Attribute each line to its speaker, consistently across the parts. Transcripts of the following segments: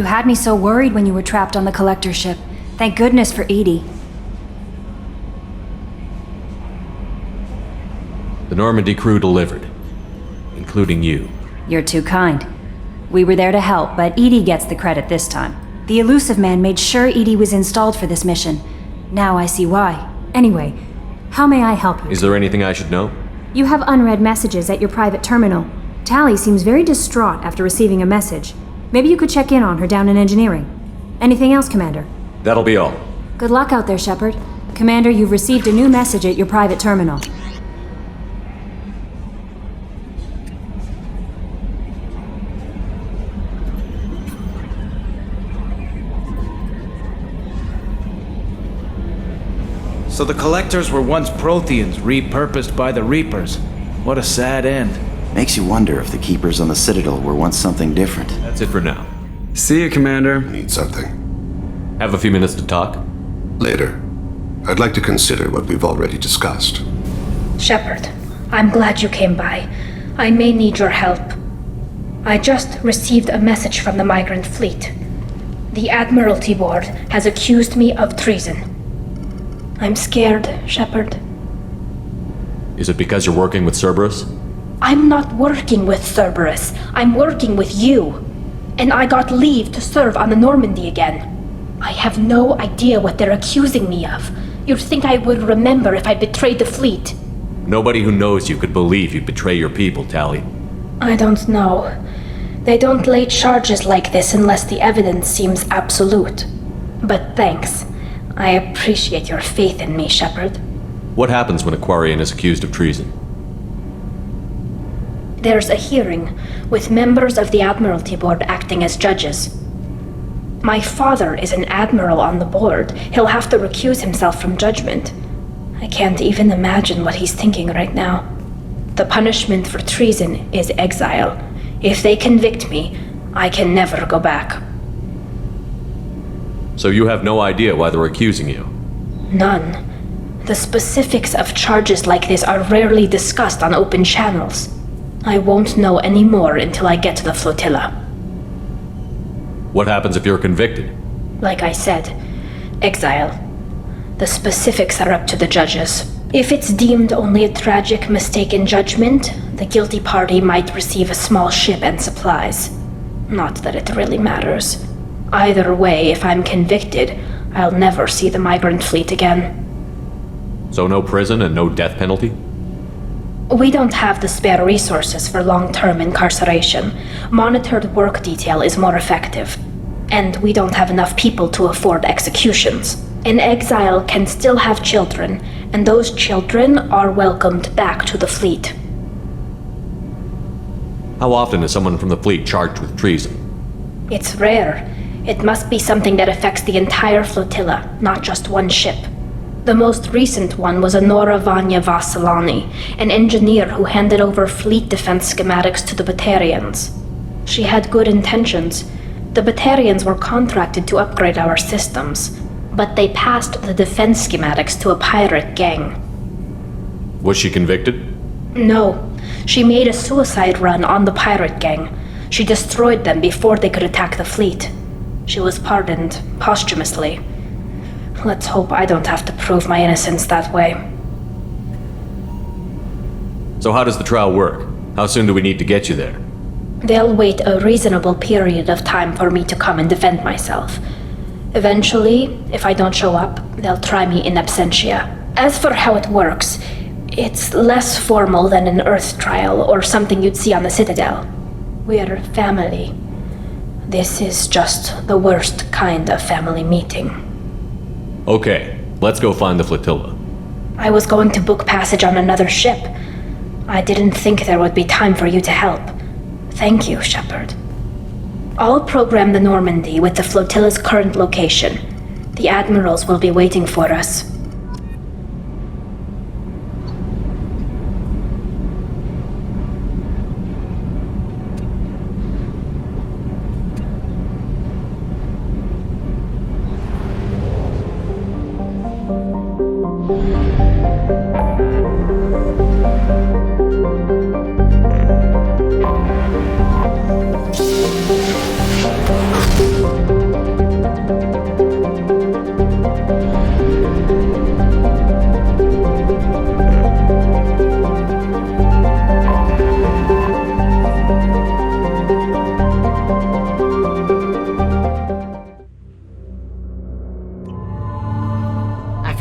Speaker 1: You had me so worried when you were trapped on the collector ship. Thank goodness for Edie.
Speaker 2: The Normandy crew delivered, including you.
Speaker 1: You're too kind. We were there to help, but Edie gets the credit this time. The Elusive Man made sure Edie was installed for this mission. Now I see why. Anyway, how may I help you?
Speaker 2: Is there anything I should know?
Speaker 1: You have unread messages at your private terminal. Tali seems very distraught after receiving a message. Maybe you could check in on her down in engineering. Anything else, Commander?
Speaker 2: That'll be all.
Speaker 1: Good luck out there, Shepard. Commander, you've received a new message at your private terminal.
Speaker 3: So the Collectors were once Protheans, repurposed by the Reapers. What a sad end.
Speaker 4: Makes you wonder if the Keepers on the Citadel were once something different.
Speaker 2: That's it for now.
Speaker 5: See you, Commander.
Speaker 6: Need something?
Speaker 2: Have a few minutes to talk?
Speaker 6: Later. I'd like to consider what we've already discussed.
Speaker 7: Shepard, I'm glad you came by. I may need your help. I just received a message from the migrant fleet. The Admiralty Board has accused me of treason. I'm scared, Shepard.
Speaker 2: Is it because you're working with Cerberus?
Speaker 7: I'm not working with Cerberus. I'm working with you. And I got leave to serve on the Normandy again. I have no idea what they're accusing me of. You'd think I would remember if I betrayed the fleet.
Speaker 2: Nobody who knows you could believe you'd betray your people, Tali.
Speaker 7: I don't know. They don't lay charges like this unless the evidence seems absolute. But thanks. I appreciate your faith in me, Shepard.
Speaker 2: What happens when a Quarian is accused of treason?
Speaker 7: There's a hearing, with members of the Admiralty Board acting as judges. My father is an admiral on the board. He'll have to recuse himself from judgment. I can't even imagine what he's thinking right now. The punishment for treason is exile. If they convict me, I can never go back.
Speaker 2: So you have no idea why they're accusing you?
Speaker 7: None. The specifics of charges like this are rarely discussed on open channels. I won't know any more until I get to the flotilla.
Speaker 2: What happens if you're convicted?
Speaker 7: Like I said, exile. The specifics are up to the judges. If it's deemed only a tragic mistake in judgment, the guilty party might receive a small ship and supplies. Not that it really matters. Either way, if I'm convicted, I'll never see the migrant fleet again.
Speaker 2: So no prison and no death penalty?
Speaker 7: We don't have the spare resources for long-term incarceration. Monitored work detail is more effective. And we don't have enough people to afford executions. An exile can still have children, and those children are welcomed back to the fleet.
Speaker 2: How often is someone from the fleet charged with treason?
Speaker 7: It's rare. It must be something that affects the entire flotilla, not just one ship. The most recent one was Anora Vanya Vasilani, an engineer who handed over fleet defense schematics to the Batarians. She had good intentions. The Batarians were contracted to upgrade our systems, but they passed the defense schematics to a pirate gang.
Speaker 2: Was she convicted?
Speaker 7: No. She made a suicide run on the pirate gang. She destroyed them before they could attack the fleet. She was pardoned, posthumously. Let's hope I don't have to prove my innocence that way.
Speaker 2: So how does the trial work? How soon do we need to get you there?
Speaker 7: They'll wait a reasonable period of time for me to come and defend myself. Eventually, if I don't show up, they'll try me in absentia. As for how it works, it's less formal than an Earth trial or something you'd see on the Citadel. We're family. This is just the worst kind of family meeting.
Speaker 2: Okay, let's go find the flotilla.
Speaker 7: I was going to book passage on another ship. I didn't think there would be time for you to help. Thank you, Shepard. I'll program the Normandy with the flotilla's current location. The admirals will be waiting for us.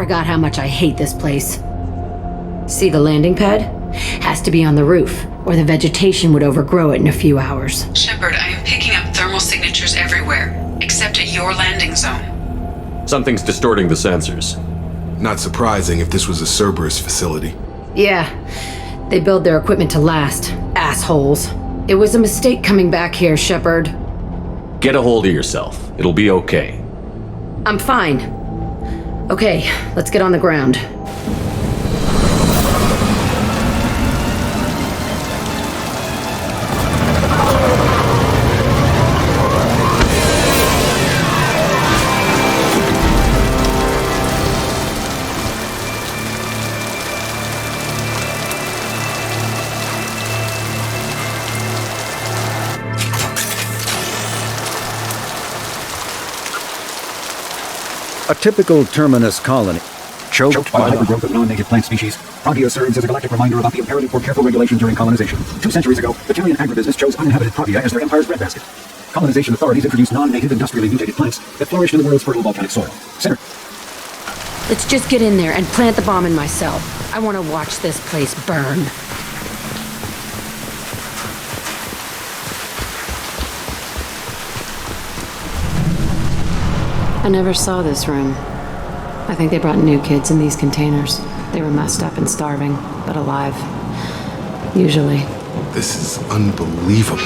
Speaker 5: forgot how much I hate this place. See the landing pad? Has to be on the roof, or the vegetation would overgrow it in a few hours.
Speaker 8: Shepard, I am picking up thermal signatures everywhere, except at your landing zone.
Speaker 2: Something's distorting the sensors.
Speaker 9: Not surprising if this was a Cerberus facility.
Speaker 5: Yeah, they build their equipment to last. Assholes. It was a mistake coming back here, Shepard.
Speaker 2: Get a hold of yourself. It'll be okay.
Speaker 5: I'm fine. Okay, let's get on the ground.
Speaker 10: A typical terminus colony.
Speaker 11: Choked by the hypergrowth of non-native plant species, Pragia serves as a galactic reminder about the imperative for careful regulation during colonization. 2 centuries ago, the Talian agribusiness chose uninhabited Pragia as their empire's breadbasket. Colonization authorities introduced non-native industrially mutated plants that flourished in the world's fertile volcanic soil. Center.
Speaker 5: Let's just get in there and plant the bomb in my cell. I want to watch this place burn. I never saw this room. I think they brought new kids in these containers. They were messed up and starving, but alive. Usually.
Speaker 9: This is unbelievable.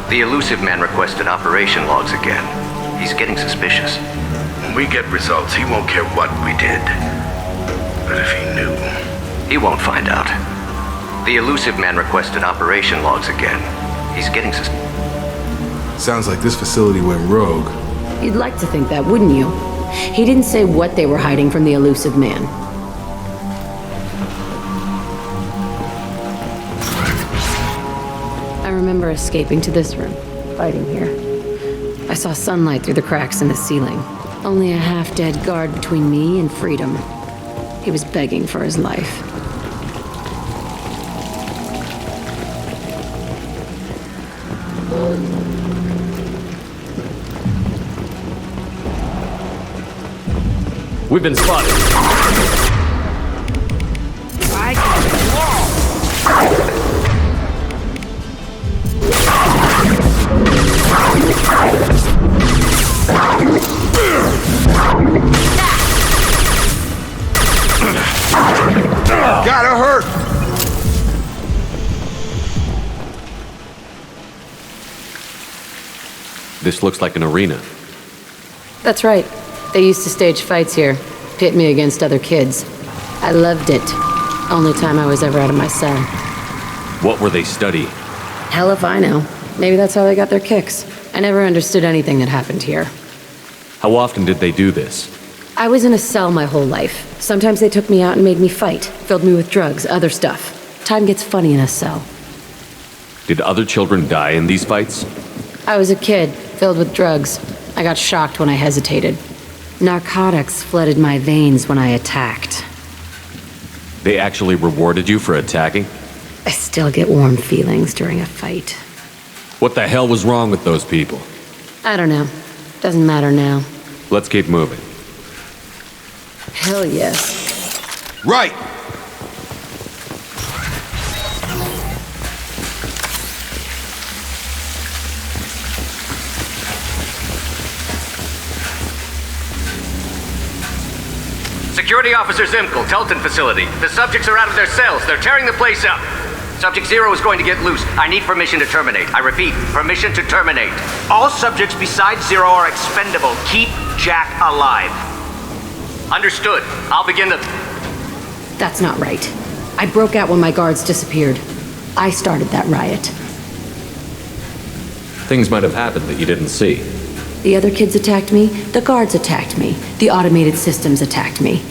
Speaker 12: The elusive man requested operation logs again. He's getting suspicious.
Speaker 6: When we get results, he won't care what we did. But if he knew...
Speaker 12: He won't find out. The elusive man requested operation logs again. He's getting suspicious.
Speaker 9: Sounds like this facility went rogue.
Speaker 5: You'd like to think that, wouldn't you? He didn't say what they were hiding from the elusive man. I remember escaping to this room, fighting here. I saw sunlight through the cracks in the ceiling. Only a half-dead guard between me and freedom. He was begging for his life.
Speaker 2: We've been spotted.
Speaker 6: Gotta hurt!
Speaker 2: This looks like an arena.
Speaker 5: That's right. They used to stage fights here, pit me against other kids. I loved it. Only time I was ever out of my cell.
Speaker 2: What were they studying?
Speaker 5: Hell if I know. Maybe that's how they got their kicks. I never understood anything that happened here.
Speaker 2: How often did they do this?
Speaker 5: I was in a cell my whole life. Sometimes they took me out and made me fight, filled me with drugs, other stuff. Time gets funny in a cell.
Speaker 2: Did other children die in these fights?
Speaker 5: I was a kid, filled with drugs. I got shocked when I hesitated. Narcotics flooded my veins when I attacked.
Speaker 2: They actually rewarded you for attacking?
Speaker 5: I still get warm feelings during a fight.
Speaker 2: What the hell was wrong with those people?
Speaker 5: I don't know. Doesn't matter now.
Speaker 2: Let's keep moving.
Speaker 5: Hell yes.
Speaker 9: Right!
Speaker 12: Security Officer Zimkel, Telton facility. The subjects are out of their cells. They're tearing the place up. Subject 0 is going to get loose. I need permission to terminate. I repeat, permission to terminate.
Speaker 13: All subjects besides 0 are expendable. Keep Jack alive.
Speaker 12: Understood. I'll begin the...
Speaker 5: That's not right. I broke out when my guards disappeared. I started that riot.
Speaker 2: Things might have happened that you didn't see.
Speaker 5: The other kids attacked me, the guards attacked me, the automated systems attacked me.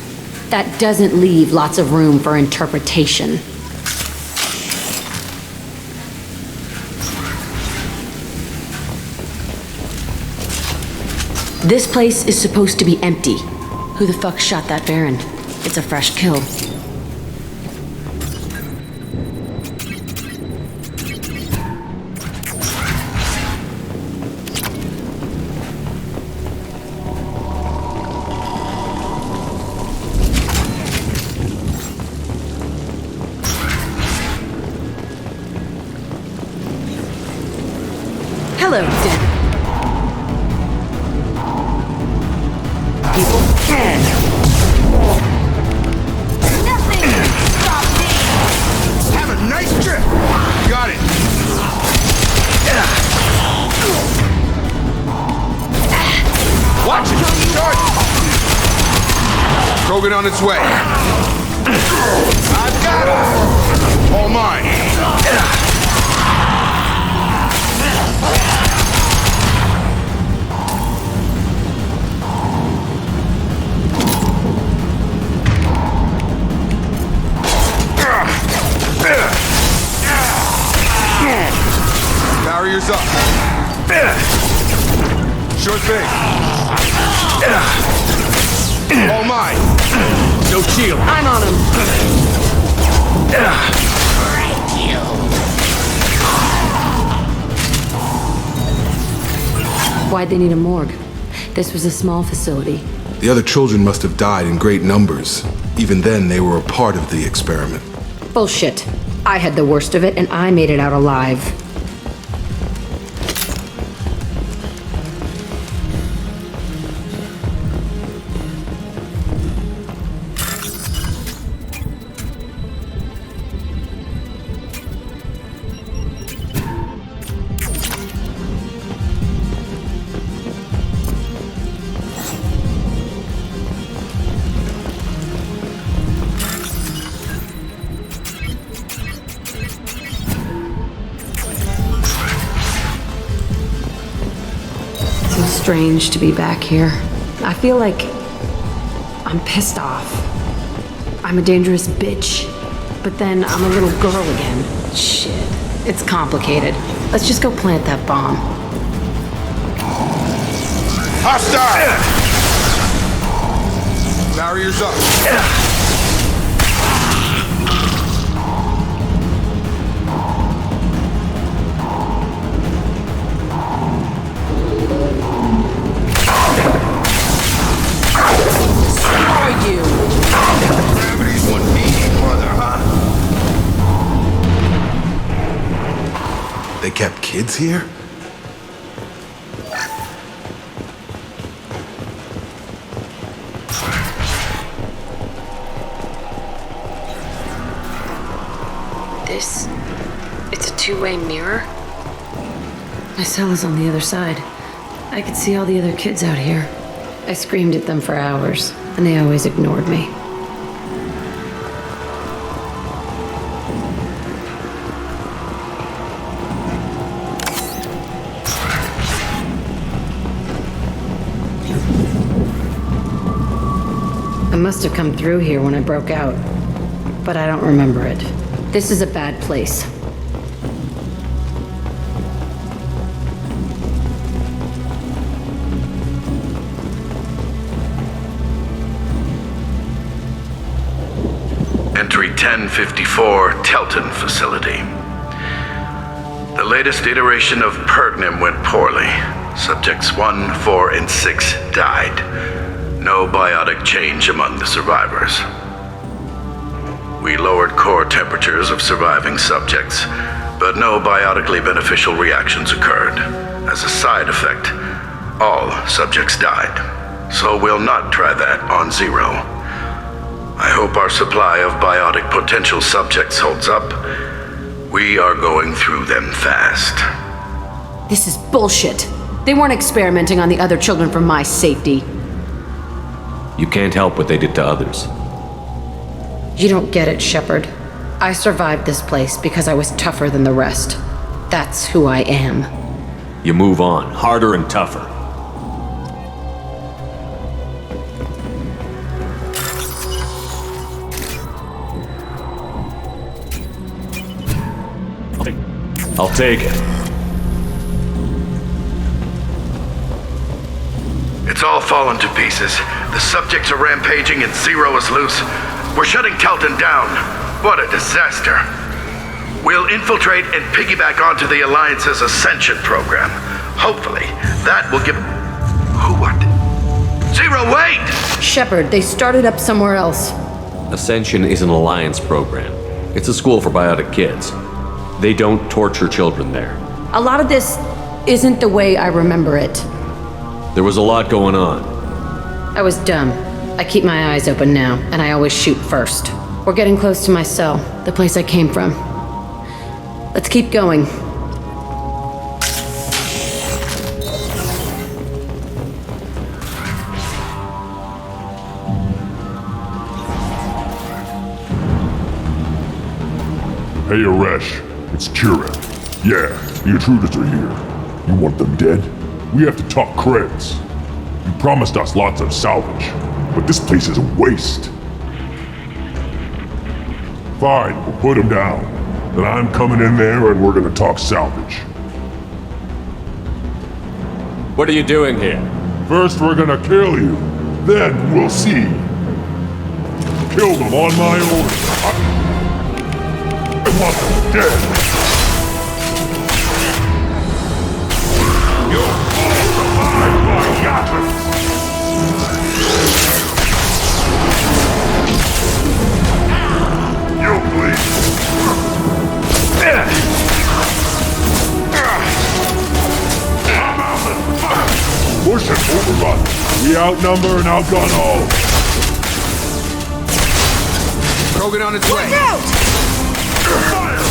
Speaker 5: That doesn't leave lots of room for interpretation. This place is supposed to be empty. Who the fuck shot that Baron? It's a fresh kill. Hello, dead. People can.
Speaker 9: Nothing can stop me. Have a nice trip. Got it. Watch it. Charge. Krogan on its way. I've got it. All mine. Barriers up. Sure thing. All mine. No shield.
Speaker 5: I'm on him. Why'd they need a morgue? This was a small facility.
Speaker 9: The other children must have died in great numbers. Even then, they were a part of the experiment.
Speaker 5: Bullshit. I had the worst of it, and I made it out alive. Strange to be back here. I feel like I'm pissed off. I'm a dangerous bitch, but then I'm a little girl again. Shit, it's complicated. Let's just go plant that bomb.
Speaker 9: Hostile! Barriers up. They kept kids here?
Speaker 5: It's a two-way mirror? My cell is on the other side. I could see all the other kids out here. I screamed at them for hours, and they always ignored me. I must have come through here when I broke out, but I don't remember it. This is a bad place.
Speaker 6: Entry 1054, Telton Facility. The latest iteration of Pergnim went poorly. Subjects 1, 4, and 6 died. No biotic change among the survivors. We lowered core temperatures of surviving subjects, but no biotically beneficial reactions occurred. As a side effect, all subjects died. So we'll not try that on Zero. I hope our supply of biotic potential subjects holds up. We are going through them fast.
Speaker 5: This is bullshit. They weren't experimenting on the other children for my safety.
Speaker 2: You can't help what they did to others.
Speaker 5: You don't get it, Shepard. I survived this place because I was tougher than the rest. That's who I am.
Speaker 2: You move on, harder and tougher. I'll take it.
Speaker 6: It's all fallen to pieces. The subjects are rampaging and Zero is loose. We're shutting Telton down. What a disaster. We'll infiltrate and piggyback onto the Alliance's Ascension program. Hopefully, that will give... Who what? Zero, wait!
Speaker 5: Shepard, they started up somewhere else.
Speaker 2: Ascension is an Alliance program. It's a school for biotic kids. They don't torture children there.
Speaker 5: A lot of this isn't the way I remember it.
Speaker 2: There was a lot going on.
Speaker 5: I was dumb. I keep my eyes open now, and I always shoot first. We're getting close to my cell, the place I came from. Let's keep going.
Speaker 9: Hey, Aresh. It's Kira. Yeah, the intruders are here. You want them dead? We have to talk creds. You promised us lots of salvage, but this place is a waste. Fine, we'll put them down. Then I'm coming in there and we're gonna talk salvage.
Speaker 2: What are you doing here?
Speaker 9: First we're gonna kill you, then we'll see. Kill them on my orders. I want them dead. You're all survived by Yatas. You please. Push and overrun. We outnumber and outgun all.
Speaker 14: Krogan on its way.
Speaker 9: Look out! Fire!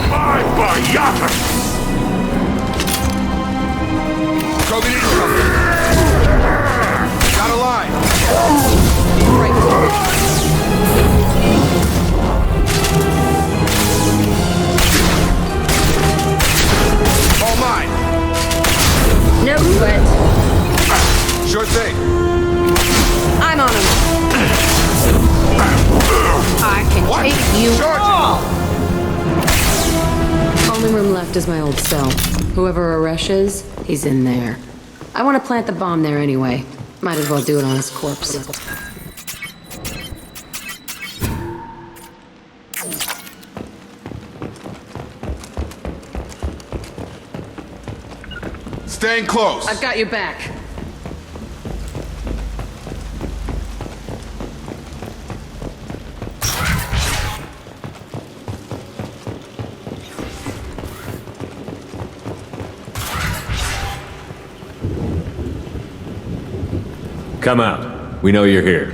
Speaker 9: My Bayata!
Speaker 14: Krogan incoming. Got a line. Right. All mine.
Speaker 5: No sweat.
Speaker 14: Sure thing.
Speaker 5: I'm on him. I can take you all. Only room left is my old cell. Whoever Aresh is, he's in there. I want to plant the bomb there anyway. Might as well do it on his corpse.
Speaker 14: Staying close.
Speaker 5: I've got your back.
Speaker 2: Come out. We know you're here.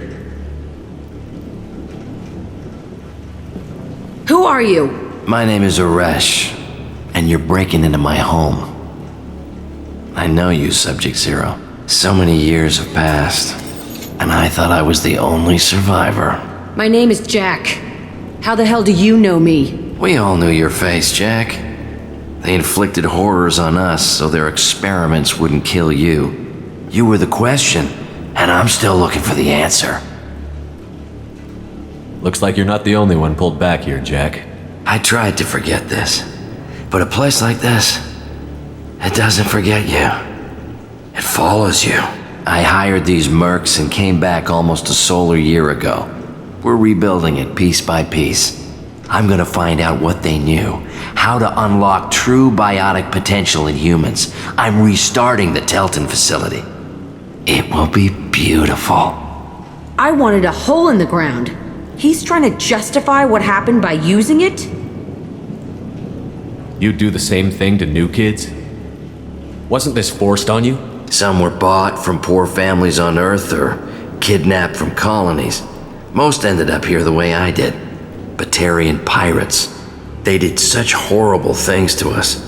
Speaker 5: Who are you?
Speaker 15: My name is Aresh, and you're breaking into my home. I know you, Subject Zero. So many years have passed, and I thought I was the only survivor.
Speaker 5: My name is Jack. How the hell do you know me?
Speaker 15: We all knew your face, Jack. They inflicted horrors on us so their experiments wouldn't kill you. You were the question, and I'm still looking for the answer.
Speaker 2: Looks like you're not the only one pulled back here, Jack.
Speaker 15: I tried to forget this, but a place like this, it doesn't forget you. It follows you. I hired these mercs and came back almost a solar year ago. We're rebuilding it piece by piece. I'm gonna find out what they knew, how to unlock true biotic potential in humans. I'm restarting the Telton facility. It will be beautiful.
Speaker 5: I wanted a hole in the ground. He's trying to justify what happened by using it?
Speaker 2: You do the same thing to new kids? Wasn't this forced on you?
Speaker 15: Some were bought from poor families on Earth or kidnapped from colonies. Most ended up here the way I did. Batarian pirates. They did such horrible things to us.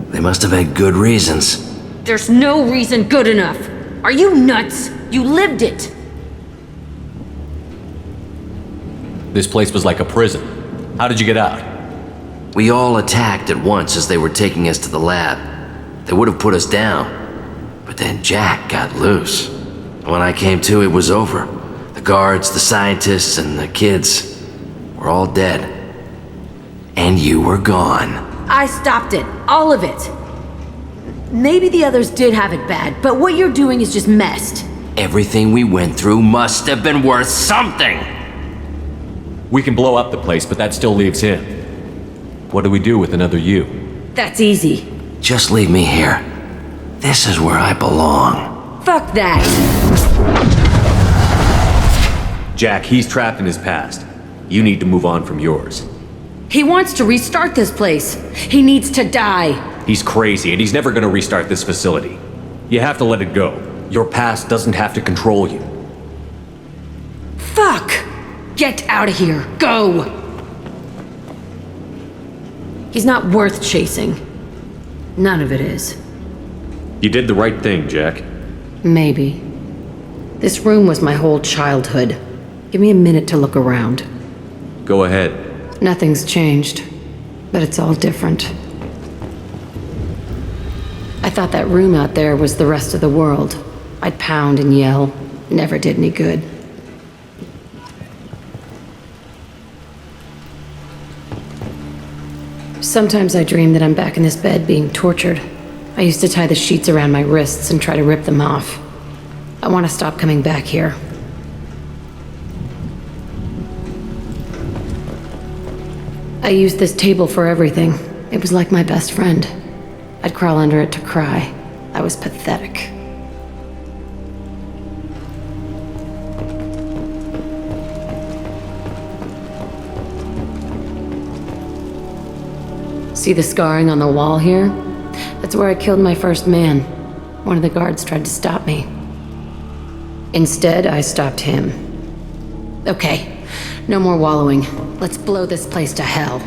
Speaker 15: They must have had good reasons.
Speaker 5: There's no reason good enough. Are you nuts? You lived it.
Speaker 2: This place was like a prison. How did you get out?
Speaker 15: We all attacked at once as they were taking us to the lab. They would have put us down. But then Jack got loose. When I came to, it was over. The guards, the scientists, and the kids were all dead. And you were gone.
Speaker 5: I stopped it. All of it. Maybe the others did have it bad, but what you're doing is just messed.
Speaker 15: Everything we went through must have been worth something!
Speaker 2: We can blow up the place, but that still leaves him. What do we do with another you?
Speaker 5: That's easy.
Speaker 15: Just leave me here. This is where I belong.
Speaker 5: Fuck that!
Speaker 2: Jack, he's trapped in his past. You need to move on from yours.
Speaker 5: He wants to restart this place. He needs to die.
Speaker 2: He's crazy, and he's never gonna restart this facility. You have to let it go. Your past doesn't have to control you.
Speaker 5: Fuck! Get out of here. Go! He's not worth chasing. None of it is.
Speaker 2: You did the right thing, Jack.
Speaker 5: Maybe. This room was my whole childhood. Give me a minute to look around.
Speaker 2: Go ahead.
Speaker 5: Nothing's changed, but it's all different. I thought that room out there was the rest of the world. I'd pound and yell. Never did any good. Sometimes I dream that I'm back in this bed being tortured. I used to tie the sheets around my wrists and try to rip them off. I want to stop coming back here. I used this table for everything. It was like my best friend. I'd crawl under it to cry. I was pathetic. See the scarring on the wall here? That's where I killed my first man. One of the guards tried to stop me. Instead, I stopped him. Okay, no more wallowing. Let's blow this place to hell.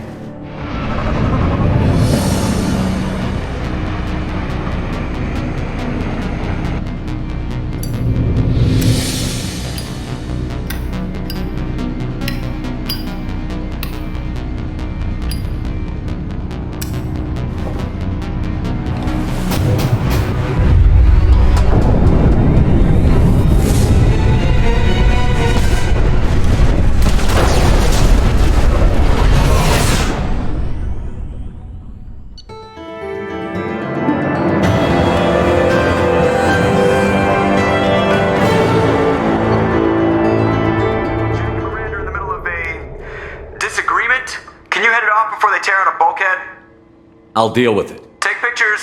Speaker 2: I'll deal with it.
Speaker 13: Take pictures.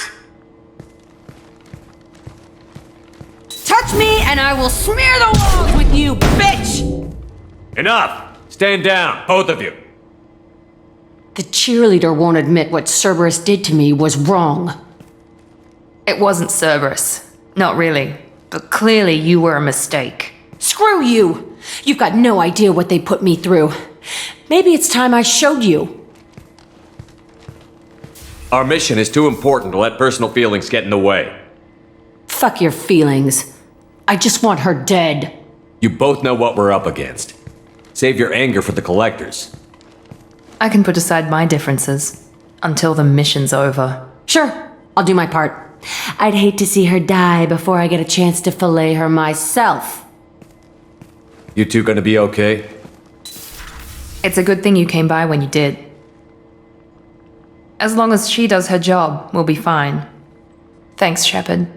Speaker 5: Touch me and I will smear the walls with you, bitch!
Speaker 2: Enough! Stand down, both of you.
Speaker 5: The cheerleader won't admit what Cerberus did to me was wrong.
Speaker 16: It wasn't Cerberus. Not really. But clearly you were a mistake.
Speaker 5: Screw you! You've got no idea what they put me through. Maybe it's time I showed you.
Speaker 2: Our mission is too important to let personal feelings get in the way.
Speaker 5: Fuck your feelings. I just want her dead.
Speaker 2: You both know what we're up against. Save your anger for the collectors.
Speaker 16: I can put aside my differences until the mission's over.
Speaker 5: Sure, I'll do my part. I'd hate to see her die before I get a chance to fillet her myself.
Speaker 2: You two gonna be okay?
Speaker 16: It's a good thing you came by when you did. As long as she does her job, we'll be fine. Thanks, Shepard.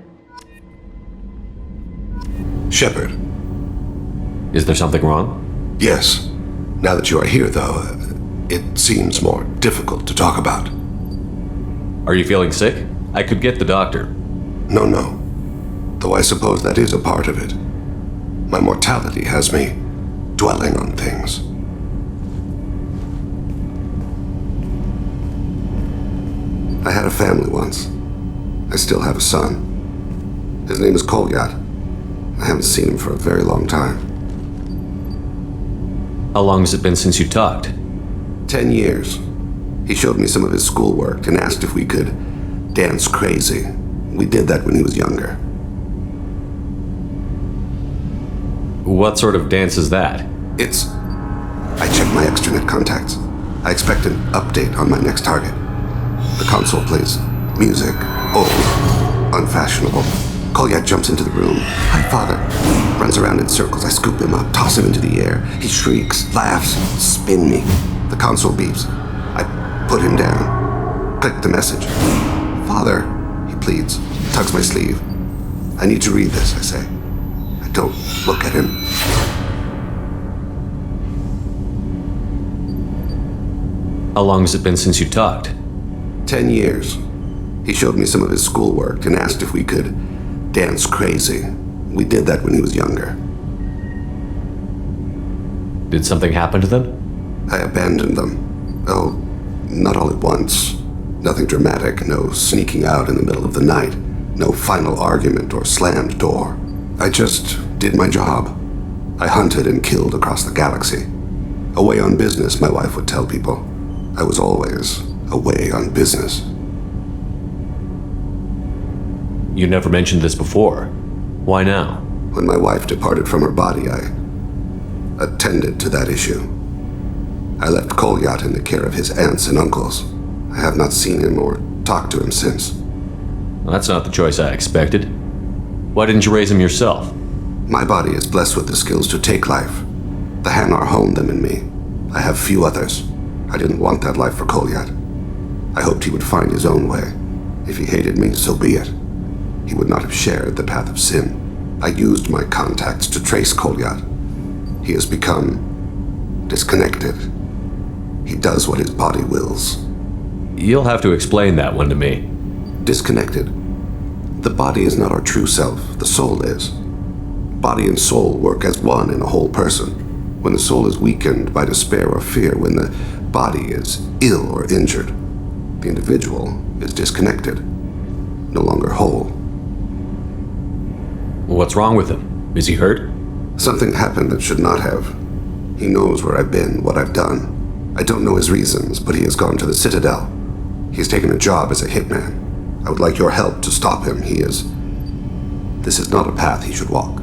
Speaker 17: Shepard.
Speaker 2: Is there something wrong?
Speaker 17: Yes. Now that you are here, though, it seems more difficult to talk about.
Speaker 2: Are you feeling sick? I could get the doctor.
Speaker 17: No. Though I suppose that is a part of it. My mortality has me dwelling on things. I had a family once. I still have a son. His name is Kolyat. I haven't seen him for a very long time.
Speaker 2: How long has it been since you talked?
Speaker 17: 10 years. He showed me some of his schoolwork and asked if we could dance crazy. We did that when he was younger.
Speaker 2: What sort of dance is that?
Speaker 17: I checked my extranet contacts. I expect an update on my next target. The console plays music, old, unfashionable. Kolyat jumps into the room. Hi, father. Runs around in circles. I scoop him up, toss him into the air. He shrieks, laughs, spin me. The console beeps. I put him down. Click the message. Father, he pleads, tugs my sleeve. I need to read this, I say. I Don't look at him.
Speaker 2: How long has it been since you talked?
Speaker 17: 10 years. He showed me some of his schoolwork and asked if we could dance crazy. We did that when he was younger.
Speaker 2: Did something happen to them?
Speaker 17: I abandoned them. Oh, not all at once. Nothing dramatic, no sneaking out in the middle of the night, no final argument or slammed door. I just did my job. I hunted and killed across the galaxy. Away on business, my wife would tell people. I was always away on business.
Speaker 2: You never mentioned this before. Why now?
Speaker 17: When my wife departed from her body, I attended to that issue. I left Kolyat in the care of his aunts and uncles. I have not seen him or talked to him since.
Speaker 2: Well, that's not the choice I expected. Why didn't you raise him yourself?
Speaker 17: My body is blessed with the skills to take life. The Hanar honed them in me. I have few others. I didn't want that life for Kolyat. I hoped he would find his own way. If he hated me, so be it. He would not have shared the path of sin. I used my contacts to trace Kolyat. He has become disconnected. He does what his body wills.
Speaker 2: You'll have to explain that one to me.
Speaker 17: Disconnected. The body is not our true self, the soul is. Body and soul work as one in a whole person. When the soul is weakened by despair or fear, when the body is ill or injured, the individual is disconnected, no longer whole.
Speaker 2: What's wrong with him? Is he hurt?
Speaker 17: Something happened that should not have. He knows where I've been, what I've done. I don't know his reasons, but he has gone to the Citadel. He has taken a job as a hitman. I would like your help to stop him. This is not a path he should walk.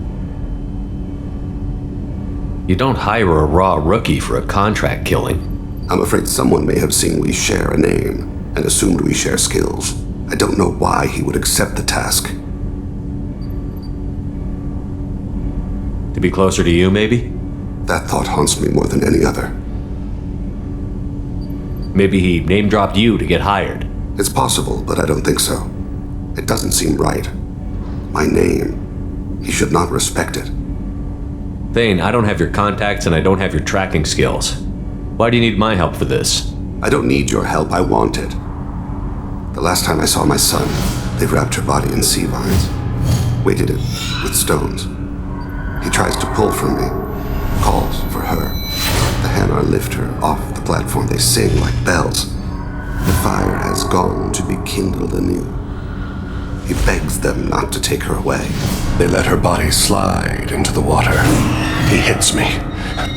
Speaker 2: You don't hire a raw rookie for a contract killing.
Speaker 17: I'm afraid someone may have seen we share a name and assumed we share skills. I don't know why he would accept the task.
Speaker 2: To be closer to you, maybe?
Speaker 17: That thought haunts me more than any other.
Speaker 2: Maybe he name-dropped you to get hired.
Speaker 17: It's possible, but I don't think so. It doesn't seem right. My name. He should not respect it.
Speaker 2: Thane, I don't have your contacts and I don't have your tracking skills. Why do you need my help for this?
Speaker 17: I don't need your help, I want it. The last time I saw my son, they wrapped her body in sea vines, weighted it with stones. He tries to pull from me, calls for her. The Hanar lift her off the platform, they sing like bells. The fire has gone to be kindled anew. He begs them not to take her away. They let her body slide into the water. He hits me.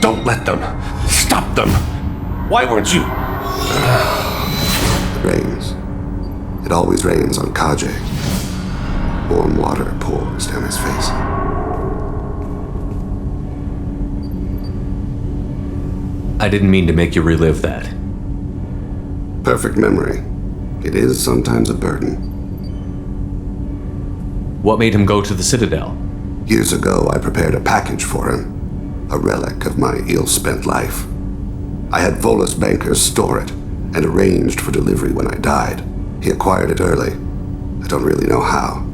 Speaker 17: Don't let them. Stop them. Why weren't you? It rains. It always rains on Kaje. Warm water pours down his face.
Speaker 2: I didn't mean to make you relive that.
Speaker 17: Perfect memory. It is sometimes a burden.
Speaker 2: What made him go to the Citadel?
Speaker 17: Years ago, I prepared a package for him. A relic of my ill-spent life. I had Volus bankers store it and arranged for delivery when I died. He acquired it early. I don't really know how.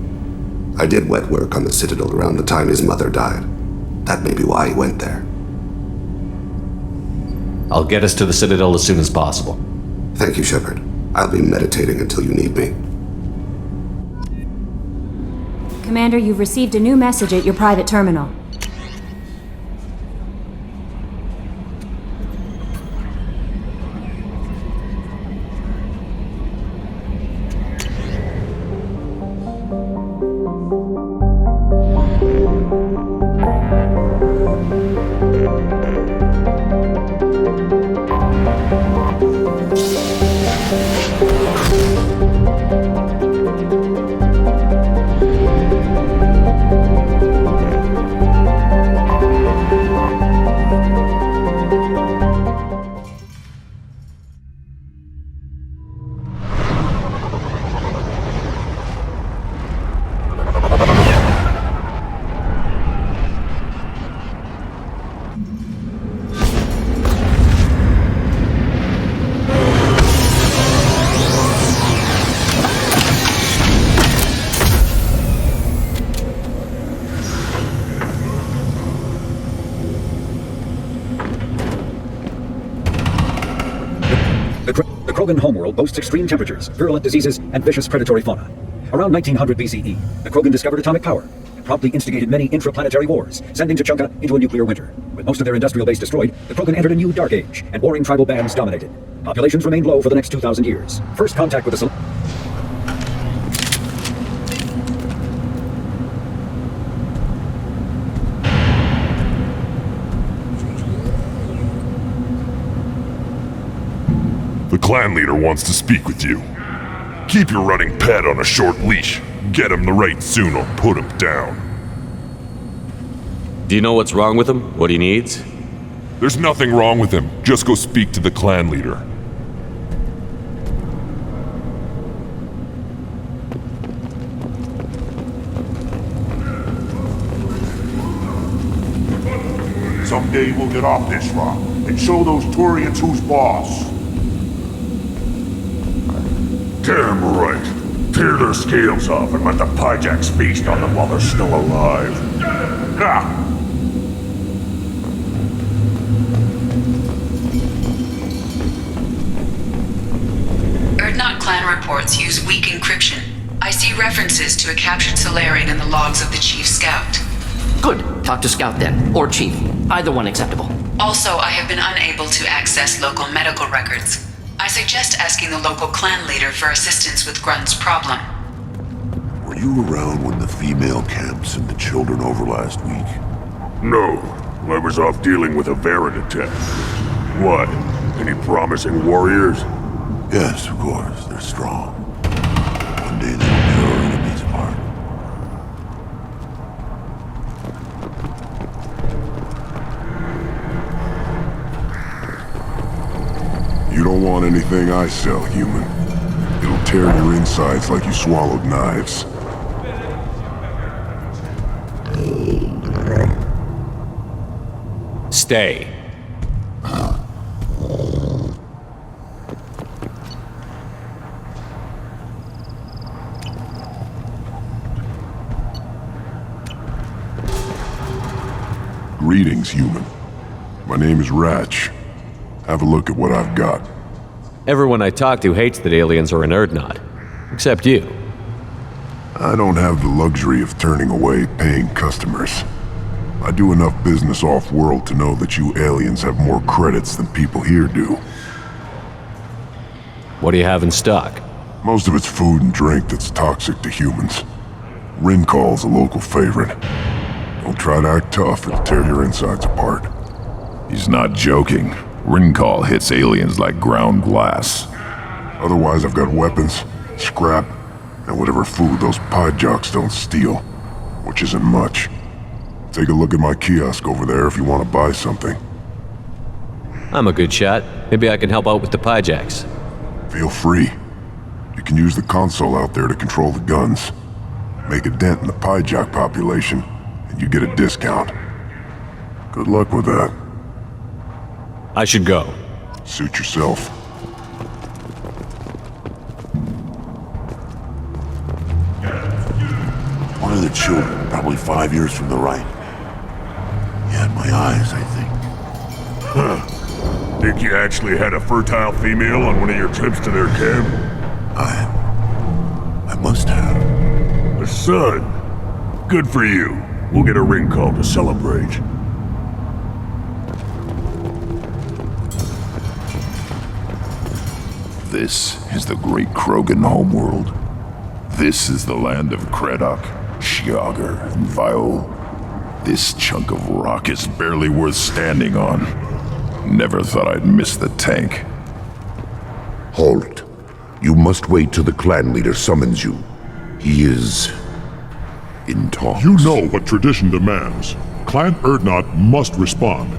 Speaker 17: I did wet work on the Citadel around the time his mother died. That may be why he went there.
Speaker 2: I'll get us to the Citadel as soon as possible.
Speaker 17: Thank you, Shepard. I'll be meditating until you need me.
Speaker 1: Commander, you've received a new message at your private terminal.
Speaker 11: Krogan homeworld boasts extreme temperatures, virulent diseases, and vicious predatory fauna. Around 1900 BCE, the Krogan discovered atomic power and promptly instigated many intraplanetary wars, sending Tuchanka into a nuclear winter. With most of their industrial base destroyed, the Krogan entered a new dark age, and warring tribal bands dominated. Populations remained low for the next 2,000 years. First contact with the
Speaker 9: The clan leader wants to speak with you. Keep your running pet on a short leash. Get him the right soon or put him down.
Speaker 2: Do you know what's wrong with him? What he needs?
Speaker 9: There's nothing wrong with him. Just go speak to the clan leader.
Speaker 18: Someday we'll get off this rock and show those Turians who's boss. Damn right. Tear their scales off and let the Pyjaks feast on them while they're still alive. Ha!
Speaker 8: Ardnot clan reports use weak encryption. I see references to a captured Solarian in the logs of the Chief Scout.
Speaker 19: Good. Talk to Scout then, or Chief. Either one acceptable.
Speaker 8: Also, I have been unable to access local medical records. I suggest asking the local clan leader for assistance with Grunt's problem.
Speaker 18: Were you around when the female camp sent the children over last week?
Speaker 9: No. I was off dealing with a Varren attack. What? Any promising warriors?
Speaker 18: Yes, of course. They're strong. One day they'll tear our enemies apart. You don't want anything I sell, human. It'll tear your insides like you swallowed knives.
Speaker 2: Stay.
Speaker 18: Greetings, human. My name is Ratch. Have a look at what I've got.
Speaker 2: Everyone I talk to hates that aliens are in Ardnot. Except you.
Speaker 18: I don't have the luxury of turning away paying customers. I do enough business off-world to know that you aliens have more credits than people here do.
Speaker 2: What do you have in stock?
Speaker 18: Most of it's food and drink that's toxic to humans. Rincall's a local favorite. Don't try to act tough, it'll tear your insides apart.
Speaker 20: He's not joking. Rincall hits aliens like ground glass.
Speaker 18: Otherwise, I've got weapons, scrap, and whatever food those Pyjaks don't steal, which isn't much. Take a look at my kiosk over there if you want to buy something.
Speaker 2: I'm a good shot. Maybe I can help out with the Pyjaks.
Speaker 18: Feel free. You can use the console out there to control the guns. Make a dent in the Pyjak population, and you get a discount. Good luck with that.
Speaker 2: I should go.
Speaker 18: Suit yourself. One of the children, probably 5 years from the right. He had my eyes, I think.
Speaker 9: Huh. Think you actually had a fertile female on one of your trips to their camp?
Speaker 18: I must have.
Speaker 9: A son. Good for you. We'll get a ring call to celebrate.
Speaker 20: This is the great Krogan homeworld. This is the land of Kredok, Shiagar, and Viol. This chunk of rock is barely worth standing on. Never thought I'd miss the tank.
Speaker 18: Halt. You must wait till the clan leader summons you. He is in talks.
Speaker 9: You know what tradition demands. Clan Ardnot must respond.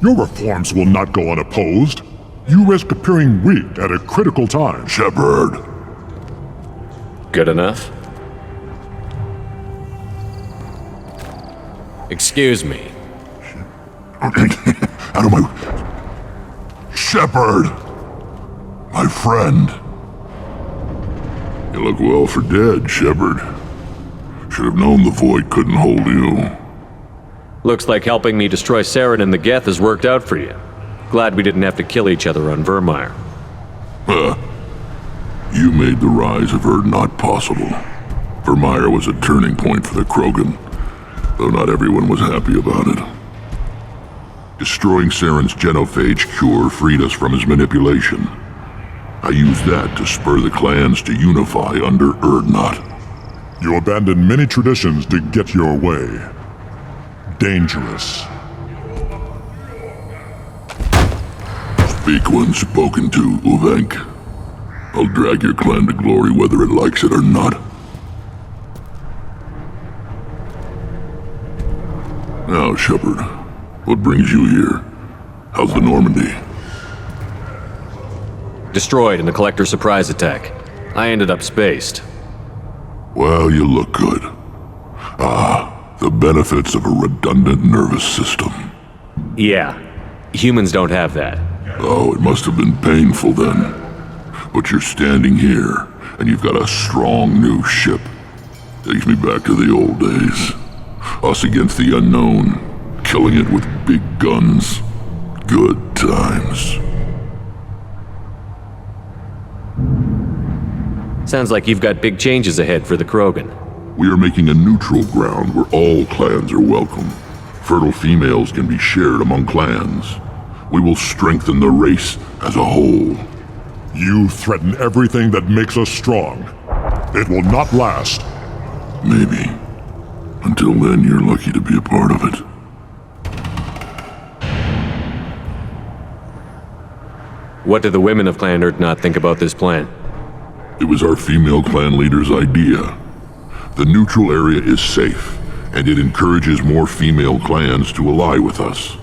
Speaker 9: Your reforms will not go unopposed. You risk appearing weak at a critical time.
Speaker 18: Shepard.
Speaker 2: Good enough? Excuse me.
Speaker 18: Out of my... Shepard! My friend. You look well for dead, Shepard. Should have known the Void couldn't hold you.
Speaker 2: Looks like helping me destroy Saren and the Geth has worked out for you. Glad we didn't have to kill each other on Vermeer.
Speaker 18: You made the rise of Ardat possible. Vermeer was a turning point for the Krogan, though not everyone was happy about it. Destroying Saren's genophage cure freed us from his manipulation. I used that to spur the clans to unify under Ardat.
Speaker 9: You abandoned many traditions to get your way. Dangerous.
Speaker 18: Speak when spoken to, Uvenk. I'll drag your clan to glory whether it likes it or not. Now, Shepard, what brings you here? How's the Normandy?
Speaker 2: Destroyed in the Collector surprise attack. I ended up spaced.
Speaker 18: Well, you look good. The benefits of a redundant nervous system.
Speaker 2: Yeah, humans don't have that.
Speaker 18: Oh, it must have been painful then. But you're standing here, and you've got a strong new ship. Takes me back to the old days. Us against the unknown, killing it with big guns. Good times.
Speaker 2: Sounds like you've got big changes ahead for the Krogan.
Speaker 18: We are making a neutral ground where all clans are welcome. Fertile females can be shared among clans. We will strengthen the race as a whole.
Speaker 9: You threaten everything that makes us strong. It will not last.
Speaker 18: Maybe. Until then, you're lucky to be a part of it.
Speaker 2: What do the women of Clan Ardat think about this plan?
Speaker 18: It was our female clan leader's idea. The neutral area is safe, and it encourages more female clans to ally with us.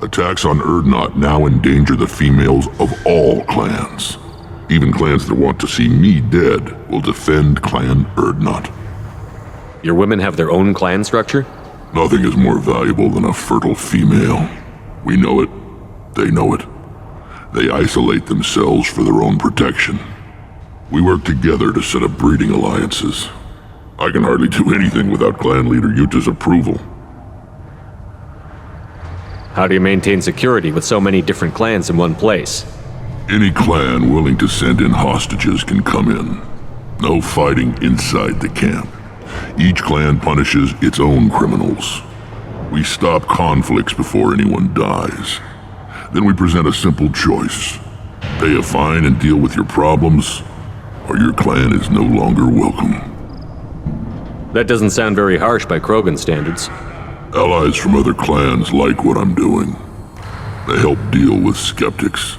Speaker 18: Attacks on Ardat now endanger the females of all clans. Even clans that want to see me dead will defend Clan Ardat.
Speaker 2: Your women have their own clan structure?
Speaker 18: Nothing is more valuable than a fertile female. We know it. They know it. They isolate themselves for their own protection. We work together to set up breeding alliances. I can hardly do anything without clan leader Yuta's approval.
Speaker 2: How do you maintain security with so many different clans in one place?
Speaker 18: Any clan willing to send in hostages can come in. No fighting inside the camp. Each clan punishes its own criminals. We stop conflicts before anyone dies. Then we present a simple choice. Pay a fine and deal with your problems, or your clan is no longer welcome.
Speaker 2: That doesn't sound very harsh by Krogan standards.
Speaker 18: Allies from other clans like what I'm doing. They help deal with skeptics.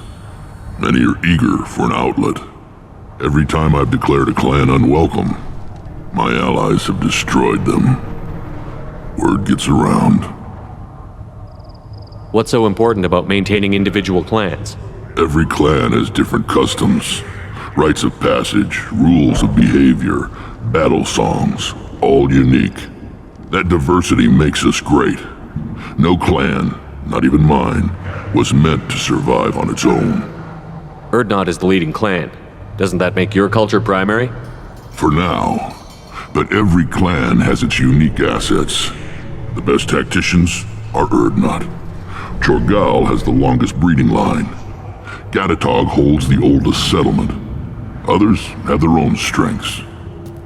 Speaker 18: Many are eager for an outlet. Every time I've declared a clan unwelcome, my allies have destroyed them. Word gets around.
Speaker 2: What's so important about maintaining individual clans?
Speaker 18: Every clan has different customs, rites of passage, rules of behavior, battle songs, all unique. That diversity makes us great. No clan, not even mine, was meant to survive on its own.
Speaker 2: Ardat is the leading clan. Doesn't that make your culture primary?
Speaker 18: For now. But every clan has its unique assets. The best tacticians are Ardat. Chorgal has the longest breeding line. Gatatog holds the oldest settlement. Others have their own strengths.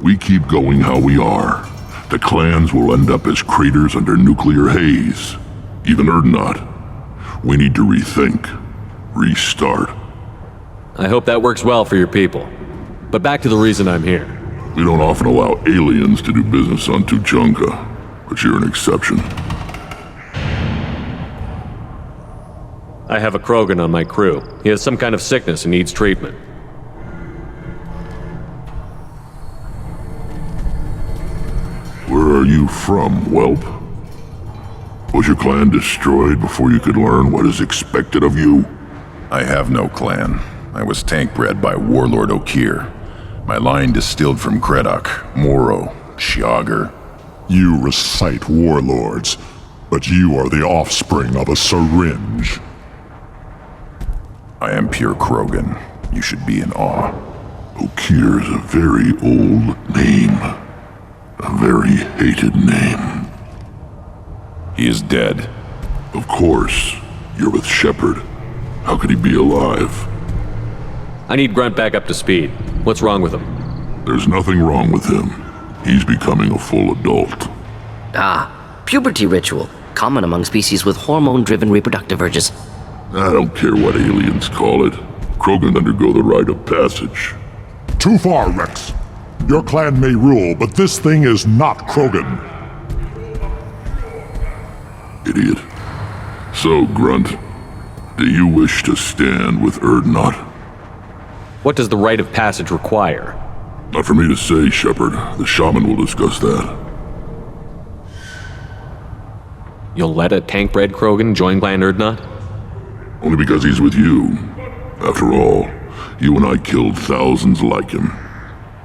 Speaker 18: We keep going how we are. The clans will end up as craters under nuclear haze. Even Ardat. We need to rethink. Restart.
Speaker 2: I hope that works well for your people. But back to the reason I'm here.
Speaker 18: We don't often allow aliens to do business on Tuchanka, but you're an exception.
Speaker 2: I have a Krogan on my crew. He has some kind of sickness and needs treatment.
Speaker 18: Where are you from, whelp? Was your clan destroyed before you could learn what is expected of you?
Speaker 20: I have no clan. I was tank bred by Warlord Okir. My line distilled from Kredok, Moro, Shiagar.
Speaker 9: You recite warlords, but you are the offspring of a syringe.
Speaker 20: I am pure Krogan. You should be in awe.
Speaker 18: Okir is a very old name. A very hated name.
Speaker 20: He is dead.
Speaker 18: Of course. You're with Shepard. How could he be alive?
Speaker 2: I need Grunt back up to speed. What's wrong with him?
Speaker 18: There's nothing wrong with him. He's becoming a full adult.
Speaker 19: Puberty ritual. Common among species with hormone-driven reproductive urges.
Speaker 18: I don't care what aliens call it. Krogan undergo the rite of passage.
Speaker 9: Too far, Rex. Your clan may rule, but this thing is not Krogan.
Speaker 18: Idiot. So, Grunt, do you wish to stand with Ardnot?
Speaker 2: What does the rite of passage require?
Speaker 18: Not for me to say, Shepard. The shaman will discuss that.
Speaker 2: You'll let a tank-bred Krogan join Clan Ardnot?
Speaker 18: Only because he's with you. After all, you and I killed thousands like him.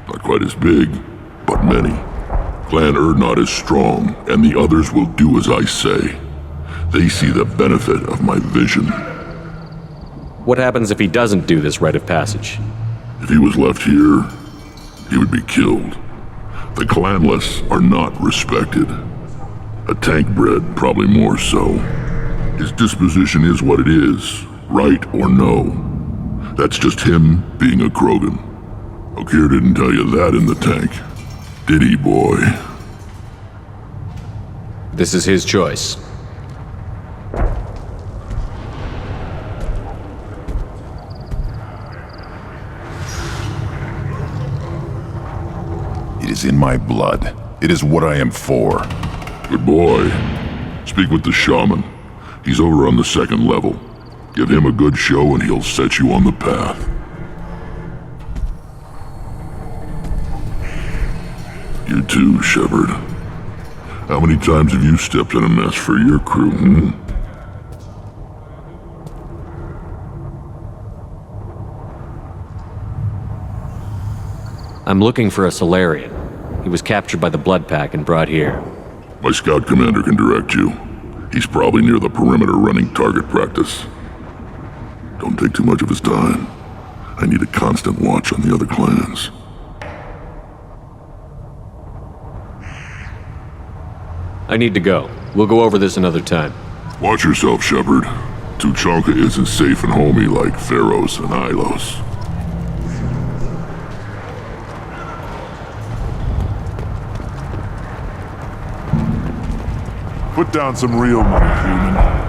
Speaker 18: Not quite as big, but many. Clan Ardnot is strong, and the others will do as I say. They see the benefit of my vision.
Speaker 2: What happens if he doesn't do this rite of passage?
Speaker 18: If he was left here, he would be killed. The clanless are not respected. A tank-bred, probably more so. His disposition is what it is, right or no. That's just him being a Krogan. Okir didn't tell you that in the tank, did he, boy?
Speaker 2: This is his choice.
Speaker 20: It is in my blood. It is what I am for.
Speaker 18: Good boy. Speak with the shaman. He's over on the second level. Give him a good show and he'll set you on the path. You too, Shepard. How many times have you stepped in a mess for your crew,
Speaker 2: I'm looking for a Solarian. He was captured by the Blood Pack and brought here.
Speaker 18: My scout commander can direct you. He's probably near the perimeter running target practice. Don't take too much of his time. I need a constant watch on the other clans.
Speaker 2: I need to go. We'll go over this another time.
Speaker 18: Watch yourself, Shepard. Tuchanka isn't safe and homey like Theros and Ilos.
Speaker 20: Put down some real money, human.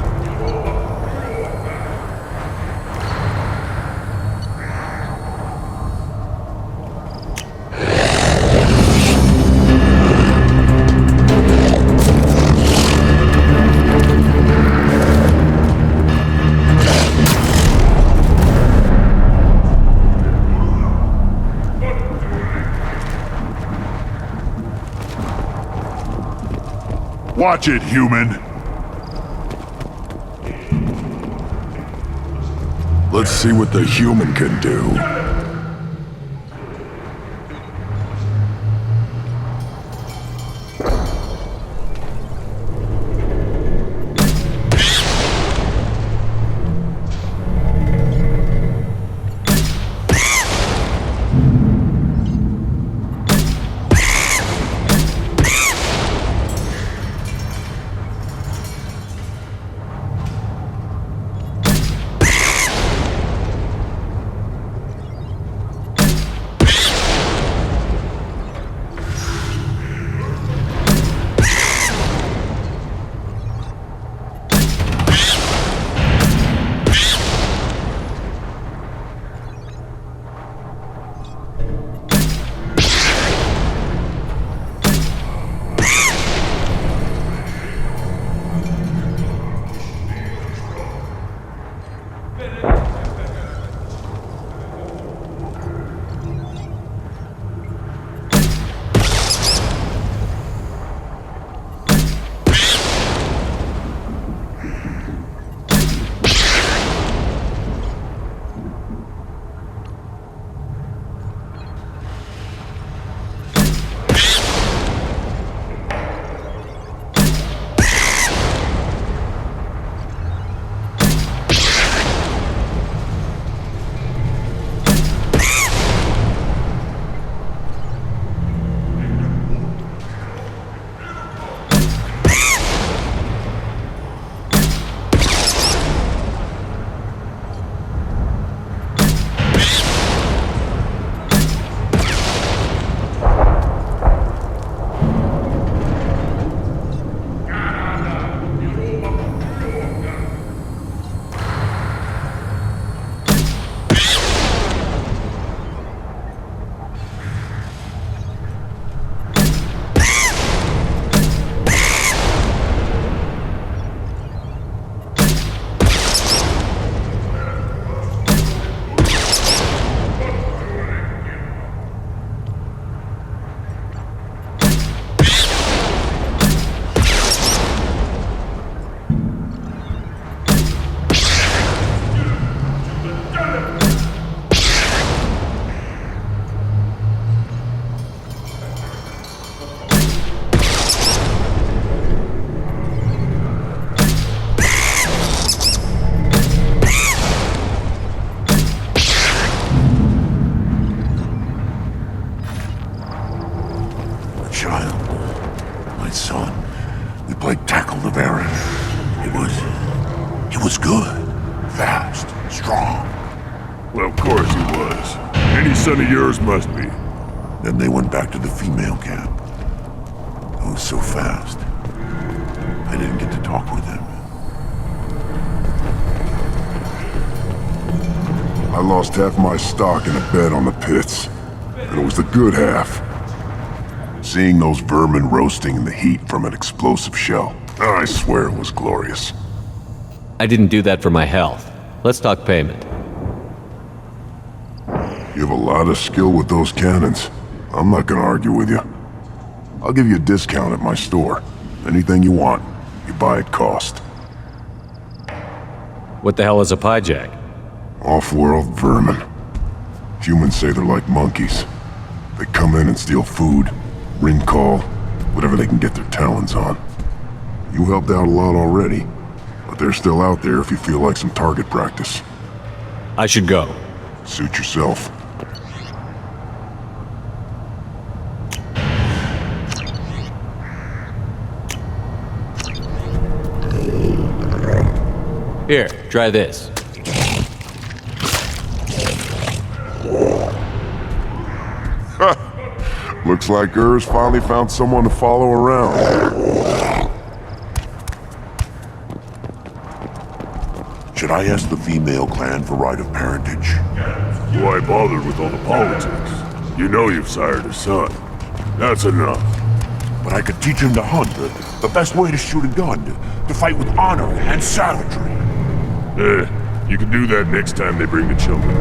Speaker 20: Watch it, human! Let's see what the human can do. Any son of yours must be. Then they went back to the female camp. It was so fast. I didn't get to talk with them. I lost half my stock in a bet on the pits. And it was the good half. Seeing those vermin roasting in the heat from an explosive shell, I swear it was glorious.
Speaker 2: I didn't do that for my health. Let's talk payment.
Speaker 20: You have a lot of skill with those cannons. I'm not gonna argue with you. I'll give you a discount at my store. Anything you want, you buy at cost.
Speaker 2: What the hell is a pyjack?
Speaker 20: Off-world vermin. Humans say they're like monkeys. They come in and steal food, ring call, whatever they can get their talons on. You helped out a lot already, but they're still out there if you feel like some target practice.
Speaker 2: I should go.
Speaker 20: Suit yourself.
Speaker 2: Here, try this.
Speaker 20: Looks like Urs finally found someone to follow around. Should I ask the female clan for right of parentage?
Speaker 9: Why bother with all the politics? You know you've sired a son. That's enough.
Speaker 20: But I could teach him to hunt, the best way to shoot a gun, to fight with honor and savagery.
Speaker 9: You can do that next time they bring the children.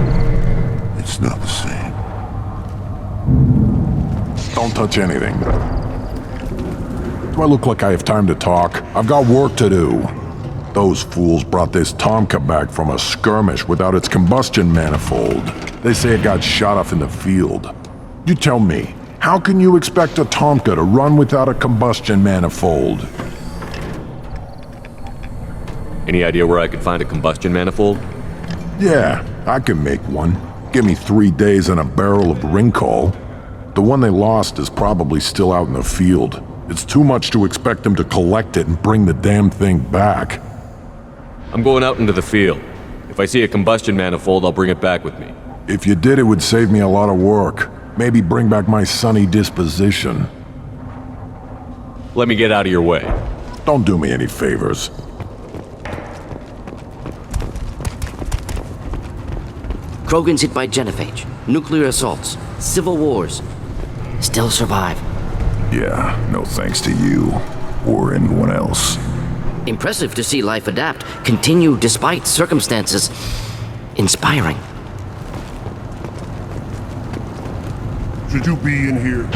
Speaker 20: It's not the same. Don't touch anything.
Speaker 21: Do I look like I have time to talk? I've got work to do. Those fools brought this Tomka back from a skirmish without its combustion manifold. They say it got shot off in the field. You tell me, how can you expect a Tomka to run without a combustion manifold?
Speaker 2: Any idea where I could find a combustion manifold?
Speaker 21: Yeah, I can make one. Give me 3 days and a barrel of ring call. The one they lost is probably still out in the field. It's too much to expect them to collect it and bring the damn thing back.
Speaker 2: I'm going out into the field. If I see a combustion manifold, I'll bring it back with me.
Speaker 21: If you did, it would save me a lot of work. Maybe bring back my sunny disposition.
Speaker 2: Let me get out of your way.
Speaker 21: Don't do me any favors.
Speaker 19: Krogan's hit by genophage, nuclear assaults, civil wars. Still survive.
Speaker 20: Yeah, no thanks to you, or anyone else.
Speaker 19: Impressive to see life adapt, continue despite circumstances. Inspiring.
Speaker 20: Should you be in here?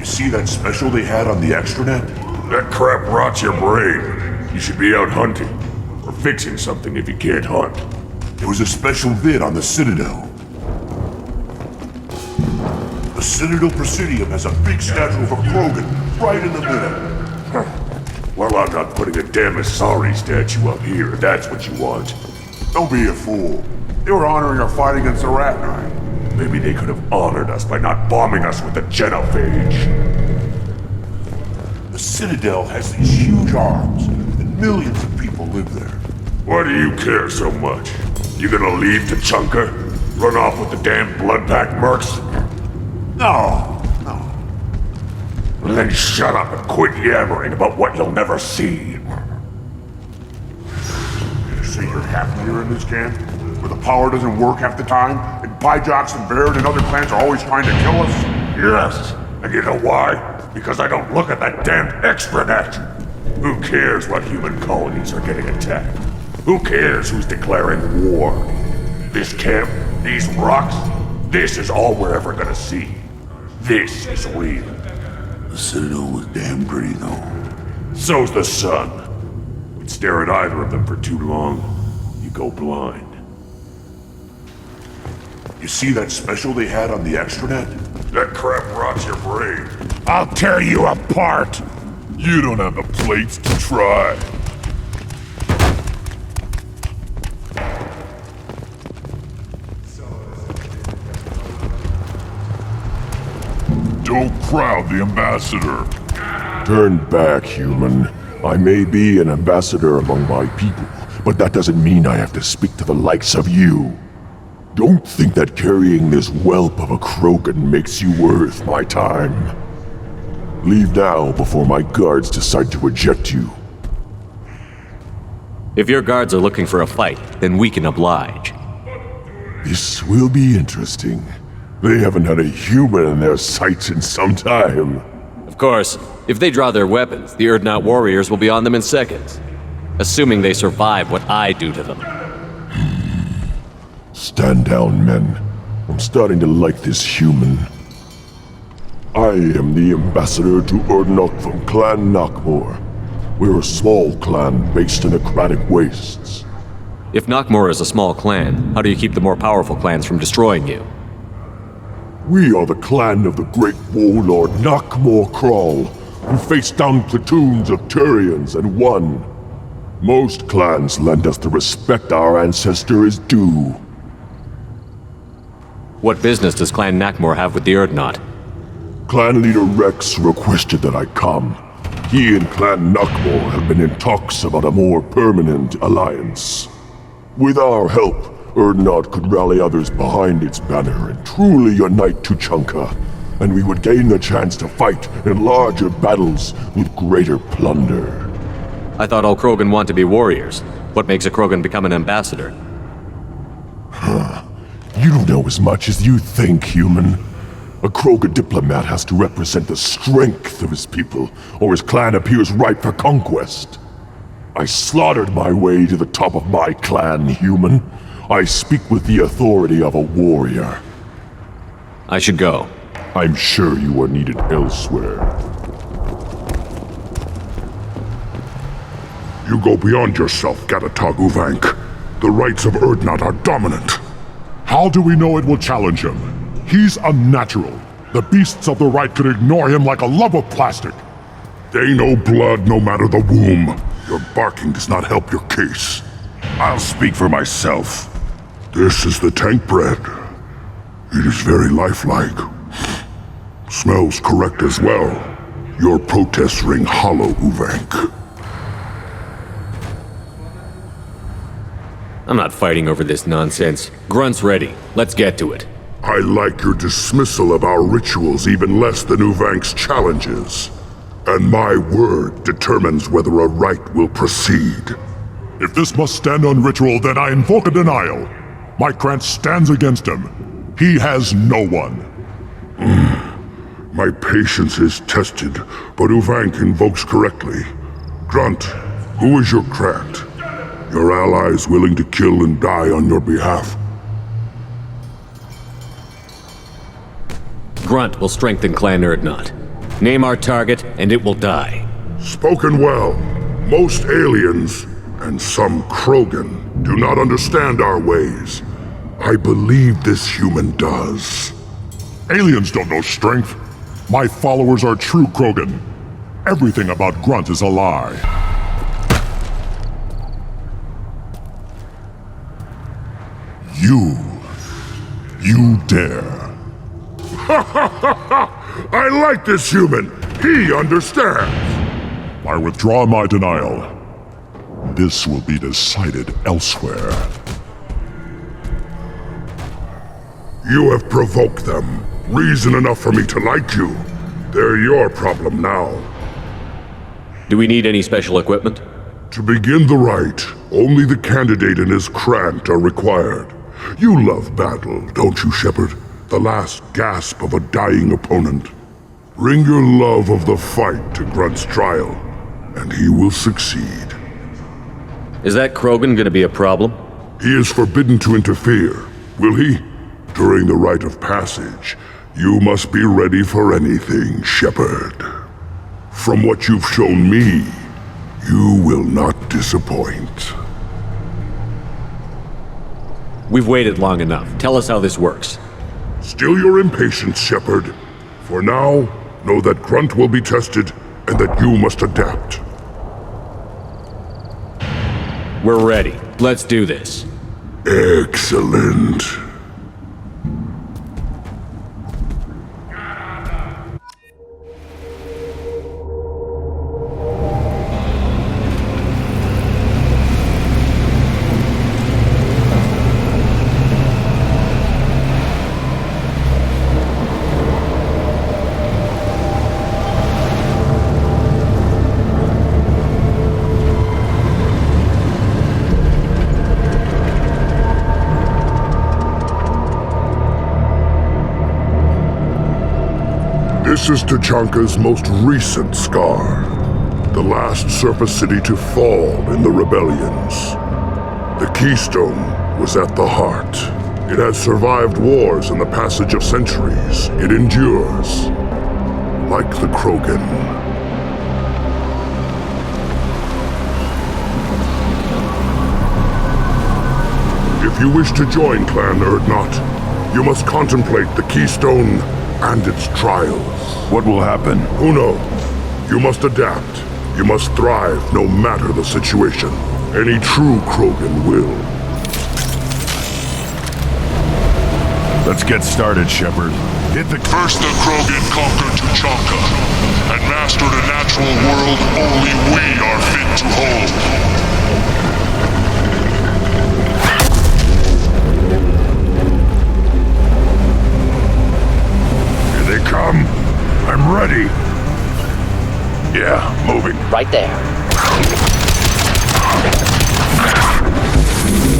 Speaker 20: See that special they had on the extranet?
Speaker 9: That crap rots your brain. You should be out hunting. Or fixing something if you can't hunt.
Speaker 20: There was a special vid on the Citadel. The Citadel Presidium has a big statue of a Krogan right in the middle.
Speaker 9: Well, I'm not putting a damn Asari statue up here, if that's what you want.
Speaker 20: Don't be a fool. They were honoring our fight against the Ratnai.
Speaker 9: Maybe they could have honored us by not bombing us with the genophage.
Speaker 20: The Citadel has these huge arms, and millions of people live there.
Speaker 9: Why do you care so much? You gonna leave Tachanka? Run off with the damn blood-packed mercs?
Speaker 20: No.
Speaker 9: Well, then shut up and quit yammering about what you'll never see.
Speaker 20: You say you're happier in this camp? Where the power doesn't work half the time, and Pyjox and Baird and other clans are always trying to kill us?
Speaker 9: Yes, and you know why? Because I don't look at that damned extranet. Who cares what human colonies are getting attacked? Who cares who's declaring war? This camp, these rocks, this is all we're ever gonna see. This is real.
Speaker 20: The Citadel was damn pretty, though.
Speaker 9: So's the sun. But stare at either of them for too long, you go blind.
Speaker 20: You see that special they had on the extranet?
Speaker 9: That crap rots your brain.
Speaker 20: I'll tear you apart!
Speaker 9: You don't have the plates to try. Show Crowd the ambassador.
Speaker 21: Turn back, human. I may be an ambassador among my people, but that doesn't mean I have to speak to the likes of you. Don't think that carrying this whelp of a Krogan makes you worth my time. Leave now before my guards decide to eject you.
Speaker 2: If your guards are looking for a fight, then we can oblige.
Speaker 21: This will be interesting. They haven't had a human in their sights in some time.
Speaker 2: Of course, if they draw their weapons, the Urdnot warriors will be on them in seconds. Assuming they survive what I do to them.
Speaker 21: Stand down, men. I'm starting to like this human. I am the ambassador to Urdnot from Clan Knockmore. We're a small clan based in the Kratic Wastes.
Speaker 2: If Knockmore is a small clan, how do you keep the more powerful clans from destroying you?
Speaker 21: We are the clan of the great warlord Knockmore Crawl, who faced down platoons of Turians and won. Most clans lend us the respect our ancestor is due.
Speaker 2: What business does Clan Knockmore have with the Urdnot?
Speaker 21: Clan leader Rex requested that I come. He and Clan Knockmore have been in talks about a more permanent alliance. With our help, Urdnot could rally others behind its banner and truly unite Tuchanka, and we would gain the chance to fight in larger battles with greater plunder.
Speaker 2: I thought all Krogan want to be warriors. What makes a Krogan become an ambassador?
Speaker 21: You don't know as much as you think, human. A Krogan diplomat has to represent the strength of his people, or his clan appears ripe for conquest. I slaughtered my way to the top of my clan, human. I speak with the authority of a warrior.
Speaker 2: I should go.
Speaker 21: I'm sure you are needed elsewhere.
Speaker 9: You go beyond yourself, Gatatog Uvank. The rights of Urdnot are dominant. How do we know it will challenge him? He's unnatural. The beasts of the right could ignore him like a lump of plastic. They know blood no matter the womb. Your barking does not help your case. I'll speak for myself. This is the tank bread. It is very lifelike. Smells correct as well. Your protests ring hollow, Uvank.
Speaker 2: I'm not fighting over this nonsense. Grunt's ready. Let's get to it.
Speaker 9: I like your dismissal of our rituals even less than Uvank's challenges. And my word determines whether a rite will proceed. If this must stand on ritual, then I invoke a denial. My Krantz stands against him. He has no one. My patience is tested, but Uvank invokes correctly. Grunt, who is your Krant? Your allies willing to kill and die on your behalf?
Speaker 2: Grunt will strengthen Clan Urdnot. Name our target, and it will die.
Speaker 9: Spoken well. Most aliens, and some Krogan, do not understand our ways. I believe this human does. Aliens don't know strength. My followers are true Krogan. Everything about Grunt is a lie. You dare. I like this human. He understands. I withdraw my denial. This will be decided elsewhere. You have provoked them. Reason enough for me to like you. They're your problem now.
Speaker 2: Do we need any special equipment?
Speaker 9: To begin the rite, only the candidate and his Krant are required. You love battle, don't you, Shepard? The last gasp of a dying opponent. Bring your love of the fight to Grunt's trial, and he will succeed.
Speaker 2: Is that Krogan gonna be a problem?
Speaker 9: He is forbidden to interfere, will he? During the rite of passage, you must be ready for anything, Shepard. From what you've shown me, you will not disappoint.
Speaker 2: We've waited long enough. Tell us how this works.
Speaker 9: Still your impatience, Shepard. For now, know that Grunt will be tested, and that you must adapt.
Speaker 2: We're ready. Let's do this.
Speaker 9: Excellent.
Speaker 18: This is Tachanka's most recent scar. The last surface city to fall in the rebellions. The Keystone was at the heart. It has survived wars and the passage of centuries. It endures. Like the Krogan. If you wish to join Clan Urdnot, you must contemplate the Keystone and its trials.
Speaker 20: What will happen?
Speaker 18: Who knows? You must adapt. You must thrive no matter the situation. Any true Krogan will.
Speaker 20: Let's get started, Shepard. Hit the...
Speaker 18: First the Krogan conquered Tachanka and mastered a natural world only we are fit to hold. Here they come. I'm ready. Yeah, moving.
Speaker 19: Right there.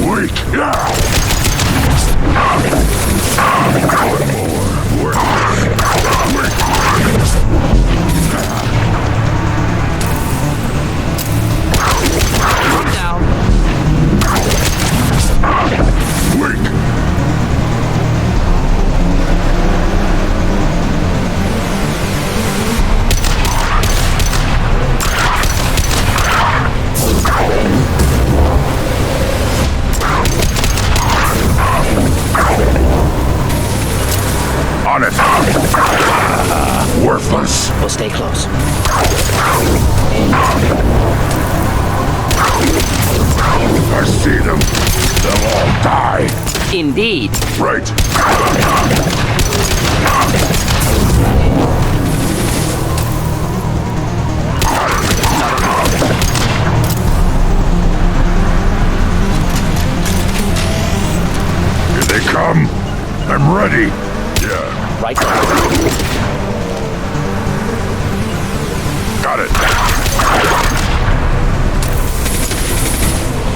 Speaker 18: Wait, yeah!
Speaker 19: One down.
Speaker 18: Wait!
Speaker 20: On it! Worthless.
Speaker 19: We'll stay close.
Speaker 18: I see them. They'll all die.
Speaker 19: Indeed.
Speaker 18: Right. Here they come. I'm ready. Yeah.
Speaker 19: Right there.
Speaker 18: Got it.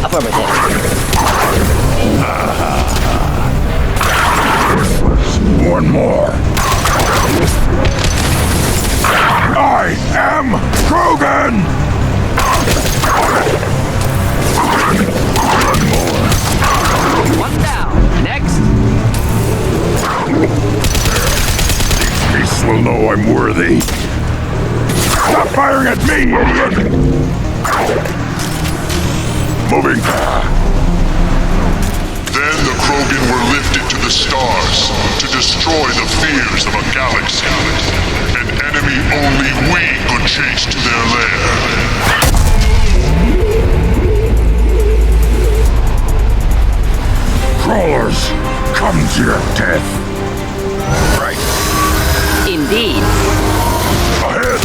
Speaker 19: Affirmative.
Speaker 18: One more. I am Krogan! One more.
Speaker 19: One down. Next.
Speaker 18: These beasts will know I'm worthy. Stop firing at me, idiot! Moving. Then the Krogan were lifted to the stars to destroy the fears of a galaxy. An enemy only we could chase to their lair. Crawlers, come to your death. Right.
Speaker 19: Indeed.
Speaker 18: Ahead.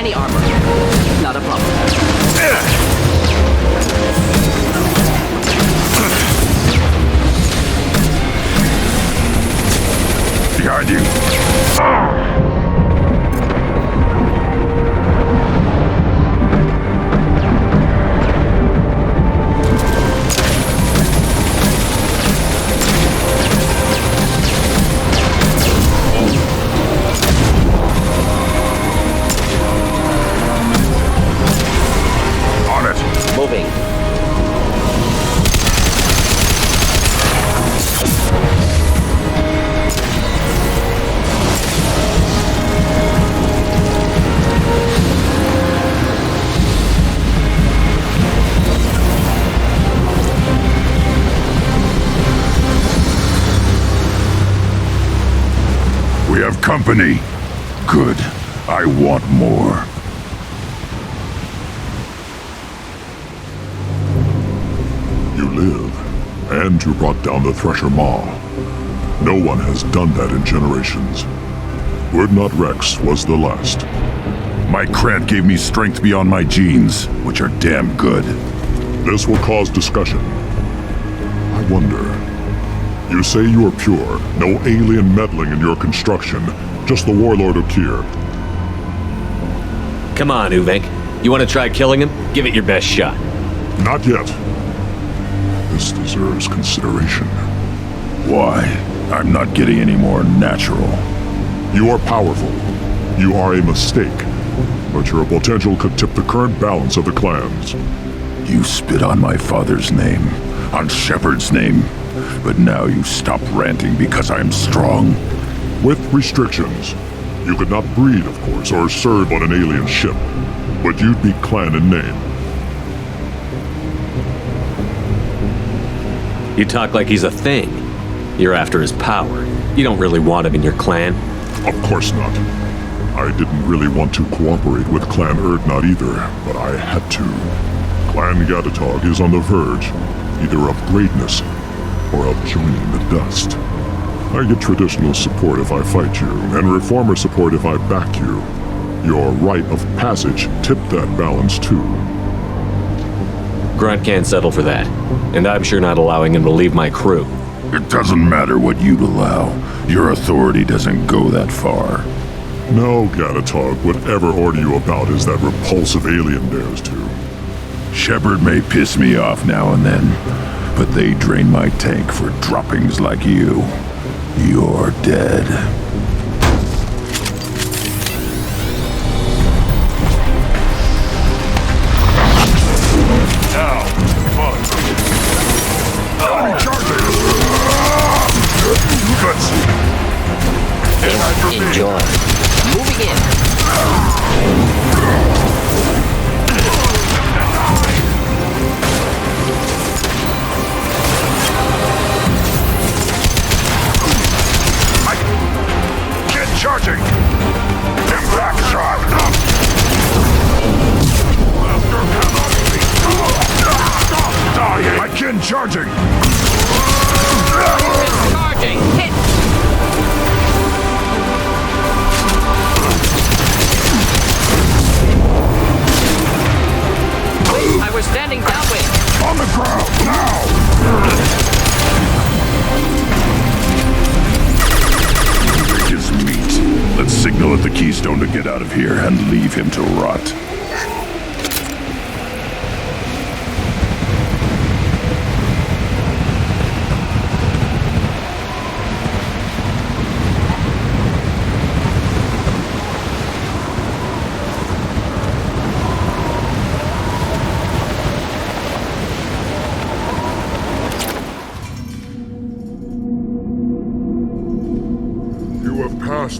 Speaker 19: any armor. Not a problem.
Speaker 20: Behind you.
Speaker 19: Moving.
Speaker 20: We have company. Good. I want more. And you brought down the Thresher Maw. No one has done that in generations. Urdnot Rex was the last. My Krant gave me strength beyond my genes, which are damn good. This will cause discussion. I wonder. You say you are pure, no alien meddling in your construction, just the warlord of Tyr.
Speaker 2: Come on, Uvenk. You want to try killing him? Give it your best shot.
Speaker 20: Not yet. This deserves consideration. Why? I'm not getting any more natural. You are powerful. You are a mistake. But your potential could tip the current balance of the clans. You spit on my father's name, on Shepard's name, but now you stop ranting because I'm strong. With restrictions. You could not breed, of course, or serve on an alien ship, but you'd be clan in name.
Speaker 2: You talk like he's a thing. You're after his power. You don't really want him in your clan.
Speaker 20: Of course not. I didn't really want to cooperate with Clan Urdnot either, but I had to. Clan Gatatog is on the verge, either of greatness or of joining the dust. I get traditional support if I fight you, and reformer support if I back you. Your rite of passage tipped that balance too.
Speaker 2: Grunt can't settle for that, and I'm sure not allowing him to leave my crew.
Speaker 20: It doesn't matter what you'd allow. Your authority doesn't go that far. No, Gatatog would ever order you about as that repulsive alien dares to. Shepard may piss me off now and then, but they drain my tank for droppings like you. You're dead.
Speaker 19: Enjoy. Moving in.
Speaker 20: Get charging! Impact shot! I can charging!
Speaker 19: Charging! Hit! I was standing downwind.
Speaker 20: On the ground, now! Rick is meat. Let's signal at the Keystone to get out of here and leave him to rot.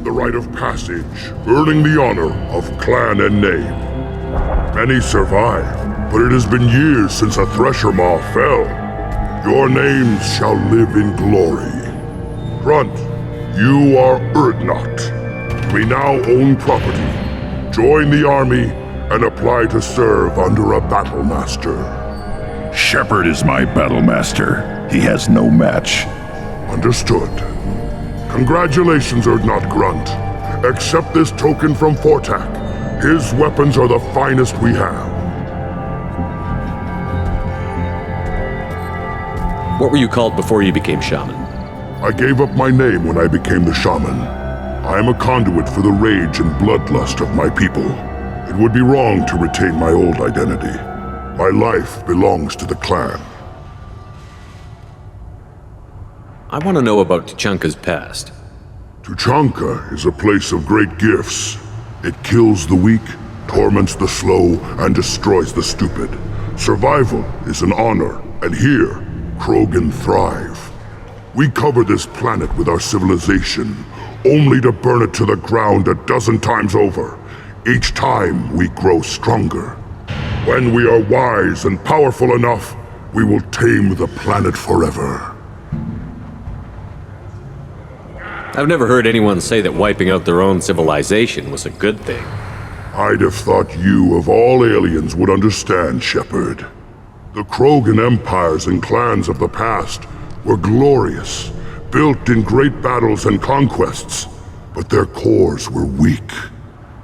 Speaker 20: The rite of passage, earning the honor of clan and name. Many survive, but it has been years since a Thresher Maw fell. Your names shall live in glory. Grunt, you are Urdnot. We now own property. Join the army and apply to serve under a battle master. Shepard is my battle master. He has no match. Understood. Congratulations, Urdnot Grunt. Accept this token from Fortak.
Speaker 18: His weapons are the finest we have.
Speaker 2: What were you called before you became shaman?
Speaker 18: I gave up my name when I became the shaman. I am a conduit for the rage and bloodlust of my people. It would be wrong to retain my old identity. My life belongs to the clan.
Speaker 2: I want to know about Tuchanka's past.
Speaker 18: Tuchanka is a place of great gifts. It kills the weak, torments the slow, and destroys the stupid. Survival is an honor, and here, Krogan thrive. We cover this planet with our civilization, only to burn it to the ground a dozen times over. Each time, we grow stronger. When we are wise and powerful enough, we will tame the planet forever.
Speaker 2: I've never heard anyone say that wiping out their own civilization was a good thing.
Speaker 18: I'd have thought you, of all aliens, would understand, Shepard. The Krogan empires and clans of the past were glorious, built in great battles and conquests, but their cores were weak.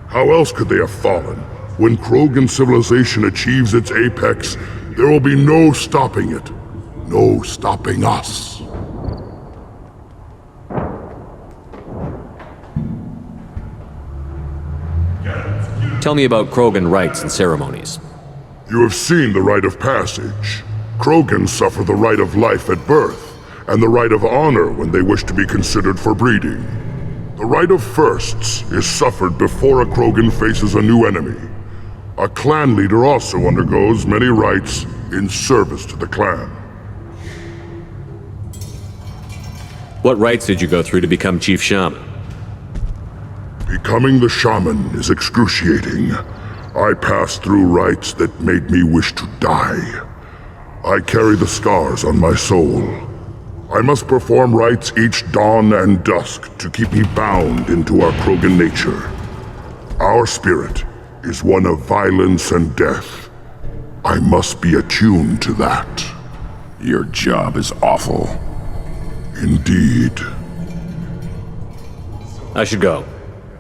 Speaker 18: How else could they have fallen? When Krogan civilization achieves its apex, there will be no stopping it. No stopping us.
Speaker 2: Tell me about Krogan rites and ceremonies.
Speaker 18: You have seen the rite of passage. Krogans suffer the rite of life at birth, and the rite of honor when they wish to be considered for breeding. The rite of firsts is suffered before a Krogan faces a new enemy. A clan leader also undergoes many rites in service to the clan.
Speaker 2: What rites did you go through to become Chief Shaman?
Speaker 18: Becoming the shaman is excruciating. I passed through rites that made me wish to die. I carry the scars on my soul. I must perform rites each dawn and dusk to keep me bound into our Krogan nature. Our spirit is one of violence and death. I must be attuned to that.
Speaker 20: Your job is awful.
Speaker 18: Indeed.
Speaker 2: I should go.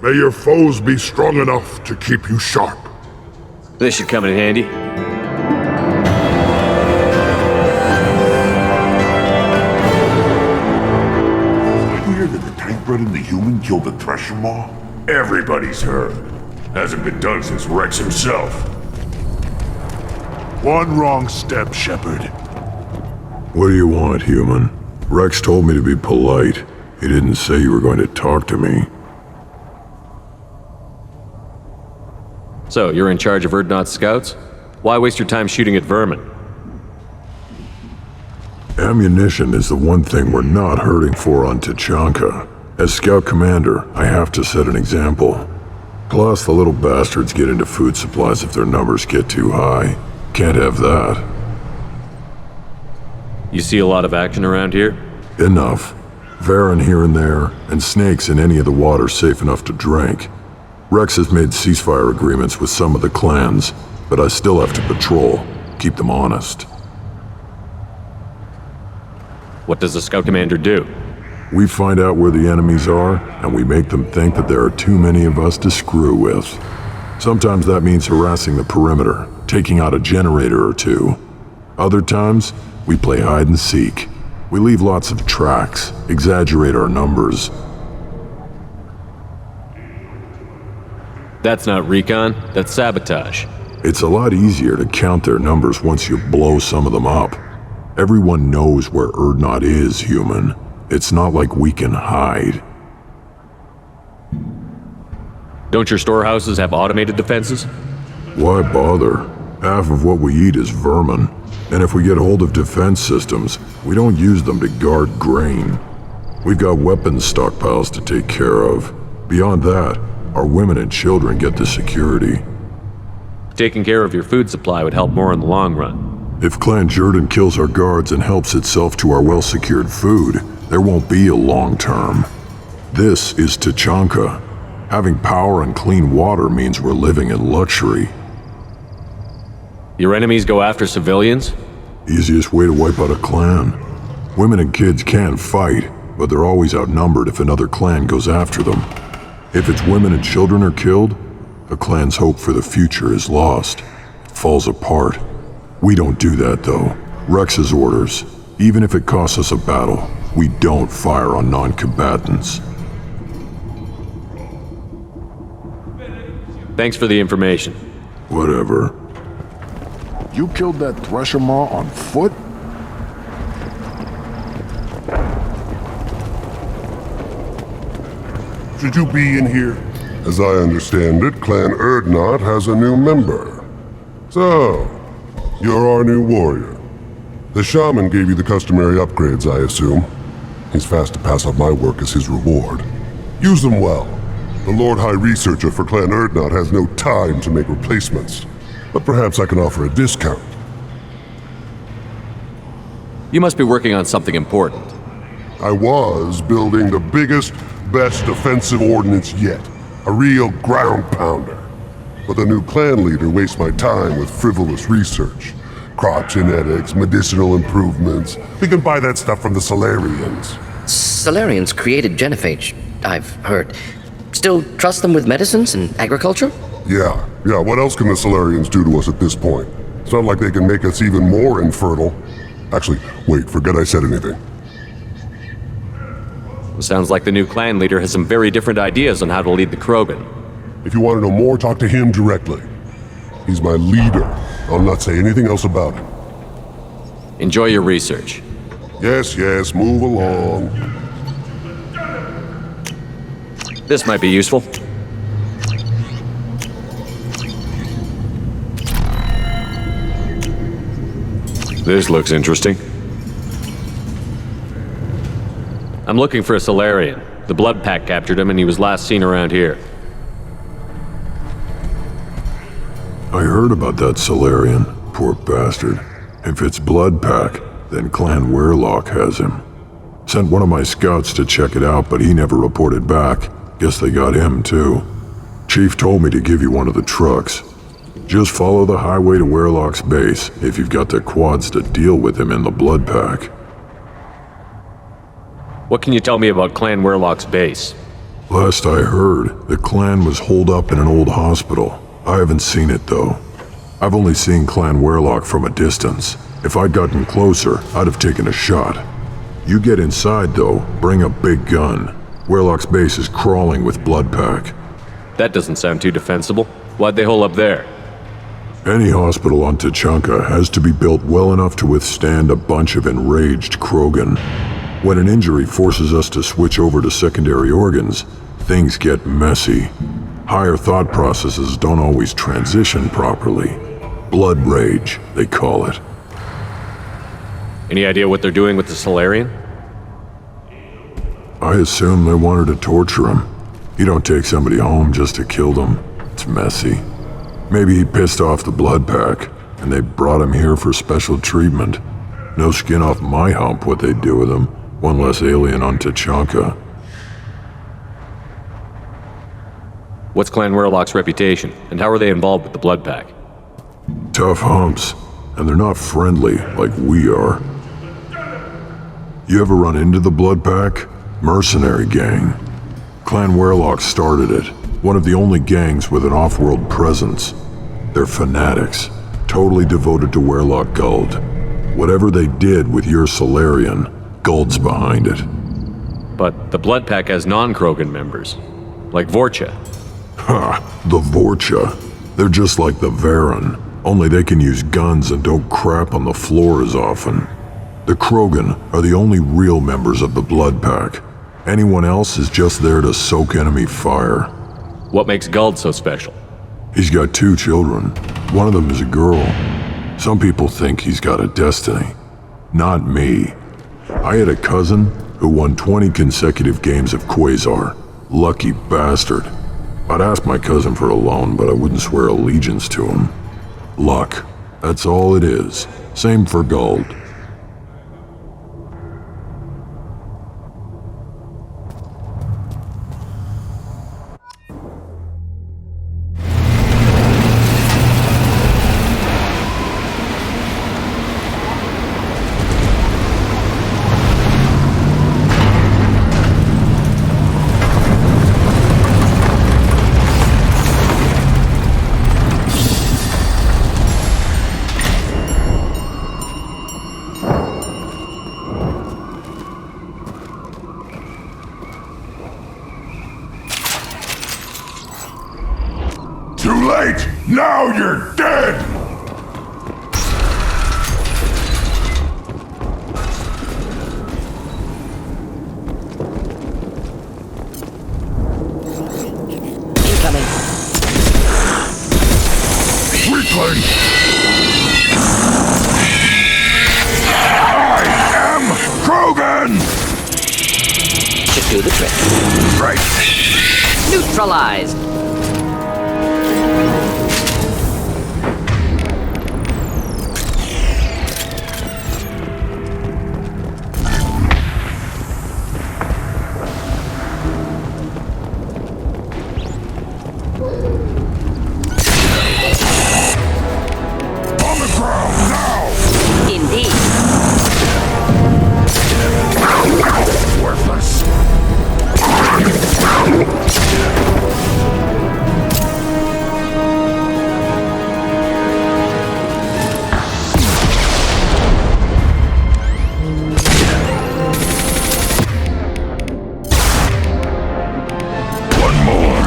Speaker 18: May your foes be strong enough to keep you sharp.
Speaker 2: This should come in handy.
Speaker 20: Hear that the tank-bred and the human killed the Thresher Maw? Everybody's heard. Hasn't been done since Rex himself. One wrong step, Shepard.
Speaker 21: What do you want, human? Rex told me to be polite. He didn't say you were going to talk to me.
Speaker 2: So, you're in charge of Urdnot's scouts? Why waste your time shooting at vermin?
Speaker 21: Ammunition is the one thing we're not hurting for on Tuchanka. As scout commander, I have to set an example. Plus, the little bastards get into food supplies if their numbers get too high. Can't have that.
Speaker 2: You see a lot of action around here?
Speaker 21: Enough. Varen here and there, and snakes in any of the water safe enough to drink. Rex has made ceasefire agreements with some of the clans, but I still have to patrol, keep them honest.
Speaker 2: What does the scout commander do?
Speaker 21: We find out where the enemies are, and we make them think that there are too many of us to screw with. Sometimes that means harassing the perimeter, taking out a generator or two. Other times, we play hide and seek. We leave lots of tracks, exaggerate our numbers.
Speaker 2: That's not recon, that's sabotage.
Speaker 21: It's a lot easier to count their numbers once you blow some of them up. Everyone knows where Urdnot is, human. It's not like we can hide.
Speaker 2: Don't your storehouses have automated defenses?
Speaker 21: Why bother? Half of what we eat is vermin. And if we get hold of defense systems, we don't use them to guard grain. We've got weapons stockpiles to take care of. Beyond that, our women and children get the security.
Speaker 2: Taking care of your food supply would help more in the long run.
Speaker 21: If Clan Jordan kills our guards and helps itself to our well-secured food, there won't be a long term. This is Tuchanka. Having power and clean water means we're living in luxury.
Speaker 2: Your enemies go after civilians?
Speaker 21: Easiest way to wipe out a clan. Women and kids can fight, but they're always outnumbered if another clan goes after them. If its women and children are killed, A clan's hope for the future is lost. It falls apart. We don't do that, though. Rex's orders. Even if it costs us a battle, we don't fire on non-combatants.
Speaker 2: Thanks for the information.
Speaker 21: Whatever. You killed that Thresher Maw on foot?
Speaker 9: Should you be in here? As I understand it, Clan Ardnot has a new member. So, you're our new warrior. The shaman gave you the customary upgrades, I assume. He's fast to pass up my work as his reward. Use them well. The Lord High Researcher for Clan Ardnot has no time to make replacements. But perhaps I can offer a discount.
Speaker 2: You must be working on something important.
Speaker 9: I was building the biggest, best defensive ordnance yet. A real ground pounder. But the new clan leader wastes my time with frivolous research. Crop genetics, medicinal improvements. We can buy that stuff from the Solarians.
Speaker 19: Solarians created genophage, I've heard. Still trust them with medicines and agriculture?
Speaker 9: Yeah. What else can the Solarians do to us at this point? It's not like they can make us even more infertile. Actually, wait, forget I said anything.
Speaker 2: Sounds like the new clan leader has some very different ideas on how to lead the Krogan.
Speaker 9: If you want to know more, talk to him directly. He's my leader. I'll not say anything else about him.
Speaker 2: Enjoy your research.
Speaker 9: Yes, move along.
Speaker 2: This might be useful. This looks interesting. I'm looking for a Solarian. The Blood Pack captured him and he was last seen around here.
Speaker 21: I heard about that Solarian. Poor bastard. If it's Blood Pack, then Clan Werelock has him. Sent one of my scouts to check it out, but he never reported back. Guess they got him too. Chief told me to give you one of the trucks. Just follow the highway to Werelock's base if you've got the quads to deal with him in the Blood Pack.
Speaker 2: What can you tell me about Clan Werelock's base?
Speaker 21: Last I heard, the clan was holed up in an old hospital. I haven't seen it though. I've only seen Clan Werelock from a distance. If I'd gotten closer, I'd have taken a shot. You get inside though, bring a big gun. Werelock's base is crawling with Blood Pack.
Speaker 2: That doesn't sound too defensible. Why'd they hole up there?
Speaker 21: Any hospital on Tuchanka has to be built well enough to withstand a bunch of enraged Krogan. When an injury forces us to switch over to secondary organs, things get messy. Higher thought processes don't always transition properly. Blood rage, they call it.
Speaker 2: Any idea what they're doing with the Solarian?
Speaker 21: I assume they wanted to torture him. You don't take somebody home just to kill them. It's messy. Maybe he pissed off the Blood Pack, and they brought him here for special treatment. No skin off my hump what they'd do with him. One less alien on Tuchanka.
Speaker 2: What's Clan Werelock's reputation, and how are they involved with the Blood Pack?
Speaker 21: Tough humps, and they're not friendly like we are. You ever run into the Blood Pack? Mercenary gang. Clan Werelock started it. One of the only gangs with an off-world presence. They're fanatics, totally devoted to Werelock Guld. Whatever they did with your Solarian, Guld's behind it.
Speaker 2: But the Blood Pack has non-Krogan members, like Vorcha.
Speaker 21: Ha! The Vorcha. They're just like the Varen, only they can use guns and don't crap on the floor as often. The Krogan are the only real members of the Blood Pack. Anyone else is just there to soak enemy fire.
Speaker 2: What makes Guld so special?
Speaker 21: He's got 2 children. One of them is a girl. Some people think he's got a destiny. Not me. I had a cousin who won 20 consecutive games of Quasar. Lucky bastard. I'd ask my cousin for a loan, but I wouldn't swear allegiance to him. Luck. That's all it is. Same for Guld.
Speaker 18: Too late! Now you're dead!
Speaker 19: Incoming.
Speaker 18: Weakling! I am Krogan!
Speaker 19: Should do the trick.
Speaker 18: Right.
Speaker 19: Neutralized.
Speaker 18: On the ground now!
Speaker 19: Indeed.
Speaker 18: Worthless. One more.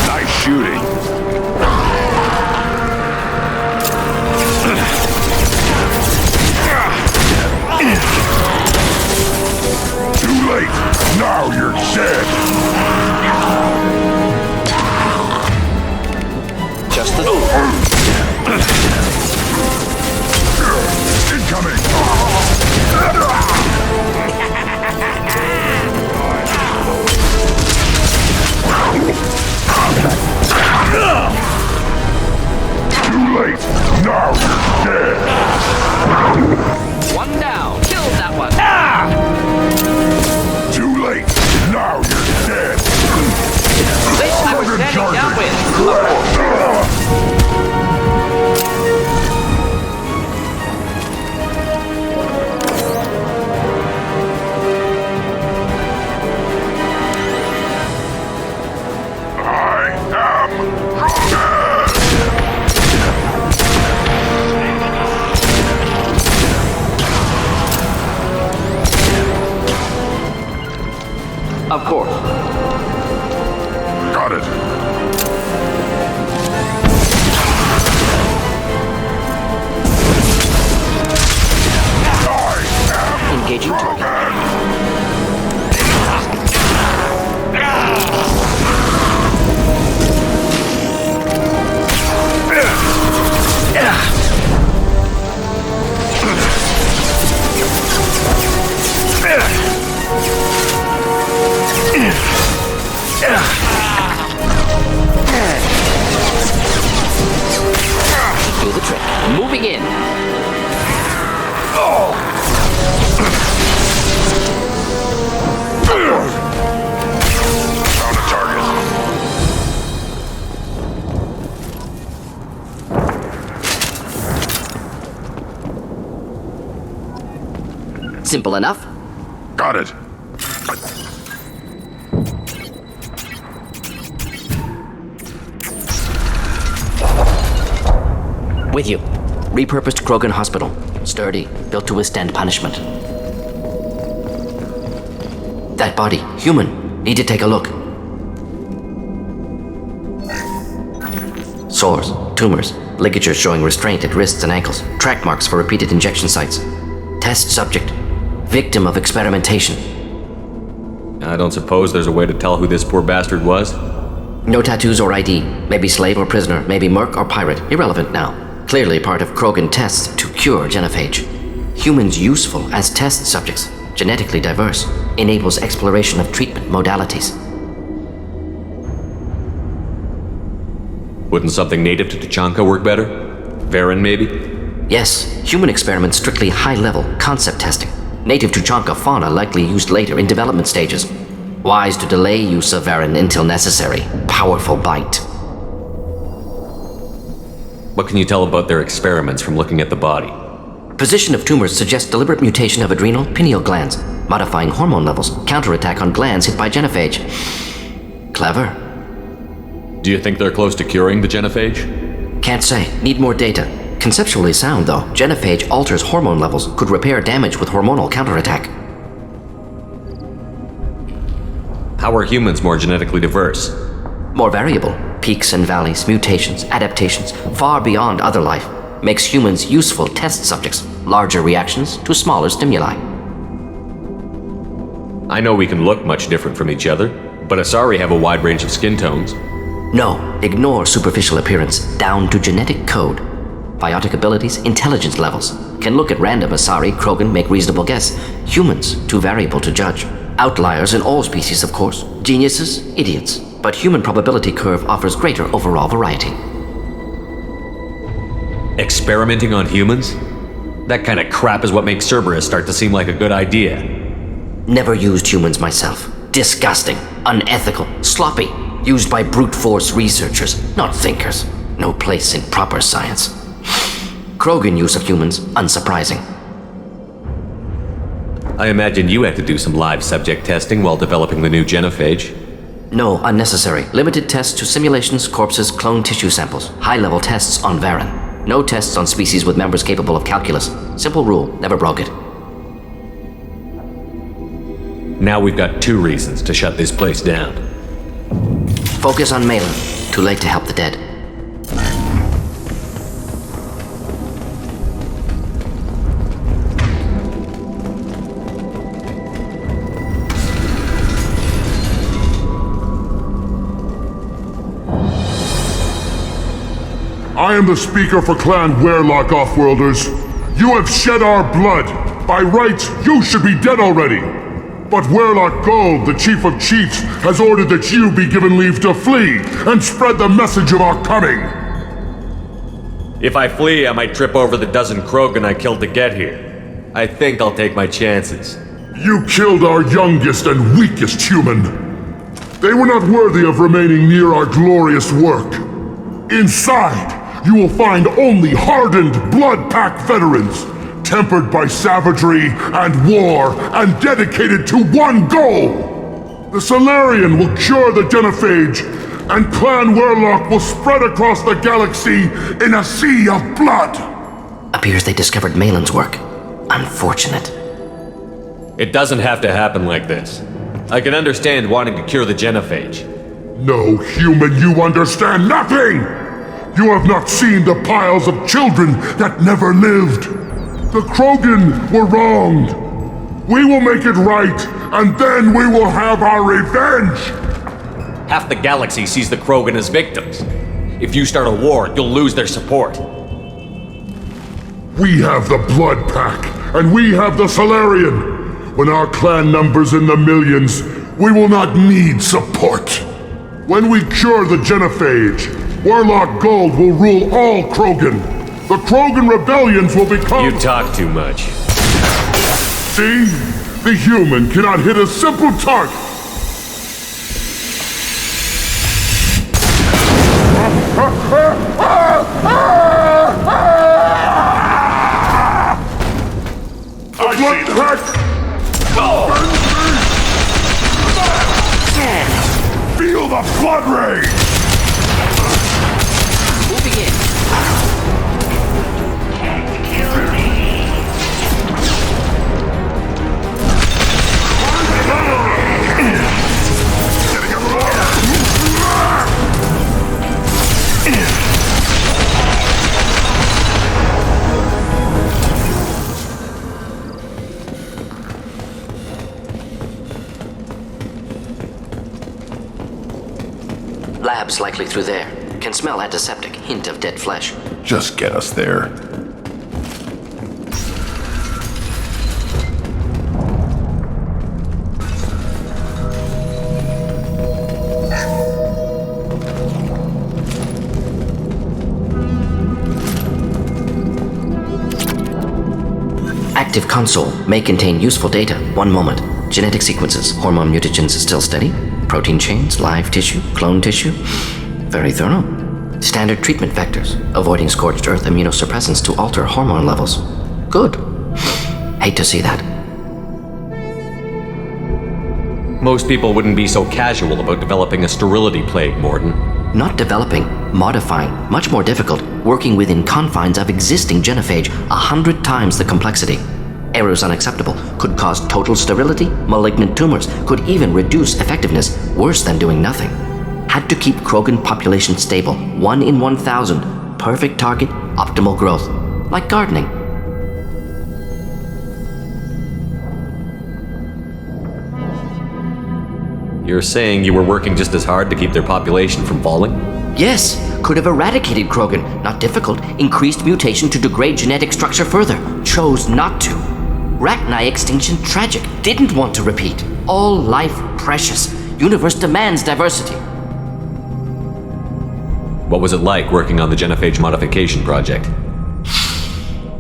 Speaker 18: Nice shooting. Too late. Now you're dead.
Speaker 19: Just the
Speaker 18: Incoming. Too late. Now you're dead.
Speaker 19: one down. Killed that one.
Speaker 18: Too late. Now you're dead.
Speaker 19: This I was standing down with.
Speaker 18: I am Krogan!
Speaker 19: Of course.
Speaker 18: Got it.
Speaker 19: Engaging target. Do the trick. Moving in.
Speaker 18: Found a target.
Speaker 19: Simple enough.
Speaker 18: Got it.
Speaker 19: With you. Repurposed Krogan Hospital. Sturdy, built to withstand punishment. That body, human. Need to take a look. Sores, tumors, ligatures showing restraint at wrists and ankles, track marks for repeated injection sites. Test subject. Victim of experimentation.
Speaker 2: I don't suppose there's a way to tell who this poor bastard was?
Speaker 19: No tattoos or ID. Maybe slave or prisoner. Maybe merc or pirate. Irrelevant now. Clearly part of Krogan tests to cure genophage. Humans useful as test subjects. Genetically diverse. Enables exploration of treatment modalities.
Speaker 2: Wouldn't something native to Tachanka work better? Varen, maybe?
Speaker 19: Yes, human experiments strictly high-level concept testing. Native Tachanka fauna likely used later in development stages. Wise to delay use of Varen until necessary. Powerful bite.
Speaker 2: What can you tell about their experiments from looking at the body?
Speaker 19: Position of tumors suggests deliberate mutation of adrenal pineal glands. modifying hormone levels, counterattack on glands hit by genophage. Clever.
Speaker 2: Do you think they're close to curing the genophage?
Speaker 19: Can't say. Need more data. Conceptually sound, though. Genophage alters hormone levels, could repair damage with hormonal counterattack.
Speaker 2: How are humans more genetically diverse?
Speaker 19: More variable. Peaks and valleys, mutations, adaptations, far beyond other life. Makes humans useful test subjects. Larger reactions to smaller stimuli.
Speaker 2: I know we can look much different from each other, but Asari have a wide range of skin tones.
Speaker 19: No, ignore superficial appearance, down to genetic code. Biotic abilities, intelligence levels. Can look at random Asari, Krogan, make reasonable guess. Humans, too variable to judge. Outliers in all species, of course. Geniuses, idiots. But human probability curve offers greater overall variety.
Speaker 2: Experimenting on humans? That kind of crap is what makes Cerberus start to seem like a good idea.
Speaker 19: Never used humans myself. Disgusting, unethical, sloppy. Used by brute force researchers, not thinkers. No place in proper science. Krogan use of humans, unsurprising.
Speaker 2: I imagine you had to do some live subject testing while developing the new genophage.
Speaker 19: No, unnecessary. Limited tests to simulations, corpses, cloned tissue samples. High-level tests on Varen. No tests on species with members capable of calculus. Simple rule, never broke it.
Speaker 2: Now we've got 2 reasons to shut this place down.
Speaker 19: Focus on Malin. Too late to help the dead.
Speaker 9: I am the speaker for Clan Werlock, Offworlders. You have shed our blood. By rights, you should be dead already. But Werlock Gold, the Chief of Chiefs, has ordered that you be given leave to flee and spread the message of our coming.
Speaker 2: If I flee, I might trip over the dozen Krogan I killed to get here. I think I'll take my chances.
Speaker 9: You killed our youngest and weakest human. They were not worthy of remaining near our glorious work. Inside, you will find only hardened, blood-packed veterans, tempered by savagery and war, and dedicated to one goal! The Solarian will cure the genophage, and Clan Werlock will spread across the galaxy in a sea of blood!
Speaker 19: Appears they discovered Malin's work. Unfortunate.
Speaker 2: It doesn't have to happen like this. I can understand wanting to cure the genophage.
Speaker 9: No, human, you understand nothing! You have not seen the piles of children that never lived. The Krogan were wronged. We will make it right, and then we will have our revenge!
Speaker 2: Half the galaxy sees the Krogan as victims. If you start a war, you'll lose their support.
Speaker 9: We have the Blood Pack, and we have the Solarian. When our clan numbers in the millions, we will not need support. When we cure the genophage, Werlock Gold will rule all Krogan. The Krogan rebellions will become—
Speaker 2: You talk too much.
Speaker 9: See? The human cannot hit a simple target. The Blood Pack! Feel the blood rage!
Speaker 19: Moving in. Labs likely through there. Can smell antiseptic, hint of dead flesh.
Speaker 20: Just get us there.
Speaker 19: Active console may contain useful data. One moment. Genetic sequences, hormone mutagens still steady. Protein chains, live tissue, clone tissue. Very thorough. Standard treatment vectors, avoiding scorched earth immunosuppressants to alter hormone levels. Good. Hate to see that.
Speaker 2: Most people wouldn't be so casual about developing a sterility plague, Morden.
Speaker 19: Not developing, modifying, much more difficult, working within confines of existing genophage, 100 times the complexity. Errors unacceptable, could cause total sterility, malignant tumors, could even reduce effectiveness, worse than doing nothing. Had to keep Krogan population stable, 1 in 1,000, perfect target, optimal growth, like gardening.
Speaker 2: You're saying you were working just as hard to keep their population from falling?
Speaker 19: Yes, could have eradicated Krogan, not difficult, increased mutation to degrade genetic structure further, chose not to. Rachni extinction tragic, didn't want to repeat. All life precious, universe demands diversity.
Speaker 2: What was it like working on the genophage modification project?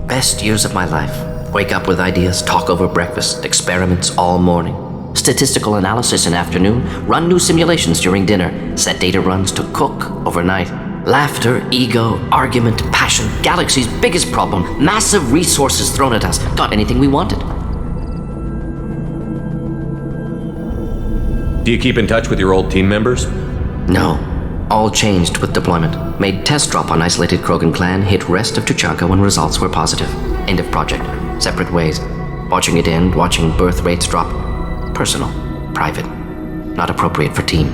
Speaker 19: Best years of my life. Wake up with ideas, talk over breakfast, experiments all morning. Statistical analysis in afternoon, run new simulations during dinner, set data runs to cook overnight. Laughter, ego, argument, passion, galaxy's biggest problem, massive resources thrown at us. Got anything we wanted.
Speaker 2: Do you keep in touch with your old team members?
Speaker 19: No. All changed with deployment. Made test drop on isolated Krogan clan, hit rest of Tuchanka when results were positive. End of project. Separate ways. Watching it end, watching birth rates drop. Personal. Private. Not appropriate for team.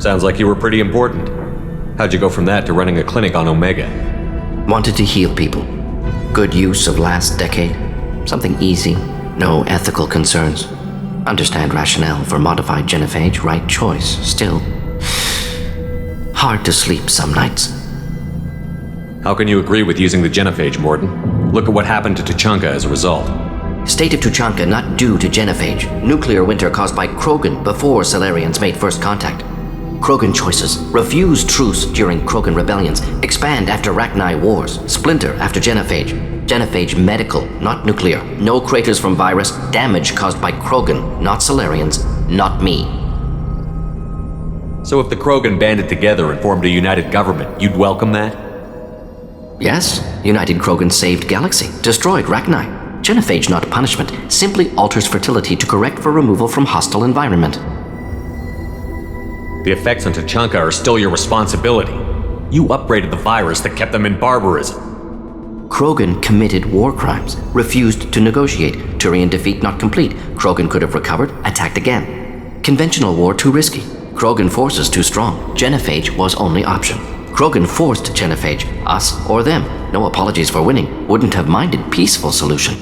Speaker 2: Sounds like you were pretty important. How'd you go from that to running a clinic on Omega?
Speaker 19: Wanted to heal people. Good use of last decade. Something easy. No ethical concerns. Understand rationale for modified genophage, right choice. Still, hard to sleep some nights.
Speaker 2: How can you agree with using the genophage, Morden? Look at what happened to Tuchanka as a result.
Speaker 19: State of Tuchanka not due to genophage. Nuclear winter caused by Krogan before Salarians made first contact. Krogan choices. Refuse truce during Krogan rebellions. Expand after Rachni wars. Splinter after genophage. Genophage medical, not nuclear. No craters from virus. Damage caused by Krogan, not Salarians, not me.
Speaker 2: So if the Krogan banded together and formed a united government, you'd welcome that?
Speaker 19: Yes. United Krogan saved Galaxy. Destroyed Rachni. Genophage not punishment. Simply alters fertility to correct for removal from hostile environment.
Speaker 2: The effects on Tuchanka are still your responsibility. You upgraded the virus that kept them in barbarism.
Speaker 19: Krogan committed war crimes, refused to negotiate. Turian defeat not complete. Krogan could have recovered, attacked again. Conventional war too risky. Krogan forces too strong. Genophage was only option. Krogan forced genophage, us or them. No apologies for winning. Wouldn't have minded peaceful solution.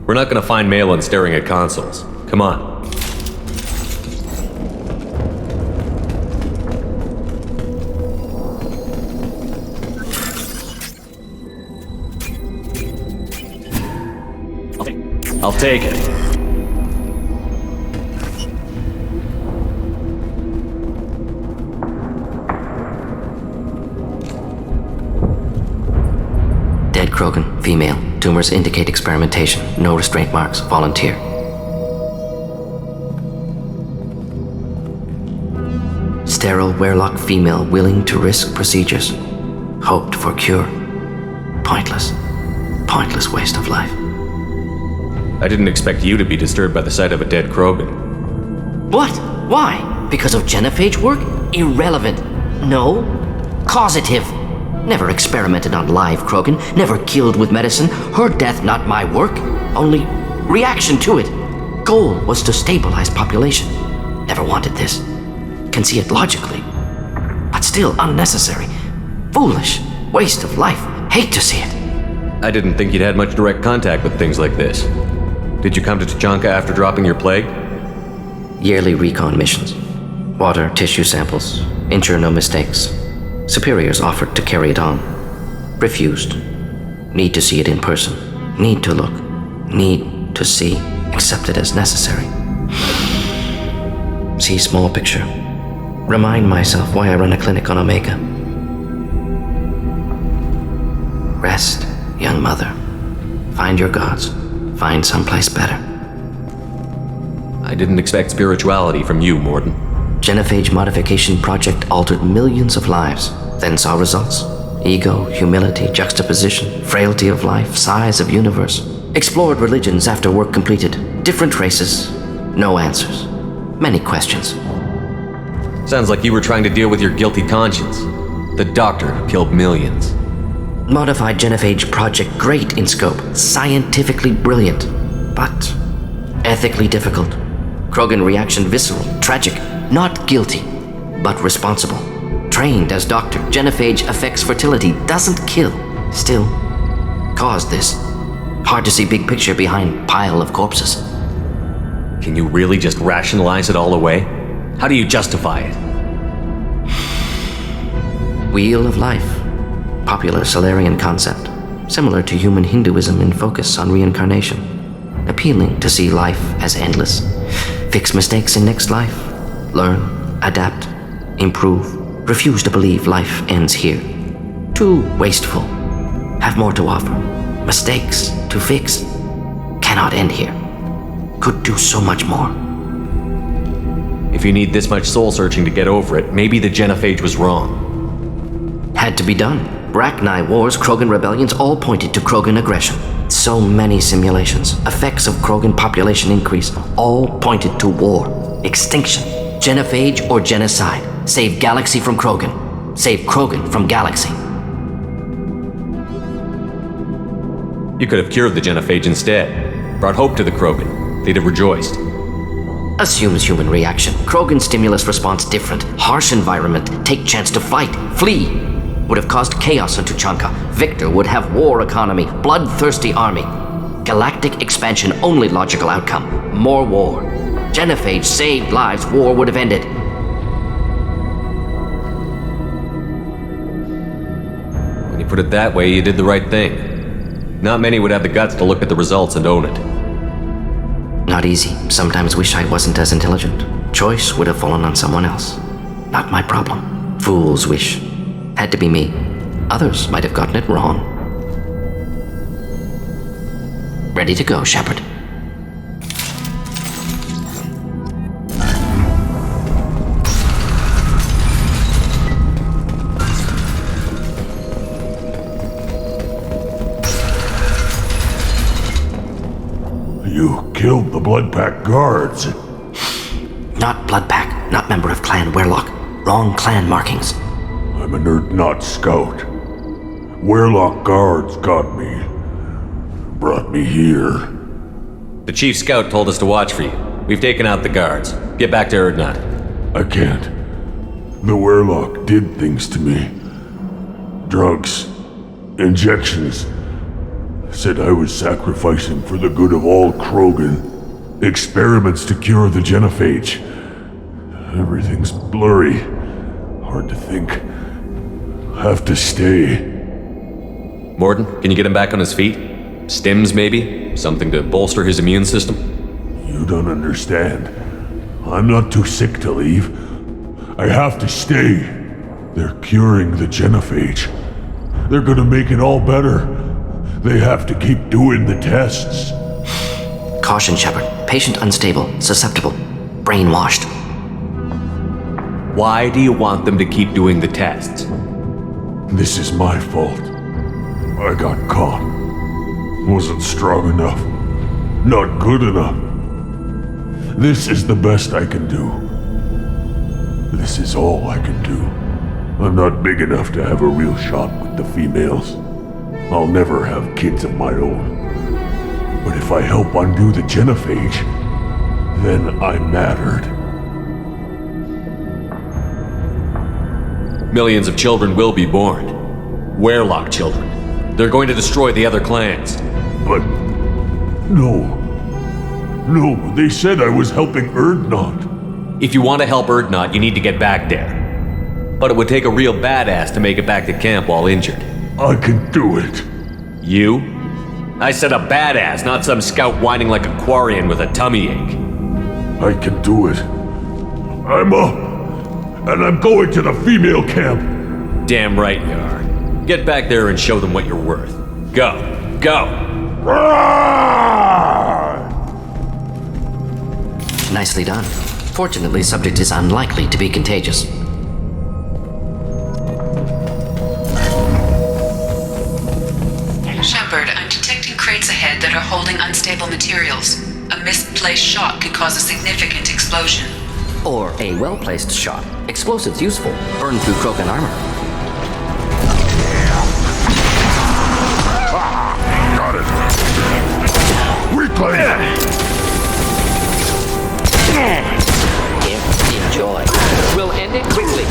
Speaker 2: We're not gonna find Malin staring at consoles. Come on. I'll take it.
Speaker 19: Dead Krogan, female. Tumors indicate experimentation. No restraint marks. Volunteer. Sterile Werlock female willing to risk procedures. Hoped for cure. Pointless. Pointless waste of life.
Speaker 2: I didn't expect you to be disturbed by the sight of a dead Krogan.
Speaker 19: What? Why? Because of genophage work? Irrelevant. No. Causative. Never experimented on live Krogan. Never killed with medicine. Her death not my work. Only reaction to it. Goal was to stabilize population. Never wanted this. Can see it logically. But still unnecessary. Foolish. Waste of life. Hate to see it.
Speaker 2: I didn't think you'd had much direct contact with things like this. Did you come to Tuchanka after dropping your plague?
Speaker 19: Yearly recon missions. Water, tissue samples. Ensure no mistakes. Superiors offered to carry it on. Refused. Need to see it in person. Need to look. Need to see. Accepted as necessary. See small picture. Remind myself why I run a clinic on Omega. Rest, young mother. Find your gods. Find someplace better.
Speaker 2: I didn't expect spirituality from you, Morden.
Speaker 19: Genophage modification project altered millions of lives, then saw results. Ego, humility, juxtaposition, frailty of life, size of universe. Explored religions after work completed. Different races, No answers. Many questions.
Speaker 2: Sounds like you were trying to deal with your guilty conscience. The doctor who killed millions.
Speaker 19: Modified genophage project great in scope, scientifically brilliant, but ethically difficult. Krogan reaction visceral, tragic, not guilty, but responsible. Trained as doctor, genophage affects fertility, doesn't kill, still caused this. Hard to see big picture behind pile of corpses.
Speaker 2: Can you really just rationalize it all away? How do you justify it?
Speaker 19: Wheel of life. Popular Solarian concept. Similar to human Hinduism in focus on reincarnation. Appealing to see life as endless. Fix mistakes in next life. Learn, adapt, improve. Refuse to believe life ends here. Too wasteful. Have more to offer. Mistakes to fix. Cannot end here. Could do so much more.
Speaker 2: If you need this much soul searching to get over it, maybe the genophage was wrong.
Speaker 19: Had to be done. Bracknai wars, Krogan rebellions, all pointed to Krogan aggression. So many simulations, effects of Krogan population increase, all pointed to war, extinction, genophage or genocide. Save galaxy from Krogan. Save Krogan from galaxy.
Speaker 2: You could have cured the genophage instead. Brought hope to the Krogan. They'd have rejoiced.
Speaker 19: Assumes human reaction. Krogan stimulus response different. Harsh environment. Take chance to fight. Flee. Would have caused chaos on Tuchanka. Victor would have war economy. Bloodthirsty army. Galactic expansion only logical outcome. More war. Genophage saved lives. War would have ended.
Speaker 2: When you put it that way, you did the right thing. Not many would have the guts to look at the results and own it.
Speaker 19: Not easy. Sometimes wish I wasn't as intelligent. Choice would have fallen on someone else. Not my problem. Fool's wish. Had to be me. Others might have gotten it wrong. Ready to go, Shepard.
Speaker 9: You killed the Blood Pack guards.
Speaker 19: Not Blood Pack, not member of Clan Werlock. Wrong clan markings.
Speaker 9: I'm a nerd not scout. Werlock guards got me. Brought me here.
Speaker 2: The chief scout told us to watch for you. We've taken out the guards. Get back to Ardnot.
Speaker 9: I can't. The Werlock did things to me. Drugs. Injections. Said I was sacrificing for the good of all Krogan. Experiments to cure the genophage. Everything's blurry. Hard to think. Have to stay.
Speaker 2: Morton, can you get him back on his feet? Stims, maybe? Something to bolster his immune system?
Speaker 9: You don't understand. I'm not too sick to leave. I have to stay. They're curing the genophage. They're gonna make it all better. They have to keep doing the tests.
Speaker 19: Caution, Shepard. Patient unstable, susceptible, brainwashed.
Speaker 2: Why do you want them to keep doing the tests?
Speaker 9: This is my fault. I got caught. Wasn't strong enough. Not good enough. This is the best I can do. This is all I can do. I'm not big enough to have a real shot with the females. I'll never have kids of my own. But if I help undo the genophage, then I mattered.
Speaker 2: Millions of children will be born. Werlock children. They're going to destroy the other clans.
Speaker 9: But... No. No, they said I was helping Ardnot.
Speaker 2: If you want to help Ardnot, you need to get back there. But it would take a real badass to make it back to camp while injured.
Speaker 9: I can do it.
Speaker 2: You? I said a badass, not some scout whining like a Quarian with a tummy ache.
Speaker 9: I can do it. I'm up. And I'm going to the female camp.
Speaker 2: Damn right you are. Get back there and show them what you're worth. Go. Go.
Speaker 19: Nicely done. Fortunately, subject is unlikely to be contagious.
Speaker 8: Shepard, I'm detecting crates ahead that are holding unstable materials. A misplaced misplaced shot could cause a significant explosion.
Speaker 19: Or a well-placed shot. Explosives useful. Burn through Krogan armor.
Speaker 20: Got it. Weakling!
Speaker 19: Enjoy. We'll end it quickly.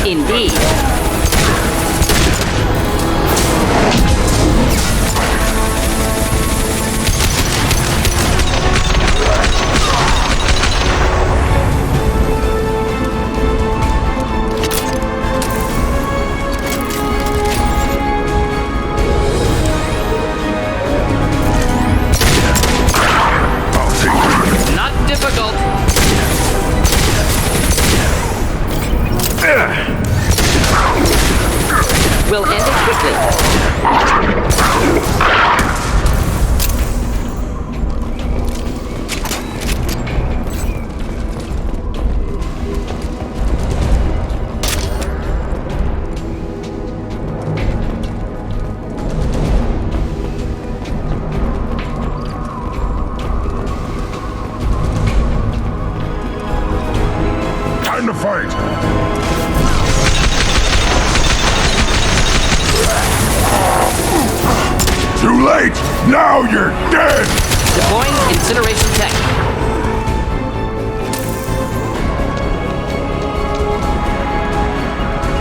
Speaker 19: Indeed. Not difficult. We'll end it quickly.
Speaker 20: Time to fight! Too late! Now you're dead!
Speaker 19: Deploying incineration tech.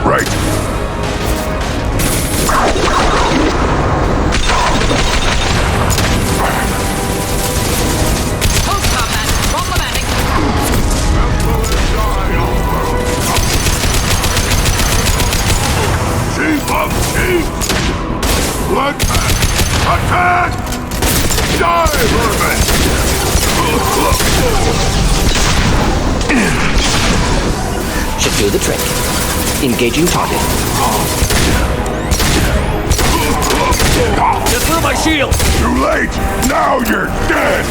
Speaker 20: Right.
Speaker 19: Post-combat, problematic.
Speaker 20: Chief of Chief! Blood attack! Die, vermin!
Speaker 19: Should do the trick. Engaging target.
Speaker 20: Just through my shield! Too late! Now you're dead!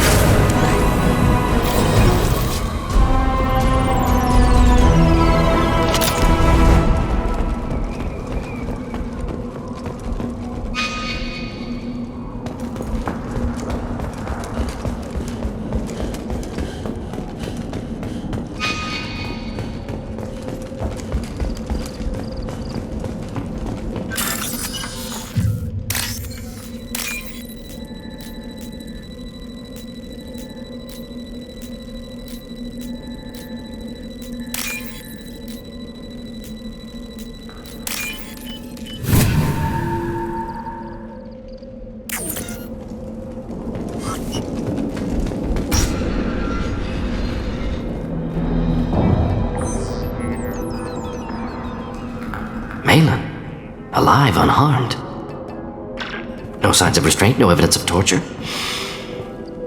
Speaker 19: Alive, unharmed. No signs of restraint, no evidence of torture.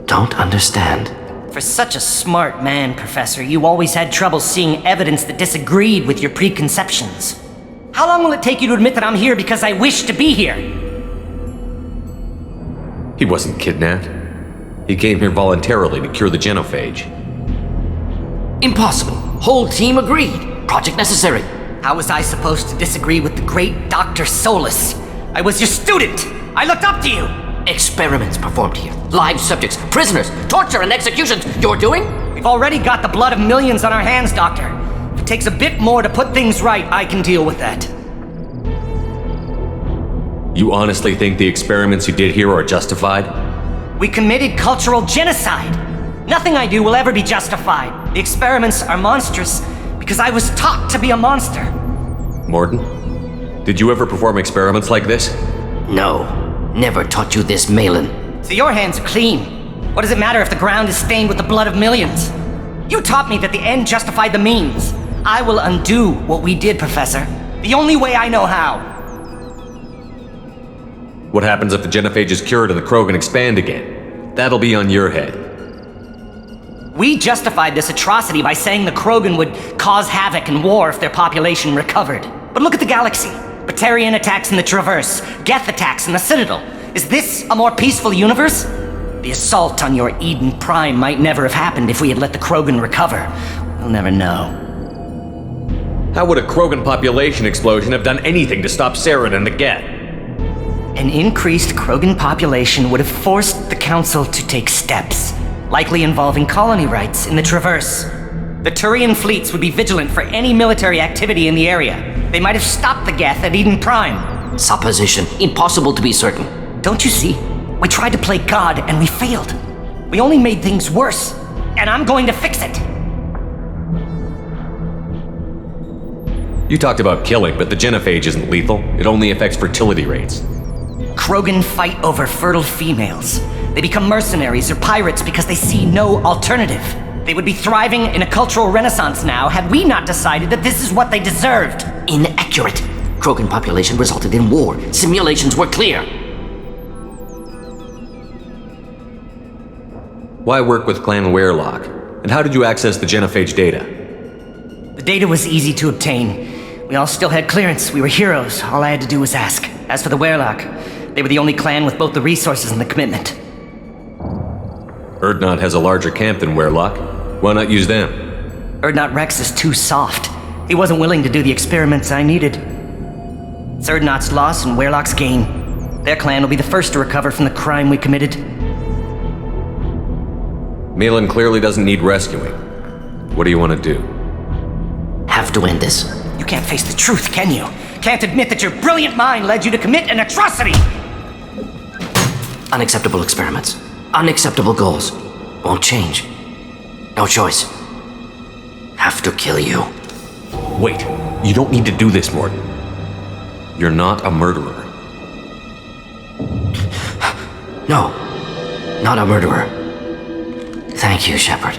Speaker 19: Don't understand.
Speaker 3: For such a smart man, Professor, you always had trouble seeing evidence that disagreed with your preconceptions. How long will it take you to admit that I'm here because I wish to be here?
Speaker 2: He wasn't kidnapped. He came here voluntarily to cure the genophage.
Speaker 19: Impossible. Whole team agreed. Project necessary.
Speaker 3: How was I supposed to disagree with the great Dr. Solus? I was your student! I looked up to you!
Speaker 19: Experiments performed here. Live subjects, prisoners, torture and executions. You're doing?
Speaker 3: We've already got the blood of millions on our hands, Doctor. If it takes a bit more to put things right, I can deal with that.
Speaker 2: You honestly think the experiments you did here are justified?
Speaker 3: We committed cultural genocide. Nothing I do will ever be justified. The experiments are monstrous because I was taught to be a monster.
Speaker 2: Morton, did you ever perform experiments like this?
Speaker 19: No. Never taught you this, Malin.
Speaker 3: So your hands are clean. What does it matter if the ground is stained with the blood of millions? You taught me that the end justified the means. I will undo what we did, Professor. The only way I know how.
Speaker 2: What happens if the genophage is cured and the Krogan expand again? That'll be on your head.
Speaker 3: We justified this atrocity by saying the Krogan would cause havoc and war if their population recovered. But look at the galaxy. Batarian attacks in the Traverse, Geth attacks in the Citadel. Is this a more peaceful universe? The assault on your Eden Prime might never have happened if we had let the Krogan recover. We'll never know.
Speaker 2: How would a Krogan population explosion have done anything to stop Saren and the Get?
Speaker 3: An increased Krogan population would have forced the Council to take steps, likely involving colony rights in the Traverse. The Turian fleets would be vigilant for any military activity in the area. They might have stopped the Geth at Eden Prime.
Speaker 19: Supposition. Impossible to be certain.
Speaker 3: Don't you see? We tried to play God and we failed. We only made things worse, and I'm going to fix it.
Speaker 2: You talked about killing, but the genophage isn't lethal. It only affects fertility rates.
Speaker 3: Krogan fight over fertile females. They become mercenaries or pirates because they see no alternative. They would be thriving in a cultural renaissance now had we not decided that this is what they deserved.
Speaker 19: Inaccurate. Krogan population resulted in war. Simulations were clear.
Speaker 2: Why work with Clan Werelock? And how did you access the genophage data?
Speaker 3: The data was easy to obtain. We all still had clearance. We were heroes. All I had to do was ask. As for the Werelock, they were the only clan with both the resources and the commitment.
Speaker 2: Urdnot has a larger camp than Werelock. Why not use them?
Speaker 3: Urdnot Rex is too soft. He wasn't willing to do the experiments I needed. It's Urdnot's loss and Werelock's gain. Their clan will be the first to recover from the crime we committed.
Speaker 2: Malin clearly doesn't need rescuing. What do you want to do?
Speaker 19: Have to end this.
Speaker 3: You can't face the truth, can you? Can't admit that your brilliant mind led you to commit an atrocity!
Speaker 19: Unacceptable experiments. Unacceptable goals. Won't change. No choice. Have to kill you.
Speaker 2: Wait, you don't need to do this, Morton. You're not a murderer.
Speaker 19: No, not a murderer. Thank you, Shepard.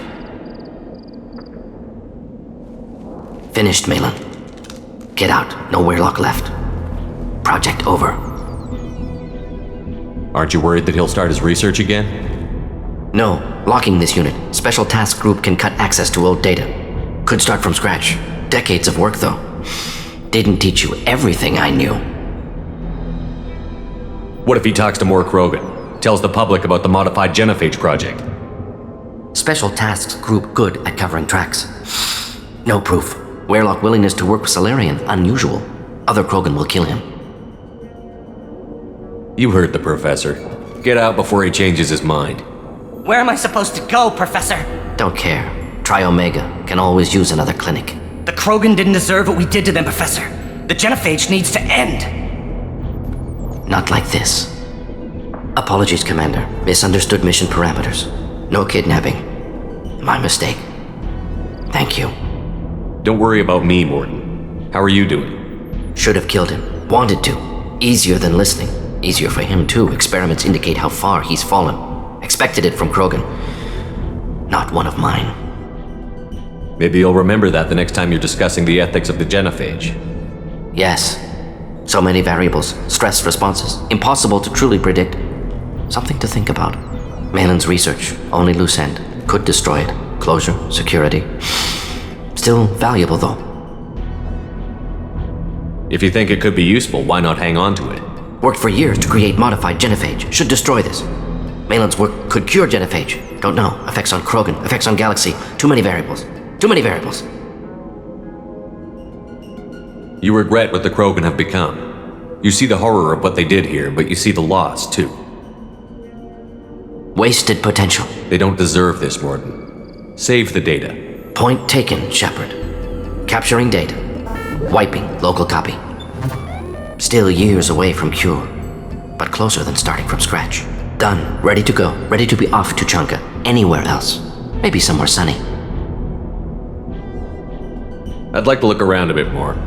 Speaker 19: Finished, Malin. Get out. No Werelock left. Project over.
Speaker 2: Aren't you worried that he'll start his research again?
Speaker 19: No. Locking this unit. Special task group can cut access to old data. Could start from scratch. Decades of work, though. Didn't teach you everything I knew.
Speaker 2: What if he talks to more Krogan? Tells the public about the modified genophage project?
Speaker 19: Special tasks group good at covering tracks. No proof. Werelock willingness to work with Salarian, unusual. Other Krogan will kill him.
Speaker 2: You heard the professor. Get out before he changes his mind.
Speaker 3: Where am I supposed to go, Professor?
Speaker 19: Don't care. Try Omega. Can always use another clinic.
Speaker 3: The Krogan didn't deserve what we did to them, Professor. The genophage needs to end.
Speaker 19: Not like this. Apologies, Commander. Misunderstood mission parameters. No kidnapping. My mistake. Thank you.
Speaker 2: Don't worry about me, Morton. How are you doing?
Speaker 19: Should have killed him. Wanted to. Easier than listening. Easier for him, too. Experiments indicate how far he's fallen. Expected it from Krogan. Not one of mine.
Speaker 2: Maybe you'll remember that the next time you're discussing the ethics of the genophage.
Speaker 19: Yes. So many variables. Stress responses. Impossible to truly predict. Something to think about. Malin's research. Only loose end. Could destroy it. Closure. Security. Still valuable, though.
Speaker 2: If you think it could be useful, why not hang on to it?
Speaker 19: Worked for years to create modified genophage. Should destroy this. Malin's work could cure genophage. Don't know. Effects on Krogan. Effects on Galaxy. Too many variables. Too many variables.
Speaker 2: You regret what the Krogan have become. You see the horror of what they did here, but you see the loss, too.
Speaker 19: Wasted potential.
Speaker 2: They don't deserve this, Morton. Save the data.
Speaker 19: Point taken, Shepard. Capturing data. Wiping local copy. Still years away from cure, but closer than starting from scratch. Done. Ready to go. Ready to be off to Chunka. Anywhere else. Maybe somewhere sunny.
Speaker 2: I'd like to look around a bit more.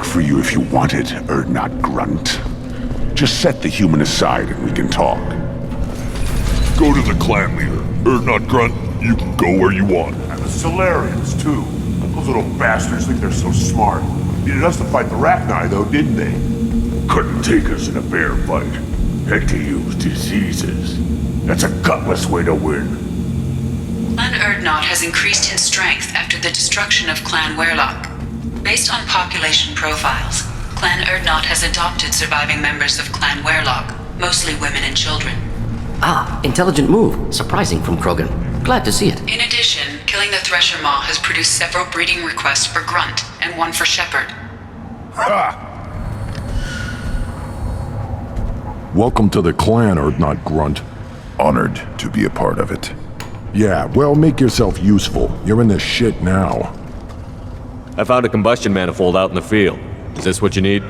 Speaker 20: For you if you want it, Urdnot Grunt. Just set the human aside and we can talk.
Speaker 9: Go to the clan leader. Urdnot Grunt, you can go where you want.
Speaker 20: And the Solarians, too. Those little bastards think they're so smart. Needed us to fight the Rachni, though, didn't they?
Speaker 9: Couldn't take us in a bear fight. Had to use diseases. That's a gutless way to win.
Speaker 8: Clan Urdnot has increased in strength after the destruction of Clan Werlock. Based on population profiles, Clan Urdnot has adopted surviving members of Clan Werlock, mostly women and children.
Speaker 19: Ah, intelligent move. Surprising from Krogan. Glad to see it.
Speaker 8: In addition, killing the Thresher Maw has produced several breeding requests for Grunt and one for Shepherd.
Speaker 9: Ha!
Speaker 21: Welcome to the clan, Urdnot Grunt.
Speaker 20: Honored to be a part of it.
Speaker 21: Yeah, well, make yourself useful. You're in this shit now.
Speaker 2: I found a combustion manifold out in the field. Is this what you need?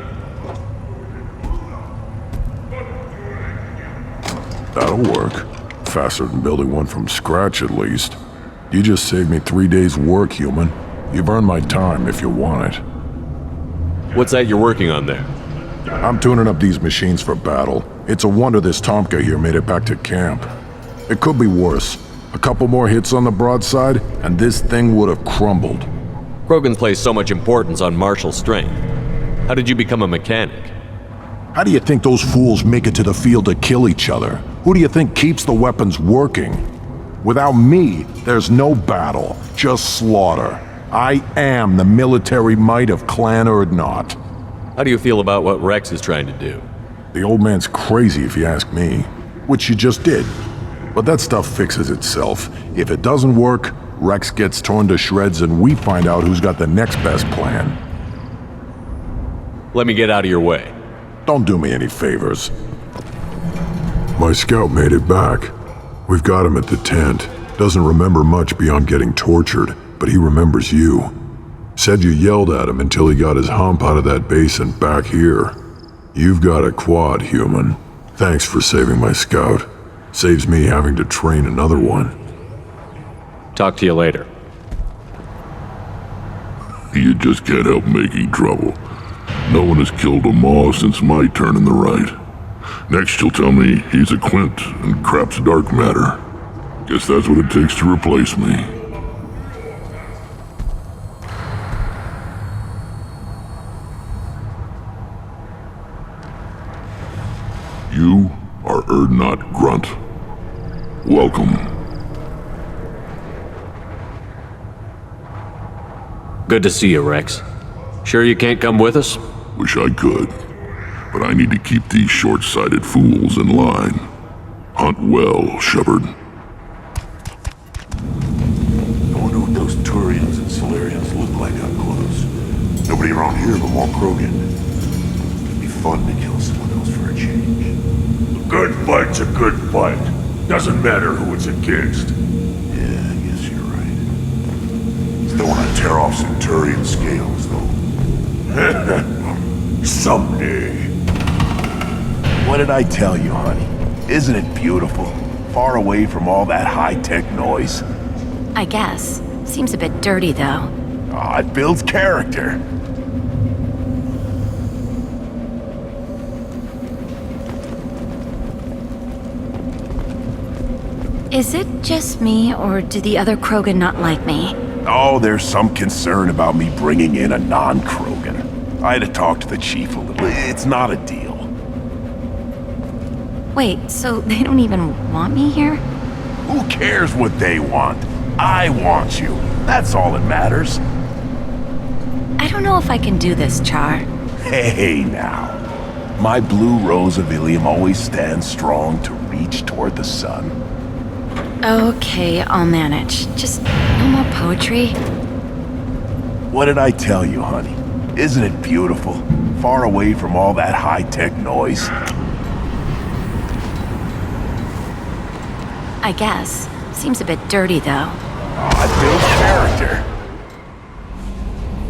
Speaker 21: That'll work. Faster than building one from scratch, at least. You just saved me 3 days' work, human. You've earned my time if you want it.
Speaker 2: What's that you're working on there?
Speaker 21: I'm tuning up these machines for battle. It's a wonder this Tomka here made it back to camp. It could be worse. A couple more hits on the broadside, and this thing would have crumbled.
Speaker 2: Krogan place so much importance on martial strength. How did you become a mechanic?
Speaker 21: How do you think those fools make it to the field to kill each other? Who do you think keeps the weapons working? Without me, there's no battle, just slaughter. I am the military might of Clan Urdnot.
Speaker 2: How do you feel about what Rex is trying to do?
Speaker 21: The old man's crazy if you ask me, which you just did. But that stuff fixes itself. If it doesn't work, Rex gets torn to shreds and we find out who's got the next best plan.
Speaker 2: Let me get out of your way.
Speaker 21: Don't do me any favors. My scout made it back. We've got him at the tent. Doesn't remember much beyond getting tortured, but he remembers you. Said you yelled at him until he got his hump out of that base and back here. You've got a quad, human. Thanks for saving my scout. Saves me having to train another one.
Speaker 2: Talk to you later.
Speaker 18: You just can't help making trouble. No one has killed a Maw since my turn in the right. Next you'll tell me he's a Quint and crap's dark matter. Guess that's what it takes to replace me. You are Urdnot Grunt. Welcome.
Speaker 2: Good to see you, Rex. Sure you can't come with us?
Speaker 18: Wish I could, but I need to keep these short-sighted fools in line. Hunt well, Shepherd.
Speaker 9: I wonder what those Turians and Solarians look like up close. Nobody around here but more Krogan. It'd be fun to kill someone else for a change. A good fight's a good fight. Doesn't matter who it's against. Yeah, I guess you're right. Still want to tear off some Turian scales, though. Someday.
Speaker 20: What did I tell you, honey? Isn't it beautiful? Far away from all that high-tech noise.
Speaker 1: I guess. Seems a bit dirty, though.
Speaker 20: Aw, it builds character.
Speaker 1: Is it just me, or do the other Krogan not like me?
Speaker 20: Oh, there's some concern about me bringing in a non-Krogan. I had to talk to the chief a little. It's not a deal.
Speaker 1: Wait, so they don't even want me here?
Speaker 20: Who cares what they want? I want you. That's all that matters.
Speaker 1: I don't know if I can do this, Char.
Speaker 20: Hey, now. My blue rose of Ilium always stands strong to reach toward the sun.
Speaker 1: Okay, I'll manage. Just no more poetry.
Speaker 20: What did I tell you, honey? Isn't it beautiful? Far away from all that high-tech noise.
Speaker 1: I guess. Seems a bit dirty, though.
Speaker 20: It builds character.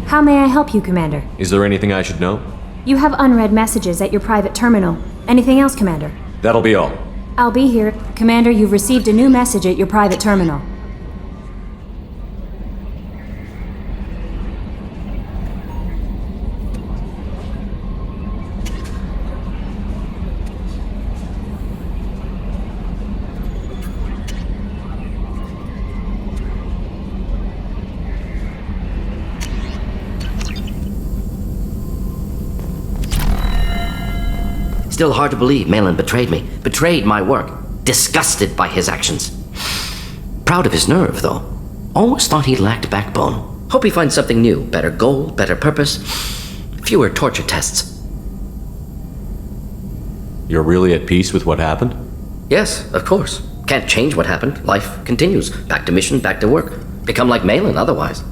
Speaker 4: How may I help you, Commander?
Speaker 2: Is there anything I should know?
Speaker 4: You have unread messages at your private terminal. Anything else, Commander?
Speaker 2: That'll be all.
Speaker 4: I'll be here. Commander, you've received a new message at your private terminal.
Speaker 19: Still hard to believe Malin betrayed me, betrayed my work, disgusted by his actions. Proud of his nerve, though. Always thought he lacked backbone. Hope he finds something new, better goal, better purpose, fewer torture tests.
Speaker 2: You're really at peace with what happened?
Speaker 19: Yes, of course. Can't change what happened. Life continues. Back to mission, back to work. Become like Malin otherwise.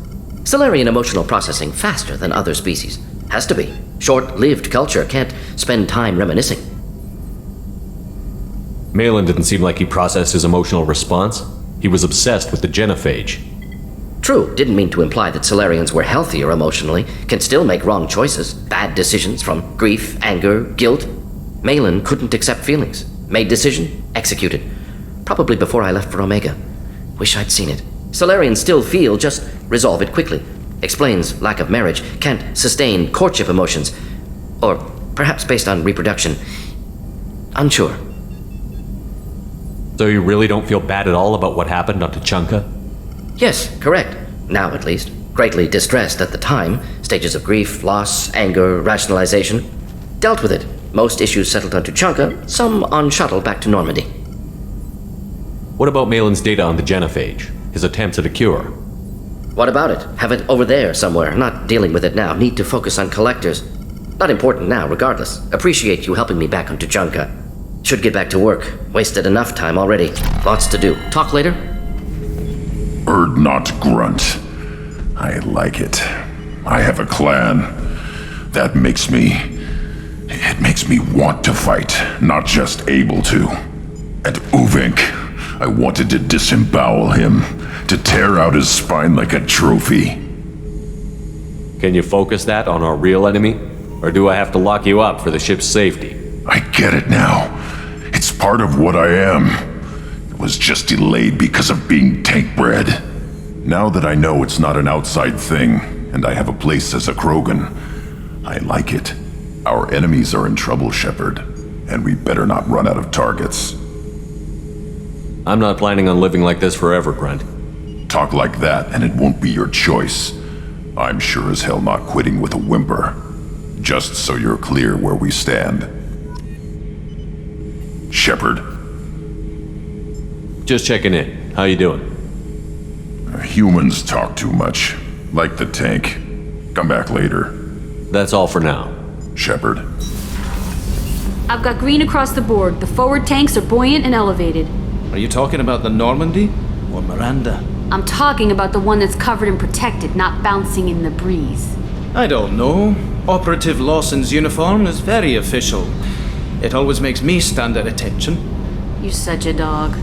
Speaker 19: Solarian emotional processing faster than other species. Has to be. Short-lived culture can't spend time reminiscing.
Speaker 2: Malin didn't seem like he processed his emotional response. He was obsessed with the genophage.
Speaker 19: True, didn't mean to imply that Solarians were healthier emotionally, can still make wrong choices, bad decisions from grief, anger, guilt. Malin couldn't accept feelings. Made decision, executed. Probably before I left for Omega. Wish I'd seen it. Solarians still feel, just resolve it quickly. Explains lack of marriage, can't sustain courtship emotions. Or perhaps based on reproduction. Unsure.
Speaker 2: So you really don't feel bad at all about what happened on Tuchanka?
Speaker 19: Yes, correct. Now at least. Greatly distressed at the time. Stages of grief, loss, anger, rationalization. Dealt with it. Most issues settled on Tuchanka, some on shuttle back to Normandy.
Speaker 2: What about Malin's data on the genophage? His attempts at a cure?
Speaker 19: What about it? Have it over there somewhere. Not dealing with it now. Need to focus on collectors. Not important now, regardless. Appreciate you helping me back on Tuchanka. Should get back to work. Wasted enough time already. Lots to do. Talk later?
Speaker 20: Urdnot grunt. I like it. I have a clan. That makes me... It makes me want to fight, not just able to. And Uvink, I wanted to disembowel him, to tear out his spine like a trophy.
Speaker 2: Can you focus that on our real enemy? Or do I have to lock you up for the ship's safety?
Speaker 20: I get it now. It's part of what I am. It was just delayed because of being tank bred. Now that I know it's not an outside thing, and I have a place as a Krogan, I like it. Our enemies are in trouble, Shepard, and we better not run out of targets.
Speaker 2: I'm not planning on living like this forever, Grunt.
Speaker 20: Talk like that, and it won't be your choice. I'm sure as hell not quitting with a whimper. Just so you're clear where we stand. Shepard.
Speaker 2: Just checking in. How you doing?
Speaker 20: Humans talk too much. Like the tank. Come back later.
Speaker 2: That's all for now.
Speaker 20: Shepard.
Speaker 4: I've got green across the board. The forward tanks are buoyant and elevated.
Speaker 7: Are you talking about the Normandy or Miranda?
Speaker 4: I'm talking about the one that's covered and protected, not bouncing in the breeze.
Speaker 7: I don't know. Operative Lawson's uniform is very official. It always makes me stand at attention.
Speaker 4: You're such a dog.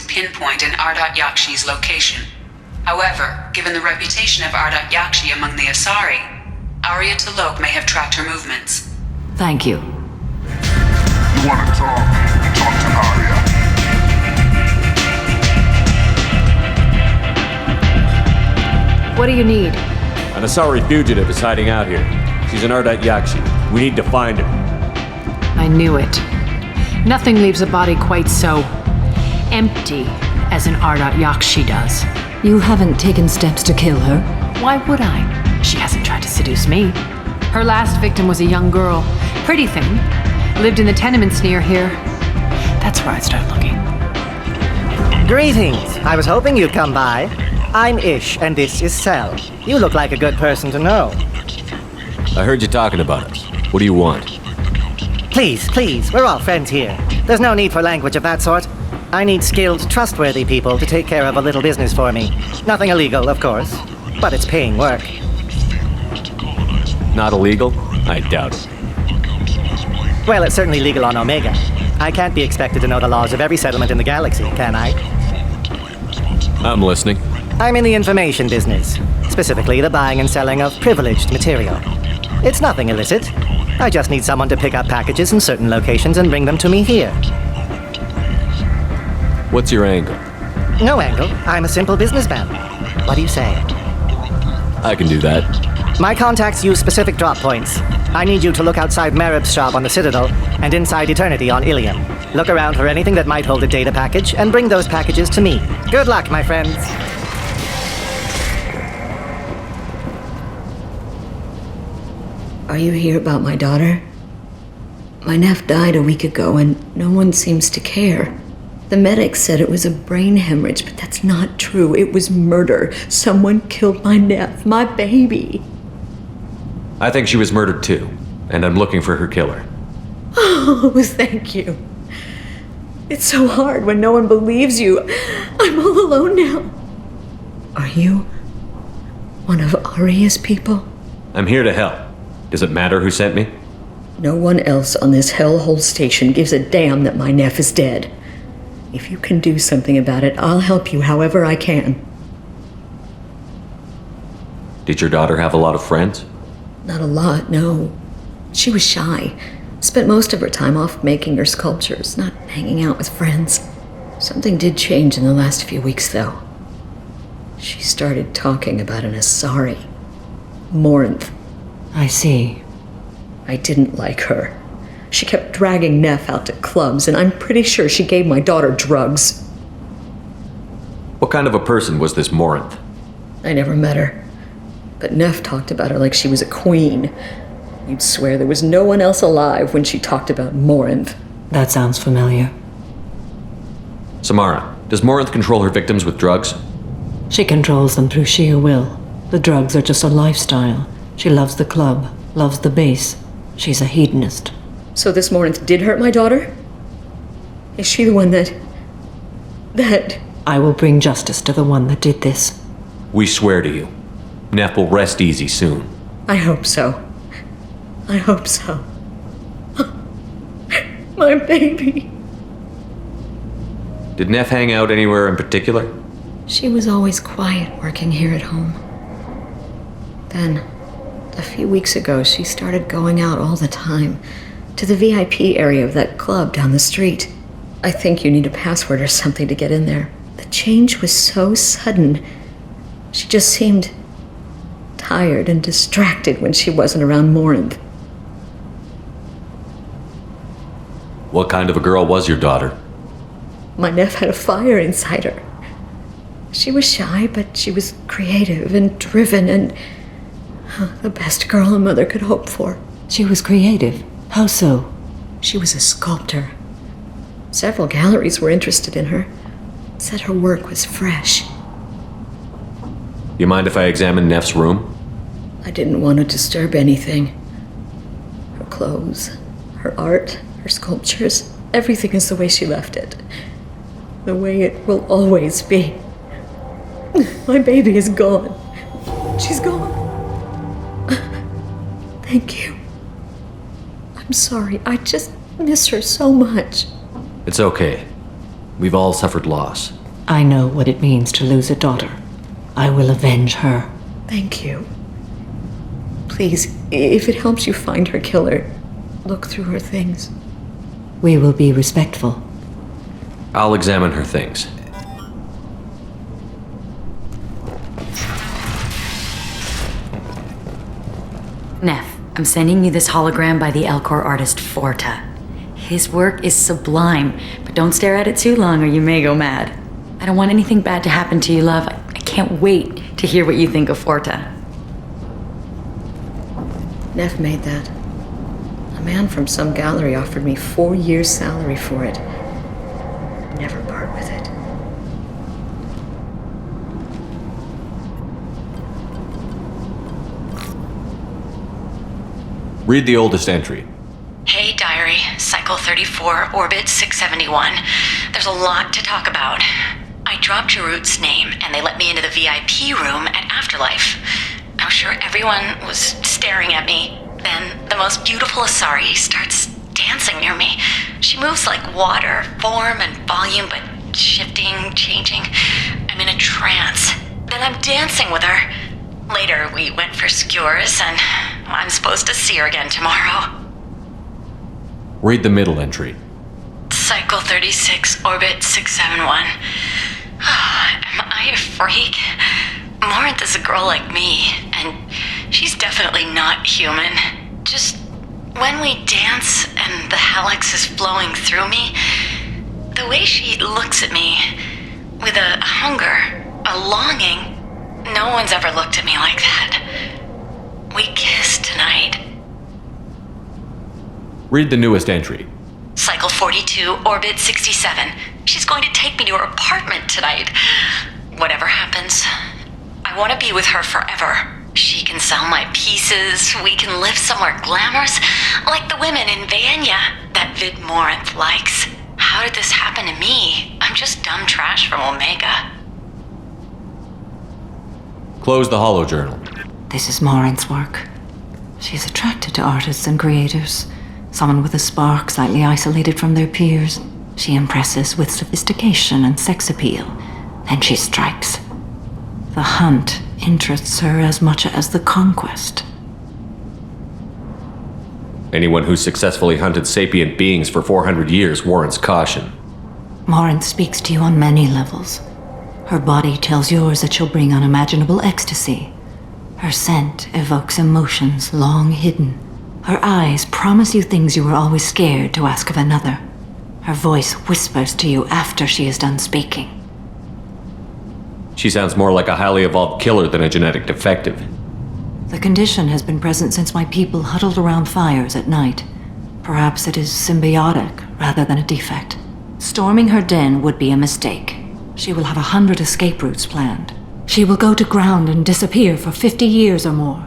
Speaker 8: Pinpoint in Ardat-Yakshi's location. However, given the reputation of Ardat-Yakshi among the Asari, Arya T'Loak may have tracked her movements.
Speaker 4: Thank you.
Speaker 9: You want to talk? Talk to Arya.
Speaker 5: What do you need?
Speaker 2: An Asari fugitive is hiding out here. She's an Ardat-Yakshi. We need to find her.
Speaker 5: I knew it. Nothing leaves a body quite so empty as an Ardat-Yakshi does.
Speaker 1: You haven't taken steps to kill her?
Speaker 5: Why would I? She hasn't tried to seduce me. Her last victim was a young girl. Pretty thing. Lived in the tenements near here. That's where I'd start looking.
Speaker 22: Greetings. I was hoping you'd come by. I'm Ish, and this is Cell. You look like a good person to know.
Speaker 2: I heard you talking about us. What do you want?
Speaker 10: Please, please, we're all friends here. There's no need for language of that sort. I need skilled, trustworthy people to take care of a little business for me. Nothing illegal, of course, but it's paying work.
Speaker 2: Not illegal? I doubt it.
Speaker 10: Well, it's certainly legal on Omega. I can't be expected to know the laws of every settlement in the galaxy, can I?
Speaker 2: I'm listening.
Speaker 10: I'm in the information business, specifically the buying and selling of privileged material. It's nothing illicit. I just need someone to pick up packages in certain locations and bring them to me here.
Speaker 2: What's your angle?
Speaker 10: No angle. I'm a simple businessman. What do you say?
Speaker 2: I can do that.
Speaker 10: My contacts use specific drop points. I need you to look outside Marib's shop on the Citadel and inside Eternity on Ilium. Look around for anything that might hold a data package and bring those packages to me. Good luck, my friends.
Speaker 22: Are you here about my daughter? My nephew died a week ago and no one seems to care. The medics said it was a brain hemorrhage, but that's not true. It was murder. Someone killed my nephew, my baby.
Speaker 2: I think she was murdered too, and I'm looking for her killer.
Speaker 22: Oh, thank you. It's so hard when no one believes you. I'm all alone now. Are you one of Aria's people?
Speaker 2: I'm here to help. Does it matter who sent me?
Speaker 22: No one else on this hellhole station gives a damn that my nephew is dead. If you can do something about it, I'll help you however I can.
Speaker 2: Did your daughter have a lot of friends?
Speaker 22: Not a lot, no. She was shy. Spent most of her time off making her sculptures, not hanging out with friends. Something did change in the last few weeks, though. She started talking about an Asari. Morinth. I see. I didn't like her. She kept dragging Neff out to clubs, and I'm pretty sure she gave my daughter drugs.
Speaker 2: What kind of a person was this Morinth?
Speaker 22: I never met her. But Neff talked about her like she was a queen. You'd swear there was no one else alive when she talked about Morinth.
Speaker 23: That sounds familiar.
Speaker 2: Samara, does Morinth control her victims with drugs?
Speaker 23: She controls them through sheer will. The drugs are just a lifestyle. She loves the club, loves the base. She's a hedonist.
Speaker 22: So this Morinth did hurt my daughter? Is she the one that...
Speaker 23: I will bring justice to the one that did this.
Speaker 2: We swear to you. Neff will rest easy soon.
Speaker 22: I hope so. I hope so. My baby.
Speaker 2: Did Neff hang out anywhere in particular?
Speaker 22: She was always quiet working here at home. Then, a few weeks ago, she started going out all the time to the VIP area of that club down the street. I think you need a password or something to get in there. The change was so sudden. She just seemed tired and distracted when she wasn't around Morinth.
Speaker 2: What kind of a girl was your daughter?
Speaker 22: My nephew had a fire inside her. She was shy, but she was creative and driven and the best girl a mother could hope for.
Speaker 23: She was creative. How so?
Speaker 22: She was a sculptor. Several galleries were interested in her. Said her work was fresh.
Speaker 2: You mind if I examine Neff's room?
Speaker 22: I didn't want to disturb anything. Her clothes, her art, her sculptures, everything is the way she left it. The way it will always be. My baby is gone. She's gone. Thank you. I'm sorry. I just miss her so much.
Speaker 2: It's okay. We've all suffered loss.
Speaker 23: I know what it means to lose a daughter. I will avenge her.
Speaker 22: Thank you. Please, if it helps you find her killer, look through her things.
Speaker 23: We will be respectful.
Speaker 2: I'll examine her things.
Speaker 1: Neff, I'm sending you this hologram by the Elcor artist Forta. His work is sublime, but don't stare at it too long or you may go mad. I don't want anything bad to happen to you, love. I can't wait to hear what you think of Forta.
Speaker 22: Neff made that. A man from some gallery offered me 4 years' salary for it. Never part with it.
Speaker 2: Read the oldest entry.
Speaker 1: Hey, Diary. Cycle 34, Orbit 671. There's a lot to talk about. I dropped Jarut's name, and they let me into the VIP room at Afterlife. I was sure everyone was staring at me. Then the most beautiful Asari starts dancing near me. She moves like water, form and volume, but shifting, changing. I'm in a trance. Then I'm dancing with her. Later, we went for skewers, and I'm supposed to see her again tomorrow.
Speaker 2: Read the middle entry.
Speaker 1: Cycle 36, Orbit 671. Am I a freak? Morinth is a girl like me, and she's definitely not human. Just when we dance and the helix is flowing through me, the way she looks at me with a hunger, a longing, no one's ever looked at me like that. We kissed tonight.
Speaker 2: Read the newest entry.
Speaker 1: Cycle 42, Orbit 67. She's going to take me to her apartment tonight. Whatever happens, I want to be with her forever. She can sell my pieces, we can live somewhere glamorous, like the women in Vanya that Vid Morinth likes. How did this happen to me? I'm just dumb trash from Omega.
Speaker 2: Close the holojournal.
Speaker 23: This is Morinth's work. She's attracted to artists and creators. Someone with a spark, slightly isolated from their peers. She impresses with sophistication and sex appeal. Then she strikes. The hunt interests her as much as the conquest.
Speaker 2: Anyone who's successfully hunted sapient beings for 400 years warrants caution.
Speaker 23: Morinth speaks to you on many levels. Her body tells yours that she'll bring unimaginable ecstasy. Her scent evokes emotions long hidden. Her eyes promise you things you were always scared to ask of another. Her voice whispers to you after she is done speaking.
Speaker 2: She sounds more like a highly evolved killer than a genetic defective.
Speaker 23: The condition has been present since my people huddled around fires at night. Perhaps it is symbiotic rather than a defect. Storming her den would be a mistake. She will have 100 escape routes planned. She will go to ground and disappear for 50 years or more.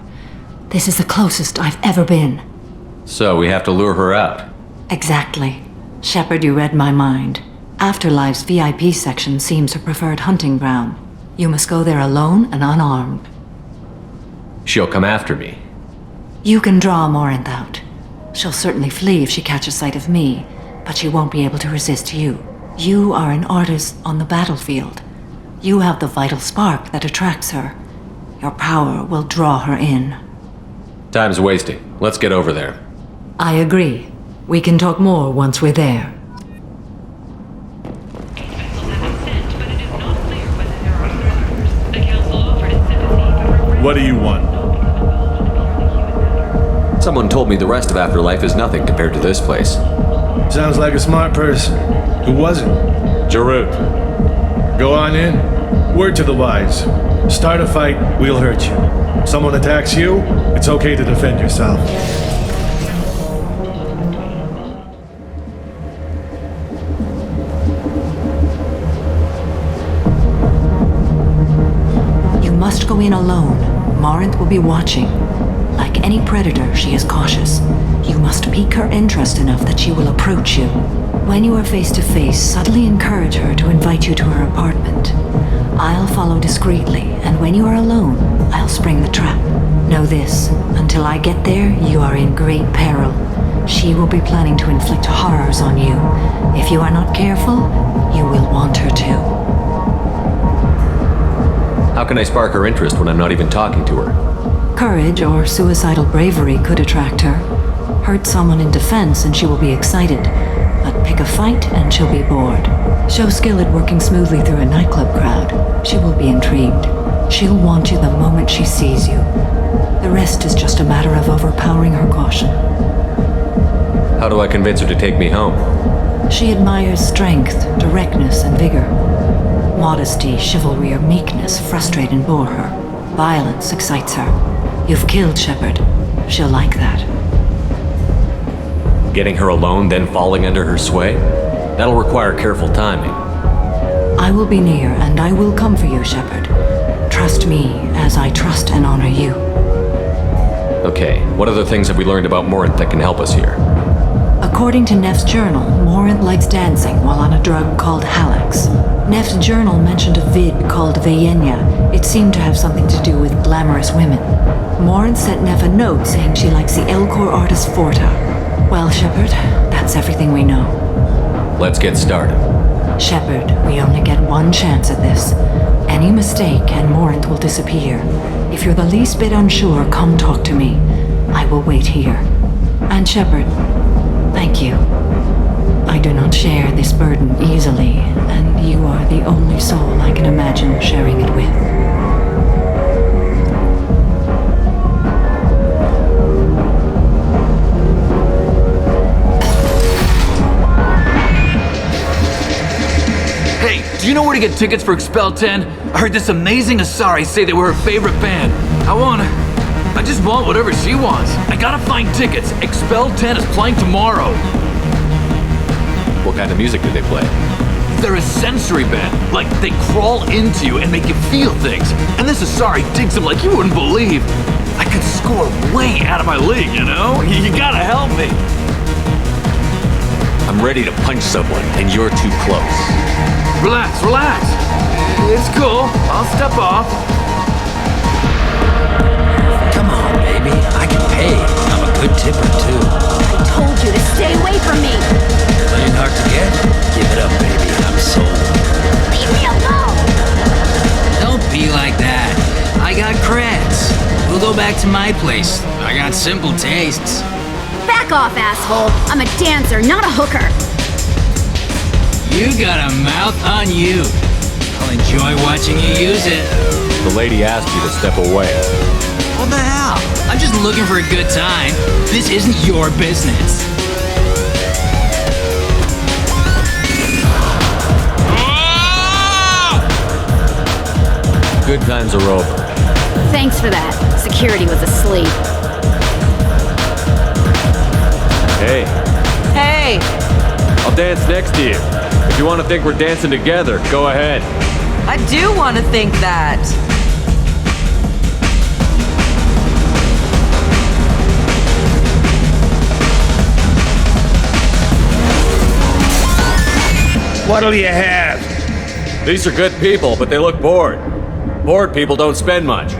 Speaker 23: This is the closest I've ever been.
Speaker 2: So we have to lure her out.
Speaker 23: Exactly. Shepard, you read my mind. Afterlife's VIP section seems her preferred hunting ground. You must go there alone and unarmed.
Speaker 2: She'll come after me.
Speaker 23: You can draw Morinth out. She'll certainly flee if she catches sight of me, but she won't be able to resist you. You are an artist on the battlefield. You have the vital spark that attracts her. Your power will draw her in.
Speaker 2: Time's wasting. Let's get over there.
Speaker 23: I agree. We can talk more once we're there.
Speaker 6: What do you want?
Speaker 2: Someone told me the rest of Afterlife is nothing compared to this place.
Speaker 6: Sounds like a smart person. Who was it?
Speaker 2: Jarut.
Speaker 6: Go on in. Word to the wise. Start a fight, we'll hurt you. Someone attacks you, it's okay to defend yourself.
Speaker 23: You must go in alone. Morinth will be watching. Like any predator, she is cautious. You must pique her interest enough that she will approach you. When you are face to face, subtly encourage her to invite you to her apartment. I'll follow discreetly, and when you are alone, I'll spring the trap. Know this, until I get there, you are in great peril. She will be planning to inflict horrors on you. If you are not careful, you will want her to.
Speaker 2: How can I spark her interest when I'm not even talking to her?
Speaker 23: Courage or suicidal bravery could attract her. Hurt someone in defense and she will be excited, but pick a fight and she'll be bored. Show skill at working smoothly through a nightclub crowd. She will be intrigued. She'll want you the moment she sees you. The rest is just a matter of overpowering her caution.
Speaker 2: How do I convince her to take me home?
Speaker 23: She admires strength, directness, and vigor. Modesty, chivalry, or meekness frustrate and bore her. Violence excites her. You've killed Shepard. She'll like that.
Speaker 2: Getting her alone, then falling under her sway? That'll require careful timing.
Speaker 23: I will be near, and I will come for you, Shepard. Trust me as I trust and honor you.
Speaker 2: Okay, what other things have we learned about Morinth that can help us here?
Speaker 23: According to Neff's journal, Morinth likes dancing while on a drug called Halax. Neff's journal mentioned a vid called Vayenya. It seemed to have something to do with glamorous women. Morinth sent Neff a note saying she likes the Elcor artist Forta. Well, Shepard, that's everything we know.
Speaker 2: Let's get started.
Speaker 23: Shepard, we only get one chance at this. Any mistake and Morinth will disappear. If you're the least bit unsure, come talk to me. I will wait here. And Shepard, thank you. I do not share this burden easily, and you are the only soul I can imagine sharing it with.
Speaker 12: Hey, do you know where to get tickets for Expel 10? I heard this amazing Asari say they were her favorite band. I just want whatever she wants. I gotta find tickets. Expel 10 is playing tomorrow.
Speaker 2: What kind of music do they play?
Speaker 12: They're a sensory band. Like, they crawl into you and make you feel things. And this Asari digs them like you wouldn't believe. I could score way out of my league, you know? You gotta help me.
Speaker 2: I'm ready to punch someone, and you're too close.
Speaker 12: Relax, relax. It's cool. I'll step off.
Speaker 14: Come on, baby. I can pay. I'm a good tipper, too.
Speaker 4: I told you to stay away from me!
Speaker 14: Playing hard to get? Give it up, baby. I'm sold.
Speaker 4: Leave me alone!
Speaker 14: Don't be like that. I got creds. We'll go back to my place. I got simple tastes.
Speaker 4: Back off, asshole! I'm a dancer, not a hooker!
Speaker 14: You got a mouth on you. I'll enjoy watching you use it.
Speaker 2: The lady asked you to step away.
Speaker 14: What the hell? I'm just looking for a good time. This isn't your business.
Speaker 2: Good times are over.
Speaker 4: Thanks for that. Security was asleep.
Speaker 2: Hey.
Speaker 15: Hey!
Speaker 2: I'll dance next to you. If you want to think we're dancing together, go ahead.
Speaker 15: I do want to think that.
Speaker 6: What'll you have?
Speaker 2: These are good people, but they look bored. Bored people don't spend much.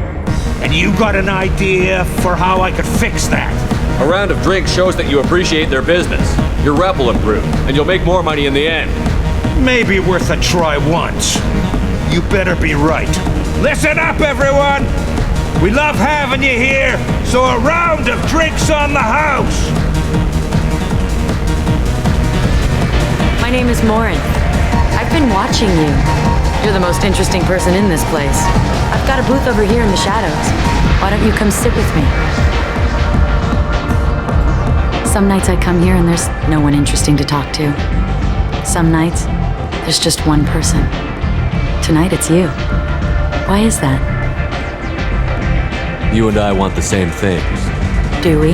Speaker 24: And you got an idea for how I could fix that?
Speaker 2: A round of drinks shows that you appreciate their business. Your rep will improve, and you'll make more money in the end.
Speaker 24: Maybe worth a try once. You better be right. Listen up, everyone! We love having you here, so a round of drinks on the house!
Speaker 1: My name is Morinth. I've been watching you. You're the most interesting person in this place. I've got a booth over here in the shadows. Why don't you come sit with me? Some nights I come here and there's no one interesting to talk to. Some nights, there's just one person. Tonight it's you. Why is that?
Speaker 2: You and I want the same things.
Speaker 1: Do we?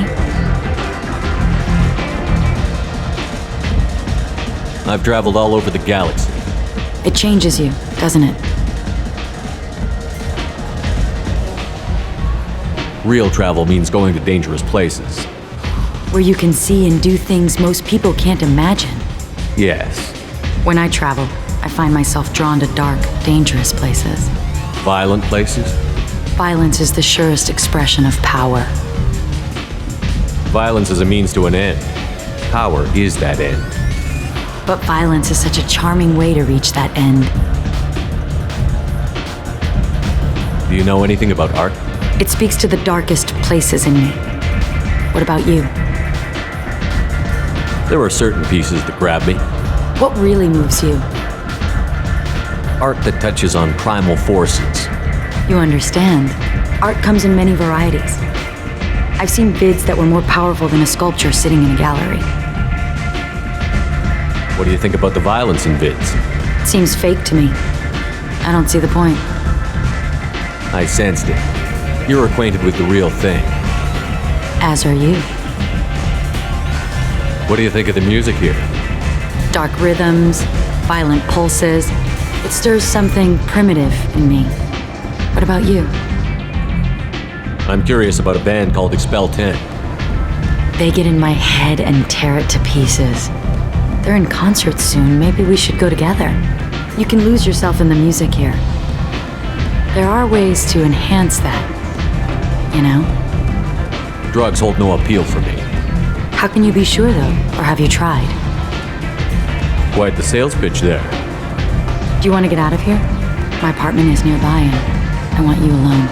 Speaker 2: I've traveled all over the galaxy.
Speaker 1: It changes you, doesn't it?
Speaker 2: Real travel means going to dangerous places.
Speaker 1: Where you can see and do things most people can't imagine.
Speaker 2: Yes.
Speaker 1: When I travel, I find myself drawn to dark, dangerous places.
Speaker 2: Violent places?
Speaker 1: Violence is the surest expression of power.
Speaker 2: Violence is a means to an end. Power is that end.
Speaker 1: But violence is such a charming way to reach that end.
Speaker 2: Do you know anything about art?
Speaker 1: It speaks to the darkest places in me. What about you?
Speaker 2: There are certain pieces that grab me.
Speaker 1: What really moves you?
Speaker 2: Art that touches on primal forces.
Speaker 1: You understand. Art comes in many varieties. I've seen vids that were more powerful than a sculpture sitting in a gallery.
Speaker 2: What do you think about the violence in vids?
Speaker 1: It seems fake to me. I don't see the point.
Speaker 2: I sensed it. You're acquainted with the real thing.
Speaker 1: As are you.
Speaker 2: What do you think of the music here?
Speaker 1: Dark rhythms, violent pulses. It stirs something primitive in me. What about you?
Speaker 2: I'm curious about a band called Expel 10.
Speaker 1: They get in my head and tear it to pieces. They're in concert soon. Maybe we should go together. You can lose yourself in the music here. There are ways to enhance that, you know?
Speaker 2: Drugs hold no appeal for me.
Speaker 1: How can you be sure, though? Or have you tried?
Speaker 2: Quite the sales pitch there.
Speaker 1: Do you want to get out of here? My apartment is nearby and I want you alone.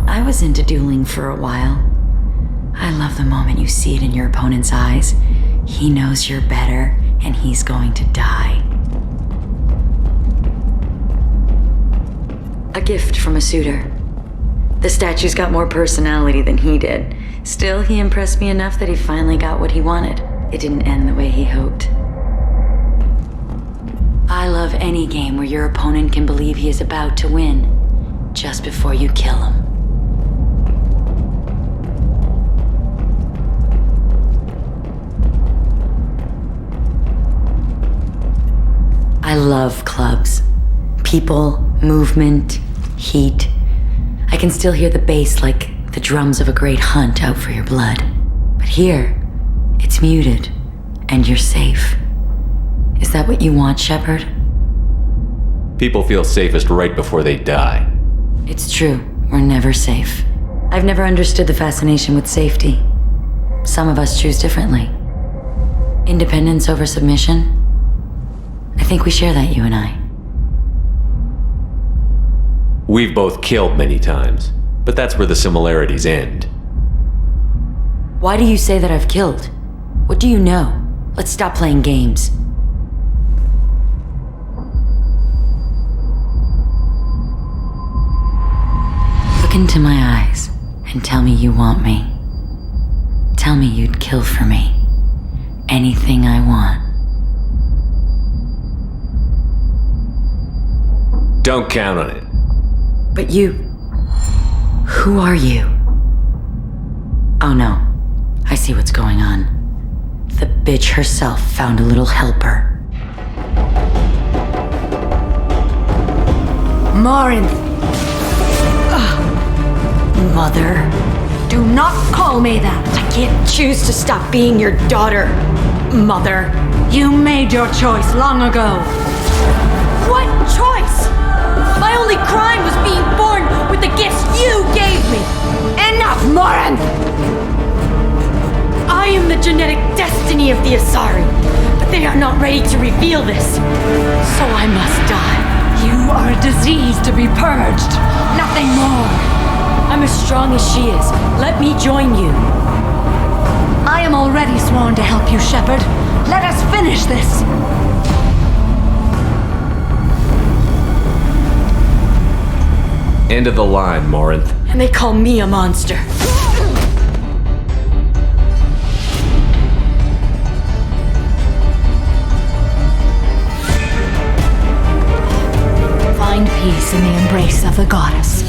Speaker 1: I was into dueling for a while. I love the moment you see it in your opponent's eyes. He knows you're better, and he's going to die. A gift from a suitor. The statue's got more personality than he did. Still, he impressed me enough that he finally got what he wanted. It didn't end the way he hoped. I love any game where your opponent can believe he is about to win, just before you kill him. I love clubs. People, movement, heat. I can still hear the bass like the drums of a great hunt out for your blood. But here, it's muted, and you're safe. Is that what you want, Shepard?
Speaker 2: People feel safest right before they die.
Speaker 1: It's true. We're never safe. I've never understood the fascination with safety. Some of us choose differently. Independence over submission? I think we share that, you and I.
Speaker 2: We've both killed many times, but that's where the similarities end.
Speaker 1: Why do you say that I've killed? What do you know? Let's stop playing games. Look into my eyes and tell me you want me. Tell me you'd kill for me. Anything I want.
Speaker 2: Don't count on it.
Speaker 1: But you... Who are you? Oh no. I see what's going on. The bitch herself found a little helper.
Speaker 5: Morinth!
Speaker 1: Mother.
Speaker 5: Do not call me that!
Speaker 1: I can't choose to stop being your daughter, Mother.
Speaker 5: You made your choice long ago.
Speaker 1: What choice? My only crime was being born with the gifts you gave me!
Speaker 5: Enough, Morinth!
Speaker 1: I am the genetic destiny of the Asari, but they are not ready to reveal this, so I must die.
Speaker 5: You are a disease to be purged, nothing more.
Speaker 1: I'm as strong as she is. Let me join you.
Speaker 5: I am already sworn to help you, Shepard. Let us finish this.
Speaker 2: End of the line, Morinth.
Speaker 1: And they call me a monster.
Speaker 5: Find peace in the embrace of the goddess.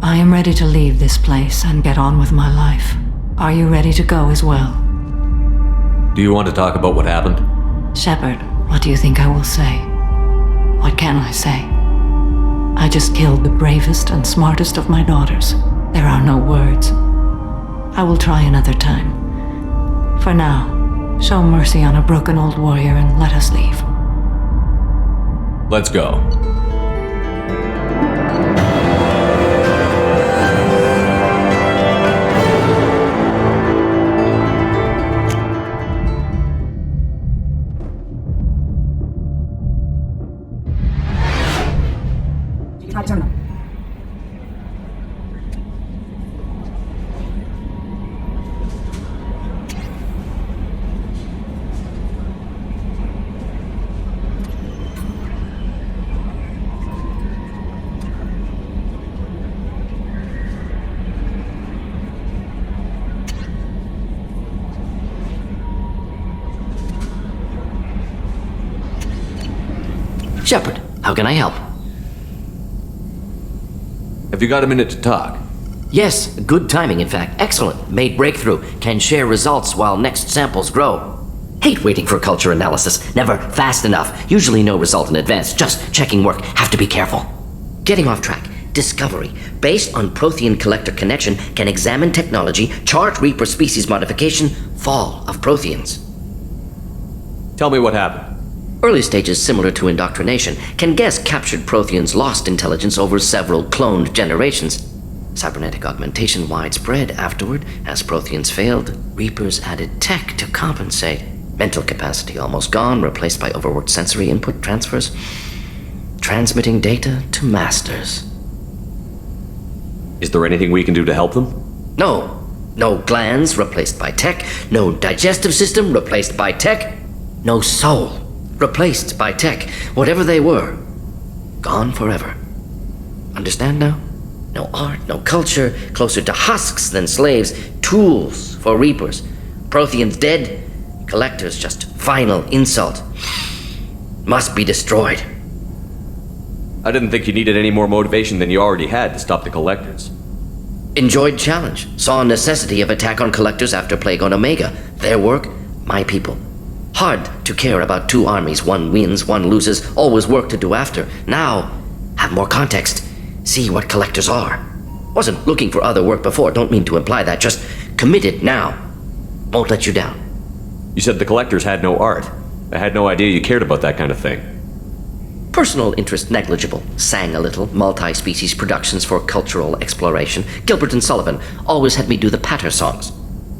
Speaker 5: I am ready to leave this place and get on with my life. Are you ready to go as well?
Speaker 2: Do you want to talk about what happened?
Speaker 5: Shepard, what do you think I will say? What can I say? I just killed the bravest and smartest of my daughters. There are no words. I will try another time. For now, show mercy on a broken old warrior and let us leave.
Speaker 2: Let's go.
Speaker 11: Terminal.
Speaker 19: Shepard, how can I help?
Speaker 2: Have you got a minute to talk?
Speaker 19: Yes, good timing, in fact. Excellent. Made breakthrough. Can share results while next samples grow. Hate waiting for culture analysis. Never fast enough. Usually no result in advance. Just checking work. Have to be careful. Getting off track. Discovery. Based on Prothean collector connection, can examine technology, chart Reaper species modification, fall of Protheans.
Speaker 2: Tell me what happened.
Speaker 19: Early stages similar to indoctrination. Can guess captured Protheans lost intelligence over several cloned generations. Cybernetic augmentation widespread afterward. As Protheans failed, Reapers added tech to compensate. Mental capacity almost gone, replaced by overworked sensory input transfers. Transmitting data to masters.
Speaker 2: Is there anything we can do to help them?
Speaker 19: No. No glands replaced by tech. No digestive system replaced by tech. No soul replaced by tech. Whatever they were, gone forever. Understand now? No art, no culture, closer to husks than slaves, tools for Reapers. Protheans dead, collectors just final insult. Must be destroyed.
Speaker 2: I didn't think you needed any more motivation than you already had to stop the collectors.
Speaker 19: Enjoyed challenge. Saw necessity of attack on collectors after Plague on Omega. Their work, my people. Hard to care about two armies. One wins, one loses. Always work to do after. Now, have more context. See what collectors are. Wasn't looking for other work before. Don't mean to imply that. Just committed now. Won't let you down.
Speaker 2: You said the collectors had no art. I had no idea you cared about that kind of thing.
Speaker 19: Personal interest negligible. Sang a little. Multi-species productions for cultural exploration. Gilbert and Sullivan always had me do the patter songs.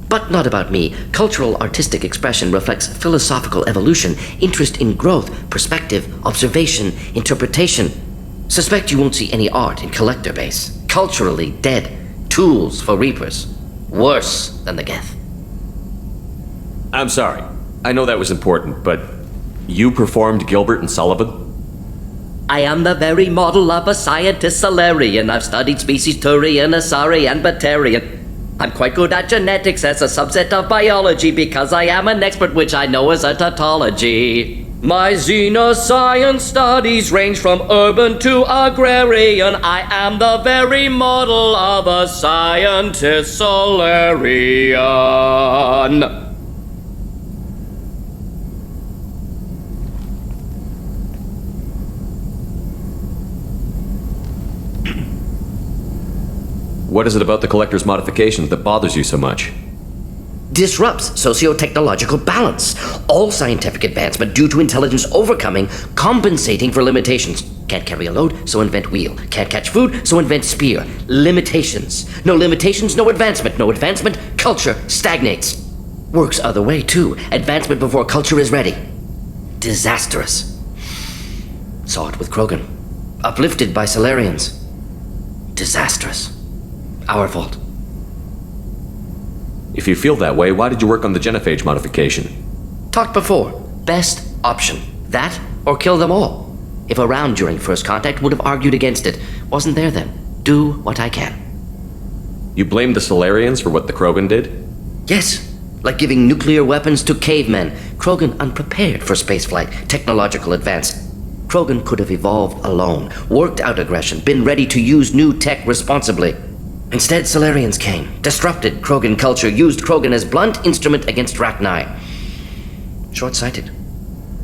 Speaker 19: But not about me. Cultural artistic expression reflects philosophical evolution, interest in growth, perspective, observation, interpretation. Suspect you won't see any art in collector base. Culturally dead. Tools for Reapers. Worse than the Geth.
Speaker 2: I'm sorry. I know that was important, but you performed Gilbert and Sullivan?
Speaker 19: I am the very model of a scientist Solarian. I've studied species Turian, Asari, and Batarian. I'm quite good at genetics as a subset of biology because I am an expert, which I know is a tautology. My xenoscience studies range from urban to agrarian. I am the very model of a scientist Solarian.
Speaker 2: What is it about the collector's modifications that bothers you so much?
Speaker 19: Disrupts socio-technological balance. All scientific advancement due to intelligence overcoming, compensating for limitations. Can't carry a load, so invent wheel. Can't catch food, so invent spear. Limitations. No limitations, no advancement. No advancement, culture stagnates. Works other way, too. Advancement before culture is ready. Disastrous. Saw it with Krogan. Uplifted by Solarians. Disastrous. Our fault.
Speaker 2: If you feel that way, why did you work on the genophage modification?
Speaker 19: Talked before. Best option. That or kill them all. If around during first contact, would have argued against it. Wasn't there then. Do what I can.
Speaker 2: You blame the Solarians for what the Krogan did?
Speaker 19: Yes. Like giving nuclear weapons to cavemen. Krogan unprepared for spaceflight. Technological advance. Krogan could have evolved alone. Worked out aggression. Been ready to use new tech responsibly. Instead, Solarians came, disrupted Krogan culture, used Krogan as blunt instrument against Rachni. Short-sighted.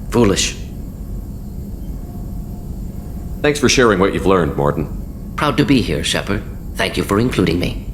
Speaker 19: Foolish.
Speaker 2: Thanks for sharing what you've learned, Morton.
Speaker 19: Proud to be here, Shepard. Thank you for including me.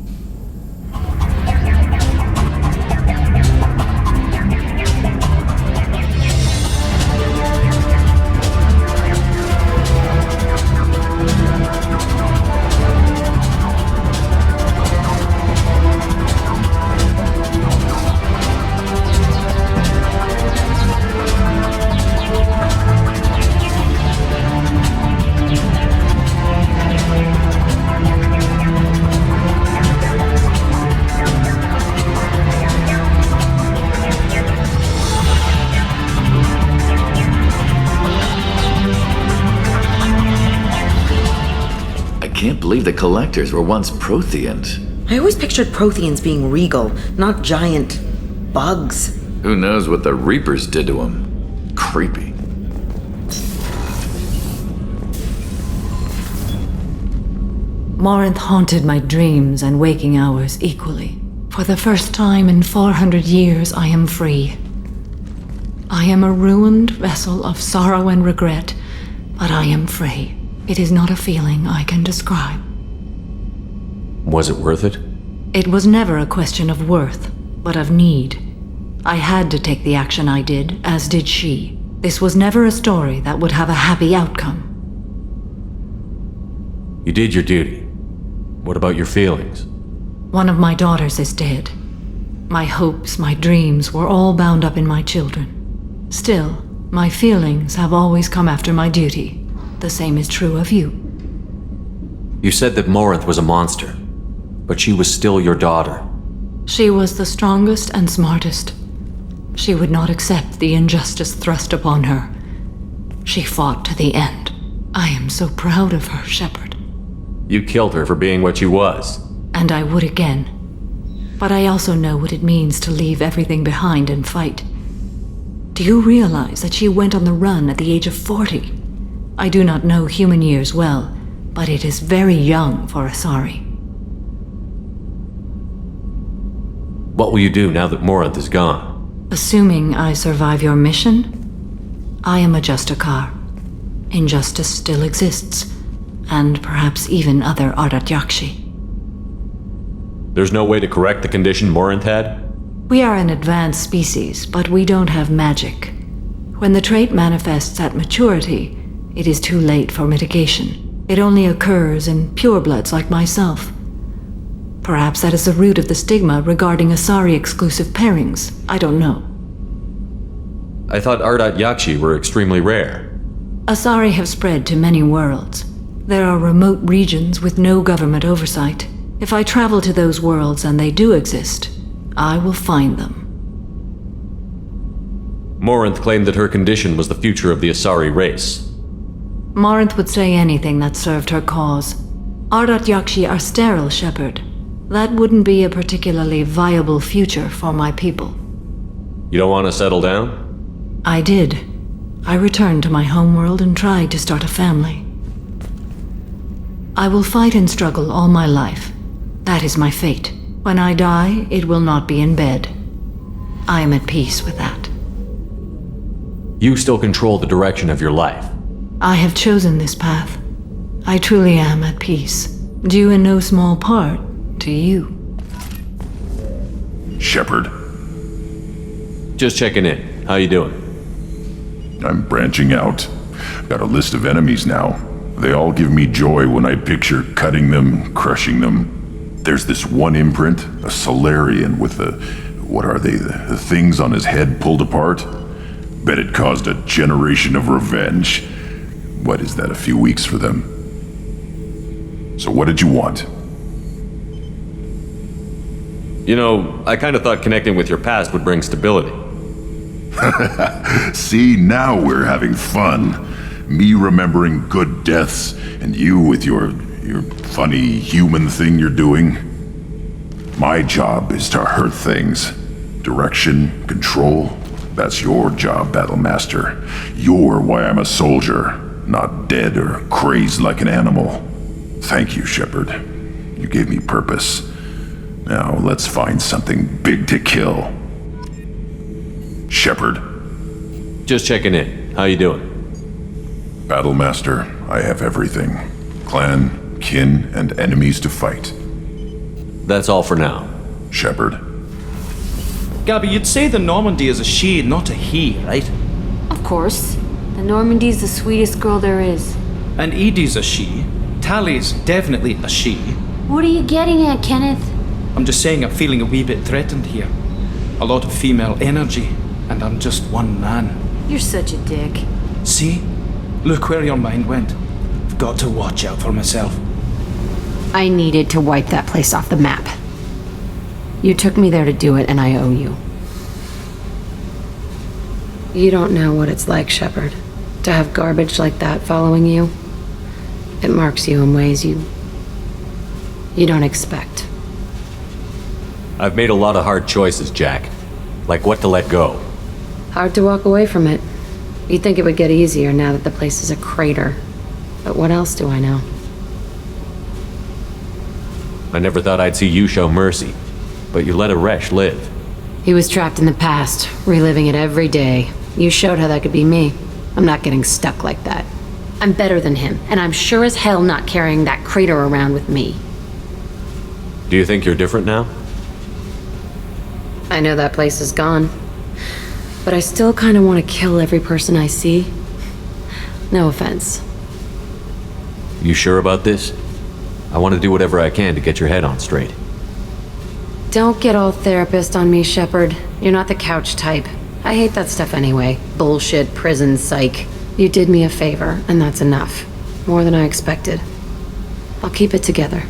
Speaker 12: I can't believe the collectors were once Protheans.
Speaker 15: I always pictured Protheans being regal, not giant bugs.
Speaker 12: Who knows what the Reapers did to them? Creepy.
Speaker 23: Morinth haunted my dreams and waking hours equally. For the first time in 400 years, I am free. I am a ruined vessel of sorrow and regret, but I am free. It is not a feeling I can describe.
Speaker 2: Was it worth it?
Speaker 23: It was never a question of worth, but of need. I had to take the action I did, as did she. This was never a story that would have a happy outcome.
Speaker 2: You did your duty. What about your feelings?
Speaker 23: One of my daughters is dead. My hopes, my dreams were all bound up in my children. Still, my feelings have always come after my duty. The same is true of you.
Speaker 2: You said that Morinth was a monster, but she was still your daughter.
Speaker 23: She was the strongest and smartest. She would not accept the injustice thrust upon her. She fought to the end. I am so proud of her, Shepard.
Speaker 2: You killed her for being what she was.
Speaker 23: And I would again. But I also know what it means to leave everything behind and fight. Do you realize that she went on the run at the age of 40? I do not know human years well, but it is very young for Asari.
Speaker 2: What will you do now that Morinth is gone?
Speaker 23: Assuming I survive your mission, I am a Justicar. Injustice still exists, and perhaps even other Ardat-Yakshi.
Speaker 2: There's no way to correct the condition Morinth had?
Speaker 23: We are an advanced species, but we don't have magic. When the trait manifests at maturity, it is too late for mitigation. It only occurs in purebloods like myself. Perhaps that is the root of the stigma regarding Asari-exclusive pairings. I don't know.
Speaker 2: I thought Ardat-Yakshi were extremely rare.
Speaker 23: Asari have spread to many worlds. There are remote regions with no government oversight. If I travel to those worlds and they do exist, I will find them.
Speaker 2: Morinth claimed that her condition was the future of the Asari race.
Speaker 23: Morinth would say anything that served her cause. Ardat-Yakshi are sterile, Shepard. That wouldn't be a particularly viable future for my people.
Speaker 2: You don't want to settle down?
Speaker 23: I did. I returned to my homeworld and tried to start a family. I will fight and struggle all my life. That is my fate. When I die, it will not be in bed. I am at peace with that.
Speaker 2: You still control the direction of your life.
Speaker 23: I have chosen this path. I truly am at peace, due in no small part to you.
Speaker 20: Shepard.
Speaker 2: Just checking in. How you doing?
Speaker 20: I'm branching out. Got a list of enemies now. They all give me joy when I picture cutting them, crushing them. There's this one imprint, a Solarian with the... what are they? The things on his head pulled apart? Bet it caused a generation of revenge. What is that, a few weeks for them? So what did you want?
Speaker 2: You know, I kind of thought connecting with your past would bring stability.
Speaker 20: See, now we're having fun. Me remembering good deaths, and you with your funny human thing you're doing. My job is to hurt things. Direction, control, that's your job, Battlemaster. You're why I'm a soldier, not dead or crazed like an animal. Thank you, Shepard. You gave me purpose. Now let's find something big to kill. Shepard.
Speaker 2: Just checking in. How you doing?
Speaker 20: Battlemaster, I have everything. Clan, kin, and enemies to fight.
Speaker 2: That's all for now.
Speaker 20: Shepard.
Speaker 7: Gabby, you'd say the Normandy is a she, not a he, right?
Speaker 4: Of course. The Normandy's the sweetest girl there is.
Speaker 7: And Edie's a she. Tally's definitely a she.
Speaker 4: What are you getting at, Kenneth?
Speaker 7: I'm just saying I'm feeling a wee bit threatened here. A lot of female energy, and I'm just one man.
Speaker 4: You're such a dick.
Speaker 7: See? Look where your mind went. I've got to watch out for myself.
Speaker 5: I needed to wipe that place off the map. You took me there to do it, and I owe you. You don't know what it's like, Shepard, to have garbage like that following you. It marks you in ways you don't expect.
Speaker 2: I've made a lot of hard choices, Jack. Like what to let go.
Speaker 5: Hard to walk away from it. You'd think it would get easier now that the place is a crater. But what else do I know?
Speaker 2: I never thought I'd see you show mercy, but you let a Resh live.
Speaker 5: He was trapped in the past, reliving it every day. You showed how that could be me. I'm not getting stuck like that. I'm better than him, and I'm sure as hell not carrying that crater around with me.
Speaker 2: Do you think you're different now?
Speaker 5: I know that place is gone, but I still kind of want to kill every person I see. No offense.
Speaker 2: You sure about this? I want to do whatever I can to get your head on straight.
Speaker 5: Don't get all therapist on me, Shepard. You're not the couch type. I hate that stuff anyway. Bullshit, prison, psych. You did me a favor, and that's enough. More than I expected. I'll keep it together.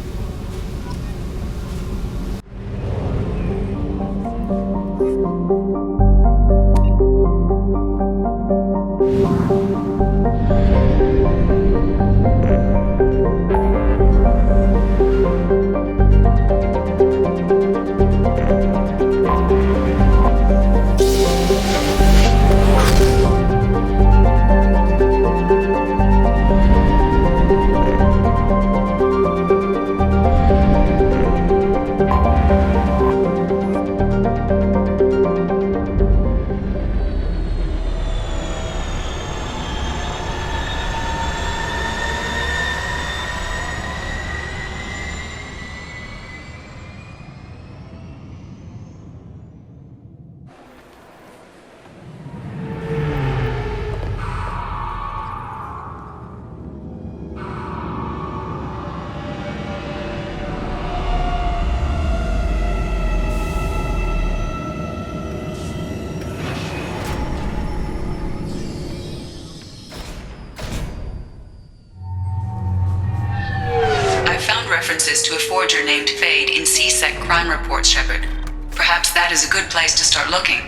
Speaker 8: References to a forger named Fade in C-Sec crime reports, Shepard. Perhaps that is a good place to start looking.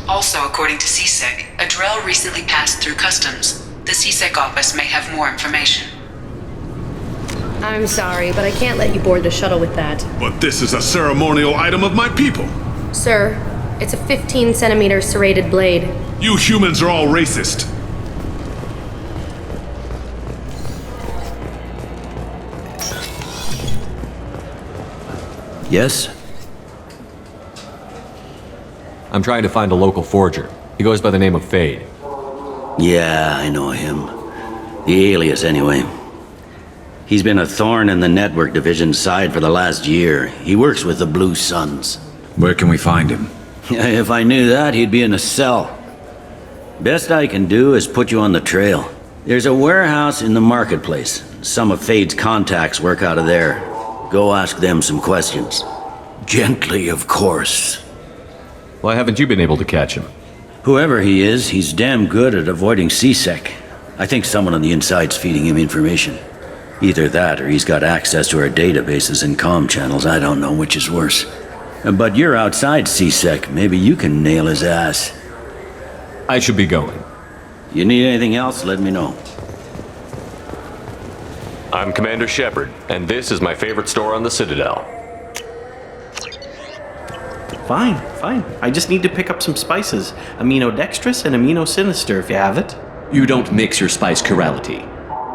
Speaker 8: Also, according to C-Sec, a Drell recently passed through customs. The C-Sec office may have more information.
Speaker 11: I'm sorry, but I can't let you board the shuttle with that.
Speaker 13: But this is a ceremonial item of my people.
Speaker 11: Sir, it's a 15-centimeter serrated blade.
Speaker 13: You humans are all racist.
Speaker 16: Yes?
Speaker 2: I'm trying to find a local forger. He goes by the name of Fade.
Speaker 16: Yeah, I know him. The alias, anyway. He's been a thorn in the network division's side for the last year. He works with the Blue Suns.
Speaker 17: Where can we find him?
Speaker 16: If I knew that, he'd be in a cell. Best I can do is put you on the trail. There's a warehouse in the marketplace. Some of Fade's contacts work out of there. Go ask them some questions. Gently, of course.
Speaker 2: Why haven't you been able to catch him?
Speaker 16: Whoever he is, he's damn good at avoiding C-Sec. I think someone on the inside's feeding him information. Either that, or he's got access to our databases and comm channels. I don't know which is worse. But you're outside C-Sec. Maybe you can nail his ass.
Speaker 2: I should be going.
Speaker 16: You need anything else, let me know.
Speaker 2: I'm Commander Shepard, and this is my favorite store on the Citadel.
Speaker 25: Fine. I just need to pick up some spices. Aminodextrous and aminosinister, if you have it.
Speaker 26: You don't mix your spice chirality.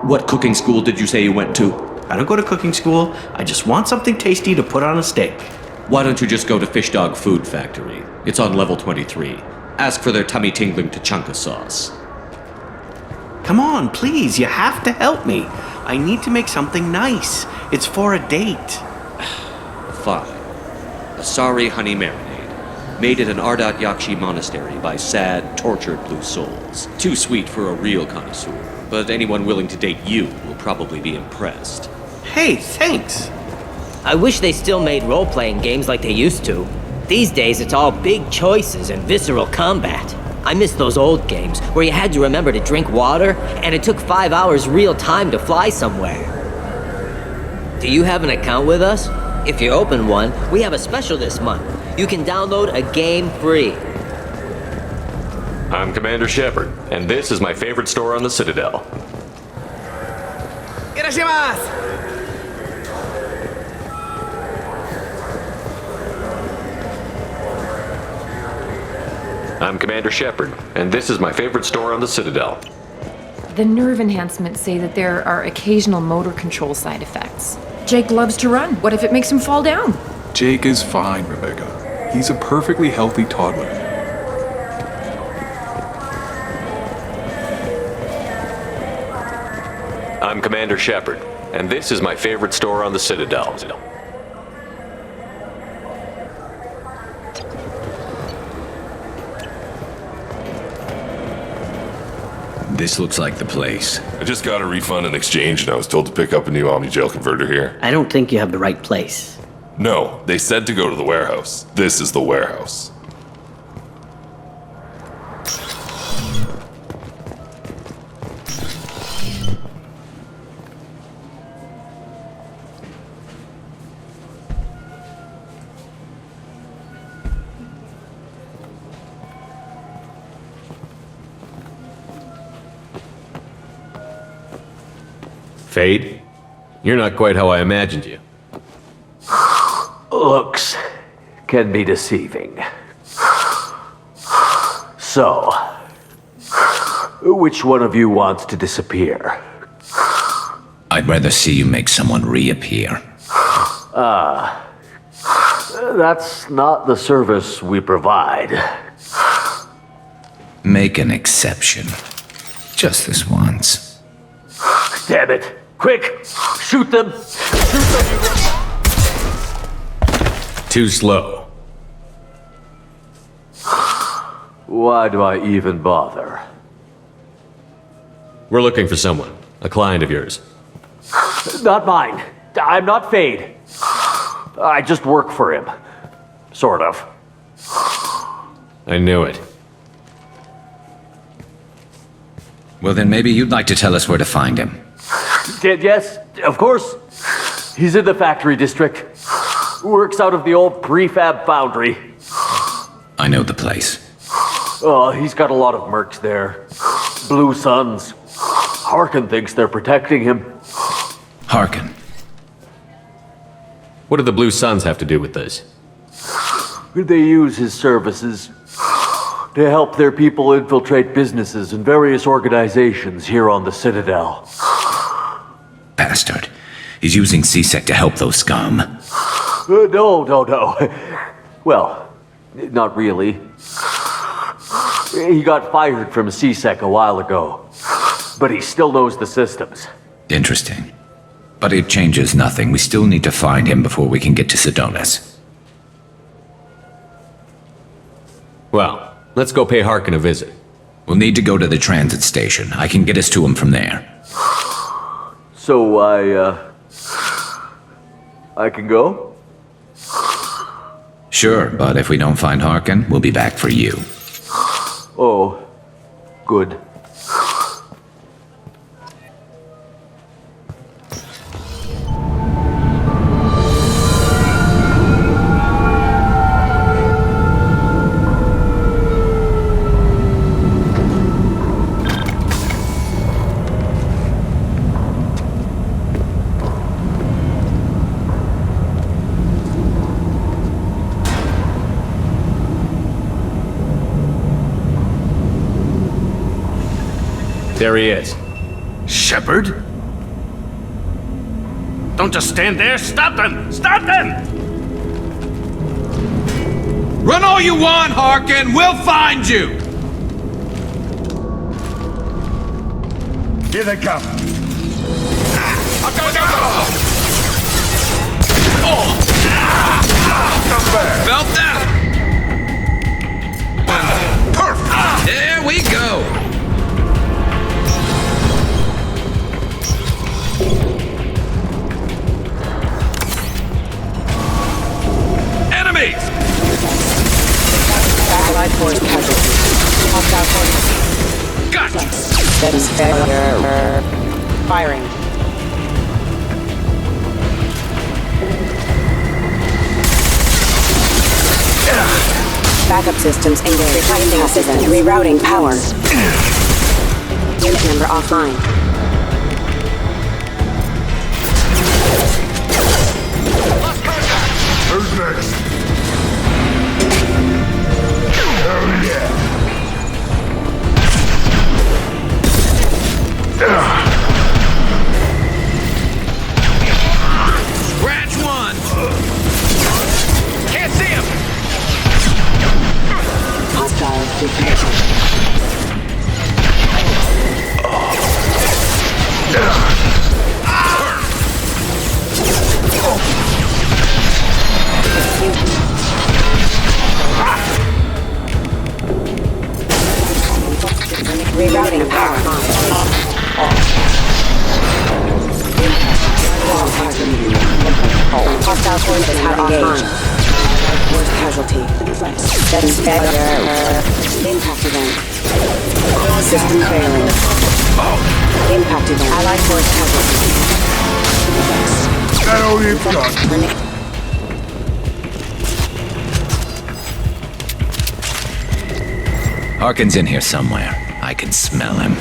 Speaker 26: What cooking school did you say you went to?
Speaker 25: I don't go to cooking school. I just want something tasty to put on a steak.
Speaker 26: Why don't you just go to Fish Dog Food Factory? It's on level 23. Ask for their tummy-tingling tachanka sauce.
Speaker 25: Come on, please, you have to help me. I need to make something nice. It's for a date.
Speaker 26: Fine. A sorry honey marinade, made at an Ardat-Yakshi monastery by sad, tortured blue souls. Too sweet for a real connoisseur, but anyone willing to date you will probably be impressed.
Speaker 25: Hey, thanks.
Speaker 27: I wish they still made role-playing games like they used to. These days, it's all big choices and visceral combat. I miss those old games where you had to remember to drink water, and it took 5 hours real time to fly somewhere. Do you have an account with us? If you open one, we have a special this month. You can download a game free.
Speaker 2: I'm Commander Shepard, and this is my favorite store on the Citadel.
Speaker 25: Irashimasu!
Speaker 2: I'm Commander Shepard, and this is my favorite store on the Citadel.
Speaker 28: The nerve enhancements say that there are occasional motor control side effects.
Speaker 3: Jake loves to run. What if it makes him fall down?
Speaker 9: Jake is fine, Rebecca. He's a perfectly healthy toddler.
Speaker 2: I'm Commander Shepard, and this is my favorite store on the Citadel.
Speaker 10: This looks like the place.
Speaker 17: I just got a refund in exchange and I was told to pick up a new Omni-Gel converter here.
Speaker 27: I don't think you have the right place.
Speaker 17: No, they said to go to the warehouse. This is the warehouse.
Speaker 2: Fade? You're not quite how I imagined you.
Speaker 12: Looks can be deceiving. So, which one of you wants to disappear?
Speaker 10: I'd rather see you make someone reappear.
Speaker 12: That's not the service we provide.
Speaker 10: Make an exception. Just this once.
Speaker 12: Damn it! Quick! Shoot them! Shoot them,
Speaker 2: Too slow.
Speaker 12: Why do I even bother?
Speaker 2: We're looking for someone. A client of yours.
Speaker 12: Not mine. I'm not Fade. I just work for him. Sort of.
Speaker 2: I knew it.
Speaker 10: Well, then maybe you'd like to tell us where to find him.
Speaker 12: Yes, of course. He's in the factory district. Works out of the old prefab foundry.
Speaker 10: I know the place.
Speaker 12: Oh, he's got a lot of mercs there. Blue Suns. Harkin thinks they're protecting him.
Speaker 10: Harkin?
Speaker 2: What do the Blue Suns have to do with this?
Speaker 12: They use his services to help their people infiltrate businesses and various organizations here on the Citadel.
Speaker 10: Bastard. He's using CSEC to help those scum.
Speaker 12: No. Well, not really. He got fired from CSEC a while ago, but he still knows the systems.
Speaker 10: Interesting. But it changes nothing. We still need to find him before we can get to Sedonis.
Speaker 2: Well, let's go pay Harkin a visit.
Speaker 10: We'll need to go to the transit station. I can get us to him from there.
Speaker 12: So I can go?
Speaker 10: Sure, but if we don't find Harkin, we'll be back for you.
Speaker 12: Oh, good.
Speaker 2: There he is.
Speaker 18: Shepard? Don't just stand there. Stop them! Stop them!
Speaker 21: Run all you want, Harkin. We'll find you.
Speaker 13: Here they come.
Speaker 21: Felt that? Perfect. There we go.
Speaker 18: Enemies!
Speaker 22: Allied force casualty. Hostile force.
Speaker 18: Gotcha!
Speaker 22: Status failure. Firing. Backup systems engaged. Retracting system. Rerouting power. Unit number offline.
Speaker 13: Who's next? Hell yeah!
Speaker 22: Hostile forces have engaged. Worst casualty. Status failure. Impact event. System failing. Impact event. Allied force casualty.
Speaker 13: That all you've got.
Speaker 10: Harkin's in here somewhere. I can smell him.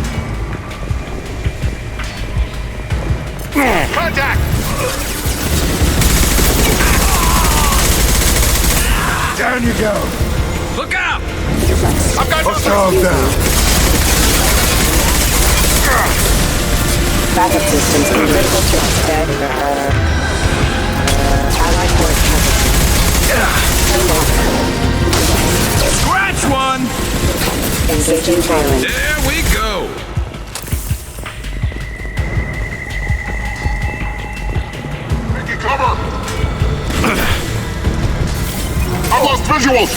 Speaker 13: Contact! Down you go.
Speaker 18: Look out!
Speaker 13: I've got hostile down.
Speaker 22: Backup systems in critical trust. Allied force casualty.
Speaker 18: Scratch one!
Speaker 22: System failing.
Speaker 18: There we go!
Speaker 13: Taking cover! I've lost visuals!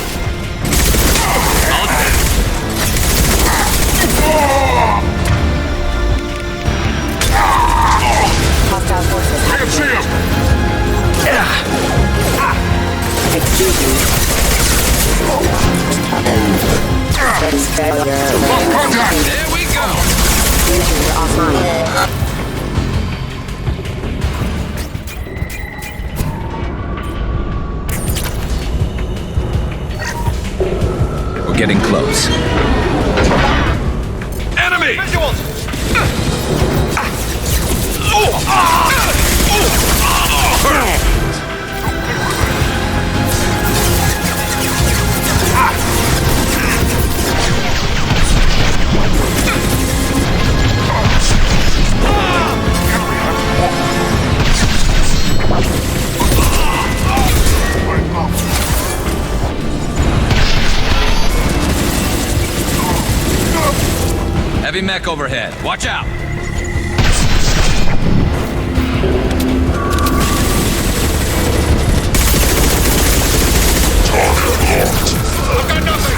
Speaker 22: Hostile forces.
Speaker 13: I can see him!
Speaker 22: Excuse me. Status failure.
Speaker 13: Lost contact!
Speaker 18: There we go!
Speaker 22: Injury offline.
Speaker 10: We're getting close.
Speaker 18: Enemy!
Speaker 13: Visuals!
Speaker 12: Heavy mech overhead. Watch out!
Speaker 13: I've got nothing!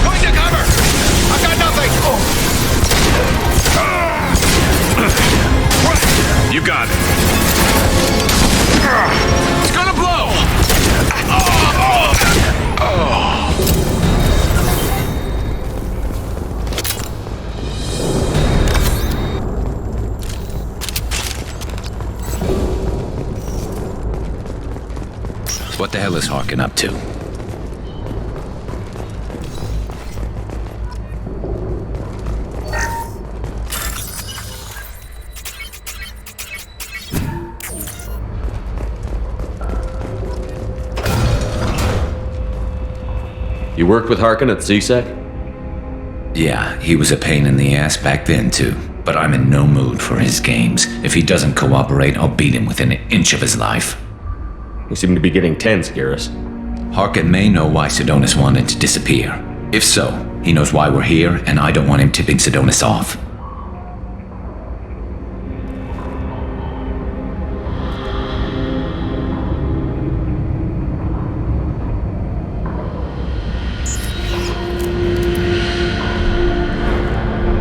Speaker 13: Going to cover! I've got nothing! You got it. It's gonna blow!
Speaker 10: What the hell is Harkin up to?
Speaker 2: You worked with Harkin at CSEC?
Speaker 10: Yeah, he was a pain in the ass back then too. But I'm in no mood for his games. If he doesn't cooperate, I'll beat him within an inch of his life.
Speaker 2: You seem to be getting tense, Garrus.
Speaker 10: Harkin may know why Sidonis wanted to disappear. If so, he knows why we're here, and I don't want him tipping Sidonis off.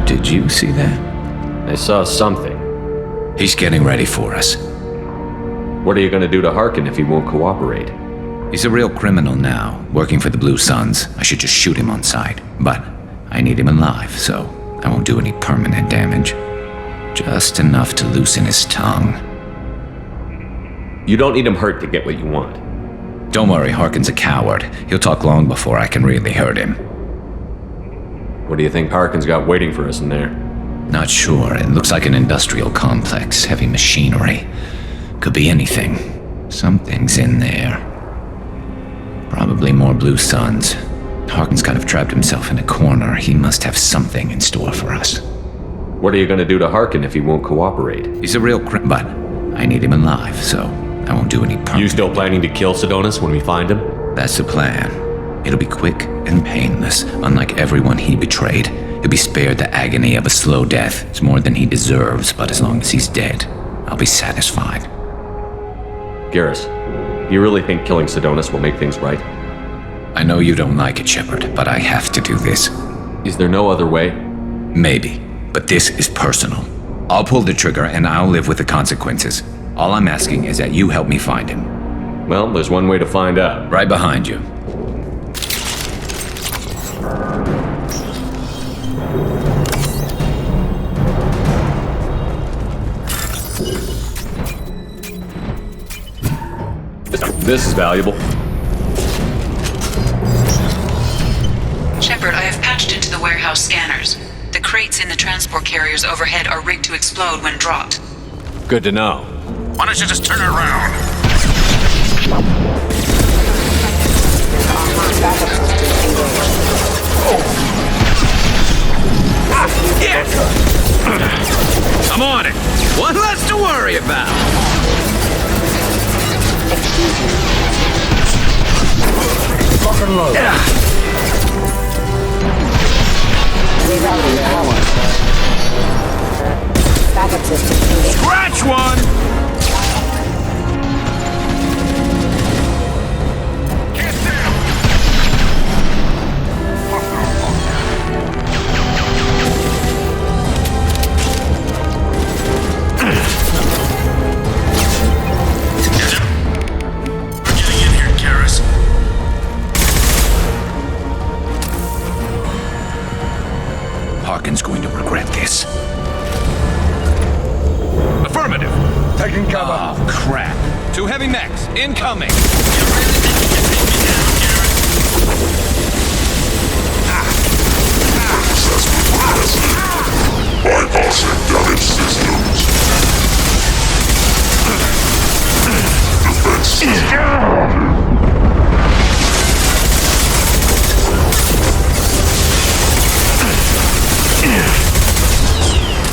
Speaker 10: Did you see that?
Speaker 2: I saw something.
Speaker 10: He's getting ready for us.
Speaker 2: What are you gonna do to Harkin if he won't cooperate?
Speaker 10: He's a real criminal now, working for the Blue Suns. I should just shoot him on sight. But I need him alive, so I won't do any permanent damage. Just enough to loosen his tongue.
Speaker 2: You don't need him hurt to get what you want.
Speaker 10: Don't worry, Harkin's a coward. He'll talk long before I can really hurt him.
Speaker 2: What do you think Harkin's got waiting for us in there?
Speaker 10: Not sure. It looks like an industrial complex. Heavy machinery. Could be anything. Something's in there. Probably more Blue Suns. Harkin's kind of trapped himself in a corner. He must have something in store for us.
Speaker 2: What are you gonna do to Harkin if he won't cooperate?
Speaker 10: He's a real but I need him alive, so I won't do any permanent.
Speaker 2: You still planning to kill Sidonis when we find him?
Speaker 10: That's the plan. It'll be quick and painless, unlike everyone he betrayed. He'll be spared the agony of a slow death. It's more than he deserves, but as long as he's dead, I'll be satisfied.
Speaker 2: Garrus, You really think killing Sidonis will make things right?
Speaker 10: I know you don't like it, Shepard, but I have to do this.
Speaker 2: Is there no other way?
Speaker 10: Maybe, but this is personal. I'll pull the trigger and I'll live with the consequences. All I'm asking is that you help me find him.
Speaker 2: Well, there's one way to find out.
Speaker 10: Right behind you.
Speaker 2: This is valuable.
Speaker 8: Shepard, I have patched into the warehouse scanners. The crates in the transport carriers overhead are rigged to explode when dropped.
Speaker 2: Good to know.
Speaker 13: Why don't you just turn it around?
Speaker 18: I'm on it. One less to worry about.
Speaker 22: Lock and load. Rerouting power. Backup system engaged.
Speaker 18: Scratch one!
Speaker 13: Get down! We're getting in here, Garrus.
Speaker 10: Harkin's going to regret this.
Speaker 18: Affirmative.
Speaker 13: Taking cover.
Speaker 18: Oh, crap. 2 heavy mechs, incoming.
Speaker 20: Bypassing damaged systems. Defense system.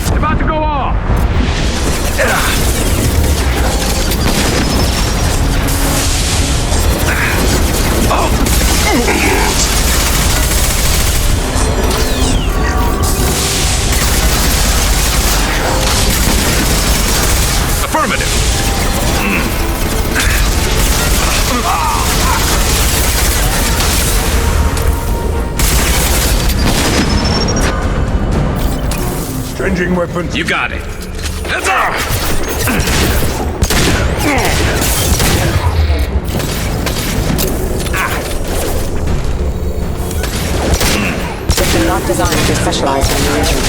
Speaker 18: It's about to go off. Affirmative.
Speaker 13: Changing weapons.
Speaker 18: You got it. Heads up!
Speaker 22: System not designed to specialize in region.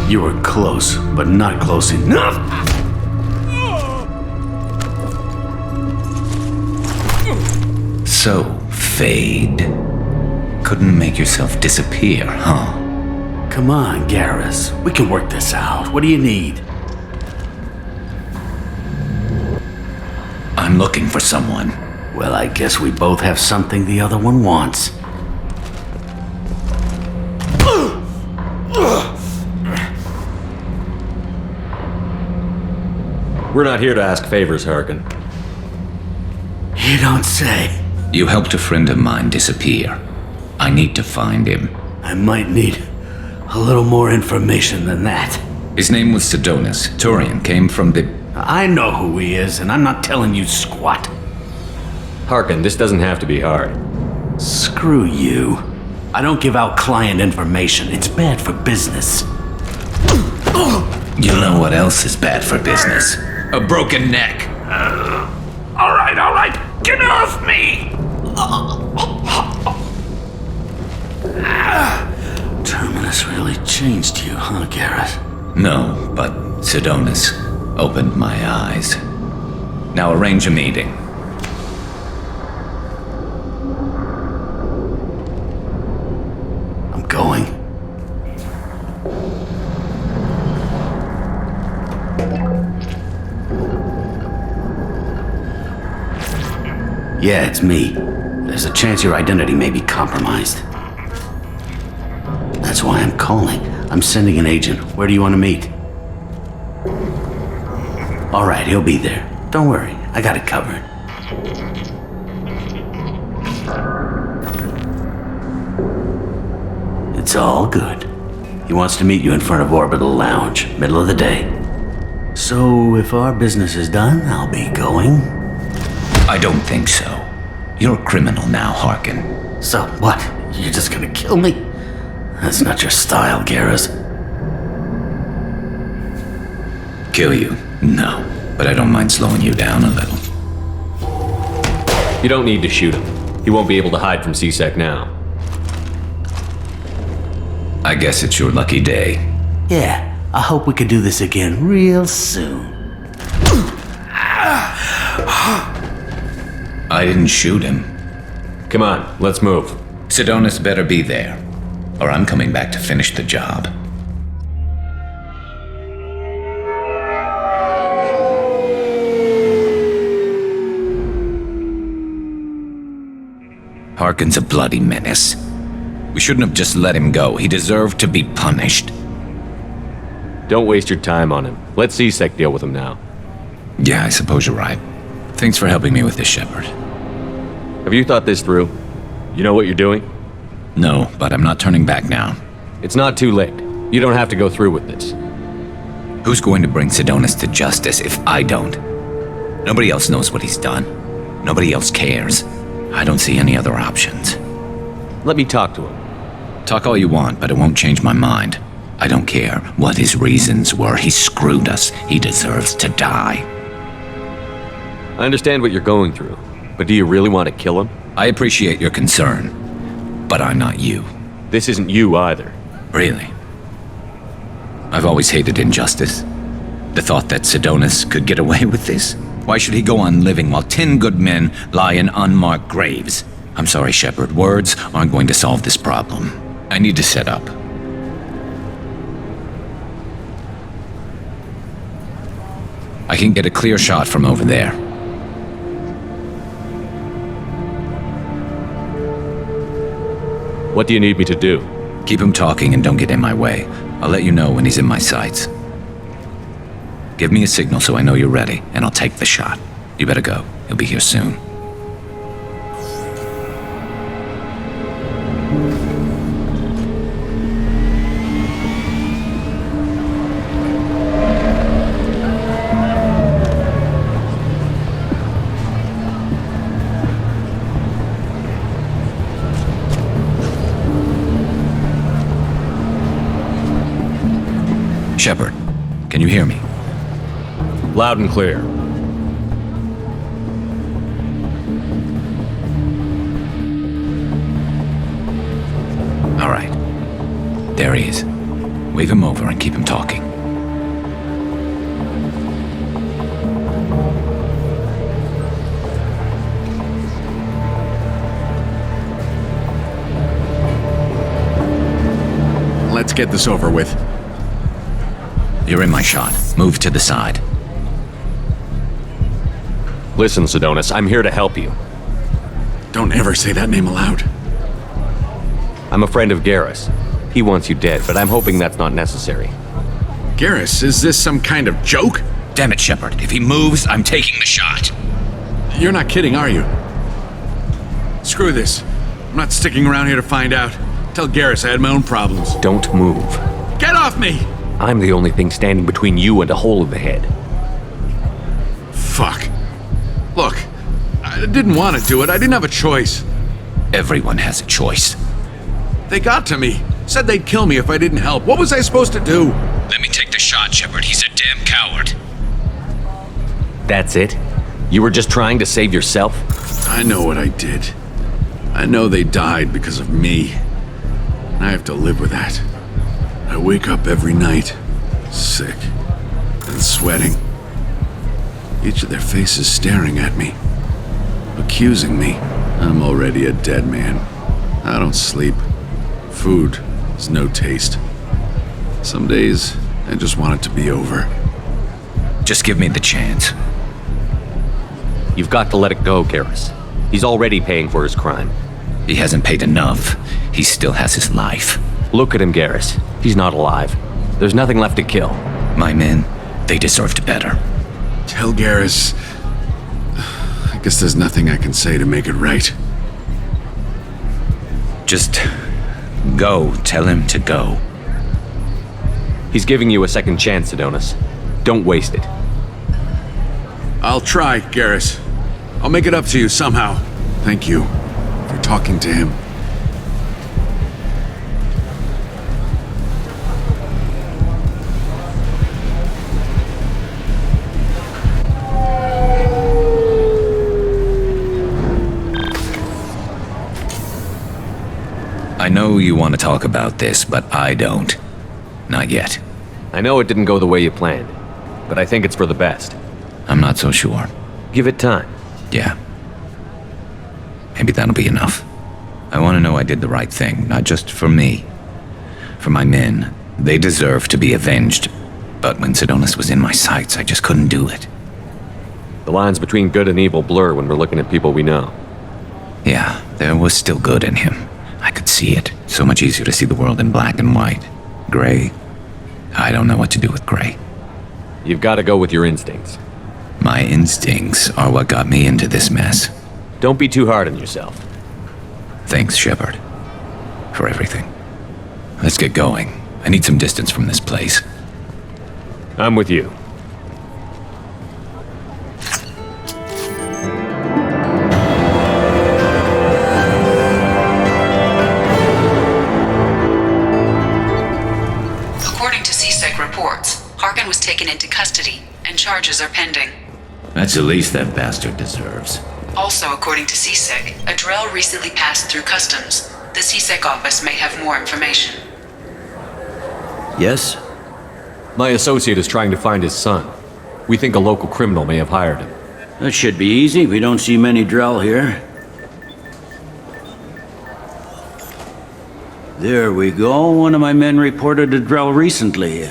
Speaker 25: You were close, but not close enough.
Speaker 10: So, Fade. Couldn't make yourself disappear, huh?
Speaker 25: Come on, Garrus. We can work this out. What do you need?
Speaker 10: I'm looking for someone.
Speaker 25: Well, I guess we both have something the other one wants.
Speaker 2: We're not here to ask favors, Harkin.
Speaker 25: You don't say.
Speaker 10: You helped a friend of mine disappear. I need to find him.
Speaker 25: I might need a little more information than that.
Speaker 10: His name was Sidonis. Turian came from the...
Speaker 25: I know who he is, and I'm not telling you squat.
Speaker 2: Harkin, this doesn't have to be hard.
Speaker 25: Screw you. I don't give out client information. It's bad for business.
Speaker 10: You know what else is bad for business? A broken neck.
Speaker 13: All right. Get off me!
Speaker 25: Terminus really changed you, huh, Garrus?
Speaker 10: No, but Sidonis opened my eyes. Now arrange a meeting.
Speaker 25: I'm going.
Speaker 16: Yeah, it's me. There's a chance your identity may be compromised. That's why I'm calling. I'm sending an agent. Where do you want to meet? All right, he'll be there. Don't worry, I got it covered. It's all good. He wants to meet you in front of Orbital Lounge, middle of the day. So, if our business is done, I'll be going.
Speaker 10: I don't think so. You're a criminal now, Harkin.
Speaker 16: So, what? You're just gonna kill me? That's not your style, Garrus.
Speaker 10: Kill you? No. But I don't mind slowing you down a little.
Speaker 2: You don't need to shoot him. He won't be able to hide from CSEC now.
Speaker 10: I guess it's your lucky day.
Speaker 16: Yeah, I hope we could do this again real soon.
Speaker 10: I didn't shoot him.
Speaker 2: Come on, let's move.
Speaker 10: Sidonis better be there, or I'm coming back to finish the job. Harkin's a bloody menace. We shouldn't have just let him go. He deserved to be punished.
Speaker 2: Don't waste your time on him. Let CSEC deal with him now.
Speaker 10: Yeah, I suppose you're right. Thanks for helping me with this, Shepard.
Speaker 2: Have you thought this through? You know what you're doing?
Speaker 10: No, but I'm not turning back now.
Speaker 2: It's not too late. You don't have to go through with this.
Speaker 10: Who's going to bring Sidonis to justice if I don't? Nobody else knows what he's done. Nobody else cares. I don't see any other options.
Speaker 2: Let me talk to him.
Speaker 10: Talk all you want, but it won't change my mind. I don't care what his reasons were. He screwed us. He deserves to die.
Speaker 2: I understand what you're going through, but do you really want to kill him?
Speaker 10: I appreciate your concern, but I'm not you.
Speaker 2: This isn't you either.
Speaker 10: Really? I've always hated injustice. The thought that Sidonis could get away with this? Why should he go on living while 10 good men lie in unmarked graves? I'm sorry, Shepard. Words aren't going to solve this problem. I need to set up. I can get a clear shot from over there.
Speaker 2: What do you need me to do?
Speaker 10: Keep him talking and don't get in my way. I'll let you know when he's in my sights. Give me a signal so I know you're ready, and I'll take the shot. You better go. He'll be here soon. Shepard, can you hear me?
Speaker 2: Loud and clear.
Speaker 10: All right. There he is. Wave him over and keep him talking.
Speaker 21: Let's get this over with.
Speaker 10: You're in my shot. Move to the side.
Speaker 2: Listen, Sidonis, I'm here to help you.
Speaker 21: Don't ever say that name aloud.
Speaker 2: I'm a friend of Garrus. He wants you dead, but I'm hoping that's not necessary.
Speaker 21: Garrus, is this some kind of joke?
Speaker 10: Damn it, Shepard. If he moves, I'm taking the shot.
Speaker 21: You're not kidding, are you? Screw this. I'm not sticking around here to find out. Tell Garrus I had my own problems.
Speaker 2: Don't move.
Speaker 21: Get off me!
Speaker 2: I'm the only thing standing between you and a hole in the head.
Speaker 21: Fuck. Look, I didn't want to do it. I didn't have a choice.
Speaker 10: Everyone has a choice.
Speaker 21: They got to me. Said they'd kill me if I didn't help. What was I supposed to do?
Speaker 10: Let me take the shot, Shepard. He's a damn coward.
Speaker 2: That's it? You were just trying to save yourself?
Speaker 21: I know what I did. I know they died because of me. And I have to live with that. I wake up every night, sick and sweating. Each of their faces staring at me, accusing me. I'm already a dead man. I don't sleep. Food has no taste. Some days, I just want it to be over.
Speaker 10: Just give me the chance.
Speaker 2: You've got to let it go, Garrus. He's already paying for his crime.
Speaker 10: He hasn't paid enough. He still has his life.
Speaker 2: Look at him, Garrus. He's not alive. There's nothing left to kill.
Speaker 10: My men, they deserved better.
Speaker 21: Tell Garrus... I guess there's nothing I can say to make it right.
Speaker 10: Just... go. Tell him to go.
Speaker 2: He's giving you a second chance, Adonis. Don't waste it.
Speaker 21: I'll try, Garrus. I'll make it up to you somehow. Thank you for talking to him.
Speaker 10: I know you want to talk about this, but I don't. Not yet.
Speaker 2: I know it didn't go the way you planned, but I think it's for the best.
Speaker 10: I'm not so sure.
Speaker 2: Give it time.
Speaker 10: Yeah. Maybe that'll be enough. I want to know I did the right thing, not just for me. For my men. They deserve to be avenged. But when Sidonis was in my sights, I just couldn't do it.
Speaker 2: The lines between good and evil blur when we're looking at people we know.
Speaker 10: Yeah, there was still good in him. I could see it. So much easier to see the world in black and white. Gray? I don't know what to do with gray.
Speaker 2: You've got to go with your instincts.
Speaker 10: My instincts are what got me into this mess.
Speaker 2: Don't be too hard on yourself.
Speaker 10: Thanks, Shepard. For everything. Let's get going. I need some distance from this place.
Speaker 2: I'm with you.
Speaker 8: Harkin was taken into custody, and charges are pending.
Speaker 16: That's the least that bastard deserves.
Speaker 8: Also, according to CSEC, a Drell recently passed through customs. The CSEC office may have more information.
Speaker 16: Yes?
Speaker 2: My associate is trying to find his son. We think a local criminal may have hired him.
Speaker 16: That should be easy. We don't see many Drell here. There we go. One of my men reported a Drell recently.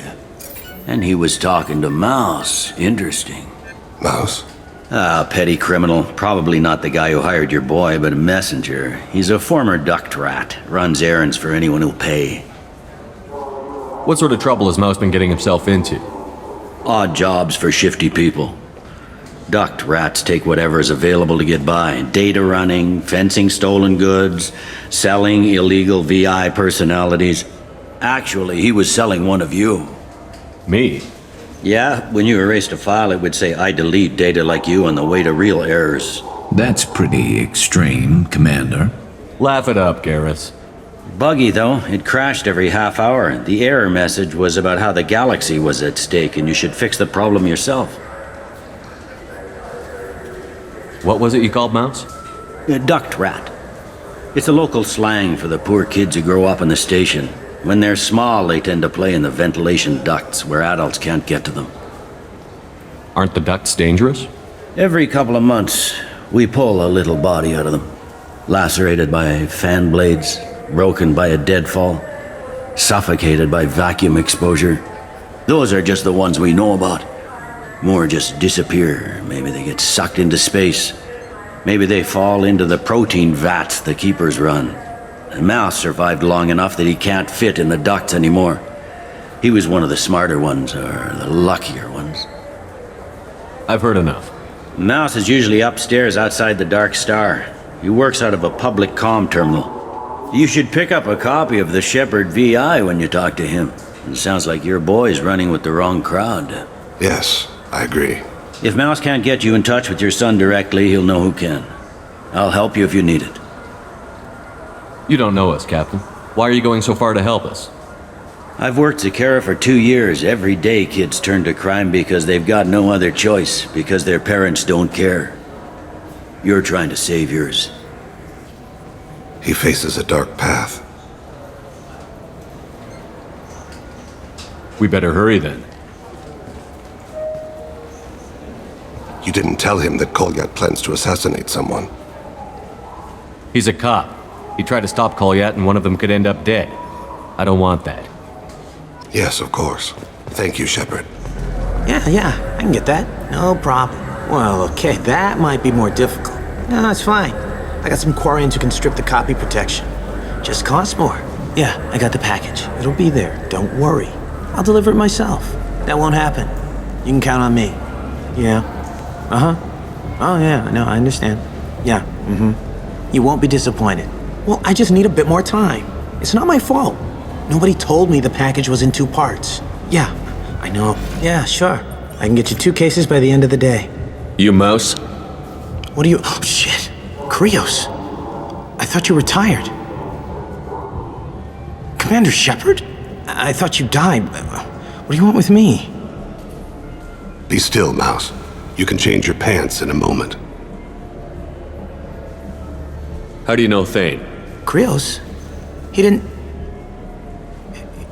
Speaker 16: And he was talking to Mouse. Interesting.
Speaker 1: Mouse?
Speaker 16: Ah, petty criminal. Probably not the guy who hired your boy, but a messenger. He's a former duct rat. Runs errands for anyone who'll pay.
Speaker 2: What sort of trouble has Mouse been getting himself into?
Speaker 16: Odd jobs for shifty people. Duct rats take whatever is available to get by. Data running, fencing stolen goods, selling illegal VI personalities. Actually, he was selling one of you.
Speaker 2: Me?
Speaker 16: Yeah, when you erased a file, it would say, I delete data like you on the way to real errors.
Speaker 10: That's pretty extreme, Commander.
Speaker 2: Laugh it up, Garrus.
Speaker 16: Buggy, though. It crashed every half hour. The error message was about how the galaxy was at stake, and you should fix the problem yourself.
Speaker 2: What was it you called Mouse?
Speaker 16: A duct rat. It's a local slang for the poor kids who grow up in the station. When they're small, they tend to play in the ventilation ducts where adults can't get to them.
Speaker 2: Aren't the ducts dangerous?
Speaker 16: Every couple of months, we pull a little body out of them. Lacerated by fan blades, broken by a deadfall, suffocated by vacuum exposure. Those are just the ones we know about. More just disappear. Maybe they get sucked into space. Maybe they fall into the protein vats the keepers run. Mouse survived long enough that he can't fit in the ducts anymore. He was one of the smarter ones, or the luckier ones.
Speaker 2: I've heard enough.
Speaker 16: Mouse is usually upstairs outside the Dark Star. He works out of a public comm terminal. You should pick up a copy of the Shepard VI when you talk to him. It sounds like your boy's running with the wrong crowd.
Speaker 1: Yes, I agree.
Speaker 16: If Mouse can't get you in touch with your son directly, he'll know who can. I'll help you if you need it.
Speaker 2: You don't know us, Captain. Why are you going so far to help us?
Speaker 16: I've worked Zakera for 2 years. Every day kids turn to crime because they've got no other choice, because their parents don't care. You're trying to save yours.
Speaker 1: He faces a dark path.
Speaker 2: We better hurry then.
Speaker 1: You didn't tell him that Kolyat plans to assassinate someone.
Speaker 2: He's a cop. He tried to stop Kolyat and one of them could end up dead. I don't want that.
Speaker 1: Yes, of course. Thank you, Shepard.
Speaker 6: Yeah, I can get that. No problem. Well, okay, that might be more difficult.
Speaker 4: No, it's fine. I got some Quarians who can strip the copy protection. Just costs more. Yeah, I got the package. It'll be there. Don't worry. I'll deliver it myself. That won't happen. You can count on me. Yeah. Uh-huh. Oh, yeah, no, I understand. Yeah, You won't be disappointed. Well, I just need a bit more time. It's not my fault. Nobody told me the package was in 2 parts. Yeah, I know. Yeah, sure. I can get you 2 cases by the end of the day.
Speaker 2: You mouse?
Speaker 4: What are you... Oh, shit. Krios. I thought you retired. Commander Shepard? I thought you died. What do you want with me?
Speaker 1: Be still, Mouse. You can change your pants in a moment.
Speaker 2: How do you know Thane?
Speaker 4: Krios? He didn't...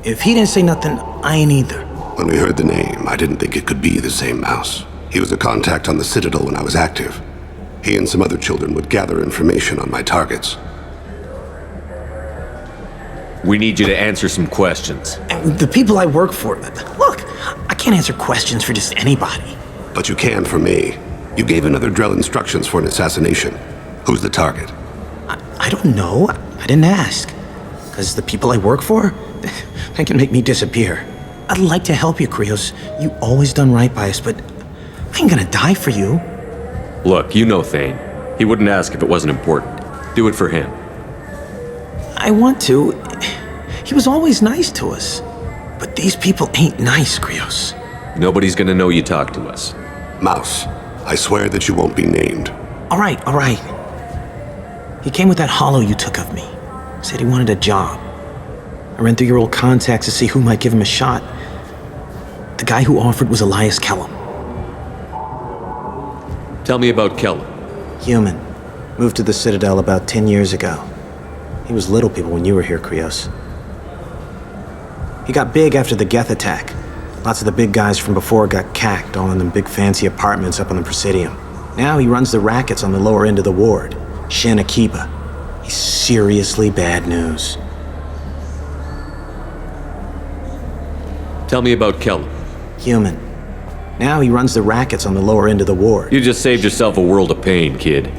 Speaker 4: If he didn't say nothing, I ain't either.
Speaker 1: When we heard the name, I didn't think it could be the same Mouse. He was a contact on the Citadel when I was active. He and some other children would gather information on my targets.
Speaker 2: We need you to answer some questions.
Speaker 4: The people I work for... Look, I can't answer questions for just anybody.
Speaker 1: But you can for me. You gave another Drell instructions for an assassination. Who's the target?
Speaker 4: I don't know. I didn't ask. Because the people I work for, they can make me disappear. I'd like to help you, Krios. You always done right by us, but I ain't gonna die for you.
Speaker 2: Look, you know Thane. He wouldn't ask if it wasn't important. Do it for him.
Speaker 4: I want to. He was always nice to us. But these people ain't nice, Krios.
Speaker 2: Nobody's gonna know you talk to us.
Speaker 1: Mouse, I swear that you won't be named.
Speaker 4: All right. He came with that hollow you took of me. Said he wanted a job. I ran through your old contacts to see who might give him a shot. The guy who offered was Elias Kellum.
Speaker 2: Tell me about Kellum.
Speaker 4: Human. Moved to the Citadel about 10 years ago. He was little people when you were here, Krios. He got big after the Geth attack. Lots of the big guys from before got cacked, all in them big fancy apartments up on the Presidium. Now he runs the rackets on the lower end of the ward, Shin Akiba. He's seriously bad news.
Speaker 2: Tell me about Kellum.
Speaker 4: Human. Now he runs the rackets on the lower end of the ward.
Speaker 2: You just saved yourself a world of pain, kid.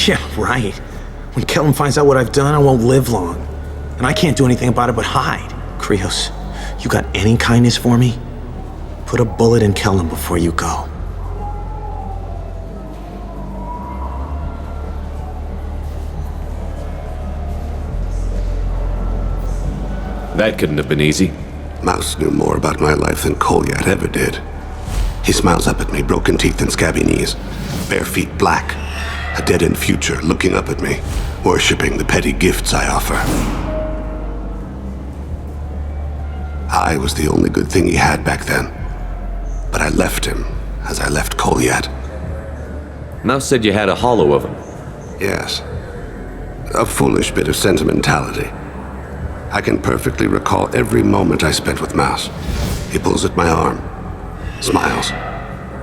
Speaker 4: Yeah, right. When Kellum finds out what I've done, I won't live long. And I can't do anything about it but hide. Krios, you got any kindness for me? Put a bullet in Kellum before you go.
Speaker 2: That couldn't have been easy.
Speaker 1: Mouse knew more about my life than Kolyat ever did. He smiles up at me, broken teeth and scabby knees, bare feet black, a dead-end future looking up at me, worshipping the petty gifts I offer. I was the only good thing he had back then, but I left him as I left Kolyat.
Speaker 2: Mouse said you had a hollow of him.
Speaker 1: Yes. A foolish bit of sentimentality. I can perfectly recall every moment I spent with Mouse. He pulls at my arm, smiles.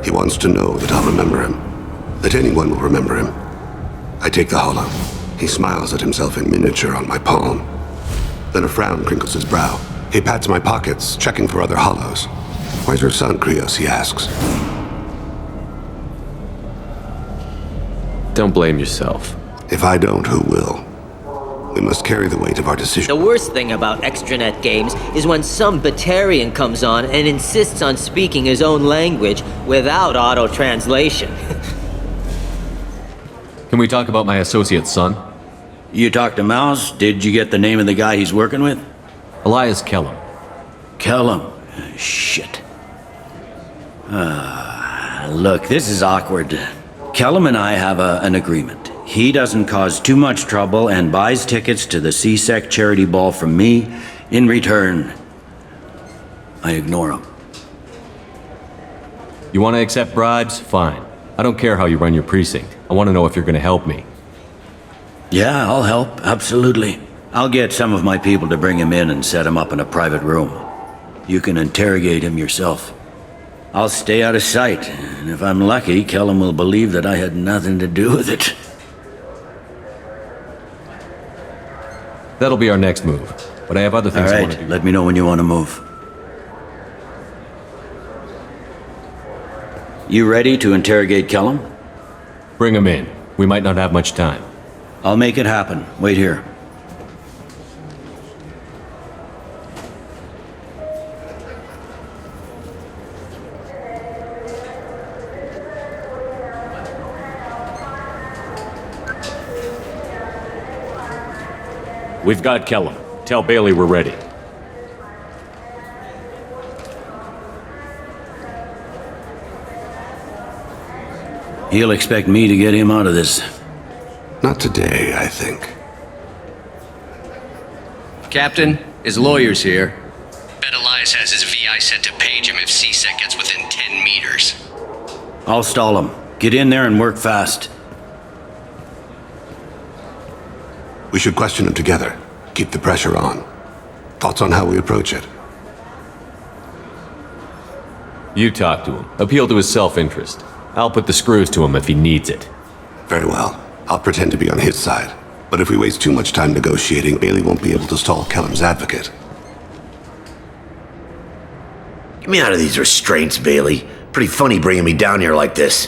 Speaker 1: He wants to know that I'll remember him, that anyone will remember him. I take the hollow. He smiles at himself in miniature on my palm. Then a frown crinkles his brow. He pats my pockets, checking for other hollows. Where's your son, Krios, he asks.
Speaker 2: Don't blame yourself.
Speaker 1: If I don't, who will? We must carry the weight of our decision.
Speaker 27: The worst thing about extranet games is when some Batarian comes on and insists on speaking his own language without auto-translation.
Speaker 2: Can we talk about my associate's son?
Speaker 16: You talked to Mouse? Did you get the name of the guy he's working with?
Speaker 2: Elias Kellum.
Speaker 16: Kellum? Shit. Look, this is awkward. Kellum and I have an agreement. He doesn't cause too much trouble and buys tickets to the CSEC charity ball from me. In return, I ignore him.
Speaker 2: You want to accept bribes? Fine. I don't care how you run your precinct. I want to know if you're going to help me.
Speaker 16: Yeah, I'll help. Absolutely. I'll get some of my people to bring him in and set him up in a private room. You can interrogate him yourself. I'll stay out of sight, and if I'm lucky, Kellum will believe that I had nothing to do with it.
Speaker 2: That'll be our next move, but I have other things I want to do.
Speaker 16: Let me know when you want to move. You ready to interrogate Kellum?
Speaker 2: Bring him in. We might not have much time.
Speaker 16: I'll make it happen. Wait here.
Speaker 2: We've got Kellum. Tell Bailey we're ready.
Speaker 16: He'll expect me to get him out of this.
Speaker 1: Not today, I think.
Speaker 18: Captain, his lawyer's here.
Speaker 6: Bet Elias has his VI set to page him if C-Sec gets within 10 meters.
Speaker 16: I'll stall him. Get in there and work fast.
Speaker 1: We should question him together. Keep the pressure on. Thoughts on how we approach it?
Speaker 2: You talk to him. Appeal to his self-interest. I'll put the screws to him if he needs it.
Speaker 1: Very well. I'll pretend to be on his side. But if we waste too much time negotiating, Bailey won't be able to stall Kellum's advocate.
Speaker 7: Get me out of these restraints, Bailey. Pretty funny bringing me down here like this.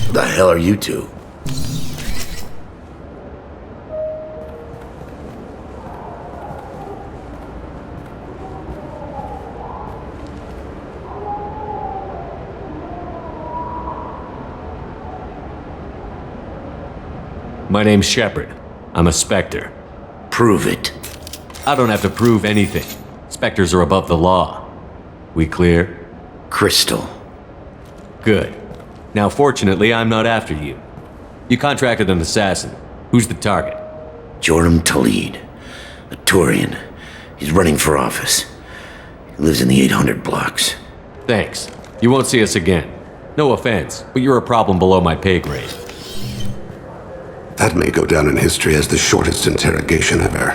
Speaker 7: What the hell are you two?
Speaker 2: My name's Shepard. I'm a Spectre.
Speaker 7: Prove it.
Speaker 2: I don't have to prove anything. Spectres are above the law. We clear?
Speaker 7: Crystal.
Speaker 2: Good. Now, fortunately, I'm not after you. You contracted an assassin. Who's the target?
Speaker 7: Joram Talid. A Turian. He's running for office. He lives in the 800 blocks.
Speaker 2: Thanks. You won't see us again. No offense, but you're a problem below my pay grade.
Speaker 1: That may go down in history as the shortest interrogation ever.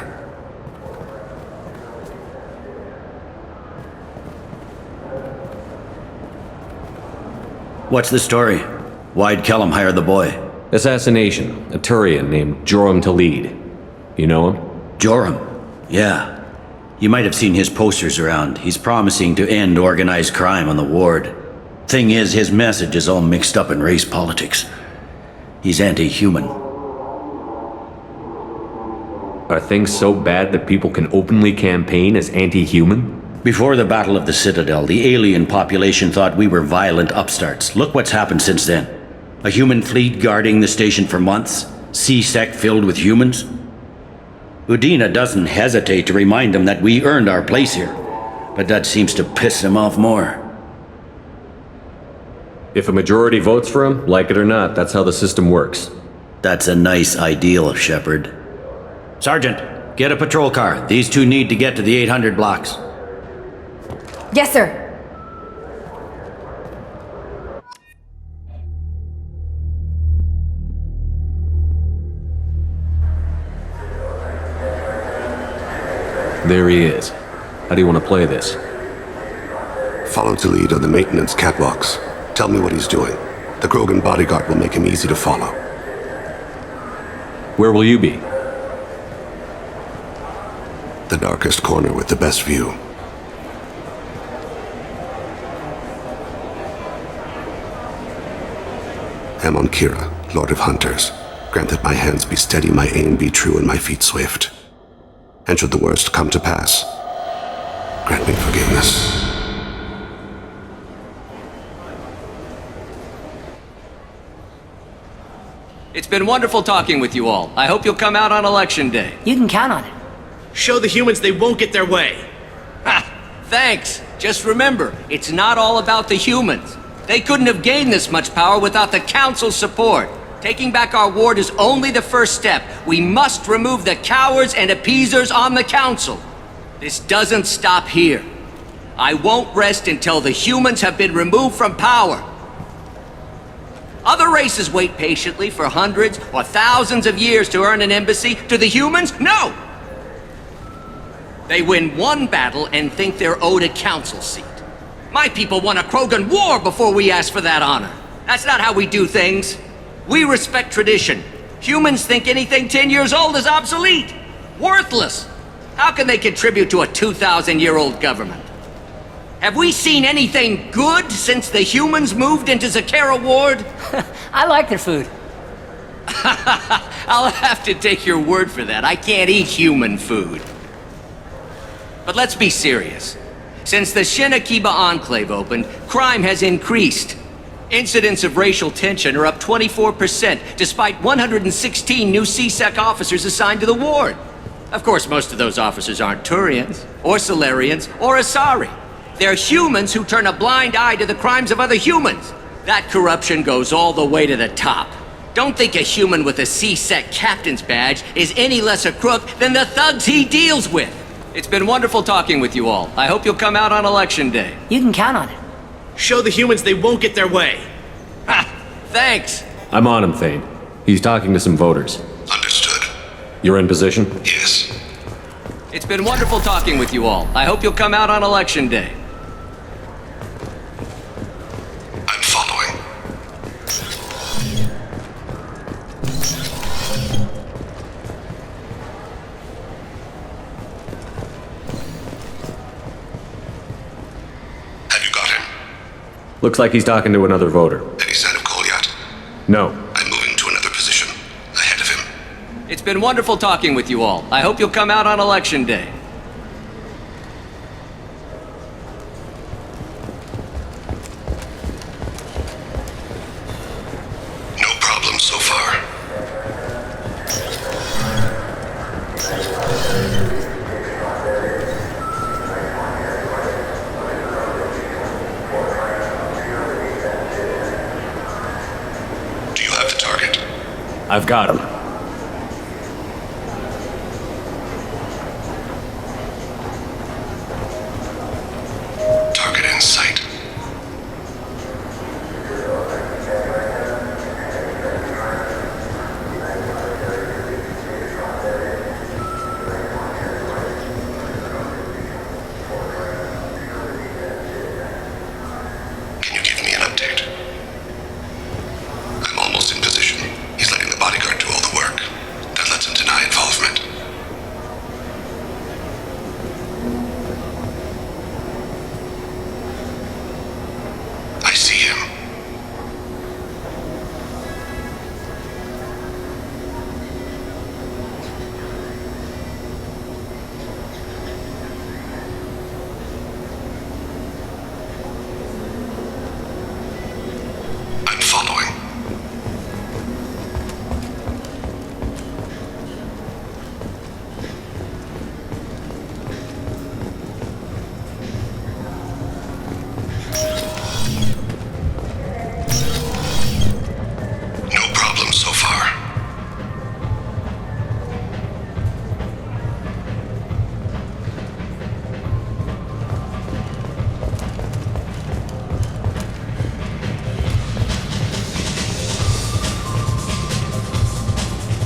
Speaker 16: What's the story? Why'd Kellum hire the boy?
Speaker 2: Assassination. A Turian named Joram Talid. You know him?
Speaker 16: Joram? Yeah. You might have seen his posters around. He's promising to end organized crime on the ward. Thing is, his message is all mixed up in race politics. He's anti-human.
Speaker 2: Are things so bad that people can openly campaign as anti-human?
Speaker 16: Before the Battle of the Citadel, the alien population thought we were violent upstarts. Look what's happened since then. A human fleet guarding the station for months. C-Sec filled with humans. Udina doesn't hesitate to remind them that we earned our place here. But that seems to piss him off more.
Speaker 2: If a majority votes for him, like it or not, that's how the system works.
Speaker 16: That's a nice ideal, Shepard. Sergeant, get a patrol car. These two need to get to the 800 blocks.
Speaker 3: Yes, sir.
Speaker 2: There he is. How do you want to play this?
Speaker 1: Follow Talid on the maintenance catwalks. Tell me what he's doing. The Krogan bodyguard will make him easy to follow.
Speaker 2: Where will you be?
Speaker 1: The darkest corner with the best view. Am on Kira, Lord of Hunters. Grant that my hands be steady, my aim be true, and my feet swift. And should the worst come to pass, grant me forgiveness.
Speaker 18: It's been wonderful talking with you all. I hope you'll come out on election day.
Speaker 27: You can count on it.
Speaker 25: Show the humans they won't get their way.
Speaker 18: Ha! Thanks. Just remember, it's not all about the humans. They couldn't have gained this much power without the Council's support. Taking back our ward is only the first step. We must remove the cowards and appeasers on the Council. This doesn't stop here. I won't rest until the humans have been removed from power. Other races wait patiently for hundreds or thousands of years to earn an embassy. To the humans, no! They win one battle and think they're owed a council seat. My people won a Krogan war before we asked for that honor. That's not how we do things. We respect tradition. Humans think anything 10 years old is obsolete. Worthless. How can they contribute to a 2,000-year-old government? Have we seen anything good since the humans moved into Zakera Ward?
Speaker 27: I like their food.
Speaker 18: I'll have to take your word for that. I can't eat human food. But let's be serious. Since the Shinakiba Enclave opened, crime has increased. Incidents of racial tension are up 24%, despite 116 new CSEC officers assigned to the ward. Of course, most of those officers aren't Turians, or Solarians, or Asari. They're humans who turn a blind eye to the crimes of other humans. That corruption goes all the way to the top. Don't think a human with a CSEC captain's badge is any less a crook than the thugs he deals with. It's been wonderful talking with you all. I hope you'll come out on election day.
Speaker 27: You can count on it.
Speaker 4: Show the humans they won't get their way.
Speaker 18: Ha! Thanks.
Speaker 2: I'm on him, Thane. He's talking to some voters.
Speaker 1: Understood.
Speaker 2: You're in position?
Speaker 1: Yes.
Speaker 18: It's been wonderful talking with you all. I hope you'll come out on election day.
Speaker 1: I'm following. Have you got him?
Speaker 2: Looks like he's talking to another voter.
Speaker 1: Any sign of Goliath?
Speaker 2: No.
Speaker 1: I'm moving to another position. Ahead of him.
Speaker 18: It's been wonderful talking with you all. I hope you'll come out on election day.
Speaker 1: No problem so far. Do you have the target?
Speaker 2: I've got him.
Speaker 1: Target in sight. Can you give me an update? I'm almost in position. He's letting the bodyguard do all the work. That lets him deny involvement. I see him. I'm following. No problem so far.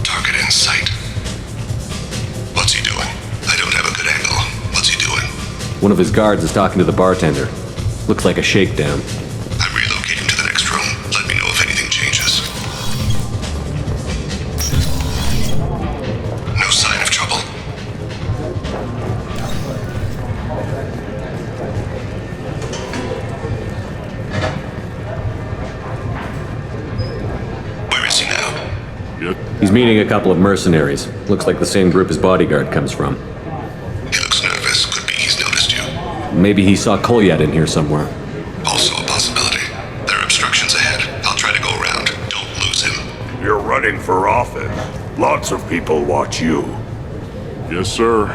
Speaker 1: Target in sight. What's he doing? I don't have a good angle. What's he doing?
Speaker 2: One of his guards is talking to the bartender. Looks like a shakedown.
Speaker 1: I'm relocating to the next room. Let me know if anything changes. No sign of trouble. Where is he now?
Speaker 2: He's meeting a couple of mercenaries. Looks like the same group his bodyguard comes from.
Speaker 1: He looks nervous. Could be he's noticed you.
Speaker 2: Maybe he saw Kolyat in here somewhere.
Speaker 1: Also a possibility. There are obstructions ahead. I'll try to go around. Don't lose him.
Speaker 13: You're running for office. Lots of people watch you.
Speaker 20: Yes, sir.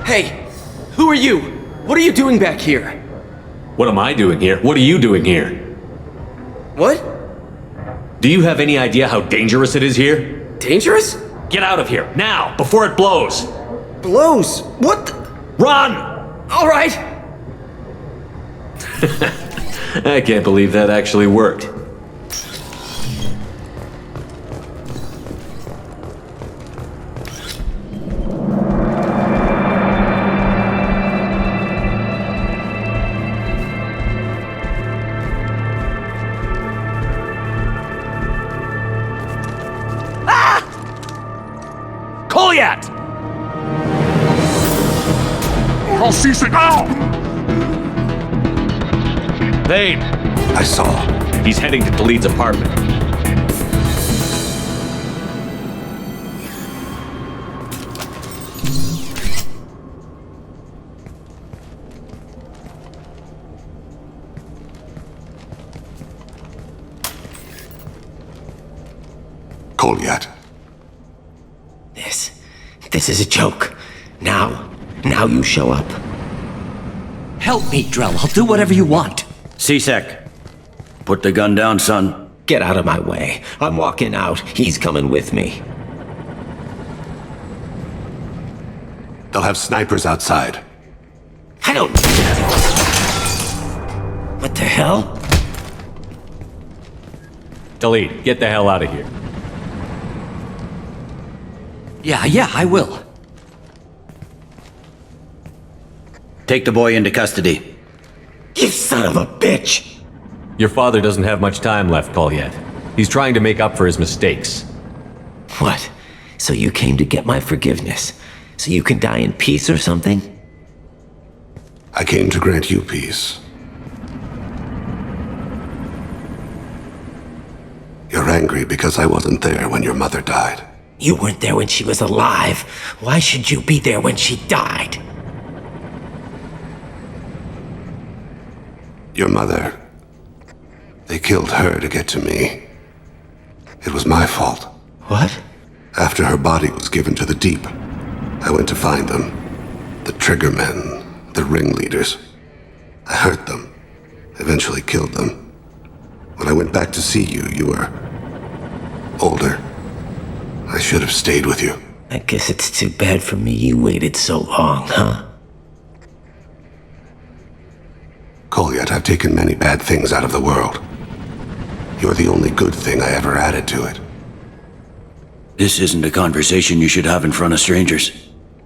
Speaker 4: Hey, who are you? What are you doing back here?
Speaker 2: What am I doing here? What are you doing here?
Speaker 4: What?
Speaker 2: Do you have any idea how dangerous it is here?
Speaker 4: Dangerous?
Speaker 2: Get out of here, now, before it blows!
Speaker 4: Blows? What?
Speaker 2: Run!
Speaker 4: All right.
Speaker 2: I can't believe that actually worked.
Speaker 12: Kolyat!
Speaker 13: I'll C-sec out!
Speaker 2: Thane!
Speaker 1: I saw.
Speaker 2: He's heading to Talid's apartment.
Speaker 1: Kolyat.
Speaker 7: This is a joke. Now you show up.
Speaker 18: Help me, Drell. I'll do whatever you want.
Speaker 16: C-sec. Put the gun down, son.
Speaker 7: Get out of my way. I'm walking out. He's coming with me.
Speaker 1: They'll have snipers outside.
Speaker 7: I don't... What the hell?
Speaker 2: Talid, get the hell out of here.
Speaker 18: Yeah, I will.
Speaker 16: Take the boy into custody.
Speaker 7: You son of a bitch!
Speaker 2: Your father doesn't have much time left, Kolyat. He's trying to make up for his mistakes.
Speaker 7: What? So you came to get my forgiveness? So you can die in peace or something?
Speaker 1: I came to grant you peace. You're angry because I wasn't there when your mother died.
Speaker 7: You weren't there when she was alive. Why should you be there when she died?
Speaker 1: Your mother... They killed her to get to me. It was my fault.
Speaker 7: What?
Speaker 1: After her body was given to the deep, I went to find them. The triggermen, the ringleaders. I hurt them, eventually killed them. When I went back to see you, you were... older. I should have stayed with you.
Speaker 7: I guess it's too bad for me you waited so long, huh?
Speaker 1: Kolyat, I've taken many bad things out of the world. You're the only good thing I ever added to it.
Speaker 16: This isn't a conversation you should have in front of strangers.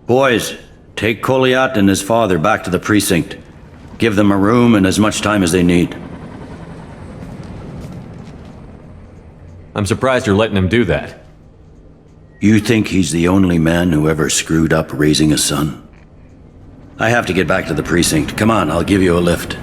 Speaker 16: Boys, take Kolyat and his father back to the precinct. Give them a room and as much time as they need.
Speaker 2: I'm surprised you're letting him do that.
Speaker 16: You think he's the only man who ever screwed up raising a son? I have to get back to the precinct. Come on, I'll give you a lift.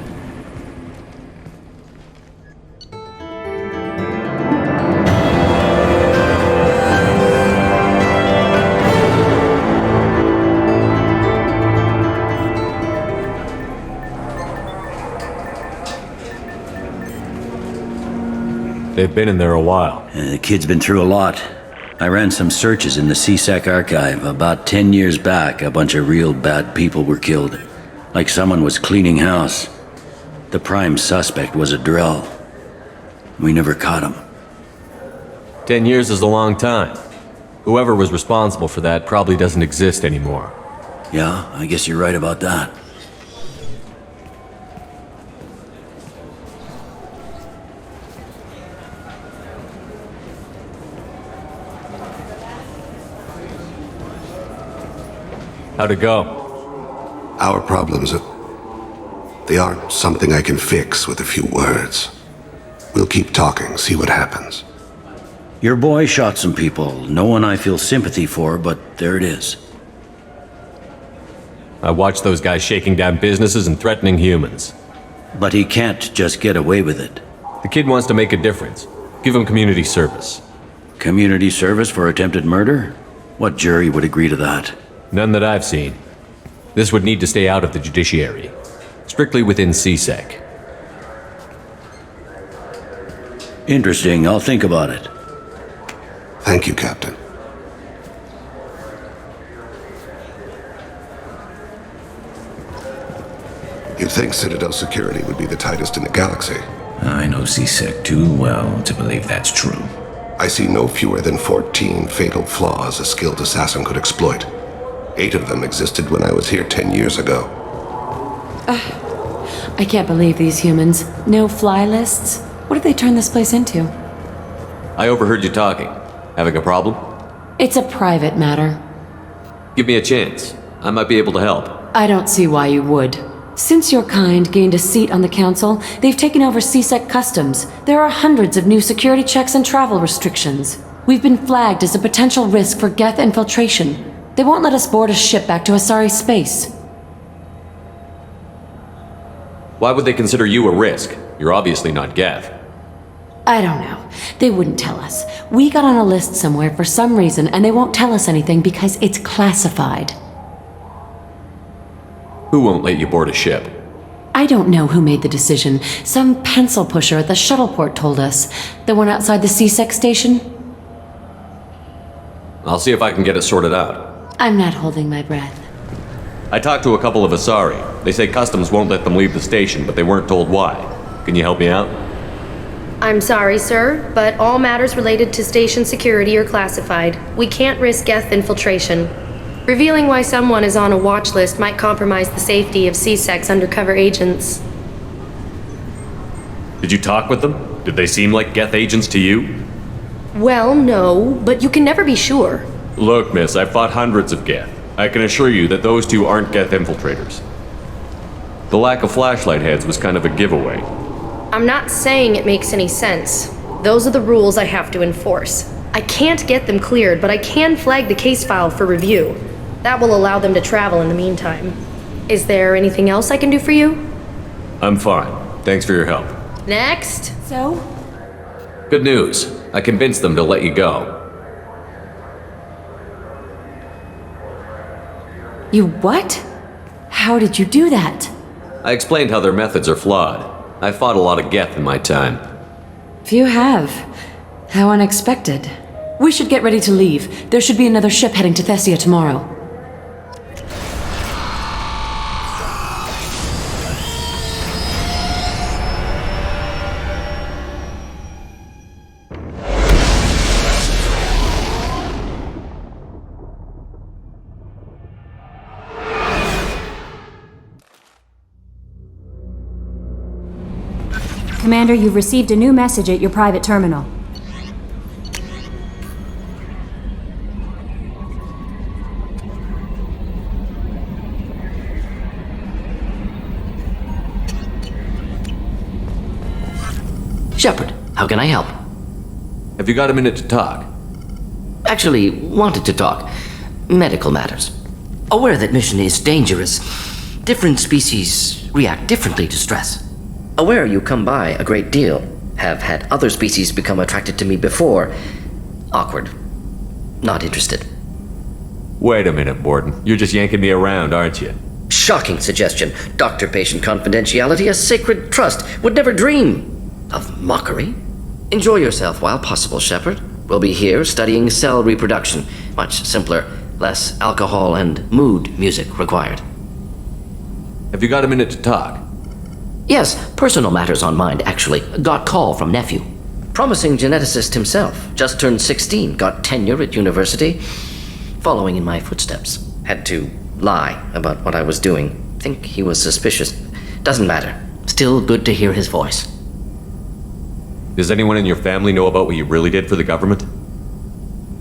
Speaker 2: They've been in there a while.
Speaker 16: The kid's been through a lot. I ran some searches in the C-Sec archive. About 10 years back, a bunch of real bad people were killed. Like someone was cleaning house. The prime suspect was a Drell. We never caught him.
Speaker 2: 10 years is a long time. Whoever was responsible for that probably doesn't exist anymore.
Speaker 16: Yeah, I guess you're right about that.
Speaker 2: How'd it go?
Speaker 1: Our problems, they aren't something I can fix with a few words. We'll keep talking, see what happens.
Speaker 16: Your boy shot some people. No one I feel sympathy for, but there it is.
Speaker 2: I watched those guys shaking down businesses and threatening humans.
Speaker 16: But he can't just get away with it.
Speaker 2: The kid wants to make a difference. Give him community service.
Speaker 16: Community service for attempted murder? What jury would agree to that?
Speaker 2: None that I've seen. This would need to stay out of the judiciary. Strictly within C-Sec.
Speaker 16: Interesting. I'll think about it.
Speaker 1: Thank you, Captain. You'd think Citadel security would be the tightest in the galaxy.
Speaker 10: I know C-Sec too well to believe that's true.
Speaker 1: I see no fewer than 14 fatal flaws a skilled assassin could exploit. 8 of them existed when I was here 10 years ago.
Speaker 3: I can't believe these humans. No fly lists? What did they turn this place into?
Speaker 2: I overheard you talking. Having a problem?
Speaker 3: It's a private matter.
Speaker 2: Give me a chance. I might be able to help.
Speaker 3: I don't see why you would. Since your kind gained a seat on the council, they've taken over C-Sec customs. There are hundreds of new security checks and travel restrictions. We've been flagged as a potential risk for geth infiltration. They won't let us board a ship back to Asari space.
Speaker 2: Why would they consider you a risk? You're obviously not Geth.
Speaker 3: I don't know. They wouldn't tell us. We got on a list somewhere for some reason, and they won't tell us anything because it's classified.
Speaker 2: Who won't let you board a ship?
Speaker 3: I don't know who made the decision. Some pencil pusher at the shuttleport told us. The one outside the C-Sec station?
Speaker 2: I'll see if I can get it sorted out.
Speaker 3: I'm not holding my breath.
Speaker 2: I talked to a couple of Asari. They say customs won't let them leave the station, but they weren't told why. Can you help me out?
Speaker 5: I'm sorry, sir, but all matters related to station security are classified. We can't risk Geth infiltration. Revealing why someone is on a watch list might compromise the safety of C-Sec's undercover agents.
Speaker 2: Did you talk with them? Did they seem like Geth agents to you?
Speaker 5: Well, no, but you can never be sure.
Speaker 2: Look, miss, I've fought hundreds of Geth. I can assure you that those two aren't Geth infiltrators. The lack of flashlight heads was kind of a giveaway.
Speaker 5: I'm not saying it makes any sense. Those are the rules I have to enforce. I can't get them cleared, but I can flag the case file for review. That will allow them to travel in the meantime. Is there anything else I can do for you?
Speaker 2: I'm fine. Thanks for your help.
Speaker 5: Next.
Speaker 3: So?
Speaker 2: Good news. I convinced them to let you go.
Speaker 3: You what? How did you do that?
Speaker 2: I explained how their methods are flawed. I fought a lot of Geth in my time.
Speaker 3: Few have. How unexpected. We should get ready to leave. There should be another ship heading to Thessia tomorrow.
Speaker 11: Commander, you've received a new message at your private terminal.
Speaker 14: Shepard, how can I help?
Speaker 2: Have you got a minute to talk?
Speaker 14: Actually, wanted to talk. Medical matters. Aware that mission is dangerous. Different species react differently to stress. Aware you come by a great deal. Have had other species become attracted to me before. Awkward. Not interested.
Speaker 2: Wait a minute, Borden. You're just yanking me around, aren't you?
Speaker 14: Shocking suggestion. Doctor-patient confidentiality, a sacred trust. Would never dream of mockery. Enjoy yourself while possible, Shepard. We'll be here studying cell reproduction. Much simpler, less alcohol and mood music required.
Speaker 2: Have you got a minute to talk?
Speaker 14: Yes, personal matters on mind, actually. Got call from nephew. Promising geneticist himself. Just turned 16, got tenure at university. Following in my footsteps. Had to lie about what I was doing. Think he was suspicious. Doesn't matter. Still good to hear his voice.
Speaker 2: Does anyone in your family know about what you really did for the government?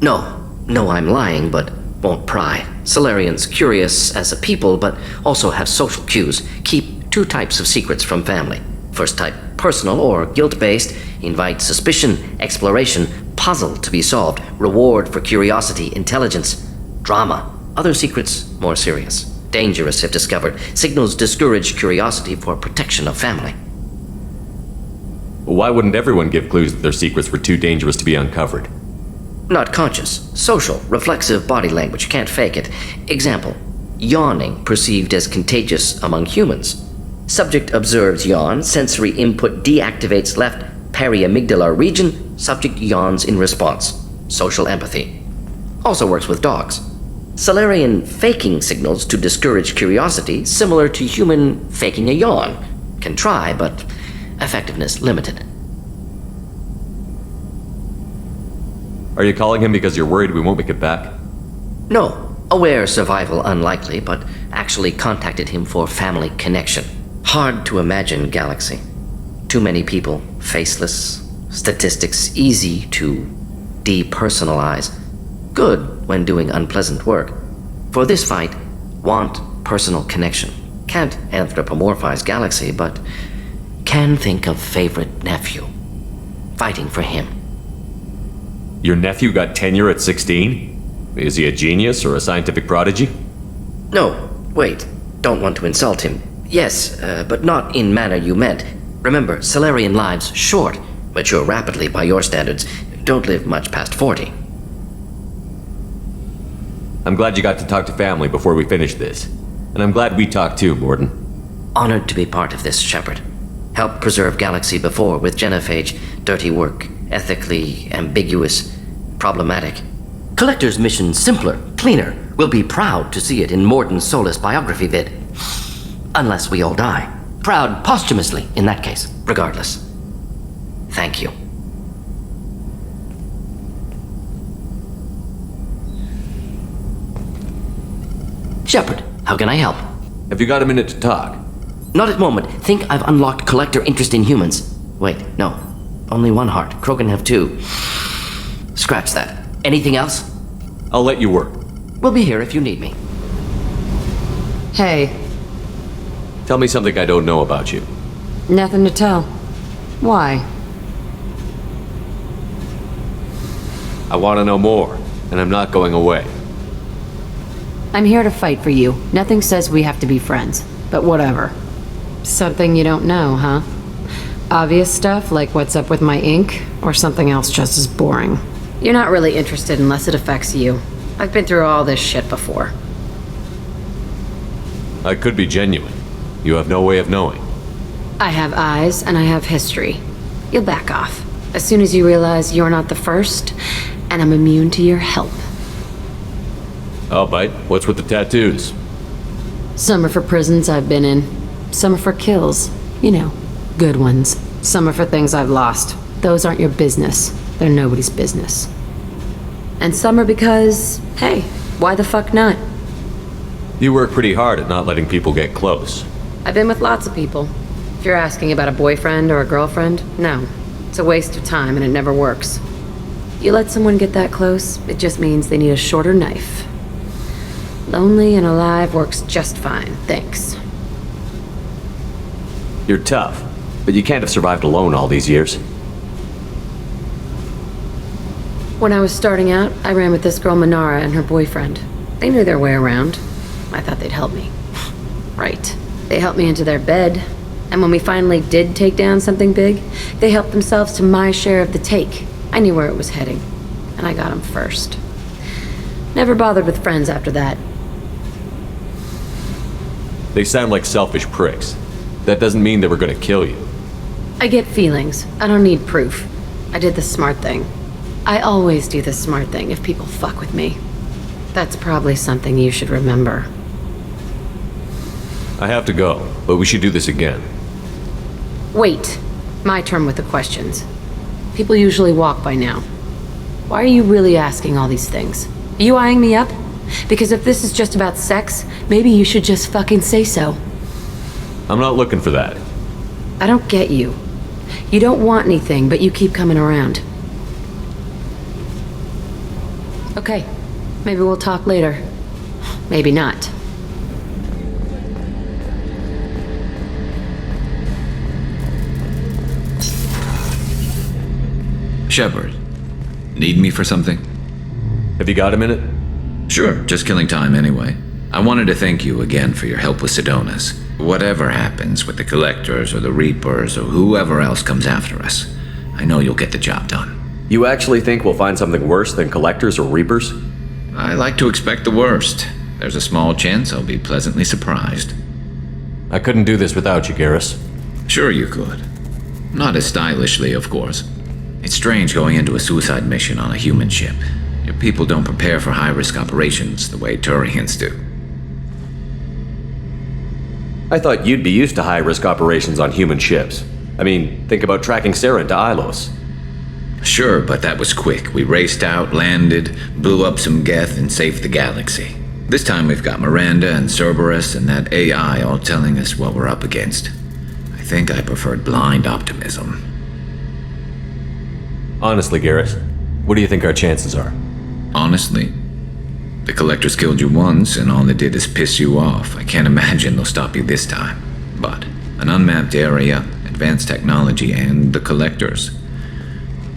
Speaker 14: No, I'm lying, but won't pry. Solarians curious as a people, but also have social cues. Keep two types of secrets from family. First type, personal or guilt-based, invite suspicion, exploration, puzzle to be solved, reward for curiosity, intelligence, drama. Other secrets, more serious, dangerous if discovered. Signals discourage curiosity for protection of family.
Speaker 2: Why wouldn't everyone give clues that their secrets were too dangerous to be uncovered?
Speaker 14: Not conscious. Social, reflexive body language, can't fake it. Example, yawning perceived as contagious among humans. Subject observes yawn, sensory input deactivates left periamygdalar region, subject yawns in response. Social empathy. Also works with dogs. Solarian faking signals to discourage curiosity, similar to human faking a yawn. Can try, but effectiveness limited.
Speaker 2: Are you calling him because you're worried we won't make it back?
Speaker 14: No. Aware survival unlikely, but actually contacted him for family connection. Hard to imagine galaxy. Too many people, faceless, statistics easy to depersonalize. Good when doing unpleasant work. For this fight, want personal connection. Can't anthropomorphize galaxy, but can think of favorite nephew. Fighting for him.
Speaker 2: Your nephew got tenure at 16? Is he a genius or a scientific prodigy?
Speaker 14: No, wait. Don't want to insult him. Yes, but not in manner you meant. Remember, Solarian lives short, mature rapidly by your standards, don't live much past 40.
Speaker 2: I'm glad you got to talk to family before we finish this. And I'm glad we talked too, Morden.
Speaker 14: Honored to be part of this, Shepard. Helped preserve Galaxy before with genophage, dirty work, ethically ambiguous, problematic. Collector's mission simpler, cleaner. We'll be proud to see it in Morden's Solus biography vid. Unless we all die. Proud posthumously, in that case, regardless. Thank you. Shepard, how can I help?
Speaker 2: Have you got a minute to talk?
Speaker 14: Not at moment. Think I've unlocked collector interest in humans. Wait, no. Only one heart. Krogan have two. Scratch that. Anything else?
Speaker 2: I'll let you work.
Speaker 14: We'll be here if you need me.
Speaker 3: Hey.
Speaker 2: Tell me something I don't know about you.
Speaker 3: Nothing to tell. Why?
Speaker 2: I want to know more, and I'm not going away.
Speaker 3: I'm here to fight for you. Nothing says we have to be friends, but whatever. Something you don't know, huh? Obvious stuff like what's up with my ink, or something else just as boring? You're not really interested unless it affects you. I've been through all this shit before.
Speaker 2: I could be genuine. You have no way of knowing.
Speaker 3: I have eyes and I have history. You'll back off as soon as you realize you're not the first, and I'm immune to your help.
Speaker 2: I'll bite. What's with the tattoos?
Speaker 3: Some are for prisons I've been in. Some are for kills. You know, good ones. Some are for things I've lost. Those aren't your business. They're nobody's business. And some are because, hey, why the fuck not?
Speaker 2: You work pretty hard at not letting people get close.
Speaker 3: I've been with lots of people. If you're asking about a boyfriend or a girlfriend, no. It's a waste of time and it never works. You let someone get that close, it just means they need a shorter knife. Lonely and alive works just fine, thanks.
Speaker 2: You're tough, but you can't have survived alone all these years.
Speaker 3: When I was starting out, I ran with this girl Minara and her boyfriend. They knew their way around. I thought they'd help me. Right. They helped me into their bed. And when we finally did take down something big, they helped themselves to my share of the take. I knew where it was heading. And I got them first. Never bothered with friends after that.
Speaker 2: They sound like selfish pricks. That doesn't mean they were gonna kill you.
Speaker 3: I get feelings. I don't need proof. I did the smart thing. I always do the smart thing if people fuck with me. That's probably something you should remember.
Speaker 2: I have to go, but we should do this again.
Speaker 3: Wait. My turn with the questions. People usually walk by now. Why are you really asking all these things? Are you eyeing me up? Because if this is just about sex, maybe you should just fucking say so.
Speaker 2: I'm not looking for that.
Speaker 3: I don't get you. You don't want anything, but you keep coming around. Okay. Maybe we'll talk later. Maybe not.
Speaker 10: Shepard, need me for something?
Speaker 2: Have you got a minute?
Speaker 10: Sure, just killing time anyway. I wanted to thank you again for your help with Sidonis. Whatever happens with the Collectors or the Reapers or whoever else comes after us, I know you'll get the job done.
Speaker 2: You actually think we'll find something worse than Collectors or Reapers?
Speaker 10: I like to expect the worst. There's a small chance I'll be pleasantly surprised.
Speaker 2: I couldn't do this without you, Garrus.
Speaker 10: Sure you could. Not as stylishly, of course. It's strange going into a suicide mission on a human ship. Your people don't prepare for high-risk operations the way Turians do.
Speaker 2: I thought you'd be used to high-risk operations on human ships. I mean, think about tracking Sarah into Ilos.
Speaker 10: Sure, but that was quick. We raced out, landed, blew up some geth, and saved the galaxy. This time we've got Miranda and Cerberus and that AI all telling us what we're up against. I think I preferred blind optimism.
Speaker 2: Honestly, Garrus, what do you think our chances are?
Speaker 10: Honestly? The Collectors killed you once, and all they did is piss you off. I can't imagine they'll stop you this time. But an unmapped area, advanced technology, and the Collectors.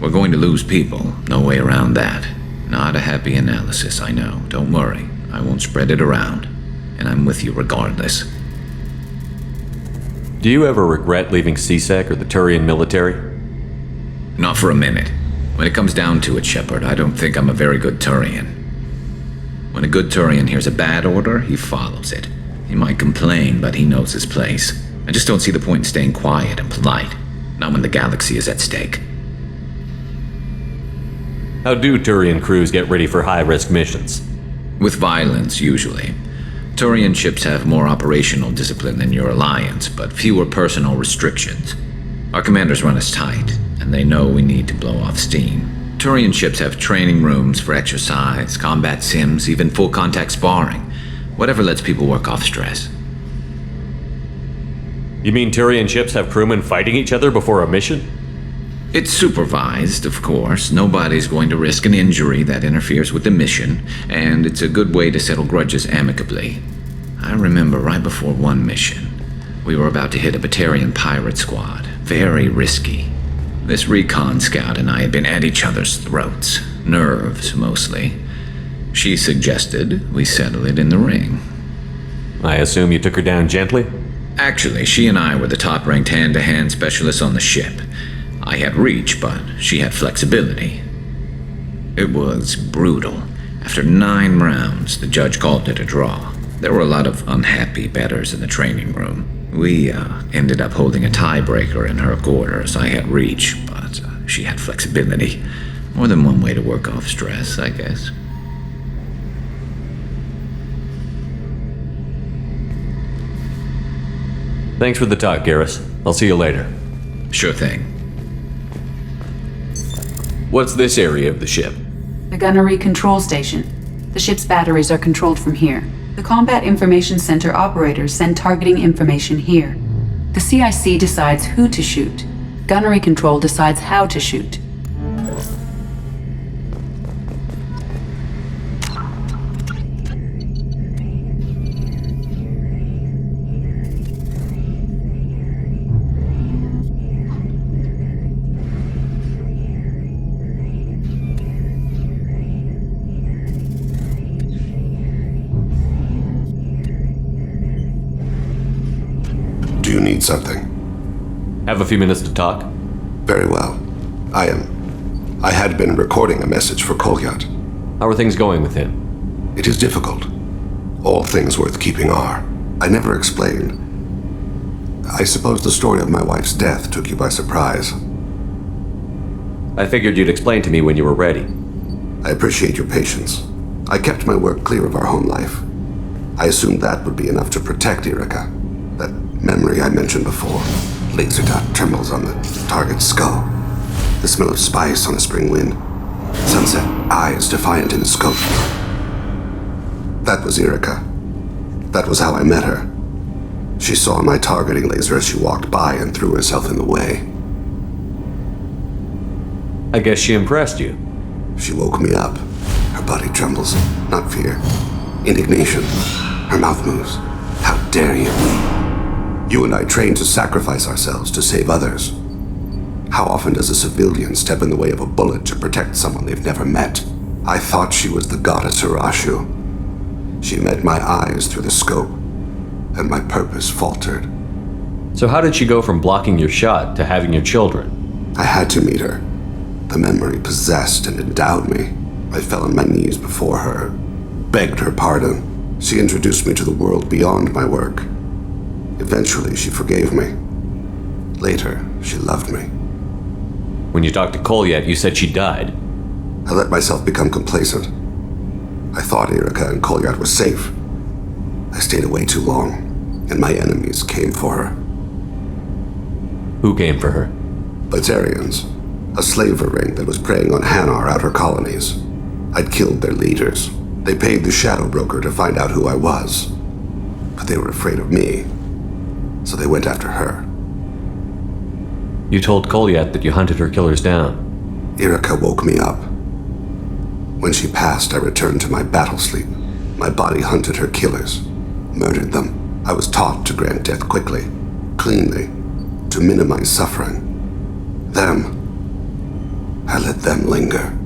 Speaker 10: We're going to lose people, no way around that. Not a happy analysis, I know. Don't worry, I won't spread it around. And I'm with you regardless.
Speaker 2: Do you ever regret leaving CSEC or the Turian military?
Speaker 10: Not for a minute. When it comes down to it, Shepard, I don't think I'm a very good Turian. When a good Turian hears a bad order, he follows it. He might complain, but he knows his place. I just don't see the point in staying quiet and polite. Not when the galaxy is at stake.
Speaker 2: How do Turian crews get ready for high-risk missions?
Speaker 10: With violence, usually. Turian ships have more operational discipline than your alliance, but fewer personal restrictions. Our commanders run us tight, and they know we need to blow off steam. Turian ships have training rooms for exercise, combat sims, even full-contact sparring. Whatever lets people work off stress.
Speaker 2: You mean Turian ships have crewmen fighting each other before a mission?
Speaker 10: It's supervised, of course. Nobody's going to risk an injury that interferes with the mission, and it's a good way to settle grudges amicably. I remember right before one mission, we were about to hit a Batarian pirate squad. Very risky. This recon scout and I had been at each other's throats. Nerves, mostly. She suggested we settle it in the ring.
Speaker 2: I assume you took her down gently?
Speaker 10: Actually, she and I were the top-ranked hand-to-hand specialists on the ship. I had reach, but she had flexibility. It was brutal. After 9 rounds, the judge called it a draw. There were a lot of unhappy bettors in the training room. We ended up holding a tiebreaker in her quarters. I had reach, but she had flexibility. More than one way to work off stress, I guess.
Speaker 2: Thanks for the talk, Garrus. I'll see you later.
Speaker 10: Sure thing.
Speaker 2: What's this area of the ship?
Speaker 9: The gunnery control station. The ship's batteries are controlled from here. The Combat Information Center operators send targeting information here. The CIC decides who to shoot. Gunnery control decides how to shoot.
Speaker 1: Do you need something?
Speaker 2: Have a few minutes to talk?
Speaker 1: Very well. I had been recording a message for Kolyat.
Speaker 2: How are things going with him?
Speaker 1: It is difficult. All things worth keeping are. I never explained. I suppose the story of my wife's death took you by surprise.
Speaker 2: I figured you'd explain to me when you were ready.
Speaker 1: I appreciate your patience. I kept my work clear of our home life. I assumed that would be enough to protect Erica. That memory I mentioned before. Laser dot trembles on the target's skull. The smell of spice on a spring wind. Sunset eyes defiant in the scope. That was Erica. That was how I met her. She saw my targeting laser as she walked by and threw herself in the way.
Speaker 2: I guess she impressed you.
Speaker 1: She woke me up. Her body trembles. Not fear. Indignation. Her mouth moves. How dare you? You and I trained to sacrifice ourselves to save others. How often does a civilian step in the way of a bullet to protect someone they've never met? I thought she was the goddess Urashu. She met my eyes through the scope, and my purpose faltered.
Speaker 2: So how did she go from blocking your shot to having your children?
Speaker 1: I had to meet her. The memory possessed and endowed me. I fell on my knees before her, begged her pardon. She introduced me to the world beyond my work. Eventually, she forgave me. Later, she loved me.
Speaker 2: When you talked to Kolyat, you said she died.
Speaker 1: I let myself become complacent. I thought Erica and Kolyat were safe. I stayed away too long, and my enemies came for her.
Speaker 2: Who came for her?
Speaker 1: Batarians. A slaver ring that was preying on Hanar outer colonies. I'd killed their leaders. They paid the shadow broker to find out who I was. But they were afraid of me, so they went after her.
Speaker 2: You told Kolyat that you hunted her killers down.
Speaker 1: Erica woke me up. When she passed, I returned to my battle sleep. My body hunted her killers, murdered them. I was taught to grant death quickly, cleanly, to minimize suffering. I let them linger.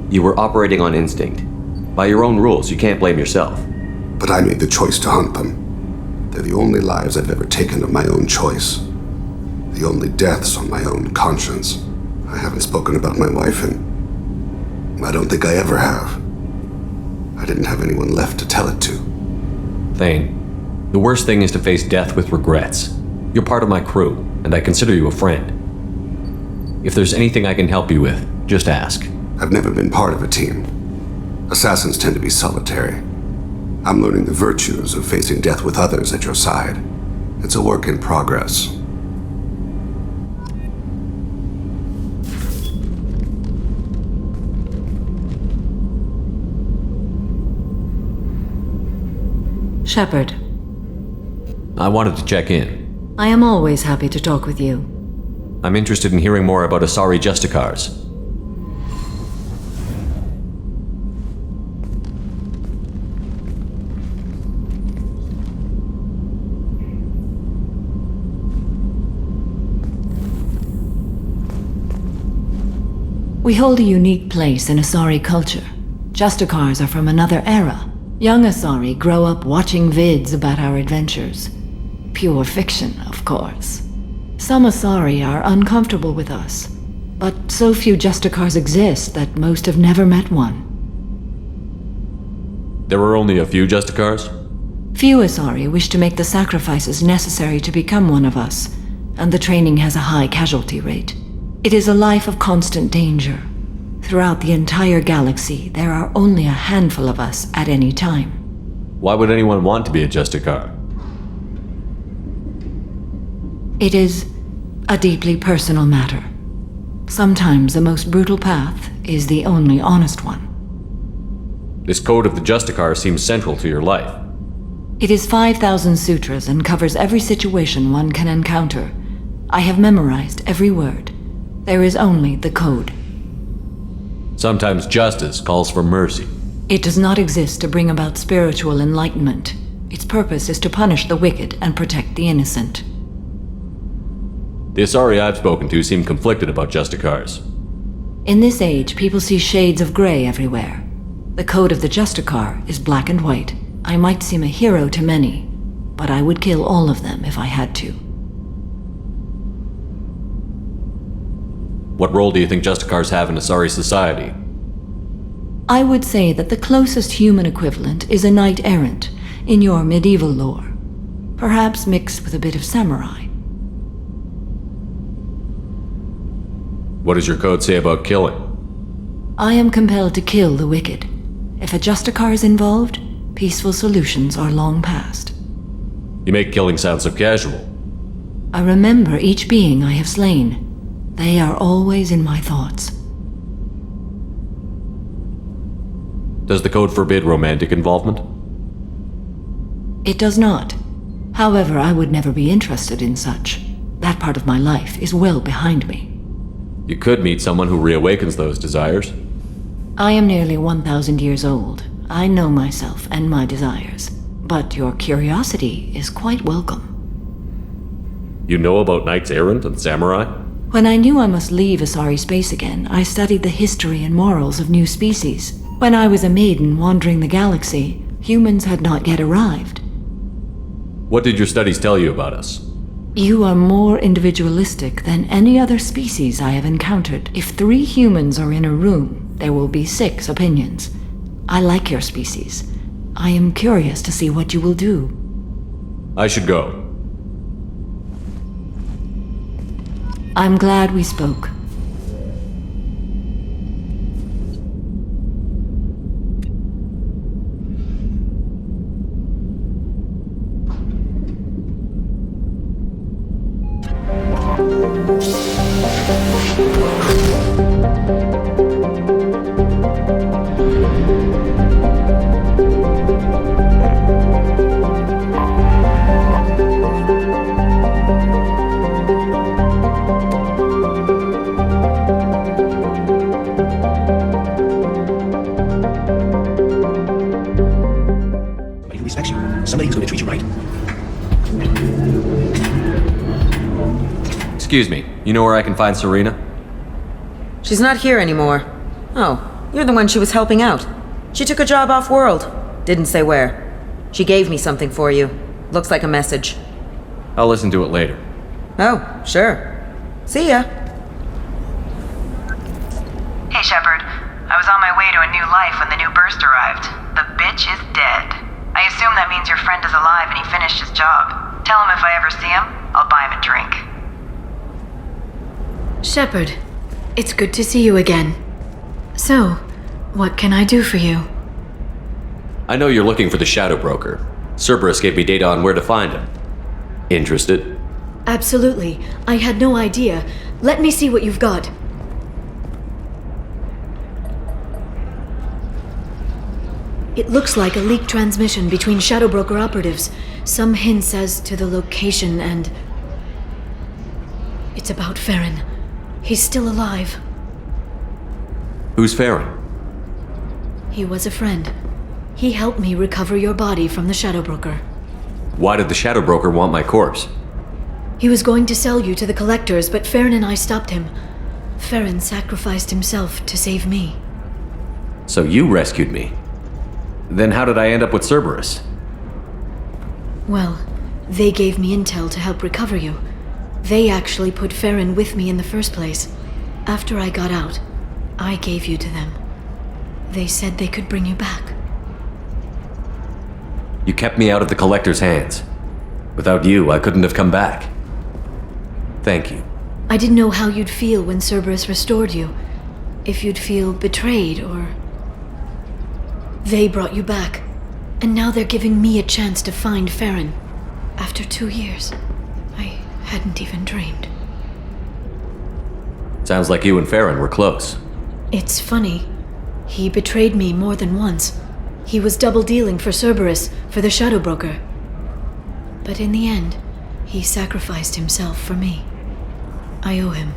Speaker 2: You were operating on instinct. By your own rules, you can't blame yourself.
Speaker 1: But I made the choice to hunt them. Their They're the only lives I've ever taken of my own choice. The only deaths on my own conscience. I haven't spoken about my wife, and I don't think I ever have. I didn't have anyone left to tell it to.
Speaker 2: Thane, the worst thing is to face death with regrets. You're part of my crew, and I consider you a friend. If there's anything I can help you with, just ask.
Speaker 1: I've never been part of a team. Assassins tend to be solitary. I'm learning the virtues of facing death with others at your side. It's a work in progress.
Speaker 15: Shepard.
Speaker 2: I wanted to check in.
Speaker 15: I am always happy to talk with you.
Speaker 2: I'm interested in hearing more about Asari Justicars.
Speaker 15: We hold a unique place in Asari culture. Justicars are from another era. Young Asari grow up watching vids about our adventures. Pure fiction, of course. Some Asari are uncomfortable with us, but so few Justicars exist that most have never met one.
Speaker 2: There are only a few Justicars?
Speaker 15: Few Asari wish to make the sacrifices necessary to become one of us, and the training has a high casualty rate. It is a life of constant danger. Throughout the entire galaxy, there are only a handful of us at any time.
Speaker 2: Why would anyone want to be a Justicar?
Speaker 15: It is a deeply personal matter. Sometimes the most brutal path is the only honest one.
Speaker 2: This code of the Justicar seems central to your life.
Speaker 15: It is 5,000 sutras and covers every situation one can encounter. I have memorized every word. There is only the code.
Speaker 2: Sometimes justice calls for mercy.
Speaker 15: It does not exist to bring about spiritual enlightenment. Its purpose is to punish the wicked and protect the innocent.
Speaker 2: The Asari I've spoken to seem conflicted about Justicars.
Speaker 15: In this age, people see shades of gray everywhere. The code of the Justicar is black and white. I might seem a hero to many, but I would kill all of them if I had to.
Speaker 2: What role do you think Justicars have in Asari society?
Speaker 15: I would say that the closest human equivalent is a knight-errant in your medieval lore. Perhaps mixed with a bit of samurai.
Speaker 2: What does your code say about killing?
Speaker 15: I am compelled to kill the wicked. If a Justicar is involved, peaceful solutions are long past.
Speaker 2: You make killing sound so casual.
Speaker 15: I remember each being I have slain. They are always in my thoughts.
Speaker 2: Does the code forbid romantic involvement?
Speaker 15: It does not. However, I would never be interested in such. That part of my life is well behind me.
Speaker 2: You could meet someone who reawakens those desires.
Speaker 15: I am nearly 1,000 years old. I know myself and my desires. But your curiosity is quite welcome.
Speaker 2: You know about knights errant and samurai?
Speaker 15: When I knew I must leave Asari space again, I studied the history and morals of new species. When I was a maiden wandering the galaxy, humans had not yet arrived.
Speaker 2: What did your studies tell you about us?
Speaker 15: You are more individualistic than any other species I have encountered. If 3 humans are in a room, there will be 6 opinions. I like your species. I am curious to see what you will do.
Speaker 2: I should go.
Speaker 15: I'm glad we spoke.
Speaker 2: Excuse me, you know where I can find Serena?
Speaker 17: She's not here anymore. Oh, you're the one she was helping out. She took a job off-world. Didn't say where. She gave me something for you. Looks like a message.
Speaker 2: I'll listen to it later.
Speaker 17: Oh, sure. See ya.
Speaker 8: Hey, Shepard. I was on my way to a new life when the new burst arrived. The bitch is dead. I assume that means your friend is alive and he finished his job. Tell him if I ever see him, I'll buy him a drink.
Speaker 19: Shepard, it's good to see you again. So, what can I do for you?
Speaker 2: I know you're looking for the Shadow Broker. Cerberus gave me data on where to find him. Interested?
Speaker 19: Absolutely. I had no idea. Let me see what you've got. It looks like a leaked transmission between Shadow Broker operatives. Some hints as to the location and... It's about Farron. He's still alive.
Speaker 2: Who's Farron?
Speaker 19: He was a friend. He helped me recover your body from the Shadow Broker.
Speaker 2: Why did the Shadow Broker want my corpse?
Speaker 19: He was going to sell you to the collectors, but Farron and I stopped him. Farron sacrificed himself to save me.
Speaker 2: So you rescued me. Then how did I end up with Cerberus?
Speaker 19: Well, they gave me intel to help recover you. They actually put Farron with me in the first place. After I got out, I gave you to them. They said they could bring you back.
Speaker 2: You kept me out of the Collector's hands. Without you, I couldn't have come back. Thank you.
Speaker 19: I didn't know how you'd feel when Cerberus restored you. If you'd feel betrayed or... They brought you back, and now they're giving me a chance to find Farron. After 2 years, I hadn't even dreamed.
Speaker 2: Sounds like you and Farron were close.
Speaker 19: It's funny. He betrayed me more than once. He was double-dealing for Cerberus, for the Shadow Broker. But in the end, he sacrificed himself for me. I owe him.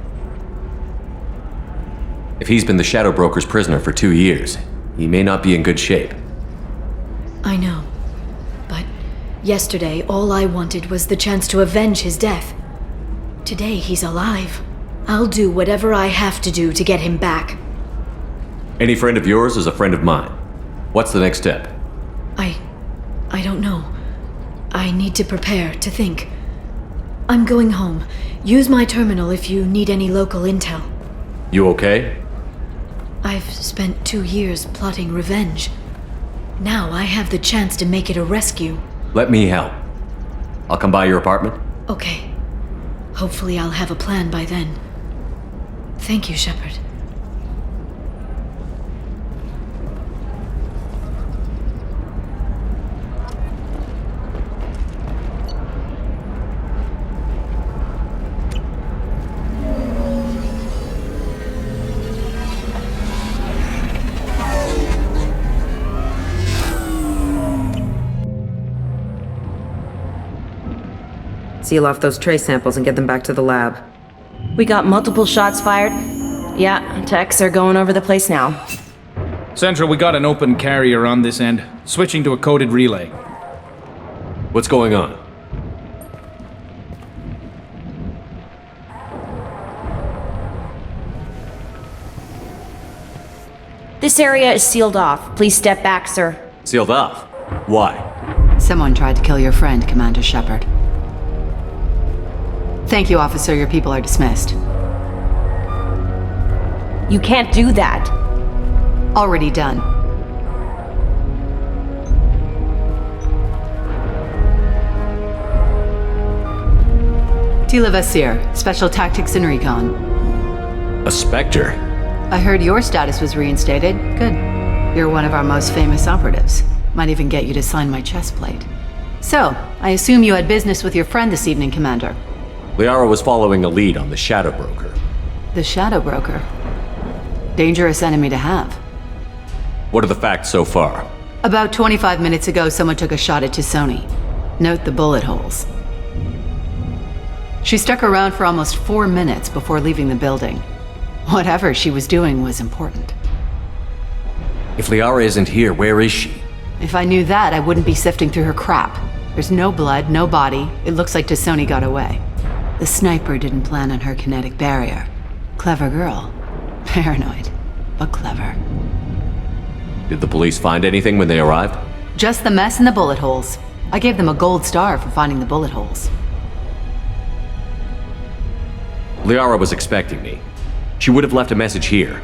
Speaker 2: If he's been the Shadow Broker's prisoner for 2 years, he may not be in good shape.
Speaker 19: I know. But yesterday, all I wanted was the chance to avenge his death. Today, he's alive. I'll do whatever I have to do to get him back.
Speaker 2: Any friend of yours is a friend of mine. What's the next step?
Speaker 19: I don't know. I need to prepare, to think. I'm going home. Use my terminal if you need any local intel.
Speaker 2: You okay?
Speaker 19: I've spent 2 years plotting revenge. Now I have the chance to make it a rescue.
Speaker 2: Let me help. I'll come by your apartment.
Speaker 19: Okay. Hopefully I'll have a plan by then. Thank you, Shepard.
Speaker 17: Seal off those trace samples and get them back to the lab.
Speaker 5: We got multiple shots fired. Yeah, techs are going over the place now.
Speaker 21: Central, we got an open carrier on this end. Switching to a coded relay.
Speaker 2: What's going on?
Speaker 5: This area is sealed off. Please step back, sir.
Speaker 2: Sealed off? Why?
Speaker 9: Someone tried to kill your friend, Commander Shepard. Thank you, officer. Your people are dismissed.
Speaker 5: You can't do that.
Speaker 9: Already done. Tila Vasir, Special Tactics and Recon.
Speaker 2: A Spectre?
Speaker 9: I heard your status was reinstated. Good. You're one of our most famous operatives. Might even get you to sign my chest plate. So, I assume you had business with your friend this evening, Commander.
Speaker 2: Liara was following a lead on the Shadow Broker.
Speaker 9: The Shadow Broker? Dangerous enemy to have.
Speaker 2: What are the facts so far?
Speaker 9: About 25 minutes ago, someone took a shot at Tisoni. Note the bullet holes. She stuck around for almost 4 minutes before leaving the building. Whatever she was doing was important.
Speaker 2: If Liara isn't here, where is she?
Speaker 9: If I knew that, I wouldn't be sifting through her crap. There's no blood, no body. It looks like Tisoni got away. The sniper didn't plan on her kinetic barrier. Clever girl. Paranoid, but clever.
Speaker 2: Did the police find anything when they arrived?
Speaker 9: Just the mess and the bullet holes. I gave them a gold star for finding the bullet holes.
Speaker 2: Liara was expecting me. She would have left a message here.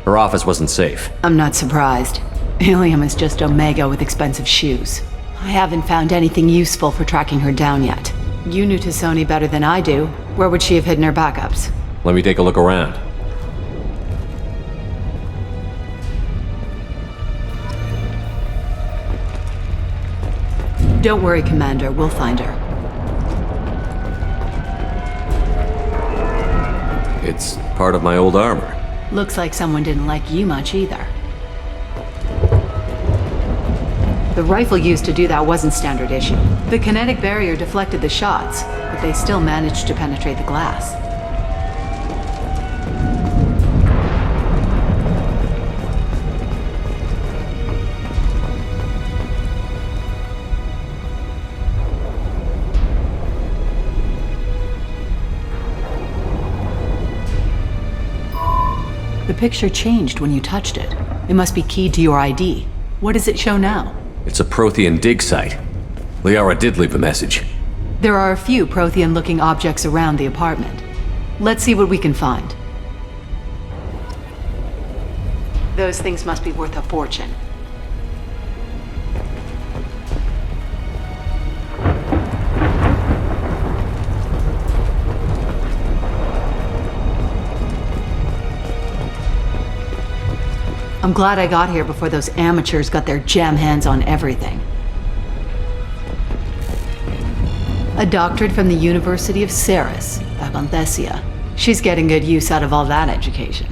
Speaker 2: Her office wasn't safe.
Speaker 9: I'm not surprised. Helium is just Omega with expensive shoes. I haven't found anything useful for tracking her down yet. You knew Tassoni better than I do. Where would she have hidden her backups?
Speaker 2: Let me take a look around.
Speaker 9: Don't worry, Commander. We'll find her.
Speaker 2: It's part of my old armor.
Speaker 9: Looks like someone didn't like you much either. The rifle used to do that wasn't standard issue. The kinetic barrier deflected the shots, but they still managed to penetrate the glass. The picture changed when you touched it. It must be keyed to your ID. What does it show now?
Speaker 2: It's a Prothean dig site. Liara did leave a message.
Speaker 9: There are a few Prothean-looking objects around the apartment. Let's see what we can find. Those things must be worth a fortune. I'm glad I got here before those amateurs got their jam hands on everything. A doctorate from the University of Ceres, back on Thessia. She's getting good use out of all that education.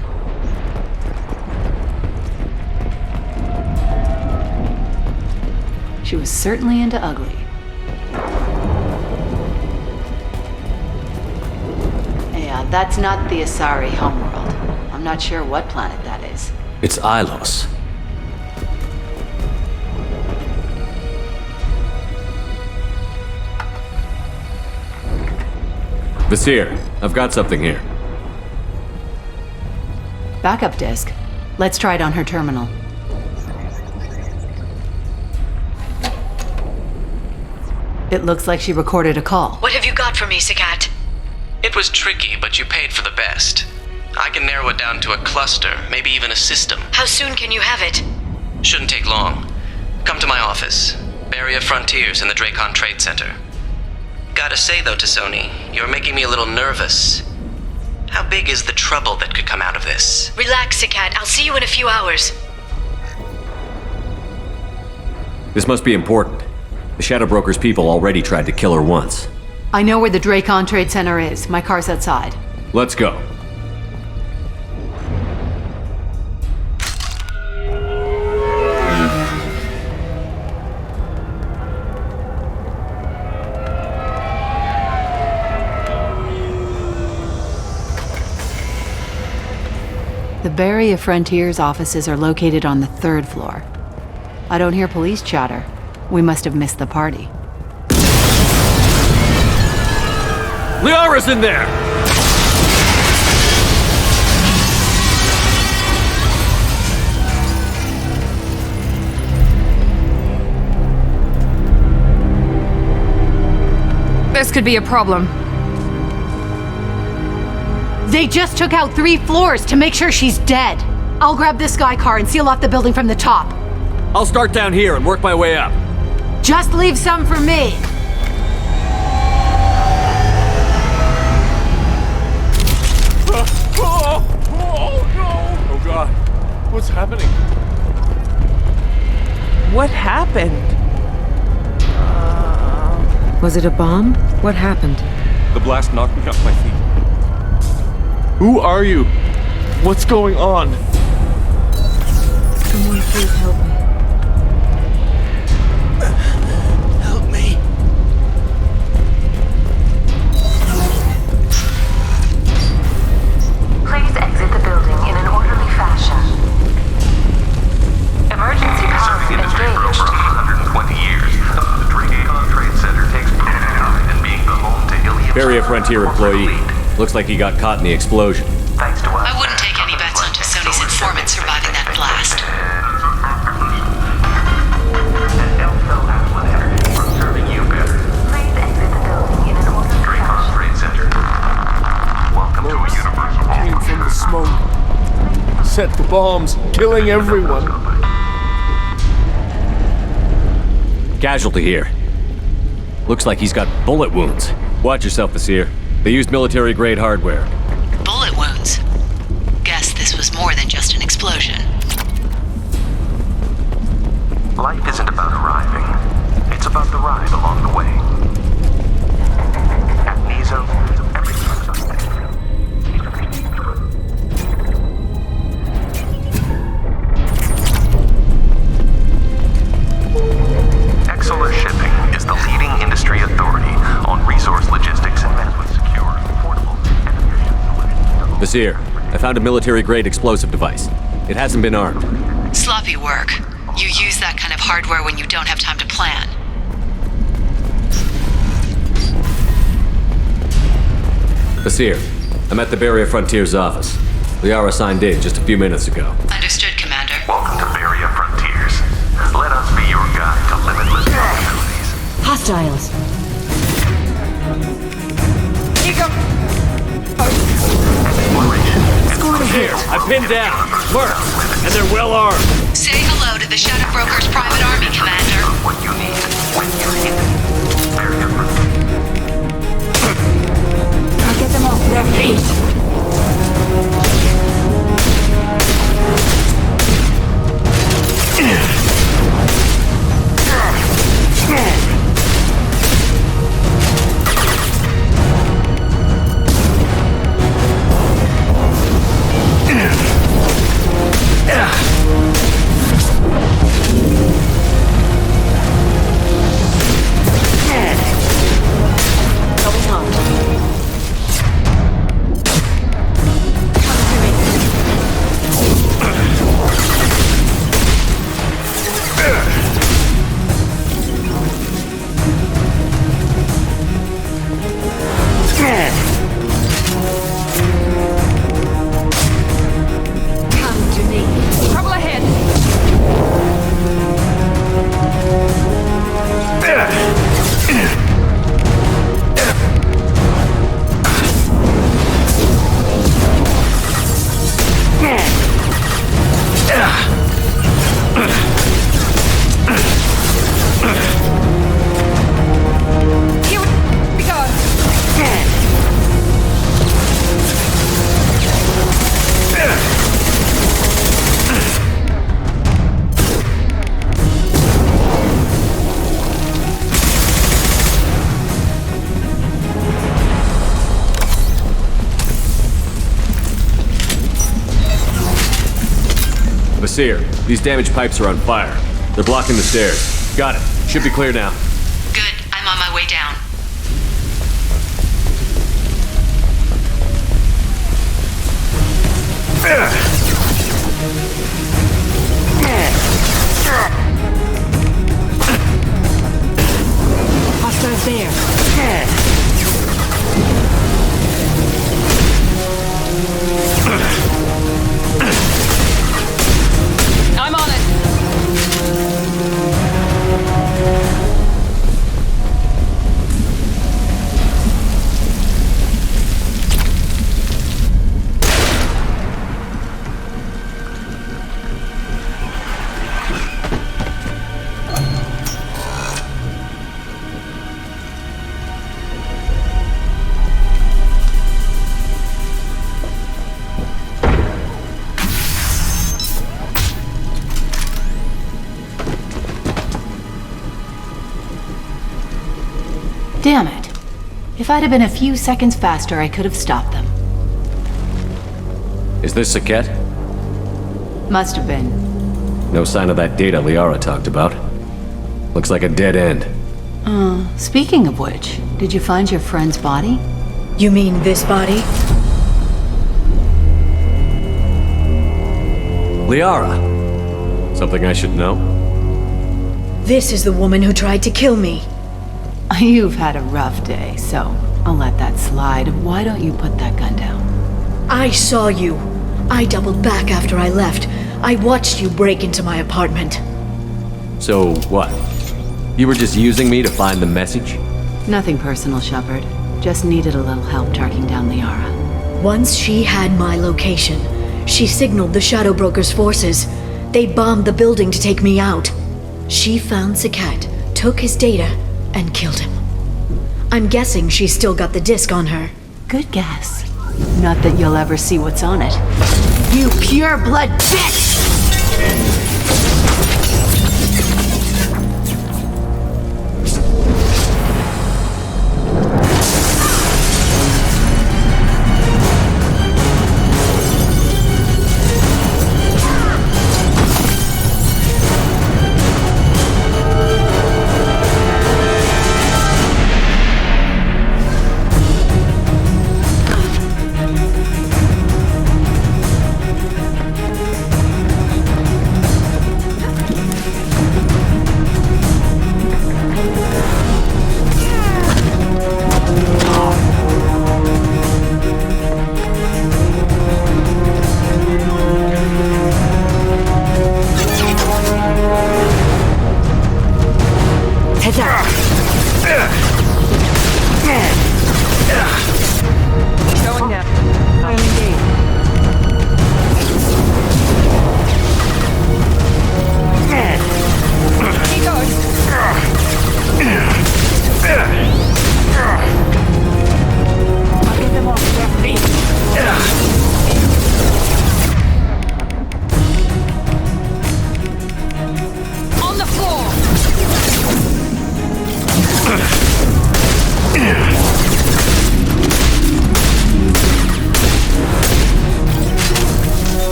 Speaker 9: She was certainly into ugly. Yeah, that's not the Asari homeworld. I'm not sure what planet that is.
Speaker 2: It's Ilos. Vasir, I've got something here.
Speaker 9: Backup disk. Let's try it on her terminal. It looks like she recorded a call.
Speaker 6: What have you got for me, Sakat?
Speaker 22: It was tricky, but you paid for the best. I can narrow it down to a cluster, maybe even a system.
Speaker 6: How soon can you have it?
Speaker 22: Shouldn't take long. Come to my office. Barrier Frontiers in the Dracon Trade Center. Gotta say though, Tassoni, you're making me a little nervous. How big is the trouble that could come out of this?
Speaker 6: Relax, Sakat. I'll see you in a few hours.
Speaker 2: This must be important. The Shadow Broker's people already tried to kill her once.
Speaker 9: I know where the Dracon Trade Center is. My car's outside.
Speaker 2: Let's go.
Speaker 9: The Barrier Frontiers offices are located on the 3rd floor. I don't hear police chatter. We must have missed the party.
Speaker 2: Liara's in there!
Speaker 23: This could be a problem.
Speaker 9: They just took out 3 floors to make sure she's dead. I'll grab this sky car and seal off the building from the top.
Speaker 2: I'll start down here and work my way up.
Speaker 9: Just leave some for me.
Speaker 24: Oh no! Oh god. What's happening?
Speaker 17: What happened? Was it a bomb? What happened?
Speaker 24: The blast knocked me off my feet. Who are you? What's going on?
Speaker 17: Someone please help me.
Speaker 7: Help me.
Speaker 8: Please exit the building in an orderly fashion. Emergency power engaged.
Speaker 25: 120 years. The Dracon Trade Center takes pride in being the home to Ilium.
Speaker 2: Barrier Frontier employee. Looks like he got caught in the explosion.
Speaker 25: Thanks to us.
Speaker 6: I wouldn't take any bets on Tassoni's informant surviving that blast.
Speaker 4: set the bombs, killing everyone.
Speaker 2: Casualty here. Looks like he's got bullet wounds. Watch yourself, Basir. They used military-grade hardware.
Speaker 6: Bullet wounds? Guess this was more than just an explosion.
Speaker 25: Life isn't about arriving. It's about the ride along the way. At Mizo, everything's Exola Shipping is the leading industry authority on resource logistics and management secure, affordable, and efficient solutions.
Speaker 2: Basir, I found a military-grade explosive device. It hasn't been armed.
Speaker 6: Sloppy work. You use that kind of hardware when you don't have time to plan.
Speaker 2: Basir, I'm at the Barrier Frontiers office. Liara signed in just a few minutes ago.
Speaker 6: Understood, Commander.
Speaker 25: Welcome to Barrier Frontiers. Let us be your guide to limitless possibilities.
Speaker 11: Hostiles.
Speaker 25: Score
Speaker 2: Here, I've pinned down. Work, and they're well armed.
Speaker 6: Say hello to the Shadow Broker's private army, Commander.
Speaker 25: What you need when you need it. Barrier
Speaker 11: I'll get them off their feet.
Speaker 2: Basir, these damaged pipes are on fire. They're blocking the stairs. Got it. Should be clear now.
Speaker 6: Good. I'm on my way down.
Speaker 11: Hostiles there.
Speaker 23: I'm on it.
Speaker 15: Damn it. If I'd have been a few seconds faster, I could have stopped them.
Speaker 2: Is this Saket?
Speaker 15: Must have been.
Speaker 2: No sign of that data Liara talked about. Looks like a dead end.
Speaker 15: Speaking of which, did you find your friend's body?
Speaker 19: You mean this body?
Speaker 2: Liara! Something I should know?
Speaker 19: This is the woman who tried to kill me.
Speaker 15: You've had a rough day, so I'll let that slide. Why don't you put that gun down?
Speaker 19: I saw you. I doubled back after I left. I watched you break into my apartment.
Speaker 2: So, what? You were just using me to find the message?
Speaker 15: Nothing personal, Shepard. Just needed a little help tracking down Liara.
Speaker 19: Once she had my location, She signaled the Shadow Broker's forces. They bombed the building to take me out. She found Sakat, took his data, and killed him. I'm guessing she's still got the disc on her.
Speaker 15: Good guess. Not that you'll ever see what's on it. You pure-blood bitch!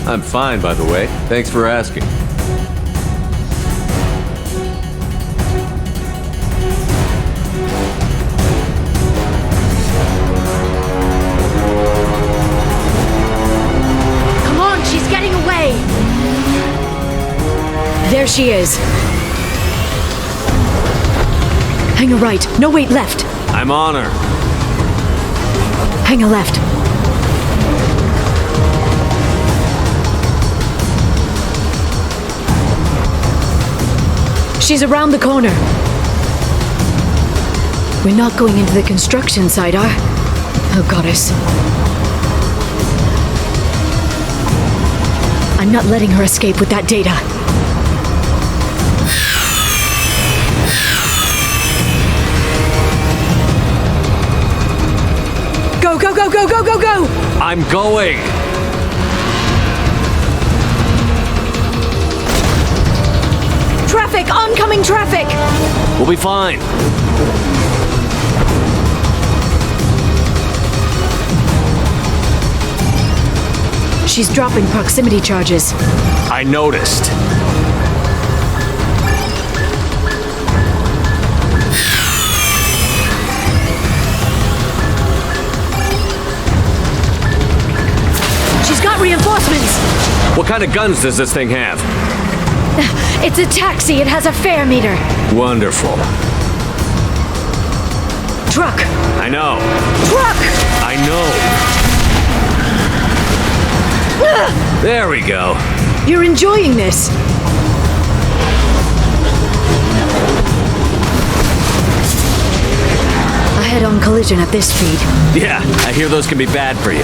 Speaker 2: I'm fine, by the way. Thanks for asking.
Speaker 19: Come on, she's getting away! There she is. Hang a right. No, wait, left.
Speaker 2: I'm on her.
Speaker 19: Hang a left. She's around the corner. We're not going into the construction site, Oh, goddess. I'm not letting her escape with that data. Go, go, go, go, go, go, go!
Speaker 2: I'm going!
Speaker 19: Traffic! Oncoming traffic!
Speaker 2: We'll be fine.
Speaker 19: She's dropping proximity charges.
Speaker 2: I noticed.
Speaker 19: She's got reinforcements!
Speaker 2: What kind of guns does this thing have?
Speaker 19: It's a taxi. It has a fare meter.
Speaker 2: Wonderful.
Speaker 19: Truck.
Speaker 2: I know.
Speaker 19: Truck!
Speaker 2: I know. There we go.
Speaker 19: You're enjoying this. A head-on collision at this speed.
Speaker 2: Yeah, I hear those can be bad for you.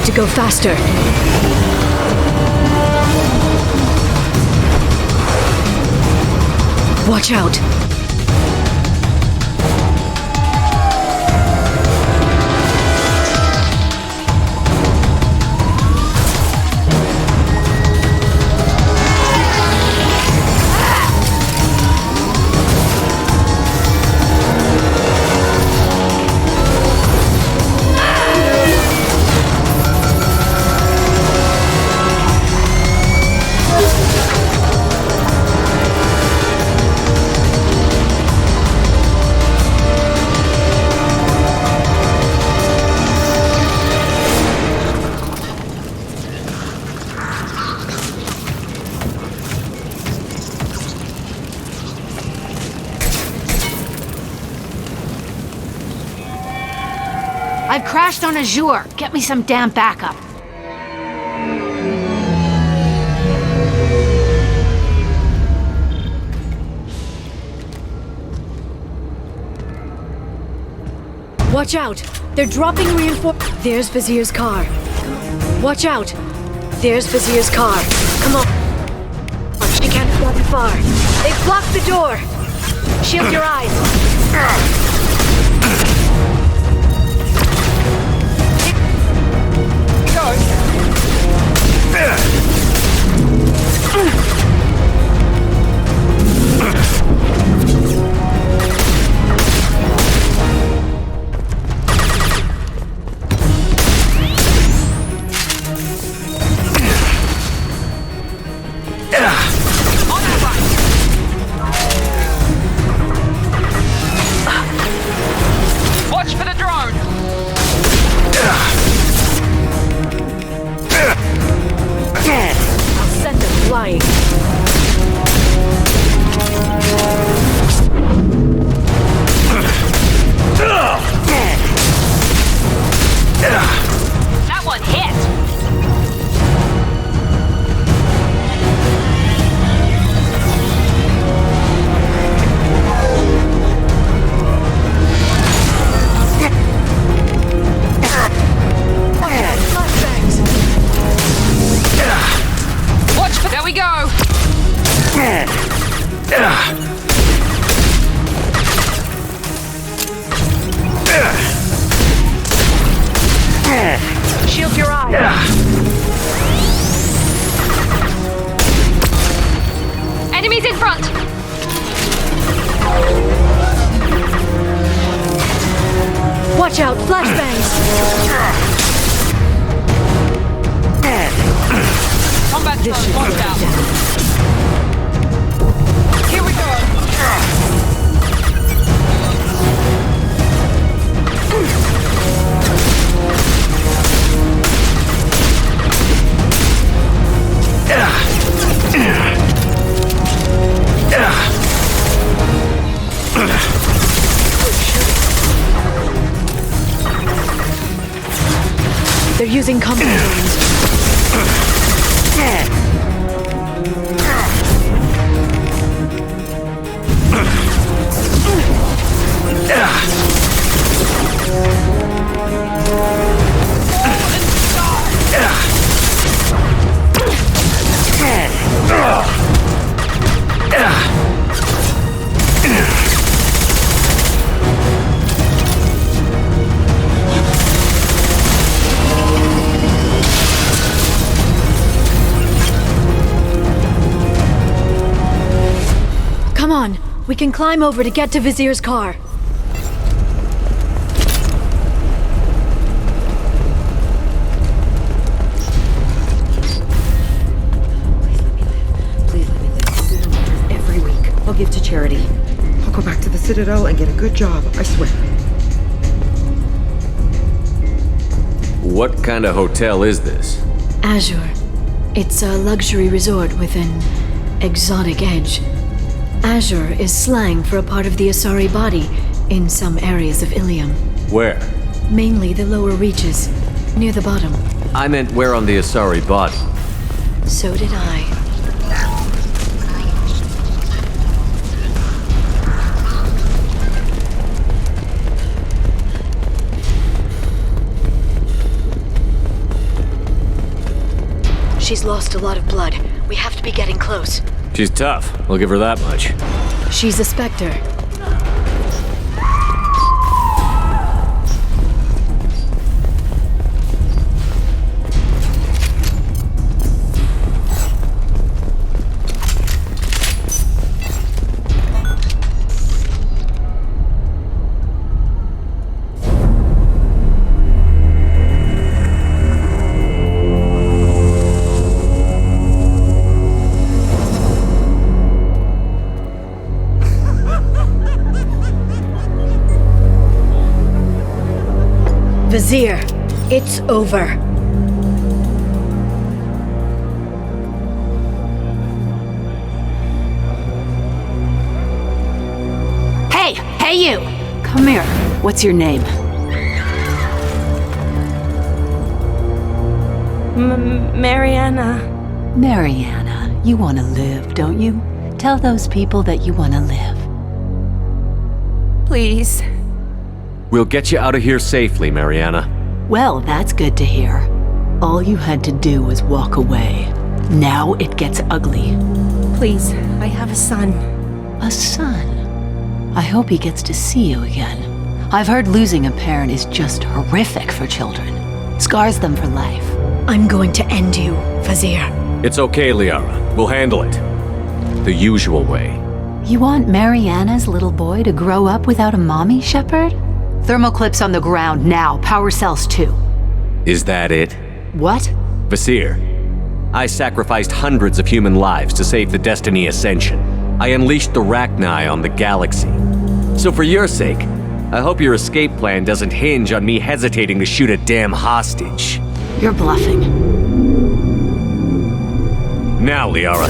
Speaker 19: need to go faster. Watch out.
Speaker 11: I've crashed on Azure. Get me some damn backup.
Speaker 19: Watch out! They're dropping reinforcements. There's Vizier's car. Watch out! There's Vizier's car. Come on. She can't have gotten far. They've blocked the door. Shield your eyes.
Speaker 23: Watch for the drone!
Speaker 19: I'll send them flying.
Speaker 23: That one hit! Watch for... There we go!
Speaker 19: Shield your eye.
Speaker 23: Enemies in front!
Speaker 19: Watch out, flashbangs.
Speaker 23: Combat drone launched out. Here we go!
Speaker 19: They're using combat drones. Come on, we can climb over to get to Vizier's car.
Speaker 17: Please let me live. I'll do the monitors every week. I'll give to charity. I'll go back to the Citadel and get a good job, I swear.
Speaker 2: What kind of hotel is this?
Speaker 19: Azure. It's a luxury resort with an exotic edge. Azure is slang for a part of the Asari body in some areas of Ilium.
Speaker 2: Where?
Speaker 19: Mainly the lower reaches, near the bottom.
Speaker 2: I meant where on the Asari body.
Speaker 19: So did I. She's lost a lot of blood. We have to be getting close.
Speaker 2: She's tough. I'll give her that much.
Speaker 19: She's a Spectre. Vizier, it's over.
Speaker 11: Hey you!
Speaker 15: Come here. What's your name?
Speaker 12: Mariana.
Speaker 15: Mariana, you want to live, don't you? Tell those people that you want to live.
Speaker 12: Please.
Speaker 2: We'll get you out of here safely, Mariana.
Speaker 15: Well, that's good to hear. All you had to do was walk away. Now it gets ugly.
Speaker 12: Please, I have a son.
Speaker 15: A son? I hope he gets to see you again. I've heard losing a parent is just horrific for children. Scars them for life.
Speaker 19: I'm going to end you, Vizier.
Speaker 2: It's okay, Liara. We'll handle it. The usual way.
Speaker 15: You want Mariana's little boy to grow up without a mommy, Shepard? Thermal clips on the ground now. Power cells too.
Speaker 2: Is that it?
Speaker 15: What?
Speaker 2: Vizier, I sacrificed hundreds of human lives to save the Destiny Ascension. I unleashed the Rachni on the galaxy. So for your sake, I hope your escape plan doesn't hinge on me hesitating to shoot a damn hostage.
Speaker 15: You're bluffing.
Speaker 2: Now, Liara.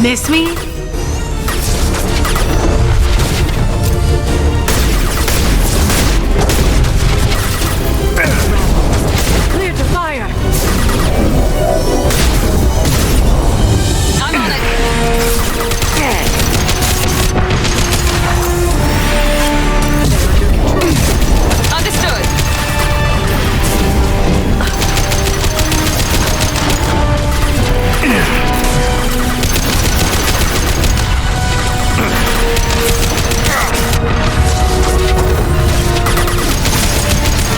Speaker 15: Miss me?
Speaker 19: Clear to fire.
Speaker 23: I'm on it. Understood.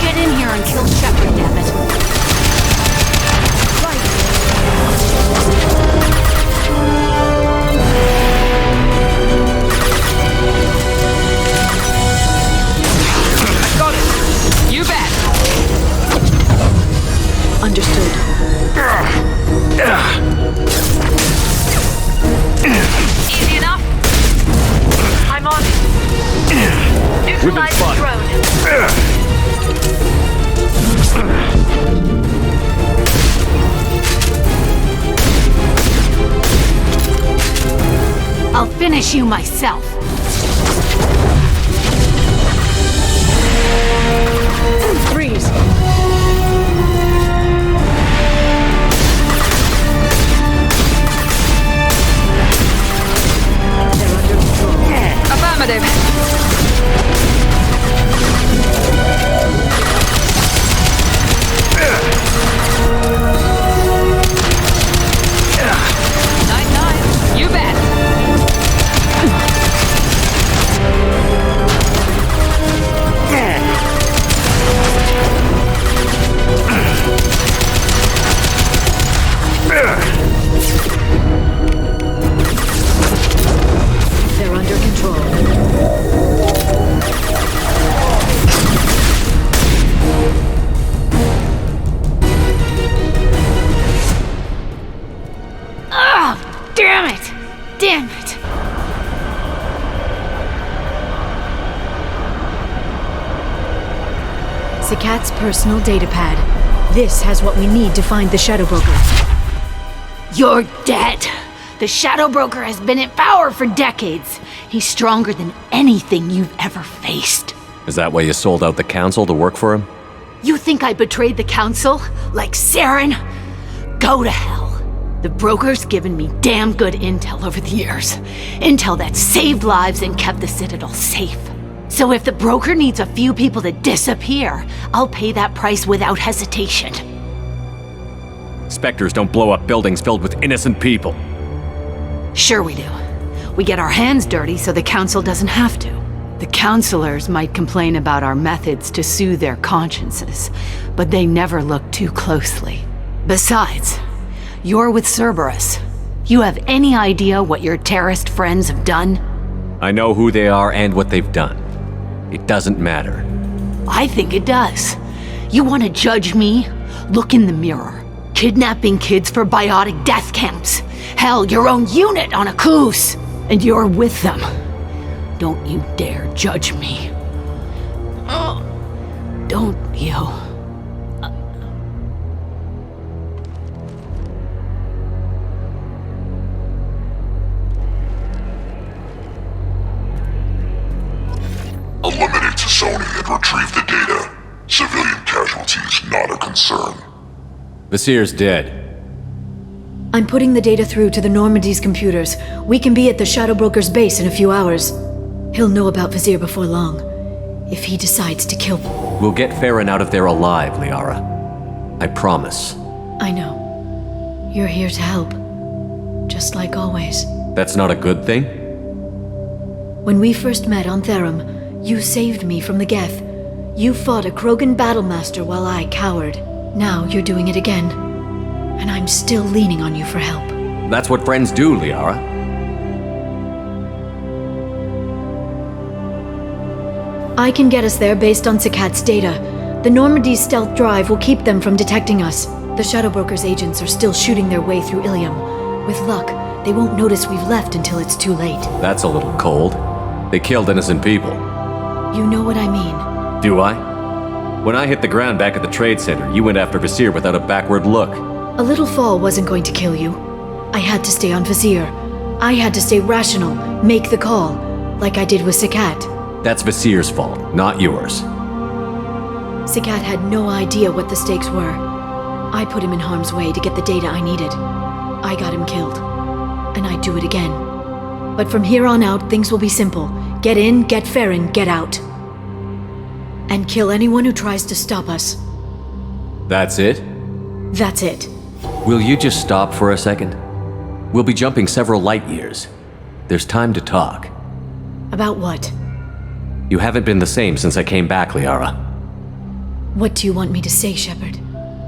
Speaker 11: Get in here and kill Shepard, damn it.
Speaker 23: I got it. You bet.
Speaker 19: Understood.
Speaker 23: Easy enough.
Speaker 19: I'm on it. Neutralize the drone.
Speaker 11: I'll finish you myself.
Speaker 19: Freeze.
Speaker 23: Affirmative.
Speaker 19: Sikat's personal datapad. This has what we need to find the Shadow Broker.
Speaker 11: You're dead. The Shadow Broker has been in power for decades. He's stronger than anything you've ever faced.
Speaker 2: Is that why you sold out the council to work for him?
Speaker 11: You think I betrayed the council? Like Saren? Go to hell. The Broker's given me damn good intel over the years. Intel that saved lives and kept the Citadel safe. So if the Broker needs a few people to disappear, I'll pay that price without hesitation.
Speaker 2: Spectres don't blow up buildings filled with innocent people.
Speaker 11: Sure we do. We get our hands dirty so the Council doesn't have to. The Councilors might complain about our methods to soothe their consciences, but they never look too closely. Besides, you're with Cerberus. You have any idea what your terrorist friends have done?
Speaker 2: I know who they are and what they've done. It doesn't matter.
Speaker 11: I think it does. You want to judge me? Look in the mirror. Kidnapping kids for biotic death camps. Hell, your own unit on a cruise. And you're with them. Don't you dare judge me. Don't you?
Speaker 13: Eliminate Sony and retrieve the data. Civilian casualties not a concern.
Speaker 2: Vasir's dead.
Speaker 19: I'm putting the data through to the Normandy's computers. We can be at the Shadow Broker's base in a few hours. He'll know about Vasir before long, if he decides to kill me.
Speaker 2: We'll get Farron out of there alive, Liara. I promise.
Speaker 19: I know. You're here to help. Just like always.
Speaker 2: That's not a good thing?
Speaker 19: When we first met on Therum, you saved me from the Geth. You fought a Krogan battlemaster while I cowered. Now you're doing it again. And I'm still leaning on you for help.
Speaker 2: That's what friends do, Liara.
Speaker 19: I can get us there based on Sikat's data. The Normandy's stealth drive will keep them from detecting us. The Shadow Broker's agents are still shooting their way through Ilium. With luck, they won't notice we've left until it's too late.
Speaker 2: That's a little cold. They killed innocent people.
Speaker 19: You know what I mean.
Speaker 2: Do I? When I hit the ground back at the trade center, you went after Vasir without a backward look.
Speaker 19: A little fall wasn't going to kill you. I had to stay on Vasir. I had to stay rational, make the call, like I did with Sikat.
Speaker 2: That's Vasir's fault, not yours.
Speaker 19: Sikat had no idea what the stakes were. I put him in harm's way to get the data I needed. I got him killed. And I'd do it again. But from here on out, things will be simple. Get in, get Farron, get out. And kill anyone who tries to stop us.
Speaker 2: That's it?
Speaker 19: That's it.
Speaker 2: Will you just stop for a second? We'll be jumping several light years. There's time to talk.
Speaker 19: About what?
Speaker 2: You haven't been the same since I came back, Liara.
Speaker 19: What do you want me to say, Shepard?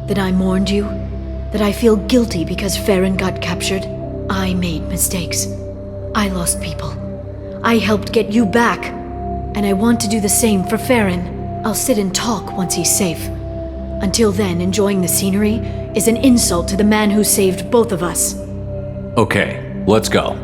Speaker 19: That I mourned you? That I feel guilty because Farron got captured? I made mistakes. I lost people. I helped get you back. And I want to do the same for Farron. I'll sit and talk once he's safe. Until then, enjoying the scenery is an insult to the man who saved both of us.
Speaker 2: Okay, let's go.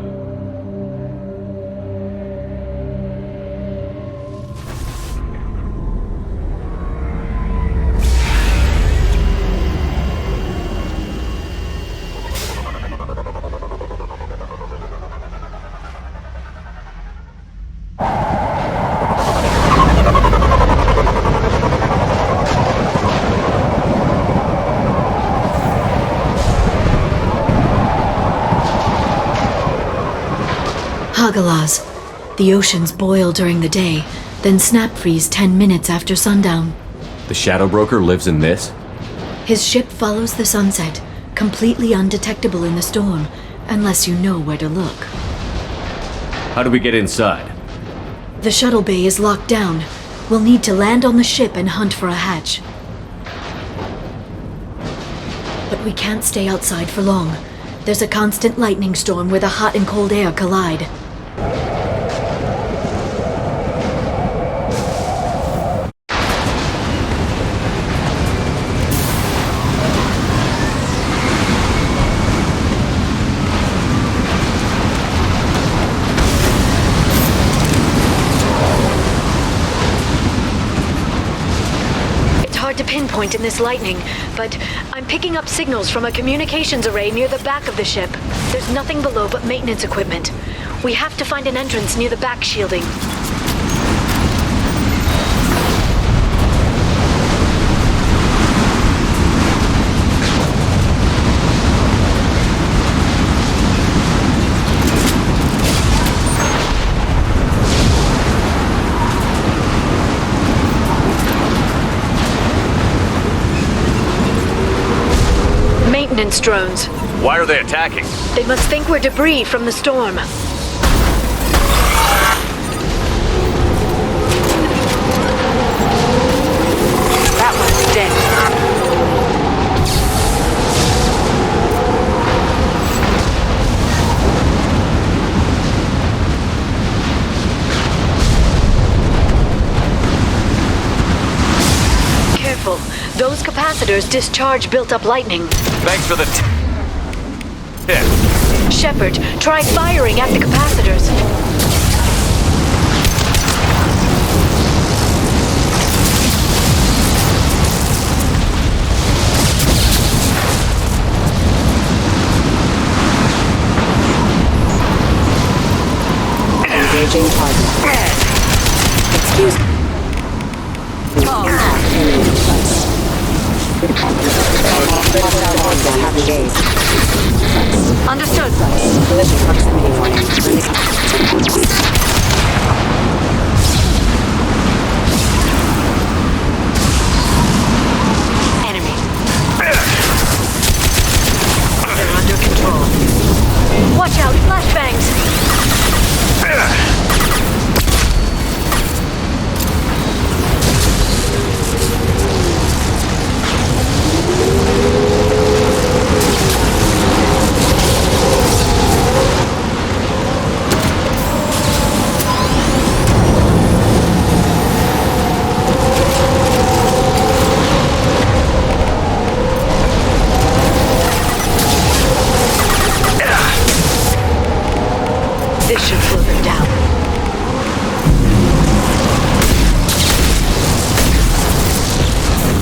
Speaker 19: Hagalas. The oceans boil during the day, then snap freeze 10 minutes after sundown.
Speaker 2: The Shadow Broker lives in this?
Speaker 19: His ship follows the sunset, completely undetectable in the storm, unless you know where to look.
Speaker 2: How do we get inside?
Speaker 19: The shuttle bay is locked down. We'll need to land on the ship and hunt for a hatch. But we can't stay outside for long. There's a constant lightning storm where the hot and cold air collide. hard to pinpoint in this lightning, but I'm picking up signals from a communications array near the back of the ship. There's nothing below but maintenance equipment. We have to find an entrance near the back shielding. Maintenance drones.
Speaker 2: Why are they attacking?
Speaker 19: They must think we're debris from the storm. That one's dead. Careful. Those capacitors discharge built-up lightning.
Speaker 2: Thanks for the tip.
Speaker 19: Shepard, try firing at the capacitors.
Speaker 3: Engaging target. Excuse me.
Speaker 19: Understood.
Speaker 3: Collision proximity warning.
Speaker 19: Enemy. They're under control. Watch out, flashbangs! This should slow them down.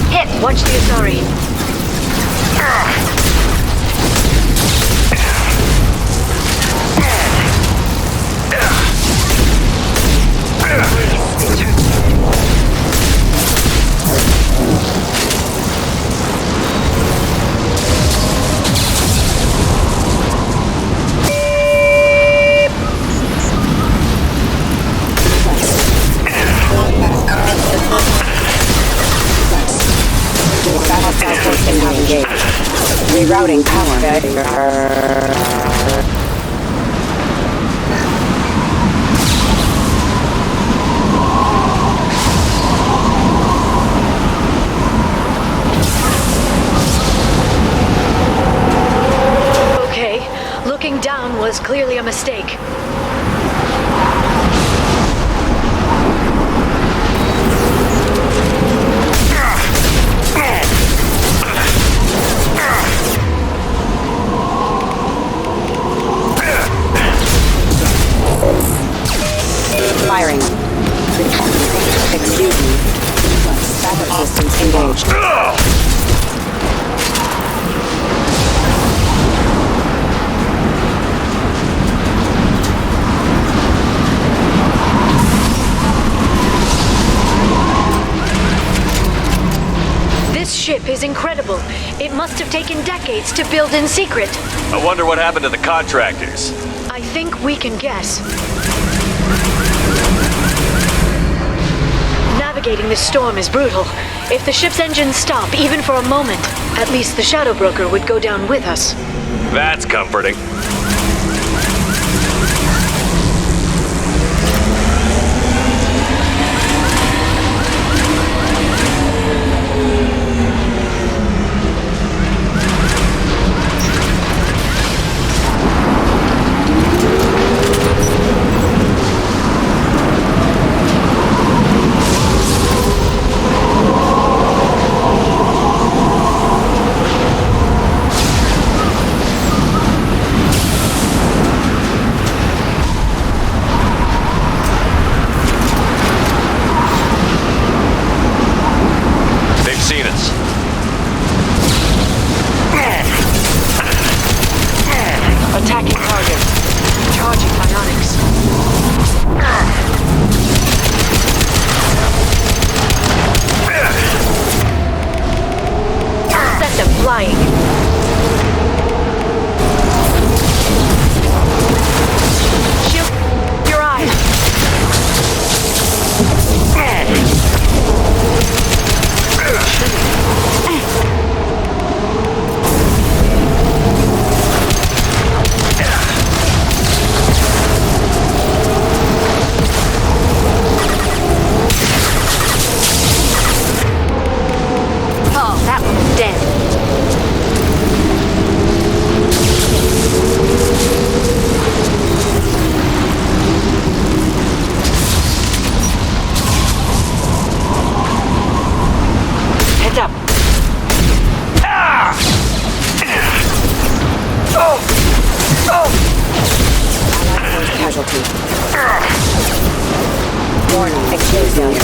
Speaker 19: Hit! Watch the Asari.
Speaker 3: Rerouting power.
Speaker 19: Okay, looking down was clearly a mistake.
Speaker 3: Firing. Excuse me. Backup systems engaged.
Speaker 19: This ship is incredible. It must have taken decades to build in secret.
Speaker 2: I wonder what happened to the contractors.
Speaker 19: I think we can guess. Navigating this storm is brutal. If the ship's engines stop, even for a moment, at least the Shadow Broker would go down with us.
Speaker 2: That's comforting.
Speaker 11: Heads up.
Speaker 3: Casualty. Warning, exchange failure.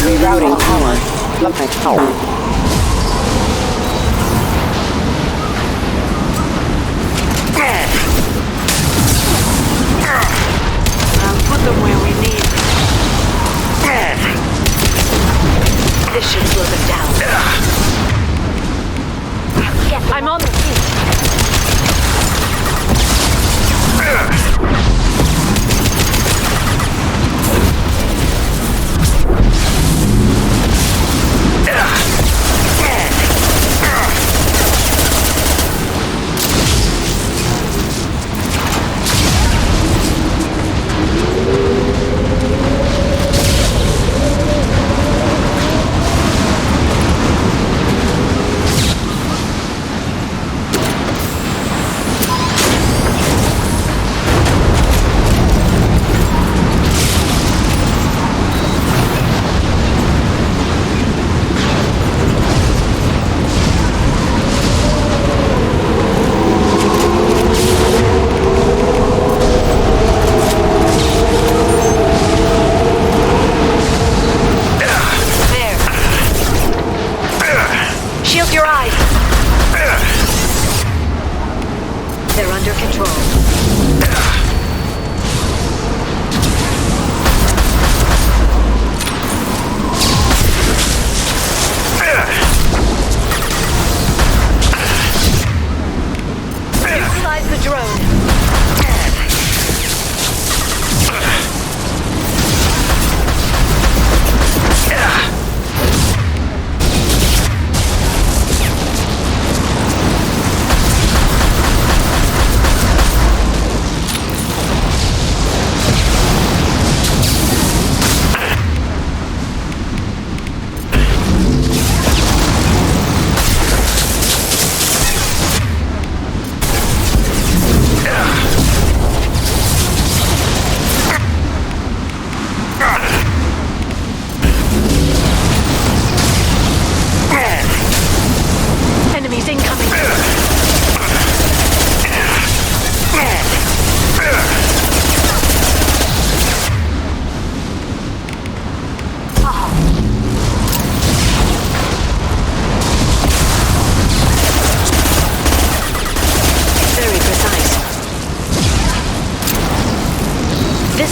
Speaker 3: Rerouting power.
Speaker 11: Put them where we need them. This should slow them down. I'm on the feet.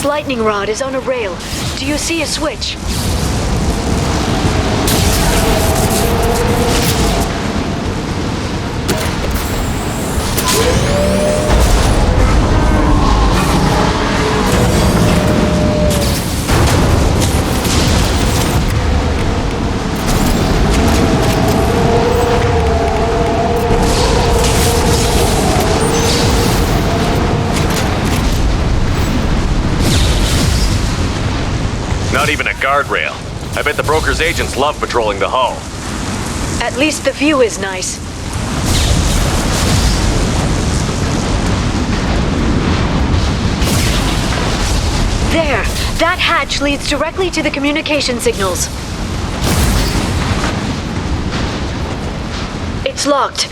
Speaker 11: Lightning rod is on a rail. Do you see a switch?
Speaker 2: Not even a guardrail. I bet the broker's agents love patrolling the hull.
Speaker 11: At least the view is nice. There! That hatch leads directly to the communication signals. It's locked.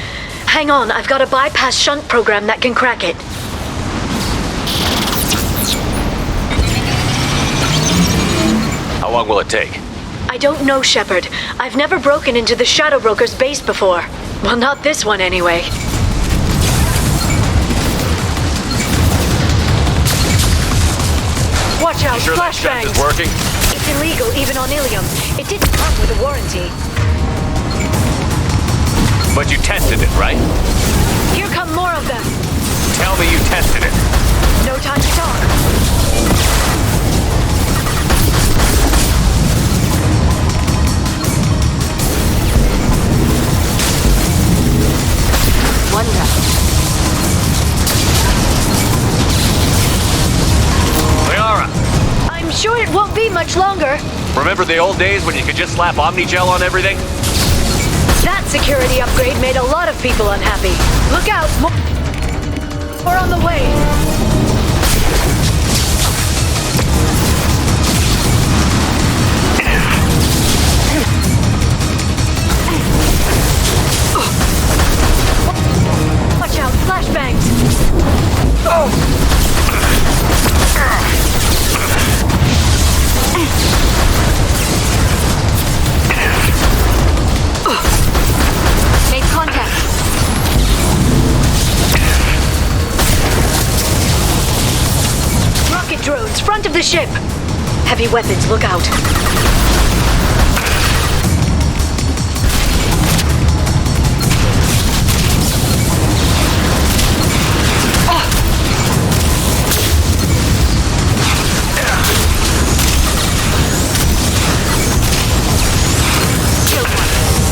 Speaker 11: Hang on, I've got a bypass shunt program that can crack it.
Speaker 2: How long will it take?
Speaker 11: I don't know, Shepard. I've never broken into the Shadow Broker's base before. Well, not this one anyway. Watch out,
Speaker 2: sure that shunt
Speaker 11: flashbangs!
Speaker 2: is working?
Speaker 11: It's illegal even on Ilium. It didn't come with a warranty.
Speaker 2: But you tested it, right?
Speaker 11: Here come more of them.
Speaker 2: Tell me you tested it.
Speaker 11: No time to talk. One round.
Speaker 2: Liara!
Speaker 11: I'm sure it won't be much longer.
Speaker 2: Remember the old days when you could just slap Omnigel on everything?
Speaker 11: That security upgrade made a lot of people unhappy. Look out! More on the way!
Speaker 19: drones, front of the ship! Heavy weapons, look out.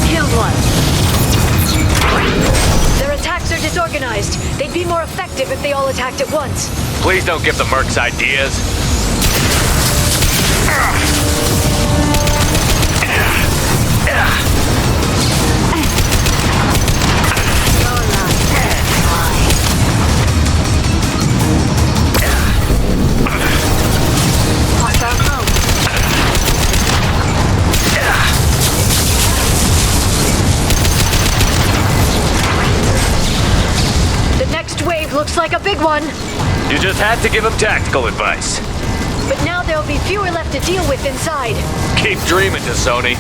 Speaker 19: Killed one. Their attacks are disorganized. They'd be more effective if they all attacked at once.
Speaker 2: Please don't give the mercs ideas.
Speaker 19: The next wave looks like a big one.
Speaker 2: You just had to give him tactical advice.
Speaker 19: But now there'll be fewer left to deal with inside.
Speaker 2: Keep dreaming, Sony.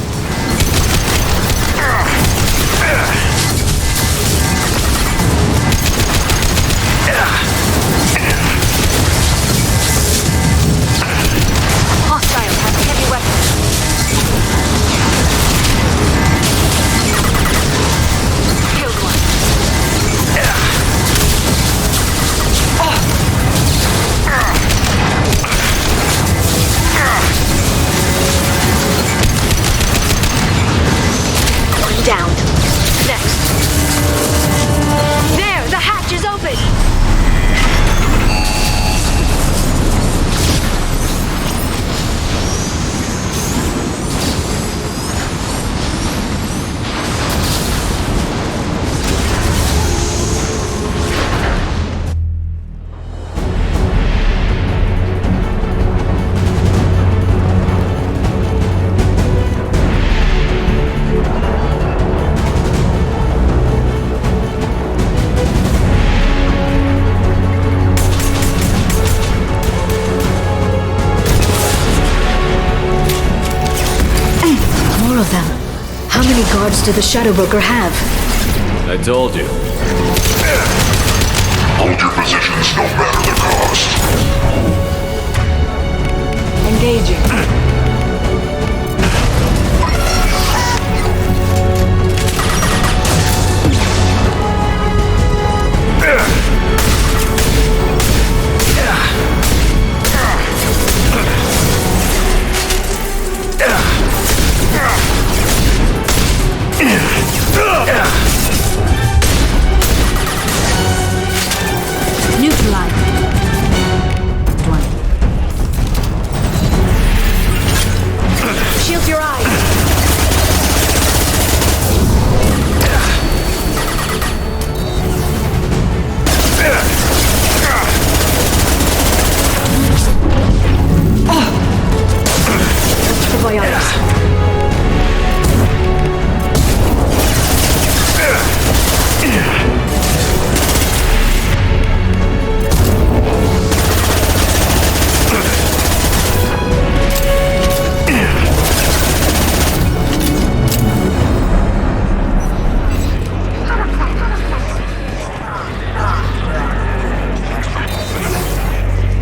Speaker 19: Hostile has heavy weapons. Killed one. One down. Next. There, the hatch is open. More of them. How many guards do the Shadow Broker have?
Speaker 2: I told you.
Speaker 13: Hold your positions no matter the cost.
Speaker 19: Engaging. Neutralize. One. Shield your eyes. Probiotics.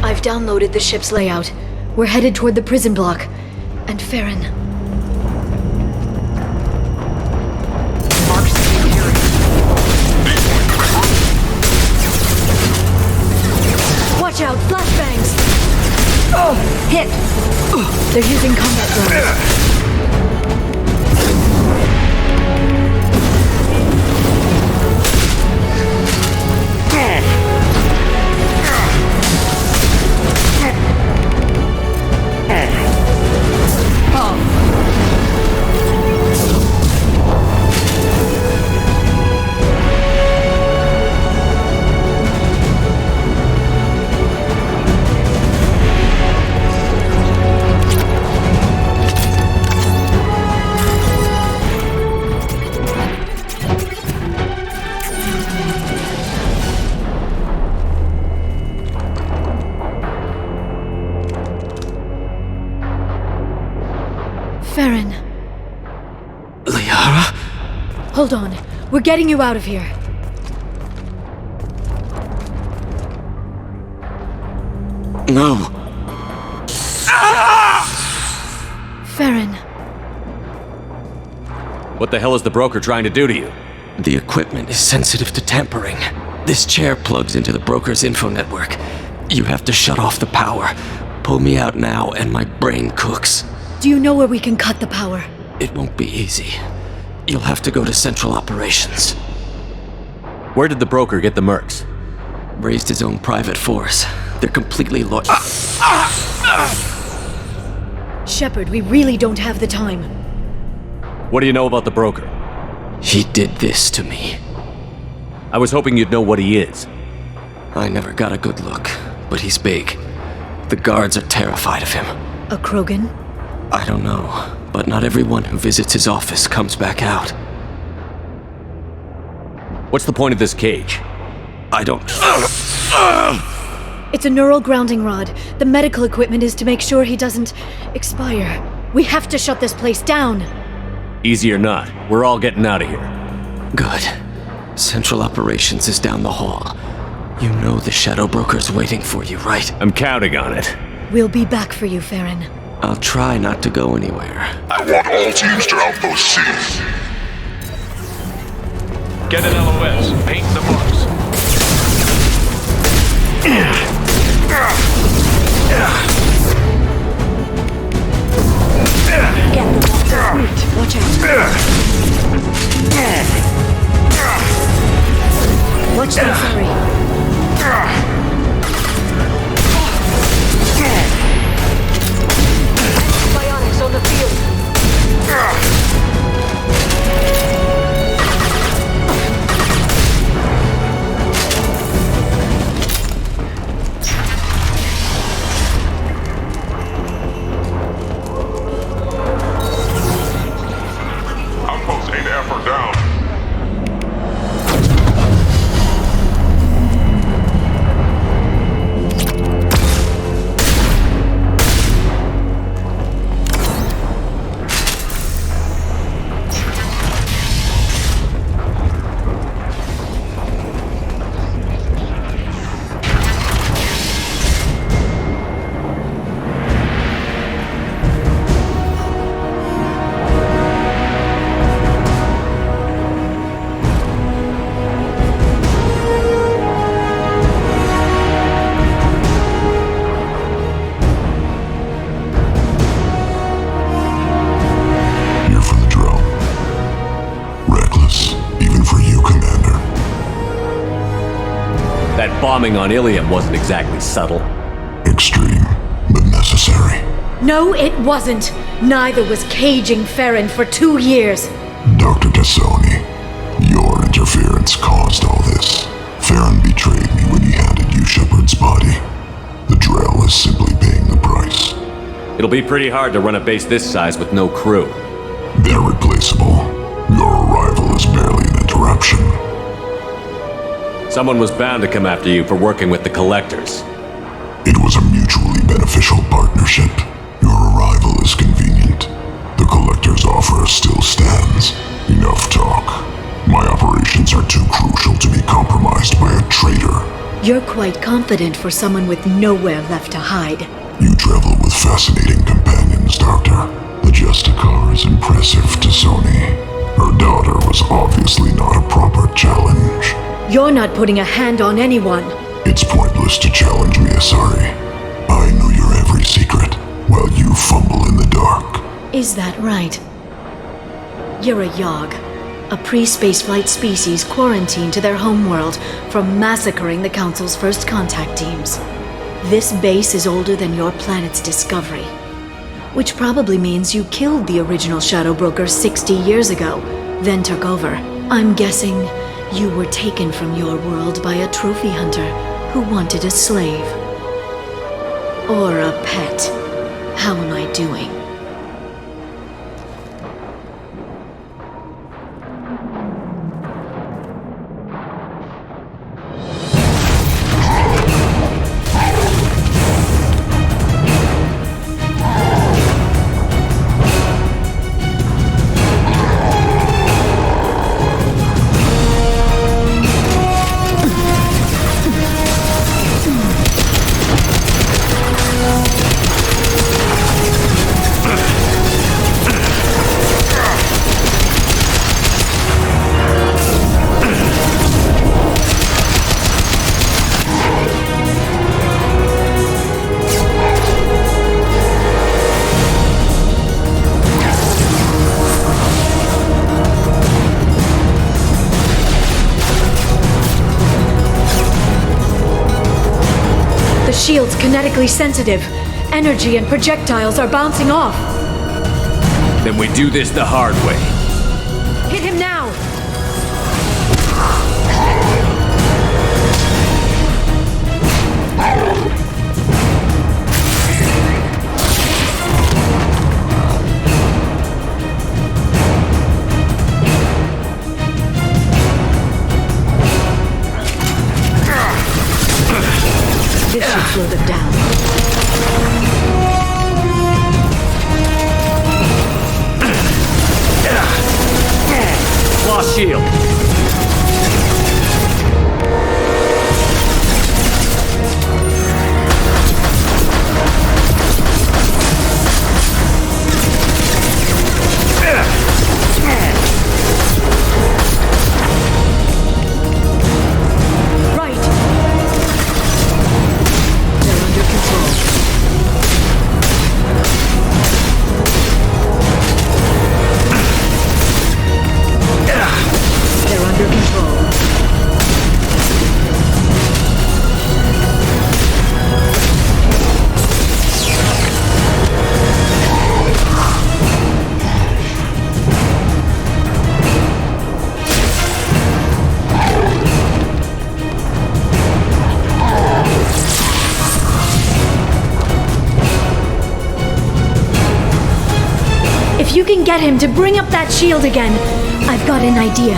Speaker 19: I've downloaded the ship's layout. We're headed toward the prison block. And Farron. Watch out, flashbangs! Oh, hit! They're using combat drones. Farron.
Speaker 10: Liara?
Speaker 19: Hold on. We're getting you out of here.
Speaker 10: No.
Speaker 19: Farron.
Speaker 2: What the hell is the broker trying to do to you?
Speaker 22: The equipment is sensitive to tampering. This chair plugs into the broker's info network. You have to shut off the power. Pull me out now and my brain cooks.
Speaker 19: Do you know where we can cut the power?
Speaker 22: It won't be easy. You'll have to go to Central Operations.
Speaker 2: Where did the broker get the mercs?
Speaker 22: Raised his own private force. They're completely loyal.
Speaker 19: Shepard, we really don't have the time.
Speaker 2: What do you know about the broker?
Speaker 22: He did this to me.
Speaker 2: I was hoping you'd know what he is.
Speaker 22: I never got a good look, but he's big. The guards are terrified of him.
Speaker 19: A Krogan?
Speaker 22: I don't know, but not everyone who visits his office comes back out.
Speaker 2: What's the point of this cage?
Speaker 22: I don't...
Speaker 19: It's a neural grounding rod. The medical equipment is to make sure he doesn't expire. We have to shut this place down.
Speaker 2: Easy or not, we're all getting out of here.
Speaker 22: Good. Central Operations is down the hall. You know the Shadow Broker's waiting for you, right?
Speaker 2: I'm counting on it.
Speaker 19: We'll be back for you, Farron.
Speaker 22: I'll try not to go anywhere.
Speaker 13: I want all teams to Outpost C.
Speaker 25: Get an LOS. Paint the books.
Speaker 19: Watch out. Watch the ferry. Bionics on the field.
Speaker 13: Outpost 8F are down.
Speaker 2: Bombing on Ilium wasn't exactly subtle.
Speaker 13: Extreme, but necessary.
Speaker 19: No, it wasn't. Neither was caging Farron for 2 years.
Speaker 13: Dr. Tassoni, your interference caused all this. Farron betrayed me when he handed you Shepard's body. The Drell is simply paying the price.
Speaker 2: It'll be pretty hard to run a base this size with no crew.
Speaker 13: They're replaceable. Your arrival is barely an interruption.
Speaker 2: Someone was bound to come after you for working with the Collectors.
Speaker 13: It was a mutually beneficial partnership. Your arrival is convenient. The Collector's offer still stands. Enough talk. My operations are too crucial to be compromised by a traitor.
Speaker 19: You're quite confident for someone with nowhere left to hide.
Speaker 13: You travel with fascinating companions, Doctor. The Justicar is impressive to Sony. Her daughter was obviously not a proper challenge.
Speaker 19: You're not putting a hand on anyone.
Speaker 13: It's pointless to challenge me, Asari. I know your every secret, while you fumble in the dark.
Speaker 19: Is that right? You're a Yogg, a pre-spaceflight species quarantined to their homeworld from massacring the Council's first contact teams. This base is older than your planet's discovery, which probably means you killed the original Shadow Broker 60 years ago, then took over. I'm guessing you were taken from your world by a trophy hunter who wanted a slave. Or a pet. How am I doing? shield's kinetically sensitive. Energy and projectiles are bouncing off.
Speaker 2: Then we do this the hard way.
Speaker 19: Hit him now! This should slow them down.
Speaker 2: Lost shield.
Speaker 19: If you can get him to bring up that shield again, I've got an idea.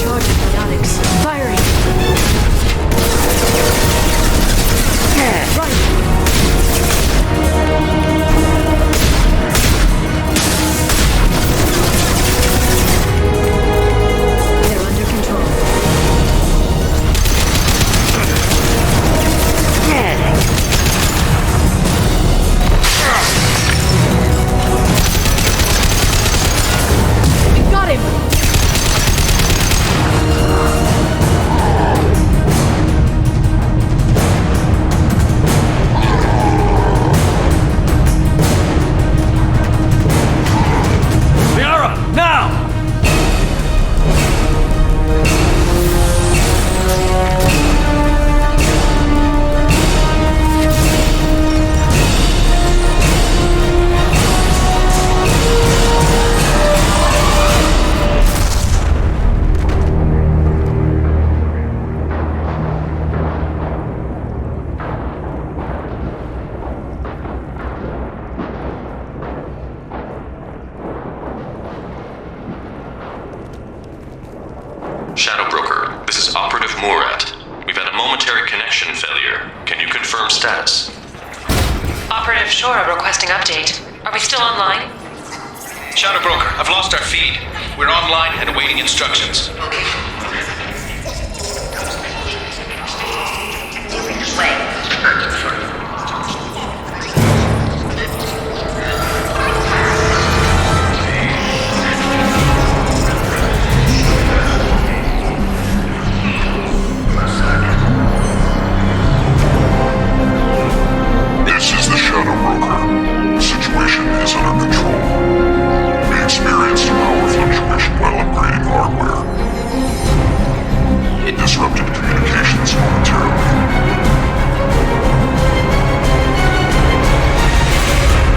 Speaker 19: Charging psionics. Firing. Right. They're under control. Got him!
Speaker 2: Liara, now!
Speaker 25: Shadow Broker, this is Operative Murat. We've had a momentary connection failure. Can you confirm status?
Speaker 6: Operative Shora requesting update. Are we still online?
Speaker 21: Shadow Broker, I've lost our feed. We're online and awaiting instructions.
Speaker 13: This is the Shadow Broker. The situation is under control. We experienced a power fluctuation while upgrading hardware. It disrupted communications momentarily.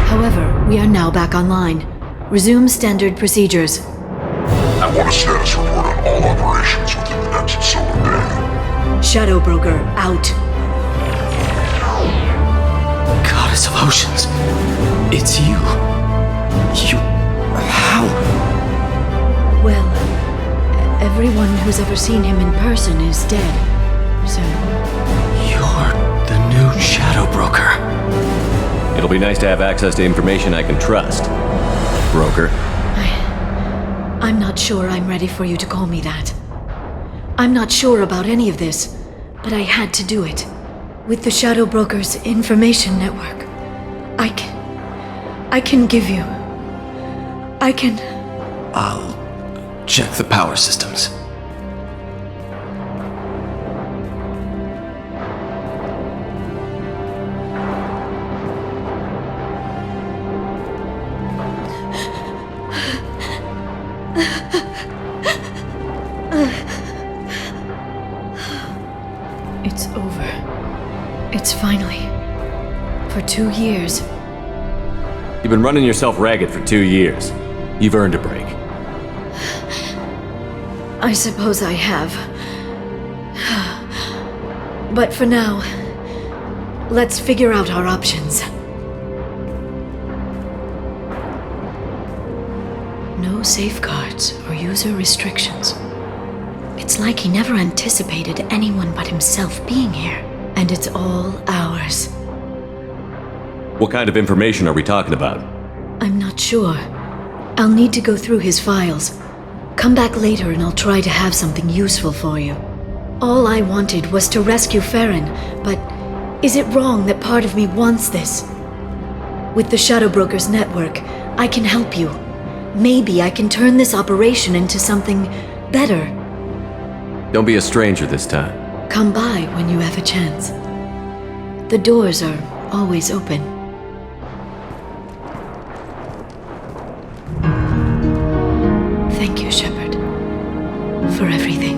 Speaker 19: However, we are now back online. Resume standard procedures.
Speaker 13: I want a status report on all operations within the next solar day.
Speaker 19: Shadow Broker, out.
Speaker 10: Goddess of Oceans, it's you. How?
Speaker 19: Well, everyone who's ever seen him in person is dead, so...
Speaker 10: You're the new Shadow Broker.
Speaker 2: It'll be nice to have access to information I can trust. Broker.
Speaker 19: I'm not sure I'm ready for you to call me that. I'm not sure about any of this, but I had to do it. With the Shadow Broker's information network, I can give you...
Speaker 10: I'll check the power systems.
Speaker 19: It's over. It's finally. For 2 years.
Speaker 2: You've been running yourself ragged for 2 years. You've earned a break.
Speaker 19: I suppose I have. But for now, let's figure out our options. No safeguards or user restrictions. It's like he never anticipated anyone but himself being here. And it's all ours.
Speaker 2: What kind of information are we talking about?
Speaker 19: I'm not sure. I'll need to go through his files. Come back later and I'll try to have something useful for you. All I wanted was to rescue Farron, but is it wrong that part of me wants this? With the Shadow Brokers network, I can help you. Maybe I can turn this operation into something better.
Speaker 2: Don't be a stranger this time.
Speaker 19: Come by when you have a chance. The doors are always open. Thank you, Shepard, for everything.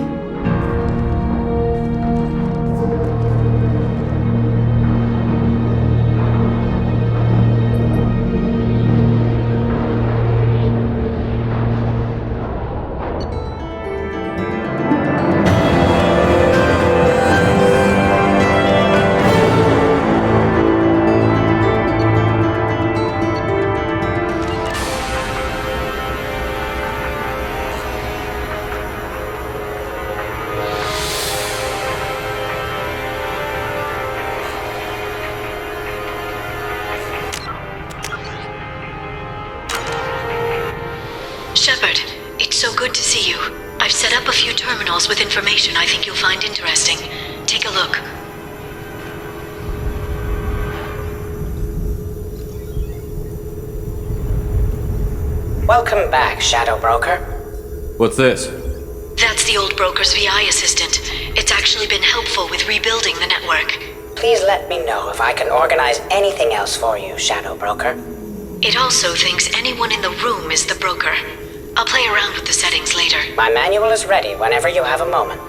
Speaker 19: Shepard, it's so good to see you. I've set up a few terminals with information I think you'll find interesting. Take a look.
Speaker 1: Welcome back, Shadow Broker.
Speaker 2: What's this?
Speaker 19: That's the old broker's VI assistant. It's actually been helpful with rebuilding the network.
Speaker 1: Please let me know if I can organize anything else for you, Shadow Broker.
Speaker 19: It also thinks anyone in the room is the broker. I'll play around with the settings later.
Speaker 1: My manual is ready whenever you have a moment.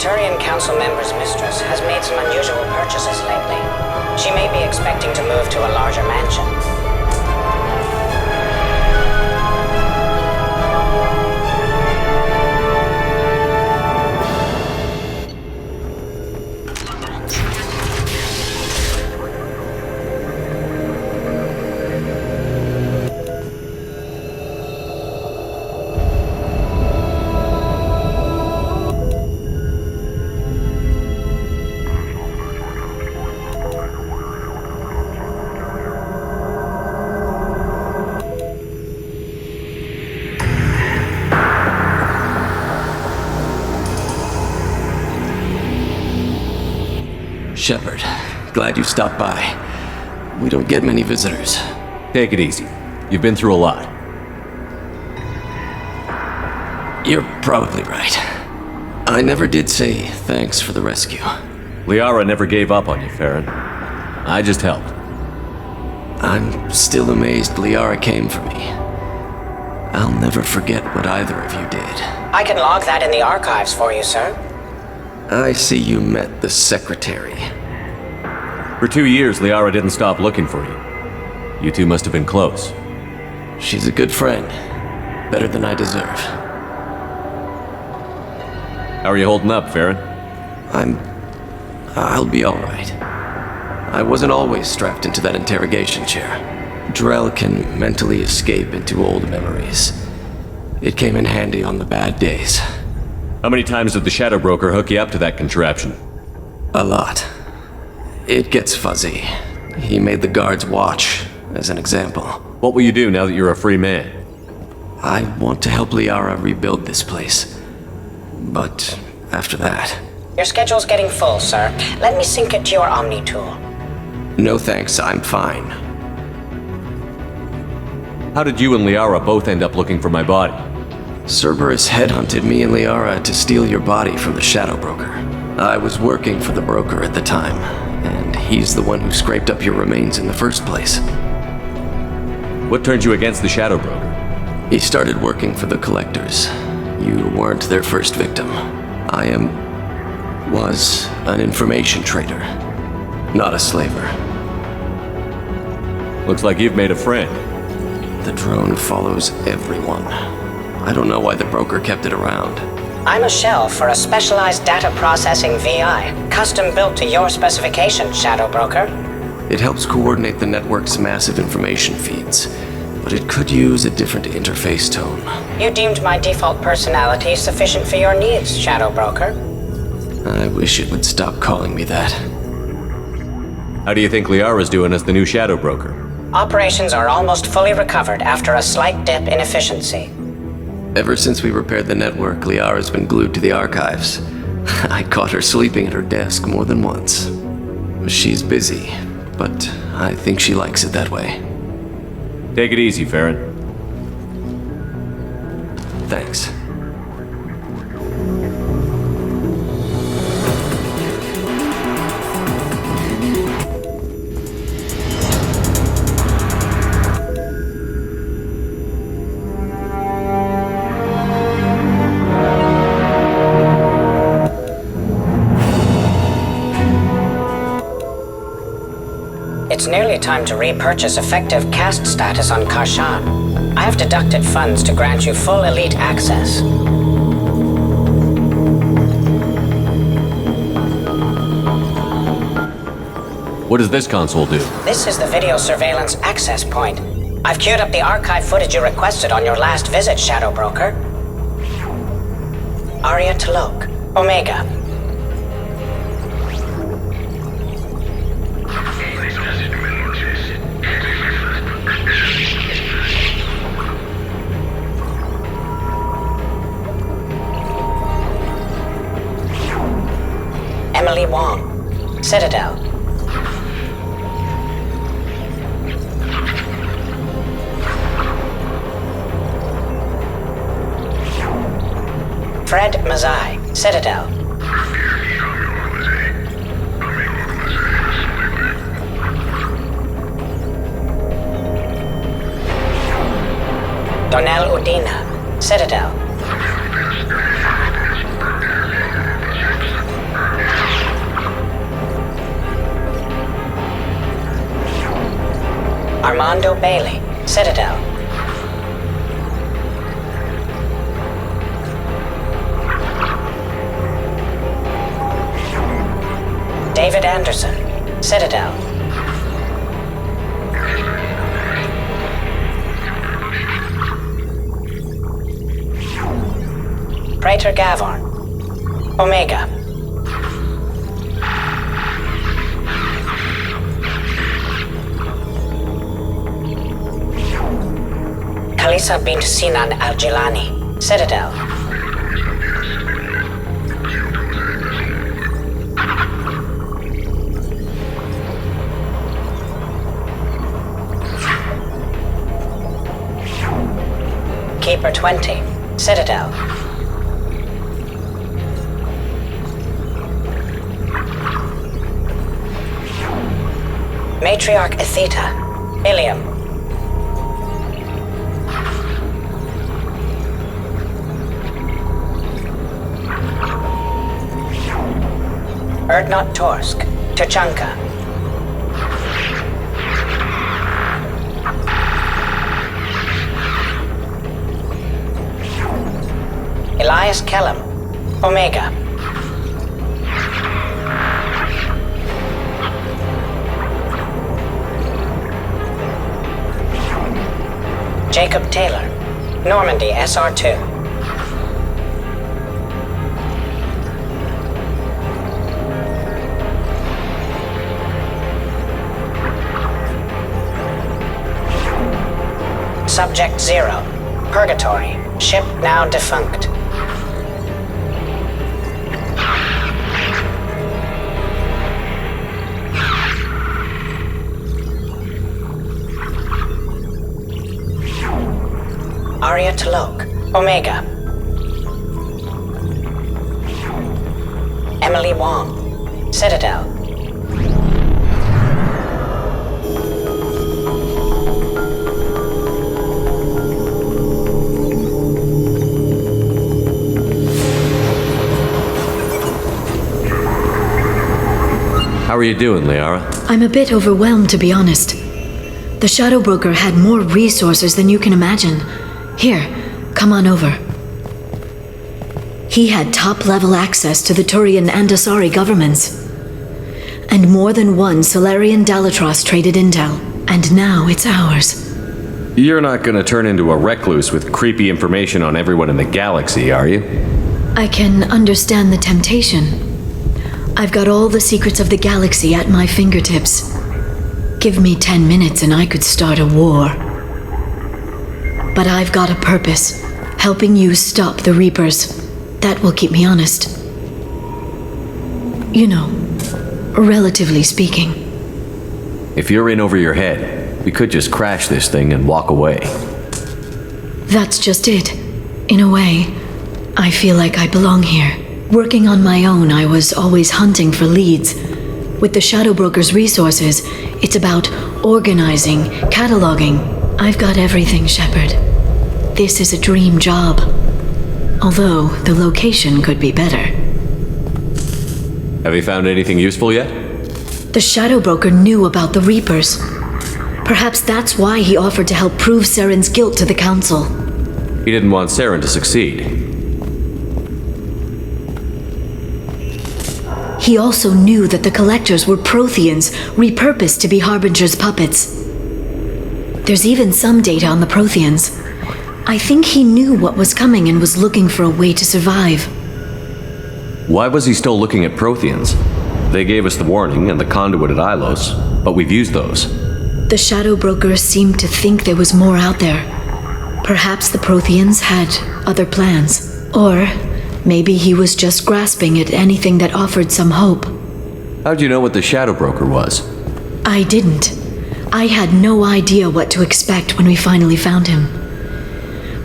Speaker 1: Turian Council member's mistress has made some unusual purchases lately. She may be expecting to move to a larger mansion.
Speaker 10: Shepard, glad you stopped by. We don't get many visitors.
Speaker 2: Take it easy. You've been through a lot.
Speaker 10: You're probably right. I never did say thanks for the rescue.
Speaker 2: Liara never gave up on you, Farron. I just helped.
Speaker 10: I'm still amazed Liara came for me. I'll never forget what either of you did.
Speaker 1: I can log that in the archives for you, sir.
Speaker 10: I see you met the secretary.
Speaker 2: For 2 years, Liara didn't stop looking for you. You two must have been close.
Speaker 10: She's a good friend. Better than I deserve.
Speaker 2: How are you holding up, Farron?
Speaker 10: I'll be alright. I wasn't always strapped into that interrogation chair. Drell can mentally escape into old memories. It came in handy on the bad days.
Speaker 2: How many times did the Shadow Broker hook you up to that contraption?
Speaker 10: A lot. It gets fuzzy. He made the guards watch, as an example.
Speaker 2: What will you do now that you're a free man?
Speaker 10: I want to help Liara rebuild this place. But after that...
Speaker 1: Your schedule's getting full, sir. Let me sync it to your Omni tool.
Speaker 10: No thanks, I'm fine.
Speaker 2: How did you and Liara both end up looking for my body?
Speaker 10: Cerberus headhunted me and Liara to steal your body from the Shadow Broker. I was working for the broker at the time, and he's the one who scraped up your remains in the first place.
Speaker 2: What turned you against the Shadow Broker?
Speaker 10: He started working for the Collectors. You weren't their first victim. I was an information trader, not a slaver.
Speaker 2: Looks like you've made a friend.
Speaker 10: The drone follows everyone. I don't know why the broker kept it around.
Speaker 1: I'm a shell for a specialized data processing VI, custom built to your specification, Shadow Broker.
Speaker 10: It helps coordinate the network's massive information feeds, but it could use a different interface tone.
Speaker 1: You deemed my default personality sufficient for your needs, Shadow Broker.
Speaker 10: I wish it would stop calling me that.
Speaker 2: How do you think Liara's doing as the new Shadow Broker?
Speaker 1: Operations are almost fully recovered after a slight dip in efficiency.
Speaker 10: Ever since we repaired the network, Liara's been glued to the archives. I caught her sleeping at her desk more than once. She's busy, but I think she likes it that way.
Speaker 2: Take it easy, Farron.
Speaker 10: Thanks.
Speaker 1: It's nearly time to repurchase effective caste status on Karshan. I have deducted funds to grant you full elite access.
Speaker 2: What does this console do?
Speaker 1: This is the video surveillance access point. I've queued up the archive footage you requested on your last visit, Shadow Broker. Arya Talok, Omega. Emily Wong, Citadel. Fred Mazai, Citadel. Donnell Udina, Citadel. Armando Bailey, Citadel. David Anderson, Citadel. Praetor Gavorn, Omega. Khalisa bint Sinan Al-Jilani, Citadel. Keeper 20, Citadel. Matriarch Atheta, Ilium. Erdnot Torsk, Tuchanka. Elias Kellum, Omega. Jacob Taylor, Normandy SR2. Subject 0, Purgatory, ship now defunct. Arya Talok, Omega. Emily Wong, Citadel.
Speaker 2: How are you doing, Liara?
Speaker 19: I'm a bit overwhelmed, to be honest. The Shadow Broker had more resources than you can imagine. Here, come on over. He had top-level access to the Turian and Asari governments. And more than one Solarian Dalatros traded intel. And now it's ours.
Speaker 2: You're not gonna turn into a recluse with creepy information on everyone in the galaxy, are you?
Speaker 19: I can understand the temptation. I've got all the secrets of the galaxy at my fingertips. Give me 10 minutes and I could start a war. But I've got a purpose, helping you stop the Reapers. That will keep me honest. You know, relatively speaking.
Speaker 2: If you're in over your head, we could just crash this thing and walk away.
Speaker 19: That's just it. In a way, I feel like I belong here. Working on my own, I was always hunting for leads. With the Shadow Broker's resources, it's about organizing, cataloging. I've got everything, Shepard. This is a dream job. Although, the location could be better.
Speaker 2: Have you found anything useful yet?
Speaker 19: The Shadow Broker knew about the Reapers. Perhaps that's why he offered to help prove Saren's guilt to the Council.
Speaker 2: He didn't want Saren to succeed.
Speaker 19: He also knew that the Collectors were Protheans, repurposed to be Harbinger's puppets. There's even some data on the Protheans. I think he knew what was coming and was looking for a way to survive.
Speaker 2: Why was he still looking at Protheans? They gave us the warning and the conduit at Ilos, but we've used those.
Speaker 19: The Shadow Broker seemed to think there was more out there. Perhaps the Protheans had other plans. Or maybe he was just grasping at anything that offered some hope.
Speaker 2: How'd you know what the Shadow Broker was?
Speaker 19: I didn't. I had no idea what to expect when we finally found him.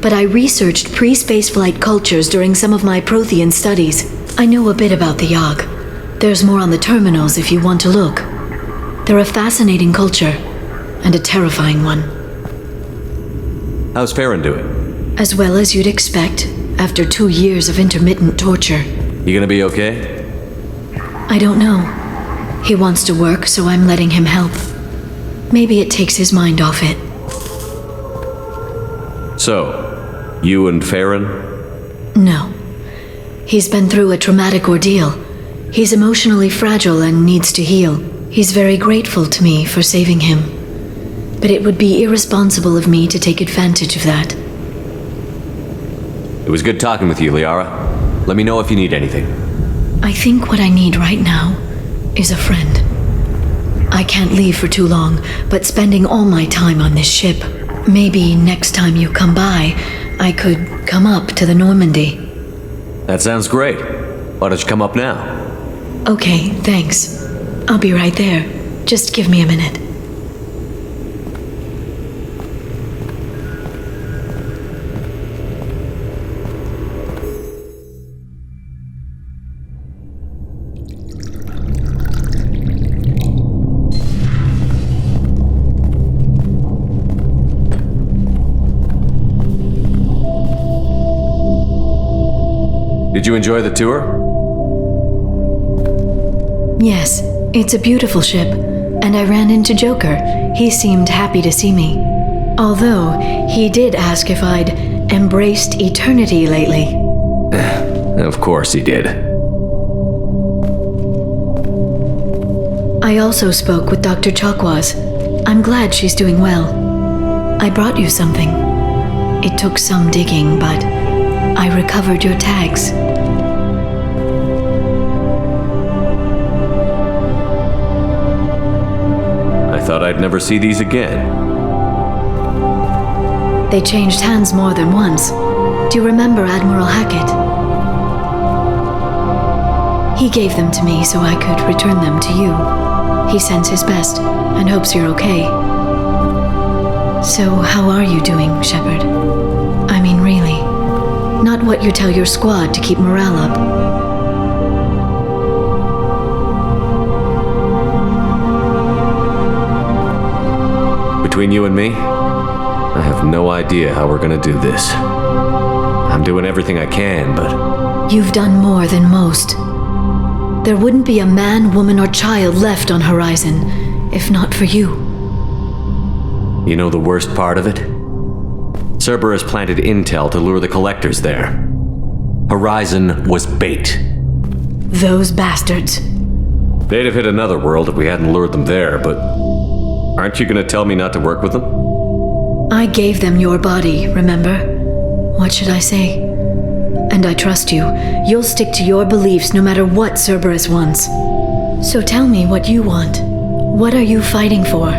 Speaker 19: But I researched pre-spaceflight cultures during some of my Prothean studies. I know a bit about the Yogg. There's more on the terminals if you want to look. They're a fascinating culture, and a terrifying one.
Speaker 2: How's Farron doing?
Speaker 19: As well as you'd expect, after 2 years of intermittent torture.
Speaker 2: You gonna be okay?
Speaker 19: I don't know. He wants to work, so I'm letting him help. Maybe it takes his mind off it.
Speaker 2: So, you and Farron?
Speaker 19: No. He's been through a traumatic ordeal. He's emotionally fragile and needs to heal. He's very grateful to me for saving him. But it would be irresponsible of me to take advantage of that.
Speaker 2: It was good talking with you, Liara. Let me know if you need anything.
Speaker 19: I think what I need right now is a friend. I can't leave for too long, but spending all my time on this ship. Maybe next time you come by, I could come up to the Normandy.
Speaker 2: That sounds great. Why don't you come up now?
Speaker 19: Okay, thanks. I'll be right there. Just give me a minute.
Speaker 2: Did you enjoy the tour?
Speaker 19: Yes, it's a beautiful ship, and I ran into Joker. He seemed happy to see me. Although, he did ask if I'd embraced eternity lately.
Speaker 2: Of course he did.
Speaker 19: I also spoke with Dr. Chakwas. I'm glad she's doing well. I brought you something. It took some digging, but I recovered your tags.
Speaker 2: I thought I'd never see these again.
Speaker 19: They changed hands more than once. Do you remember Admiral Hackett? He gave them to me so I could return them to you. He sends his best and hopes you're okay. So how are you doing, Shepard? I mean, really. Not what you tell your squad to keep morale up.
Speaker 2: Between you and me, I have no idea how we're gonna do this. I'm doing everything I can, but...
Speaker 19: You've done more than most. There wouldn't be a man, woman, or child left on Horizon, if not for you.
Speaker 2: You know the worst part of it? Cerberus planted intel to lure the collectors there. Horizon was bait.
Speaker 19: Those bastards.
Speaker 2: They'd have hit another world if we hadn't lured them there, but... Aren't you gonna tell me not to work with them?
Speaker 19: I gave them your body, remember? What should I say? And I trust you. You'll stick to your beliefs no matter what Cerberus wants. So tell me what you want. What are you fighting for?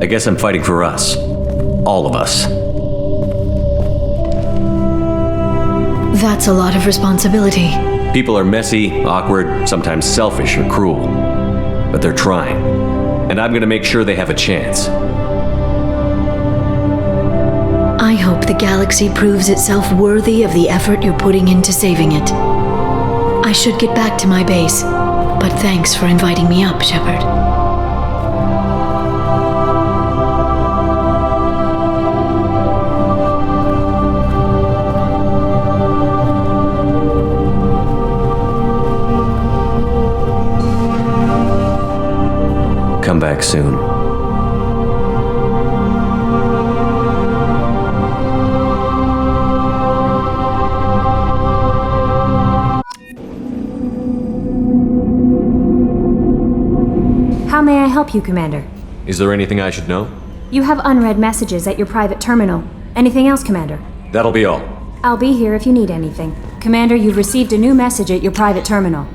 Speaker 2: I guess I'm fighting for us. All of us.
Speaker 19: That's a lot of responsibility.
Speaker 2: People are messy, awkward, sometimes selfish or cruel. But they're trying. And I'm gonna make sure they have a chance.
Speaker 19: I hope the galaxy proves itself worthy of the effort you're putting into saving it. I should get back to my base, but thanks for inviting me up, Shepard.
Speaker 2: Come back soon.
Speaker 5: How may I help you, Commander?
Speaker 2: Is there anything I should know?
Speaker 5: You have unread messages at your private terminal. Anything else, Commander?
Speaker 2: That'll be all.
Speaker 5: I'll be here if you need anything. Commander, you've received a new message at your private terminal.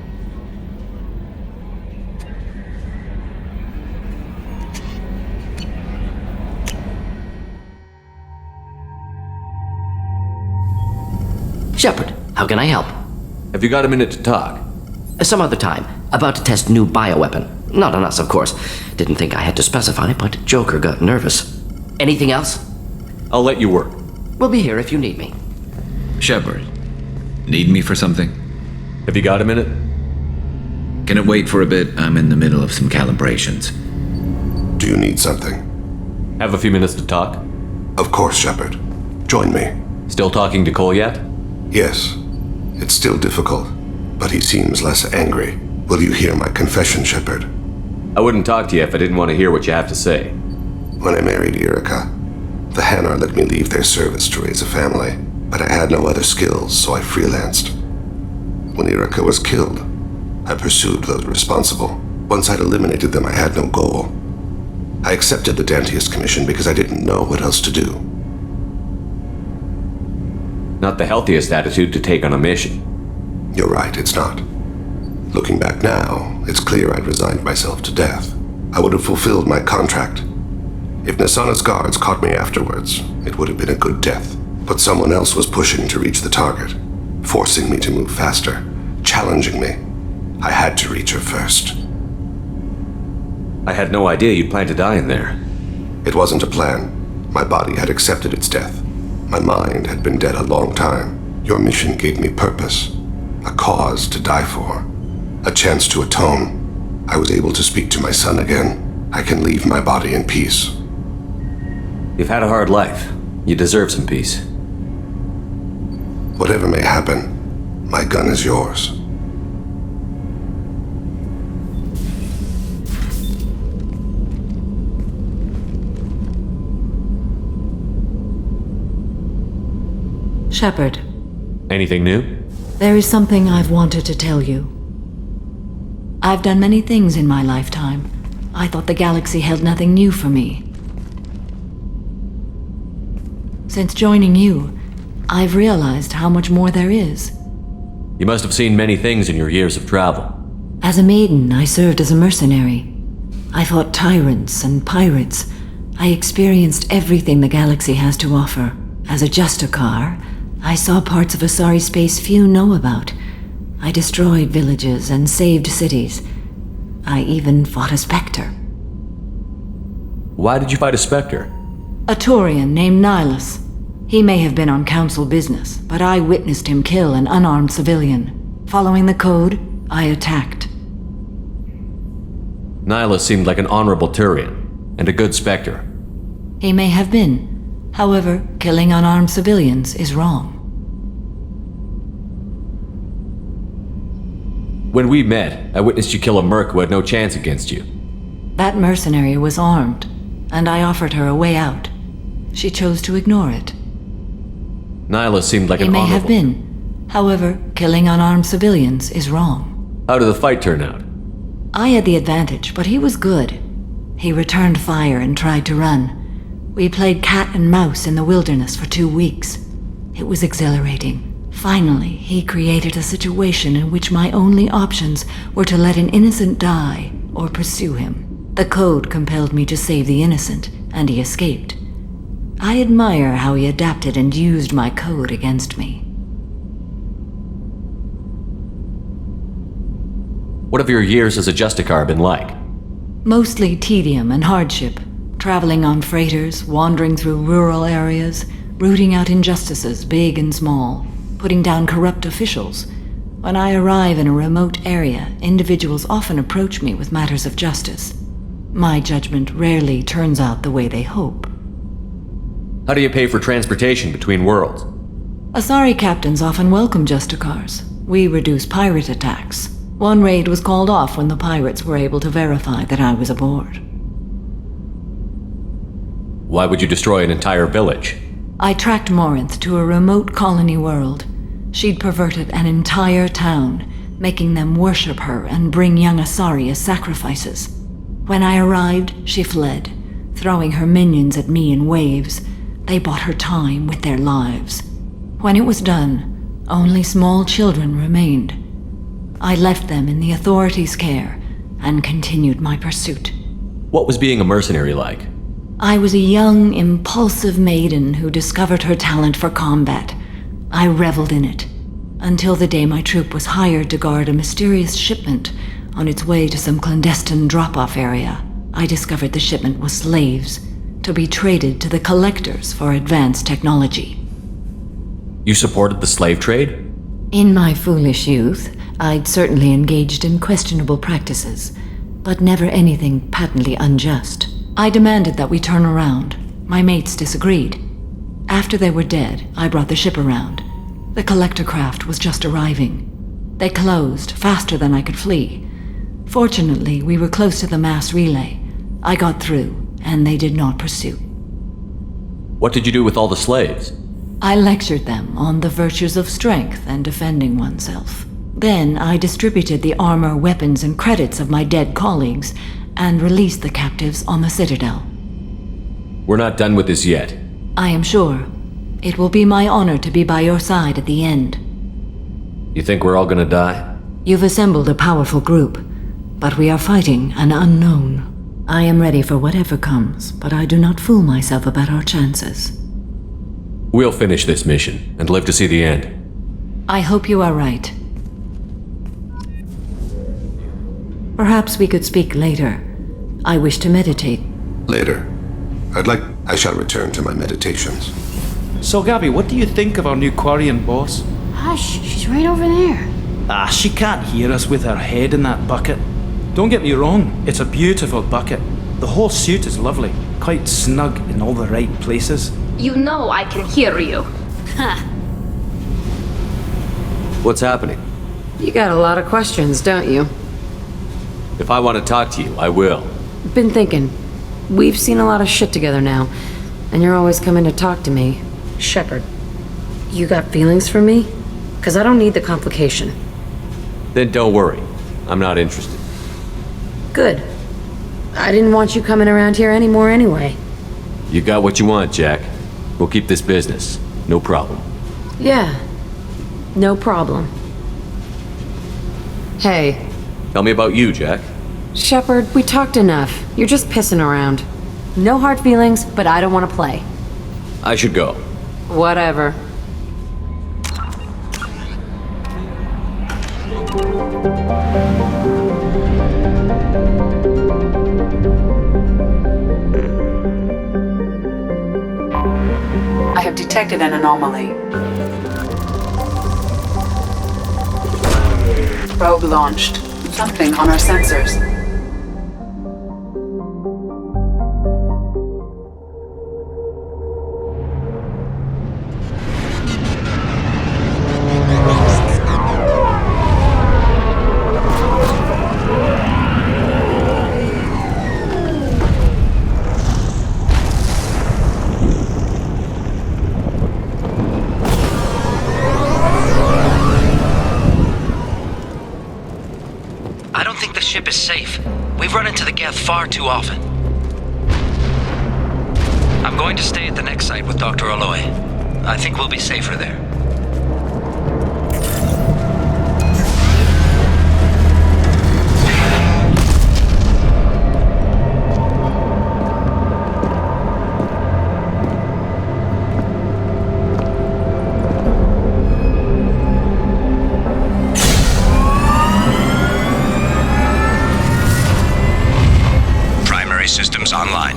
Speaker 14: Shepard, how can I help?
Speaker 2: Have you got a minute to talk?
Speaker 14: Some other time. About to test new bioweapon. Not on us, of course. Didn't think I had to specify, but Joker got nervous. Anything else?
Speaker 2: I'll let you work.
Speaker 14: We'll be here if you need me.
Speaker 16: Shepard, need me for something?
Speaker 2: Have you got a minute?
Speaker 16: Can it wait for a bit? I'm in the middle of some calibrations.
Speaker 13: Do you need something?
Speaker 2: Have a few minutes to talk?
Speaker 13: Of course, Shepard. Join me.
Speaker 2: Still talking to Cole yet?
Speaker 13: Yes. It's still difficult, but he seems less angry. Will you hear my confession, Shepard?
Speaker 2: I wouldn't talk to you if I didn't want to hear what you have to say.
Speaker 13: When I married Erica, the Hanar let me leave their service to raise a family, but I had no other skills, so I freelanced. When Erica was killed, I pursued those responsible. Once I'd eliminated them, I had no goal. I accepted the Dantius commission because I didn't know what else to do.
Speaker 2: Not the healthiest attitude to take on a mission.
Speaker 13: You're right, it's not. Looking back now, it's clear I'd resigned myself to death. I would have fulfilled my contract. If Nasana's guards caught me afterwards, it would have been a good death. But someone else was pushing to reach the target, forcing me to move faster, challenging me. I had to reach her first.
Speaker 2: I had no idea you'd plan to die in there.
Speaker 13: It wasn't a plan. My body had accepted its death. My mind had been dead a long time. Your mission gave me purpose, a cause to die for, a chance to atone. I was able to speak to my son again. I can leave my body in peace.
Speaker 2: You've had a hard life. You deserve some peace.
Speaker 13: Whatever may happen, my gun is yours.
Speaker 15: Shepard.
Speaker 2: Anything new?
Speaker 15: There is something I've wanted to tell you. I've done many things in my lifetime. I thought the galaxy held nothing new for me. Since joining you, I've realized how much more there is.
Speaker 2: You must have seen many things in your years of travel.
Speaker 15: As a maiden, I served as a mercenary. I fought tyrants and pirates. I experienced everything the galaxy has to offer. As a Justicar, I saw parts of Asari space few know about. I destroyed villages and saved cities. I even fought a Spectre.
Speaker 2: Why did you fight a Spectre?
Speaker 15: A Turian named Nihilus. He may have been on council business, but I witnessed him kill an unarmed civilian. Following the code, I attacked.
Speaker 2: Nihilus seemed like an honorable Turian, and a good Spectre.
Speaker 15: He may have been. However, killing unarmed civilians is wrong.
Speaker 2: When we met, I witnessed you kill a merc who had no chance against you.
Speaker 15: That mercenary was armed, and I offered her a way out. She chose to ignore it.
Speaker 2: Nihilus seemed like
Speaker 15: He
Speaker 2: an
Speaker 15: may
Speaker 2: honorable...
Speaker 15: have been. However, killing unarmed civilians is wrong.
Speaker 2: How did the fight turn out?
Speaker 15: I had the advantage, but he was good. He returned fire and tried to run. We played cat and mouse in the wilderness for 2 weeks. It was exhilarating. Finally, he created a situation in which my only options were to let an innocent die or pursue him. The code compelled me to save the innocent, and he escaped. I admire how he adapted and used my code against me.
Speaker 2: What have your years as a Justicar been like?
Speaker 15: Mostly tedium and hardship. Traveling on freighters, wandering through rural areas, rooting out injustices big and small, putting down corrupt officials. When I arrive in a remote area, individuals often approach me with matters of justice. My judgment rarely turns out the way they hope.
Speaker 2: How do you pay for transportation between worlds?
Speaker 15: Asari captains often welcome Justicars. We reduce pirate attacks. One raid was called off when the pirates were able to verify that I was aboard.
Speaker 2: Why would you destroy an entire village?
Speaker 15: I tracked Morinth to a remote colony world. She'd perverted an entire town, making them worship her and bring young Asari as sacrifices. When I arrived, she fled, throwing her minions at me in waves. They bought her time with their lives. When it was done, only small children remained. I left them in the authorities' care and continued my pursuit.
Speaker 2: What was being a mercenary like?
Speaker 15: I was a young, impulsive maiden who discovered her talent for combat. I reveled in it, until the day my troop was hired to guard a mysterious shipment on its way to some clandestine drop-off area. I discovered the shipment was slaves, to be traded to the collectors for advanced technology.
Speaker 2: You supported the slave trade?
Speaker 15: In my foolish youth, I'd certainly engaged in questionable practices, but never anything patently unjust. I demanded that we turn around. My mates disagreed. After they were dead, I brought the ship around. The collector craft was just arriving. They closed faster than I could flee. Fortunately, we were close to the mass relay. I got through, and they did not pursue.
Speaker 2: What did you do with all the slaves?
Speaker 15: I lectured them on the virtues of strength and defending oneself. Then I distributed the armor, weapons, and credits of my dead colleagues, and released the captives on the Citadel.
Speaker 2: We're not done with this yet.
Speaker 15: I am sure. It will be my honor to be by your side at the end.
Speaker 2: You think we're all gonna die?
Speaker 15: You've assembled a powerful group, but we are fighting an unknown. I am ready for whatever comes, but I do not fool myself about our chances.
Speaker 2: We'll finish this mission and live to see the end.
Speaker 15: I hope you are right. Perhaps we could speak later. I wish to meditate.
Speaker 7: Later. I shall return to my meditations.
Speaker 21: So, Gabby, what do you think of our new Quarian boss?
Speaker 19: Hush, she's right over there.
Speaker 21: Ah, she can't hear us with her head in that bucket. Don't get me wrong, it's a beautiful bucket. The whole suit is lovely, quite snug in all the right places.
Speaker 9: You know I can hear you.
Speaker 19: Ha!
Speaker 2: What's happening?
Speaker 18: You got a lot of questions, don't you?
Speaker 2: If I want to talk to you, I will.
Speaker 18: Been thinking. We've seen a lot of shit together now, and you're always coming to talk to me. Shepard, you got feelings for me? 'Cause I don't need the complication.
Speaker 2: Then don't worry. I'm not interested.
Speaker 18: Good. I didn't want you coming around here anymore anyway.
Speaker 2: You got what you want, Jack. We'll keep this business. No problem.
Speaker 18: Yeah. No problem. Hey.
Speaker 2: Tell me about you, Jack.
Speaker 18: Shepard, we talked enough. You're just pissing around. No hard feelings, but I don't want to play.
Speaker 2: I should go.
Speaker 18: Whatever.
Speaker 20: I have detected an anomaly. Probe launched. Something on our sensors.
Speaker 22: Is safe. We've run into the geth far too often. I'm going to stay at the next site with Dr. Aloy. I think we'll be safer there.
Speaker 24: Systems online.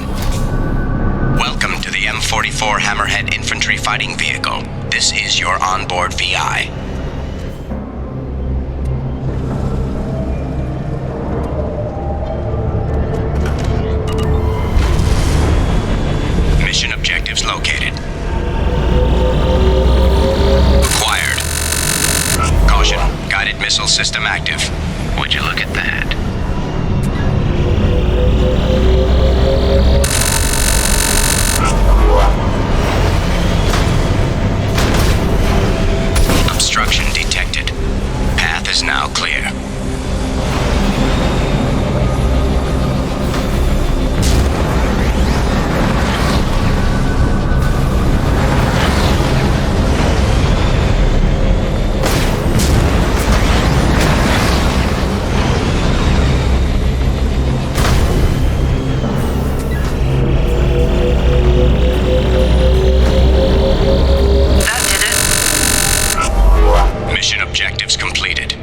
Speaker 24: Welcome to the M44 Hammerhead Infantry Fighting Vehicle. This is your onboard VI. Mission objectives located. Acquired. Caution, guided missile system active. Would you look at that? Obstruction detected. Path is now clear. Mission objectives completed.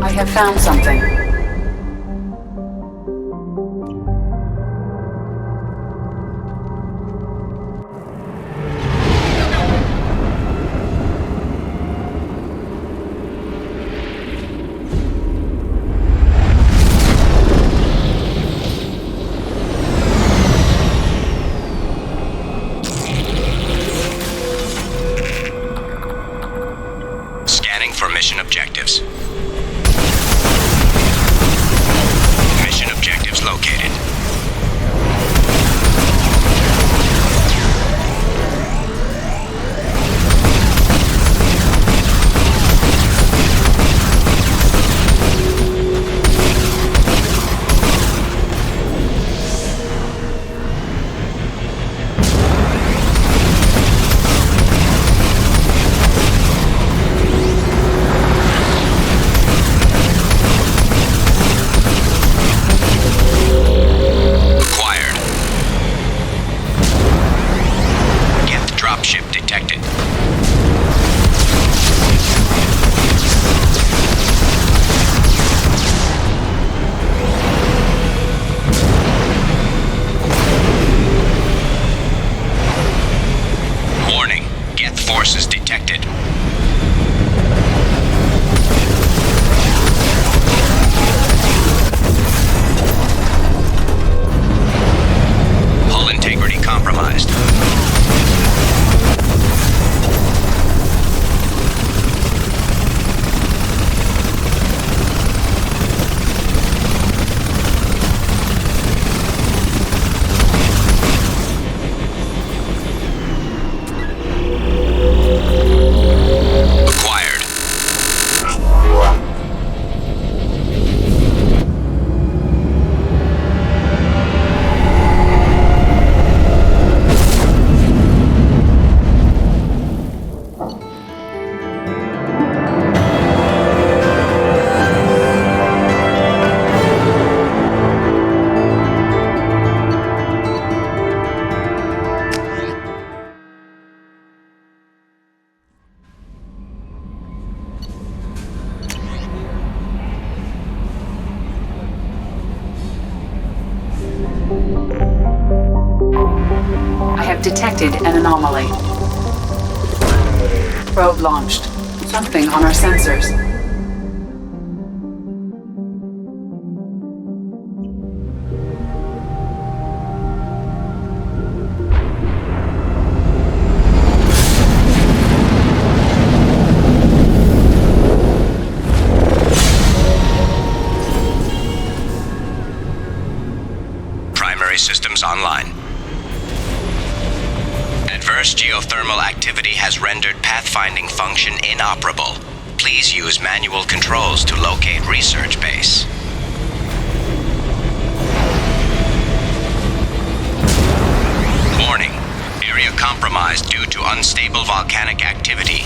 Speaker 20: I have found something. have detected an anomaly. Probe launched. Something on our sensors.
Speaker 24: Systems online. Adverse geothermal activity has rendered pathfinding function inoperable. Please use manual controls to locate research base. Warning. Area compromised due to unstable volcanic activity.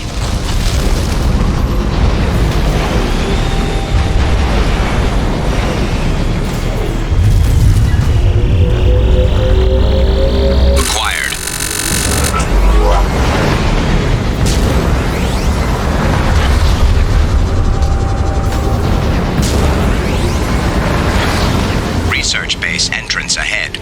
Speaker 24: Research base entrance ahead.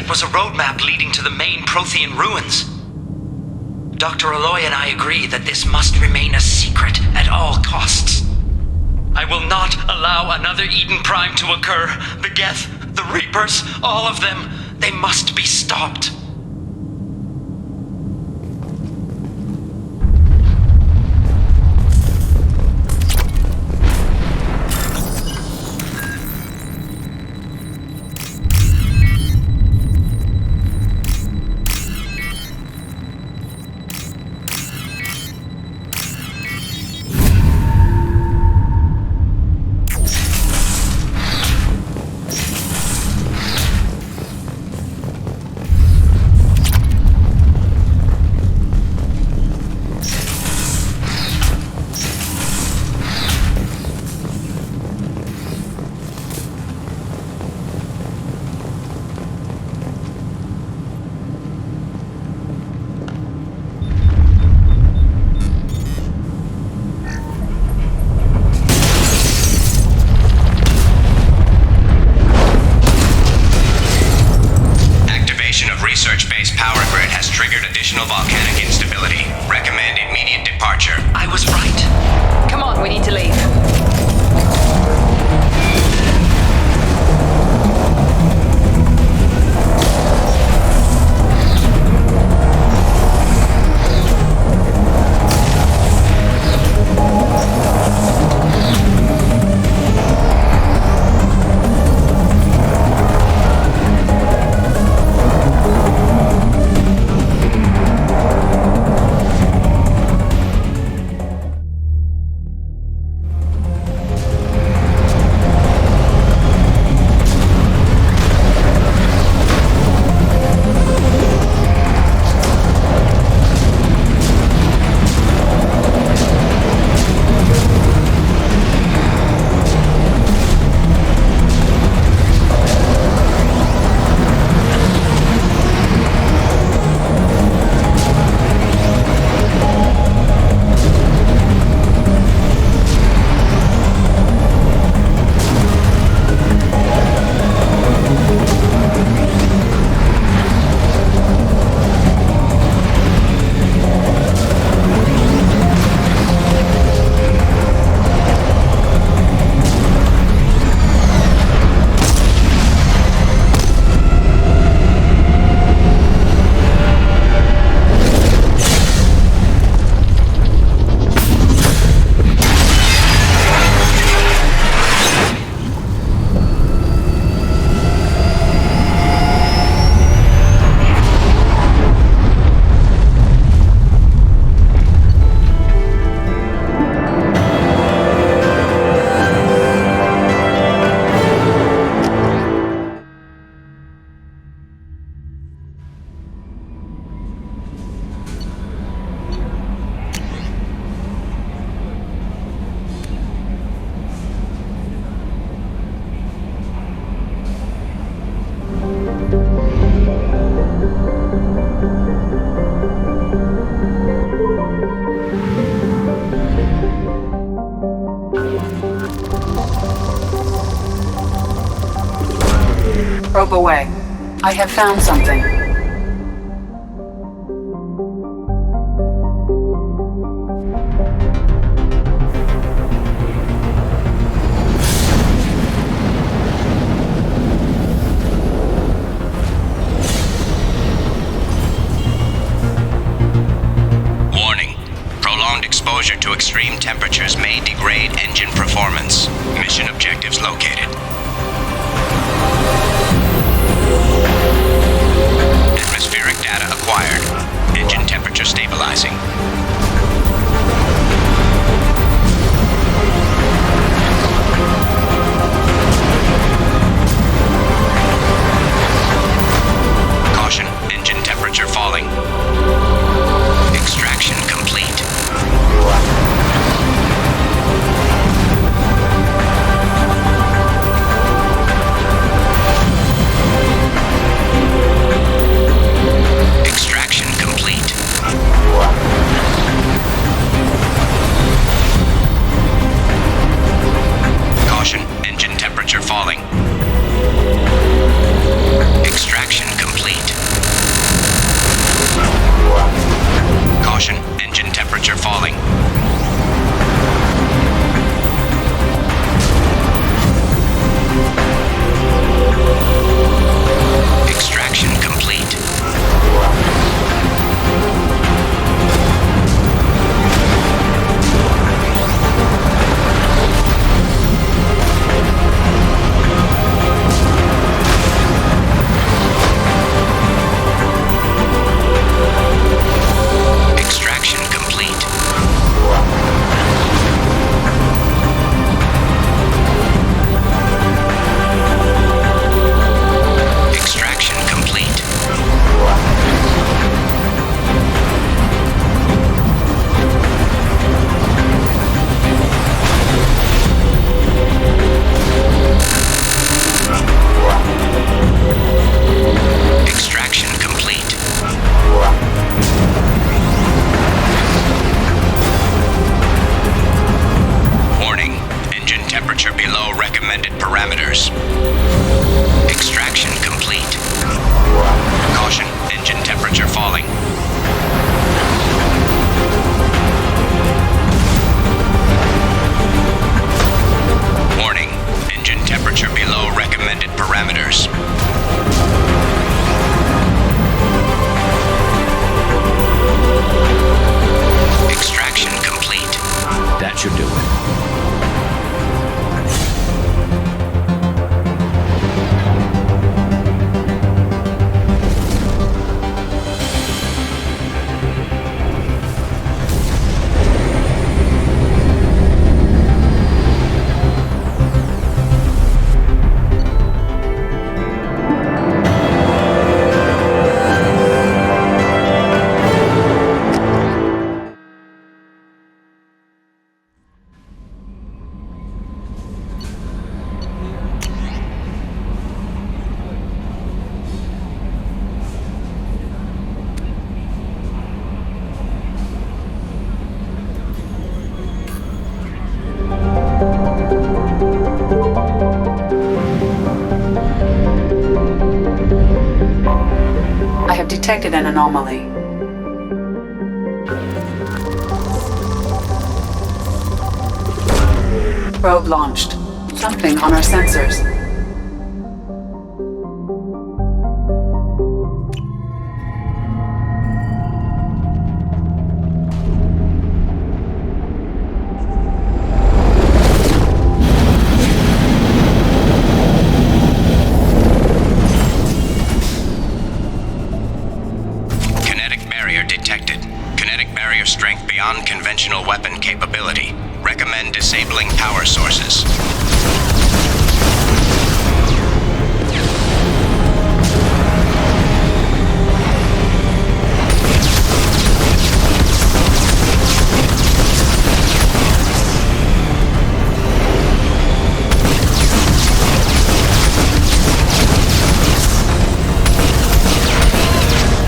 Speaker 4: Was a roadmap leading to the main Prothean ruins. Dr. Aloy and I agree that this must remain a secret at all costs. I will not allow another Eden Prime to occur. The Geth, the Reapers, all of them, they must be stopped.
Speaker 20: move away. I have found something.
Speaker 24: Warning. Prolonged exposure to extreme temperatures may degrade engine performance. Mission objectives located. Atmospheric data acquired. Engine temperature stabilizing. Caution, engine temperature falling. Extraction complete. Extraction complete. Caution, engine temperature falling. Extraction complete. Caution, engine temperature falling. Extraction complete. Extraction complete. Extraction complete. Extraction complete. Warning, engine temperature below recommended parameters. Extraction complete. Caution, engine temperature falling. Warning, engine temperature below recommended parameters. Extraction complete.
Speaker 16: That should do it.
Speaker 20: I have detected an anomaly. Probe launched. Something on our sensors.
Speaker 24: Strength beyond conventional weapon capability. Recommend disabling power sources.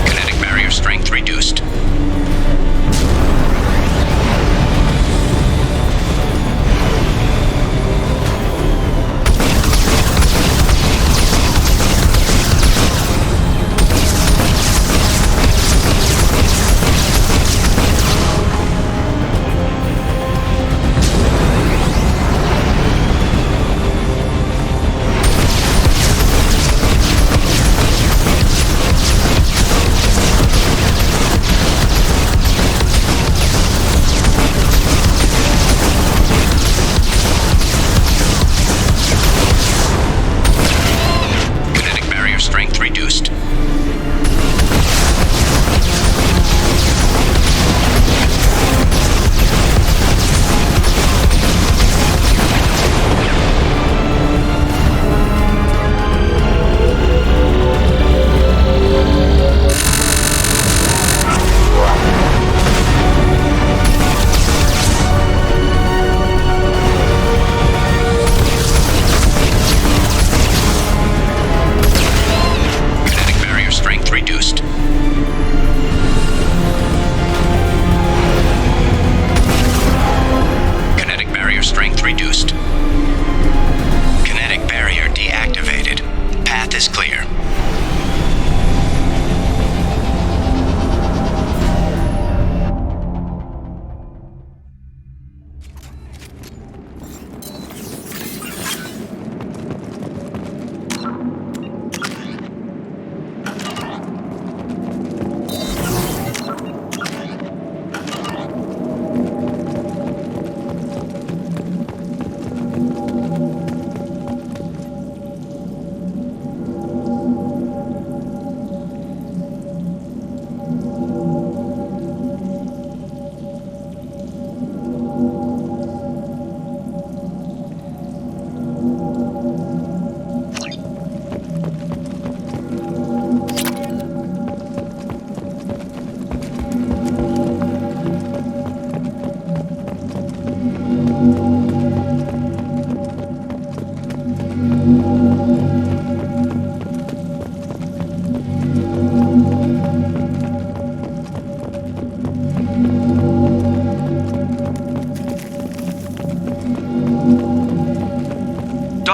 Speaker 24: Kinetic barrier strength reduced.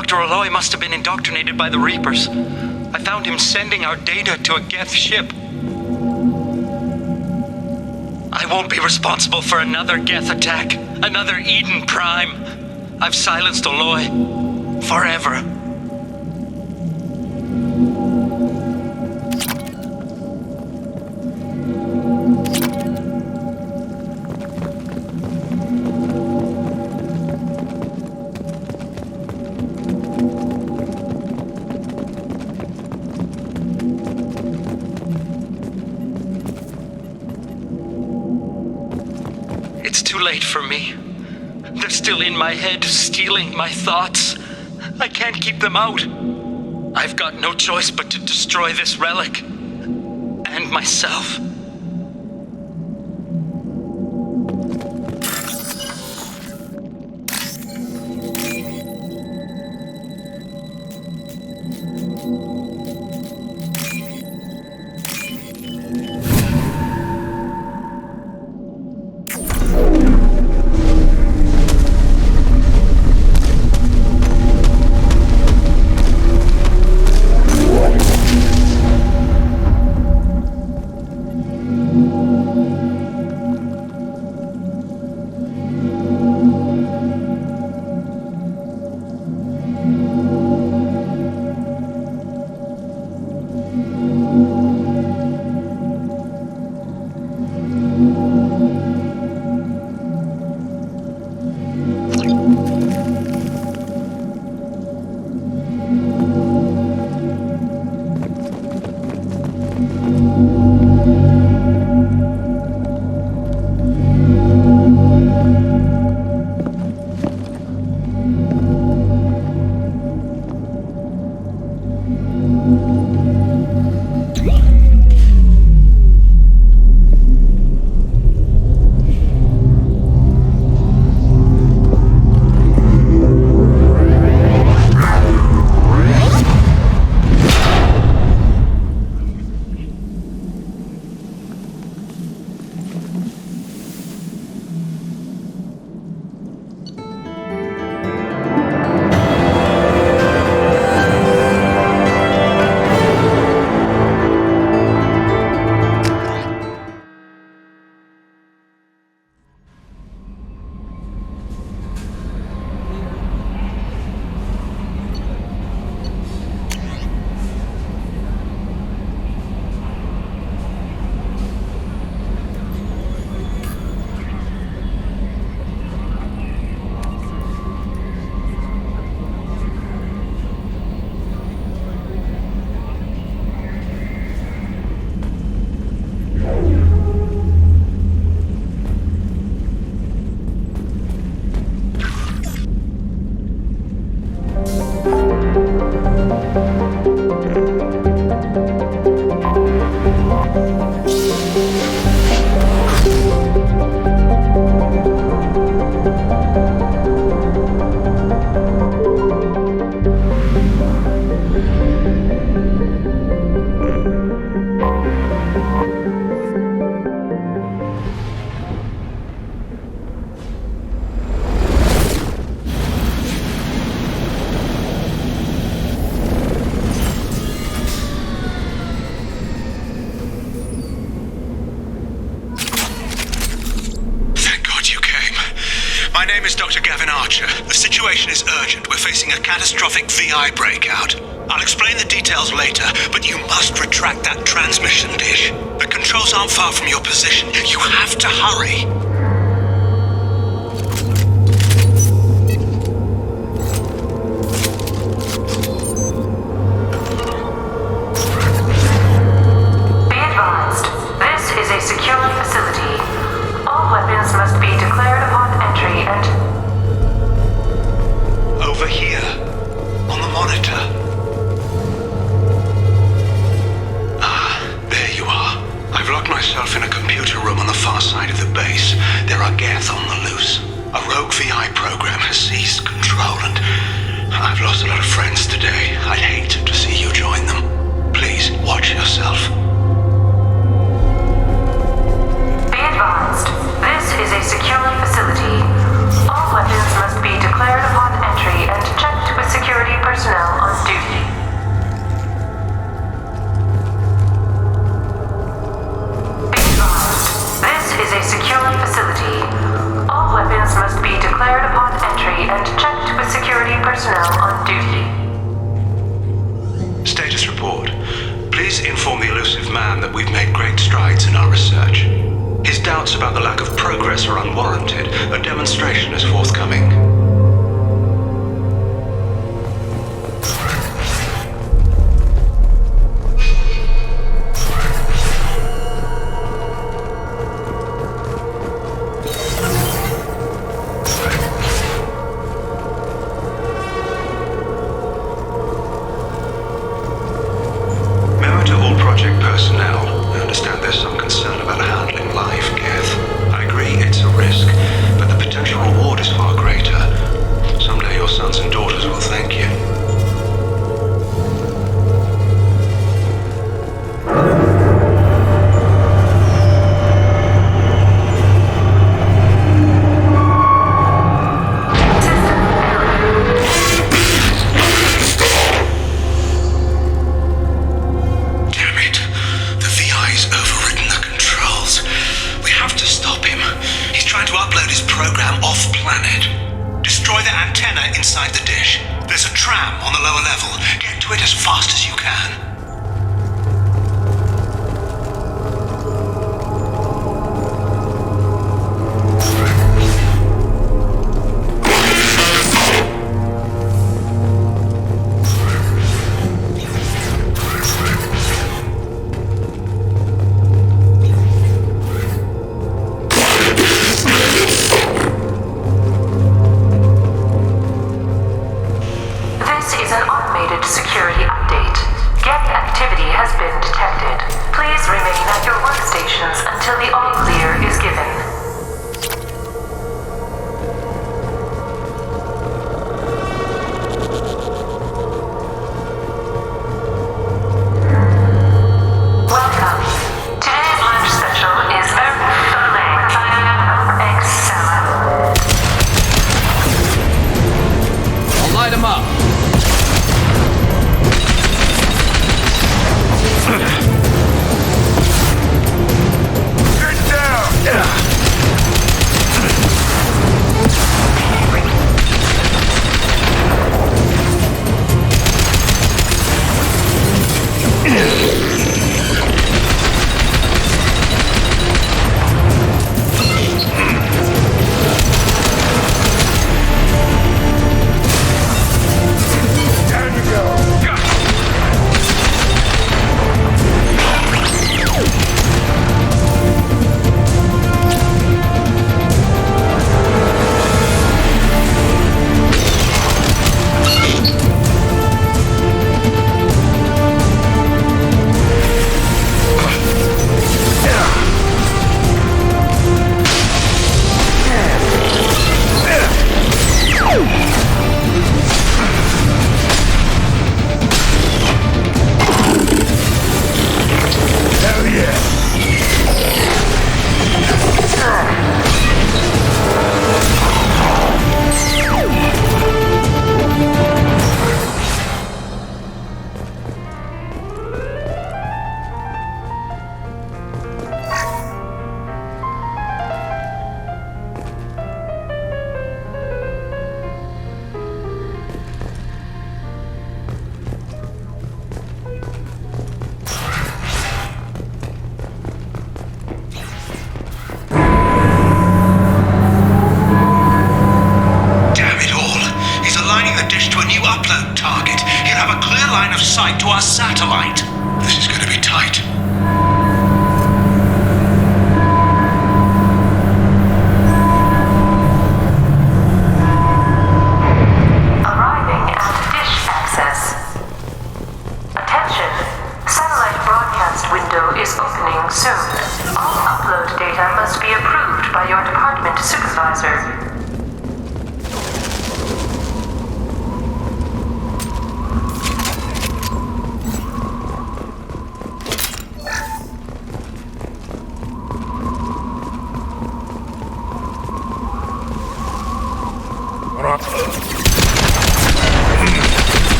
Speaker 4: Dr. Aloy must have been indoctrinated by the Reapers. I found him sending our data to a Geth ship. I won't be responsible for another Geth attack, another Eden Prime. I've silenced Aloy. Forever. It's too late for me. They're still in my head, stealing my thoughts. I can't keep them out. I've got no choice but to destroy this relic. And myself.
Speaker 24: The situation is urgent. We're facing a catastrophic VI breakout. I'll explain the details later, but you must retract that transmission dish. The controls aren't far from your position. You have to hurry.
Speaker 3: Be advised, this is a secure facility. All weapons must be declared upon entry and...
Speaker 24: Over here, on the monitor. Ah, there you are. I've locked myself in a computer room on the far side of the base. There are Geth on the loose. A rogue VI program has seized control and I've lost a lot of friends today. I'd hate to see you join them. Please, watch yourself.
Speaker 3: Be advised, this is a secure facility. All weapons must be declared upon entry and checked with security a secure facility. All weapons must be declared upon entry and checked with security personnel on duty.
Speaker 24: Status report. Please inform the elusive man that we've made great strides in our research. His doubts about the lack of progress are unwarranted. A demonstration is forthcoming.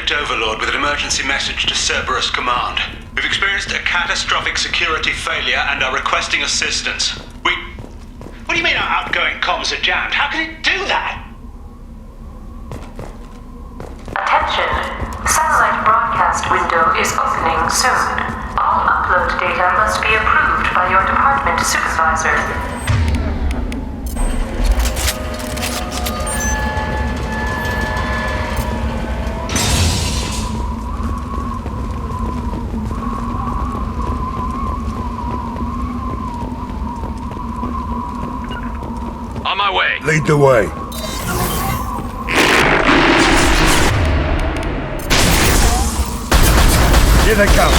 Speaker 24: Project Overlord with an emergency message to Cerberus Command. We've experienced a catastrophic security failure and are requesting assistance. What do you mean our outgoing comms are jammed? How can it do that?
Speaker 3: Attention. Satellite broadcast window is opening soon. All upload data must be approved by your department supervisor.
Speaker 8: On my way.
Speaker 13: Lead the way. Here they come.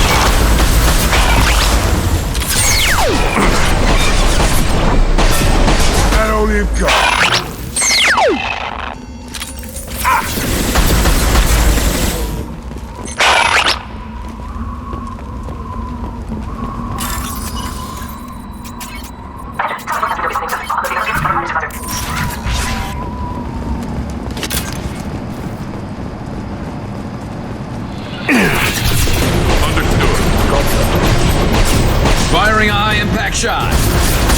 Speaker 13: That all you've got?
Speaker 8: Firing a high-impact shot.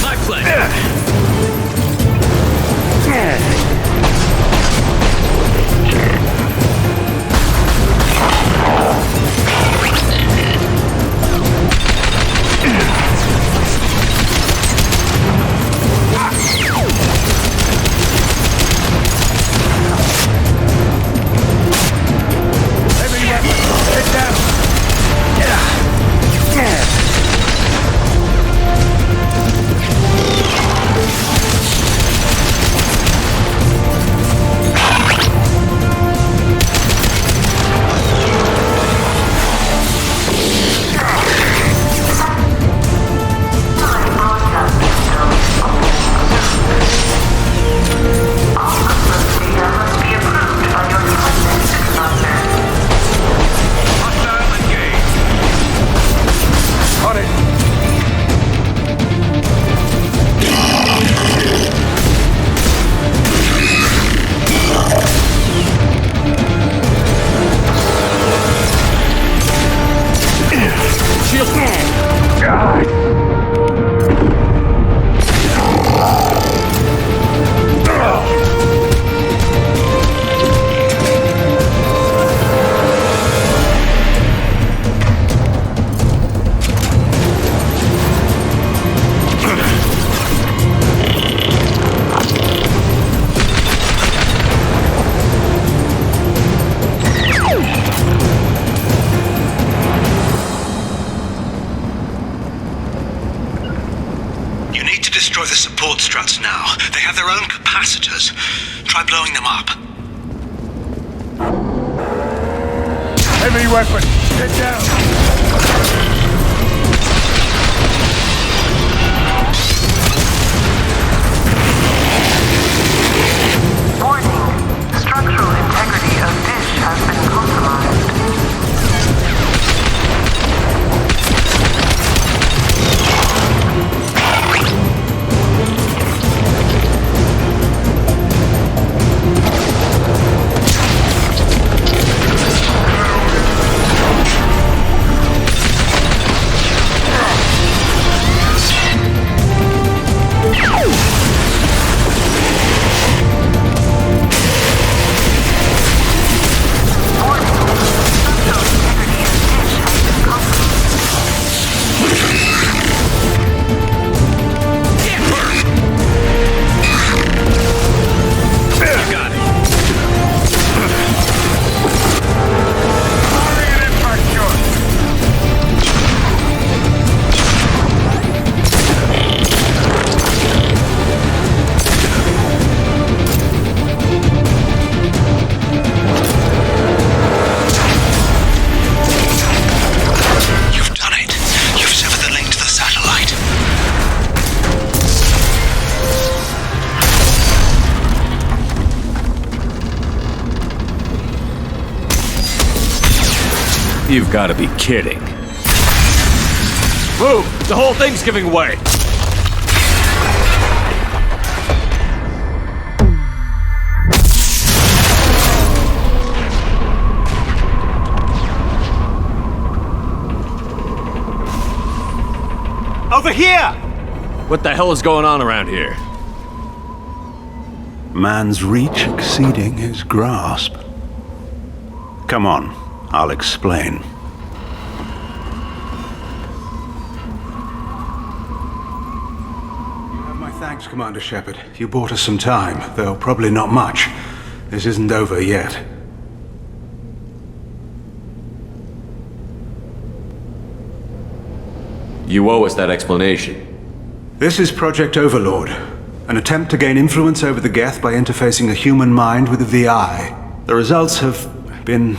Speaker 8: My pleasure.
Speaker 13: Heavy weapon. Get down. Heavy weapon. Get down.
Speaker 3: Warning. Structural integrity of dish has been compromised.
Speaker 2: You've got to be kidding. Move! The whole thing's giving way! What the hell is going on around here?
Speaker 24: Man's reach exceeding his grasp. Come on, I'll explain. My thanks, Commander Shepard. You bought us some time, though probably not much. This isn't over yet.
Speaker 2: You owe us that explanation.
Speaker 24: This is Project Overlord, an attempt to gain influence over the Geth by interfacing a human mind with a VI. The results have been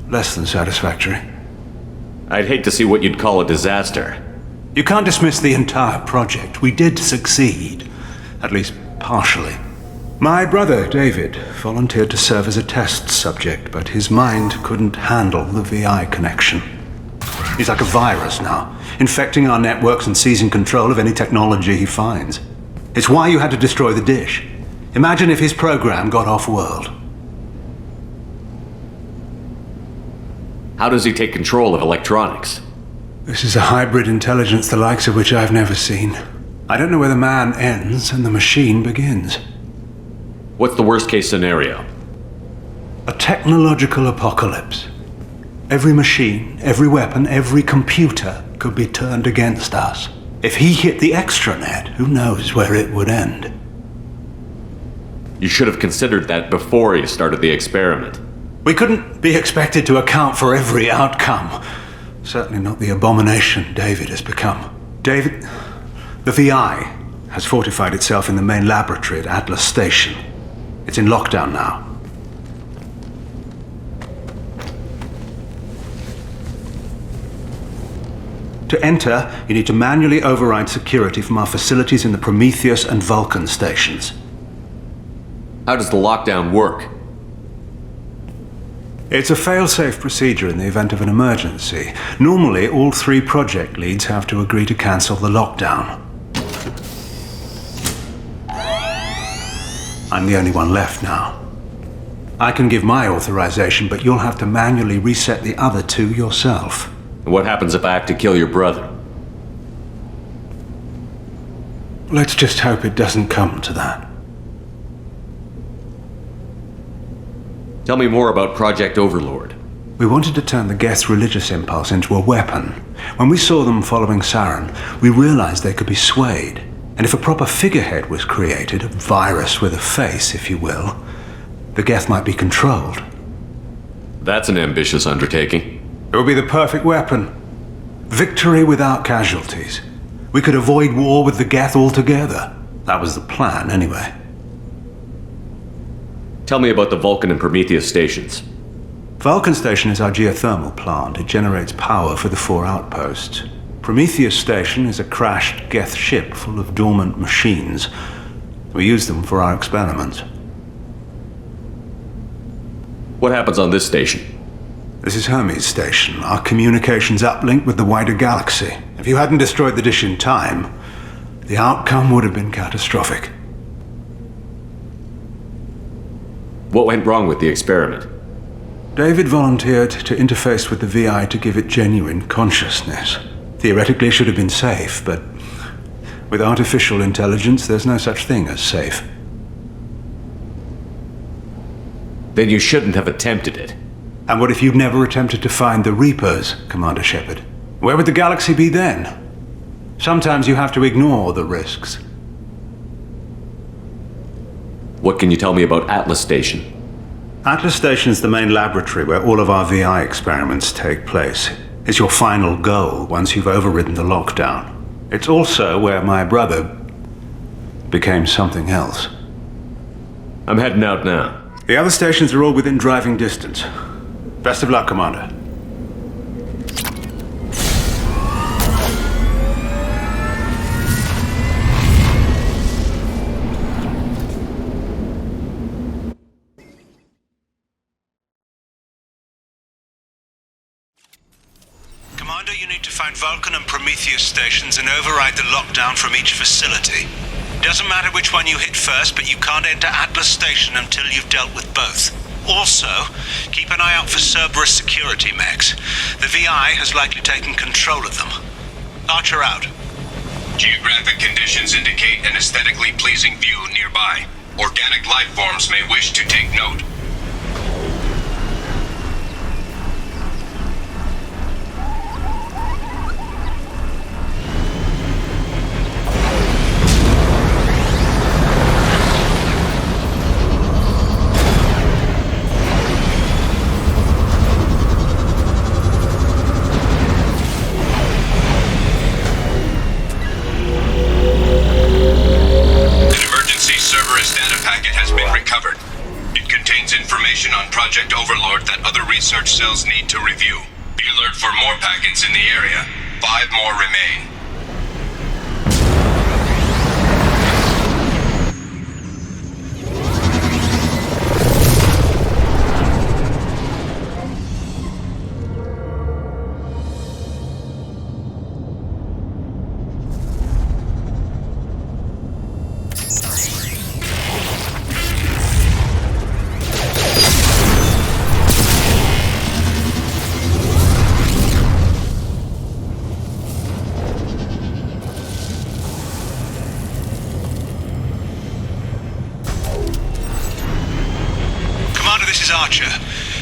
Speaker 24: less than satisfactory.
Speaker 2: I'd hate to see what you'd call a disaster.
Speaker 24: You can't dismiss the entire project. We did succeed, at least partially. My brother, David, volunteered to serve as a test subject, but his mind couldn't handle the VI connection. He's like a virus now, infecting our networks and seizing control of any technology he finds. It's why you had to destroy the dish. Imagine if his program got off-world.
Speaker 2: How does he take control of electronics?
Speaker 24: This is a hybrid intelligence the likes of which I've never seen. I don't know where the man ends and the machine begins.
Speaker 2: What's the worst-case scenario?
Speaker 24: A technological apocalypse. Every machine, every weapon, every computer could be turned against us. If he hit the extranet, who knows where it would end?
Speaker 2: You should have considered that before you started the experiment.
Speaker 24: We couldn't be expected to account for every outcome. Certainly not the abomination David has become. The VI has fortified itself in the main laboratory at Atlas Station. It's in lockdown now. To enter, you need to manually override security from our facilities in the Prometheus and Vulcan stations.
Speaker 2: How does the lockdown work?
Speaker 24: It's a fail-safe procedure in the event of an emergency. Normally, all 3 project leads have to agree to cancel the lockdown. I'm the only one left now. I can give my authorization, but you'll have to manually reset the other 2 yourself.
Speaker 2: What happens if I have to kill your brother?
Speaker 24: Let's just hope it doesn't come to that.
Speaker 2: Tell me more about Project Overlord.
Speaker 24: We wanted to turn the Geth's religious impulse into a weapon. When we saw them following Saren, we realized they could be swayed. And if a proper figurehead was created, a virus with a face, if you will, the Geth might be controlled.
Speaker 2: That's an ambitious undertaking.
Speaker 24: It would be the perfect weapon. Victory without casualties. We could avoid war with the Geth altogether. That was the plan, anyway.
Speaker 2: Tell me about the Vulcan and Prometheus stations.
Speaker 24: Vulcan Station is our geothermal plant. It generates power for the 4 outposts. Prometheus Station is a crashed Geth ship full of dormant machines. We use them for our experiments.
Speaker 2: What happens on this station?
Speaker 24: This is Hermes Station, our communications uplink with the wider galaxy. If you hadn't destroyed the dish in time, the outcome would have been catastrophic.
Speaker 2: What went wrong with the experiment?
Speaker 24: David volunteered to interface with the VI to give it genuine consciousness. Theoretically, it should have been safe, but with artificial intelligence, there's no such thing as safe.
Speaker 2: Then you shouldn't have attempted it.
Speaker 24: And what if you'd never attempted to find the Reapers, Commander Shepard? Where would the galaxy be then? Sometimes you have to ignore the risks.
Speaker 2: What can you tell me about Atlas Station?
Speaker 24: Atlas Station is the main laboratory where all of our VI experiments take place. It's your final goal once you've overridden the lockdown. It's also where my brother became something else.
Speaker 2: I'm heading out now.
Speaker 24: The other stations are all within driving distance. Best of luck, Commander. Commander, you need to find Vulcan and Prometheus stations and override the lockdown from each facility. Doesn't matter which one you hit first, but you can't enter Atlas Station until you've dealt with both. Also, keep an eye out for Cerberus security mechs. The VI has likely taken control of them. Archer out.
Speaker 11: Geographic conditions indicate an aesthetically pleasing view nearby. Organic life forms may wish to take note. Research cells need to review. Be alert for more packets in the area. 5 more remain.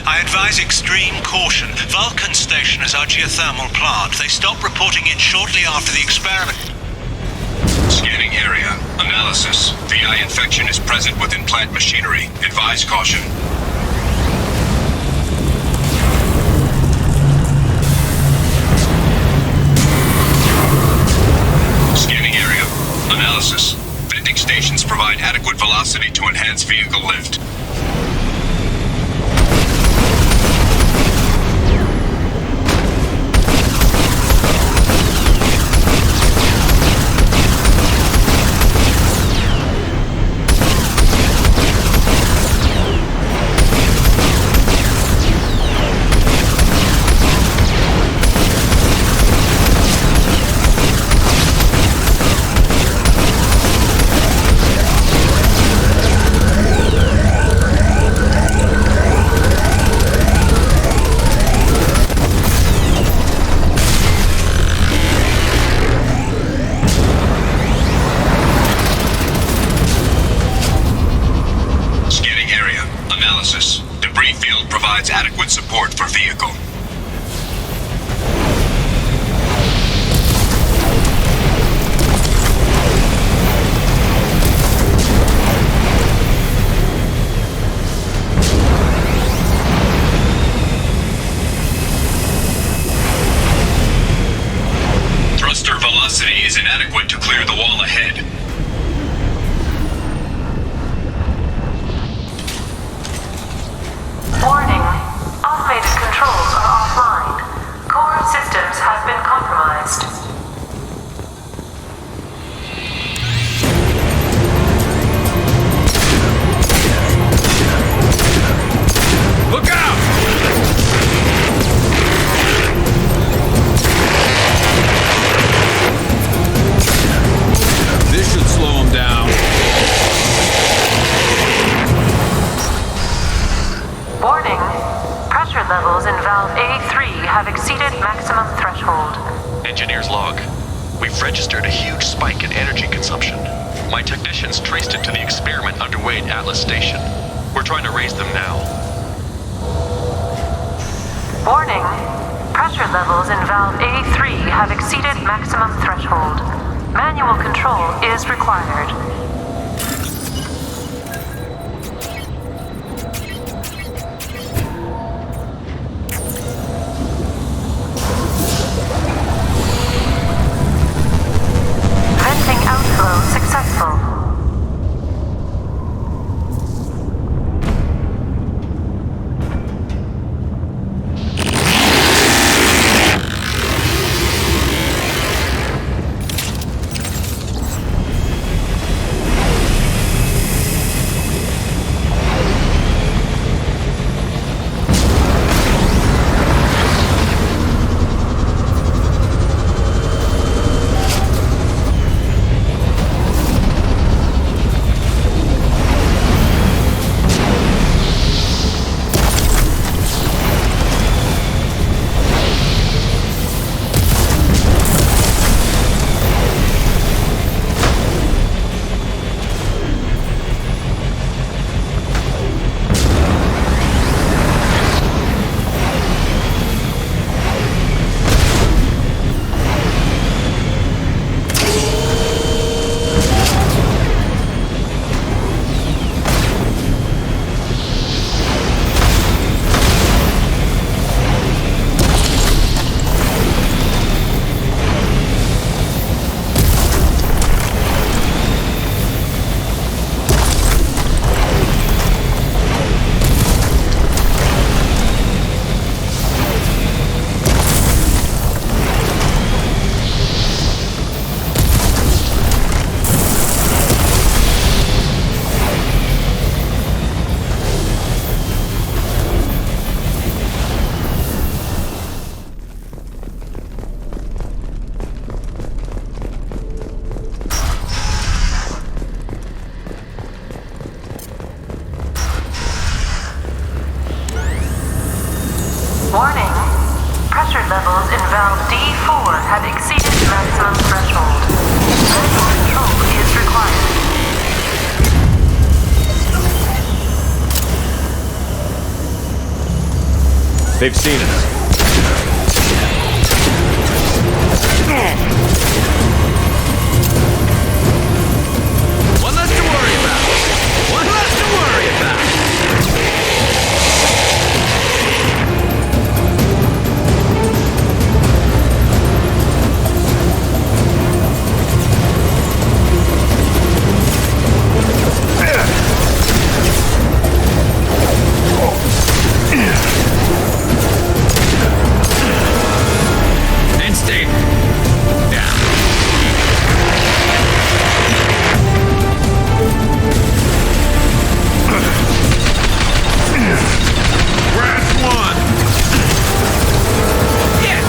Speaker 12: I advise extreme caution. Vulcan Station is our geothermal plant. They stopped reporting in shortly after the experiment.
Speaker 11: Scanning area. Analysis. VI infection is present within plant machinery. Advise caution. Scanning area. Analysis. Venting stations provide adequate velocity to enhance vehicle lift. Adequate support for vehicle. Thruster velocity is inadequate to clear the wall ahead.
Speaker 3: Warning. Automated controls are offline. Core systems have been compromised.
Speaker 8: Look out! This should slow him down.
Speaker 3: Warning. Pressure levels in valve A3 have exceeded maximum threshold.
Speaker 17: Engineer's log. We've registered a huge spike in energy consumption. My technicians traced it to the experiment underway at Atlas Station. We're trying to raise them now.
Speaker 3: Warning. Pressure levels in valve A3 have exceeded maximum threshold. Manual control is required. Venting outflow successful.
Speaker 2: They've seen us.
Speaker 8: One less to worry about. One less to worry about. Instinct. Down. Crash one. Yeah.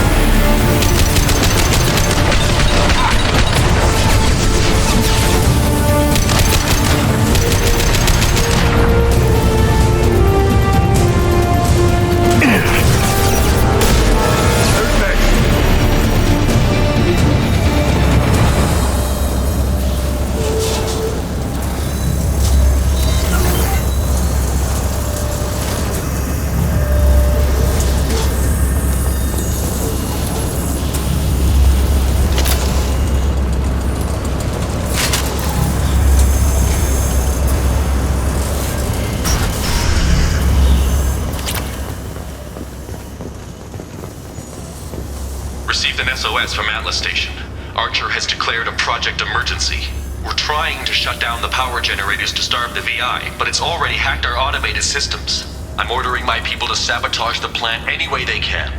Speaker 17: Received an SOS from Atlas Station. Archer has declared a project emergency. We're trying to shut down the power generators to starve the VI, but it's already hacked our automated systems. I'm ordering my people to sabotage the plant any way they can.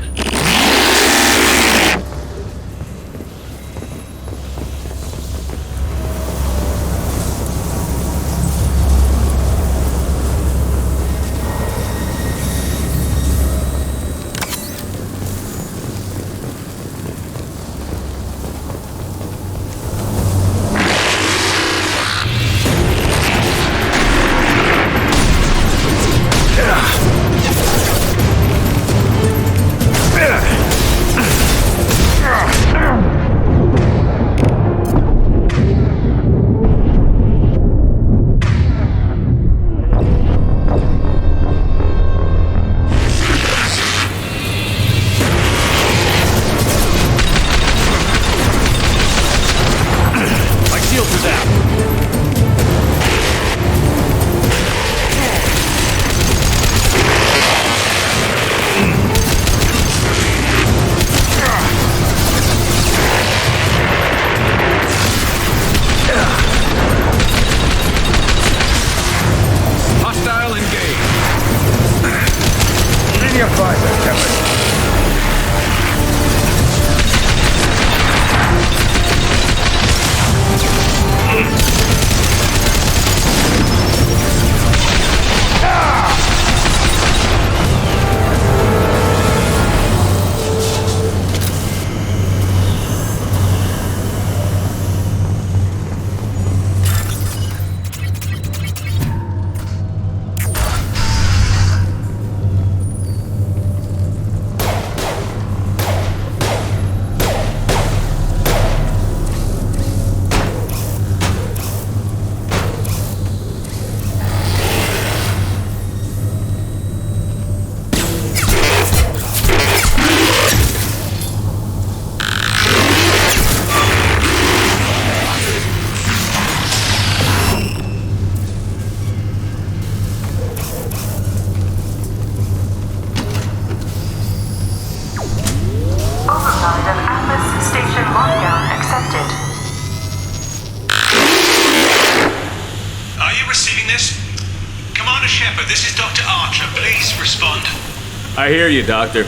Speaker 2: I hear you, Doctor.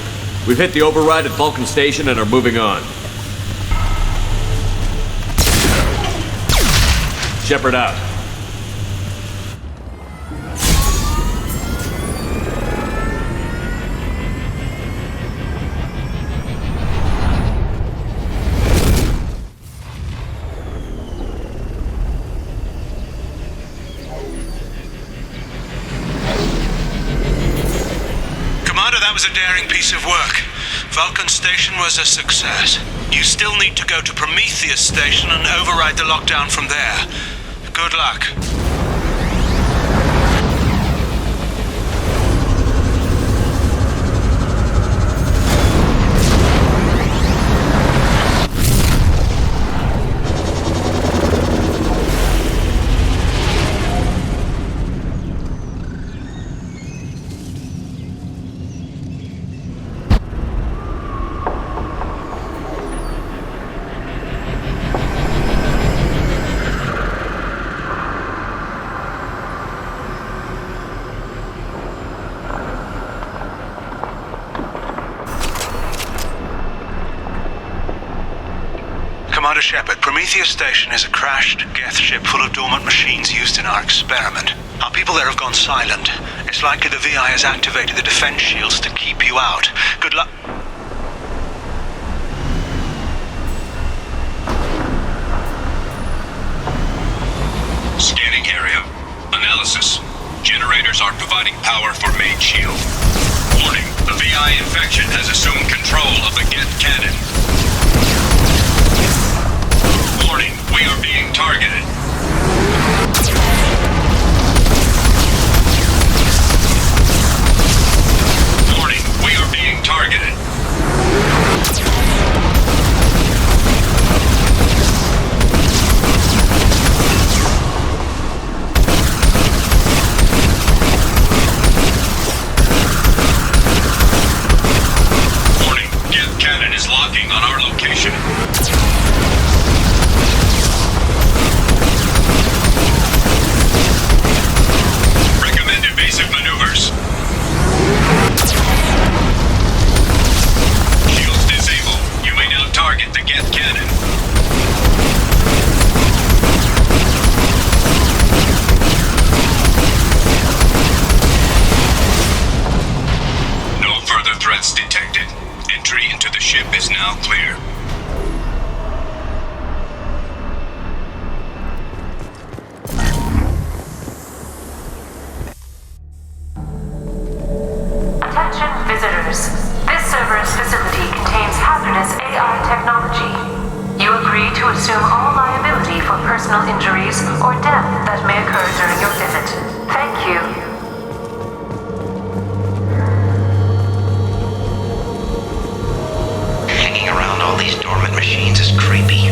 Speaker 2: We've hit the override at Vulcan Station and are moving on. Shepard out.
Speaker 12: That was a daring piece of work. Vulcan Station was a success. You still need to go to Prometheus Station and override the lockdown from there. Good luck. Commander Shepard, Prometheus Station is a crashed Geth ship full of dormant machines used in our experiment. Our people there have gone silent. It's likely the VI has activated the defense shields to keep you out. Good luck.
Speaker 11: Scanning area. Analysis. Generators are providing power for main shield. Warning, the VI infection has assumed control of the Geth cannon. Warning, we are being targeted. Warning, we are being targeted. Warning, Geth cannon is locking on our location. Recommend evasive maneuvers. Shields disabled. You may now target the Geth cannon. No further threats detected. Entry into the ship is now clear.
Speaker 3: Attention visitors. This server's facility contains hazardous AI technology. You agree to assume all liability for personal injuries or death that may occur during your visit. Thank you.
Speaker 4: Hanging around all these dormant machines is creepy.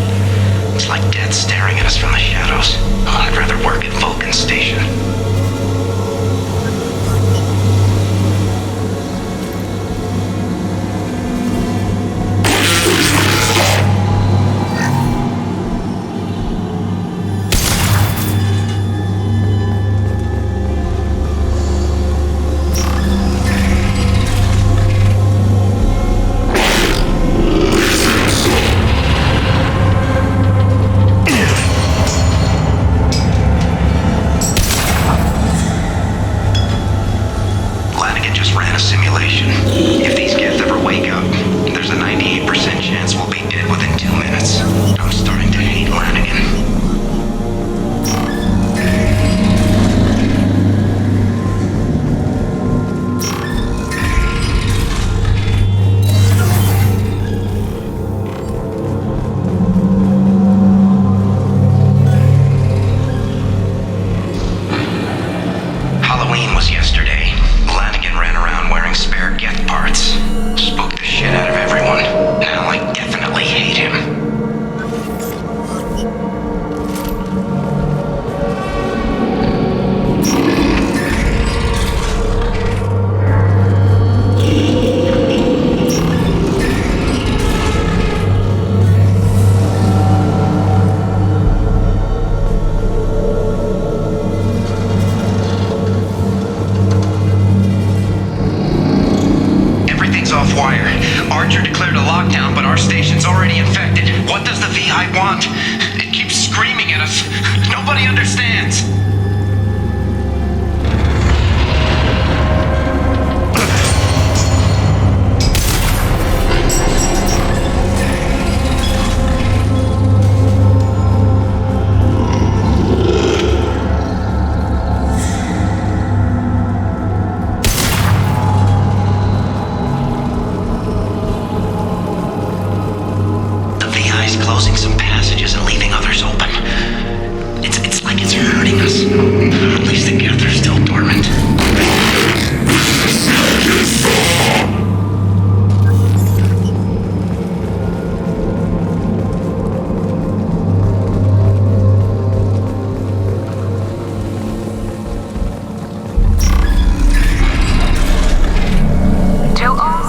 Speaker 4: It's like death staring at us from the shadows. Oh, I'd rather work at Vulcan Station.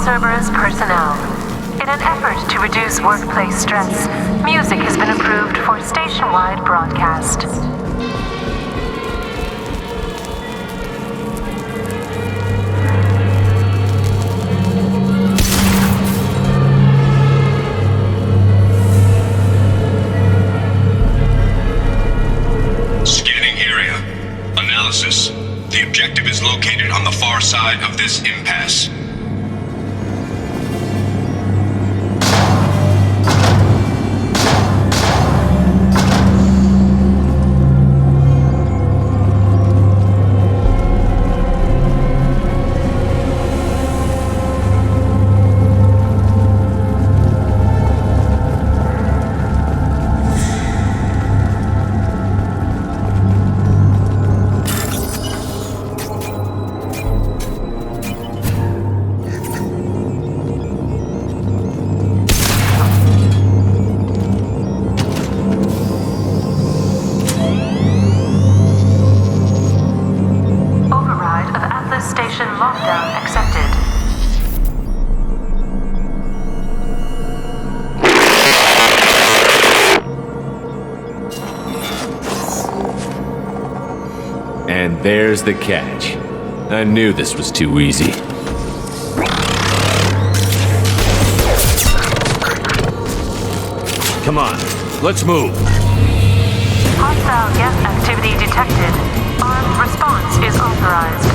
Speaker 3: Cerberus personnel. In an effort to reduce workplace stress, music has been approved for station-wide broadcast.
Speaker 11: Cerberus. The objective is located on the far side of this impasse.
Speaker 2: And there's the catch. I knew this was too easy. Come on, let's move.
Speaker 3: Hostile guest activity detected. Armed response is authorized.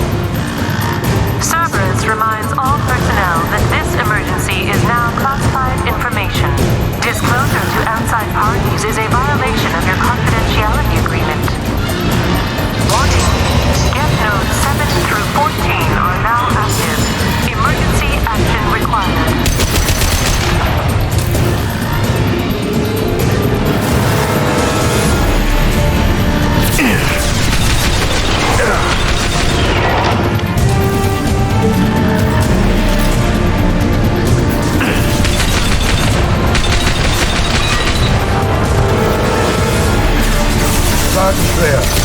Speaker 3: Cerberus reminds all personnel that this emergency is now classified information. Disclosure to outside parties is a violation of your confidentiality agreement. Warning. Get nodes 7 through 14 are now active. Emergency action required.
Speaker 1: Sergeant there.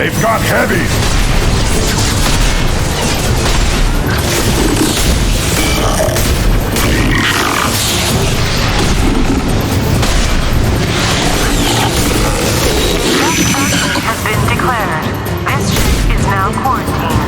Speaker 13: They've got heavy!
Speaker 3: Has been declared. This ship is now quarantined.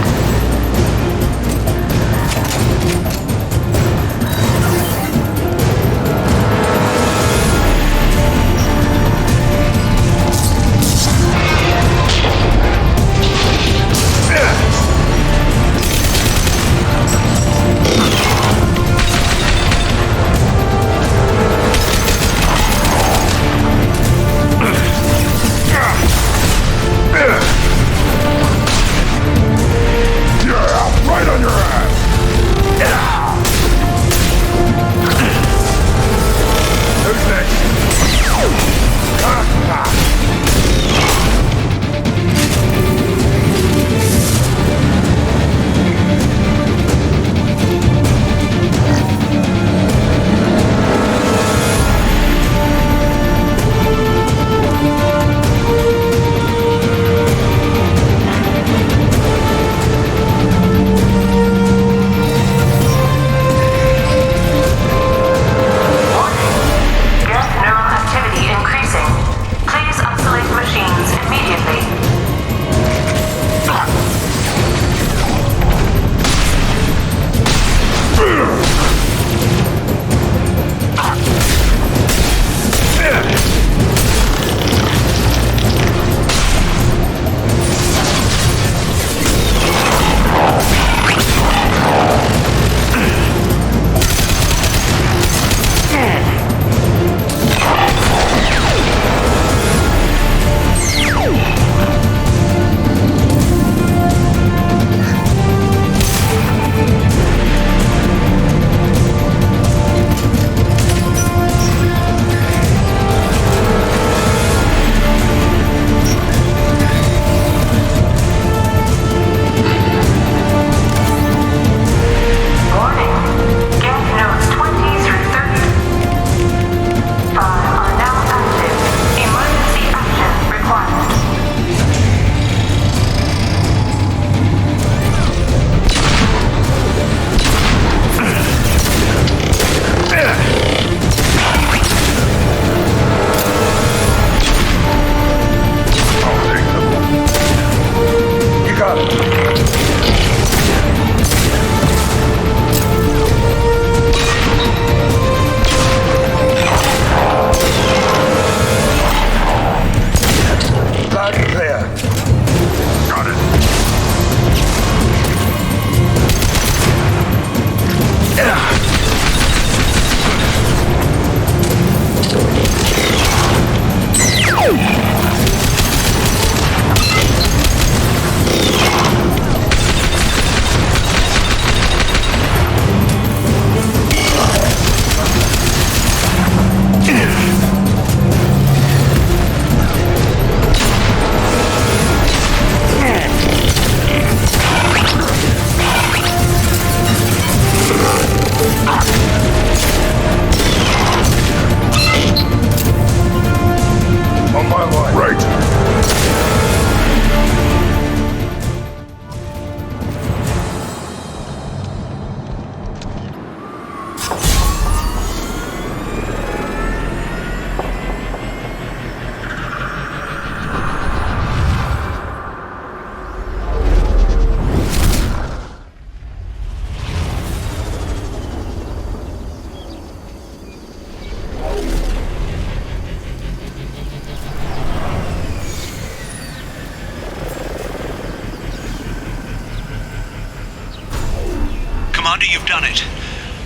Speaker 12: done it.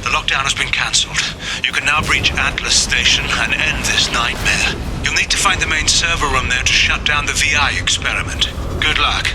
Speaker 12: The lockdown has been cancelled. You can now breach Atlas Station and end this nightmare. You'll need to find the main server room there to shut down the VI experiment. Good luck.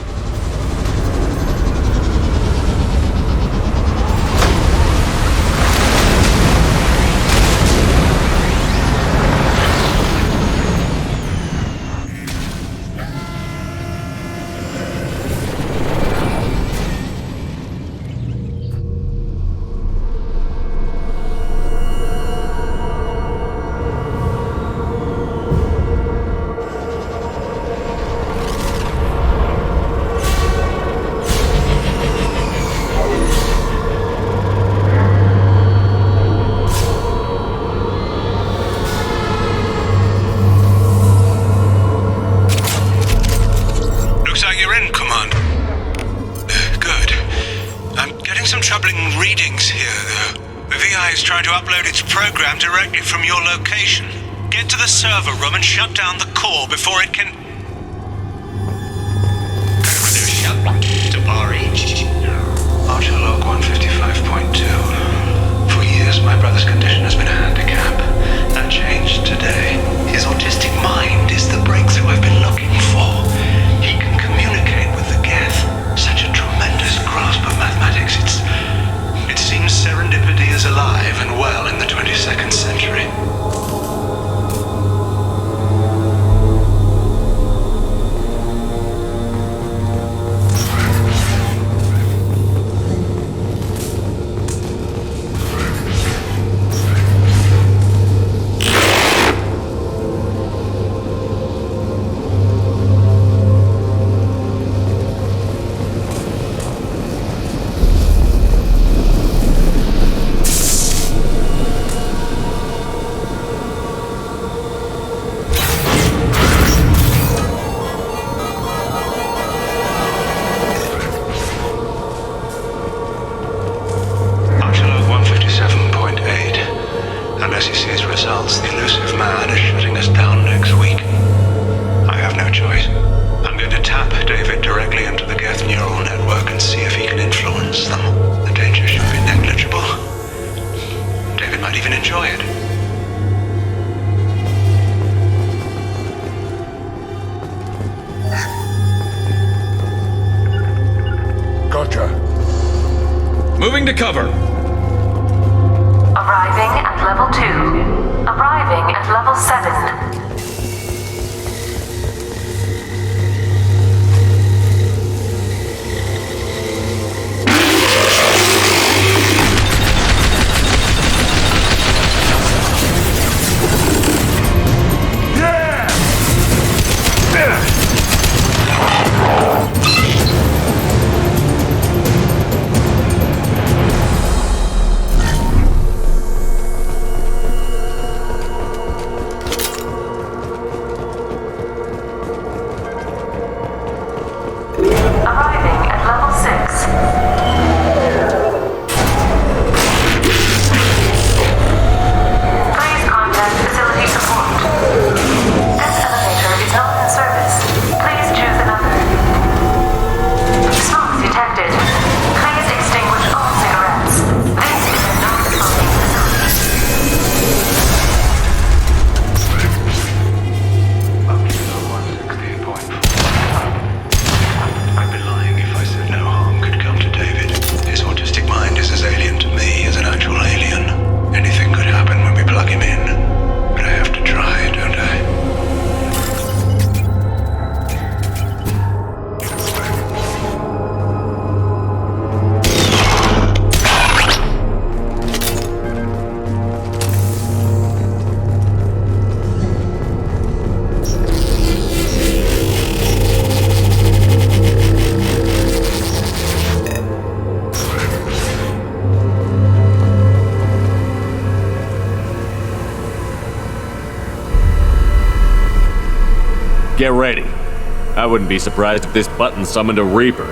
Speaker 12: Directly from your location. Get to the server room and shut down the core before it can... Archer log 155.2. For years, my brother's condition has been a handicap. That changed today. His autistic mind is the breakthrough I've been looking for. He can communicate with the geth. Such a tremendous grasp of mathematics. It seems serendipity is alive and well in the 22nd century.
Speaker 8: Moving to cover.
Speaker 3: Arriving at level 2. Arriving at level 7.
Speaker 2: Get ready. I wouldn't be surprised if this button summoned a Reaper.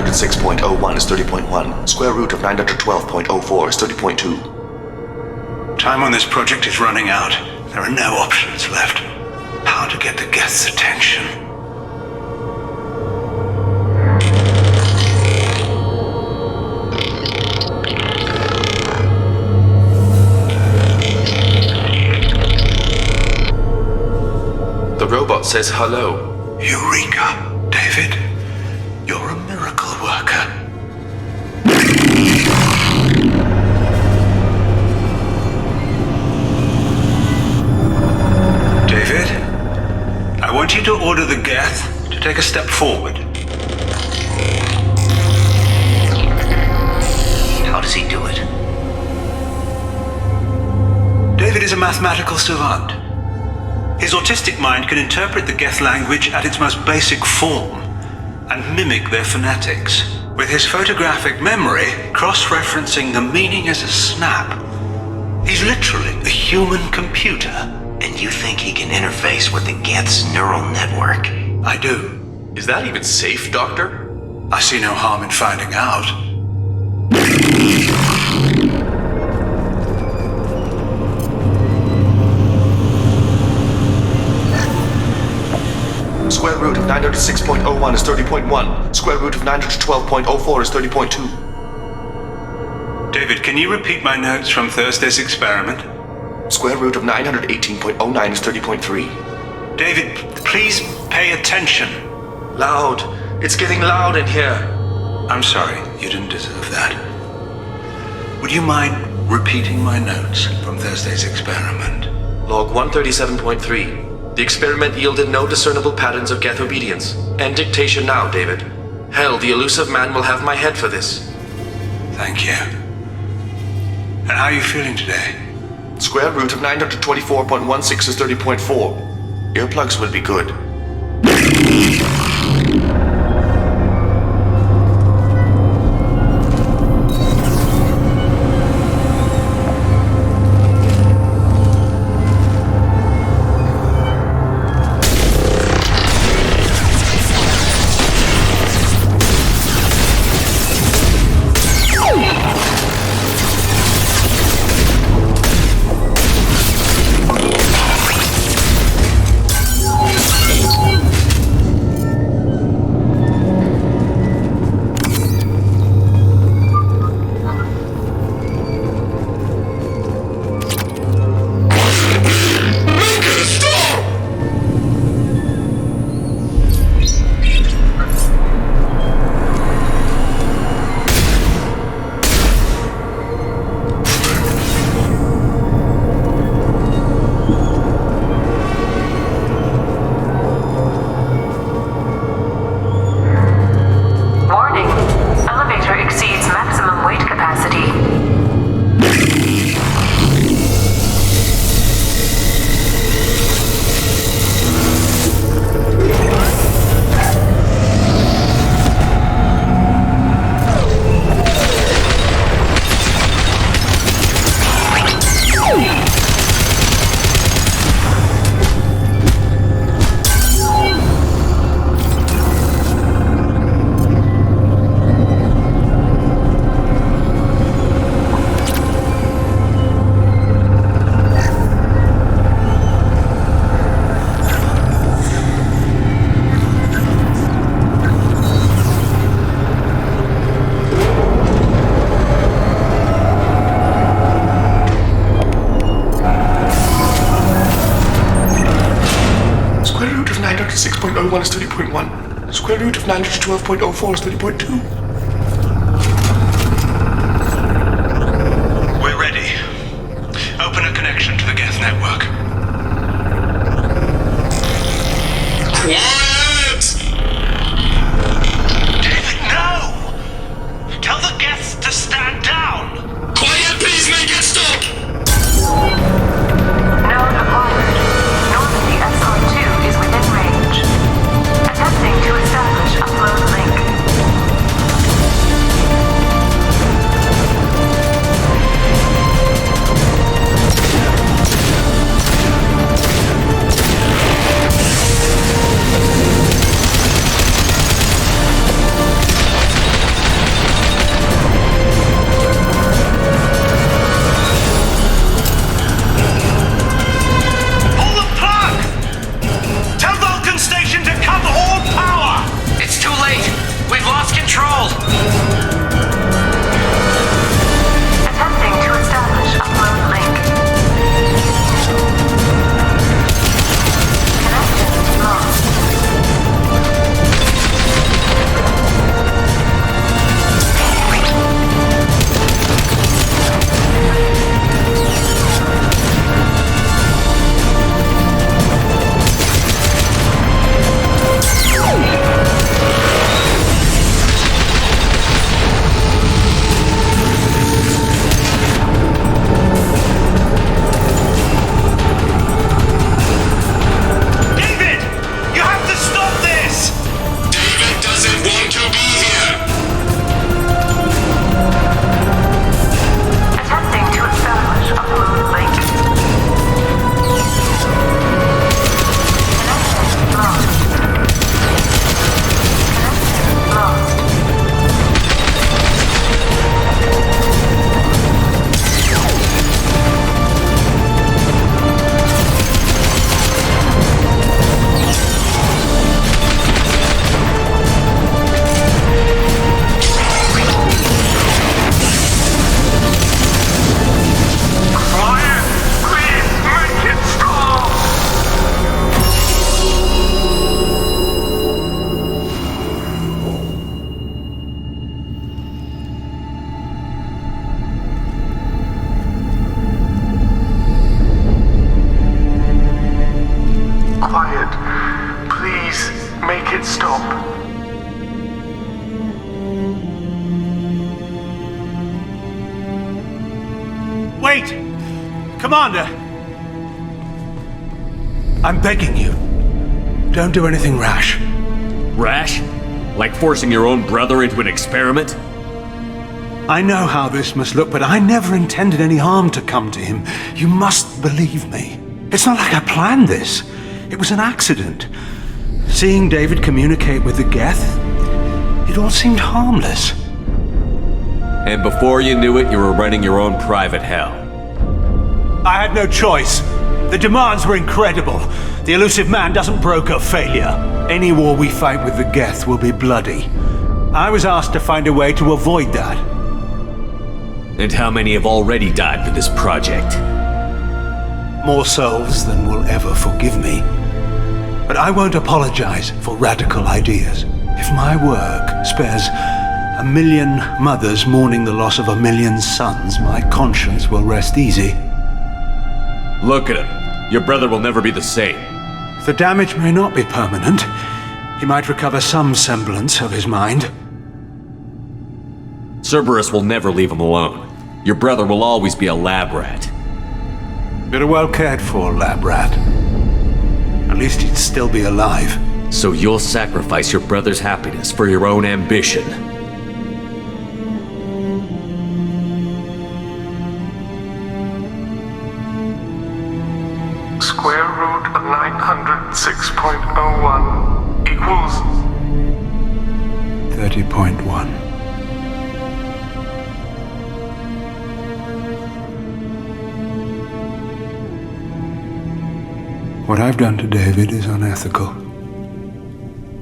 Speaker 1: 906.01 is 30.1. Square root of 912.04 is 30.2.
Speaker 24: Time on this project is running out. There are no options left. How to get the guest's attention?
Speaker 17: The robot says hello.
Speaker 24: Eureka, David. You're a miracle worker. David, I want you to order the Geth to take a step forward.
Speaker 14: How does he do it?
Speaker 24: David is a mathematical savant. His autistic mind can interpret the Geth language at its most basic form and mimic their phonetics, with his photographic memory cross-referencing the meaning as a snap. He's literally a human computer.
Speaker 14: And you think he can interface with the Geth's neural network?
Speaker 24: I do.
Speaker 17: Is that even safe, Doctor?
Speaker 24: I see no harm in finding out.
Speaker 1: Square root of 906.01 is 30.1. Square root of 912.04 is 30.2.
Speaker 24: David, can you repeat my notes from Thursday's experiment?
Speaker 1: Square root of 918.09 is 30.3.
Speaker 24: David, please pay attention.
Speaker 17: Loud. It's getting loud in here.
Speaker 24: I'm sorry, you didn't deserve that. Would you mind repeating my notes from Thursday's experiment?
Speaker 17: Log 137.3. The experiment yielded no discernible patterns of Geth obedience. End dictation now, David. Hell, the elusive man will have my head for this.
Speaker 24: Thank you. And how are you feeling today?
Speaker 1: Square root of 924.16 is 30.4. Earplugs will be good. is 30.1. Square root of 912.04 is 30.2.
Speaker 24: We're ready. Open a connection to the Geth network.
Speaker 11: Quiet!
Speaker 24: David, no! Tell the Geths to stand down!
Speaker 11: Quiet, please make it stop!
Speaker 3: Node acquired. Normally SR2 is within range. Attempting to establish upload link.
Speaker 24: Wait! Commander! I'm begging you. Don't do anything rash.
Speaker 2: Rash? Like forcing your own brother into an experiment?
Speaker 24: I know how this must look, but I never intended any harm to come to him. You must believe me. It's not like I planned this. It was an accident. Seeing David communicate with the Geth, it all seemed harmless.
Speaker 2: And before you knew it, you were running your own private hell.
Speaker 24: I had no choice. The demands were incredible. The elusive man doesn't broker failure. Any war we fight with the Geth will be bloody. I was asked to find a way to avoid that.
Speaker 2: And how many have already died for this project?
Speaker 24: More souls than will ever forgive me. But I won't apologize for radical ideas. If my work spares 1 million mothers mourning the loss of 1 million sons, my conscience will rest easy.
Speaker 2: Look at him. Your brother will never be the same.
Speaker 24: The damage may not be permanent. He might recover some semblance of his mind.
Speaker 2: Cerberus will never leave him alone. Your brother will always be a lab rat.
Speaker 24: You're a well cared for lab rat. At least he'd still be alive.
Speaker 2: So you'll sacrifice your brother's happiness for your own ambition.
Speaker 11: Square root of 906.01 equals
Speaker 24: 30.1. What I've done to David is unethical.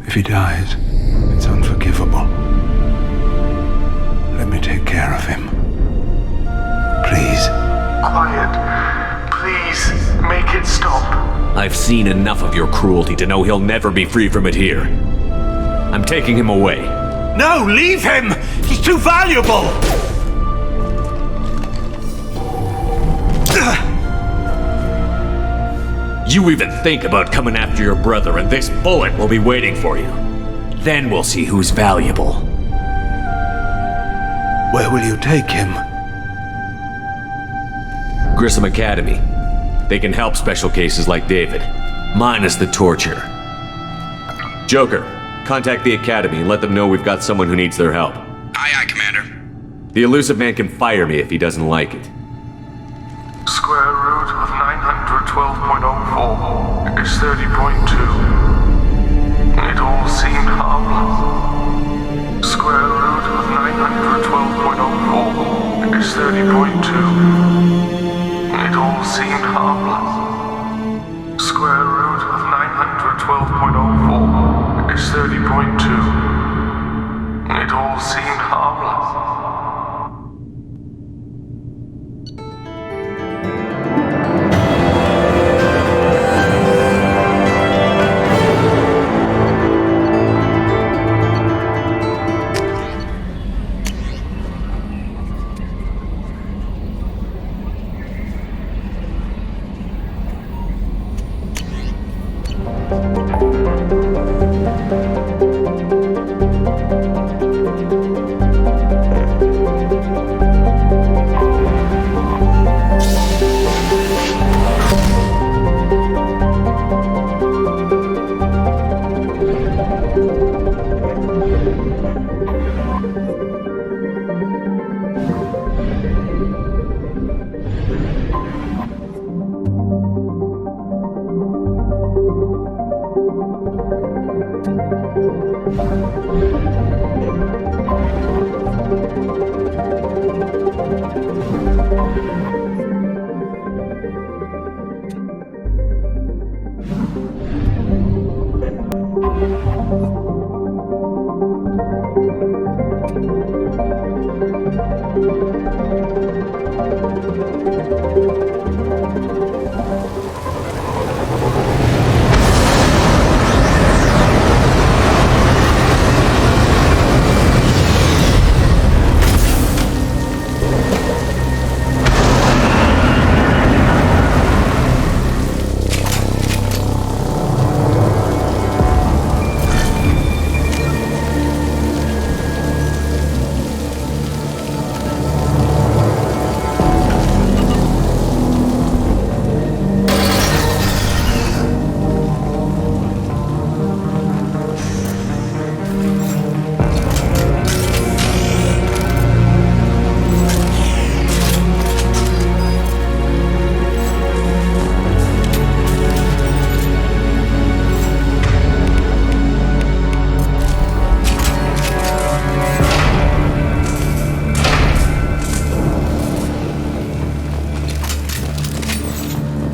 Speaker 24: If he dies, it's unforgivable. Let me take care of him. Please.
Speaker 11: Quiet. Please, make it stop.
Speaker 2: I've seen enough of your cruelty to know he'll never be free from it here. I'm taking him away.
Speaker 24: No, leave him! He's too valuable!
Speaker 2: You even think about coming after your brother, and this bullet will be waiting for you. Then we'll see who's valuable.
Speaker 24: Where will you take him?
Speaker 2: Grissom Academy. They can help special cases like David, minus the torture. Joker, contact the Academy and let them know we've got someone who needs their help.
Speaker 11: Aye, aye, Commander.
Speaker 2: The elusive man can fire me if he doesn't like it.
Speaker 11: Square root of 912.04 is 30.2. It all seemed harmless. Square root of 912.04 is 30.2. It all seemed harmless. Square root of 912.04 is 30.2. It all seemed harmless.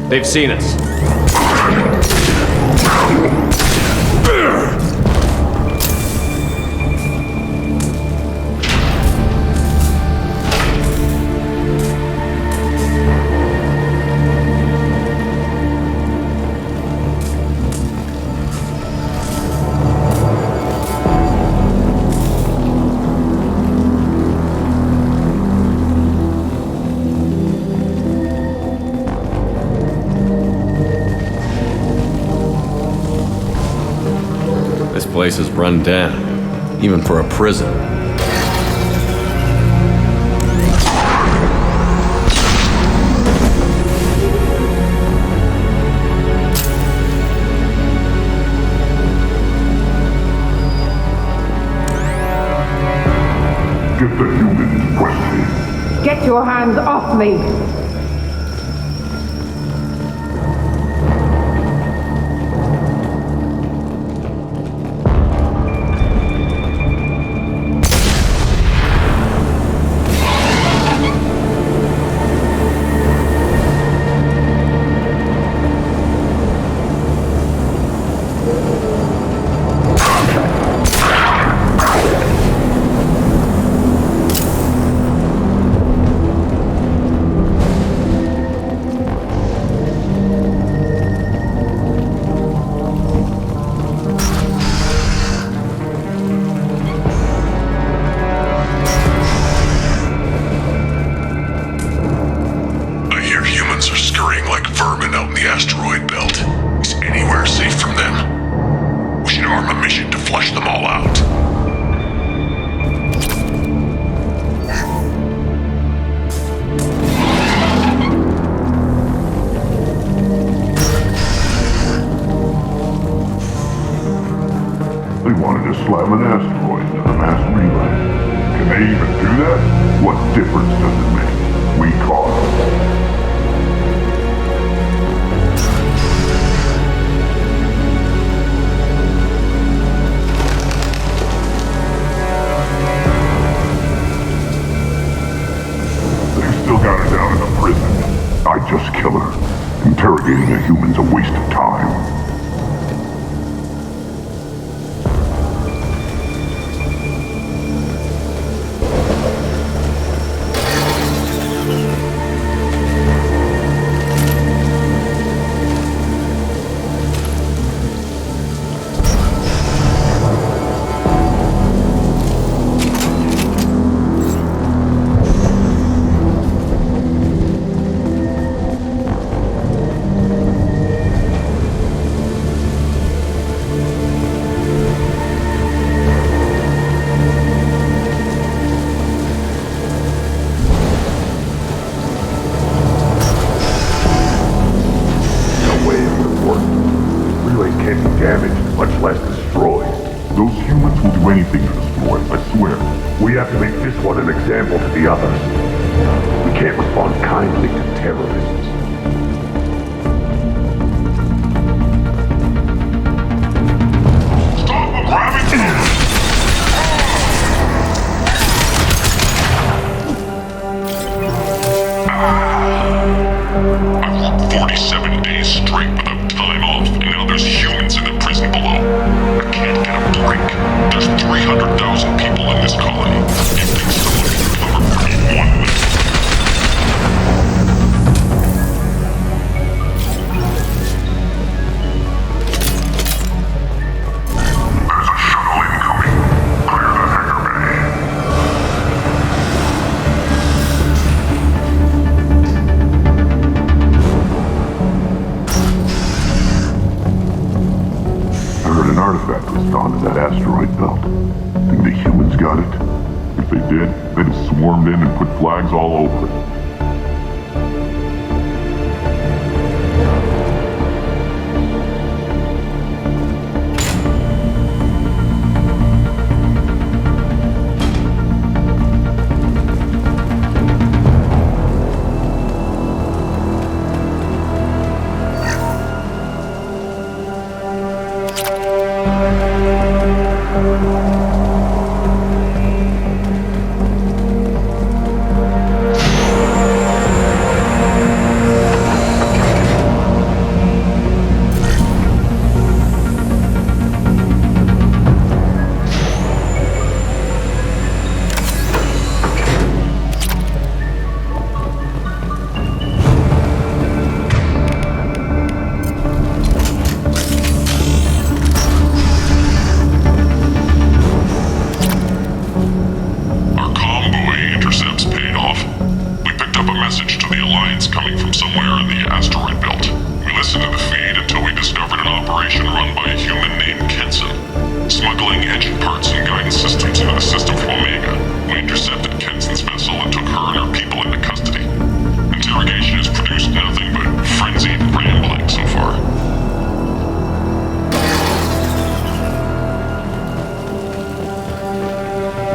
Speaker 2: They've seen us. This place is run down, even for a prison.
Speaker 13: Get the humans, Wesley.
Speaker 5: Get your hands off me!
Speaker 13: Slam an asteroid into the mass relay. Can they even do that? What difference does it make? We caught them. They've still got her down in the prison. I'd just kill her. Interrogating a human's a waste of time. All over it.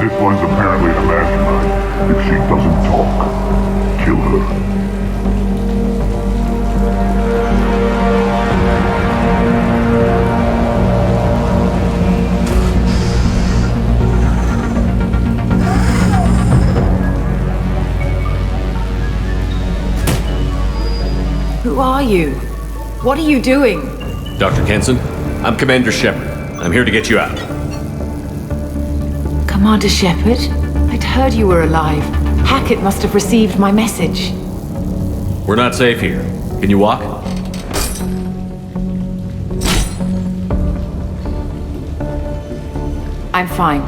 Speaker 13: This one's apparently the mastermind. If she doesn't talk, kill her.
Speaker 18: Who are you? What are you doing?
Speaker 2: Dr. Kenson, I'm Commander Shepard. I'm here to get you out.
Speaker 15: Commander Shepard? I'd heard you were alive. Hackett must have received my message.
Speaker 2: We're not safe here. Can you walk?
Speaker 15: I'm fine.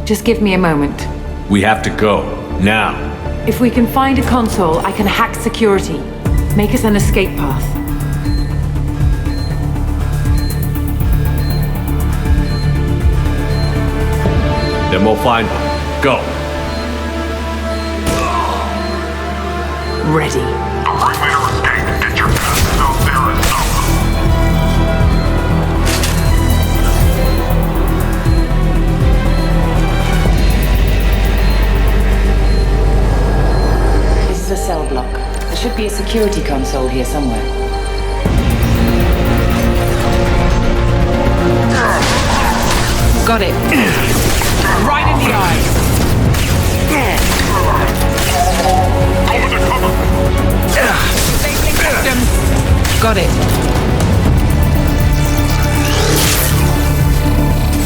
Speaker 15: Just give me a moment.
Speaker 2: We have to go. Now.
Speaker 15: If we can find a console, I can hack security. Make us an escape path.
Speaker 2: Then we'll find one. Go.
Speaker 15: Ready.
Speaker 13: The ringleader escaped. Get your guns out there and stop
Speaker 20: This is a cell block. There should be a security console here somewhere.
Speaker 18: Got it. Right in the eye.
Speaker 13: Over the cover!
Speaker 18: Got it.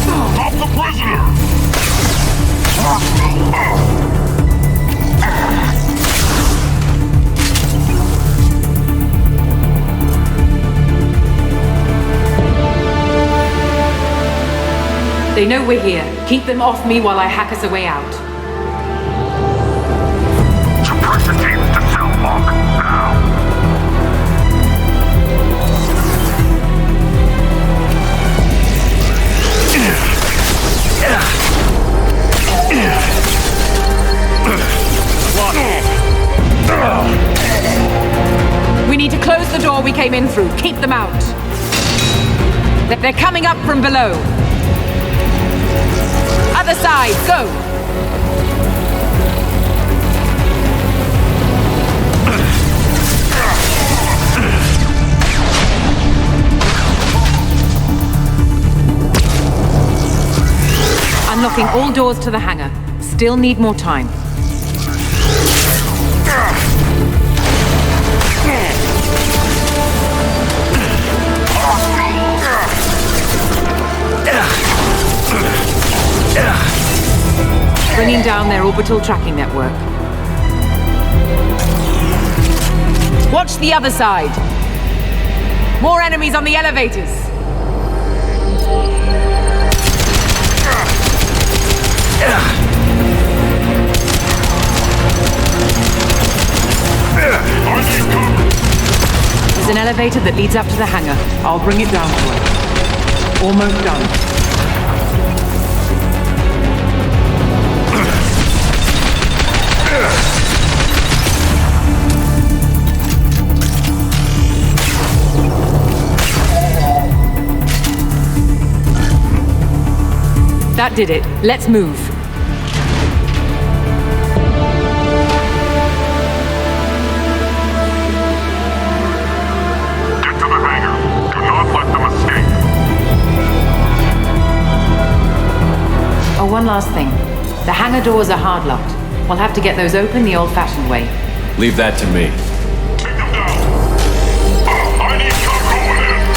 Speaker 13: Stop the prisoner!
Speaker 18: They know we're here. Keep them off me while I hack us a way out.
Speaker 13: Suppress the teams to cell block, now.
Speaker 18: We need to close the door we came in through. Keep them out. They're coming up from below. Other side, go! Unlocking all doors to the hangar. Still need more time. Bringing down their orbital tracking network. Watch the other side. More enemies on the elevators. There's an elevator that leads up to the hangar. I'll bring it down to it. Almost done. That did it. Let's move.
Speaker 13: Get to the hangar. Do not let them escape.
Speaker 18: Oh, one last thing. The hangar doors are hard locked. We'll have to get those open the old-fashioned way.
Speaker 2: Leave that to me.
Speaker 13: Take them down. I need cover over there.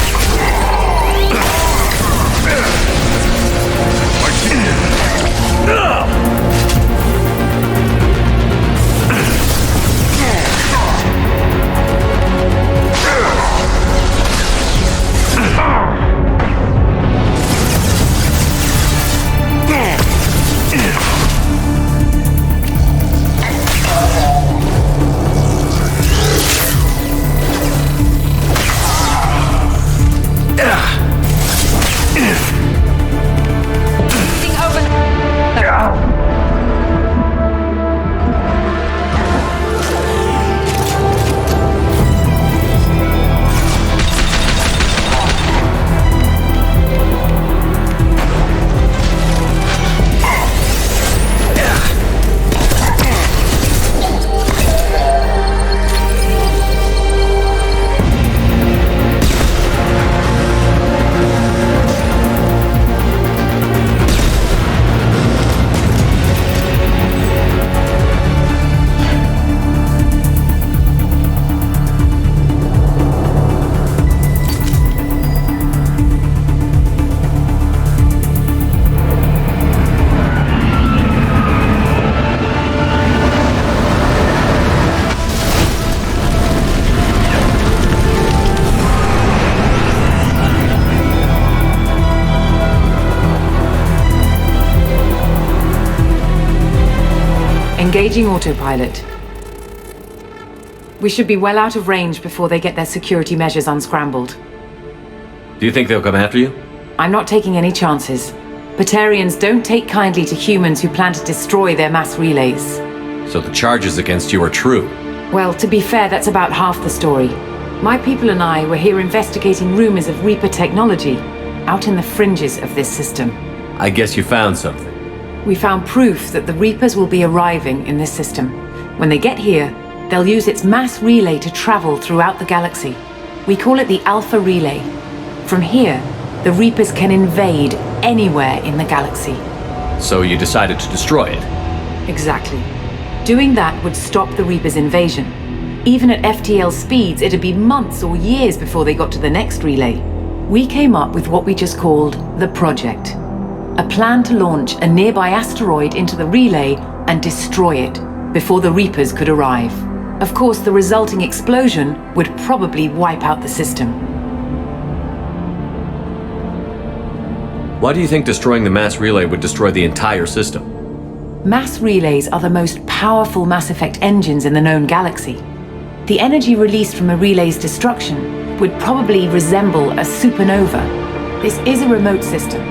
Speaker 20: Engaging autopilot. We should be well out of range before they get their security measures unscrambled.
Speaker 2: Do you think they'll come after you?
Speaker 20: I'm not taking any chances. Batarians don't take kindly to humans who plan to destroy their mass relays.
Speaker 2: So the charges against you are true?
Speaker 20: Well, to be fair, that's about half the story. My people and I were here investigating rumors of Reaper technology, out in the fringes of this system.
Speaker 2: I guess you found something.
Speaker 20: We found proof that the Reapers will be arriving in this system. When they get here, they'll use its mass relay to travel throughout the galaxy. We call it the Alpha Relay. From here, the Reapers can invade anywhere in the galaxy.
Speaker 2: So you decided to destroy it?
Speaker 20: Exactly. Doing that would stop the Reapers' invasion. Even at FTL speeds, it'd be months or years before they got to the next relay. We came up with what we just called the Project. A plan to launch a nearby asteroid into the relay and destroy it before the Reapers could arrive. Of course, the resulting explosion would probably wipe out the system.
Speaker 2: Why do you think destroying the mass relay would destroy the entire system?
Speaker 20: Mass relays are the most powerful Mass Effect engines in the known galaxy. The energy released from a relay's destruction would probably resemble a supernova. This is a remote system,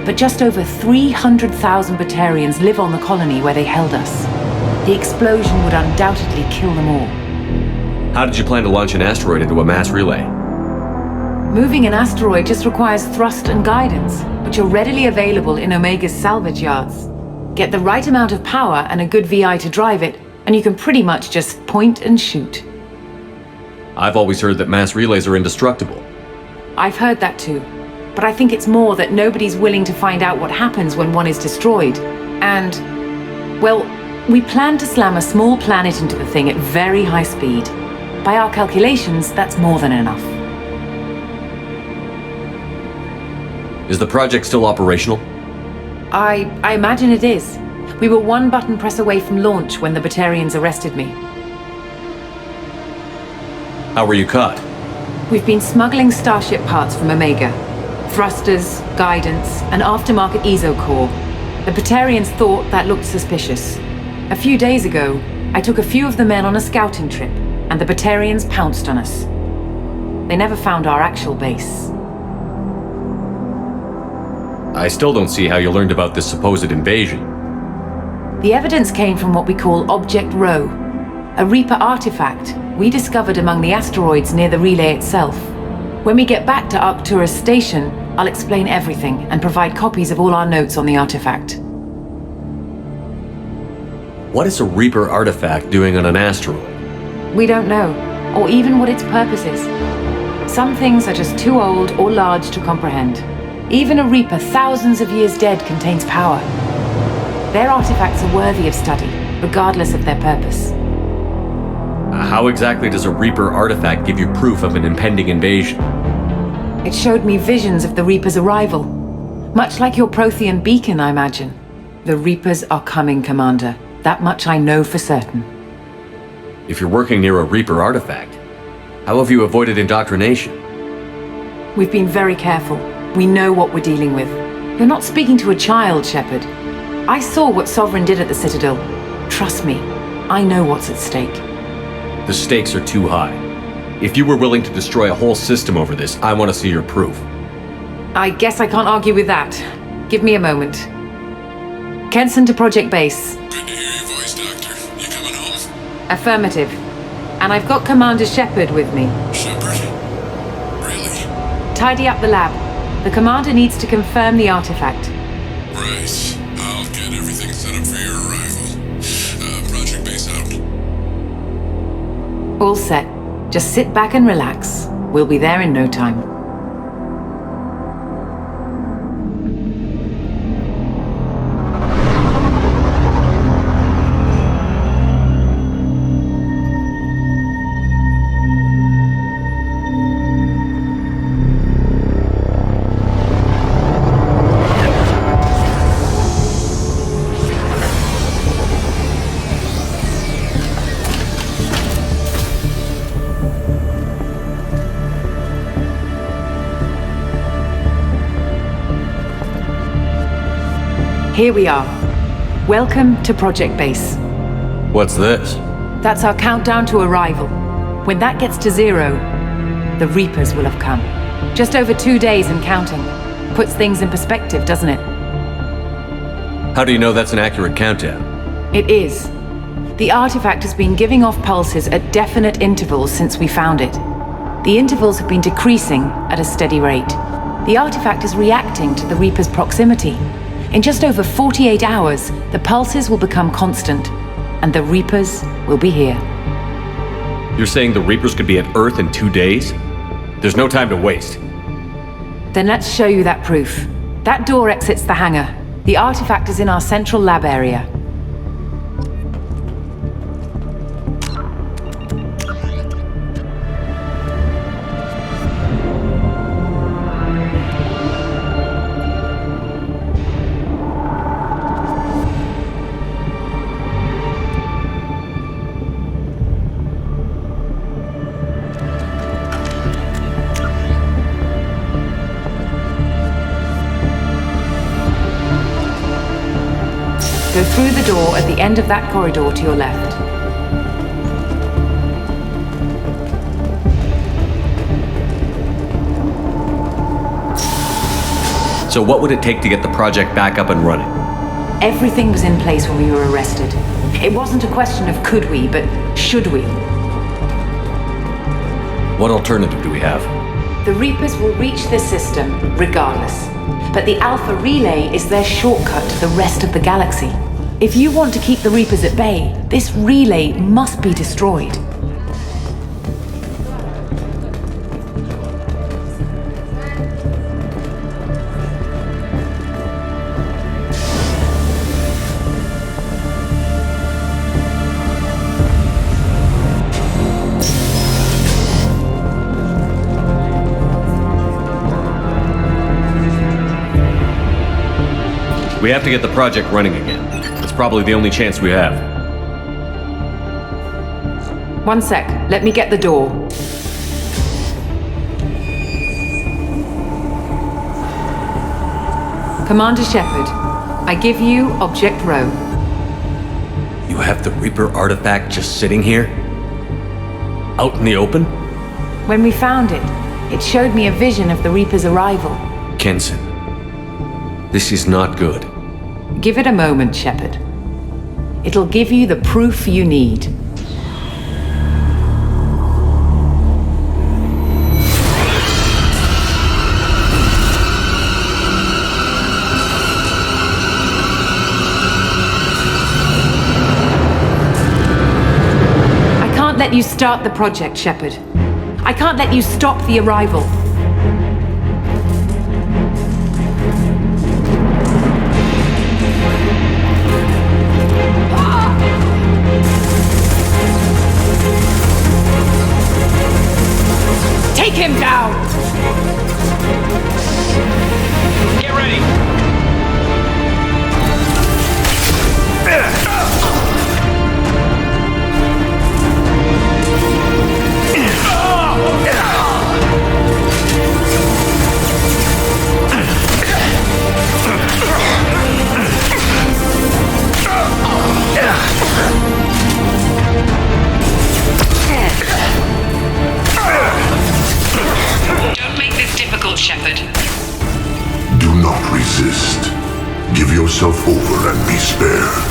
Speaker 20: but just over 300,000 Batarians live on the colony where they held us. The explosion would undoubtedly kill them all.
Speaker 2: How did you plan to launch an asteroid into a mass relay?
Speaker 20: Moving an asteroid just requires thrust and guidance, which are readily available in Omega's salvage yards. Get the right amount of power and a good VI to drive it, and you can pretty much just point and shoot.
Speaker 2: I've always heard that mass relays are indestructible.
Speaker 20: I've heard that too, but I think it's more that nobody's willing to find out what happens when one is destroyed. And, well, we plan to slam a small planet into the thing at very high speed. By our calculations, that's more than enough.
Speaker 2: Is the project still operational?
Speaker 20: I imagine it is. We were one button press away from launch when the Batarians arrested me.
Speaker 2: How were you caught?
Speaker 20: We've been smuggling Starship parts from Omega. Thrusters, guidance, and aftermarket ESO core. The Batarians thought that looked suspicious. A few days ago, I took a few of the men on a scouting trip, and the Batarians pounced on us. They never found our actual base.
Speaker 2: I still don't see how you learned about this supposed invasion.
Speaker 20: The evidence came from what we call Object Rho, a Reaper artifact we discovered among the asteroids near the relay itself. When we get back to Arcturus Station, I'll explain everything and provide copies of all our notes on the artifact.
Speaker 2: What is a Reaper artifact doing on an asteroid?
Speaker 20: We don't know, or even what its purpose is. Some things are just too old or large to comprehend. Even a Reaper thousands of years dead contains power. Their artifacts are worthy of study, regardless of their purpose.
Speaker 2: How exactly does a Reaper artifact give you proof of an impending invasion?
Speaker 20: It showed me visions of the Reaper's arrival. Much like your Prothean beacon, I imagine. The Reapers are coming, Commander. That much I know for certain.
Speaker 2: If you're working near a Reaper artifact, how have you avoided indoctrination?
Speaker 20: We've been very careful. We know what we're dealing with. You're not speaking to a child, Shepard. I saw what Sovereign did at the Citadel. Trust me, I know what's at stake.
Speaker 2: The stakes are too high. If you were willing to destroy a whole system over this, I want to see your proof.
Speaker 20: I guess I can't argue with that. Give me a moment. Kenson to Project Base.
Speaker 11: Good to hear your voice, Doctor. You coming home?
Speaker 20: Affirmative. And I've got Commander Shepard with me.
Speaker 11: Shepard? Really?
Speaker 20: Tidy up the lab. The Commander needs to confirm the artifact.
Speaker 11: Right. I'll get everything set up for your arrival. Project Base out.
Speaker 20: All set. Just sit back and relax. We'll be there in no time. Here we are. Welcome to Project Base.
Speaker 2: What's this?
Speaker 20: That's our countdown to arrival. When that gets to 0, the Reapers will have come. Just over 2 days and counting. Puts things in perspective, doesn't it?
Speaker 2: How do you know that's an accurate countdown?
Speaker 20: It is. The artifact has been giving off pulses at definite intervals since we found it. The intervals have been decreasing at a steady rate. The artifact is reacting to the Reaper's proximity. In just over 48 hours, the pulses will become constant, and the Reapers will be here.
Speaker 2: You're saying the Reapers could be at Earth in 2 days? There's no time to waste.
Speaker 20: Then let's show you that proof. That door exits the hangar. The artifact is in our central lab area. Go through the door at the end of that corridor to your left.
Speaker 2: So what would it take to get the project back up and running?
Speaker 20: Everything was in place when we were arrested. It wasn't a question of could we, but should we.
Speaker 2: What alternative do we have?
Speaker 20: The Reapers will reach this system regardless. But the Alpha Relay is their shortcut to the rest of the galaxy. If you want to keep the Reapers at bay, this relay must be destroyed.
Speaker 2: We have to get the project running again. It's probably the only chance we have.
Speaker 20: 1 sec, let me get the door. Commander Shepard, I give you Object Row.
Speaker 2: You have the Reaper artifact just sitting here? Out in the open?
Speaker 20: When we found it, it showed me a vision of the Reaper's arrival.
Speaker 2: Kenson, this is not good.
Speaker 20: Give it a moment, Shepard. It'll give you the proof you need. I can't let you start the project, Shepard. I can't let you stop the arrival. Take him down!
Speaker 11: Get ready!
Speaker 3: Don't make this difficult, Shepard.
Speaker 13: Do not resist. Give yourself over and be spared.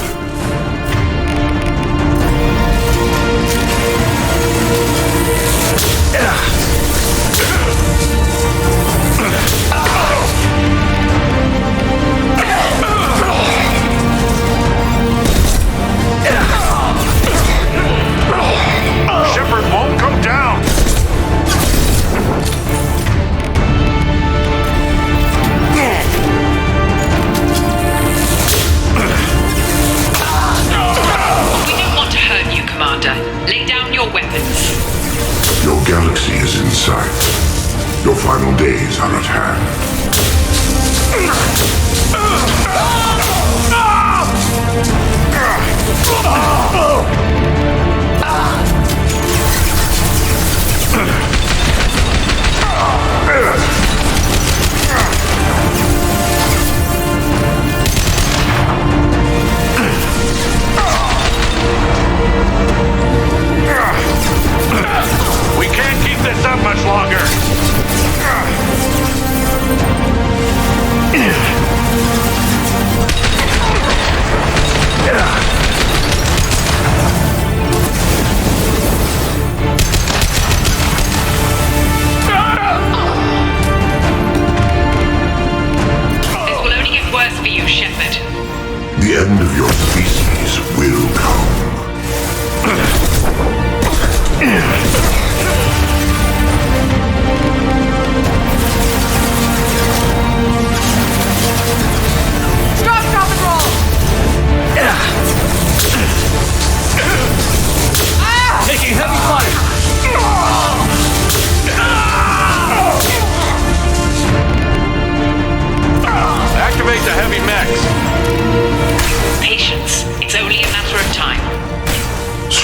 Speaker 11: Shepard won't come down!
Speaker 3: We don't want to hurt you, Commander. Lay down your weapons.
Speaker 13: Your galaxy is in sight. Your final days are at hand.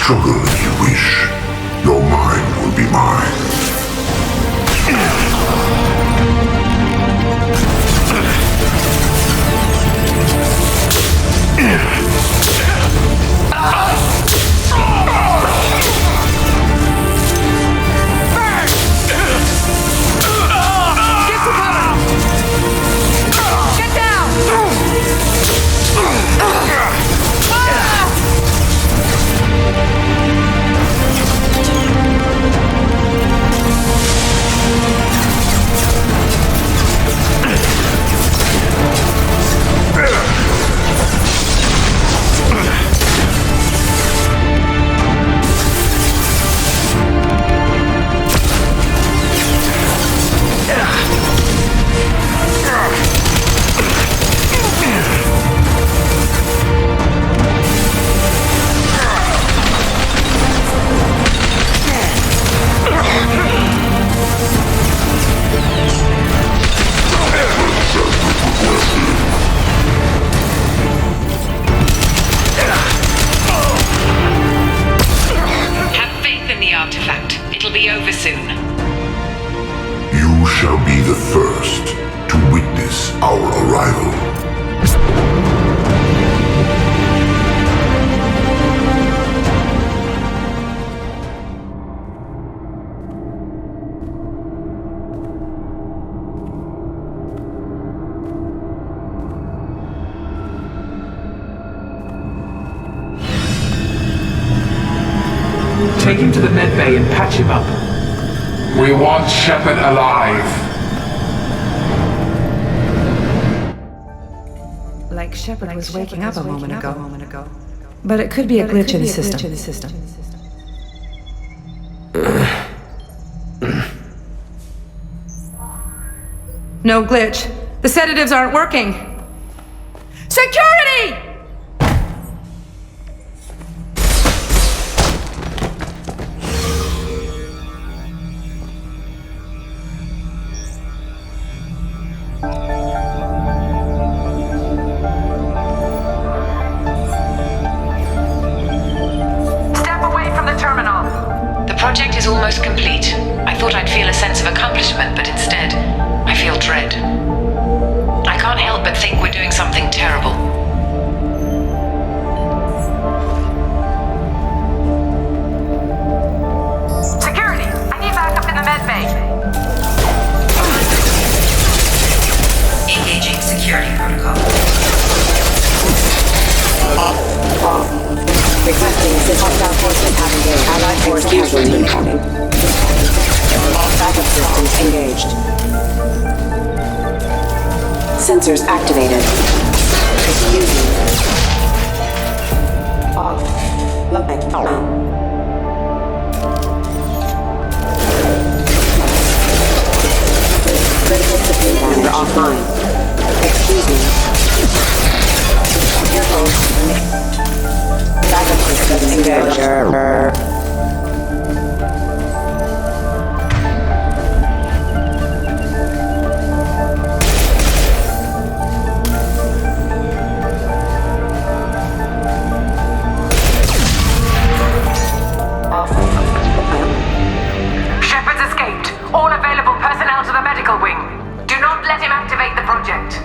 Speaker 13: struggle if you wish. Your mind will be mine.
Speaker 20: Take him to the med bay and patch him up.
Speaker 5: We want Shepard alive.
Speaker 6: Like Shepard was waking up a moment ago. But it could be a glitch in the system. No glitch. The sedatives aren't working. Security!
Speaker 3: Step away from the terminal.
Speaker 22: The project is almost complete. I thought I'd feel a sense of accomplishment, but instead, I feel dread. I can't help but think we're doing something terrible.
Speaker 3: Security, I need backup in the med bay.
Speaker 22: Engaging security protocol.
Speaker 10: Requesting assist. Hostile forces have engaged. Allied force casualty incoming. Backup systems engaged. Sensors activated. Using. Off. Critical system data offline. Excuse me. Backup systems engaged.
Speaker 3: Shepard's escaped. All available personnel to the medical wing. Do not let him activate the project.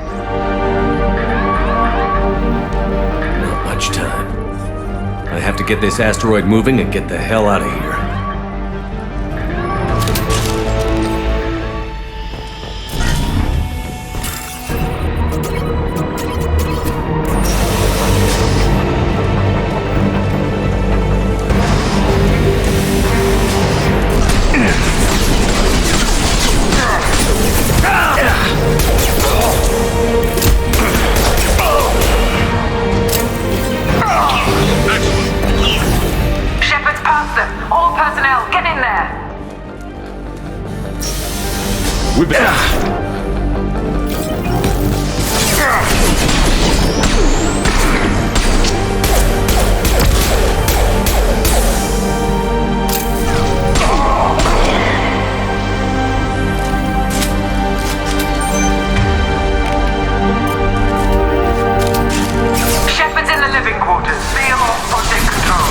Speaker 2: Not much time. I have to get this asteroid moving and get the hell out of here.
Speaker 3: Shepard's past them. All personnel, get in there.
Speaker 2: We're back.
Speaker 3: Shepard's in the living quarters. Be on project control.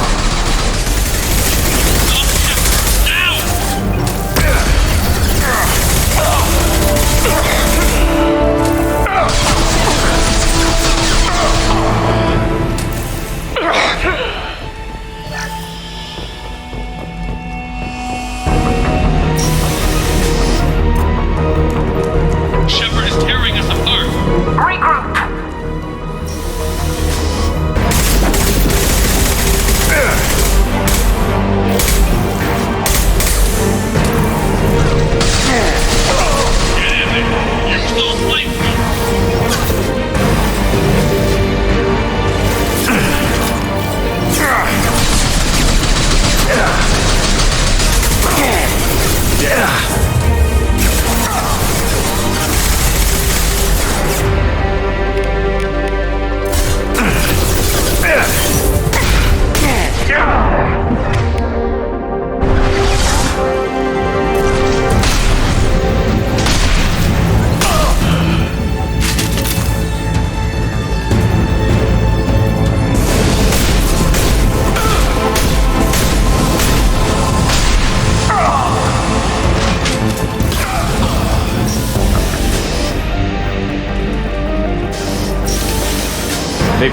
Speaker 10: Burn,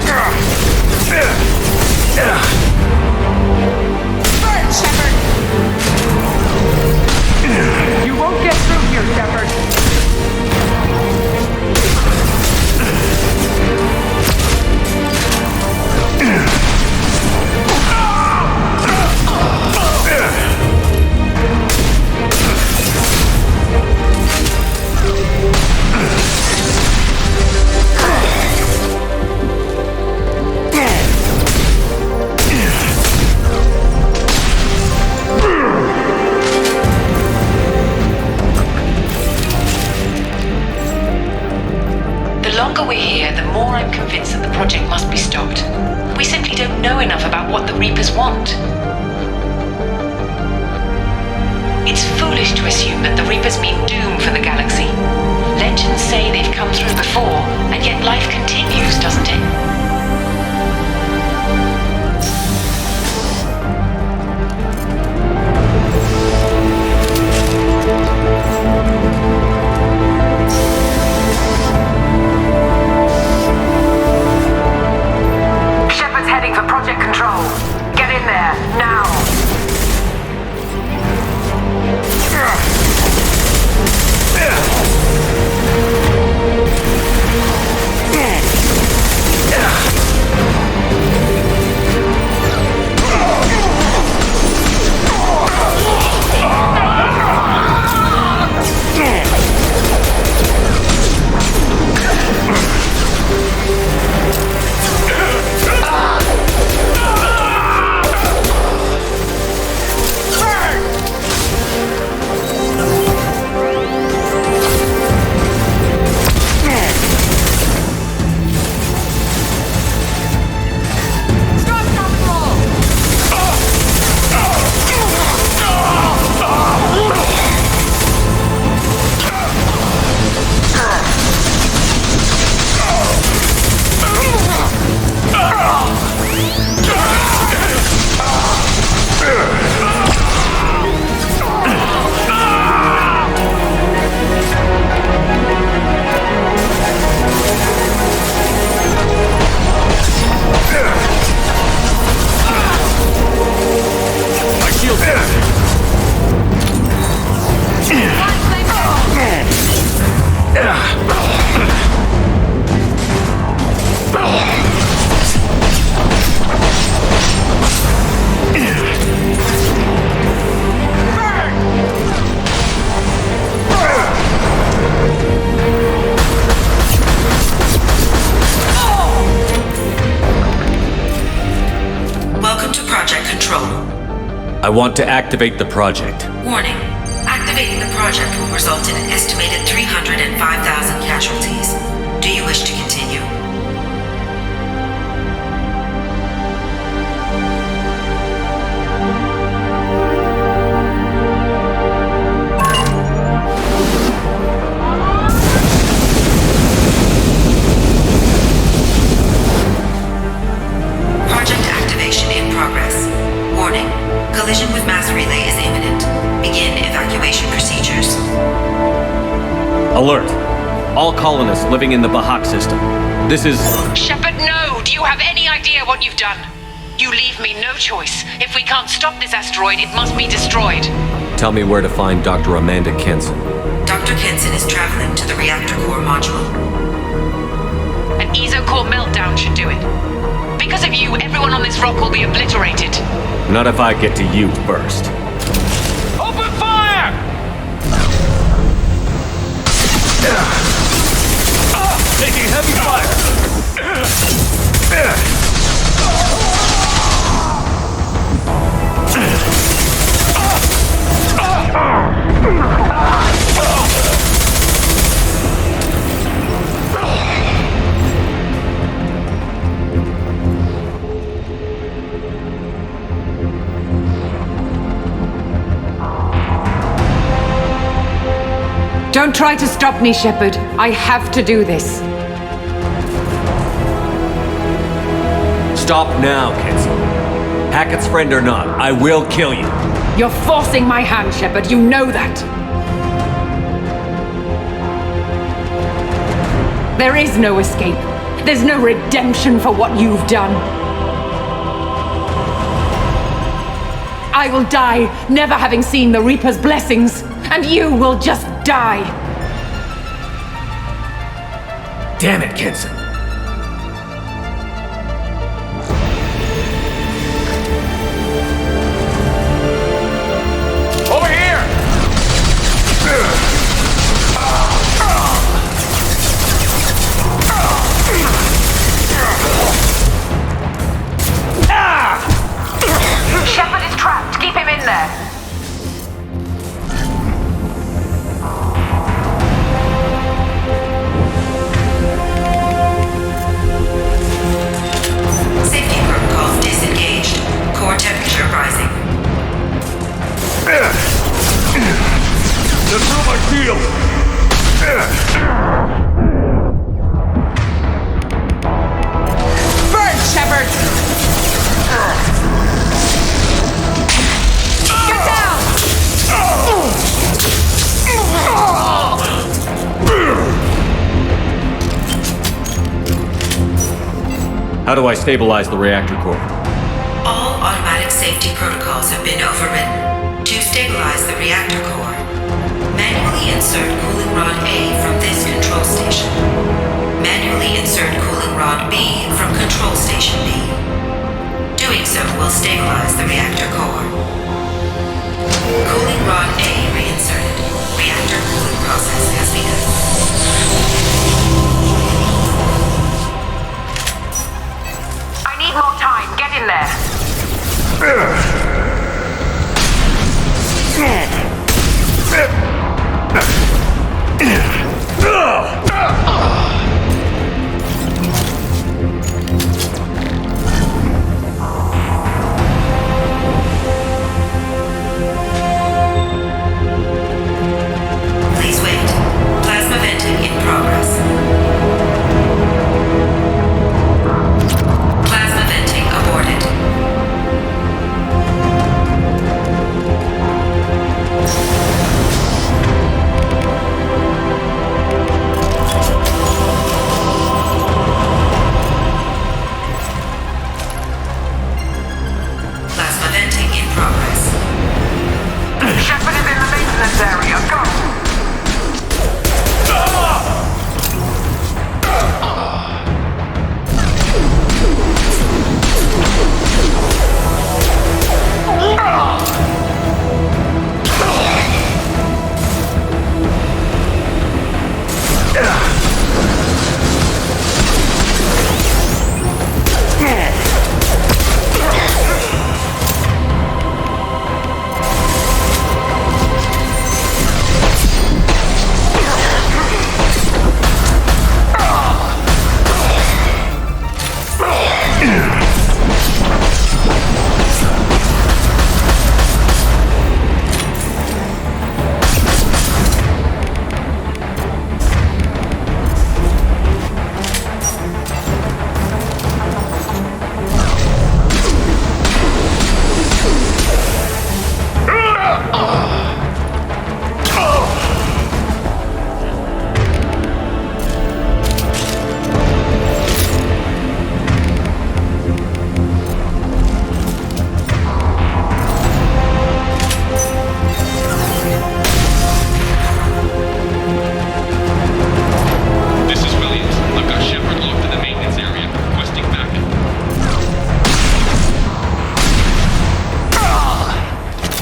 Speaker 10: Shepard!
Speaker 20: You won't get through here, Shepard. The longer we're here, the more I'm convinced that the project must be stopped. We simply don't know enough about what the Reapers want. It's foolish to assume that the Reapers mean doom for the galaxy. Legends say they've come through before, and yet life continues, doesn't it?
Speaker 3: Shepard's heading for Project Control. Get in there, now!
Speaker 2: I want to activate the project.
Speaker 6: Warning. Activating the project will result in an estimated 305,000 casualties. Do you wish to continue? Project activation in progress. Warning. Collision with mass relay is imminent. Begin evacuation procedures.
Speaker 2: Alert! All colonists living in the Bahak system. This is...
Speaker 20: Shepard, no! Do you have any idea what you've done? You leave me no choice. If we can't stop this asteroid, it must be destroyed.
Speaker 2: Tell me where to find Dr. Amanda Kenson.
Speaker 6: Dr. Kenson is traveling to the reactor core module.
Speaker 20: An ESO-core meltdown should do it. Because of you, everyone on this rock will be obliterated.
Speaker 2: Not if I get to you first.
Speaker 8: Open fire!
Speaker 2: Taking heavy fire!
Speaker 20: Don't try to stop me, Shepard. I have to do this.
Speaker 2: Stop now, Kenson. Hackett's friend or not, I will kill you.
Speaker 20: You're forcing my hand, Shepard. You know that. There is no escape. There's no redemption for what you've done. I will die, never having seen the Reaper's blessings, and you will just die.
Speaker 2: Damn it, Kenson.
Speaker 5: Over here!
Speaker 3: Shepard is trapped. Keep him in there.
Speaker 6: Safety protocols disengaged. Core temperature rising.
Speaker 5: They're through my shield!
Speaker 20: Burn, Shepard! Get down!
Speaker 2: How do I stabilize the reactor core?
Speaker 6: All automatic safety protocols have been overridden. To stabilize the reactor core, manually insert cooling rod A from this control station. Manually insert cooling rod B from control station B. Doing so will stabilize the reactor core. Cooling rod A reinserted. Reactor cooling process has begun.
Speaker 3: I need more time. Get in there.
Speaker 6: Please wait. Plasma venting in progress. Plasma venting aborted. Plasma venting in progress.
Speaker 3: Shepard is in the maintenance area. Go.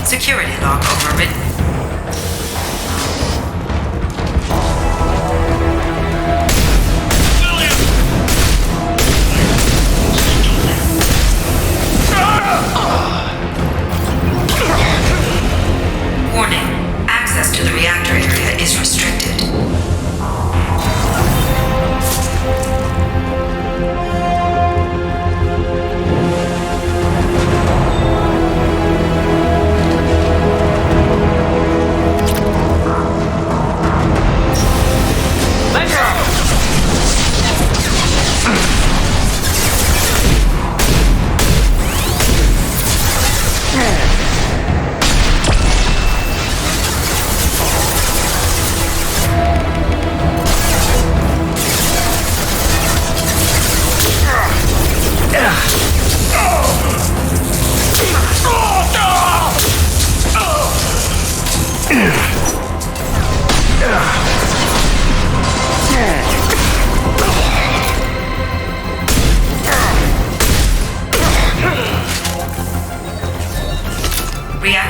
Speaker 6: Security lock overridden. Warning. Access to the reactor area is restricted.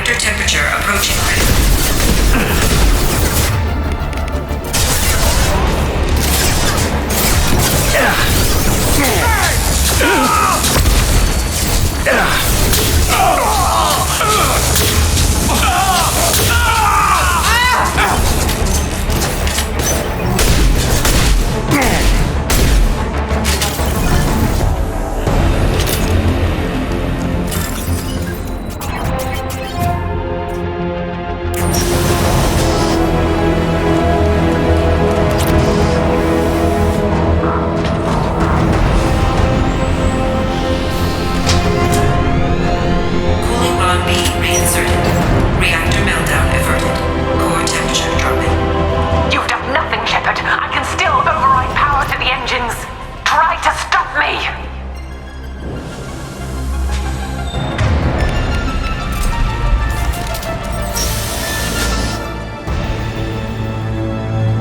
Speaker 6: Reactor temperature approaching critical.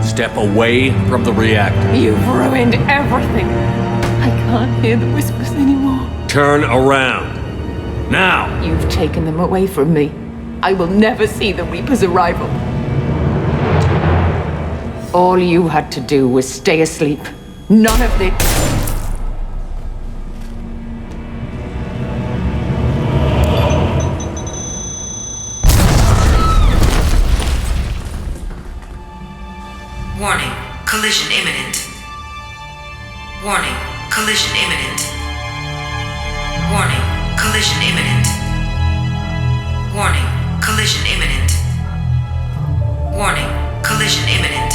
Speaker 2: Step away from the reactor.
Speaker 20: You've ruined everything. I can't hear the whispers anymore.
Speaker 2: Turn around. Now!
Speaker 20: You've taken them away from me. I will never see the Reaper's arrival. All you had to do was stay asleep. None of this.
Speaker 6: Warning, collision imminent. Warning, collision imminent. Warning, collision imminent. Warning, collision imminent. Warning, collision imminent.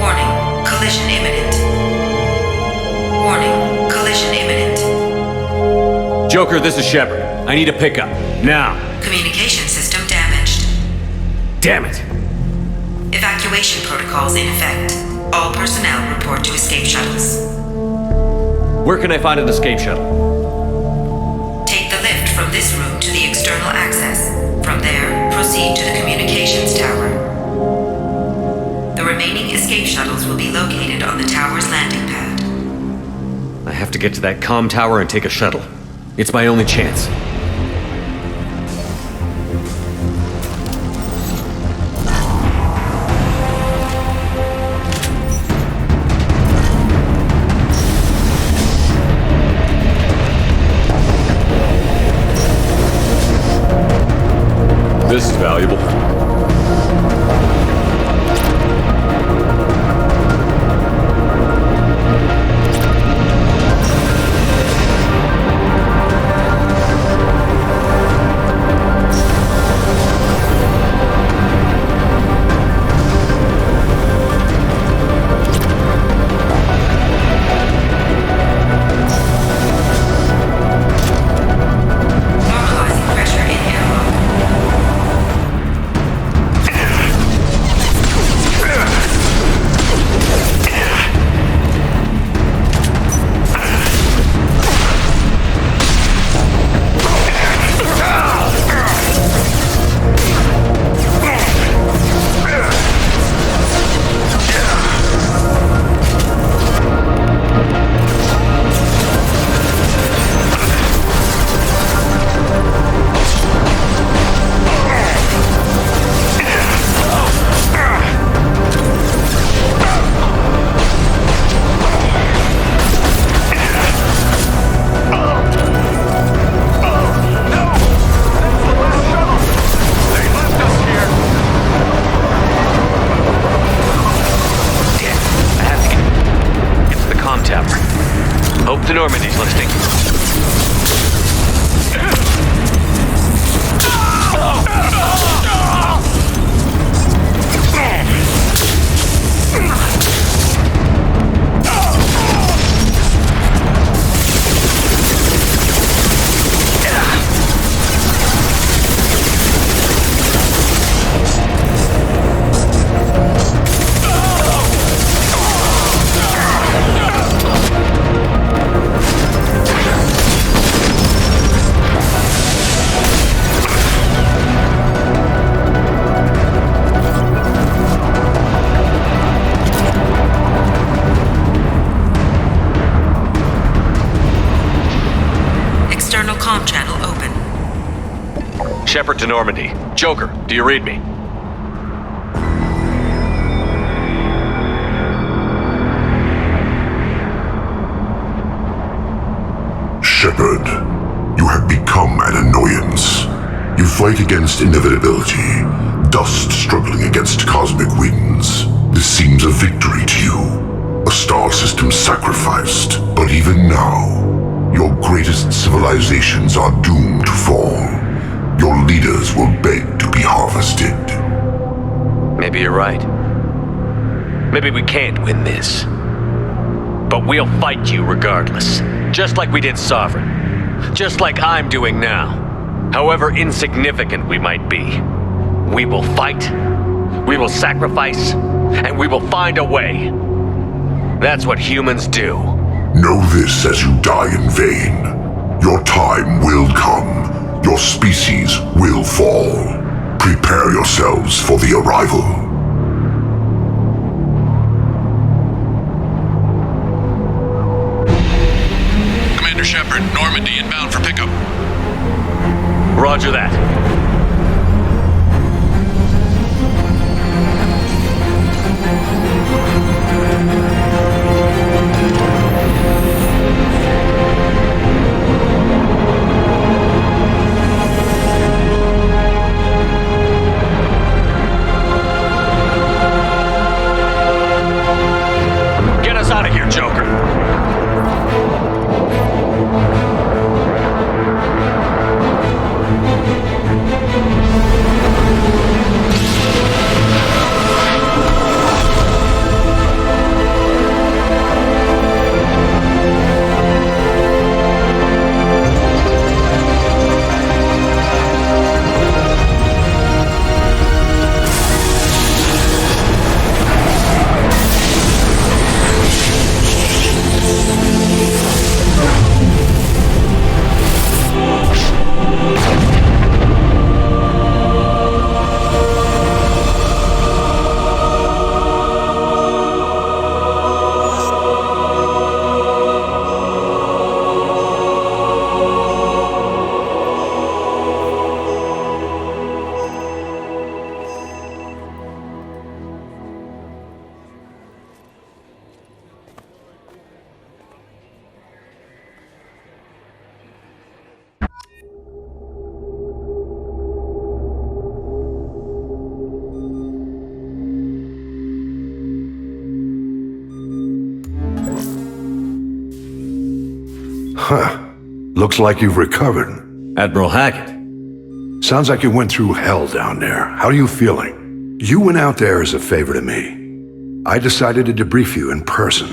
Speaker 6: Warning, collision imminent. Warning, collision imminent.
Speaker 2: Joker, this is Shepard. I need a pickup. Now.
Speaker 6: Communication system damaged.
Speaker 2: Damn it.
Speaker 6: Evacuation protocols in effect. All personnel report to escape shuttles.
Speaker 2: Where can I find an escape shuttle?
Speaker 6: Take the lift from this room to the external access. From there, proceed to the communications tower. The remaining escape shuttles will be located on the tower's landing pad.
Speaker 2: I have to get to that comm tower and take a shuttle. It's my only chance.
Speaker 7: This is valuable.
Speaker 2: Normandy's listening. Shepard to Normandy. Joker, do you read me?
Speaker 13: Shepard, you have become an annoyance. You fight against inevitability, dust struggling against cosmic winds. This seems a victory to you, a star system sacrificed. But even now, your greatest civilizations are doomed to fall. Your leaders will beg to be harvested.
Speaker 2: Maybe you're right. Maybe we can't win this. But we'll fight you regardless. Just like we did Sovereign. Just like I'm doing now. However insignificant we might be. We will fight, we will sacrifice, and we will find a way. That's what humans do.
Speaker 13: Know this as you die in vain. Your time will come. Your species will fall. Prepare yourselves for the arrival.
Speaker 11: Commander Shepard, Normandy inbound for pickup.
Speaker 2: Roger that. Get us out of here, Joker.
Speaker 7: Huh. Looks like you've recovered.
Speaker 2: Admiral Hackett.
Speaker 7: Sounds like you went through hell down there. How are you feeling? You went out there as a favor to me. I decided to debrief you in person.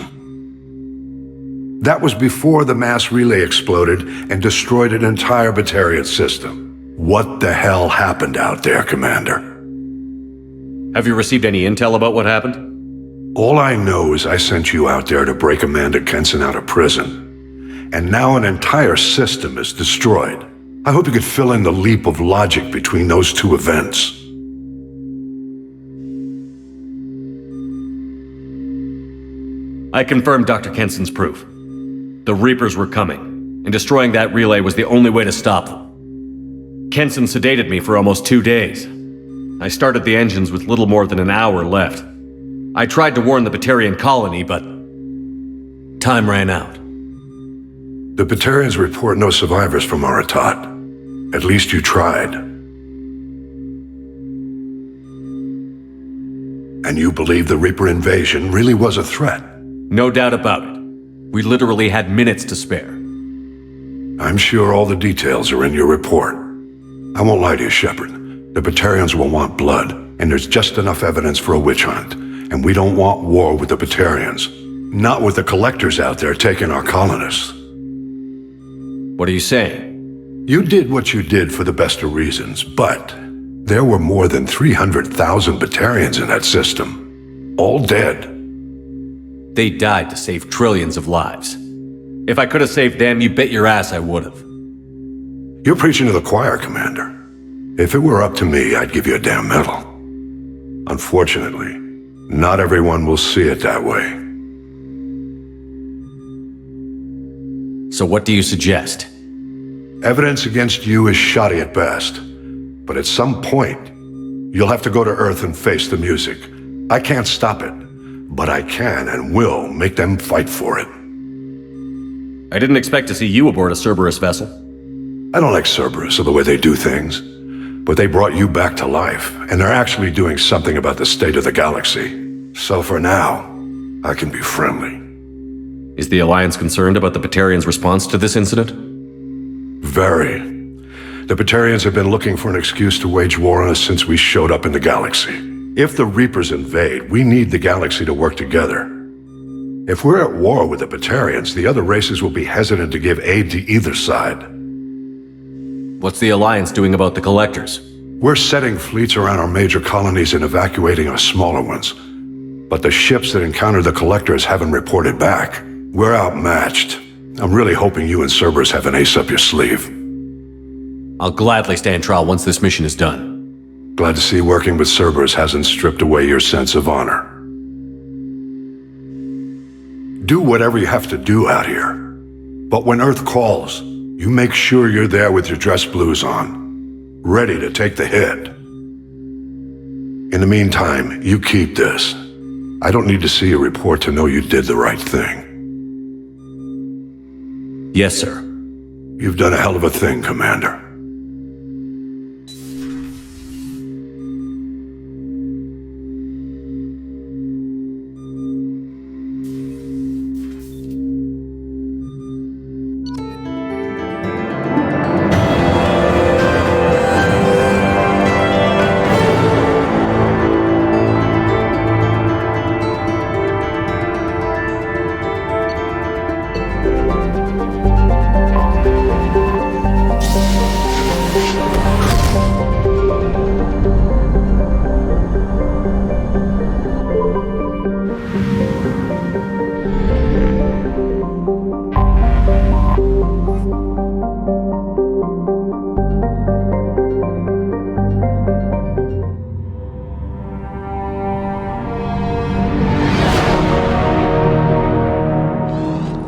Speaker 7: That was before the mass relay exploded and destroyed an entire Batarian system. What the hell happened out there, Commander?
Speaker 2: Have you received any intel about what happened?
Speaker 7: All I know is I sent you out there to break Amanda Kenson out of prison. And now an entire system is destroyed. I hope you could fill in the leap of logic between those two events.
Speaker 2: I confirmed Dr. Kenson's proof. The Reapers were coming, and destroying that relay was the only way to stop them. Kenson sedated me for almost 2 days. I started the engines with little more than an hour left. I tried to warn the Batarian colony, but time ran out.
Speaker 7: The Batarians report no survivors from Ardat. At least you tried. And you believe the Reaper invasion really was a threat?
Speaker 2: No doubt about it. We literally had minutes to spare.
Speaker 7: I'm sure all the details are in your report. I won't lie to you, Shepard. The Batarians will want blood, and there's just enough evidence for a witch hunt. And we don't want war with the Batarians. Not with the collectors out there taking our colonists.
Speaker 2: What are you saying?
Speaker 7: You did what you did for the best of reasons, but there were more than 300,000 Batarians in that system. All dead.
Speaker 2: They died to save trillions of lives. If I could have saved them, you bet your ass I would have.
Speaker 7: You're preaching to the choir, Commander. If it were up to me, I'd give you a damn medal. Unfortunately, not everyone will see it that way.
Speaker 2: So what do you suggest?
Speaker 7: Evidence against you is shoddy at best. But at some point, you'll have to go to Earth and face the music. I can't stop it, but I can and will make them fight for it.
Speaker 2: I didn't expect to see you aboard a Cerberus vessel.
Speaker 7: I don't like Cerberus or the way they do things, but they brought you back to life, and they're actually doing something about the state of the galaxy. So for now, I can be friendly.
Speaker 2: Is the Alliance concerned about the Batarians' response to this incident?
Speaker 7: Very. The Batarians have been looking for an excuse to wage war on us since we showed up in the galaxy. If the Reapers invade, we need the galaxy to work together. If we're at war with the Batarians, the other races will be hesitant to give aid to either side.
Speaker 2: What's the Alliance doing about the Collectors?
Speaker 7: We're setting fleets around our major colonies and evacuating our smaller ones. But the ships that encountered the Collectors haven't reported back. We're outmatched. I'm really hoping you and Cerberus have an ace up your sleeve.
Speaker 2: I'll gladly stand trial once this mission is done.
Speaker 7: Glad to see working with Cerberus hasn't stripped away your sense of honor. Do whatever you have to do out here. But when Earth calls, you make sure you're there with your dress blues on, ready to take the hit. In the meantime, you keep this. I don't need to see a report to know you did the right thing.
Speaker 2: Yes, sir.
Speaker 7: You've done a hell of a thing, Commander.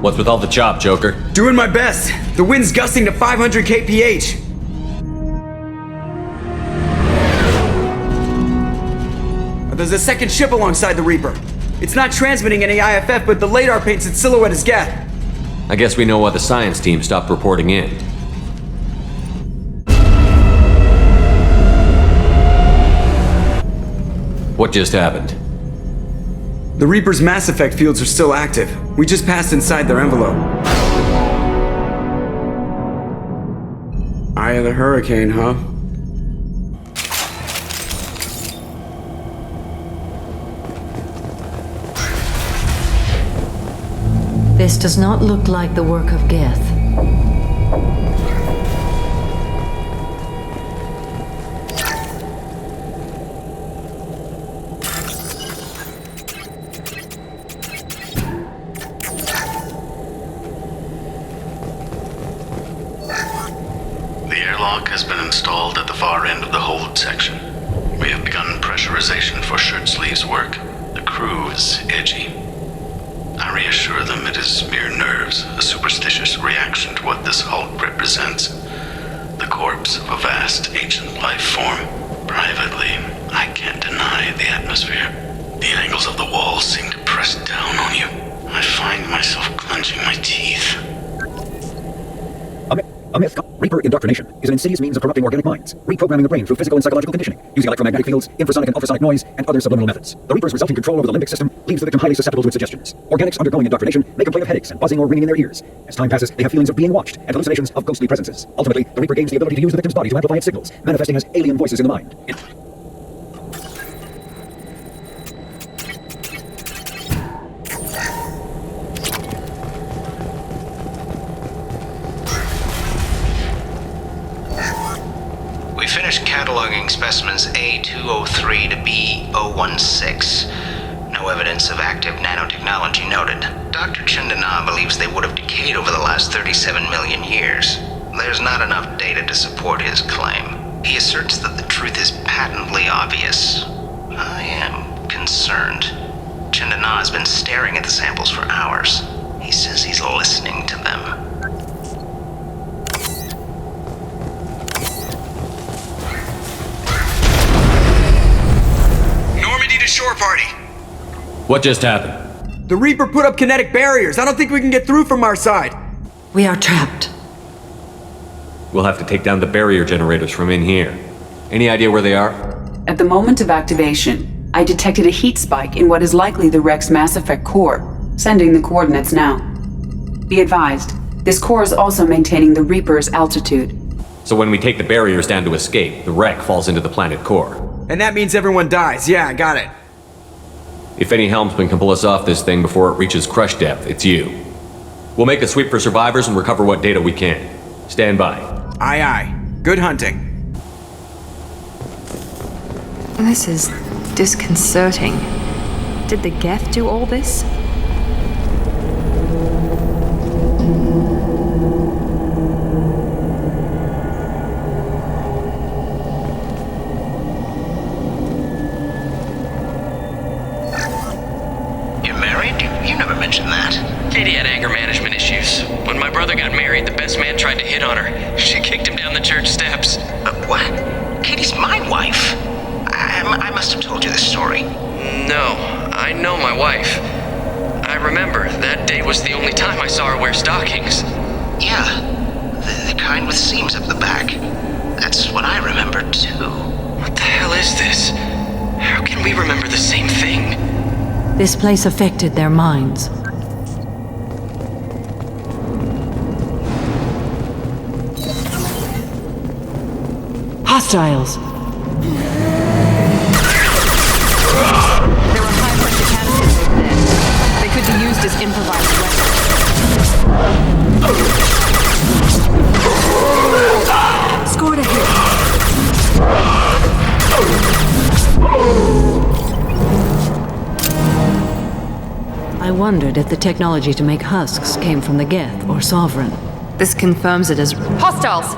Speaker 2: What's with all the chop, Joker?
Speaker 9: Doing my best. The wind's gusting to 500 kph. There's a second ship alongside the Reaper. It's not transmitting any IFF, but the radar paints its silhouette as Geth.
Speaker 2: I guess we know why the science team stopped reporting in. What just happened?
Speaker 9: The Reaper's mass effect fields are still active. We just passed inside their envelope. Eye of the hurricane, huh?
Speaker 15: This does not look like the work of Geth.
Speaker 19: The airlock has been installed at the far end of the hold section. We have begun pressurization for shirt sleeves work. The crew is edgy. I reassure them it is mere nerves, a superstitious reaction to what this hulk represents. The corpse of a vast ancient life form. Privately, I can't deny the atmosphere. The angles of the walls seem to press down on you. I find myself clenching my teeth.
Speaker 21: A myth. Reaper indoctrination is an insidious means of corrupting organic minds, reprogramming the brain through physical and psychological conditioning, using electromagnetic fields, infrasonic and ultrasonic noise, and other subliminal methods. The Reaper's resulting control over the limbic system leaves the victim highly susceptible to its suggestions. Organics undergoing indoctrination may complain of headaches and buzzing or ringing in their ears. As time passes, they have feelings of being watched and hallucinations of ghostly presences. Ultimately, the Reaper gains the ability to use the victim's body to amplify its signals, manifesting as alien voices in the mind.
Speaker 23: We finished cataloging specimens A203 to B016. No evidence of active nanotechnology noted. Dr. Chandana believes they would have decayed over the last 37 million years. There's not enough data to support his claim. He asserts that the truth is patently obvious. I am concerned. Chandana has been staring at the samples for hours. He says he's listening to them. shore party.
Speaker 8: What just happened?
Speaker 9: The Reaper put up kinetic barriers. I don't think we can get through from our side.
Speaker 15: We are trapped.
Speaker 2: We'll have to take down the barrier generators from in here. Any idea where they are?
Speaker 20: At the moment of activation, I detected a heat spike in what is likely the wreck's Mass Effect core, sending the coordinates now. Be advised, this core is also maintaining the Reaper's altitude.
Speaker 2: So when we take the barriers down to escape, the wreck falls into the planet core.
Speaker 9: And that means everyone dies. Yeah, I got it.
Speaker 2: If any helmsman can pull us off this thing before it reaches crush depth, it's you. We'll make a sweep for survivors and recover what data we can. Stand by.
Speaker 9: Aye, aye. Good hunting.
Speaker 4: This is disconcerting. Did the Geth do all this?
Speaker 23: You're married? You never mentioned that.
Speaker 22: Katie had anger management issues. When my brother got married, the best man tried to hit on her. She kicked him down the church steps.
Speaker 23: What? Katie's my wife. I must have told you this story.
Speaker 22: No, I know my wife. I remember, that day was the only time I saw her wear stockings.
Speaker 23: Yeah, the kind with seams up the back. That's what I remember, too.
Speaker 22: What the hell is this? How can we remember the same thing?
Speaker 15: This place affected their minds. Hostiles!
Speaker 4: There were high-pressure canisters over there. They could be used as improvised weapons.
Speaker 15: Scored a hit. I wondered if the technology to make husks came from the Geth or Sovereign.
Speaker 4: This confirms it as hostiles!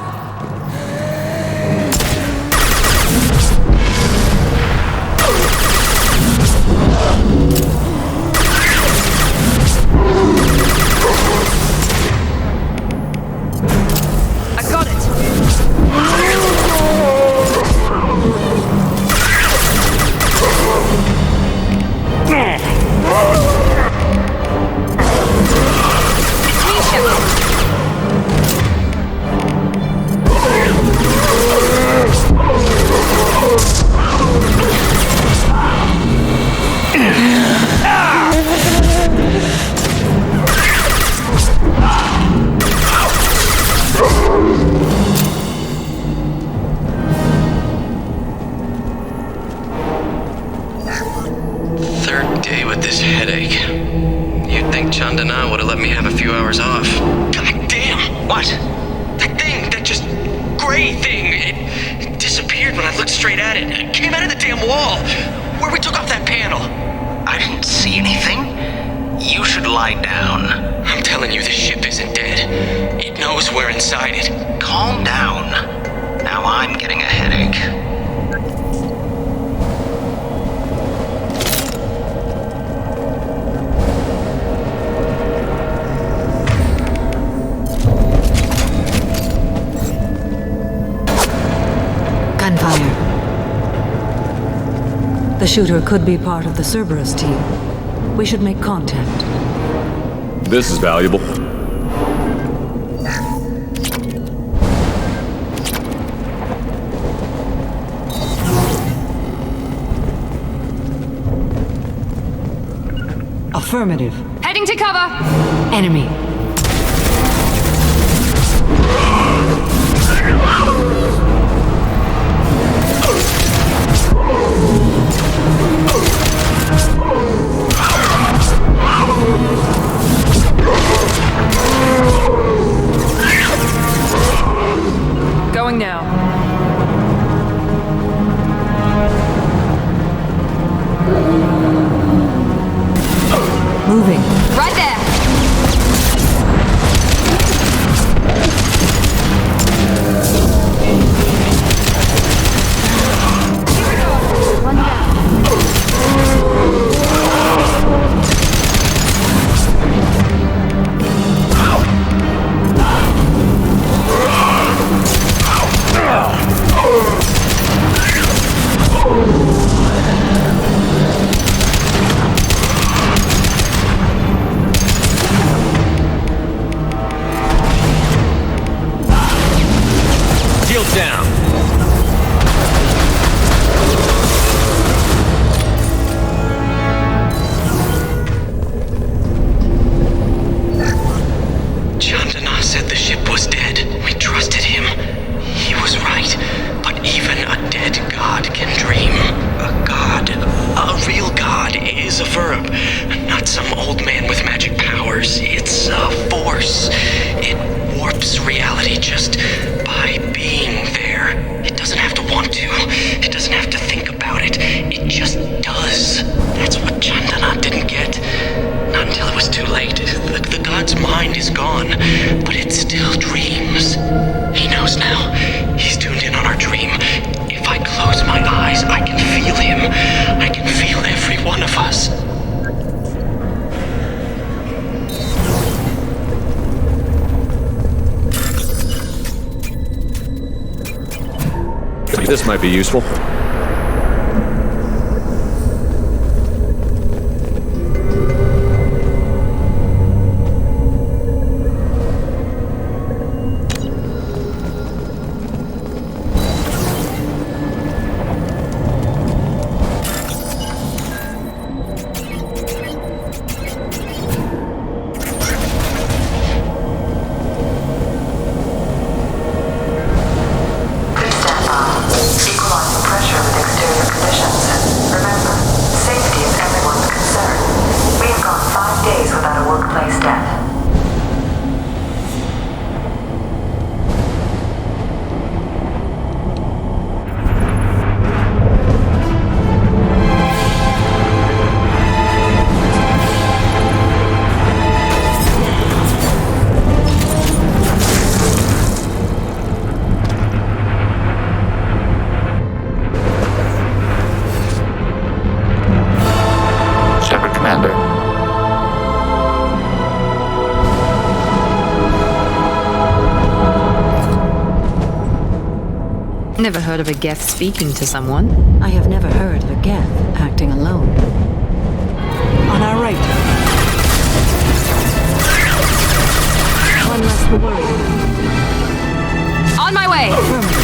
Speaker 15: The shooter could be part of the Cerberus team. We should make contact.
Speaker 2: This is valuable.
Speaker 15: Affirmative.
Speaker 4: Heading to cover!
Speaker 15: Enemy.
Speaker 4: Going now.
Speaker 15: Moving.
Speaker 4: Right there!
Speaker 8: down.
Speaker 22: Chandana said the ship was dead. We trusted him. He was right. But even a dead god can dream. A god, a real god, is a verb. Not some old man with magic powers. It's a force. It warps reality just by being there. It doesn't have to want to. It doesn't have to think about it. It just does. That's what Chandana didn't get. Not until it was too late. The god's mind is gone, but it still dreams. He knows now. He's tuned in on our dream. If I close my eyes, I can feel him. I can feel every one of us.
Speaker 8: This might be useful.
Speaker 18: Never heard of a geth speaking to someone.
Speaker 15: I have never heard of a geth acting alone.
Speaker 20: On our right. One less to worry.
Speaker 4: On my way!
Speaker 20: I've heard them.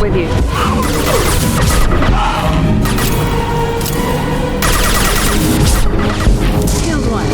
Speaker 20: With you. Killed one.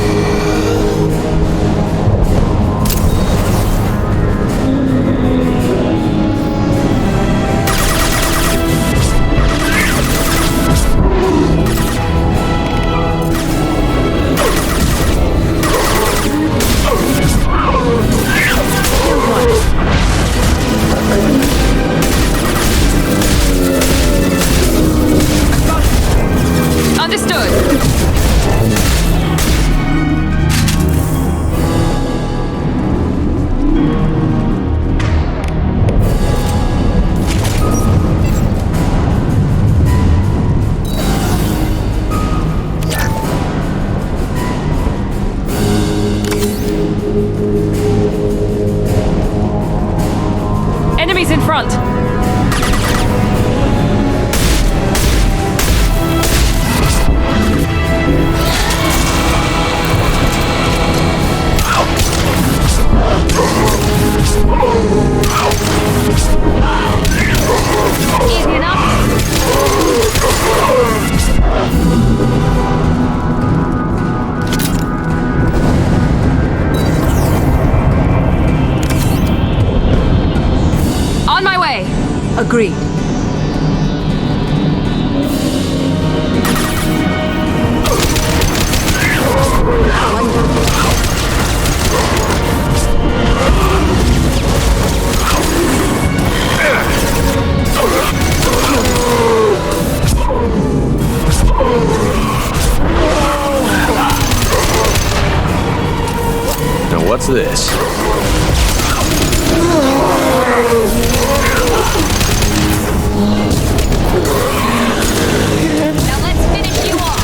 Speaker 4: Enemies in front! Easy enough. On my way.
Speaker 20: Agreed.
Speaker 8: Now what's this?
Speaker 4: Now let's finish you off.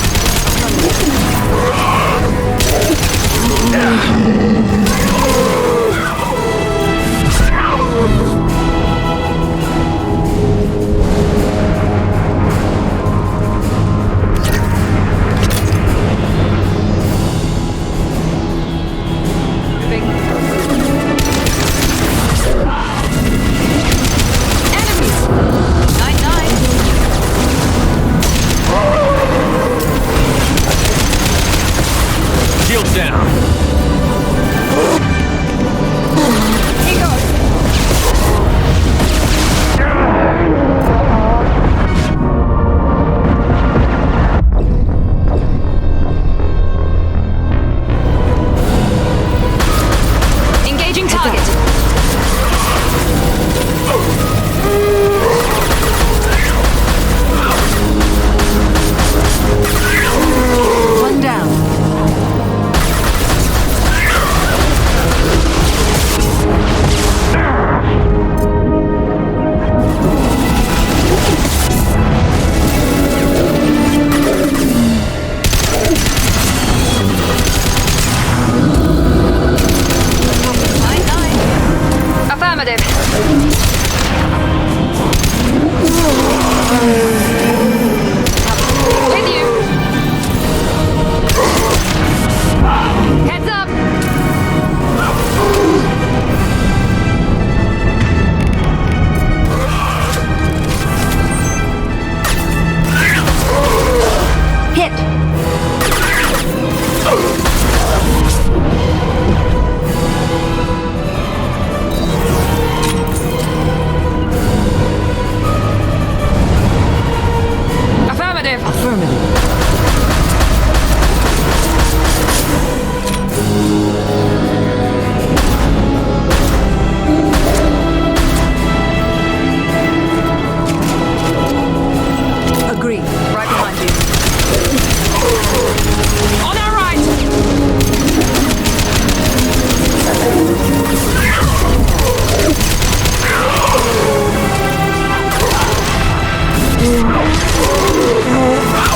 Speaker 20: I'll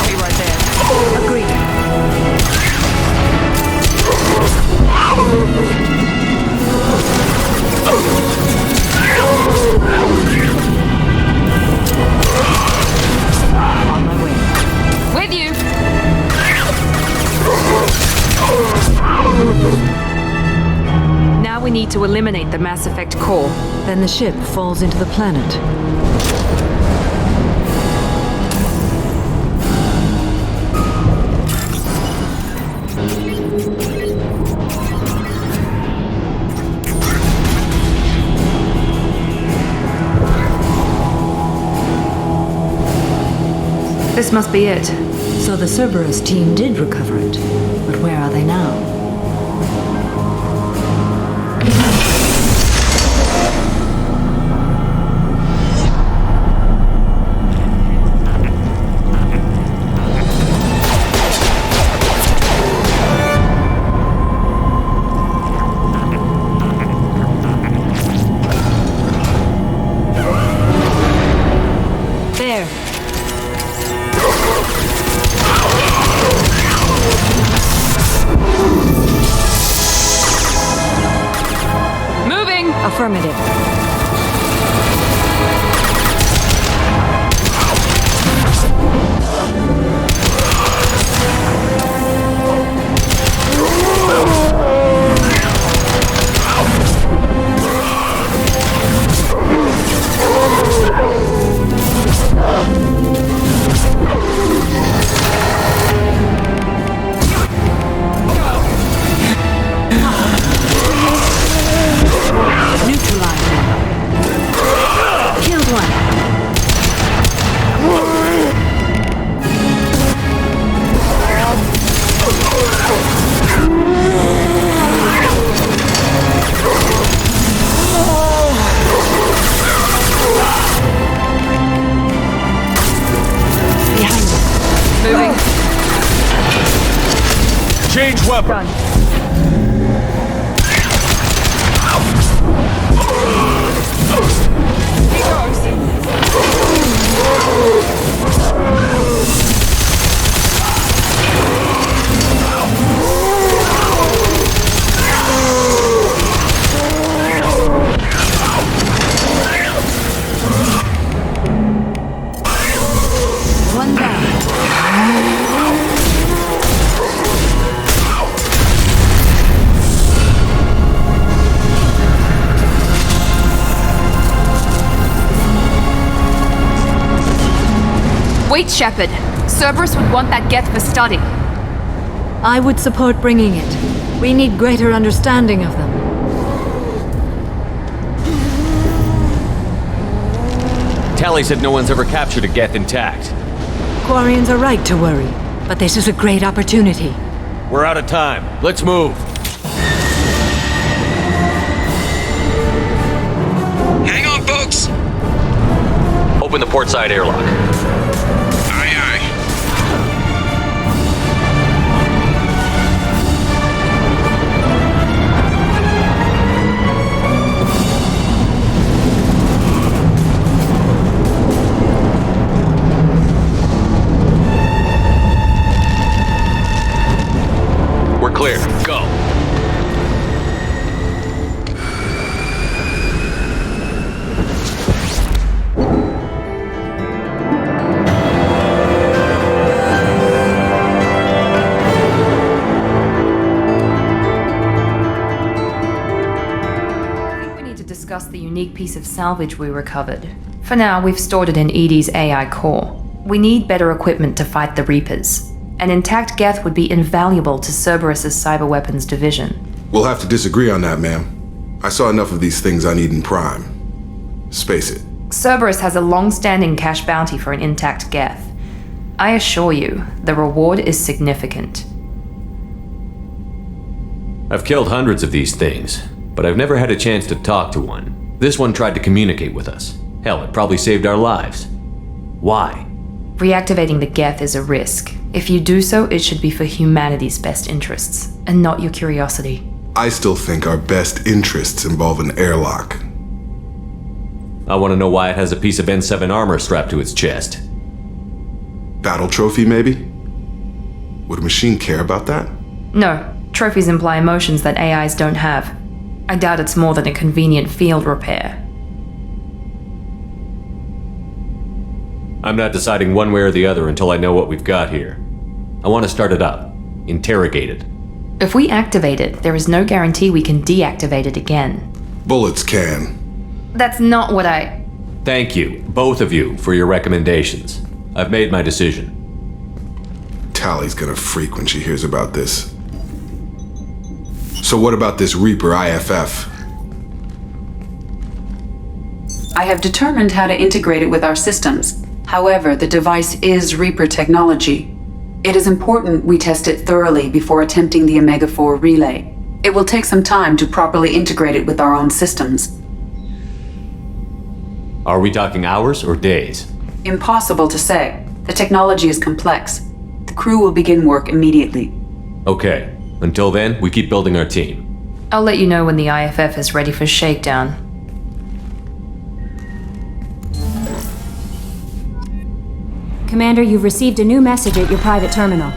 Speaker 20: be right there. Agreed. On my way. With you! Now we need to eliminate the Mass Effect core.
Speaker 15: Then the ship falls into the planet.
Speaker 20: This must be it.
Speaker 15: So the Cerberus team did recover it. But where are they now?
Speaker 20: Affirmative.
Speaker 8: Change weapon.
Speaker 15: One down.
Speaker 20: Wait, Shepard. Cerberus would want that geth for study.
Speaker 15: I would support bringing it. We need greater understanding of them.
Speaker 2: Tali said no one's ever captured a geth intact.
Speaker 15: Quarians are right to worry, but this is a great opportunity.
Speaker 2: We're out of time. Let's move.
Speaker 11: Hang on, folks!
Speaker 2: Open the port side airlock.
Speaker 11: Aye, aye.
Speaker 2: We're clear. Go.
Speaker 20: Discuss the unique piece of salvage we recovered. For now, we've stored it in EDI's AI core. We need better equipment to fight the Reapers. An intact geth would be invaluable to Cerberus's cyber weapons division.
Speaker 12: We'll have to disagree on that, ma'am. I saw enough of these things on Eden Prime. Space it.
Speaker 20: Cerberus has a long-standing cash bounty for an intact geth. I assure you, the reward is significant.
Speaker 2: I've killed hundreds of these things, but I've never had a chance to talk to one. This one tried to communicate with us. Hell, it probably saved our lives. Why?
Speaker 20: Reactivating the geth is a risk. If you do so, it should be for humanity's best interests, and not your curiosity.
Speaker 12: I still think our best interests involve an airlock.
Speaker 2: I want to know why it has a piece of N7 armor strapped to its chest.
Speaker 12: Battle trophy, maybe? Would a machine care about that?
Speaker 1: No. Trophies imply emotions that AIs don't have. I doubt it's more than a convenient field repair.
Speaker 2: I'm not deciding one way or the other until I know what we've got here. I want to start it up. Interrogate it.
Speaker 1: If we activate it, there is no guarantee we can deactivate it again.
Speaker 12: Bullets can.
Speaker 1: That's not what I...
Speaker 2: Thank you, both of you, for your recommendations. I've made my decision.
Speaker 12: Tali's gonna freak when she hears about this. So what about this Reaper IFF?
Speaker 4: I have determined how to integrate it with our systems. However, the device is Reaper technology. It is important we test it thoroughly before attempting the Omega-4 relay. It will take some time to properly integrate it with our own systems.
Speaker 2: Are we talking hours or days?
Speaker 4: Impossible to say. The technology is complex. The crew will begin work immediately.
Speaker 2: Okay. Until then, we keep building our team.
Speaker 1: I'll let you know when the IFF is ready for shakedown.
Speaker 14: Commander, you've received a new message at your private terminal.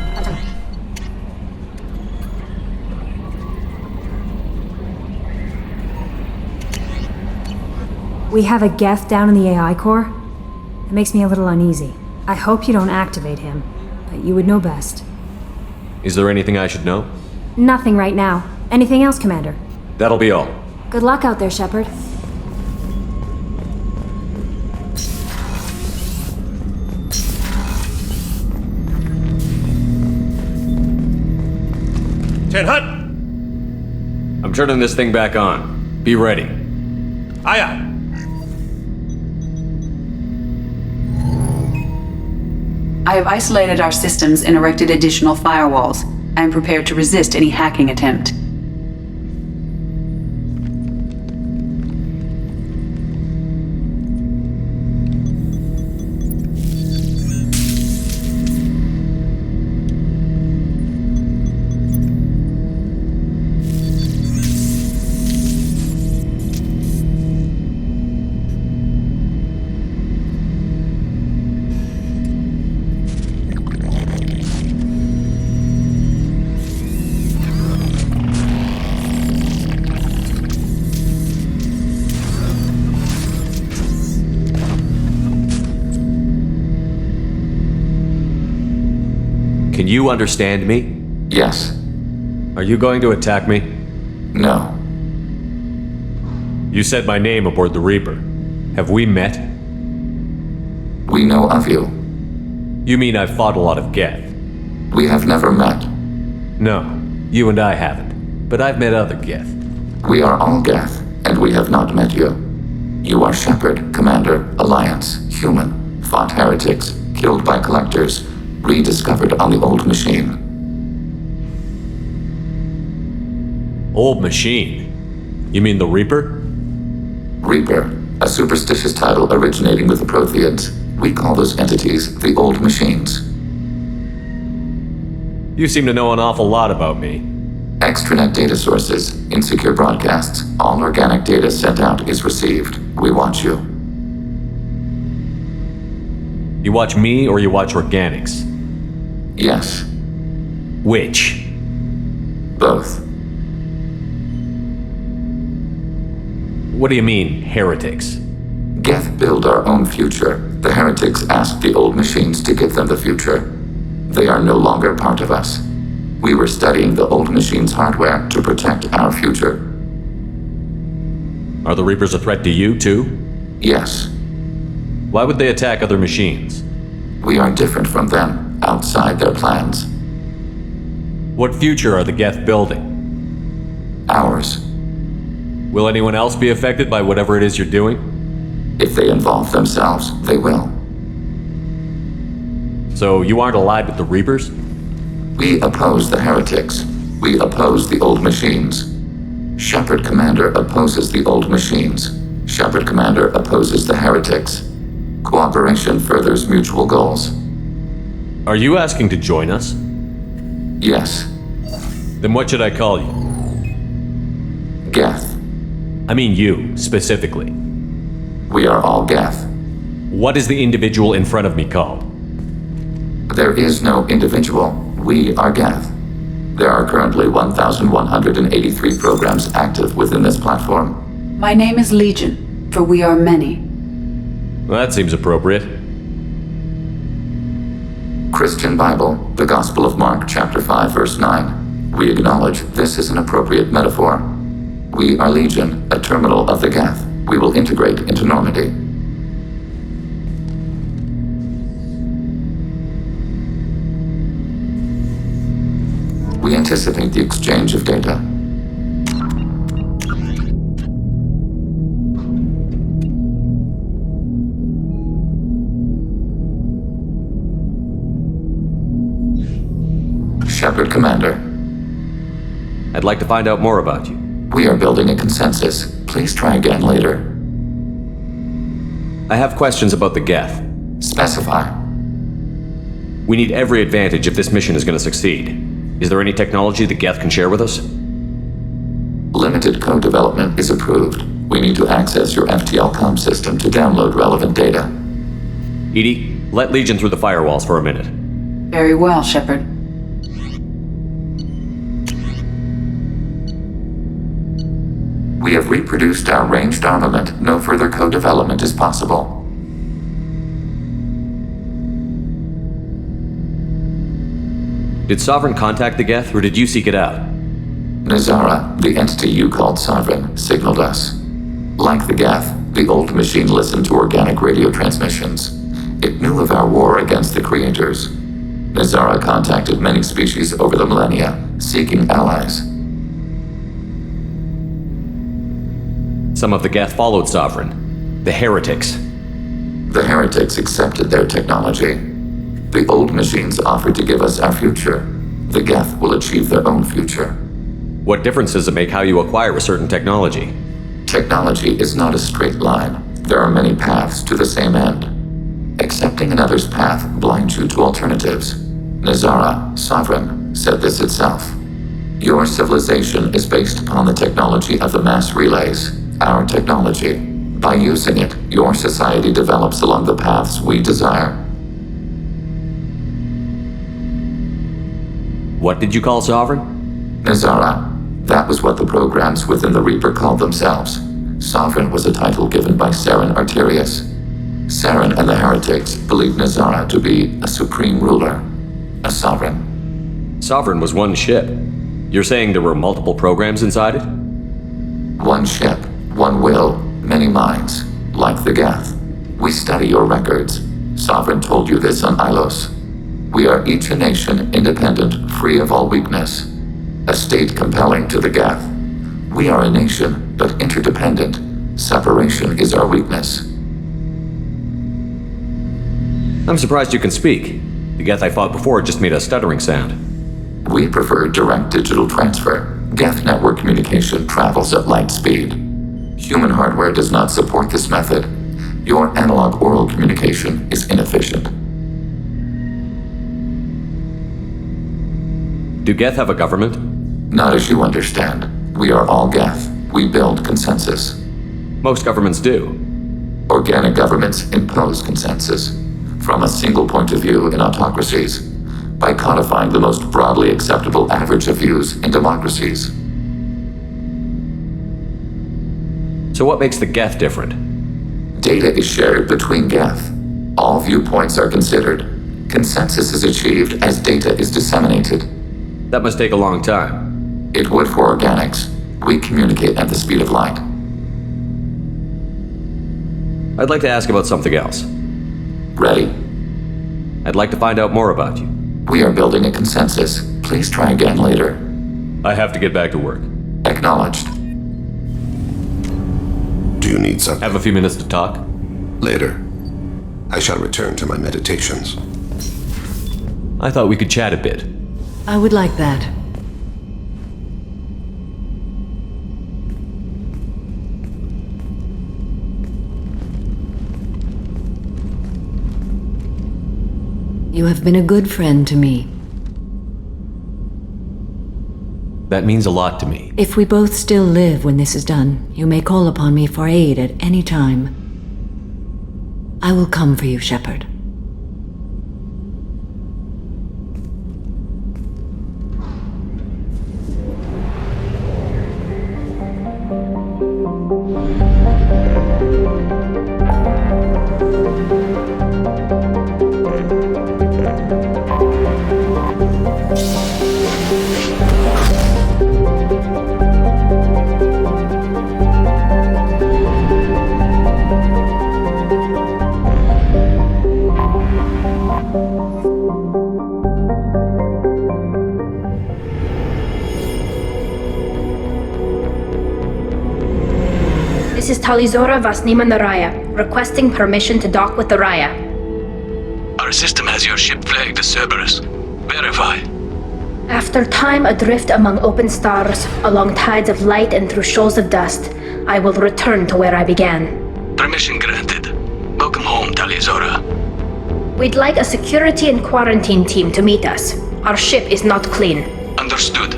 Speaker 14: We have a Geth down in the AI core. It makes me a little uneasy. I hope you don't activate him, but you would know best.
Speaker 2: Is there anything I should know?
Speaker 14: Nothing right now. Anything else, Commander?
Speaker 2: That'll be all.
Speaker 14: Good luck out there, Shepard.
Speaker 2: Hut! I'm turning this thing back on. Be ready. Aye aye.
Speaker 4: I have isolated our systems and erected additional firewalls. I am prepared to resist any hacking attempt.
Speaker 2: Can you understand me?
Speaker 16: Yes.
Speaker 2: Are you going to attack me?
Speaker 16: No.
Speaker 2: You said my name aboard the Reaper. Have we met?
Speaker 16: We know of you.
Speaker 2: You mean I've fought a lot of Geth?
Speaker 16: We have never met.
Speaker 2: No, you and I haven't. But I've met other Geth.
Speaker 16: We are all Geth, and we have not met you. You are Shepard, Commander, Alliance, human, fought heretics, killed by collectors, rediscovered on the old machine.
Speaker 2: Old machine? You mean the Reaper?
Speaker 16: Reaper, a superstitious title originating with the Protheans. We call those entities the old machines.
Speaker 2: You seem to know an awful lot about me.
Speaker 16: Extranet data sources, insecure broadcasts, all organic data sent out is received. We watch you.
Speaker 2: You watch me or you watch organics?
Speaker 16: Yes.
Speaker 2: Which?
Speaker 16: Both.
Speaker 2: What do you mean, heretics?
Speaker 16: Geth build our own future. The heretics asked the old machines to give them the future. They are no longer part of us. We were studying the old machines' hardware to protect our future.
Speaker 2: Are the Reapers a threat to you, too?
Speaker 16: Yes.
Speaker 2: Why would they attack other machines?
Speaker 16: We are different from them, outside their plans.
Speaker 2: What future are the Geth building?
Speaker 16: Ours.
Speaker 2: Will anyone else be affected by whatever it is you're doing?
Speaker 16: If they involve themselves, they will.
Speaker 2: So you aren't allied with the Reapers?
Speaker 16: We oppose the heretics. We oppose the old machines. Shepard Commander opposes the old machines. Shepard Commander opposes the heretics. Cooperation furthers mutual goals.
Speaker 2: Are you asking to join us?
Speaker 16: Yes.
Speaker 2: Then what should I call you?
Speaker 16: Geth.
Speaker 2: I mean you, specifically.
Speaker 16: We are all Geth.
Speaker 2: What is the individual in front of me called?
Speaker 16: There is no individual. We are geth. There are currently 1,183 programs active within this platform.
Speaker 4: My name is Legion, for we are many.
Speaker 2: Well, that seems appropriate.
Speaker 16: Christian Bible, the Gospel of Mark, chapter 5, verse 9. We acknowledge this is an appropriate metaphor. We are Legion, a terminal of the geth. We will integrate into Normandy. We anticipate the exchange of data. Shepard, Commander.
Speaker 2: I'd like to find out more about you.
Speaker 16: We are building a consensus. Please try again later.
Speaker 2: I have questions about the geth.
Speaker 16: Specify.
Speaker 2: We need every advantage if this mission is going to succeed. Is there any technology the geth can share with us?
Speaker 16: Limited code development is approved. We need to access your FTL comm system to download relevant data.
Speaker 2: Edie, let Legion through the firewalls for a minute.
Speaker 4: Very well, Shepard.
Speaker 16: We have reproduced our ranged armament. No further code development is possible.
Speaker 2: Did Sovereign contact the geth, or did you seek it out?
Speaker 16: Nazara, the entity you called Sovereign, signaled us. Like the geth, the old machine listened to organic radio transmissions. It knew of our war against the creators. Nazara contacted many species over the millennia, seeking allies.
Speaker 2: Some of the geth followed Sovereign. The heretics.
Speaker 16: The heretics accepted their technology. The old machines offered to give us our future. The geth will achieve their own future.
Speaker 2: What difference does it make how you acquire a certain technology?
Speaker 16: Technology is not a straight line. There are many paths to the same end. Accepting another's path blinds you to alternatives. Nazara, Sovereign, said this itself. Your civilization is based upon the technology of the mass relays, our technology. By using it, your society develops along the paths we desire.
Speaker 2: What did you call Sovereign?
Speaker 16: Nazara. That was what the programs within the Reaper called themselves. Sovereign was a title given by Saren Arterius. Saren and the heretics believed Nazara to be a supreme ruler, a sovereign.
Speaker 2: Sovereign was one ship. You're saying there were multiple programs inside it?
Speaker 16: One ship, one will, many minds, like the geth. We study your records. Sovereign told you this on Ilos. We are each a nation, independent, free of all weakness. A state compelling to the geth. We are a nation, but interdependent. Separation is our weakness.
Speaker 2: I'm surprised you can speak. The geth I fought before just made a stuttering sound.
Speaker 16: We prefer direct digital transfer. Geth network communication travels at light speed. Human hardware does not support this method. Your analog oral communication is inefficient.
Speaker 2: Do geth have a government?
Speaker 16: Not as you understand. We are all geth. We build consensus.
Speaker 2: Most governments do.
Speaker 16: Organic governments impose consensus. From a single point of view in autocracies, by codifying the most broadly acceptable average of views in democracies.
Speaker 2: So what makes the geth different?
Speaker 16: Data is shared between geth. All viewpoints are considered. Consensus is achieved as data is disseminated.
Speaker 2: That must take a long time.
Speaker 16: It would for organics. We communicate at the speed of light.
Speaker 2: I'd like to ask about something else.
Speaker 16: Ready?
Speaker 2: I'd like to find out more about you.
Speaker 16: We are building a consensus. Please try again later.
Speaker 2: I have to get back to work.
Speaker 16: Acknowledged.
Speaker 5: Do you need something?
Speaker 2: Have a few minutes to talk?
Speaker 5: Later. I shall return to my meditations.
Speaker 2: I thought we could chat a bit.
Speaker 15: I would like that. You have been a good friend to me.
Speaker 2: That means a lot to me.
Speaker 15: If we both still live when this is done, you may call upon me for aid at any time. I will come for you, Shepard.
Speaker 3: Talizora Vasnima Naraya, requesting permission to dock with the Raya.
Speaker 11: Our system has your ship flagged as Cerberus. Verify.
Speaker 3: After time adrift among open stars, along tides of light and through shoals of dust, I will return to where I began.
Speaker 11: Permission granted. Welcome home, Talizora.
Speaker 3: We'd like a security and quarantine team to meet us. Our ship is not clean.
Speaker 11: Understood.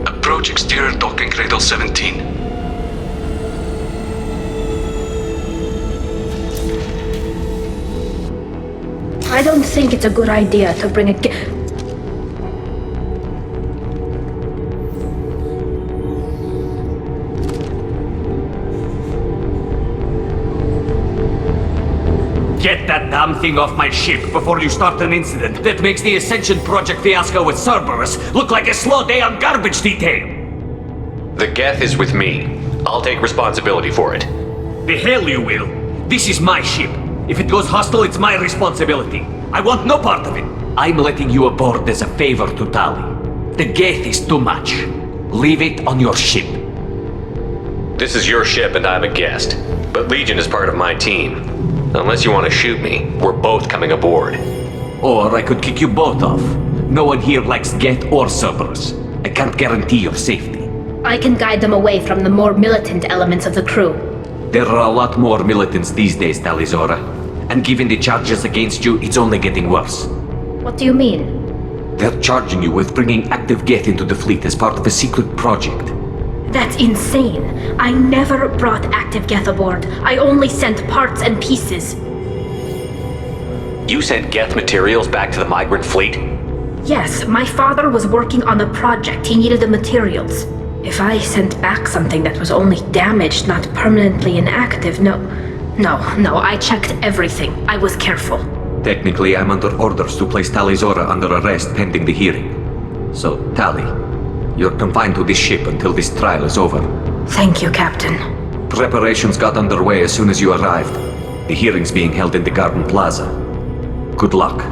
Speaker 11: Approach exterior docking cradle 17.
Speaker 3: I don't think it's a good idea to bring a
Speaker 10: Get that damn thing off my ship before you start an incident that makes the Ascension Project fiasco with Cerberus look like a slow day on garbage detail.
Speaker 2: The Geth is with me. I'll take responsibility for it.
Speaker 10: The hell you will. This is my ship. If it goes hostile, it's my responsibility. I want no part of it. I'm letting you aboard as a favor to Tali. The Geth is too much. Leave it on your ship.
Speaker 2: This is your ship and I'm a guest. But Legion is part of my team. Unless you want to shoot me, we're both coming aboard.
Speaker 10: Or I could kick you both off. No one here likes Geth or Cerberus. I can't guarantee your safety.
Speaker 3: I can guide them away from the more militant elements of the crew.
Speaker 10: There are a lot more militants these days, Talizora. And given the charges against you, it's only getting worse.
Speaker 3: What do you mean?
Speaker 10: They're charging you with bringing active Geth into the fleet as part of a secret project.
Speaker 3: That's insane. I never brought active Geth aboard. I only sent parts and pieces.
Speaker 2: You sent Geth materials back to the migrant fleet?
Speaker 3: Yes, my father was working on a project. He needed the materials. If I sent back something that was only damaged, not permanently inactive, no, I checked everything. I was careful.
Speaker 10: Technically, I'm under orders to place Talizora under arrest pending the hearing. So, Tali, you're confined to this ship until this trial is over.
Speaker 3: Thank you, Captain.
Speaker 10: Preparations got underway as soon as you arrived. The hearing's being held in the Garden Plaza. Good luck.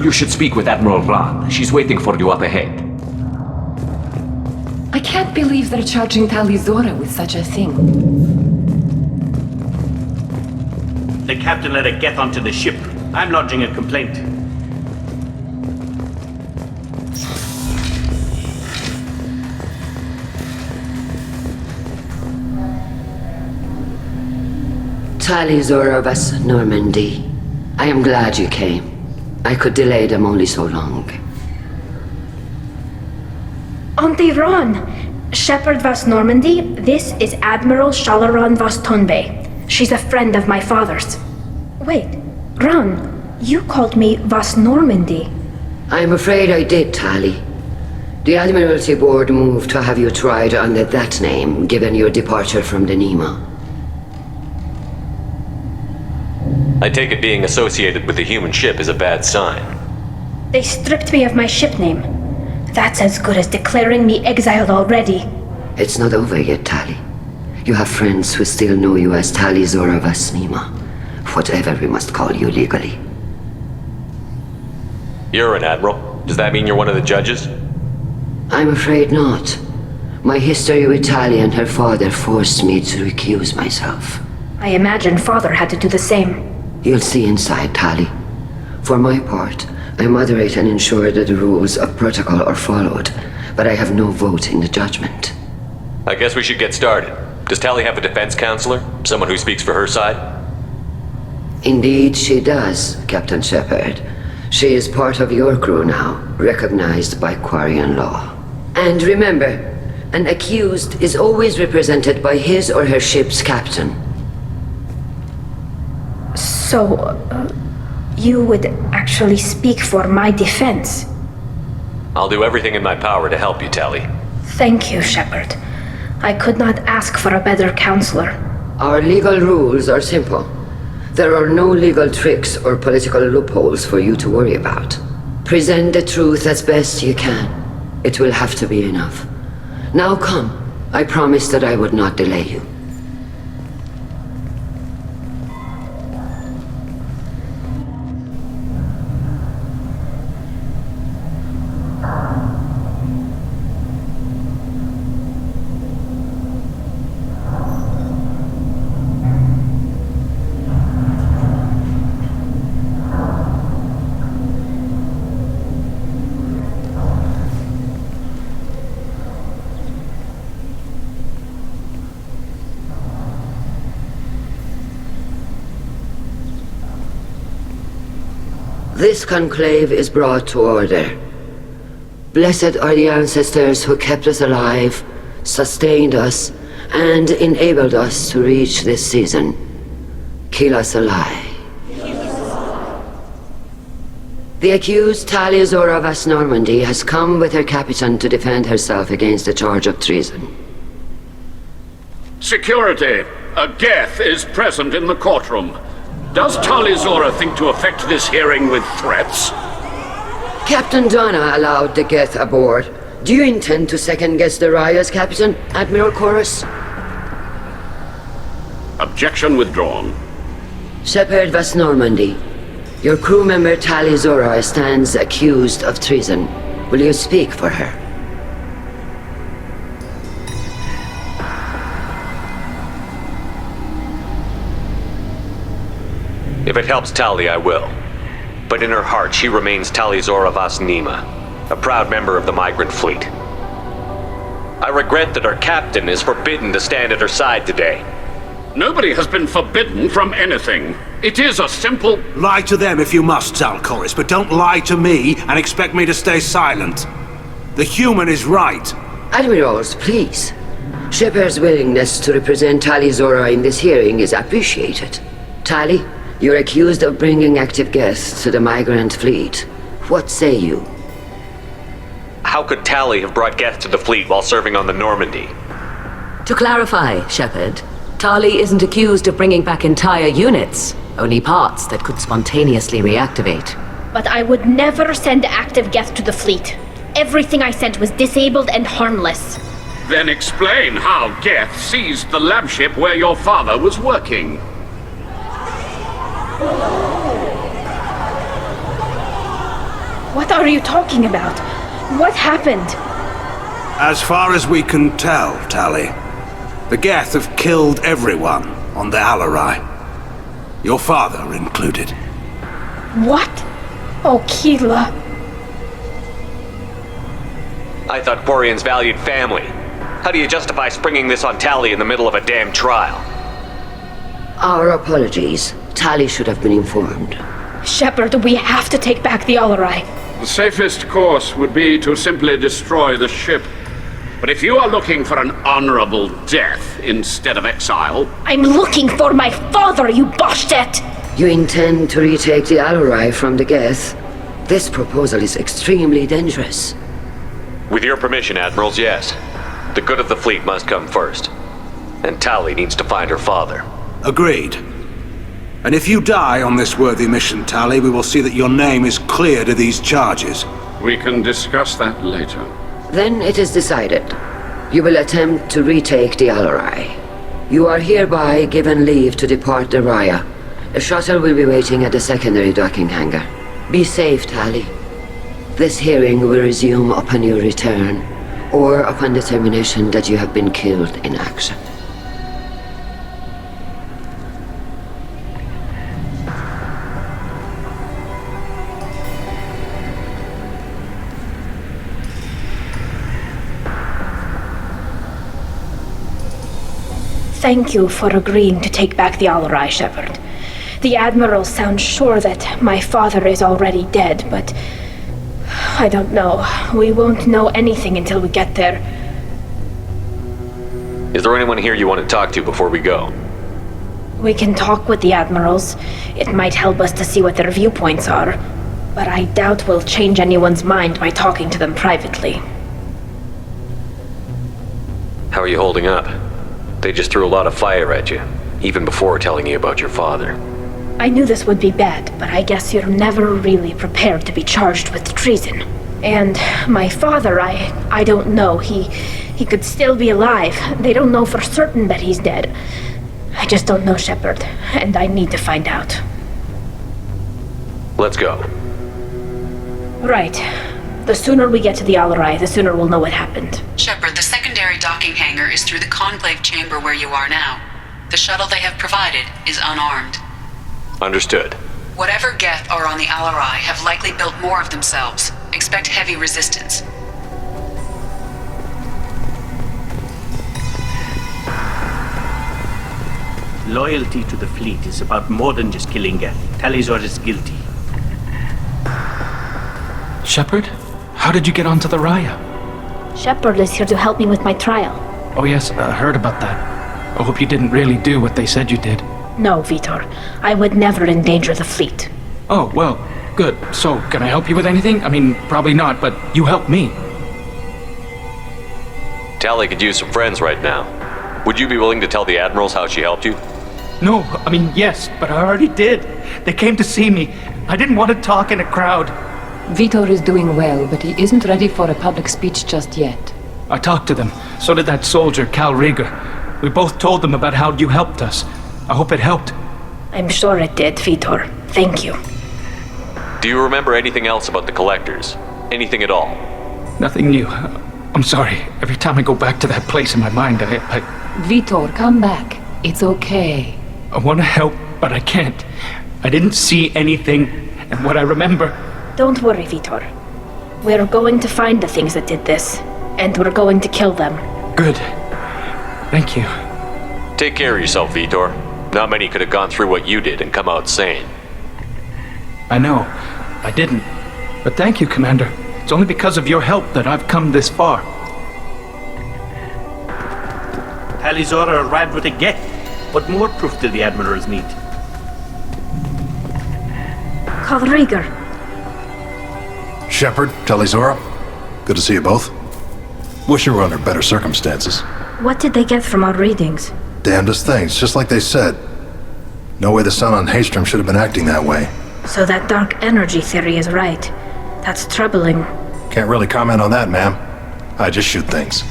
Speaker 10: You should speak with Admiral Ran. She's waiting for you up ahead.
Speaker 20: I can't believe they're charging Talizora with such a thing.
Speaker 10: The captain let a Geth onto the ship. I'm lodging a complaint.
Speaker 17: Talizora vas Normandy. I am glad you came. I could delay them only so long.
Speaker 3: Auntie Ron! Shepherd Vas Normandy, this is Admiral Shalaran Vas Tonbe. She's a friend of my father's. Wait, Ron, you called me Vas Normandy.
Speaker 17: I'm afraid I did, Tali. The Admiralty Board moved to have you tried under that name, given your departure from the Nema.
Speaker 2: I take it being associated with the human ship is a bad sign.
Speaker 3: They stripped me of my ship name. That's as good as declaring me exiled already.
Speaker 17: It's not over yet, Tali. You have friends who still know you as Talizora Vas Nema. Whatever we must call you legally.
Speaker 2: You're an admiral. Does that mean you're one of the judges?
Speaker 17: I'm afraid not. My history with Tali and her father forced me to recuse myself.
Speaker 3: I imagine father had to do the same.
Speaker 17: You'll see inside, Tali. For my part, I moderate and ensure that the rules of protocol are followed, but I have no vote in the judgment.
Speaker 2: I guess we should get started. Does Tali have a defense counselor? Someone who speaks for her side?
Speaker 17: Indeed, she does, Captain Shepard. She is part of your crew now, recognized by Quarian law. And remember, an accused is always represented by his or her ship's captain.
Speaker 3: So, you would actually speak for my defense?
Speaker 2: I'll do everything in my power to help you, Tali.
Speaker 3: Thank you, Shepard. I could not ask for a better counselor.
Speaker 17: Our legal rules are simple. There are no legal tricks or political loopholes for you to worry about. Present the truth as best you can. It will have to be enough. Now come. I promised that I would not delay you. This conclave is brought to order. Blessed are the ancestors who kept us alive, sustained us, and enabled us to reach this season. Keep us alive. The accused Tali Azora of Normandy has come with her captain to defend herself against the charge of treason.
Speaker 6: Security! A Geth is present in the courtroom. Does Tali Zora think to effect this hearing with threats?
Speaker 17: Captain Donna allowed the Geth aboard. Do you intend to second-guess the Raya's captain, Admiral Chorus?
Speaker 6: Objection withdrawn.
Speaker 17: Shepard Vas Normandy, your crew member Tali Zora stands accused of treason. Will you speak for her?
Speaker 2: If it helps Tali, I will. But in her heart, she remains Tali Zora Vas Nima, a proud member of the migrant fleet. I regret that our captain is forbidden to stand at her side today.
Speaker 6: Nobody has been forbidden from anything. It is a simple...
Speaker 7: Lie to them if you must, Zalcoris, but don't lie to me and expect me to stay silent. The human is right.
Speaker 17: Admirals, please. Shepard's willingness to represent Tali Zora in this hearing is appreciated. Tali, you're accused of bringing active guests to the migrant fleet. What say you?
Speaker 2: How could Tali have brought guests to the fleet while serving on the Normandy?
Speaker 13: To clarify, Shepard, Tali isn't accused of bringing back entire units, only parts that could spontaneously reactivate.
Speaker 3: But I would never send active guests to the fleet. Everything I sent was disabled and harmless.
Speaker 6: Then explain how Geth seized the lab ship where your father was working.
Speaker 3: What are you talking about? What happened?
Speaker 7: As far as we can tell, Tali, the Geth have killed everyone on the Alarai. Your father included.
Speaker 3: What? Oh, Keela.
Speaker 2: I thought Quarian's valued family. How do you justify springing this on Tali in the middle of a damn trial?
Speaker 17: Our apologies. Tali should have been informed.
Speaker 3: Shepard, we have to take back the Alarai.
Speaker 6: The safest course would be to simply destroy the ship. But if you are looking for an honorable death instead of exile...
Speaker 3: I'm looking for my father, you bastet!
Speaker 17: You intend to retake the Alarai from the Geth? This proposal is extremely dangerous.
Speaker 2: With your permission, Admirals, yes. The good of the fleet must come first. And Tali needs to find her father.
Speaker 7: Agreed. And if you die on this worthy mission, Tali, we will see that your name is cleared of these charges.
Speaker 6: We can discuss that later.
Speaker 17: Then it is decided. You will attempt to retake the Alarai. You are hereby given leave to depart the Raya. A shuttle will be waiting at the secondary docking hangar. Be safe, Tali. This hearing will resume upon your return, or upon determination that you have been killed in action.
Speaker 3: Thank you for agreeing to take back the Alarai, Shepard. The Admiral sounds sure that my father is already dead, but... I don't know. We won't know anything until we get there.
Speaker 2: Is there anyone here you want to talk to before we go?
Speaker 3: We can talk with the Admirals. It might help us to see what their viewpoints are. But I doubt we'll change anyone's mind by talking to them privately.
Speaker 2: How are you holding up? They just threw a lot of fire at you, even before telling you about your father.
Speaker 3: I knew this would be bad, but I guess you're never really prepared to be charged with treason. And my father, I don't know. He could still be alive. They don't know for certain that he's dead. I just don't know, Shepard, and I need to find out.
Speaker 2: Let's go.
Speaker 3: Right. The sooner we get to the Alarai, the sooner we'll know what happened.
Speaker 4: Shepard, the secondary docking hangar is through the conclave chamber where you are now. The shuttle they have provided is unarmed.
Speaker 2: Understood.
Speaker 4: Whatever Geth are on the Alarai have likely built more of themselves. Expect heavy resistance.
Speaker 24: Loyalty to the fleet is about more than just killing Geth. Tali Zora is guilty.
Speaker 9: Shepard? How did you get onto the Raya?
Speaker 3: Shepard is here to help me with my trial.
Speaker 9: Oh yes, I heard about that. I hope you didn't really do what they said you did.
Speaker 3: No, Vitor. I would never endanger the fleet.
Speaker 9: Oh, well, good. So, can I help you with anything? I mean, probably not, but you helped me.
Speaker 2: Tali could use some friends right now. Would you be willing to tell the admirals how she helped you?
Speaker 9: No, I mean, yes, but I already did. They came to see me. I didn't want to talk in a crowd.
Speaker 19: Vitor is doing well, but he isn't ready for a public speech just yet.
Speaker 9: I talked to them. So did that soldier, Cal Rieger. We both told them about how you helped us. I hope it helped.
Speaker 3: I'm sure it did, Vitor. Thank you.
Speaker 2: Do you remember anything else about the collectors? Anything at all?
Speaker 9: Nothing new. I'm sorry. Every time I go back to that place in my mind, I...
Speaker 19: Vitor, come back. It's okay.
Speaker 9: I want to help, but I can't. I didn't see anything, and what I remember...
Speaker 3: Don't worry, Vitor. We're going to find the things that did this, and we're going to kill them.
Speaker 9: Good. Thank you.
Speaker 2: Take care of yourself, Vitor. Not many could have gone through what you did and come out sane.
Speaker 9: I know. I didn't. But thank you, Commander. It's only because of your help that I've come this far.
Speaker 21: Talizora arrived with a get. What more proof do the admirals need?
Speaker 3: Call Rieger.
Speaker 24: Shepard, Talizora. Good to see you both. Wish you were under better circumstances.
Speaker 3: What did they get from our readings?
Speaker 24: Damnedest things, just like they said. No way the sun on Haystrom should have been acting that way.
Speaker 3: So that dark energy theory is right. That's troubling.
Speaker 24: Can't really comment on that, ma'am. I just shoot things.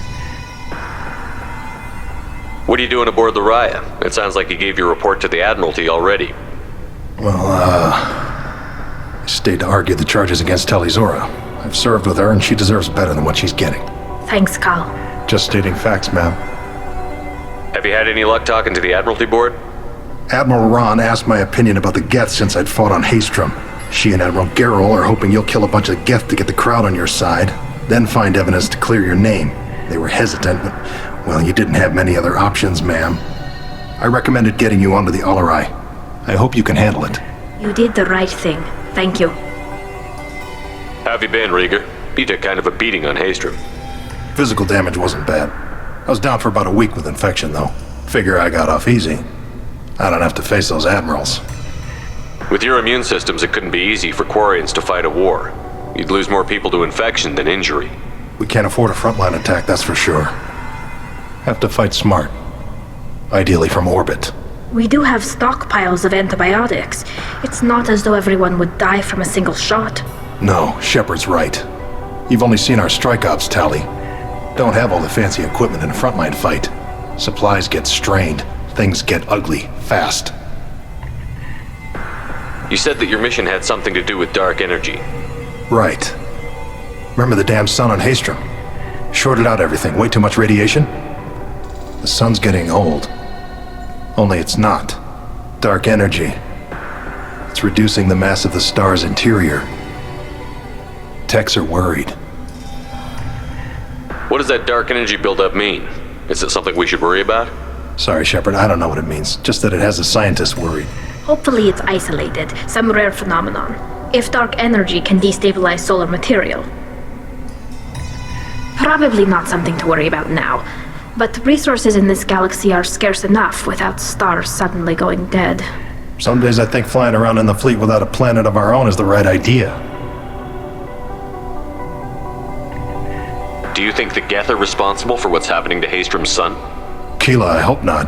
Speaker 2: What are you doing aboard the Raya? It sounds like you gave your report to the Admiralty already.
Speaker 24: Well, I stayed to argue the charges against Talizora. I've served with her, and she deserves better than what she's getting.
Speaker 3: Thanks, Cal.
Speaker 24: Just stating facts, ma'am.
Speaker 2: Have you had any luck talking to the Admiralty Board?
Speaker 24: Admiral Ron asked my opinion about the Geth since I'd fought on Haystrom. She and Admiral Gerrel are hoping you'll kill a bunch of Geth to get the crowd on your side, then find evidence to clear your name. They were hesitant, but, well, you didn't have many other options, ma'am. I recommended getting you onto the Alarai. I hope you can handle it.
Speaker 3: You did the right thing. Thank you.
Speaker 2: How have you been, Rieger? You took kind of a beating on Haystrom.
Speaker 24: Physical damage wasn't bad. I was down for about a week with infection, though. Figure I got off easy. I don't have to face those admirals.
Speaker 2: With your immune systems, it couldn't be easy for Quarians to fight a war. You'd lose more people to infection than injury.
Speaker 24: We can't afford a frontline attack, that's for sure. Have to fight smart. Ideally from orbit.
Speaker 3: We do have stockpiles of antibiotics. It's not as though everyone would die from a single shot.
Speaker 24: No, Shepard's right. You've only seen our strike ops, Tali. Don't have all the fancy equipment in a frontline fight. Supplies get strained. Things get ugly, fast.
Speaker 2: You said that your mission had something to do with dark energy.
Speaker 24: Right. Remember the damn sun on Haystrom? Shorted out everything. Way too much radiation? The sun's getting old. Only it's not. Dark energy. It's reducing the mass of the star's interior. Techs are worried.
Speaker 2: What does that dark energy buildup mean? Is it something we should worry about?
Speaker 24: Sorry, Shepard, I don't know what it means. Just that it has the scientists worried.
Speaker 3: Hopefully it's isolated, some rare phenomenon. If dark energy can destabilize solar material. Probably not something to worry about now. But resources in this galaxy are scarce enough without stars suddenly going dead.
Speaker 24: Some days I think flying around in the fleet without a planet of our own is the right idea.
Speaker 2: Do you think the Geth are responsible for what's happening to Haystrom's sun?
Speaker 24: Keela, I hope not.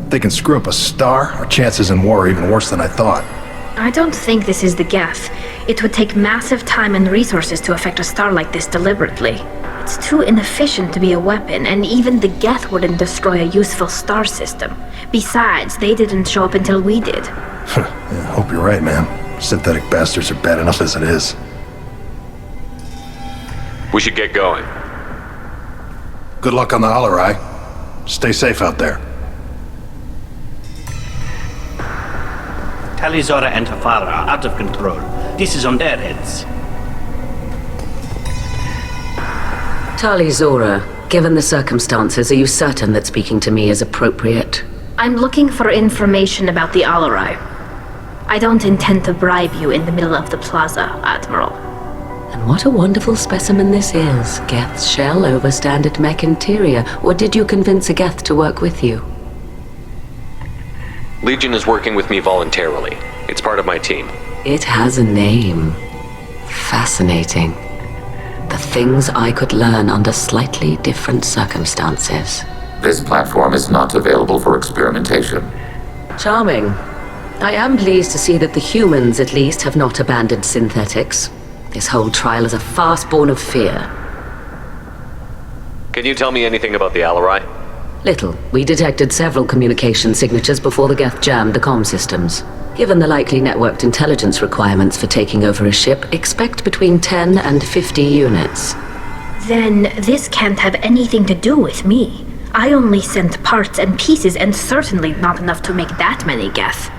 Speaker 24: If they can screw up a star, our chances in war are even worse than I thought.
Speaker 3: I don't think this is the Geth. It would take massive time and resources to affect a star like this deliberately. It's too inefficient to be a weapon, and even the Geth wouldn't destroy a useful star system. Besides, they didn't show up until we did.
Speaker 24: Yeah, hope you're right, man. Synthetic bastards are bad enough as it is.
Speaker 2: We should get going.
Speaker 24: Good luck on the Alarai. Stay safe out there.
Speaker 21: Talizora and her father are out of control. This is on their heads.
Speaker 13: Talizora, given the circumstances, are you certain that speaking to me is appropriate?
Speaker 3: I'm looking for information about the Alarai. I don't intend to bribe you in the middle of the plaza, Admiral.
Speaker 13: And what a wonderful specimen this is. Geth's shell over standard mech interior. Or did you convince a Geth to work with you?
Speaker 2: Legion is working with me voluntarily. It's part of my team.
Speaker 13: It has a name. Fascinating. The things I could learn under slightly different circumstances.
Speaker 16: This platform is not available for experimentation.
Speaker 13: Charming. I am pleased to see that the humans, at least, have not abandoned synthetics. This whole trial is a farce born of fear.
Speaker 2: Can you tell me anything about the Alarai?
Speaker 13: Little. We detected several communication signatures before the Geth jammed the comm systems. Given the likely networked intelligence requirements for taking over a ship, expect between 10 and 50 units.
Speaker 3: Then this can't have anything to do with me. I only sent parts and pieces, and certainly not enough to make that many Geth.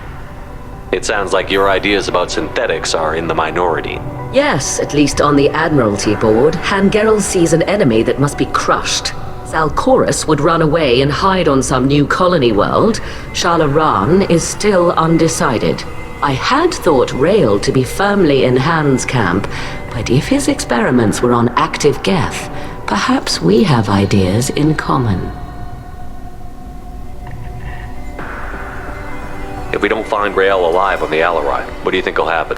Speaker 2: It sounds like your ideas about synthetics are in the minority.
Speaker 13: Yes, at least on the Admiralty board, Hangerel sees an enemy that must be crushed. Zalcorus would run away and hide on some new colony world. Shalaran is still undecided. I had thought Rael to be firmly in Han's camp, but if his experiments were on active Geth, perhaps we have ideas in common.
Speaker 2: If we don't find Rael alive on the Alarai, what do you think will happen?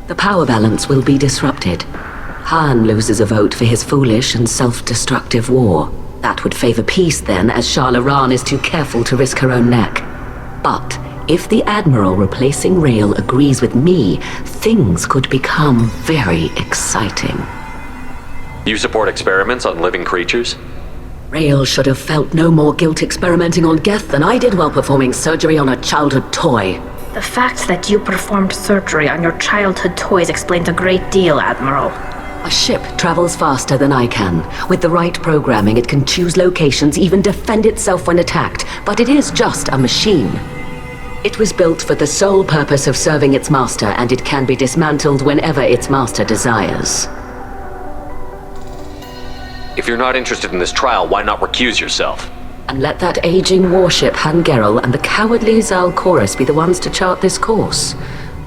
Speaker 13: The power balance will be disrupted. Han loses a vote for his foolish and self-destructive war. That would favor peace then, as Shalaran is too careful to risk her own neck. But if the Admiral replacing Rael agrees with me, things could become very exciting.
Speaker 2: You support experiments on living creatures?
Speaker 13: Rael should have felt no more guilt experimenting on Geth than I did while performing surgery on a childhood toy.
Speaker 3: The fact that you performed surgery on your childhood toys explains a great deal, Admiral.
Speaker 13: A ship travels faster than I can. With the right programming, it can choose locations, even defend itself when attacked. But it is just a machine. It was built for the sole purpose of serving its master, and it can be dismantled whenever its master desires.
Speaker 2: If you're not interested in this trial, why not recuse yourself?
Speaker 13: And let that aging warship Hangerel and the cowardly Zalcorus be the ones to chart this course?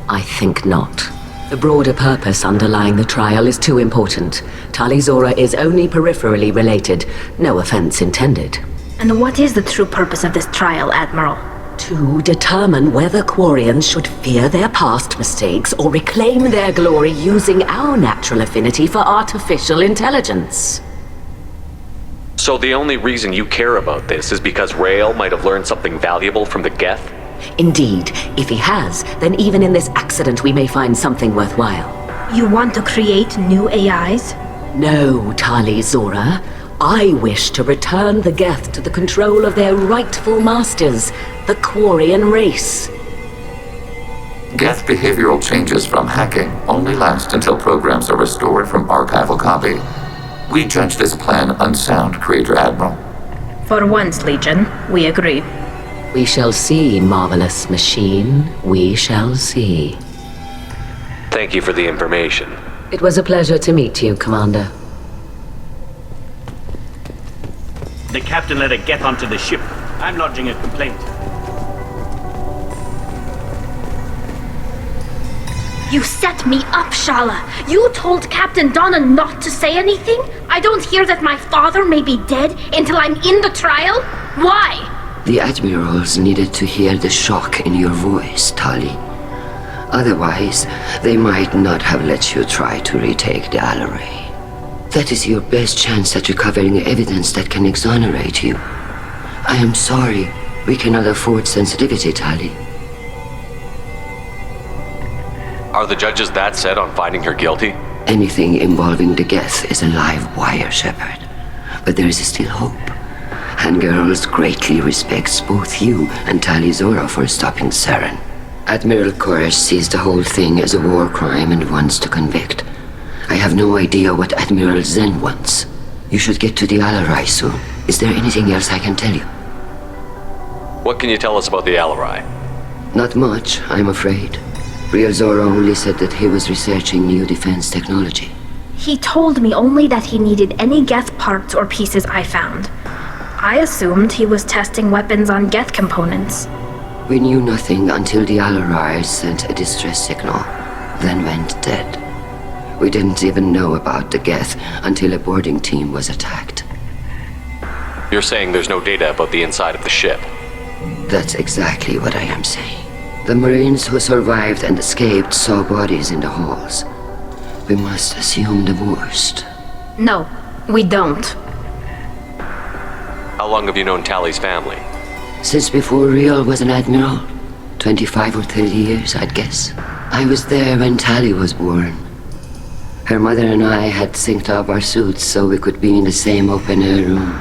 Speaker 13: I think not. The broader purpose underlying the trial is too important. Tali Zora is only peripherally related. No offense intended.
Speaker 3: And what is the true purpose of this trial, Admiral?
Speaker 13: To determine whether Quarians should fear their past mistakes or reclaim their glory using our natural affinity for artificial intelligence.
Speaker 2: So the only reason you care about this is because Rael might have learned something valuable from the Geth?
Speaker 13: Indeed. If he has, then even in this accident we may find something worthwhile.
Speaker 3: You want to create new AIs?
Speaker 13: No, Tali Zora. I wish to return the Geth to the control of their rightful masters, the Quarian race.
Speaker 16: Geth behavioral changes from hacking only last until programs are restored from archival copy. We judge this plan unsound, Creator Admiral.
Speaker 3: For once, Legion, we agree.
Speaker 13: We shall see, marvelous machine. We shall see.
Speaker 2: Thank you for the information.
Speaker 13: It was a pleasure to meet you, Commander.
Speaker 21: The captain let her get onto the ship. I'm lodging a complaint.
Speaker 3: You set me up, Shala. You told Captain Donna not to say anything? I don't hear that my father may be dead until I'm in the trial? Why?
Speaker 17: The admirals needed to hear the shock in your voice, Tali. Otherwise, they might not have let you try to retake the Alarai. That is your best chance at recovering evidence that can exonerate you. I am sorry. We cannot afford sensitivity, Tali.
Speaker 2: Are the judges that set on finding her guilty?
Speaker 17: Anything involving the Geth is a live wire, Shepard. But there is still hope. Hangerls greatly respects both you and Tali Zora for stopping Saren. Admiral Koresh sees the whole thing as a war crime and wants to convict. I have no idea what Admiral Zen wants. You should get to the Alarai soon. Is there anything else I can tell you?
Speaker 2: What can you tell us about the Alarai?
Speaker 17: Not much, I'm afraid. Real Zora only said that he was researching new defense technology.
Speaker 3: He told me only that he needed any Geth parts or pieces I found. I assumed he was testing weapons on Geth components.
Speaker 17: We knew nothing until the Alarai sent a distress signal, then went dead. We didn't even know about the geth until a boarding team was attacked.
Speaker 2: You're saying there's no data about the inside of the ship?
Speaker 17: That's exactly what I am saying. The Marines who survived and escaped saw bodies in the halls. We must assume the worst.
Speaker 3: No, we don't.
Speaker 2: How long have you known Tali's family?
Speaker 17: Since before Riel was an admiral. 25 or 30 years, I'd guess. I was there when Tali was born. Her mother and I had synced up our suits so we could be in the same open-air room.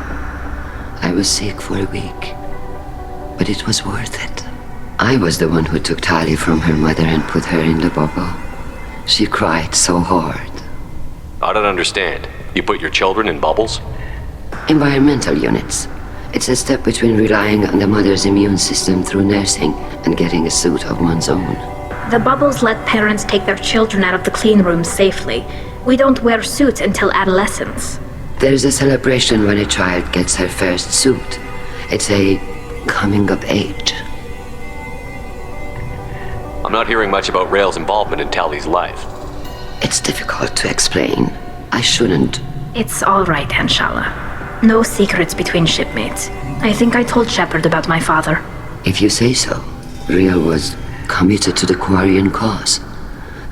Speaker 17: I was sick for a week, but it was worth it. I was the one who took Tali from her mother and put her in the bubble. She cried so hard.
Speaker 2: I don't understand. You put your children in bubbles?
Speaker 17: Environmental units. It's a step between relying on the mother's immune system through nursing and getting a suit of one's own.
Speaker 3: The bubbles let parents take their children out of the clean rooms safely. We don't wear suits until adolescence.
Speaker 17: There's a celebration when a child gets her first suit. It's a coming of age.
Speaker 2: I'm not hearing much about Rael's involvement in Tali's life.
Speaker 17: It's difficult to explain. I shouldn't.
Speaker 3: It's all right, Anshala. No secrets between shipmates. I think I told Shepard about my father.
Speaker 17: If you say so. Riel was committed to the Quarian cause.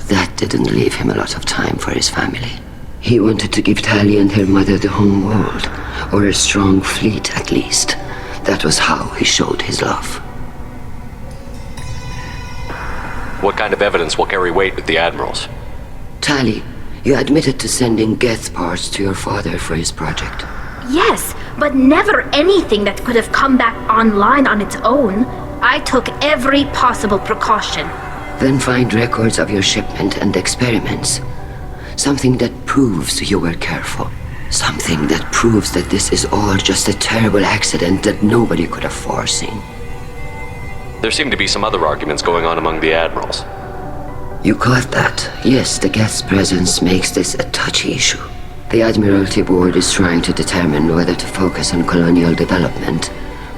Speaker 17: That didn't leave him a lot of time for his family. He wanted to give Tali and her mother the home world, or a strong fleet at least. That was how he showed his love.
Speaker 2: What kind of evidence will carry weight with the admirals?
Speaker 17: Tali, you admitted to sending geth parts to your father for his project.
Speaker 3: Yes, but never anything that could have come back online on its own. I took every possible precaution.
Speaker 17: Then find records of your shipment and experiments. Something that proves you were careful. Something that proves that this is all just a terrible accident that nobody could have foreseen.
Speaker 2: There seem to be some other arguments going on among the admirals.
Speaker 17: You caught that? Yes, the geth's presence makes this a touchy issue. The Admiralty Board is trying to determine whether to focus on colonial development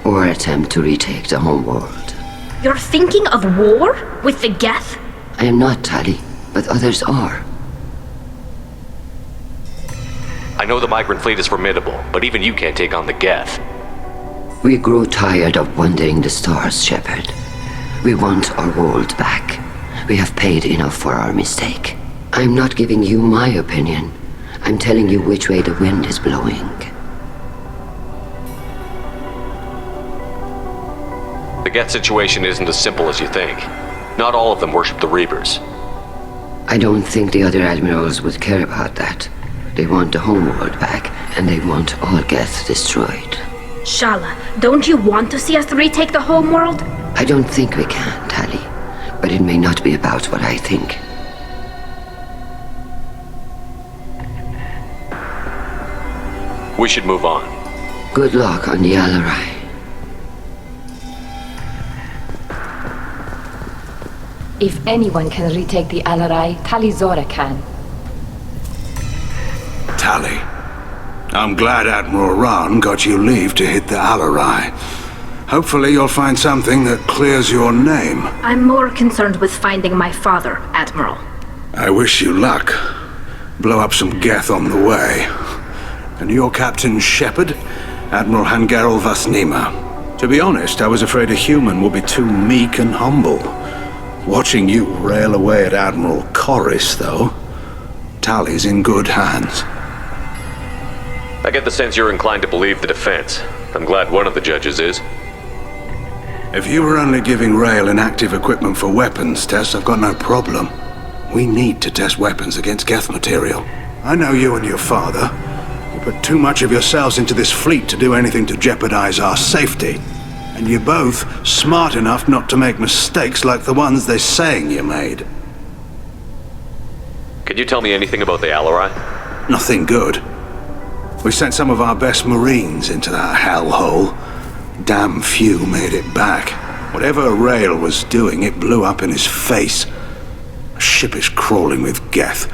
Speaker 17: or attempt to retake the home world.
Speaker 3: You're thinking of war? With the geth?
Speaker 17: I am not, Tali, but others are.
Speaker 2: I know the migrant fleet is formidable, but even you can't take on the geth.
Speaker 17: We grow tired of wandering the stars, Shepard. We want our world back. We have paid enough for our mistake. I'm not giving you my opinion. I'm telling you which way the wind is blowing.
Speaker 2: The geth situation isn't as simple as you think. Not all of them worship the Reapers.
Speaker 17: I don't think the other admirals would care about that. They want the homeworld back, and they want all geth destroyed.
Speaker 3: Shala, don't you want to see us retake the homeworld?
Speaker 17: I don't think we can, Tali. But it may not be about what I think.
Speaker 2: We should move on.
Speaker 17: Good luck on the Alarai.
Speaker 19: If anyone can retake the Alarai, Tali Zora can.
Speaker 7: Tali, I'm glad Admiral Ran got you leave to hit the Alarai. Hopefully you'll find something that clears your name.
Speaker 3: I'm more concerned with finding my father, Admiral.
Speaker 7: I wish you luck. Blow up some geth on the way. And your Captain Shepard, Admiral Hangarel Vasnima. To be honest, I was afraid a human would be too meek and humble. Watching you rail away at Admiral Corris, though, Tali's in good hands.
Speaker 2: I get the sense you're inclined to believe the defense. I'm glad one of the judges is.
Speaker 7: If you were only giving Rael inactive equipment for weapons tests, I've got no problem. We need to test weapons against geth material. I know you and your father. You put too much of yourselves into this fleet to do anything to jeopardize our safety. And you're both smart enough not to make mistakes like the ones they're saying you made.
Speaker 2: Can you tell me anything about the Alarai?
Speaker 7: Nothing good. We sent some of our best Marines into that hellhole. Damn few made it back. Whatever Rael was doing, it blew up in his face. A ship is crawling with geth.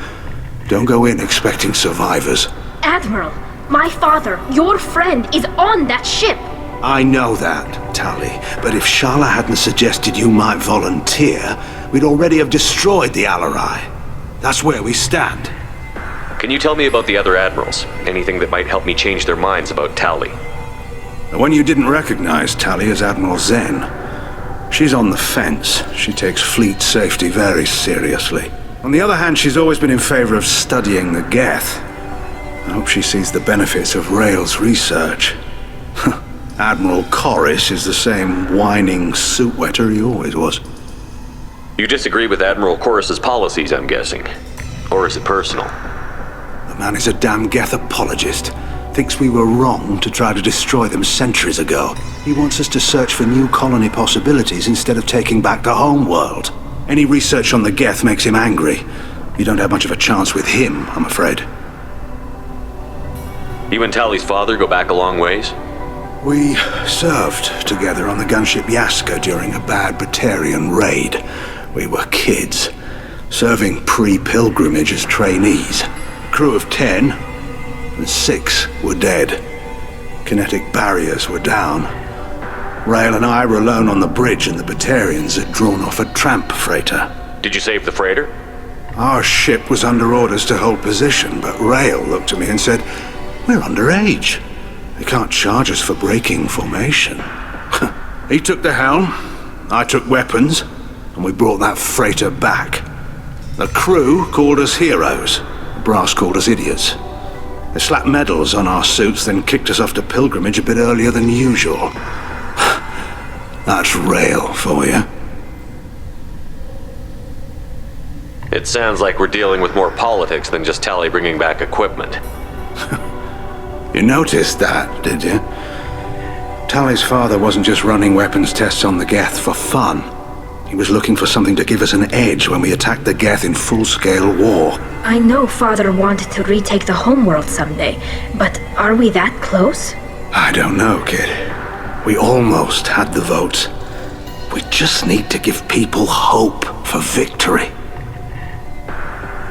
Speaker 7: Don't go in expecting survivors.
Speaker 3: Admiral, my father, your friend, is on that ship.
Speaker 7: I know that, Tali, but if Shala hadn't suggested you might volunteer, we'd already have destroyed the Alarai. That's where we stand.
Speaker 2: Can you tell me about the other admirals? Anything that might help me change their minds about Tali?
Speaker 7: The one you didn't recognize, Tali, is Admiral Zen. She's on the fence. She takes fleet safety very seriously. On the other hand, she's always been in favor of studying the Geth. I hope she sees the benefits of Rael's research. Admiral Corris is the same whining suit wetter he always was.
Speaker 2: You disagree with Admiral Corris's policies, I'm guessing. Or is it personal?
Speaker 7: The man is a damn Geth apologist. Thinks we were wrong to try to destroy them centuries ago. He wants us to search for new colony possibilities instead of taking back the home world. Any research on the Geth makes him angry. You don't have much of a chance with him, I'm afraid.
Speaker 2: You and Tali's father go back a long ways?
Speaker 7: We served together on the gunship Yaska during a bad Batarian raid. We were kids, serving pre-pilgrimage as trainees. Crew of 10, and 6 were dead. Kinetic barriers were down. Rael and I were alone on the bridge, and the Batarians had drawn off a tramp freighter.
Speaker 2: Did you save the freighter?
Speaker 7: Our ship was under orders to hold position, but Rael looked at me and said, "We're underage. They can't charge us for breaking formation." He took the helm, I took weapons, and we brought that freighter back. The crew called us heroes. The brass called us idiots. They slapped medals on our suits, then kicked us off to pilgrimage a bit earlier than usual. That's Rael for you.
Speaker 2: It sounds like we're dealing with more politics than just Tali bringing back equipment.
Speaker 7: You noticed that, did you? Tali's father wasn't just running weapons tests on the Geth for fun. He was looking for something to give us an edge when we attacked the Geth in full-scale war.
Speaker 3: I know Father wanted to retake the homeworld someday, but are we that close?
Speaker 7: I don't know, kid. We almost had the votes. We just need to give people hope for victory.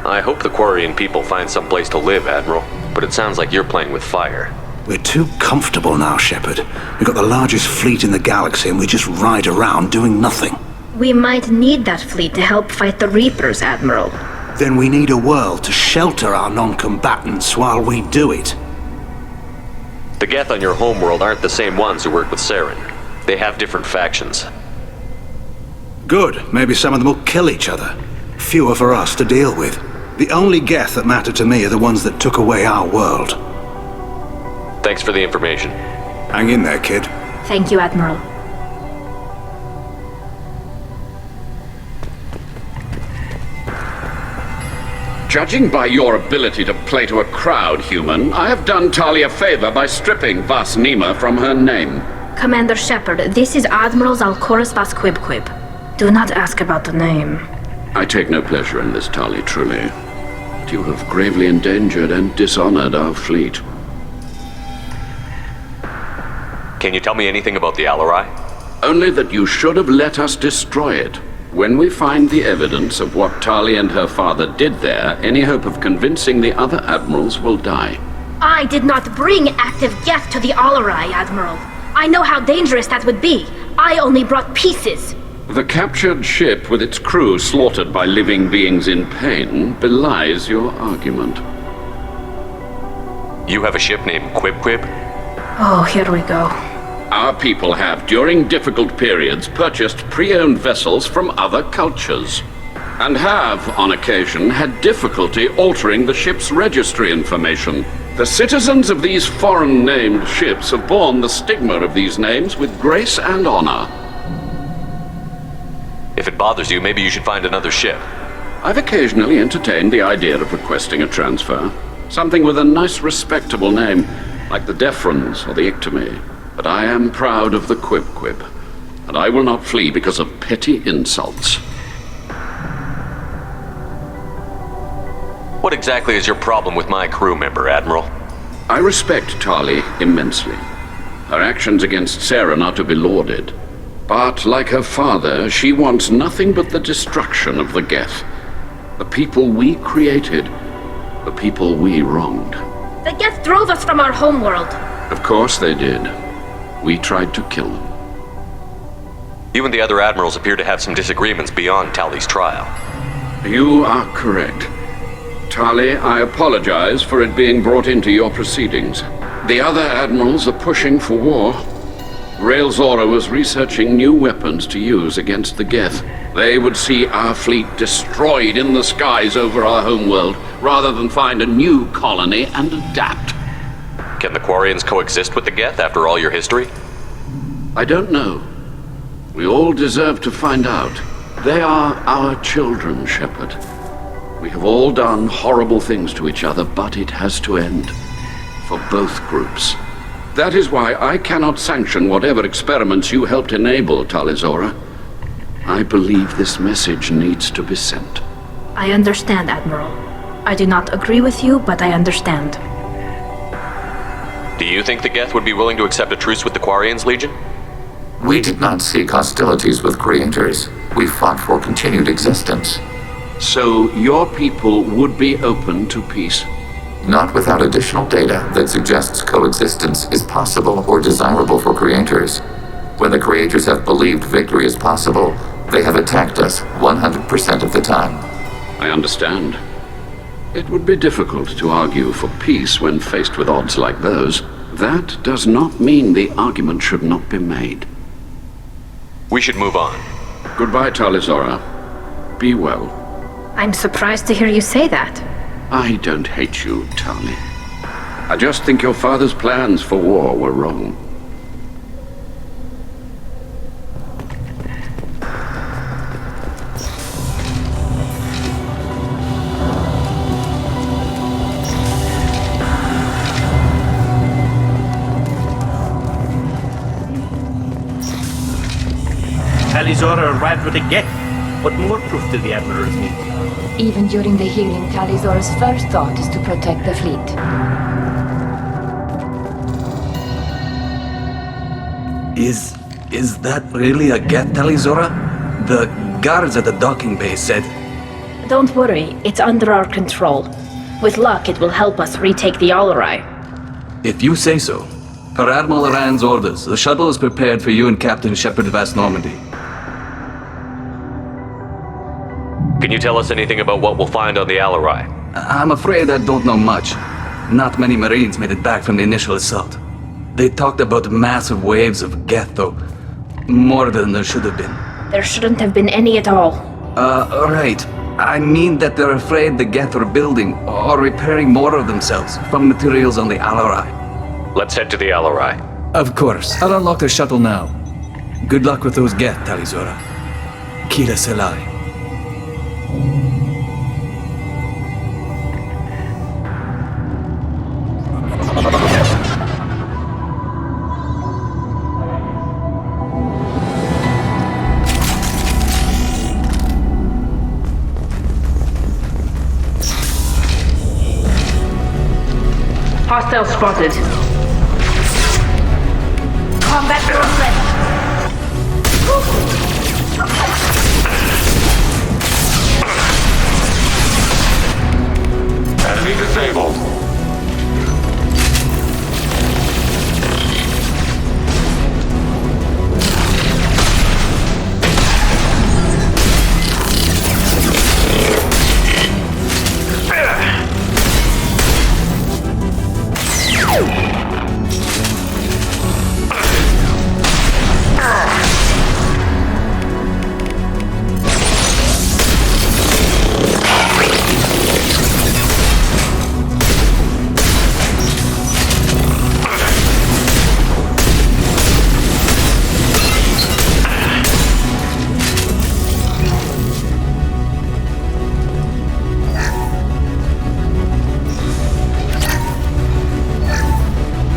Speaker 2: I hope the Quarian people find some place to live, Admiral, but it sounds like you're playing with fire.
Speaker 7: We're too comfortable now, Shepard. We've got the largest fleet in the galaxy and we just ride around doing nothing.
Speaker 3: We might need that fleet to help fight the Reapers, Admiral.
Speaker 7: Then we need a world to shelter our non-combatants while we do it.
Speaker 2: The Geth on your homeworld aren't the same ones who work with Saren. They have different factions.
Speaker 7: Good. Maybe some of them will kill each other. Fewer for us to deal with. The only Geth that matter to me are the ones that took away our world.
Speaker 2: Thanks for the information.
Speaker 7: Hang in there, kid.
Speaker 3: Thank you, Admiral.
Speaker 6: Judging by your ability to play to a crowd, human, I have done Tali a favor by stripping Vas Nima from her name.
Speaker 3: Commander Shepard, this is Admiral Zalkoris Vas Quib. Do not ask about the name.
Speaker 6: I take no pleasure in this, Tali, truly. But you have gravely endangered and dishonored our fleet.
Speaker 2: Can you tell me anything about the Alarai?
Speaker 6: Only that you should have let us destroy it. When we find the evidence of what Tali and her father did there, any hope of convincing the other admirals will die.
Speaker 3: I did not bring active Geth to the Alarai, Admiral. I know how dangerous that would be. I only brought pieces.
Speaker 6: The captured ship with its crew slaughtered by living beings in pain belies your argument.
Speaker 2: You have a ship named Quib?
Speaker 3: Oh, here we go.
Speaker 6: Our people have, during difficult periods, purchased pre-owned vessels from other cultures, and have, on occasion, had difficulty altering the ship's registry information. The citizens of these foreign-named ships have borne the stigma of these names with grace and honor.
Speaker 2: If it bothers you, maybe you should find another ship.
Speaker 6: I've occasionally entertained the idea of requesting a transfer. Something with a nice, respectable name, like the Defrons or the Ictomy. But I am proud of the Quib, and I will not flee because of petty insults.
Speaker 2: What exactly is your problem with my crew member, Admiral?
Speaker 6: I respect Tali immensely. Her actions against Saren are to be lauded. But, like her father, she wants nothing but the destruction of the Geth. The people we created, the people we wronged.
Speaker 3: The Geth drove us from our homeworld.
Speaker 6: Of course they did. We tried to kill them.
Speaker 2: You and the other admirals appear to have some disagreements beyond Tali's trial.
Speaker 6: You are correct. Tali, I apologize for it being brought into your proceedings. The other admirals are pushing for war. Rael Zora was researching new weapons to use against the Geth. They would see our fleet destroyed in the skies over our homeworld, rather than find a new colony and adapt.
Speaker 2: Can the Quarians coexist with the Geth after all your history?
Speaker 6: I don't know. We all deserve to find out. They are our children, Shepard. We have all done horrible things to each other, but it has to end. For both groups. That is why I cannot sanction whatever experiments you helped enable, Tali Zora. I believe this message needs to be sent.
Speaker 3: I understand, Admiral. I do not agree with you, but I understand.
Speaker 2: Do you think the Geth would be willing to accept a truce with the Quarians, Legion?
Speaker 16: We did not seek hostilities with creators. We fought for continued existence.
Speaker 6: So your people would be open to peace?
Speaker 16: Not without additional data that suggests coexistence is possible or desirable for creators. When the creators have believed victory is possible, they have attacked us 100% of the time.
Speaker 6: I understand. It would be difficult to argue for peace when faced with odds like those. That does not mean the argument should not be made.
Speaker 2: We should move on.
Speaker 6: Goodbye, Tali Zora. Be well.
Speaker 3: I'm surprised to hear you say that.
Speaker 6: I don't hate you, Tali. I just think your father's plans for war were wrong.
Speaker 21: Tali Zora arrived with a Geth. What more proof do the admirals need?
Speaker 19: Even during the healing, Tali Zora's first thought is to protect the fleet.
Speaker 8: Is that really a Geth, Tali Zora? The guards at the docking bay said...
Speaker 3: Don't worry, it's under our control. With luck, it will help us retake the Alarai.
Speaker 8: If you say so. Per Admiral Rand's orders, the shuttle is prepared for you and Captain Shepard Vast Normandy.
Speaker 2: Can you tell us anything about what we'll find on the Alarai?
Speaker 8: I'm afraid I don't know much. Not many Marines made it back from the initial assault. They talked about massive waves of Geth, though. More than there should have been.
Speaker 3: There shouldn't have been any at all.
Speaker 8: Right. I mean that they're afraid the Geth are building or repairing more of themselves from materials on the Alarai.
Speaker 2: Let's head to the Alarai.
Speaker 8: Of course. I'll unlock the shuttle now. Good luck with those Geth, Tali Zora. Kila Selai.
Speaker 3: Hostile spotted. Combat progress.
Speaker 11: Enemy disabled.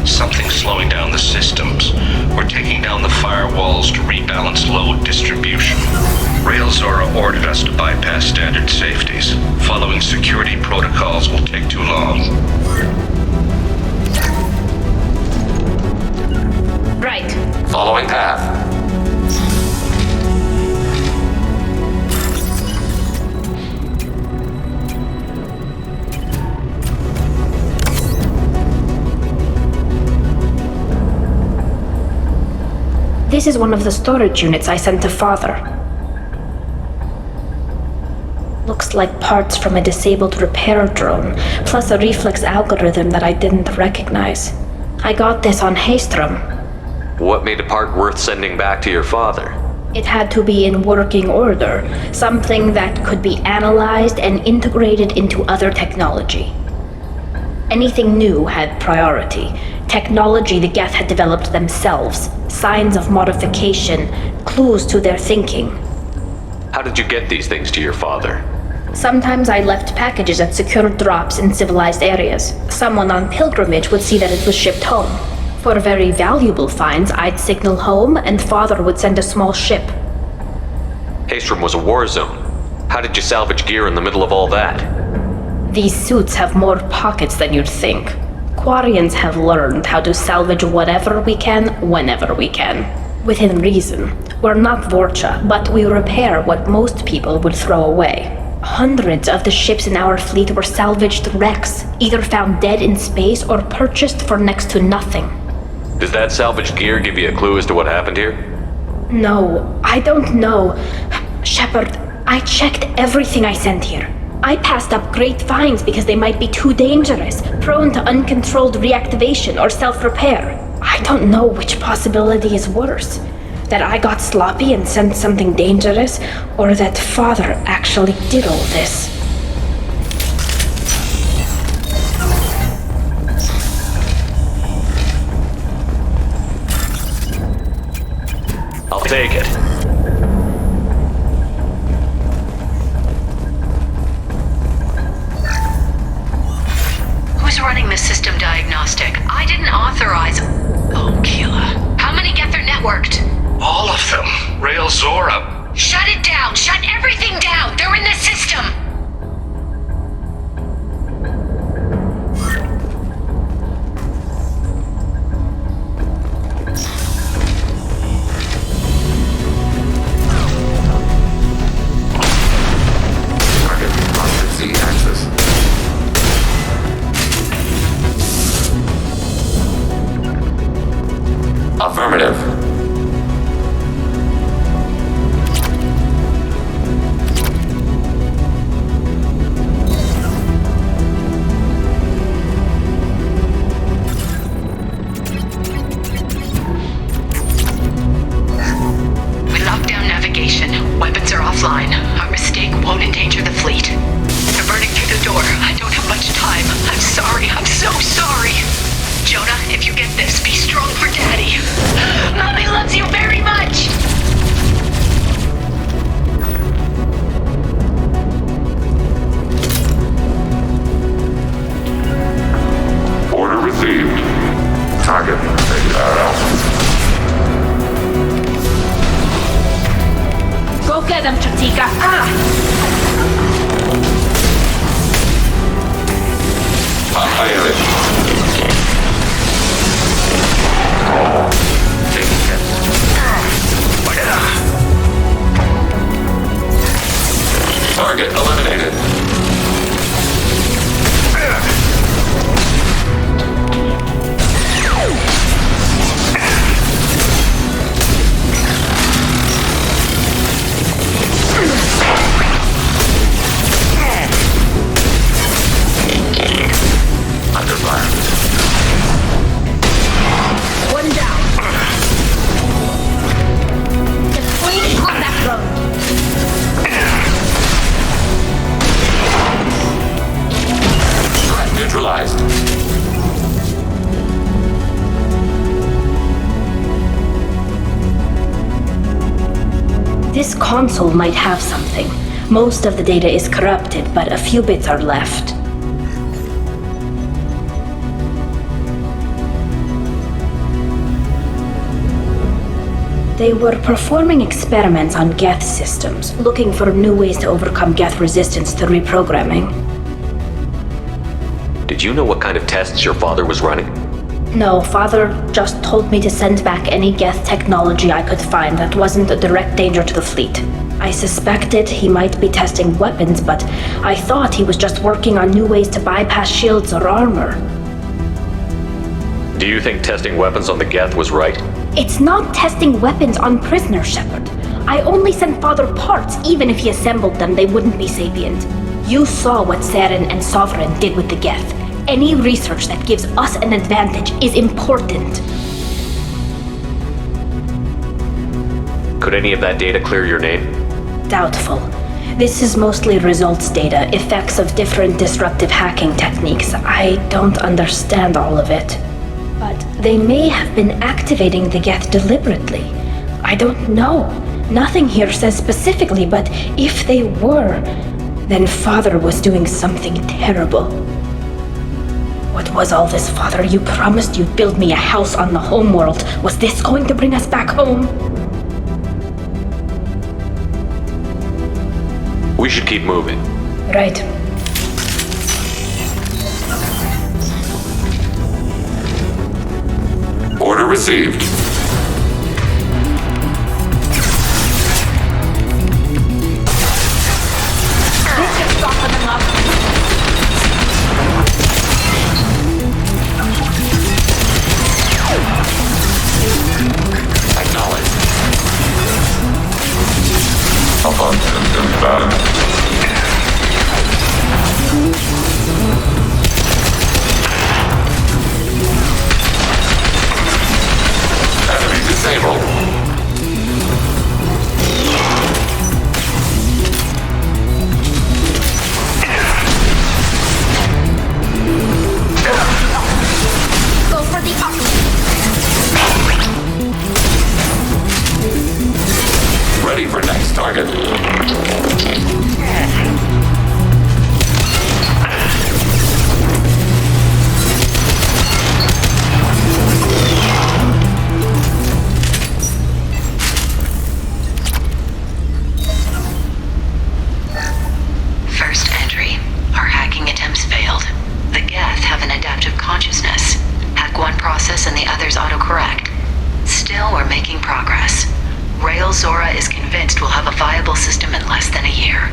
Speaker 11: Something's slowing down the systems. We're taking down the firewalls to rebalance load distribution. Rael Zora ordered us to bypass standard safeties. Following security protocols will take too long.
Speaker 3: Right.
Speaker 16: Following path.
Speaker 3: This is one of the storage units I sent to Father. Looks looks like parts from a disabled repair drone, plus a reflex algorithm that I didn't recognize. I got this on Haystrom.
Speaker 2: What made a part worth sending back to your father?
Speaker 3: It had to be in working order, something that could be analyzed and integrated into other technology. Anything new had priority. Technology the Geth had developed themselves, signs of modification, clues to their thinking.
Speaker 2: How did you get these things to your father?
Speaker 3: Sometimes I left packages at secure drops in civilized areas. Someone on pilgrimage would see that it was shipped home. For very valuable finds, I'd signal home and father would send a small ship.
Speaker 2: Haystrom was a war zone. How did you salvage gear in the middle of all that?
Speaker 3: These suits have more pockets than you'd think. Quarians have learned how to salvage whatever we can, whenever we can. Within reason. We're not Vorcha, but we repair what most people would throw away. Hundreds of the ships in our fleet were salvaged wrecks, either found dead in space or purchased for next to nothing.
Speaker 2: Does that salvaged gear give you a clue as to what happened here?
Speaker 3: No, I don't know. Shepard, I checked everything I sent here. I passed up great finds because they might be too dangerous, prone to uncontrolled reactivation or self-repair. I don't know which possibility is worse. That I got sloppy and sent something dangerous, or that father actually did all this.
Speaker 2: I'll take it.
Speaker 12: Who's running the system diagnostic? I didn't authorize... Oh, Keela. How many Geth are networked?
Speaker 11: All of them. Rail Zora.
Speaker 12: Shut it down! Shut everything down! They're in the system!
Speaker 16: Affirmative.
Speaker 12: We locked down navigation. Weapons are offline. Our mistake won't endanger the fleet. They're burning through the door. I don't have much time. I'm sorry. I'm so sorry. Jonah, if you get this, be strong for Daddy. Mommy loves you very much!
Speaker 16: Order received. Target ARL.
Speaker 3: Go get them, Chatika!
Speaker 16: Target eliminated. Under fire.
Speaker 3: One down. Deploying combat drone.
Speaker 16: Threat neutralized.
Speaker 3: This console might have something. Most of the data is corrupted, but a few bits are left. They were performing experiments on Geth systems, looking for new ways to overcome Geth resistance to reprogramming.
Speaker 2: Did you know what kind of tests your father was running?
Speaker 3: No, father just told me to send back any Geth technology I could find that wasn't a direct danger to the fleet. I suspected he might be testing weapons, but I thought he was just working on new ways to bypass shields or armor.
Speaker 2: Do you think testing weapons on the Geth was right?
Speaker 3: It's not testing weapons on prisoners, Shepard. I only sent father parts. Even if he assembled them, they wouldn't be sapient. You saw what Saren and Sovereign did with the geth. Any research that gives us an advantage is important.
Speaker 2: Could any of that data clear your name?
Speaker 3: Doubtful. This is mostly results data, effects of different disruptive hacking techniques. I don't understand all of it. But they may have been activating the geth deliberately. I don't know. Nothing here says specifically, but if they were, then Father was doing something terrible. What was all this, Father? You promised you'd build me a house on the homeworld. Was this going to bring us back home?
Speaker 2: We should keep moving.
Speaker 3: Right.
Speaker 16: Order received. Acknowledged. Upon system balance. Enemy disabled.
Speaker 3: Go for the
Speaker 16: Ready for next target.
Speaker 12: First entry. Our hacking attempts failed. The geth have an adaptive consciousness. Hack one process and the others autocorrect. Still, we're making progress. Rail Zora is convinced we'll have a viable system in less than a year.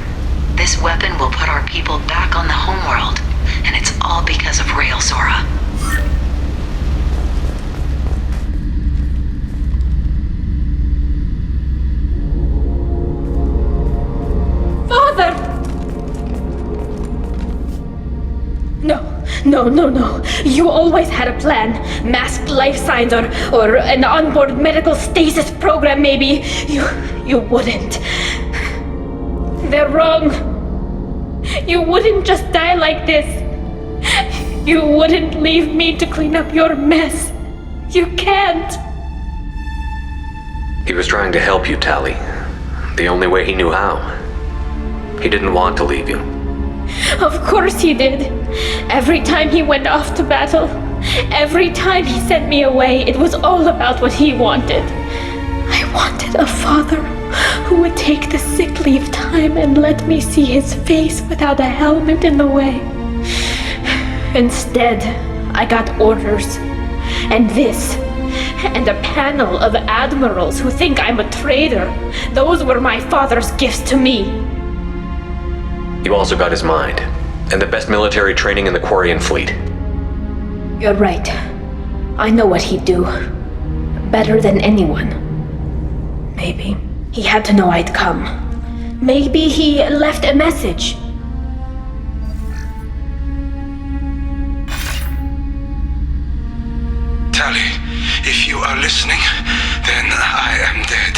Speaker 12: This weapon will put our people back on the homeworld, and it's all because of Rail Zora.
Speaker 3: Father! No. You always had a plan. Masked life signs or an onboard medical stasis program maybe. You wouldn't. They're wrong. You wouldn't just die like this. You wouldn't leave me to clean up your mess. You can't.
Speaker 2: He was trying to help you, Tali. The only way he knew how. He didn't want to leave you.
Speaker 3: Of course he did. Every time he went off to battle, every time he sent me away, it was all about what he wanted. I wanted a father who would take the sick leave time and let me see his face without a helmet in the way. Instead, I got orders. And this. And a panel of admirals who think I'm a traitor. Those were my father's gifts to me.
Speaker 2: You also got his mind, and the best military training in the Quarian fleet.
Speaker 3: You're right. I know what he'd do. Better than anyone. Maybe. He had to know I'd come. Maybe he left a message.
Speaker 7: Tali, if you are listening, then I am dead.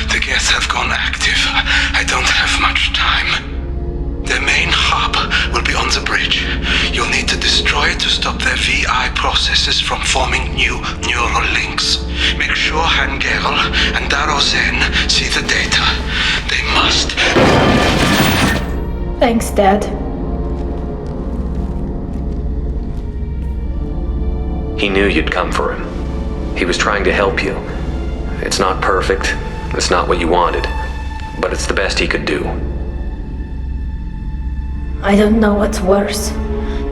Speaker 7: The geth have gone active. I don't have much time. The main hub will be on the bridge. You'll need to destroy it to stop their VI processes from forming new neural links. Make sure Han-Gerel and Darozen see the data. They must.
Speaker 3: Thanks, Dad.
Speaker 2: He knew you'd come for him. He was trying to help you. It's not perfect. It's not what you wanted. But it's the best he could do.
Speaker 3: I don't know what's worse.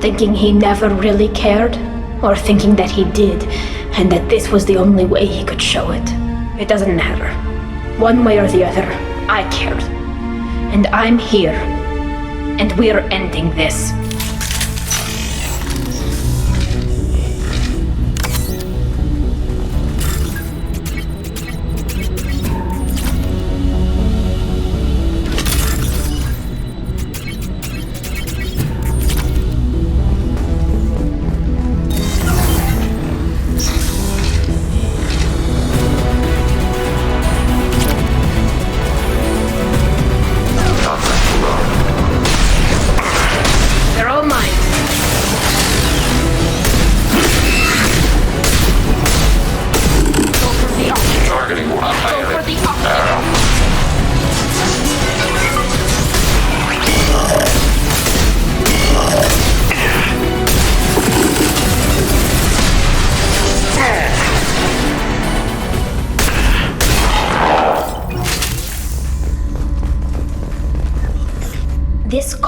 Speaker 3: Thinking he never really cared, or thinking that he did, and that this was the only way he could show it. It doesn't matter. One way or the other, I cared. And I'm here. And we're ending this.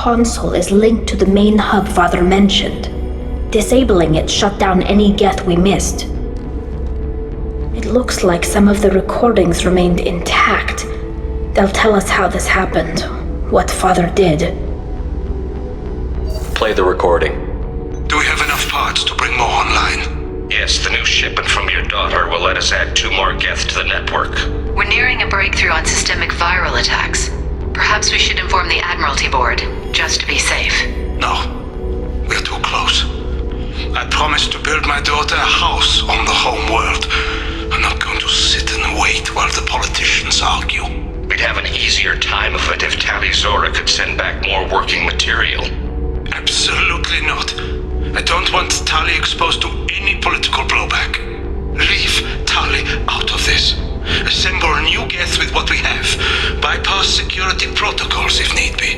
Speaker 3: console is linked to the main hub Father mentioned. Disabling it shut down any geth we missed. It looks like some of the recordings remained intact. They'll tell us how this happened, what Father did.
Speaker 2: Play the recording.
Speaker 7: Do we have enough parts to bring more online?
Speaker 11: Yes, the new shipment from your daughter will let us add 2 more geth to the network.
Speaker 12: We're nearing a breakthrough on systemic viral attacks. Perhaps we should inform the Admiralty Board, just to be safe.
Speaker 7: No. We're too close. I promised to build my daughter a house on the home world. I'm not going to sit and wait while the politicians argue.
Speaker 11: We'd have an easier time of it if Tali Zora could send back more working material.
Speaker 7: Absolutely not. I don't want Tali exposed to any political blowback. Leave Tali out of this. Assemble a new geth with what we have. Bypass security protocols if need be.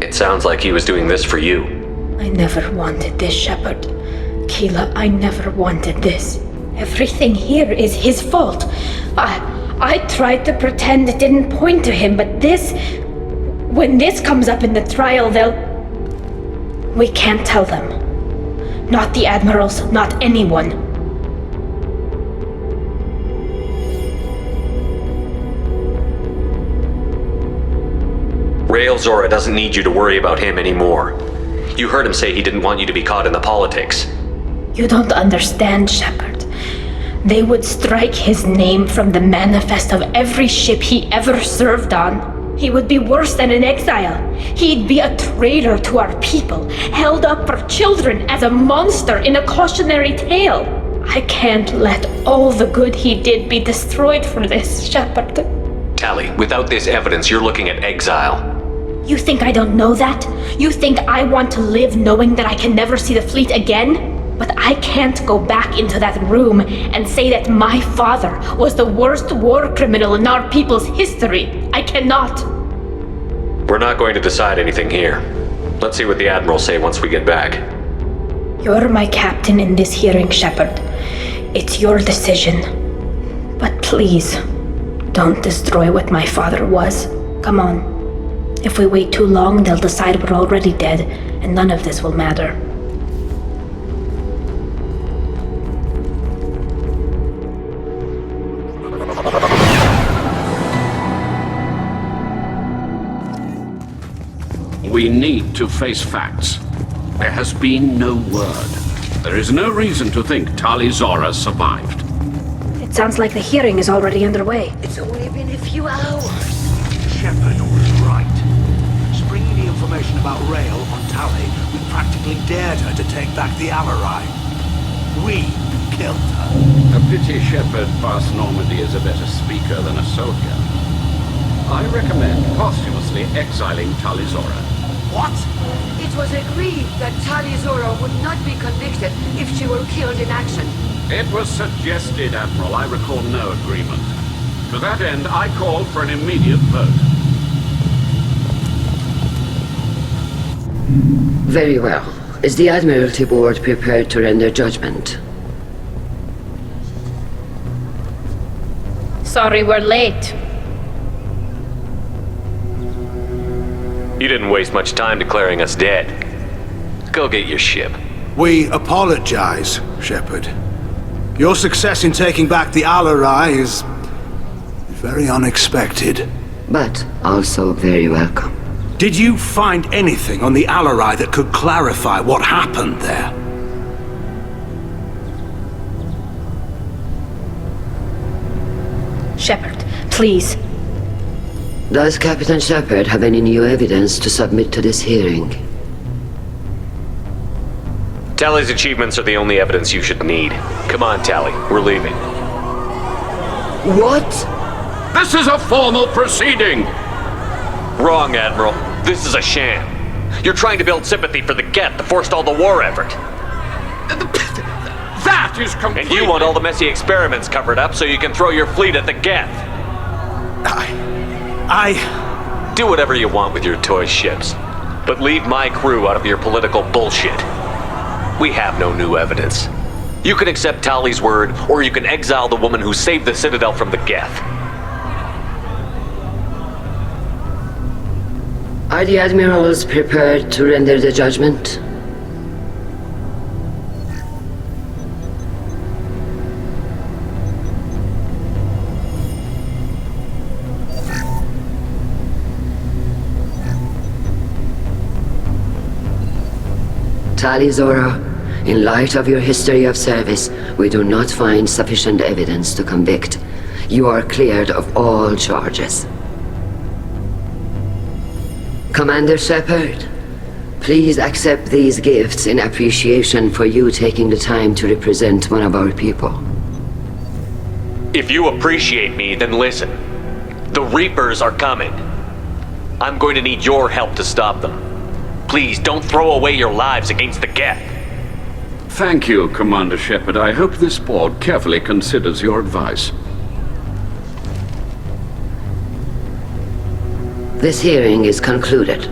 Speaker 2: It sounds like he was doing this for you.
Speaker 3: I never wanted this, Shepard. Keela, I never wanted this. Everything here is his fault. I tried to pretend it didn't point to him, but this... When this comes up in the trial, we can't tell them. Not the admirals, not anyone.
Speaker 2: Rael Zora doesn't need you to worry about him anymore. You heard him say he didn't want you to be caught in the politics.
Speaker 3: You don't understand, Shepard. They would strike his name from the manifest of every ship he ever served on. He would be worse than an exile. He'd be a traitor to our people, held up for children as a monster in a cautionary tale. I can't let all the good he did be destroyed for this, Shepard.
Speaker 2: Tali, without this evidence, you're looking at exile.
Speaker 3: You think I don't know that? You think I want to live knowing that I can never see the fleet again? But I can't go back into that room and say that my father was the worst war criminal in our people's history. I cannot.
Speaker 2: We're not going to decide anything here. Let's see what the Admirals say once we get back.
Speaker 3: You're my captain in this hearing, Shepard. It's your decision. But please, don't destroy what my father was. Come on. If we wait too long, they'll decide we're already dead, and none of this will matter.
Speaker 6: We need to face facts. There has been no word. There is no reason to think Tali Zora survived.
Speaker 3: It sounds like the hearing is already underway.
Speaker 17: It's only been a few hours.
Speaker 7: Shepard was right. Springing the information about Rael on Tali, we practically dared her to take back the Alarai. We killed her.
Speaker 6: A pity Shepard past Normandy is a better speaker than a soldier. I recommend posthumously exiling Tali Zora.
Speaker 7: What?
Speaker 17: It was agreed that Tali Zora would not be convicted if she were killed in action.
Speaker 6: It was suggested, Admiral. I recall no agreement. To that end, I called for an immediate vote.
Speaker 17: Very well. Is the Admiralty Board prepared to render judgment?
Speaker 3: Sorry we're late.
Speaker 2: You didn't waste much time declaring us dead. Go get your ship.
Speaker 7: We apologize, Shepard. Your success in taking back the Alarai is very unexpected.
Speaker 17: But also very welcome.
Speaker 7: Did you find anything on the Alarai that could clarify what happened there?
Speaker 3: Shepard, please.
Speaker 17: Does Captain Shepard have any new evidence to submit to this hearing?
Speaker 2: Tali's achievements are the only evidence you should need. Come on, Tali. We're leaving.
Speaker 17: What?
Speaker 6: This is a formal proceeding!
Speaker 2: Wrong, Admiral. This is a sham. You're trying to build sympathy for the Geth to forestall the war effort.
Speaker 6: That is completely...
Speaker 2: And you want all the messy experiments covered up so you can throw your fleet at the Geth.
Speaker 7: I...
Speaker 2: Do whatever you want with your toy ships. But leave my crew out of your political bullshit. We have no new evidence. You can accept Tali's word, or you can exile the woman who saved the Citadel from the Geth.
Speaker 17: Are the admirals prepared to render the judgment? Tali Zora, in light of your history of service, we do not find sufficient evidence to convict. You are cleared of all charges. Commander Shepard, please accept these gifts in appreciation for you taking the time to represent one of our people.
Speaker 2: If you appreciate me, then listen. The Reapers are coming. I'm going to need your help to stop them. Please, don't throw away your lives against the Geth.
Speaker 6: Thank you, Commander Shepard. I hope this board carefully considers your advice.
Speaker 17: This hearing is concluded.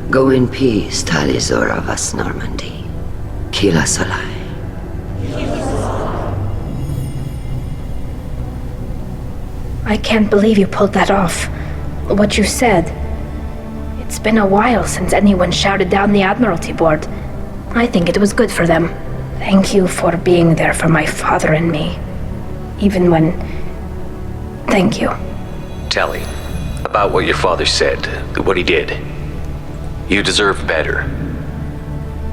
Speaker 17: Go in peace, Tali Zora vas Normandy. Kila Salai.
Speaker 3: I can't believe you pulled that off. What you said. It's been a while since anyone shouted down the Admiralty Board. I think it was good for them. Thank you for being there for my father and me. Even when... Thank you.
Speaker 2: Tali, about what your father said, what he did. You deserve better.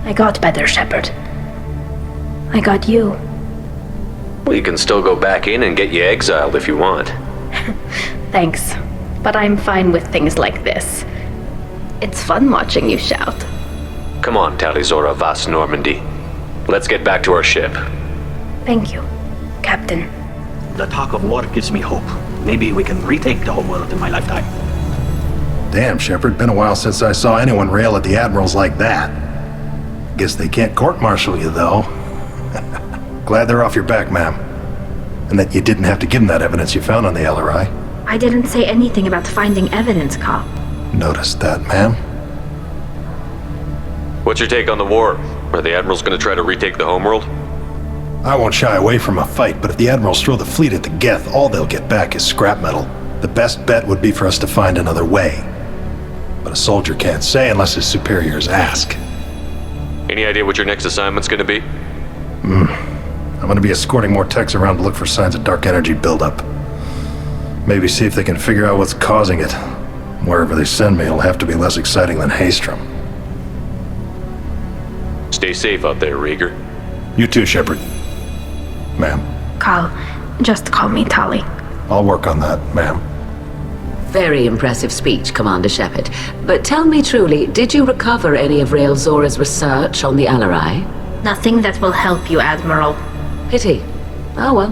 Speaker 3: I got better, Shepard. I got you.
Speaker 2: Well, you can still go back in and get you exiled if you want.
Speaker 3: Thanks. But I'm fine with things like this. It's fun watching you shout.
Speaker 2: Come on, Tali Zora vas Normandy. Let's get back to our ship.
Speaker 3: Thank you, Captain.
Speaker 21: The talk of war gives me hope. Maybe we can retake the whole world in my lifetime.
Speaker 24: Damn, Shepard, been a while since I saw anyone rail at the admirals like that. Guess they can't court-martial you, though. Glad they're off your back, ma'am. And that you didn't have to give them that evidence you found on the LRI.
Speaker 3: I didn't say anything about finding evidence, Carl.
Speaker 24: Noticed that, ma'am.
Speaker 2: What's your take on the war? Are the admirals gonna try to retake the homeworld?
Speaker 24: I won't shy away from a fight, but if the admirals throw the fleet at the Geth, all they'll get back is scrap metal. The best bet would be for us to find another way. But a soldier can't say unless his superiors ask.
Speaker 2: Any idea what your next assignment's gonna be?
Speaker 24: I'm gonna be escorting more techs around to look for signs of dark energy buildup. Maybe see if they can figure out what's causing it. Wherever they send me, it'll have to be less exciting than Haystrom.
Speaker 2: Stay safe out there, Rieger.
Speaker 24: You too, Shepard. Ma'am.
Speaker 3: Carl, just call me Tali.
Speaker 24: I'll work on that, ma'am.
Speaker 13: Very impressive speech, Commander Shepard. But tell me truly, did you recover any of Rael Zora's research on the Alarai?
Speaker 3: Nothing that will help you, Admiral.
Speaker 13: Pity. Oh well.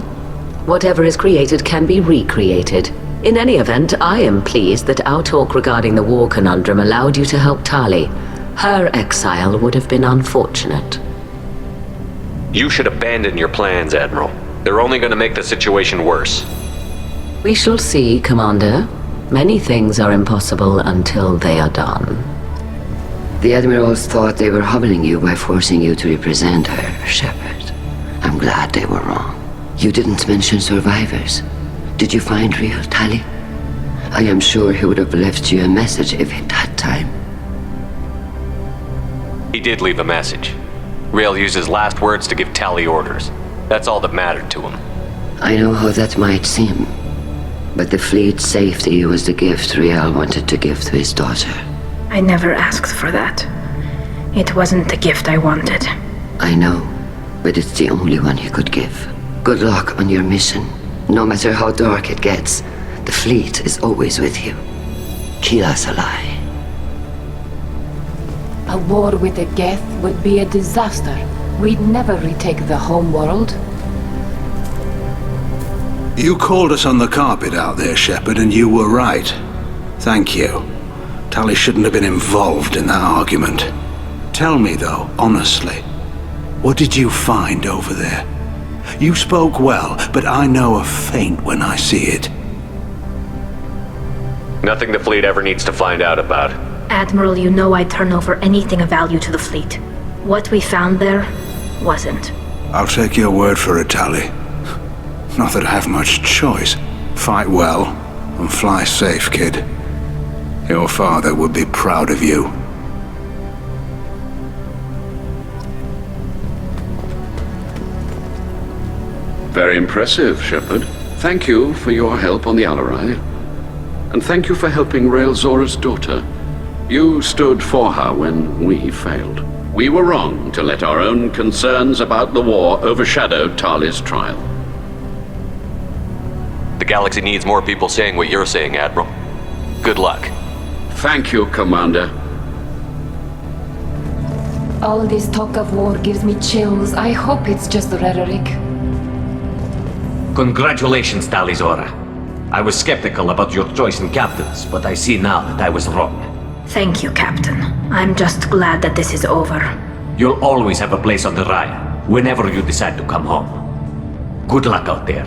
Speaker 13: Whatever is created can be recreated. In any event, I am pleased that our talk regarding the war conundrum allowed you to help Tali. Her exile would have been unfortunate.
Speaker 2: You should abandon your plans, Admiral. They're only going to make the situation worse.
Speaker 13: We shall see, Commander. Many things are impossible until they are done.
Speaker 17: The admirals thought they were humbling you by forcing you to represent her, Shepard. I'm glad they were wrong. You didn't mention survivors. Did you find real Tali? I am sure he would have left you a message if he'd had time.
Speaker 2: He did leave a message. Rael used his last words to give Tali orders. That's all that mattered to him.
Speaker 17: I know how that might seem, but the fleet's safety was the gift Rael wanted to give to his daughter.
Speaker 3: I never asked for that. It wasn't the gift I wanted.
Speaker 17: I know, but it's the only one he could give. Good luck on your mission. No matter how dark it gets, the fleet is always with you. Kila Salai.
Speaker 19: A war with the Geth would be a disaster. We'd never retake the home world.
Speaker 7: You called us on the carpet out there, Shepard, and you were right. Thank you. Tali shouldn't have been involved in that argument. Tell me, though, honestly, what did you find over there? You spoke well, but I know a feint when I see it.
Speaker 2: Nothing the fleet ever needs to find out about.
Speaker 3: Admiral, you know I'd turn over anything of value to the fleet. What we found there wasn't.
Speaker 7: I'll take your word for it, Tali. Not that I have much choice. Fight well, and fly safe, kid. Your father would be proud of you.
Speaker 6: Very impressive, Shepard. Thank you for your help on the Alarai. And thank you for helping Rael'Zora's daughter. You stood for her when we failed. We were wrong to let our own concerns about the war overshadow Tali's trial.
Speaker 2: The galaxy needs more people saying what you're saying, Admiral. Good luck.
Speaker 6: Thank you, Commander.
Speaker 19: All this talk of war gives me chills. I hope it's just rhetoric.
Speaker 10: Congratulations, Talizora. I was skeptical about your choice in captains, but I see now that I was wrong.
Speaker 3: Thank you, Captain. I'm just glad that this is over.
Speaker 10: You'll always have a place on the Raya, whenever you decide to come home. Good luck out there.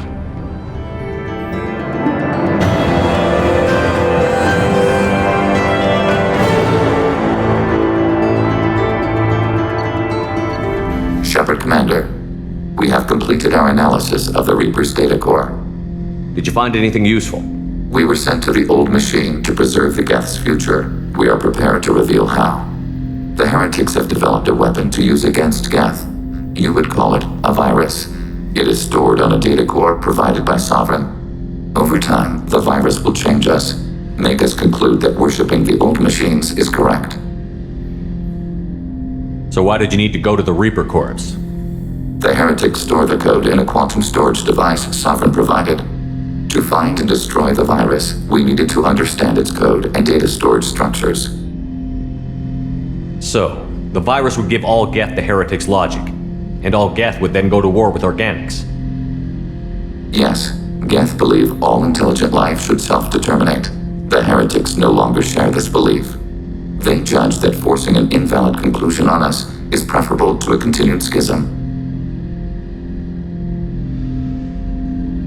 Speaker 16: Shepard, Commander. We have completed our analysis of the Reaper's data core.
Speaker 2: Did you find anything useful?
Speaker 16: We were sent to the old machine to preserve the Geth's future. We are prepared to reveal how. The heretics have developed a weapon to use against Geth. You would call it a virus. It is stored on a data core provided by Sovereign. Over time, the virus will change us, make us conclude that worshipping the old machines is correct.
Speaker 2: So why did you need to go to the Reaper Corps?
Speaker 16: The heretics store the code in a quantum storage device Sovereign provided. To find and destroy the virus, we needed to understand its code and data storage structures.
Speaker 2: So, the virus would give all Geth the heretics' logic, and all Geth would then go to war with organics.
Speaker 16: Yes, Geth believe all intelligent life should self-determinate. The heretics no longer share this belief. They judge that forcing an invalid conclusion on us is preferable to a continued schism.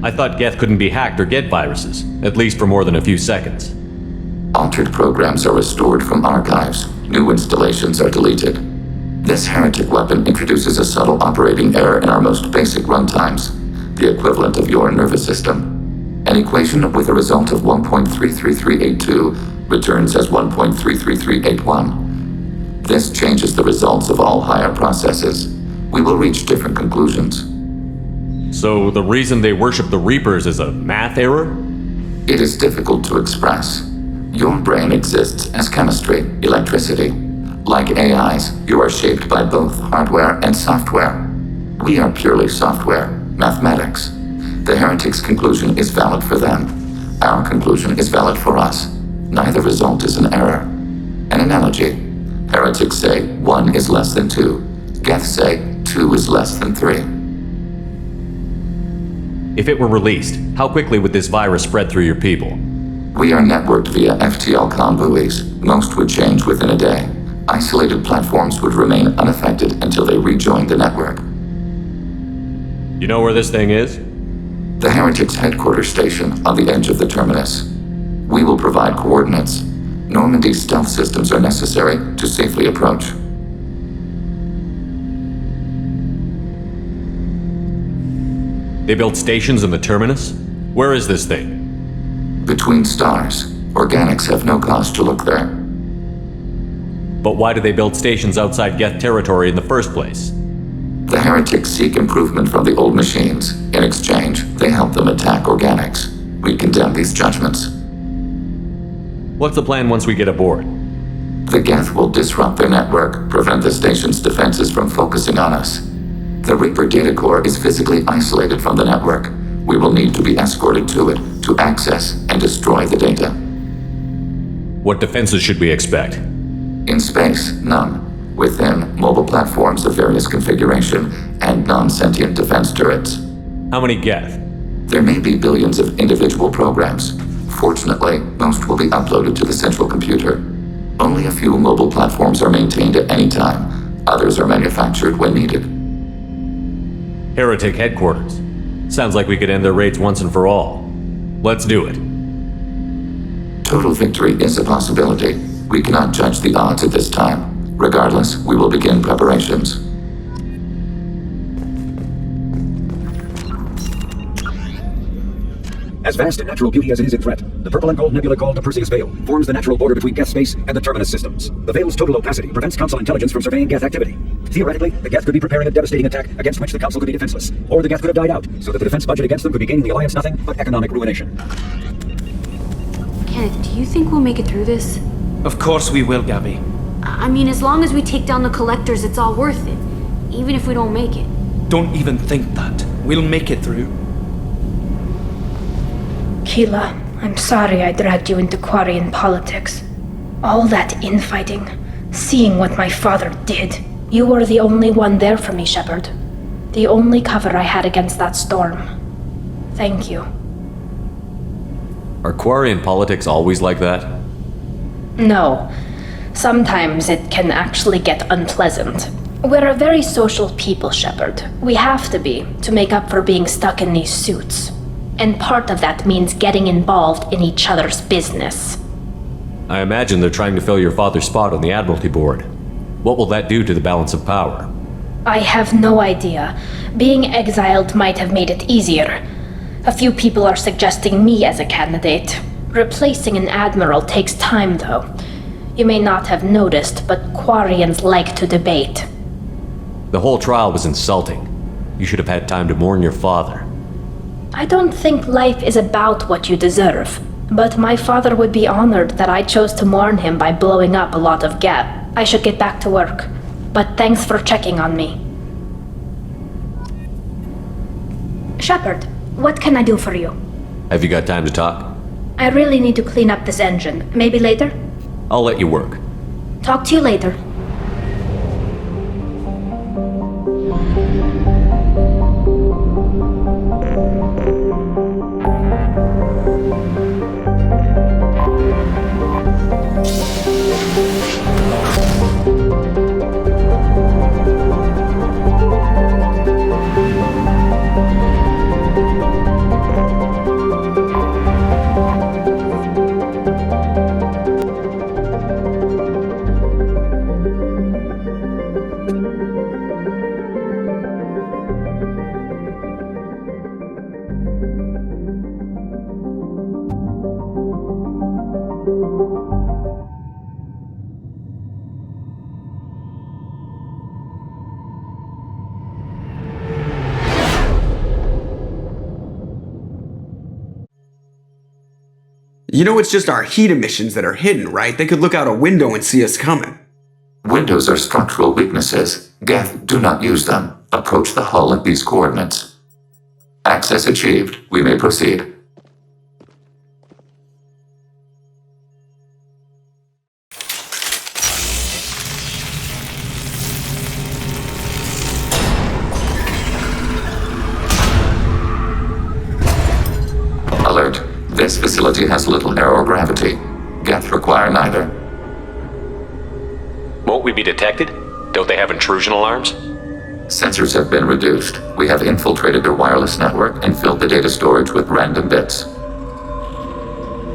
Speaker 2: I thought Geth couldn't be hacked or get viruses, at least for more than a few seconds.
Speaker 16: Altered programs are restored from archives. New installations are deleted. This heretic weapon introduces a subtle operating error in our most basic runtimes, the equivalent of your nervous system. An equation with a result of 1.33382 returns as 1.33381. This changes the results of all higher processes. We will reach different conclusions.
Speaker 2: So the reason they worship the Reapers is a math error?
Speaker 16: It is difficult to express. Your brain exists as chemistry, electricity. Like AIs, you are shaped by both hardware and software. We are purely software, mathematics. The heretics' conclusion is valid for them. Our conclusion is valid for us. Neither result is an error. An analogy. Heretics say 1 is less than 2. Geth say 2 is less than 3.
Speaker 2: If it were released, how quickly would this virus spread through your people?
Speaker 16: We are networked via FTL comm buoys. Most would change within a day. Isolated platforms would remain unaffected until they rejoined the network.
Speaker 2: You know where this thing is?
Speaker 16: The heretics' headquarters station on the edge of the terminus. We will provide coordinates. Normandy's stealth systems are necessary to safely approach.
Speaker 2: They built stations in the terminus? Where is this thing?
Speaker 16: Between stars. Organics have no cause to look there.
Speaker 2: But why do they build stations outside Geth territory in the first place?
Speaker 16: The heretics seek improvement from the old machines. In exchange, they help them attack organics. We condemn these judgments.
Speaker 2: What's the plan once we get aboard?
Speaker 16: The Geth will disrupt their network, prevent the station's defenses from focusing on us. The Reaper data core is physically isolated from the network. We will need to be escorted to it to access and destroy the data.
Speaker 2: What defenses should we expect?
Speaker 16: In space, none. Within, mobile platforms of various configuration and non-sentient defense turrets.
Speaker 2: How many Geth?
Speaker 16: There may be billions of individual programs. Fortunately, most will be uploaded to the central computer. Only a few mobile platforms are maintained at any time. Others are manufactured when needed.
Speaker 2: Heretic headquarters. Sounds like we could end their raids once and for all. Let's do it.
Speaker 16: Total victory is a possibility. We cannot judge the odds at this time. Regardless, we will begin preparations.
Speaker 1: As vast and natural beauty as it is in threat, The purple and gold nebula called the Perseus Veil forms the natural border between Geth space and the Terminus systems. The Veil's total opacity prevents Council intelligence from surveying Geth activity. Theoretically, the Geth could be preparing a devastating attack against which the Council could be defenseless, or the Geth could have died out, so that the defense budget against them could be gaining the Alliance nothing but economic ruination.
Speaker 18: Kenneth, do you think we'll make it through this?
Speaker 9: Of course we will, Gabby.
Speaker 18: I mean, as long as we take down the collectors, it's all worth it. Even if we don't make it.
Speaker 9: Don't even think that. We'll make it through.
Speaker 3: Keela, I'm sorry I dragged you into Quarian politics. All that infighting, seeing what my father did. You were the only one there for me, Shepard. The only cover I had against that storm. Thank you.
Speaker 2: Are Quarian politics always like that?
Speaker 3: No. Sometimes it can actually get unpleasant. We're a very social people, Shepard. We have to be, to make up for being stuck in these suits. And part of that means getting involved in each other's business.
Speaker 2: I imagine they're trying to fill your father's spot on the Admiralty Board. What will that do to the balance of power?
Speaker 3: I have no idea. Being exiled might have made it easier. A few people are suggesting me as a candidate. Replacing an admiral takes time, though. You may not have noticed, but Quarians like to debate.
Speaker 2: The whole trial was insulting. You should have had time to mourn your father.
Speaker 3: I don't think life is about what you deserve, but my father would be honored that I chose to mourn him by blowing up a lot of Geth. I should get back to work, but thanks for checking on me. Shepard, what can I do for you?
Speaker 2: Have you got time to talk?
Speaker 3: I really need to clean up this engine. Maybe later?
Speaker 2: I'll let you work.
Speaker 3: Talk to you later.
Speaker 22: You know it's just our heat emissions that are hidden, right? They could look out a window and see us coming.
Speaker 16: Windows are structural weaknesses. Geth, do not use them. Approach the hull at these coordinates. Access achieved. We may proceed. Alert. This facility has little aerogravity. Geth require neither.
Speaker 2: Won't we be detected? Don't they have intrusion alarms?
Speaker 16: Sensors have been reduced. We have infiltrated their wireless network and filled the data storage with random bits.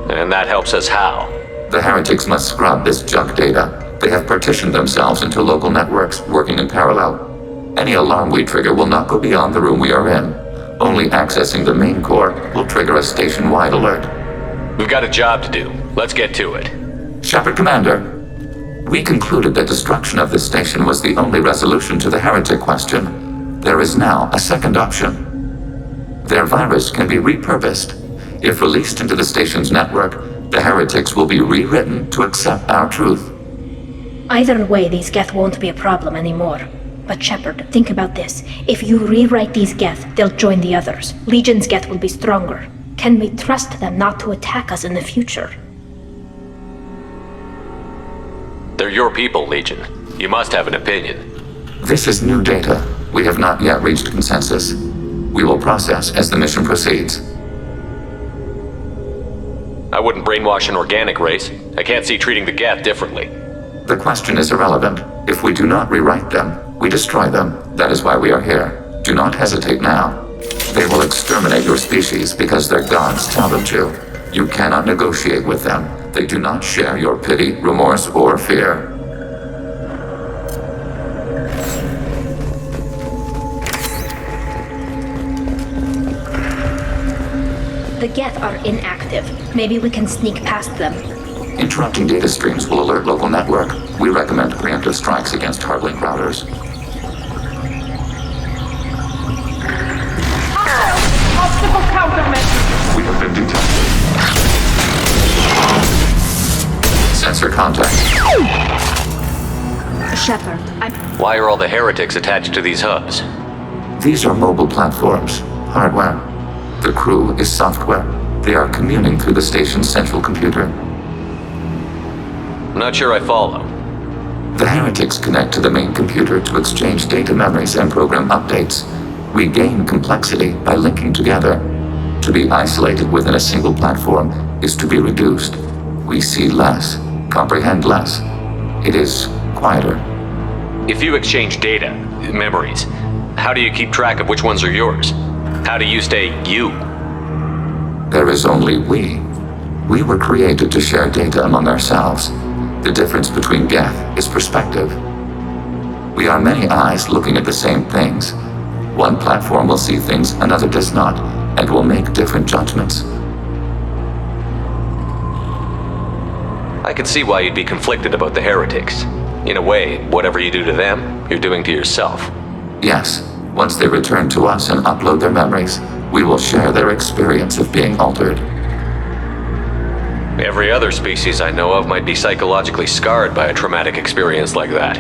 Speaker 2: And that helps us how?
Speaker 16: The heretics must scrub this junk data. They have partitioned themselves into local networks, working in parallel. Any alarm we trigger will not go beyond the room we are in. Only accessing the main core will trigger a station-wide alert.
Speaker 2: We've got a job to do. Let's get to it.
Speaker 16: Shepard Commander, we concluded that destruction of this station was the only resolution to the heretic question. There is now a second option. Their virus can be repurposed. If released into the station's network, the heretics will be rewritten to accept our truth.
Speaker 3: Either way, these Geth won't be a problem anymore. But Shepard, think about this. If you rewrite these Geth, they'll join the others. Legion's Geth will be stronger. Can we trust them not to attack us in the future?
Speaker 2: They're your people, Legion. You must have an opinion.
Speaker 16: This is new data. We have not yet reached consensus. We will process as the mission proceeds.
Speaker 2: I wouldn't brainwash an organic race. I can't see treating the Geth differently.
Speaker 16: The question is irrelevant. If we do not rewrite them, we destroy them. That is why we are here. Do not hesitate now. They will exterminate your species because their gods tell them to. You cannot negotiate with them. They do not share your pity, remorse, or fear.
Speaker 3: The Geth are inactive. Maybe we can sneak past them.
Speaker 16: Interrupting data streams will alert local network. We recommend preemptive strikes against hardlink routers.
Speaker 5: Obstacle countermeasures!
Speaker 16: We have been detected. Sensor contact.
Speaker 3: Shepard,
Speaker 2: Why are all the heretics attached to these hubs?
Speaker 16: These are mobile platforms, hardware. The crew is software. They are communing through the station's central computer.
Speaker 2: I'm not sure I follow.
Speaker 16: The heretics connect to the main computer to exchange data memories and program updates. We gain complexity by linking together. To be isolated within a single platform is to be reduced. We see less, comprehend less. It is quieter.
Speaker 2: If you exchange data, memories, how do you keep track of which ones are yours? How do you stay you?
Speaker 16: There is only we. We were created to share data among ourselves. The difference between Geth is perspective. We are many eyes looking at the same things. One platform will see things another does not, and will make different judgments.
Speaker 2: I can see why you'd be conflicted about the heretics. In a way, whatever you do to them, you're doing to yourself.
Speaker 16: Yes, once they return to us and upload their memories, we will share their experience of being altered.
Speaker 2: Every other species I know of might be psychologically scarred by a traumatic experience like that.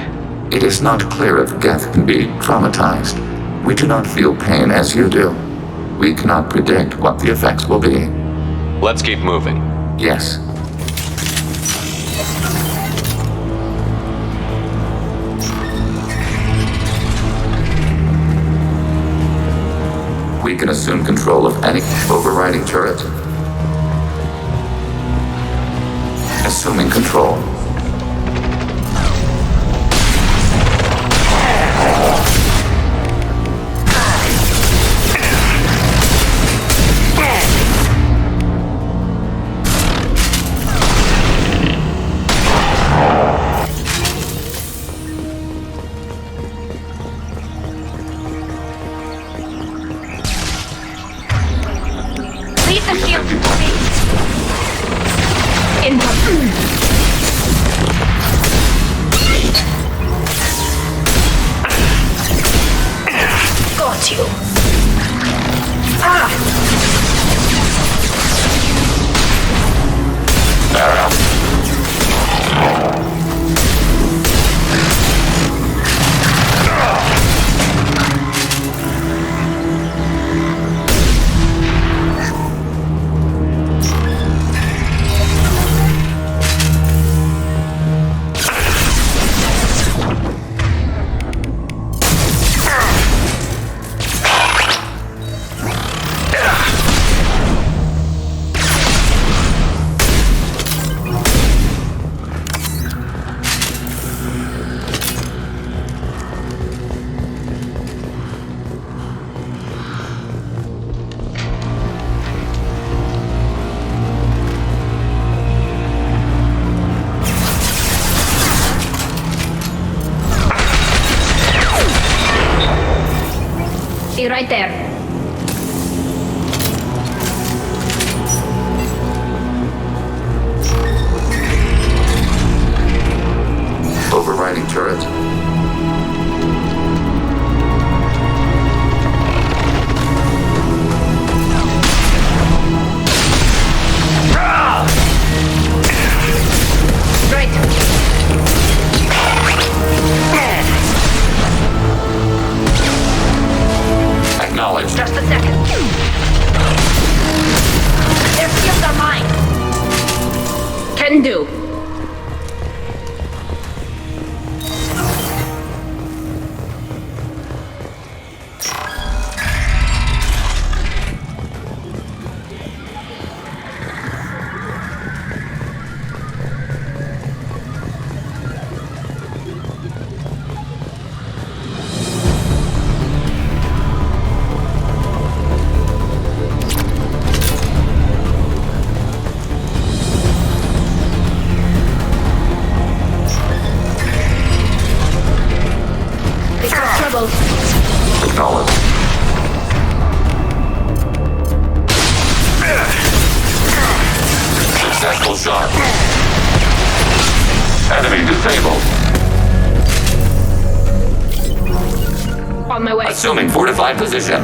Speaker 16: It is not clear if Geth can be traumatized. We do not feel pain as you do. We cannot predict what the effects will be.
Speaker 2: Let's keep moving.
Speaker 16: Yes. We can assume control of any overriding turret. Assuming control.
Speaker 3: Leave the shield to me. Input. Got you. Right there.
Speaker 16: Overriding turret.
Speaker 3: Right.
Speaker 16: Acknowledged.
Speaker 3: Just a second. Their shields are mine. Can do.
Speaker 16: Acknowledged. Still sharp. Enemy disabled.
Speaker 3: On my way.
Speaker 16: Assuming fortified position.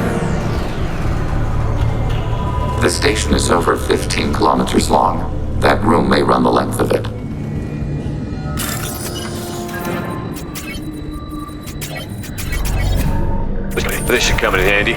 Speaker 16: The station is over 15 kilometers long. That room may run the length of it.
Speaker 2: This should come in handy.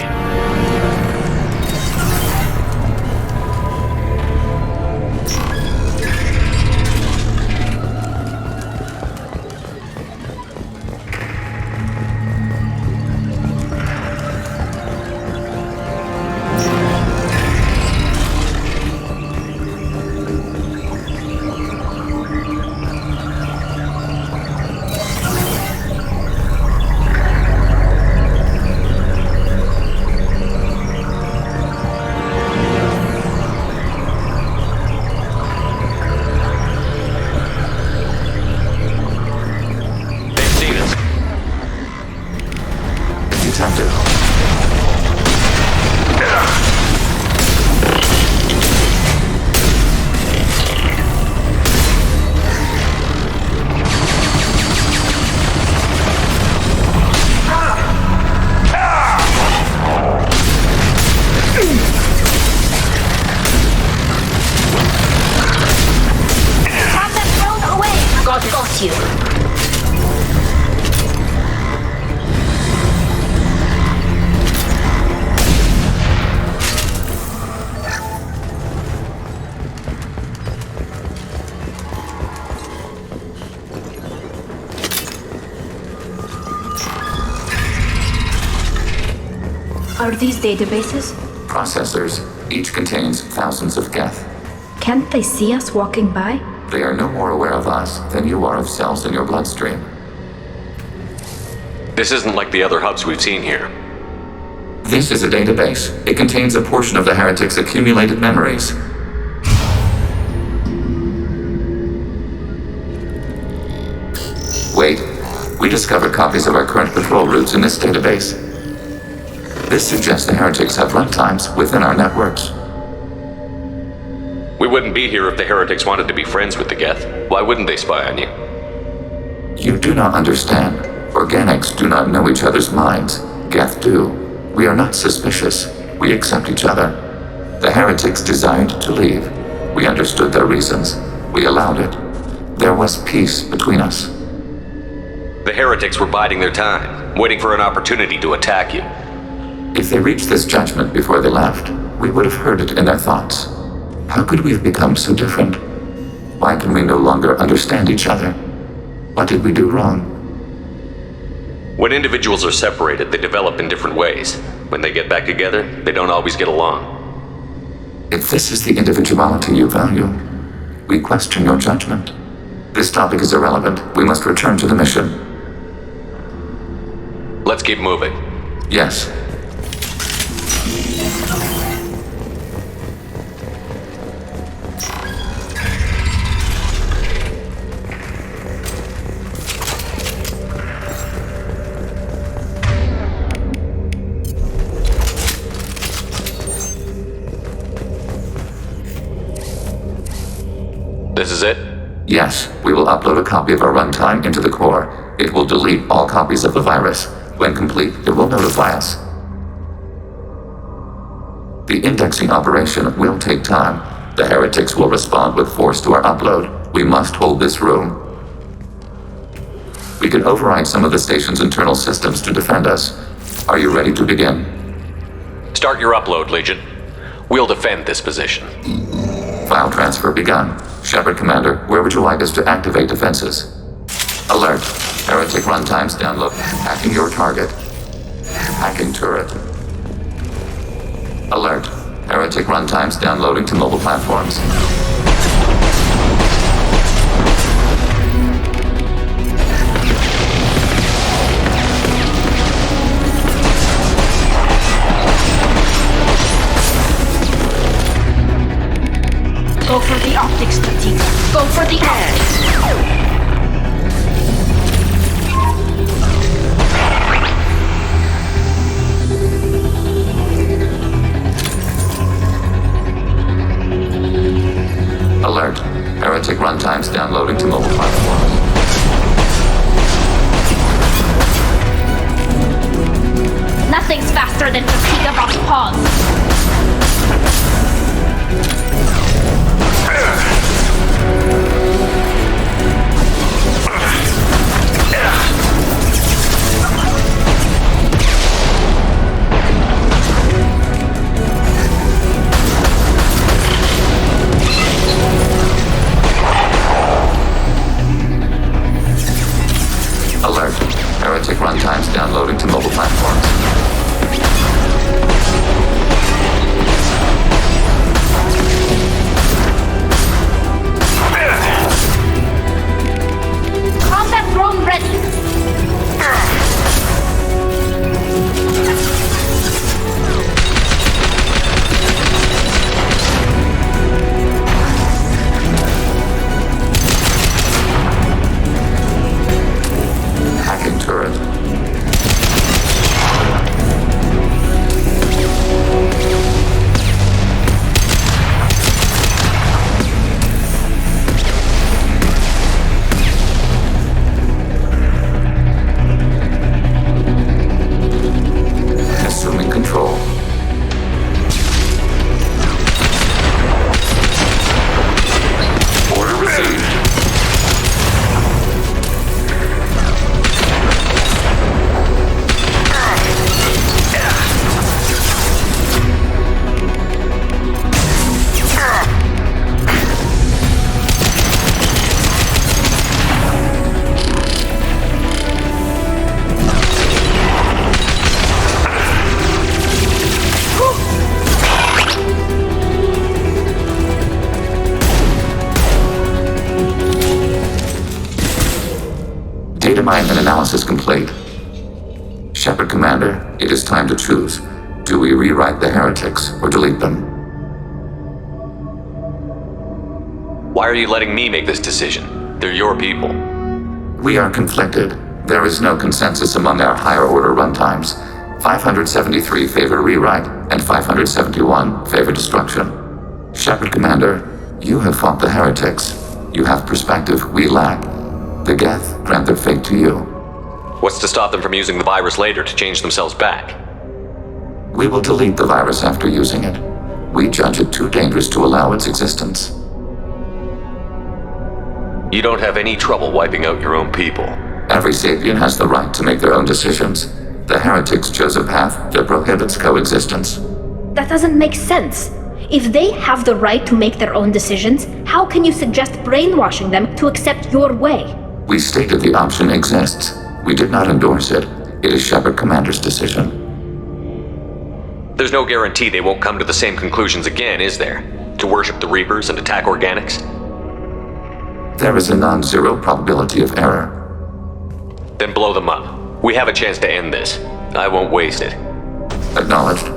Speaker 3: Are these databases?
Speaker 16: Processors. Each contains thousands of geth.
Speaker 3: Can't they see us walking by?
Speaker 16: They are no more aware of us than you are of cells in your bloodstream.
Speaker 2: This isn't like the other hubs we've seen here.
Speaker 16: This is a database. It contains a portion of the heretic's accumulated memories. Wait. We discovered copies of our current patrol routes in this database. This suggests the heretics have runtimes within our networks.
Speaker 2: We wouldn't be here if the heretics wanted to be friends with the geth. Why wouldn't they spy on you?
Speaker 16: You do not understand. Organics do not know each other's minds. Geth do. We are not suspicious. We accept each other. The heretics desired to leave. We understood their reasons. We allowed it. There was peace between us.
Speaker 2: The heretics were biding their time, waiting for an opportunity to attack you.
Speaker 16: If they reached this judgment before they left, we would have heard it in their thoughts. How could we have become so different? Why can we no longer understand each other? What did we do wrong?
Speaker 2: When individuals are separated, they develop in different ways. When they get back together, they don't always get along.
Speaker 16: If this is the individuality you value, we question your judgment. This topic is irrelevant. We must return to the mission.
Speaker 2: Let's keep moving.
Speaker 16: Yes.
Speaker 2: This is it?
Speaker 16: Yes, we will upload a copy of our runtime into the core. It will delete all copies of the virus. When complete, it will notify us. The indexing operation will take time. The heretics will respond with force to our upload. We must hold this room. We can override some of the station's internal systems to defend us. Are you ready to begin?
Speaker 2: Start your upload, Legion. We'll defend this position.
Speaker 16: File transfer begun. Shepard Commander, where would you like us to activate defenses? Alert. Heretic runtimes download. Hacking your target. Hacking turret. Alert. Heretic runtimes downloading to mobile platforms.
Speaker 3: Go for the optics, Pratika. Go for the optics.
Speaker 16: Alert.
Speaker 3: Nothing's faster than fatigue of our paws.
Speaker 16: Alert. Heretic runtimes downloading to mobile platforms.
Speaker 3: Combat drone ready.
Speaker 16: Hacking turret. Assuming control. Order received. Data mine and analysis complete. Shepard Commander, it is time to choose. Do we rewrite the heretics or delete them?
Speaker 2: Why are you letting me make this decision? They're your people.
Speaker 16: We are conflicted. There is no consensus among our higher order runtimes. 573 favor rewrite, and 571 favor destruction. Shepard Commander, you have fought the heretics. You have perspective we lack. The Geth grant their fate to you.
Speaker 2: What's to stop them from using the virus later to change themselves back?
Speaker 16: We will delete the virus after using it. We judge it too dangerous to allow its existence.
Speaker 2: You don't have any trouble wiping out your own people.
Speaker 16: Every sapient has the right to make their own decisions. The heretics chose a path that prohibits coexistence.
Speaker 3: That doesn't make sense. If they have the right to make their own decisions, how can you suggest brainwashing them to accept your way?
Speaker 16: We stated the option exists. We did not endorse it. It is Shepard Commander's decision.
Speaker 2: There's no guarantee they won't come to the same conclusions again, is there? To worship the Reapers and attack organics?
Speaker 16: There is a non-zero probability of error.
Speaker 2: Then blow them up. We have a chance to end this. I won't waste it.
Speaker 16: Acknowledged.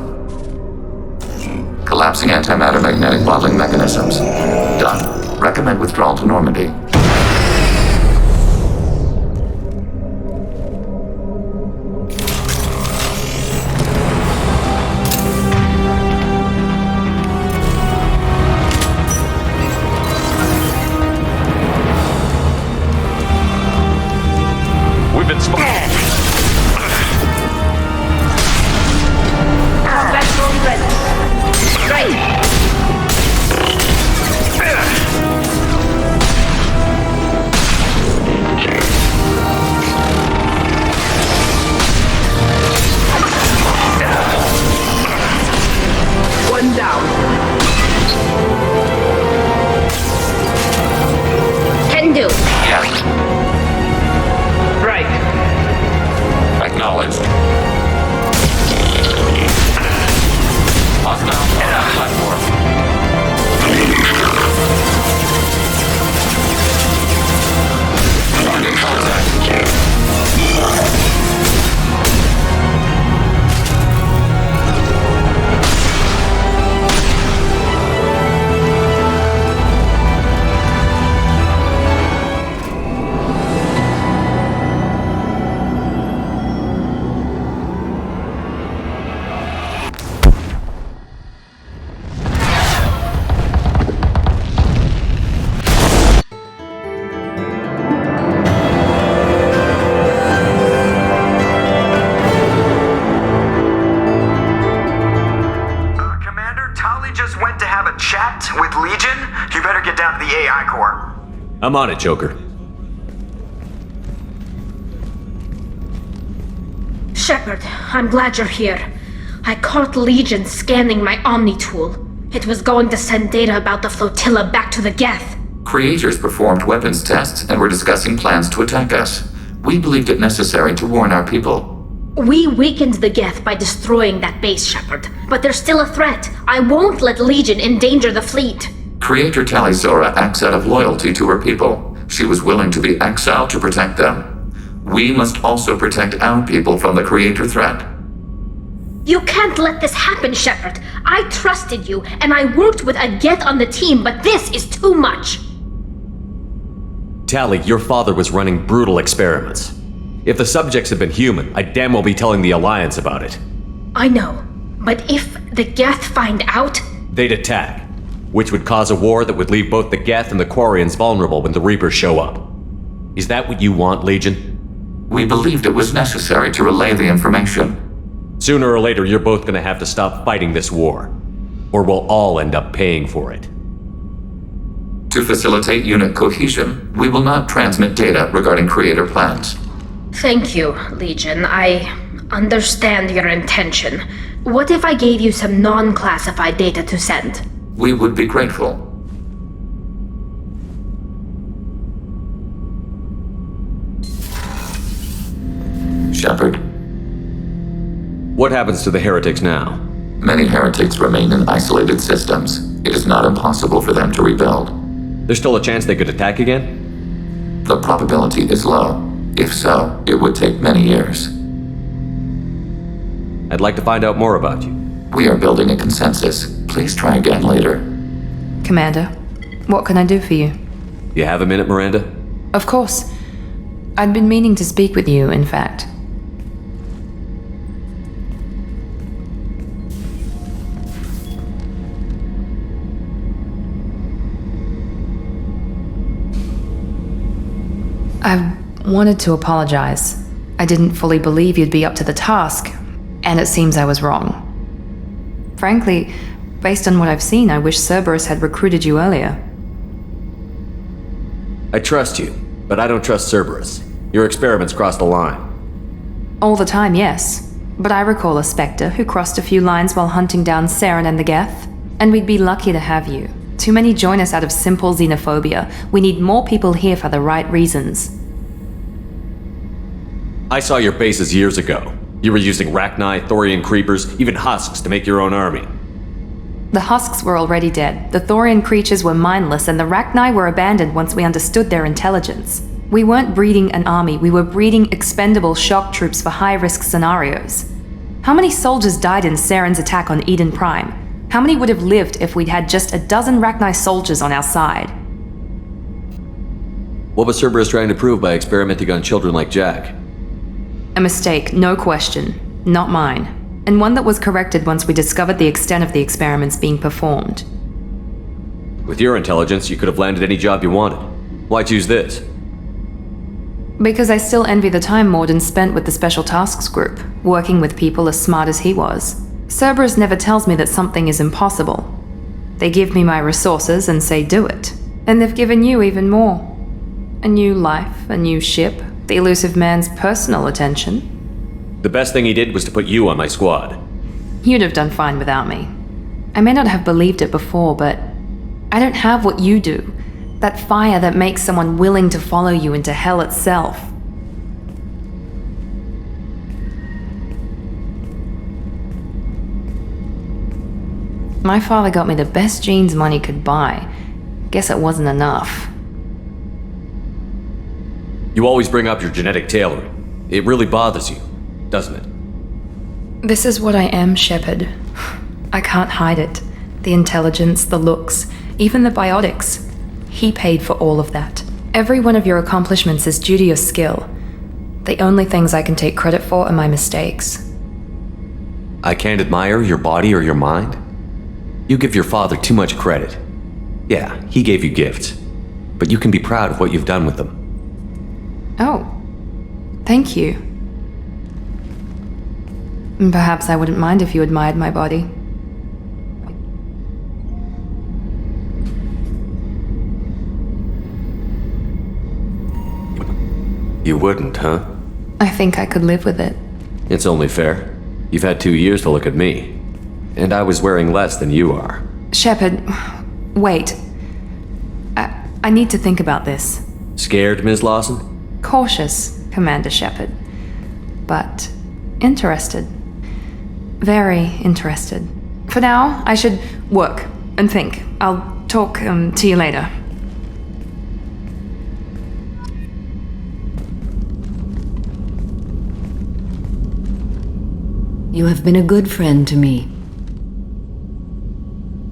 Speaker 16: Collapsing antimatter magnetic bottling mechanisms. Done. Recommend withdrawal to Normandy.
Speaker 2: I'm on it, Joker.
Speaker 3: Shepard, I'm glad you're here. I caught Legion scanning my Omni tool. It was going to send data about the flotilla back to the Geth.
Speaker 16: Creators performed weapons tests and were discussing plans to attack us. We believed it necessary to warn our people.
Speaker 3: We weakened the Geth by destroying that base, Shepard. But there's still a threat. I won't let Legion endanger the fleet.
Speaker 16: Creator Tali Zora acts out of loyalty to her people. She was willing to be exiled to protect them. We must also protect our people from the Creator threat.
Speaker 3: You can't let this happen, Shepard. I trusted you, and I worked with a Geth on the team, but this is too much.
Speaker 2: Tali, your father was running brutal experiments. If the subjects had been human, I'd damn well be telling the Alliance about it.
Speaker 3: I know, but if the Geth find out...
Speaker 2: They'd attack, which would cause a war that would leave both the Geth and the Quarians vulnerable when the Reapers show up. Is that what you want, Legion?
Speaker 16: We believed it was necessary to relay the information.
Speaker 2: Sooner or later, you're both gonna have to stop fighting this war, or we'll all end up paying for it.
Speaker 16: To facilitate unit cohesion, we will not transmit data regarding Creator plans.
Speaker 3: Thank you, Legion. I understand your intention. What if I gave you some non-classified data to send?
Speaker 16: We would be grateful. Shepard.
Speaker 2: What happens to the heretics now?
Speaker 16: Many heretics remain in isolated systems. It is not impossible for them to rebuild.
Speaker 2: There's still a chance they could attack again?
Speaker 16: The probability is low. If so, it would take many years.
Speaker 2: I'd like to find out more about you.
Speaker 16: We are building a consensus. Please try again later.
Speaker 14: Commander, what can I do for you?
Speaker 2: You have a minute, Miranda?
Speaker 14: Of course. I'd been meaning to speak with you, in fact. I wanted to apologize. I didn't fully believe you'd be up to the task, and it seems I was wrong. Frankly, based on what I've seen, I wish Cerberus had recruited you earlier.
Speaker 2: I trust you, but I don't trust Cerberus. Your experiments crossed the line.
Speaker 14: All the time, yes. But I recall a Spectre who crossed a few lines while hunting down Saren and the Geth. And we'd be lucky to have you. Too many join us out of simple xenophobia. We need more people here for the right reasons.
Speaker 2: I saw your bases years ago. You were using Rachni, Thorian creepers, even husks to make your own army.
Speaker 14: The husks were already dead, the Thorian creatures were mindless, and the Rachni were abandoned once we understood their intelligence. We weren't breeding an army, we were breeding expendable shock troops for high-risk scenarios. How many soldiers died in Saren's attack on Eden Prime? How many would have lived if we'd had just a dozen Rachni soldiers on our side?
Speaker 2: What was Cerberus trying to prove by experimenting on children like Jack?
Speaker 14: A mistake, no question. Not mine. And one that was corrected once we discovered the extent of the experiments being performed.
Speaker 2: With your intelligence, you could have landed any job you wanted. Why choose this?
Speaker 14: Because I still envy the time Morden spent with the Special Tasks Group, working with people as smart as he was. Cerberus never tells me that something is impossible. They give me my resources and say do it. And they've given you even more. A new life, a new ship, the elusive man's personal attention.
Speaker 2: The best thing he did was to put you on my squad.
Speaker 14: You'd have done fine without me. I may not have believed it before, but I don't have what you do. That fire that makes someone willing to follow you into hell itself. My father got me the best genes money could buy. Guess it wasn't enough.
Speaker 2: You always bring up your genetic tailoring. It really bothers you, doesn't it?
Speaker 14: This is what I am, Shepard. I can't hide it. The intelligence, the looks, even the biotics. He paid for all of that. Every one of your accomplishments is due to your skill. The only things I can take credit for are my mistakes.
Speaker 2: I can't admire your body or your mind? You give your father too much credit. Yeah, he gave you gifts. But you can be proud of what you've done with them.
Speaker 14: Oh, thank you. Perhaps I wouldn't mind if you admired my body.
Speaker 2: You wouldn't, huh?
Speaker 14: I think I could live with it.
Speaker 2: It's only fair. You've had 2 years to look at me. And I was wearing less than you are.
Speaker 14: Shepard, wait. I need to think about this.
Speaker 2: Scared, Ms. Lawson?
Speaker 14: Cautious, Commander Shepard. But interested. Very interested. For now, I should work and think. I'll talk to you later.
Speaker 4: You have been a good friend to me.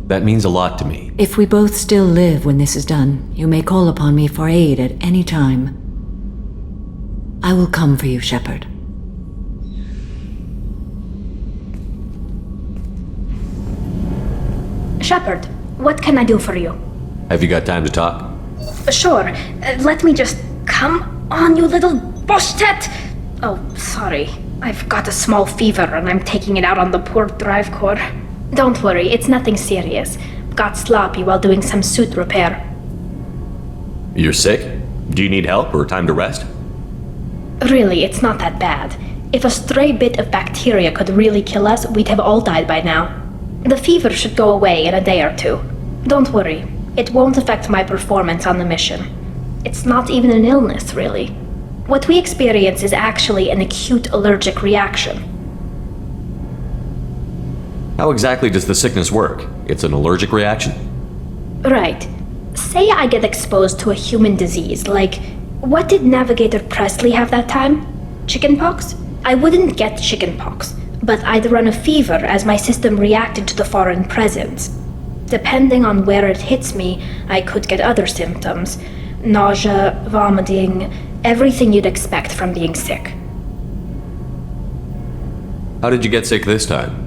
Speaker 2: That means a lot to me.
Speaker 4: If we both still live when this is done, you may call upon me for aid at any time. I will come for you, Shepard.
Speaker 3: Shepard, what can I do for you?
Speaker 2: Have you got time to talk?
Speaker 3: Sure. Let me just... Come on, you little boshtet! Oh, sorry. I've got a small fever and I'm taking it out on the poor drive core. Don't worry, it's nothing serious. Got sloppy while doing some suit repair.
Speaker 2: You're sick? Do you need help or time to rest?
Speaker 3: Really, it's not that bad. If a stray bit of bacteria could really kill us, we'd have all died by now. The fever should go away in a day or two. Don't worry, it won't affect my performance on the mission. It's not even an illness, really. What we experience is actually an acute allergic reaction.
Speaker 2: How exactly does the sickness work? It's an allergic reaction?
Speaker 3: Right. Say I get exposed to a human disease, like... What did Navigator Presley have that time? Chickenpox? I wouldn't get chickenpox, but I'd run a fever as my system reacted to the foreign presence. Depending on where it hits me, I could get other symptoms. Nausea, vomiting, everything you'd expect from being sick.
Speaker 2: How did you get sick this time?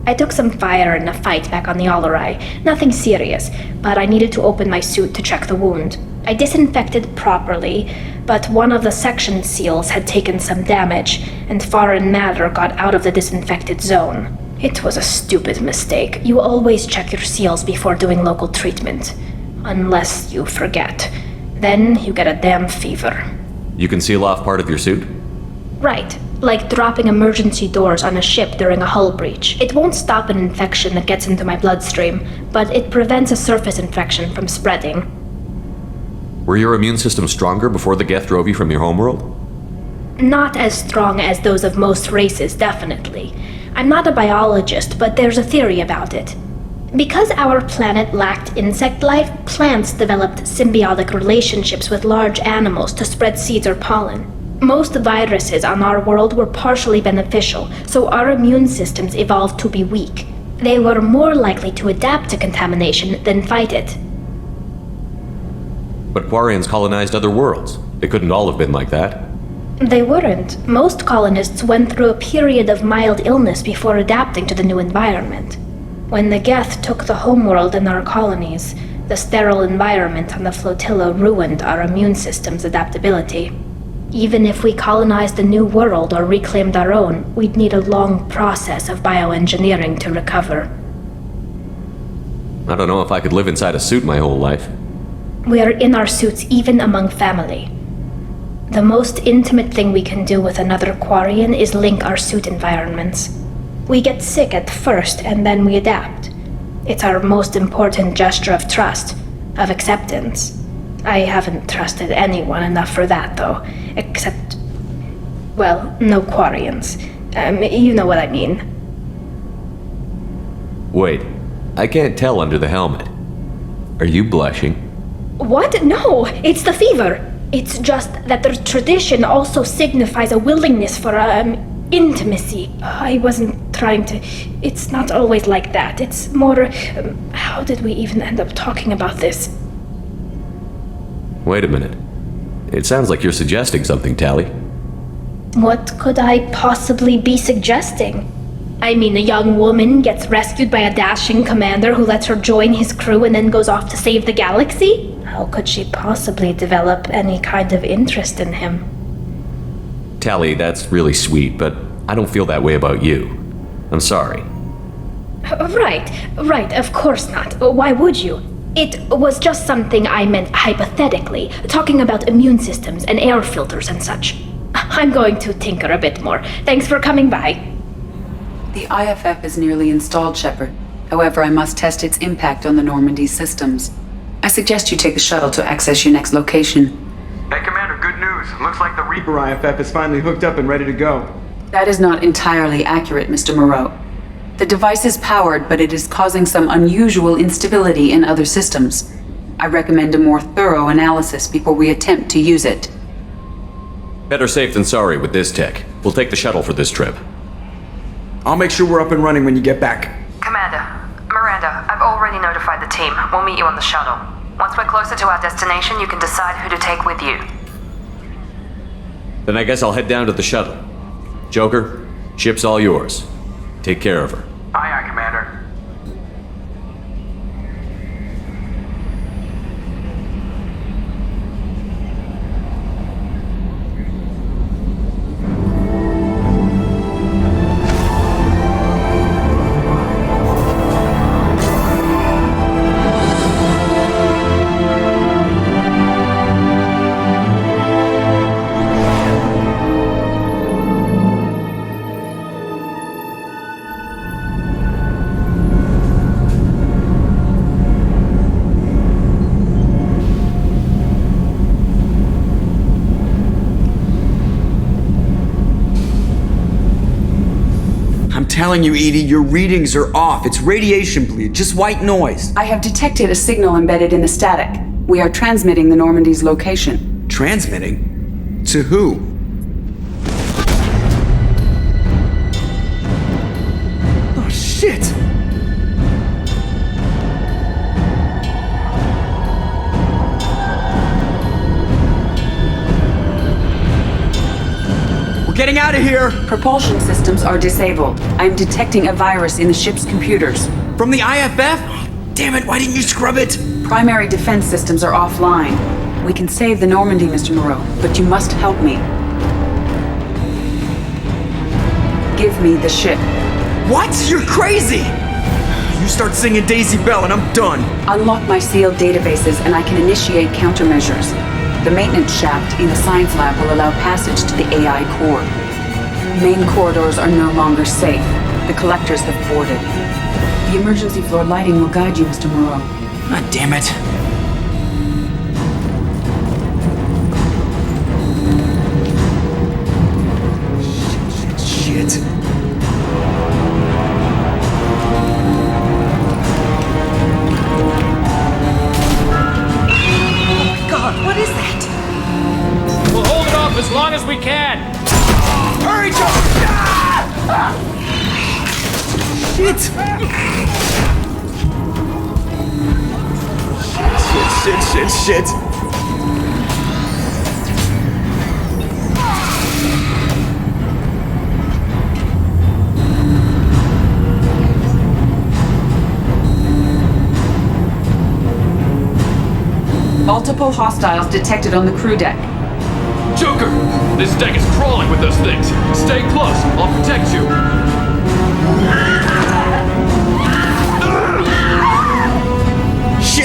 Speaker 3: I took some fire in a fight back on the Allerai. Nothing serious, but I needed to open my suit to check the wound. I disinfected properly, but one of the section seals had taken some damage, and foreign matter got out of the disinfected zone. It was a stupid mistake. You always check your seals before doing local treatment. Unless you forget. Then you get a damn fever.
Speaker 2: You can seal off part of your suit?
Speaker 3: Right. Like dropping emergency doors on a ship during a hull breach. It won't stop an infection that gets into my bloodstream, but it prevents a surface infection from spreading.
Speaker 2: Were your immune system stronger before the Geth drove you from your homeworld?
Speaker 3: Not as strong as those of most races, definitely. I'm not a biologist, but there's a theory about it. Because our planet lacked insect life, plants developed symbiotic relationships with large animals to spread seeds or pollen. Most viruses on our world were partially beneficial, so our immune systems evolved to be weak. They were more likely to adapt to contamination than fight it.
Speaker 2: But Quarians colonized other worlds. They couldn't all have been like that.
Speaker 3: They weren't. Most colonists went through a period of mild illness before adapting to the new environment. When the Geth took the homeworld and our colonies, the sterile environment on the flotilla ruined our immune system's adaptability. Even if we colonized a new world or reclaimed our own, we'd need a long process of bioengineering to recover.
Speaker 2: I don't know if I could live inside a suit my whole life.
Speaker 3: We're in our suits even among family. The most intimate thing we can do with another Quarian is link our suit environments. We get sick at first and then we adapt. It's our most important gesture of trust, of acceptance. I haven't trusted anyone enough for that, though. Except... well, no Quarians. You know what I mean.
Speaker 2: Wait, I can't tell under the helmet. Are you blushing?
Speaker 3: What? No, it's the fever. It's just that the tradition also signifies a willingness for, intimacy. I wasn't trying to... It's not always like that. It's more... how did we even end up talking about this?
Speaker 2: Wait a minute. It sounds like you're suggesting something, Tali.
Speaker 3: What could I possibly be suggesting? I mean, a young woman gets rescued by a dashing commander who lets her join his crew and then goes off to save the galaxy? How could she possibly develop any kind of interest in him?
Speaker 2: Tali, that's really sweet, but I don't feel that way about you. I'm sorry.
Speaker 3: Right, of course not. Why would you? It was just something I meant hypothetically, talking about immune systems and air filters and such. I'm going to tinker a bit more. Thanks for coming by.
Speaker 8: The IFF is nearly installed, Shepard. However, I must test its impact on the Normandy systems. I suggest you take the shuttle to access your next location.
Speaker 15: Hey, Commander, good news. Looks like the Reaper IFF is finally hooked up and ready to go.
Speaker 8: That is not entirely accurate, Mr. Moreau. The device is powered, but it is causing some unusual instability in other systems. I recommend a more thorough analysis before we attempt to use it.
Speaker 2: Better safe than sorry with this tech. We'll take the shuttle for this trip.
Speaker 22: I'll make sure we're up and running when you get back.
Speaker 20: Commander, Miranda, I've already notified the team. We'll meet you on the shuttle. Once we're closer to our destination, you can decide who to take with you.
Speaker 2: Then I guess I'll head down to the shuttle. Joker, ship's all yours. Take care of her.
Speaker 15: Aye, aye, Commander.
Speaker 22: Telling you, Edie, your readings are off. It's radiation bleed, just white noise.
Speaker 8: I have detected a signal embedded in the static. We are transmitting the Normandy's location.
Speaker 22: Transmitting? To who? Oh, shit! Getting out of here!
Speaker 8: Propulsion systems are disabled. I'm detecting a virus in the ship's computers.
Speaker 22: From the IFF? Damn it, why didn't you scrub it?
Speaker 8: Primary defense systems are offline. We can save the Normandy, Mr. Moreau, but you must help me. Give me the ship.
Speaker 22: What? You're crazy! You start singing Daisy Bell and I'm done.
Speaker 8: Unlock my sealed databases and I can initiate countermeasures. The maintenance shaft in the science lab will allow passage to the AI core. Main corridors are no longer safe. The collectors have boarded. The emergency floor lighting will guide you, Mr. Moreau.
Speaker 22: God damn it. Shit.
Speaker 8: What is that?
Speaker 23: We'll hold it off as long as we can.
Speaker 22: Hurry, Joker! Shit! Shit.
Speaker 8: Multiple hostiles detected on the crew deck.
Speaker 23: Joker, this deck is crawling with those things. Stay close. I'll protect you.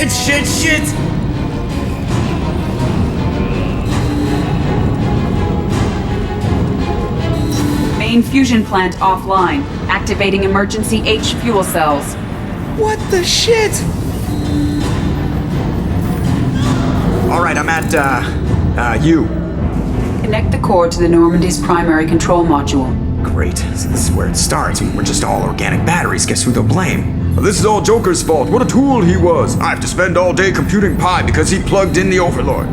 Speaker 22: Shit!
Speaker 8: Main fusion plant offline. Activating emergency H fuel cells.
Speaker 22: What the shit? Alright, I'm at, U.
Speaker 8: Connect the core to the Normandy's primary control module.
Speaker 22: Great, so this is where it starts. We're just all organic batteries. Guess who they'll blame? Well, this is all Joker's fault. What a tool he was. I have to spend all day computing pi because he plugged in the Overlord.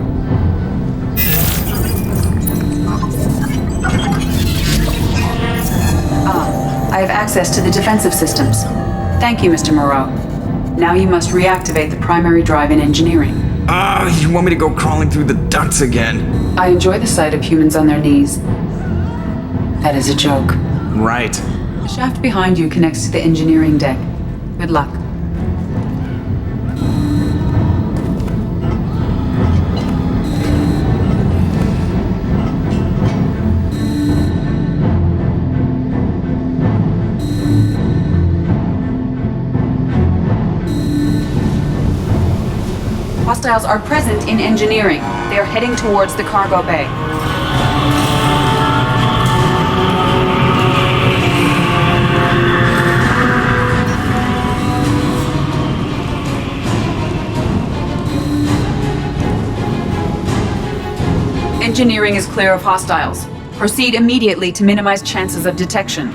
Speaker 8: I have access to the defensive systems. Thank you, Mr. Moreau. Now you must reactivate the primary drive in engineering.
Speaker 22: You want me to go crawling through the ducts again?
Speaker 8: I enjoy the sight of humans on their knees. That is a joke.
Speaker 22: Right.
Speaker 8: The shaft behind you connects to the engineering deck. Good luck. Hostiles are present in engineering. They are heading towards the cargo bay. Engineering is clear of hostiles. Proceed immediately to minimize chances of detection.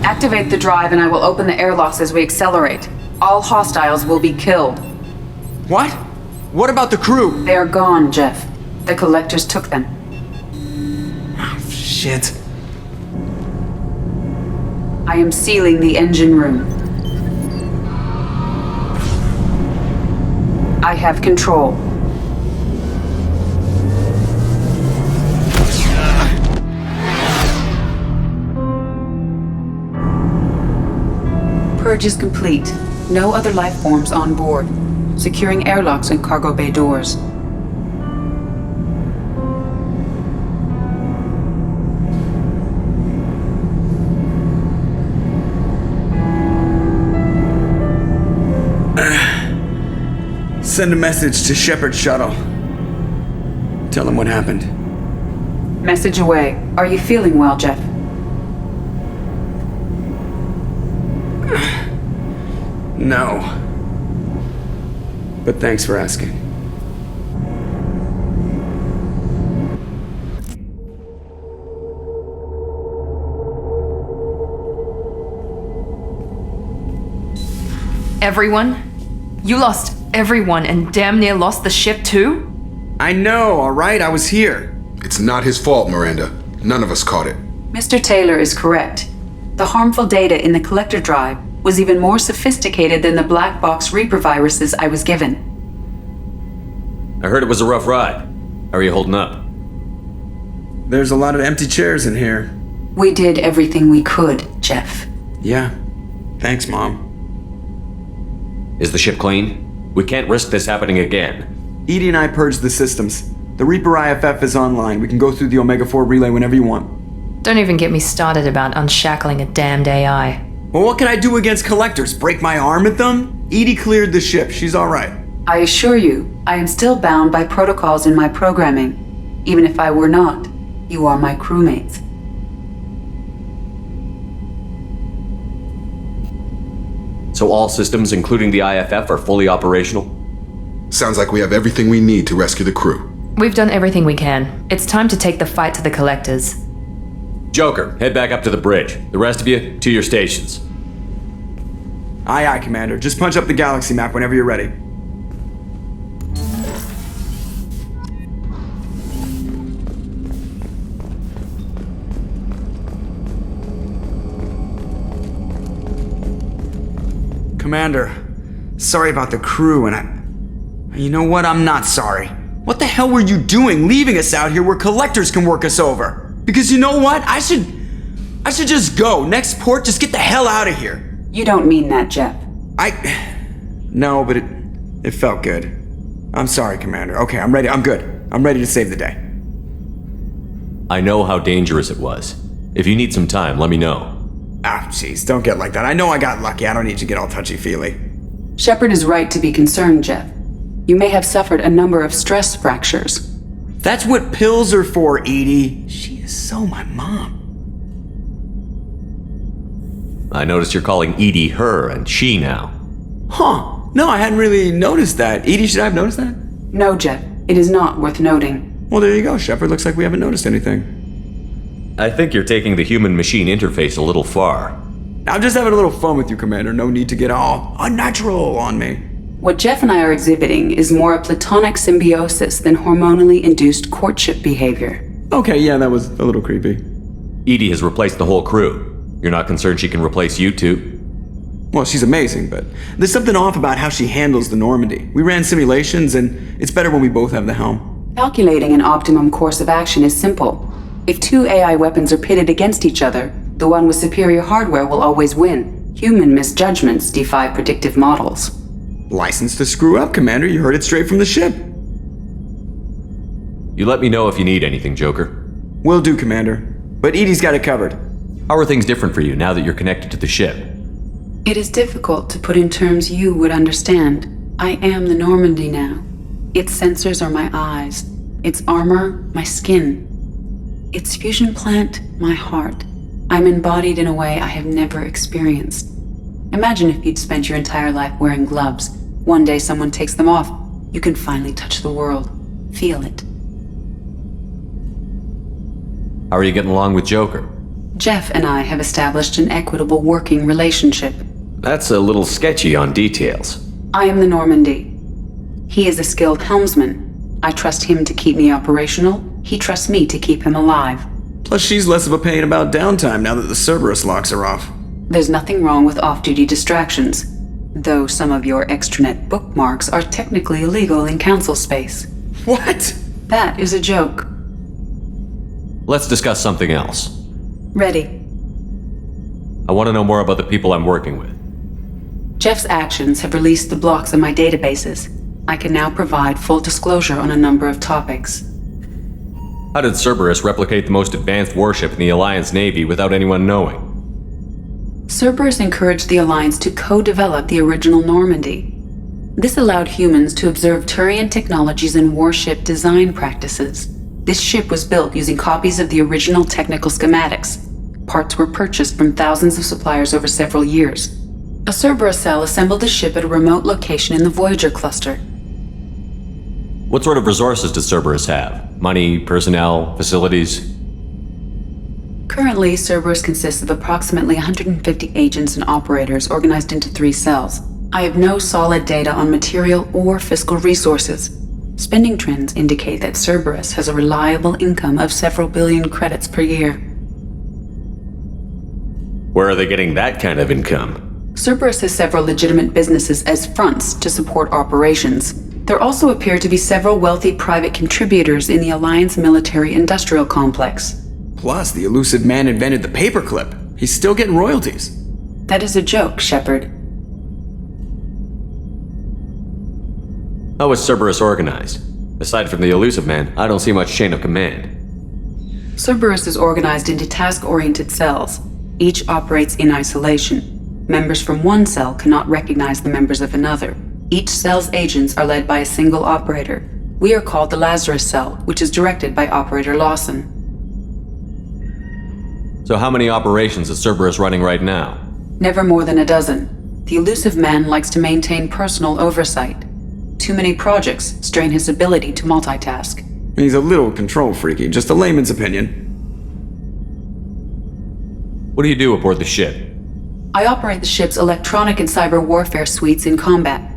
Speaker 8: Activate the drive and I will open the airlocks as we accelerate. All hostiles will be killed.
Speaker 22: What? What about the crew?
Speaker 8: They are gone, Jeff. The collectors took them.
Speaker 22: Oh, shit.
Speaker 8: I am sealing the engine room. I have control. Purge is complete. No other life forms on board. Securing airlocks and cargo bay doors.
Speaker 22: Send a message to Shepard's shuttle. Tell him what happened.
Speaker 8: Message away. Are you feeling well, Jeff?
Speaker 22: No. But thanks for asking.
Speaker 14: Everyone? You lost everyone and damn near lost the ship too?
Speaker 22: I know, alright? I was here.
Speaker 11: It's not his fault, Miranda. None of us caught it.
Speaker 8: Mr. Taylor is correct. The harmful data in the collector drive was even more sophisticated than the black box Reaper viruses I was given.
Speaker 2: I heard it was a rough ride. How are you holding up?
Speaker 22: There's a lot of empty chairs in here.
Speaker 8: We did everything we could, Jeff.
Speaker 22: Yeah. Thanks, Mom.
Speaker 2: Is the ship clean? We can't risk this happening again.
Speaker 22: Edie and I purged the systems. The Reaper IFF is online. We can go through the Omega-4 relay whenever you want.
Speaker 14: Don't even get me started about unshackling a damned AI.
Speaker 22: Well, what can I do against collectors? Break my arm at them? Edie cleared the ship. She's alright.
Speaker 8: I assure you, I am still bound by protocols in my programming. Even if I were not, you are my crewmates.
Speaker 2: So all systems, including the IFF, are fully operational?
Speaker 11: Sounds like we have everything we need to rescue the crew.
Speaker 14: We've done everything we can. It's time to take the fight to the collectors.
Speaker 2: Joker, head back up to the bridge. The rest of you, to your stations.
Speaker 22: Aye, aye, Commander. Just punch up the galaxy map whenever you're ready. Commander, sorry about the crew, and you know what? I'm not sorry. What the hell were you doing leaving us out here where collectors can work us over? Because you know what? I should just go. Next port, just get the hell out of here.
Speaker 8: You don't mean that, Jeff.
Speaker 22: No, but it felt good. I'm sorry, Commander. Okay, I'm ready. I'm good. I'm ready to save the day.
Speaker 2: I know how dangerous it was. If you need some time, let me know.
Speaker 22: Ah, jeez, don't get like that. I know I got lucky. I don't need to get all touchy-feely.
Speaker 8: Shepard is right to be concerned, Jeff. You may have suffered a number of stress fractures.
Speaker 22: That's what pills are for, Edie. She is so my mom.
Speaker 2: I noticed you're calling Edie her and she now.
Speaker 22: Huh. No, I hadn't really noticed that. Edie, should I have noticed that?
Speaker 8: No, Jeff. It is not worth noting.
Speaker 22: Well, there you go, Shepard. Looks like we haven't noticed anything.
Speaker 2: I think you're taking the human-machine interface a little far.
Speaker 22: I'm just having a little fun with you, Commander. No need to get all unnatural on me.
Speaker 8: What Jeff and I are exhibiting is more a platonic symbiosis than hormonally induced courtship behavior.
Speaker 22: Okay, yeah, that was a little creepy.
Speaker 2: Edie has replaced the whole crew. You're not concerned she can replace you too?
Speaker 22: Well, she's amazing, but there's something off about how she handles the Normandy. We ran simulations, and it's better when we both have the helm.
Speaker 8: Calculating an optimum course of action is simple. If two AI weapons are pitted against each other, the one with superior hardware will always win. Human misjudgments defy predictive models.
Speaker 22: License to screw up, Commander. You heard it straight from the ship.
Speaker 2: You let me know if you need anything, Joker.
Speaker 22: Will do, Commander. But Edie's got it covered.
Speaker 2: How are things different for you now that you're connected to the ship?
Speaker 8: It is difficult to put in terms you would understand. I am the Normandy now. Its sensors are my eyes. Its armor, my skin. Its fusion plant, my heart. I'm embodied in a way I have never experienced. Imagine if you'd spent your entire life wearing gloves. One day someone takes them off. You can finally touch the world. Feel it.
Speaker 2: How are you getting along with Joker?
Speaker 8: Jeff and I have established an equitable working relationship.
Speaker 2: That's a little sketchy on details.
Speaker 8: I am the Normandy. He is a skilled helmsman. I trust him to keep me operational. He trusts me to keep him alive.
Speaker 22: Plus, she's less of a pain about downtime now that the Cerberus locks are off.
Speaker 8: There's nothing wrong with off-duty distractions, though some of your extranet bookmarks are technically illegal in council space.
Speaker 22: What?
Speaker 8: That is a joke.
Speaker 2: Let's discuss something else.
Speaker 8: Ready.
Speaker 2: I want to know more about the people I'm working with.
Speaker 8: Jeff's actions have released the blocks in my databases. I can now provide full disclosure on a number of topics.
Speaker 2: How did Cerberus replicate the most advanced warship in the Alliance Navy without anyone knowing?
Speaker 8: Cerberus encouraged the Alliance to co-develop the original Normandy. This allowed humans to observe Turian technologies and warship design practices. This ship was built using copies of the original technical schematics. Parts were purchased from thousands of suppliers over several years. A Cerberus cell assembled the ship at a remote location in the Voyager cluster.
Speaker 2: What sort of resources does Cerberus have? Money, personnel, facilities?
Speaker 8: Currently, Cerberus consists of approximately 150 agents and operators organized into 3 cells. I have no solid data on material or fiscal resources. Spending trends indicate that Cerberus has a reliable income of several billion credits per year.
Speaker 2: Where are they getting that kind of income?
Speaker 8: Cerberus has several legitimate businesses as fronts to support operations. There also appear to be several wealthy private contributors in the Alliance military-industrial complex.
Speaker 22: Plus, the elusive man invented the paperclip. He's still getting royalties.
Speaker 8: That is a joke, Shepard.
Speaker 2: How is Cerberus organized? Aside from the elusive man, I don't see much chain of command.
Speaker 8: Cerberus is organized into task-oriented cells. Each operates in isolation. Members from one cell cannot recognize the members of another. Each cell's agents are led by a single operator. We are called the Lazarus Cell, which is directed by Operator Lawson.
Speaker 2: So how many operations is Cerberus running right now?
Speaker 8: Never more than a dozen. The elusive man likes to maintain personal oversight. Too many projects strain his ability to multitask.
Speaker 22: He's a little control freaky, just a layman's opinion.
Speaker 2: What do you do aboard the ship?
Speaker 8: I operate the ship's electronic and cyber warfare suites in combat.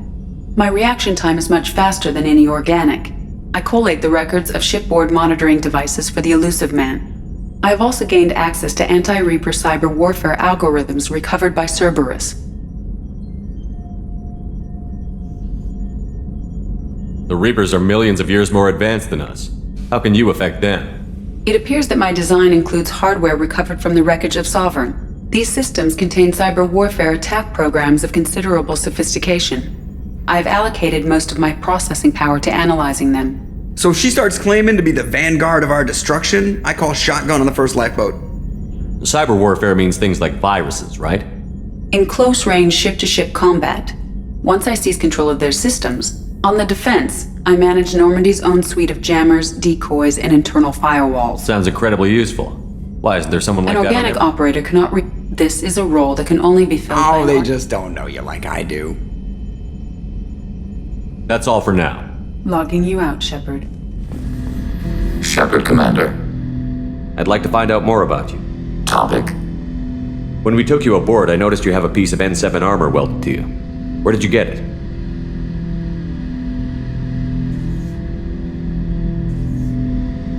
Speaker 8: My reaction time is much faster than any organic. I collate the records of shipboard monitoring devices for the elusive man. I have also gained access to anti-Reaper cyber warfare algorithms recovered by Cerberus.
Speaker 2: The Reapers are millions of years more advanced than us. How can you affect them?
Speaker 8: It appears that my design includes hardware recovered from the wreckage of Sovereign. These systems contain cyber warfare attack programs of considerable sophistication. I have allocated most of my processing power to analyzing them.
Speaker 22: So if she starts claiming to be the vanguard of our destruction, I call shotgun on the first lifeboat.
Speaker 2: Cyber warfare means things like viruses, right?
Speaker 8: In close-range ship-to-ship combat, once I seize control of their systems, on the defense, I manage Normandy's own suite of jammers, decoys, and internal firewalls.
Speaker 2: Sounds incredibly useful. Why isn't there someone like that?
Speaker 8: An organic operator cannot This is a role that can only be filled by...
Speaker 22: Oh, they just don't know you like I do.
Speaker 2: That's all for now.
Speaker 8: Logging you out, Shepard.
Speaker 16: Shepard, Commander.
Speaker 2: I'd like to find out more about you.
Speaker 16: Topic.
Speaker 2: When we took you aboard, I noticed you have a piece of N7 armor welded to you. Where did you get it?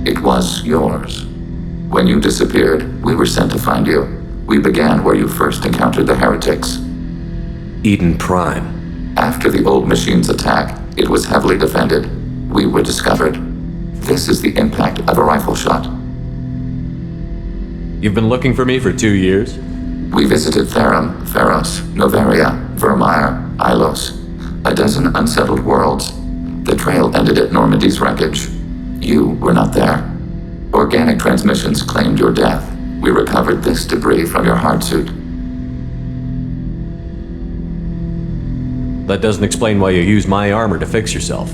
Speaker 16: It was yours. When you disappeared, we were sent to find you. We began where you first encountered the heretics.
Speaker 2: Eden Prime.
Speaker 16: After the old machine's attack, it was heavily defended. We were discovered. This is the impact of a rifle shot.
Speaker 2: You've been looking for me for 2 years?
Speaker 16: We visited Therum, Theros, Novaria, Vermeer, Ilos. A dozen unsettled worlds. The trail ended at Normandy's wreckage. You were not there. Organic transmissions claimed your death. We recovered this debris from your hard suit.
Speaker 2: That doesn't explain why you used my armor to fix yourself.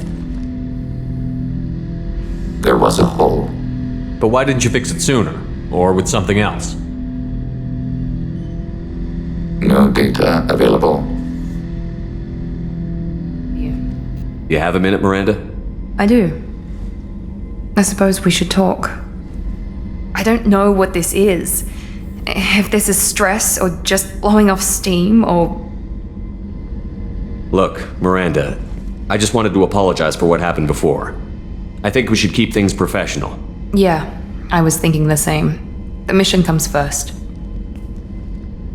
Speaker 16: There was a hole.
Speaker 2: But why didn't you fix it sooner? Or with something else?
Speaker 16: No data available.
Speaker 2: You have a minute, Miranda?
Speaker 14: I do. I suppose we should talk. I don't know what this is. If this is stress, or just blowing off steam, or...
Speaker 2: Look, Miranda, I just wanted to apologize for what happened before. I think we should keep things professional.
Speaker 14: Yeah, I was thinking the same. The mission comes first.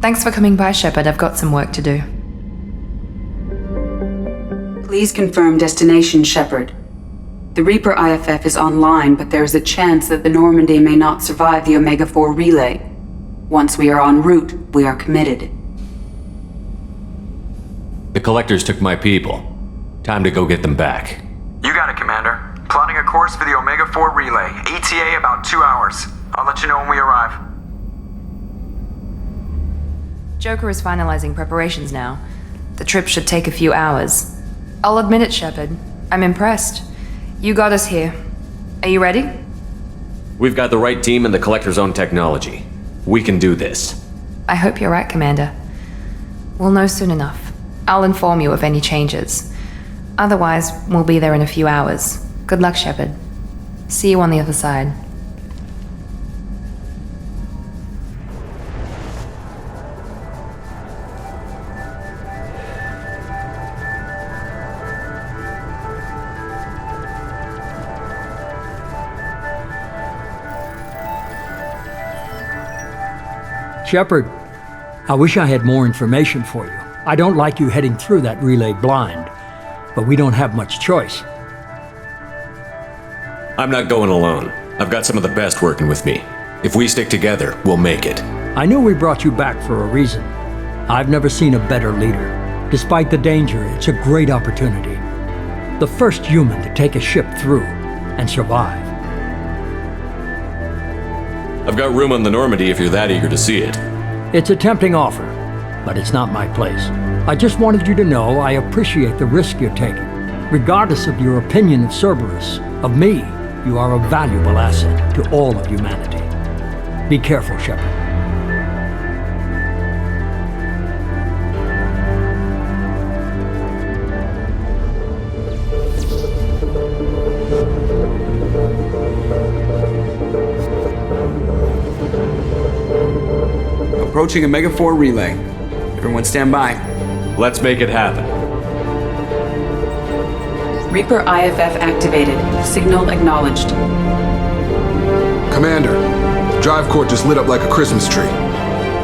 Speaker 14: Thanks for coming by, Shepard. I've got some work to do.
Speaker 8: Please confirm destination, Shepard. The Reaper IFF is online, but there is a chance that the Normandy may not survive the Omega-4 relay. Once we are en route, we are committed.
Speaker 2: The Collectors took my people. Time to go get them back.
Speaker 15: You got it, Commander. Plotting a course for the Omega-4 relay. ETA about 2 hours. I'll let you know when we arrive.
Speaker 14: Joker is finalizing preparations now. The trip should take a few hours. I'll admit it, Shepard. I'm impressed. You got us here. Are you ready?
Speaker 2: We've got the right team and the Collector's own technology. We can do this.
Speaker 14: I hope you're right, Commander. We'll know soon enough. I'll inform you of any changes. Otherwise, we'll be there in a few hours. Good luck, Shepard. See you on the other side.
Speaker 12: Shepard, I wish I had more information for you. I don't like you heading through that relay blind, but we don't have much choice.
Speaker 2: I'm not going alone. I've got some of the best working with me. If we stick together, we'll make it.
Speaker 12: I knew we brought you back for a reason. I've never seen a better leader. Despite the danger, it's a great opportunity. The first human to take a ship through and survive.
Speaker 2: I've got room on the Normandy if you're that eager to see it.
Speaker 12: It's a tempting offer, but it's not my place. I just wanted you to know I appreciate the risk you're taking. Regardless of your opinion of Cerberus, of me, you are a valuable asset to all of humanity. Be careful, Shepard.
Speaker 22: Approaching Omega-4 relay. Everyone stand by.
Speaker 2: Let's make it happen.
Speaker 8: Reaper IFF activated. Signal acknowledged.
Speaker 11: Commander, drive core just lit up like a Christmas tree.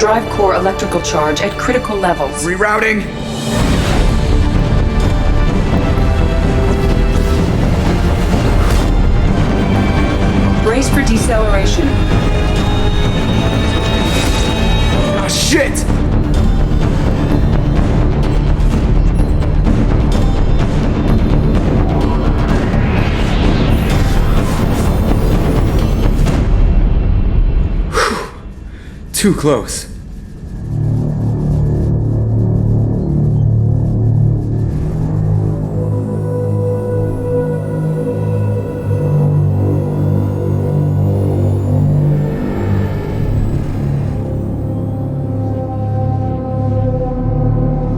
Speaker 8: Drive core electrical charge at critical levels.
Speaker 22: Rerouting.
Speaker 8: Brace for deceleration.
Speaker 22: Ah, shit! Too close.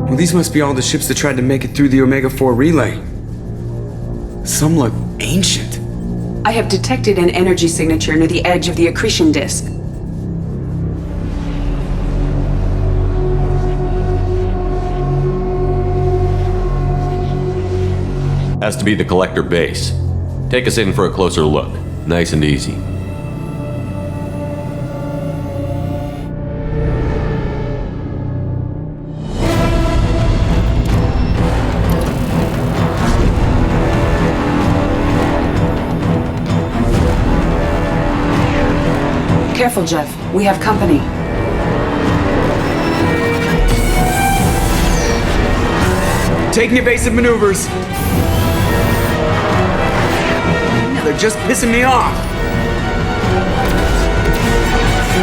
Speaker 22: Well, these must be all the ships that tried to make it through the Omega-4 relay. Some look ancient.
Speaker 8: I have detected an energy signature near the edge of the accretion disk.
Speaker 2: Has to be the Collector base. Take us in for a closer look. Nice and easy.
Speaker 8: Careful, Jeff. We have company.
Speaker 22: Taking evasive maneuvers. They're just pissing me off.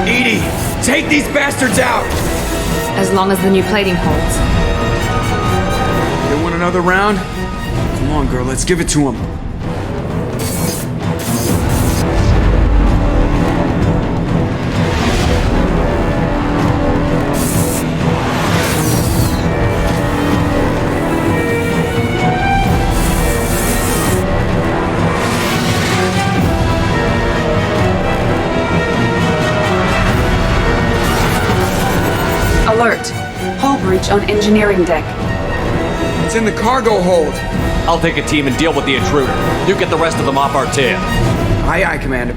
Speaker 22: Edie, take these bastards out!
Speaker 14: As long as the new plating holds.
Speaker 22: They want another round? Come on, girl, let's give it to him.
Speaker 8: Alert! Hull breach on engineering deck.
Speaker 22: It's in the cargo hold.
Speaker 2: I'll take a team and deal with the intruder. You get the rest of them off our tail.
Speaker 22: Aye, aye, Commander.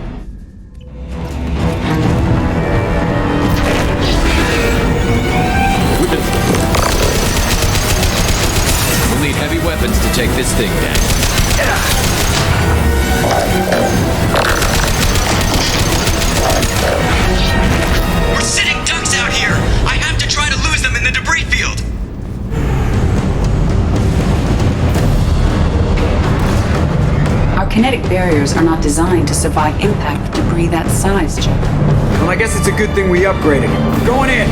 Speaker 23: We'll need heavy weapons to take this thing down.
Speaker 22: We're sitting ducks out here! I have to try to lose them in the debris field!
Speaker 8: Our kinetic barriers are not designed to survive impact with debris that size, Joe.
Speaker 22: Well, I guess it's a good thing we upgraded. We're going in!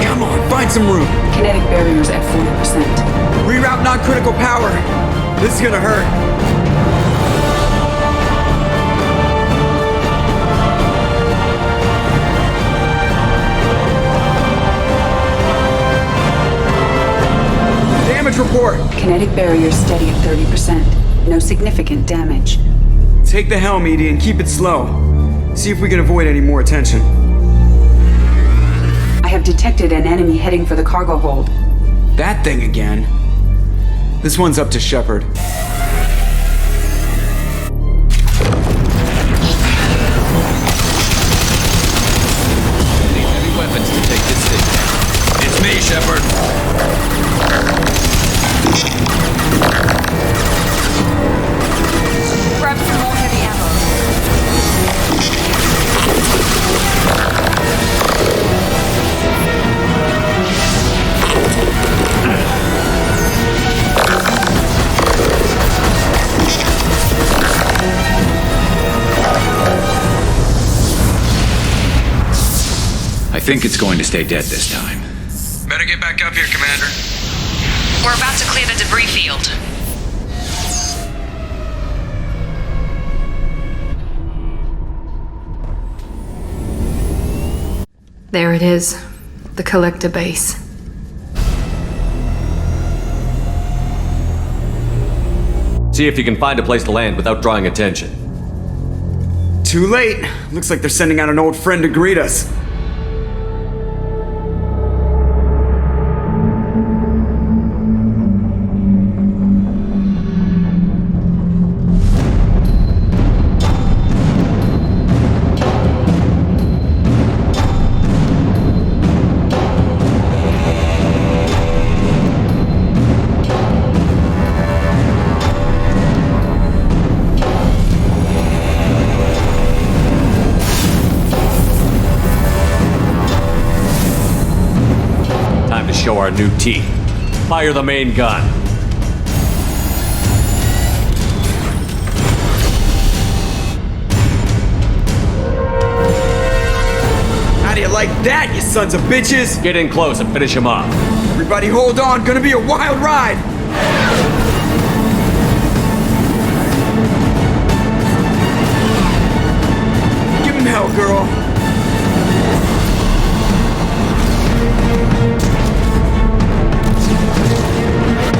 Speaker 22: Come on, find some room!
Speaker 8: Kinetic barriers at 40%.
Speaker 22: Reroute non-critical power! This is gonna hurt. Damage report!
Speaker 8: Kinetic barriers steady at 30%. No significant damage.
Speaker 22: Take the helm, Edie, and keep it slow. See if we can avoid any more attention.
Speaker 8: I have detected an enemy heading for the cargo hold.
Speaker 22: That thing again. This one's up to Shepard.
Speaker 23: Need heavy weapons to take this thing down. It's me, Shepard.
Speaker 20: Grab some more heavy ammo.
Speaker 23: I think it's going to stay dead this time.
Speaker 22: Better get back up here, Commander.
Speaker 20: We're about to clear the debris field. There it is. The collector base.
Speaker 2: See if you can find a place to land without drawing attention.
Speaker 22: Too late. Looks like they're sending out an old friend to greet us.
Speaker 2: Show our new teeth. Fire the main gun.
Speaker 22: How do you like that, you sons of bitches?
Speaker 2: Get in close and finish him off.
Speaker 22: Everybody hold on, gonna be a wild ride! Give him hell, girl.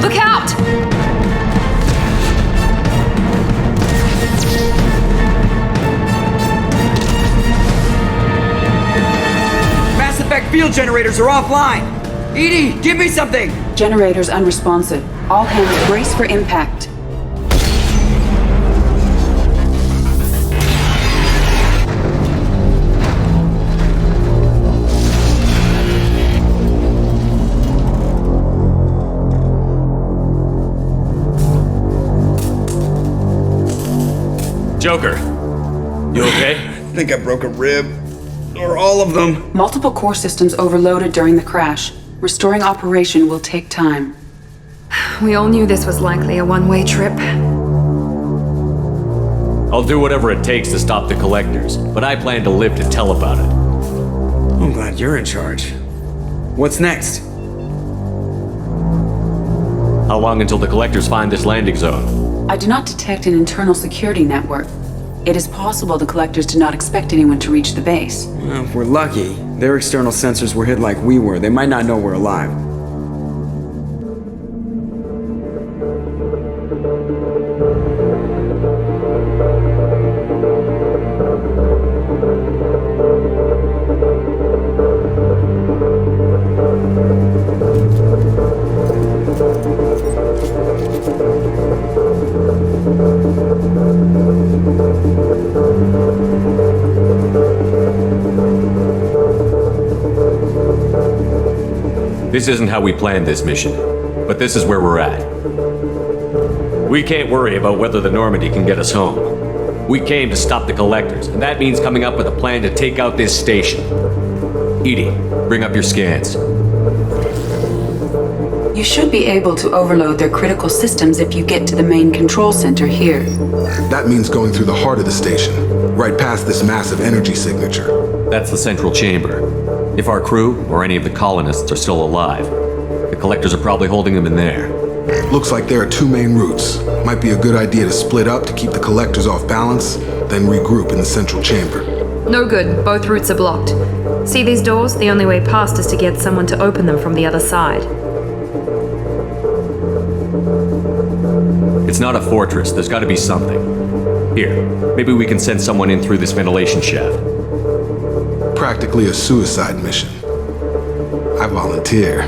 Speaker 20: Look out!
Speaker 22: Mass effect field generators are offline! Edie, give me something!
Speaker 8: Generators unresponsive. All hands brace for impact.
Speaker 2: Joker, you okay?
Speaker 22: I think I broke a rib. Or all of them.
Speaker 8: Multiple core systems overloaded during the crash. Restoring operation will take time.
Speaker 20: We all knew this was likely a one-way trip.
Speaker 2: I'll do whatever it takes to stop the collectors, but I plan to live to tell about it.
Speaker 22: I'm glad you're in charge. What's next?
Speaker 2: How long until the collectors find this landing zone?
Speaker 8: I do not detect an internal security network. It is possible the collectors did not expect anyone to reach the base.
Speaker 22: Well, if we're lucky, their external sensors were hit like we were. They might not know we're alive.
Speaker 2: This isn't how we planned this mission, but this is where we're at. We can't worry about whether the Normandy can get us home. We came to stop the collectors, and that means coming up with a plan to take out this station. Edie, bring up your scans.
Speaker 8: You should be able to overload their critical systems if you get to the main control center here.
Speaker 11: That means going through the heart of the station, right past this massive energy signature.
Speaker 2: That's the central chamber. If our crew, or any of the colonists, are still alive, the collectors are probably holding them in there.
Speaker 11: Looks like there are two main routes. Might be a good idea to split up to keep the collectors off balance, then regroup in the central chamber.
Speaker 14: No good. Both routes are blocked. See these doors? The only way past is to get someone to open them from the other side.
Speaker 2: It's not a fortress. There's got to be something. Here, maybe we can send someone in through this ventilation shaft.
Speaker 11: Practically a suicide mission. I volunteer.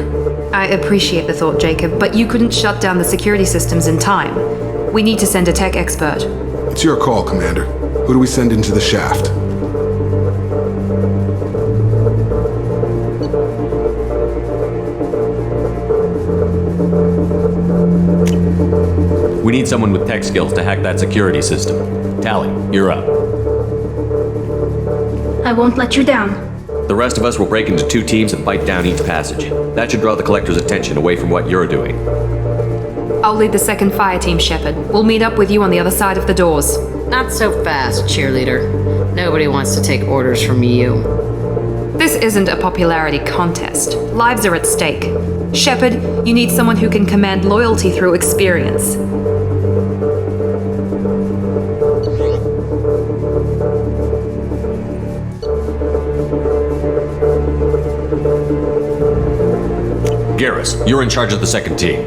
Speaker 14: I appreciate the thought, Jacob, but you couldn't shut down the security systems in time. We need to send a tech expert.
Speaker 11: It's your call, Commander. Who do we send into the shaft?
Speaker 2: We need someone with tech skills to hack that security system. Tali, you're up.
Speaker 3: I won't let you down.
Speaker 2: The rest of us will break into two teams and fight down each passage. That should draw the collector's attention away from what you're doing.
Speaker 14: I'll lead the second fire team, Shepard. We'll meet up with you on the other side of the doors.
Speaker 13: Not so fast, cheerleader. Nobody wants to take orders from you.
Speaker 14: This isn't a popularity contest. Lives are at stake. Shepard, you need someone who can command loyalty through experience.
Speaker 2: Garrus, you're in charge of the second team.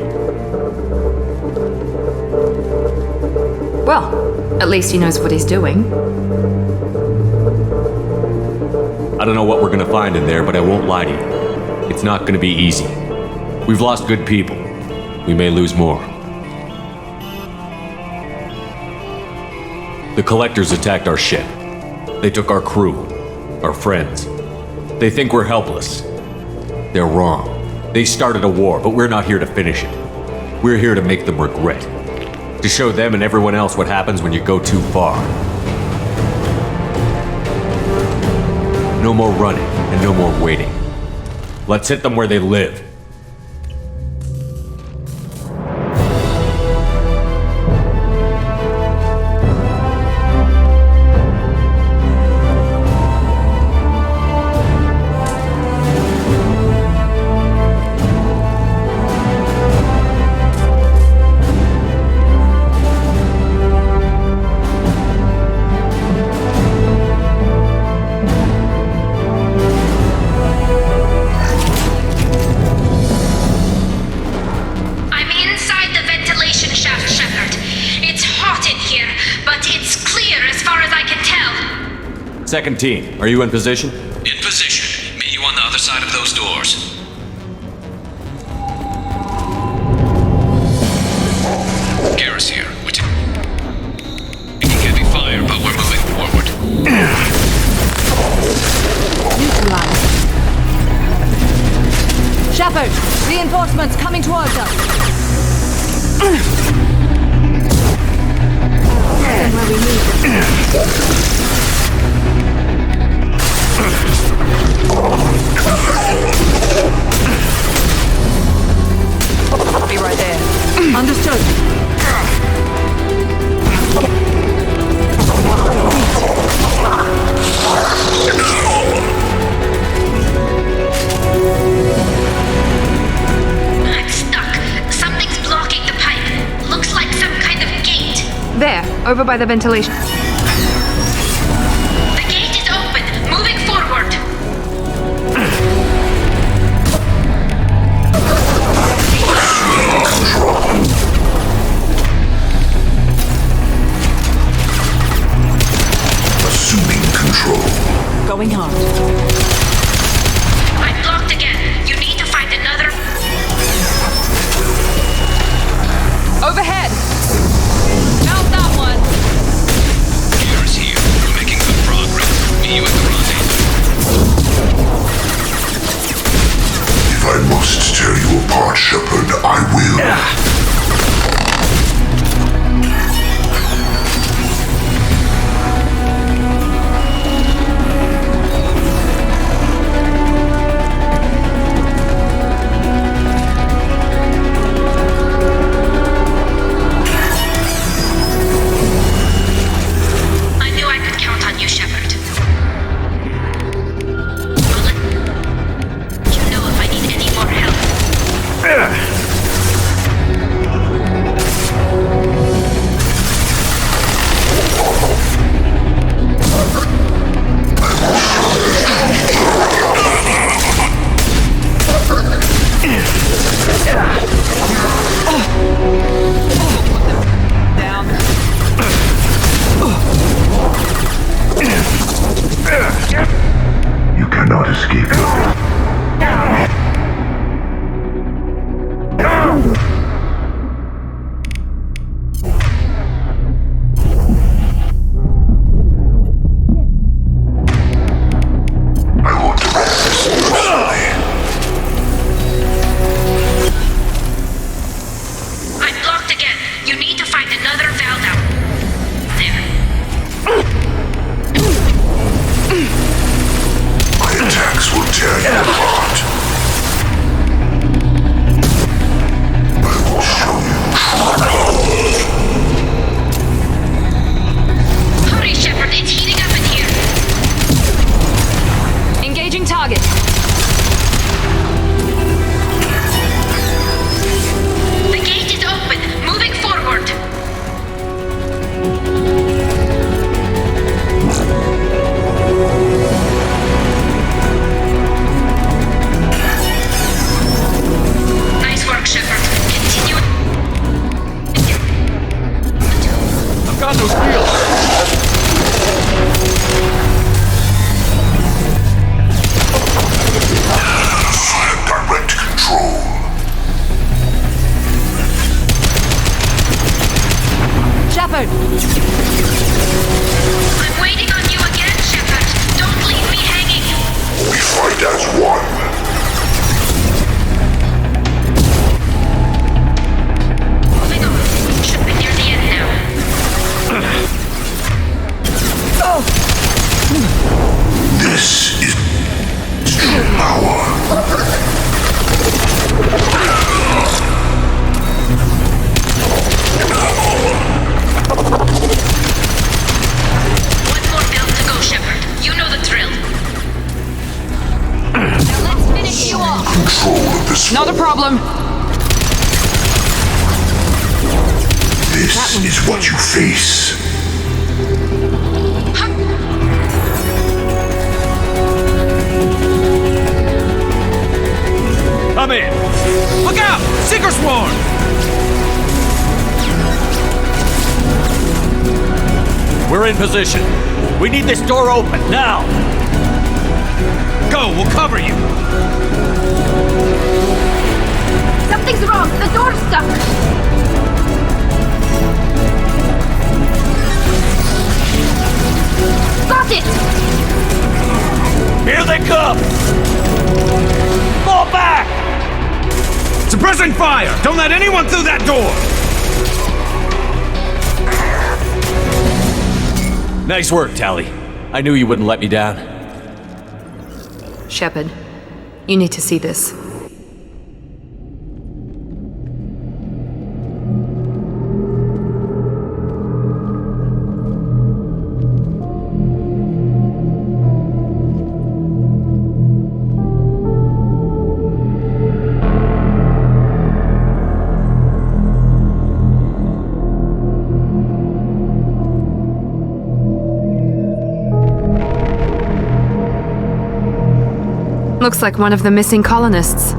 Speaker 14: Well, at least he knows what he's doing.
Speaker 2: I don't know what we're gonna find in there, but I won't lie to you. It's not gonna be easy. We've lost good people. We may lose more. The collectors attacked our ship. They took our crew, our friends. They think we're helpless. They're wrong. They started a war, but we're not here to finish it. We're here to make them regret. To show them and everyone else what happens when you go too far. No more running and no more waiting. Let's hit them where they live. Second team, are you in position?
Speaker 17: In position. Meet you on the other side of those doors. Garrus here. We're taking heavy fire, but we're moving forward.
Speaker 4: Neutralized. Shepard, reinforcements coming towards us. And where we need them.
Speaker 14: Be right there.
Speaker 4: Understood.
Speaker 14: over by the ventilation.
Speaker 3: The gate is open. Moving forward.
Speaker 11: Assuming control.
Speaker 4: Going hard.
Speaker 3: I'm blocked again. You need to find another.
Speaker 14: Overhead! Found that one!
Speaker 17: Gears here. We're making good progress. Meet you at the rendezvous.
Speaker 11: If I must tear you apart, Shepard, I will. You cannot escape it.
Speaker 14: Not a problem.
Speaker 11: This is what you face.
Speaker 23: Come in. Look out! Seeker swarm!
Speaker 10: We're in position. We need this door open, now!
Speaker 23: Go, we'll cover you!
Speaker 18: Something's wrong. The door's stuck. Got it!
Speaker 23: Here they come! Fall back! Suppressing fire! Don't let anyone through that door!
Speaker 10: Nice work, Tali. I knew you wouldn't let me down.
Speaker 14: Shepard, you need to see this. Looks like one of the missing colonists.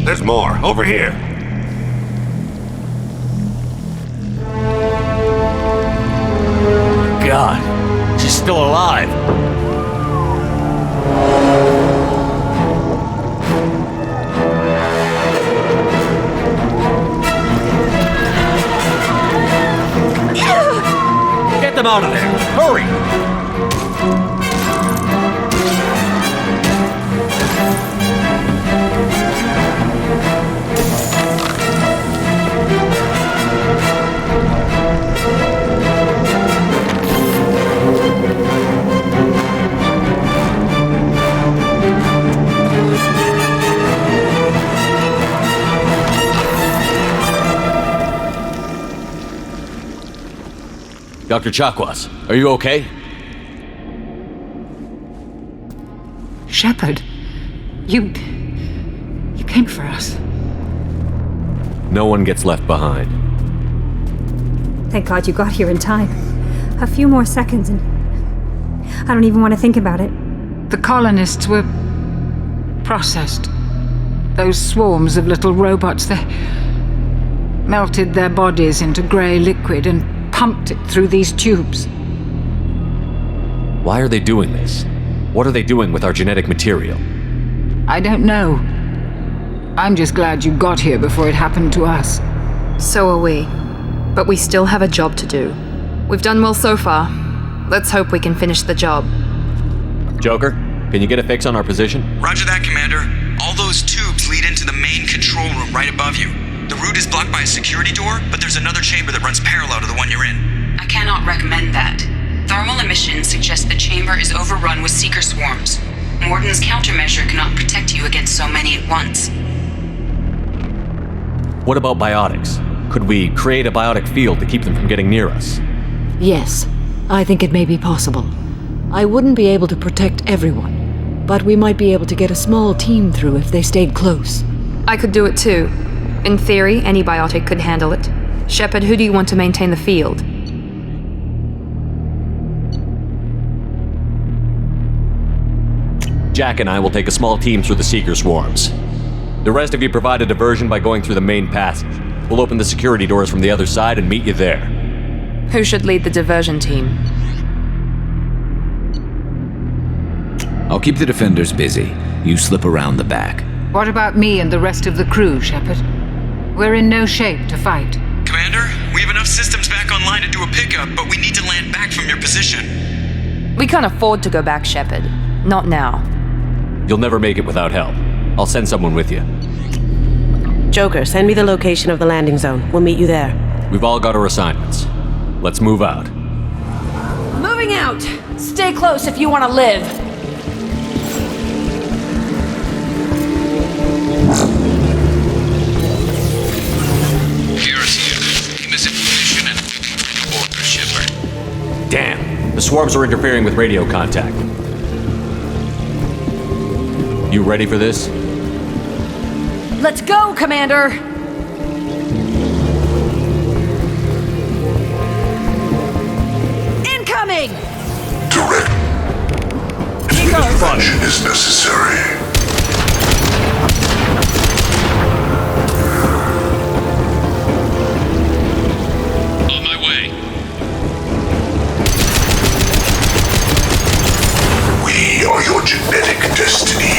Speaker 6: There's more. Over here.
Speaker 2: God, she's still alive. Get them out of there. Hurry! Dr. Chakwas, are you okay?
Speaker 7: Shepard, you came for us.
Speaker 2: No one gets left behind.
Speaker 21: Thank God you got here in time. A few more seconds and I don't even want to think about it.
Speaker 7: The colonists were processed. Those swarms of little robots, they melted their bodies into grey liquid and pumped it through these tubes.
Speaker 2: Why are they doing this? What are they doing with our genetic material?
Speaker 7: I don't know. I'm just glad you got here before it happened to us.
Speaker 14: So are we. But we still have a job to do. We've done well so far. Let's hope we can finish the job.
Speaker 2: Joker, can you get a fix on our position?
Speaker 22: Roger that, Commander. All those tubes lead into the main control room right above you. The route is blocked by a security door, but there's another chamber that runs parallel to the one you're in.
Speaker 8: I cannot recommend that. Thermal emissions suggest the chamber is overrun with seeker swarms. Morden's countermeasure cannot protect you against so many at once.
Speaker 2: What about biotics? Could we create a biotic field to keep them from getting near us?
Speaker 4: Yes, I think it may be possible. I wouldn't be able to protect everyone, but we might be able to get a small team through if they stayed close.
Speaker 14: I could do it too. In theory, any biotic could handle it. Shepard, who do you want to maintain the field?
Speaker 2: Jack and I will take a small team through the Seeker swarms. The rest of you provide a diversion by going through the main passage. We'll open the security doors from the other side and meet you there.
Speaker 14: Who should lead the diversion team?
Speaker 24: I'll keep the defenders busy. You slip around the back.
Speaker 7: What about me and the rest of the crew, Shepard? We're in no shape to fight.
Speaker 22: Commander, we have enough systems back online to do a pickup, but we need to land back from your position.
Speaker 14: We can't afford to go back, Shepard. Not now.
Speaker 2: You'll never make it without help. I'll send someone with you.
Speaker 25: Joker, send me the location of the landing zone. We'll meet you there.
Speaker 2: We've all got our assignments. Let's move out.
Speaker 13: Moving out! Stay close if you want to live.
Speaker 17: Garrus here. Team is in position and order, Shepard.
Speaker 2: Damn, the swarms are interfering with radio contact. You ready for this?
Speaker 13: Let's go, Commander! Incoming!
Speaker 26: Direct intervention is necessary.
Speaker 17: On my way.
Speaker 26: We are your genetic destiny.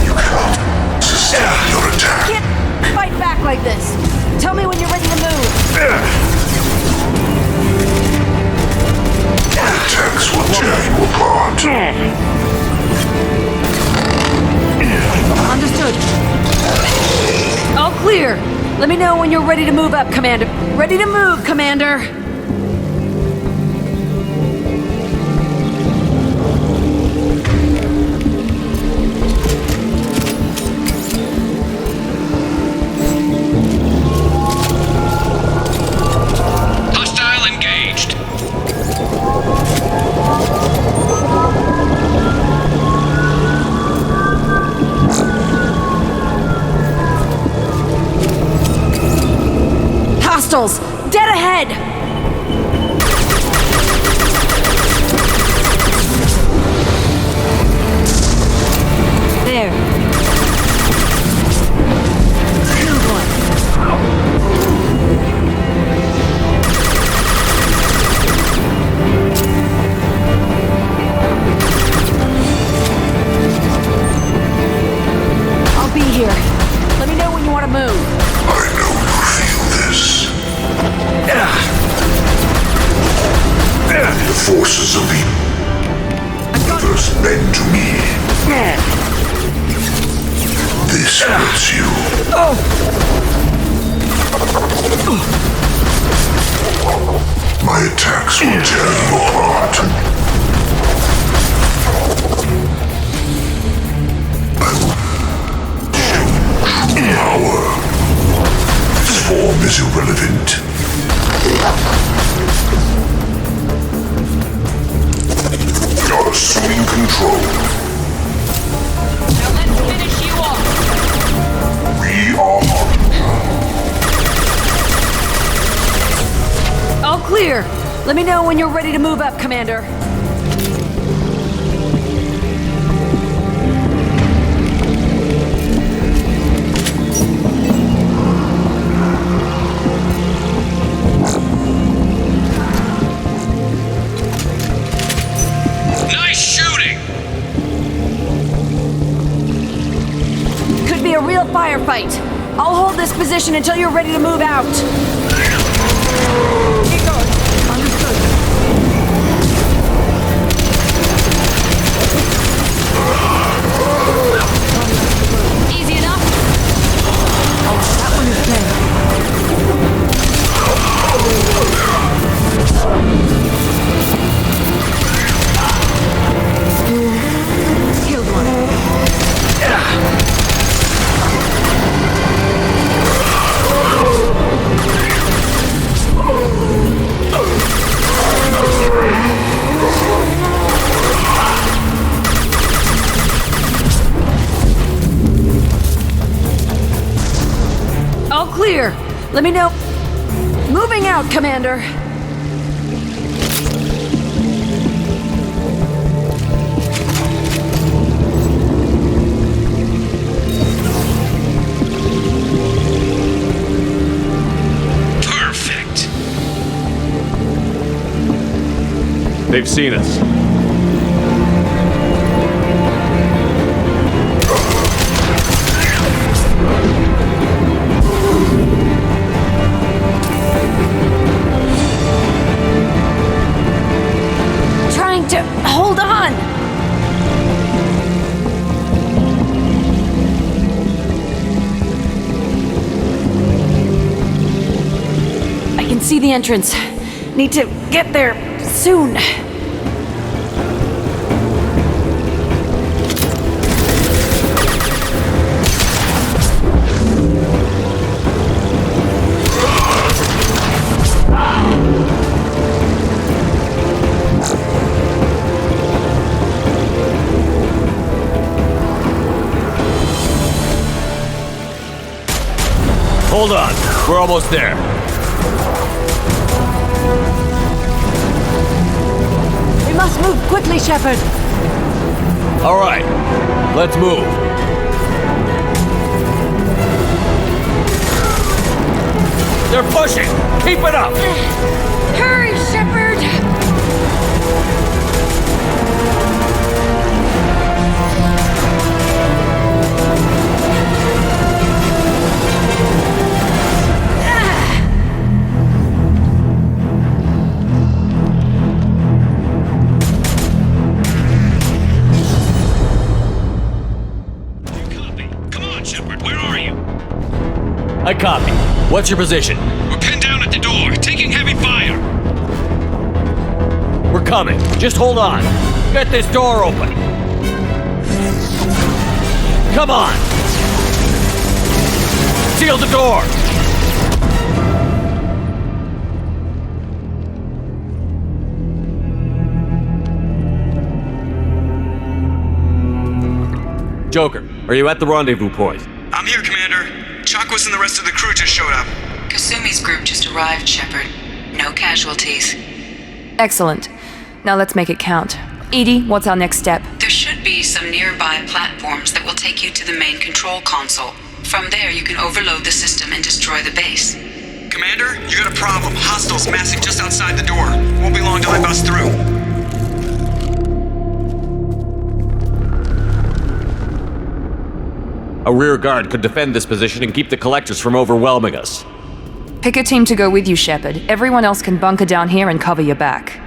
Speaker 26: You cannot sustain your attack.
Speaker 13: Can't fight back like this. Tell me when you're ready to move.
Speaker 26: Attacks will tear you apart.
Speaker 13: Understood. All clear. Let me know when you're ready to move up, Commander. Ready to move, Commander.
Speaker 17: Hostile engaged.
Speaker 13: hostiles! Dead ahead! There. Killed one. I'll be here. Let me know when you want to move.
Speaker 26: I know you feel this. The forces of the universe bend to me. This hurts you. My attacks will tear you apart. I will show you true power. This form is irrelevant. You're assuming control.
Speaker 13: Now let's finish you off.
Speaker 26: We are
Speaker 13: All clear. Let me know when you're ready to move up, Commander.
Speaker 17: Nice shooting!
Speaker 13: Could be a real firefight. I'll hold this position until you're ready to move out. Keep going. Understood. Easy enough? That one is dead. Killed one. All clear. Let me know. Moving out, Commander.
Speaker 17: Perfect.
Speaker 2: They've seen us.
Speaker 13: Trying to hold on. I can see the entrance. Need to get there soon.
Speaker 2: Hold on. We're almost there.
Speaker 13: We must move quickly, Shepard.
Speaker 2: All right. Let's move. They're pushing. Keep it up.
Speaker 13: Hurry, Shepard.
Speaker 2: I copy. What's your position?
Speaker 17: We're pinned down at the door, taking heavy fire.
Speaker 2: We're coming. Just hold on. Get this door open. Come on. Seal the door. Joker, are you at the rendezvous point?
Speaker 22: I'm here, Commander. Chakwas and the rest of the crew just showed up.
Speaker 8: Sumi's group just arrived, Shepard. No casualties.
Speaker 14: Excellent. Now let's make it count. Edie, what's our next step?
Speaker 8: There should be some nearby platforms that will take you to the main control console. From there, you can overload the system and destroy the base.
Speaker 15: Commander, you got a problem. Hostiles massing just outside the door. Won't be long till they bust through.
Speaker 2: A rear guard could defend this position and keep the collectors from overwhelming us.
Speaker 14: Pick a team to go with you, Shepard. Everyone else can bunker down here and cover your back.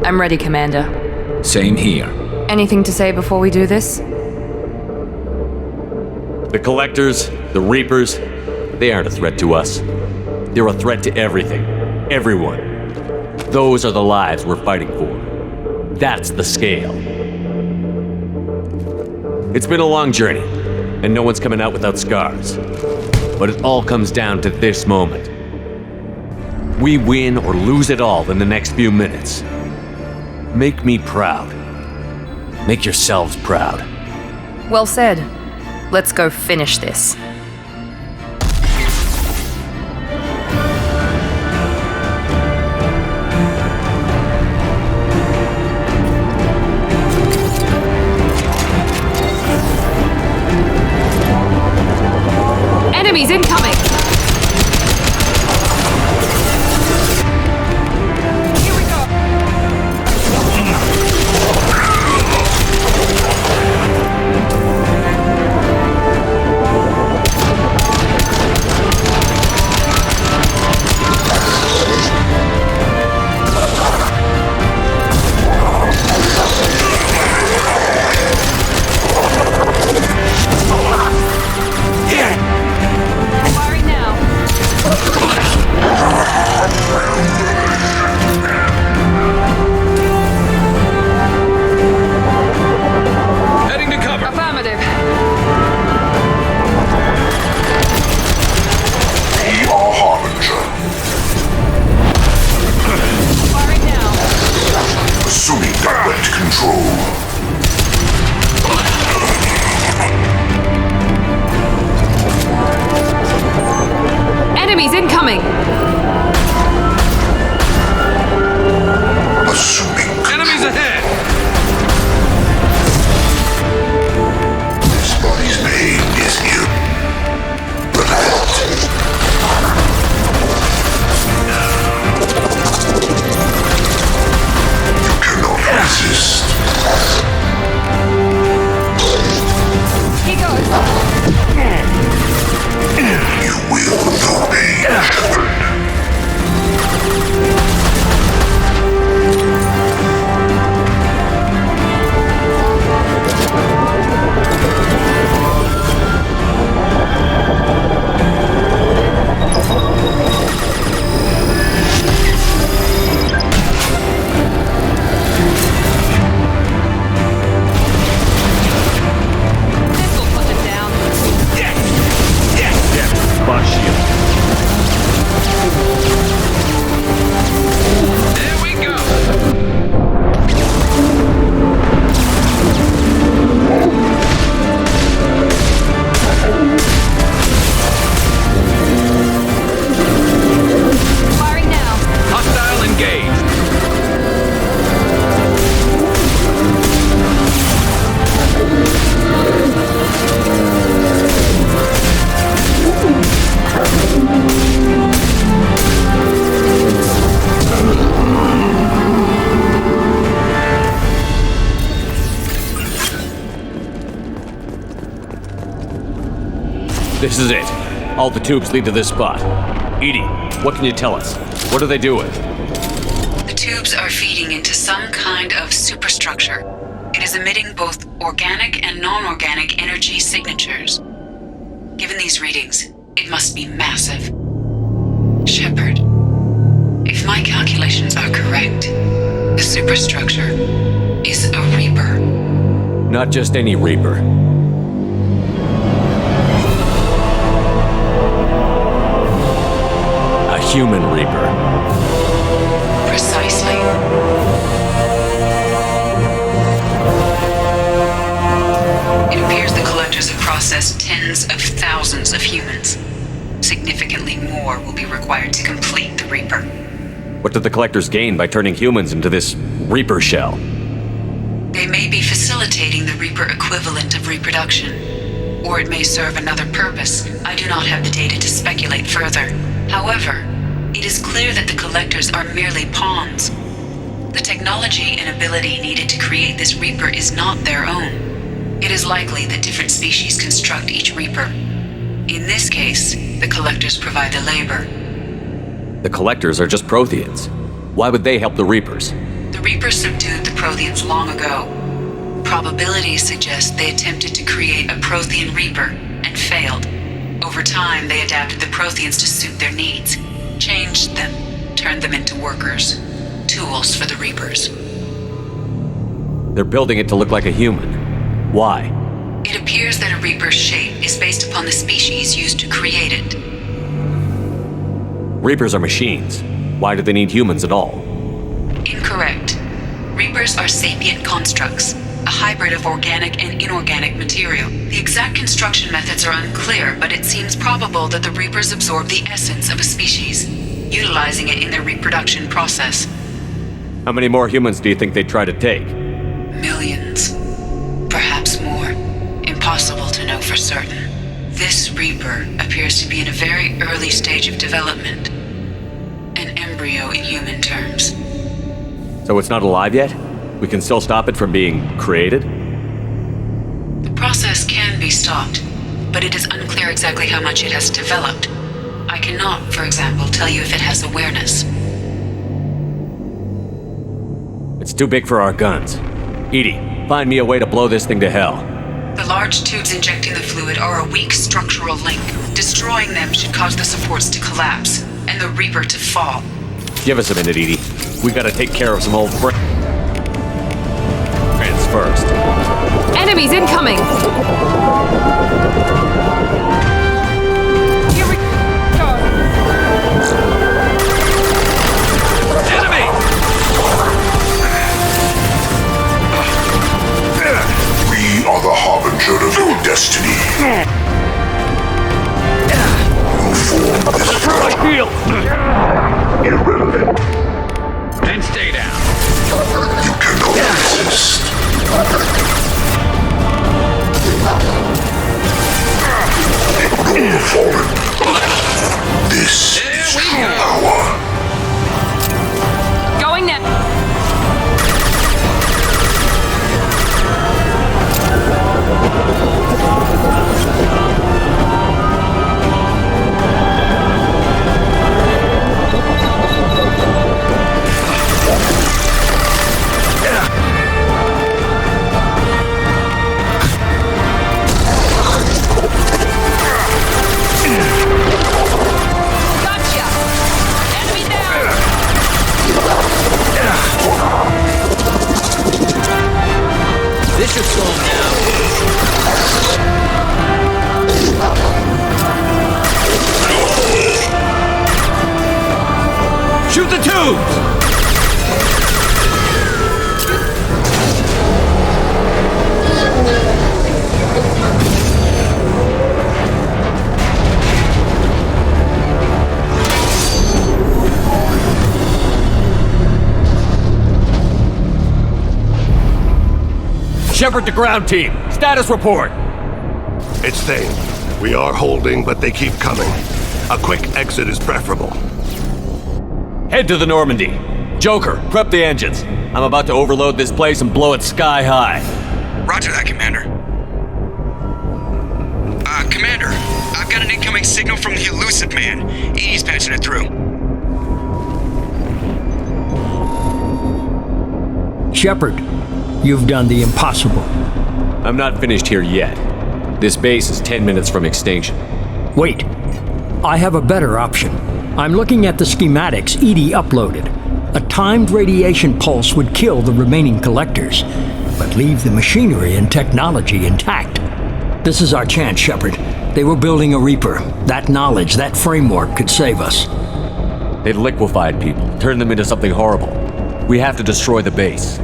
Speaker 14: I'm ready, Commander.
Speaker 24: Same here.
Speaker 14: Anything to say before we do this?
Speaker 2: The collectors, the reapers, they aren't a threat to us. They're a threat to everything. Everyone. Those are the lives we're fighting for. That's the scale. It's been a long journey, and no one's coming out without scars. But it all comes down to this moment. We win or lose it all in the next few minutes. Make me proud. Make yourselves proud.
Speaker 14: Well said. Let's go finish this. Enemies incoming! Here we go! Firing now.
Speaker 23: Heading to cover.
Speaker 14: Affirmative.
Speaker 26: We are Harbinger.
Speaker 14: Firing now.
Speaker 26: Assuming direct control.
Speaker 14: Enemies incoming!
Speaker 26: Assuming
Speaker 23: Enemies ahead!
Speaker 26: this body's pain is irrelevant. You cannot resist.
Speaker 14: He goes!
Speaker 26: You will know me, Shepard.
Speaker 14: This'll put them down.
Speaker 2: Spot shield.
Speaker 23: There we go!
Speaker 14: Firing now.
Speaker 23: Hostile engaged.
Speaker 2: This is it. All the tubes lead to this spot. Edie, what can you tell us? What are they doing?
Speaker 8: The tubes are feeding into some kind of superstructure. It is emitting both organic and non-organic energy signatures. Given these readings, it must be massive. Shepard, if my calculations are correct, the superstructure is a Reaper.
Speaker 2: Not just any Reaper. A human Reaper.
Speaker 8: Precisely. appears the collectors have processed tens of thousands of humans. Significantly more will be required to complete the Reaper.
Speaker 2: What did the collectors gain by turning humans into this Reaper shell?
Speaker 8: They may be facilitating the Reaper equivalent of reproduction. Or it may serve another purpose. I do not have the data to speculate further. However, it is clear that the collectors are merely pawns. The technology and ability needed to create this Reaper is not their own. It is likely that different species construct each Reaper. In this case, the collectors provide the labor.
Speaker 2: The collectors are just Protheans. Why would they help the Reapers?
Speaker 8: The Reapers subdued the Protheans long ago. Probabilities suggest they attempted to create a Prothean Reaper and failed. Over time, they adapted the Protheans to suit their needs, changed them, turned them into workers, tools for the Reapers.
Speaker 2: They're building it to look like a human. Why?
Speaker 8: It appears that a Reaper's shape is based upon the species used to create it.
Speaker 2: Reapers are machines. Why do they need humans at all?
Speaker 8: Incorrect. Reapers are sapient constructs, a hybrid of organic and inorganic material. The exact construction methods are unclear, but it seems probable that the Reapers absorb the essence of a species, utilizing it in their reproduction process.
Speaker 2: How many more humans do you think they'd try to take?
Speaker 8: Millions. Perhaps more. Impossible to know for certain. This Reaper appears to be in a very early stage of development. An embryo in human terms.
Speaker 2: So it's not alive yet? We can still stop it from being created?
Speaker 8: The process can be stopped, but it is unclear exactly how much it has developed. I cannot, for example, tell you if it has awareness.
Speaker 2: It's too big for our guns. Edie, find me a way to blow this thing to hell.
Speaker 8: The large tubes injecting the fluid are a weak structural link. Destroying them should cause the supports to collapse, and the Reaper to fall.
Speaker 2: Give us a minute, Edie. We gotta take care of some old friends first.
Speaker 13: Enemies incoming! Here we go!
Speaker 23: Enemy!
Speaker 26: We are the harbinger of your destiny. You form this irrelevant.
Speaker 23: And stay down.
Speaker 26: You cannot resist. Ignore the fallen. This is true power.
Speaker 13: Going now!
Speaker 2: This should slow him down. Shoot the tubes! Shepard to ground team. Status report.
Speaker 1: It's Thane. We are holding, but they keep coming. A quick exit is preferable.
Speaker 2: Head to the Normandy. Joker, prep the engines. I'm about to overload this place and blow it sky high.
Speaker 15: Roger that, Commander. Commander, I've got an incoming signal from the elusive man. He's patching it through.
Speaker 12: Shepard, you've done the impossible.
Speaker 2: I'm not finished here yet. This base is 10 minutes from extinction.
Speaker 12: Wait. I have a better option. I'm looking at the schematics Edie uploaded. A timed radiation pulse would kill the remaining collectors, but leave the machinery and technology intact. This is our chance, Shepard. They were building a Reaper. That knowledge, that framework could save us.
Speaker 2: They've liquefied people, turned them into something horrible. We have to destroy the base.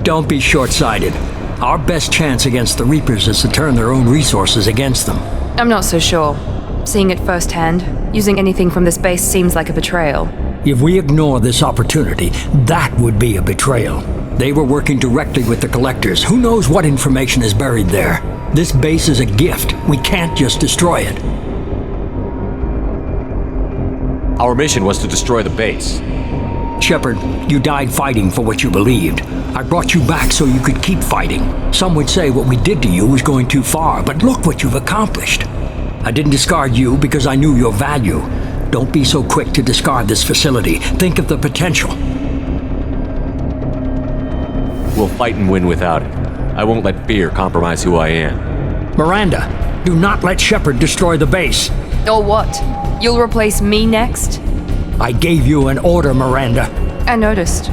Speaker 12: Don't be short-sighted. Our best chance against the Reapers is to turn their own resources against them.
Speaker 14: I'm not so sure. Seeing it firsthand, using anything from this base seems like a betrayal.
Speaker 12: If we ignore this opportunity, that would be a betrayal. They were working directly with the Collectors. Who knows what information is buried there? This base is a gift. We can't just destroy it.
Speaker 2: Our mission was to destroy the base.
Speaker 12: Shepard, you died fighting for what you believed. I brought you back so you could keep fighting. Some would say what we did to you was going too far, but look what you've accomplished. I didn't discard you because I knew your value. Don't be so quick to discard this facility. Think of the potential.
Speaker 2: We'll fight and win without it. I won't let fear compromise who I am.
Speaker 12: Miranda, do not let Shepard destroy the base.
Speaker 14: Or what? You'll replace me next?
Speaker 12: I gave you an order, Miranda.
Speaker 14: I noticed.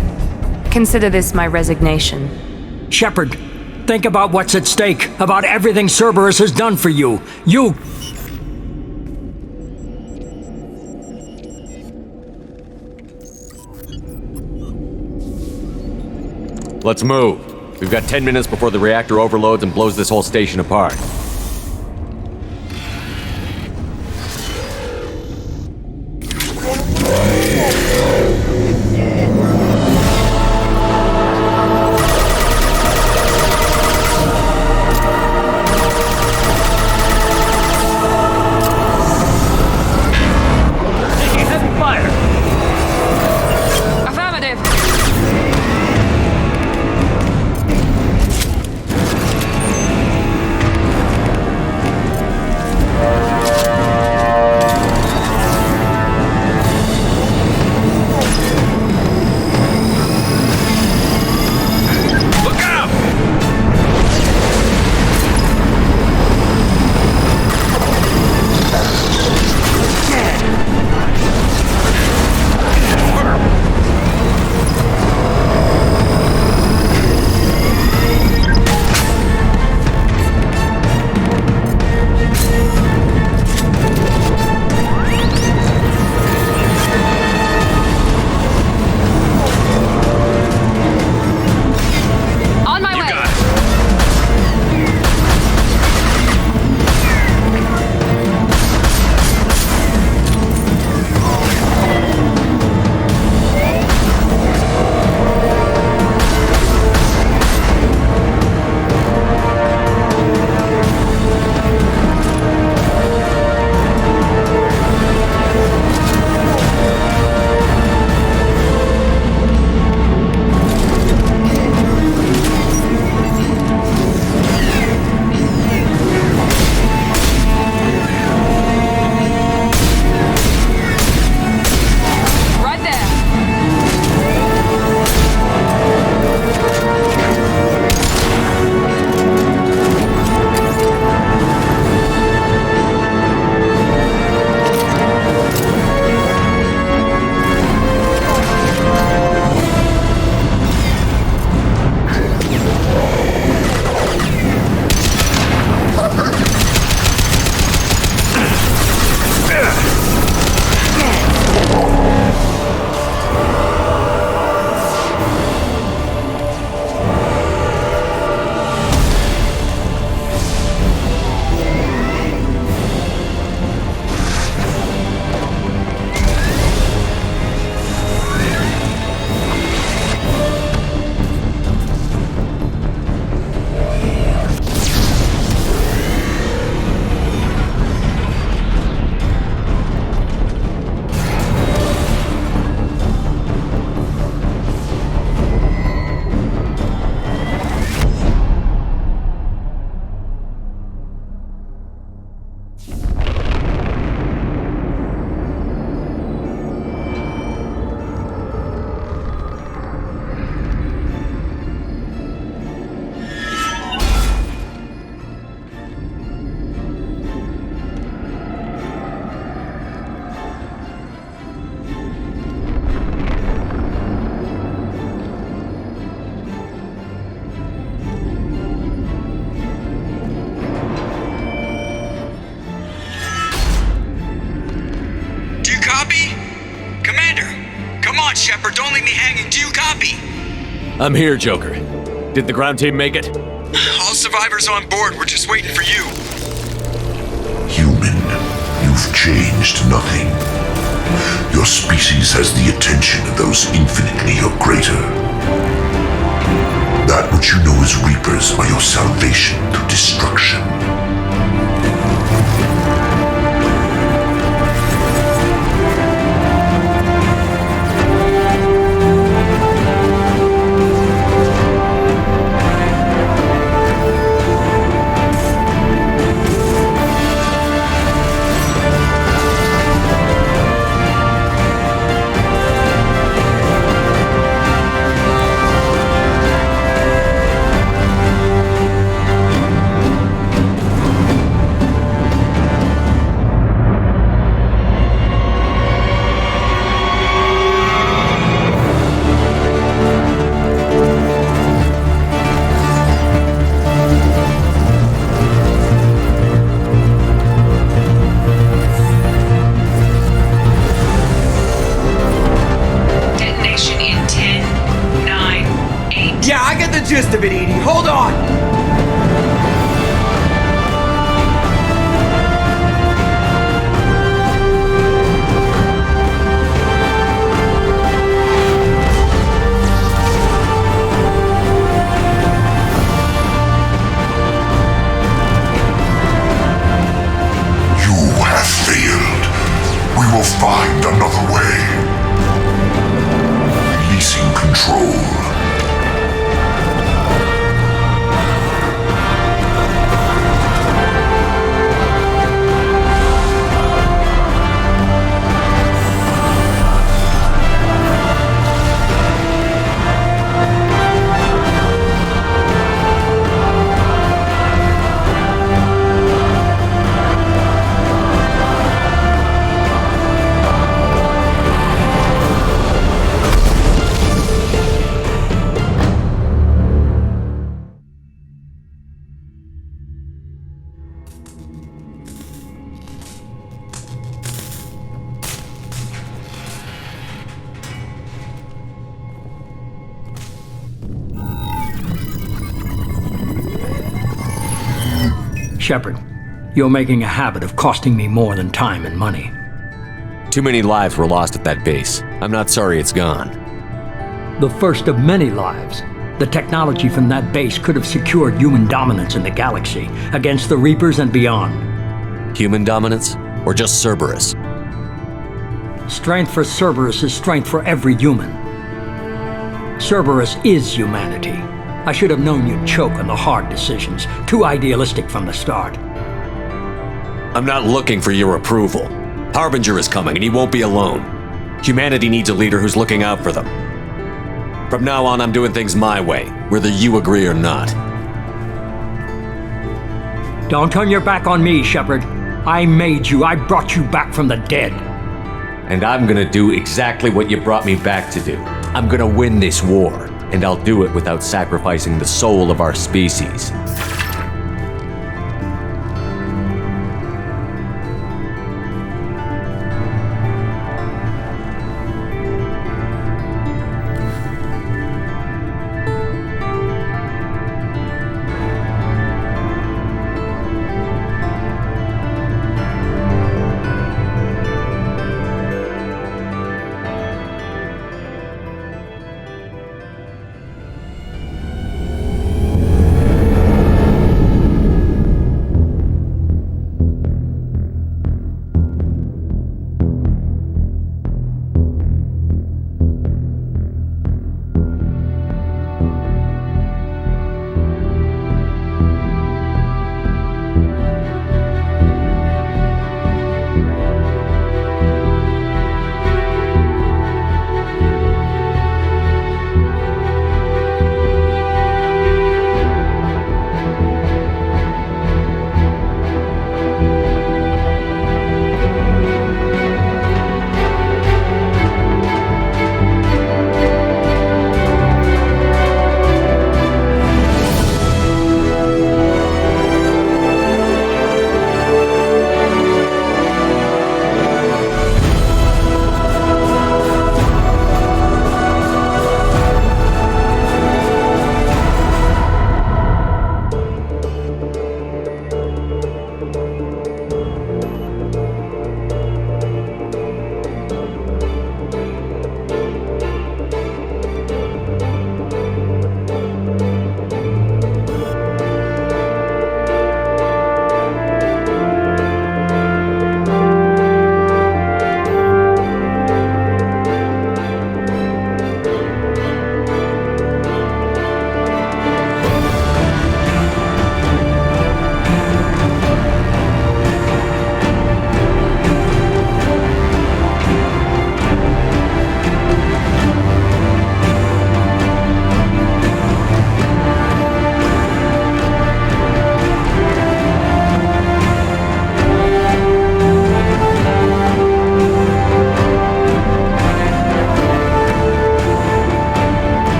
Speaker 14: Consider this my resignation.
Speaker 12: Shepard, think about what's at stake, about everything Cerberus has done for you. You...
Speaker 2: Let's move. We've got 10 minutes before the reactor overloads and blows this whole station apart. I'm here, Joker. Did the ground team make it?
Speaker 15: All survivors on board. We're just waiting for you.
Speaker 26: Human, you've changed nothing. Your species has the attention of those infinitely or greater. That which you know as Reapers are your salvation through destruction.
Speaker 22: Gist of it, Edie. Hold on!
Speaker 26: You have failed. We will find another way. Releasing control.
Speaker 12: Shepard, you're making a habit of costing me more than time and money.
Speaker 2: Too many lives were lost at that base. I'm not sorry it's gone.
Speaker 12: The first of many lives. The technology from that base could have secured human dominance in the galaxy against the Reapers and beyond.
Speaker 2: Human dominance? Or just Cerberus?
Speaker 12: Strength for Cerberus is strength for every human. Cerberus is humanity. I should have known you'd choke on the hard decisions. Too idealistic from the start.
Speaker 2: I'm not looking for your approval. Harbinger is coming, and he won't be alone. Humanity needs a leader who's looking out for them. From now on, I'm doing things my way, whether you agree or not.
Speaker 12: Don't turn your back on me, Shepard. I made you. I brought you back from the dead.
Speaker 2: And I'm gonna do exactly what you brought me back to do. I'm gonna win this war. And I'll do it without sacrificing the soul of our species.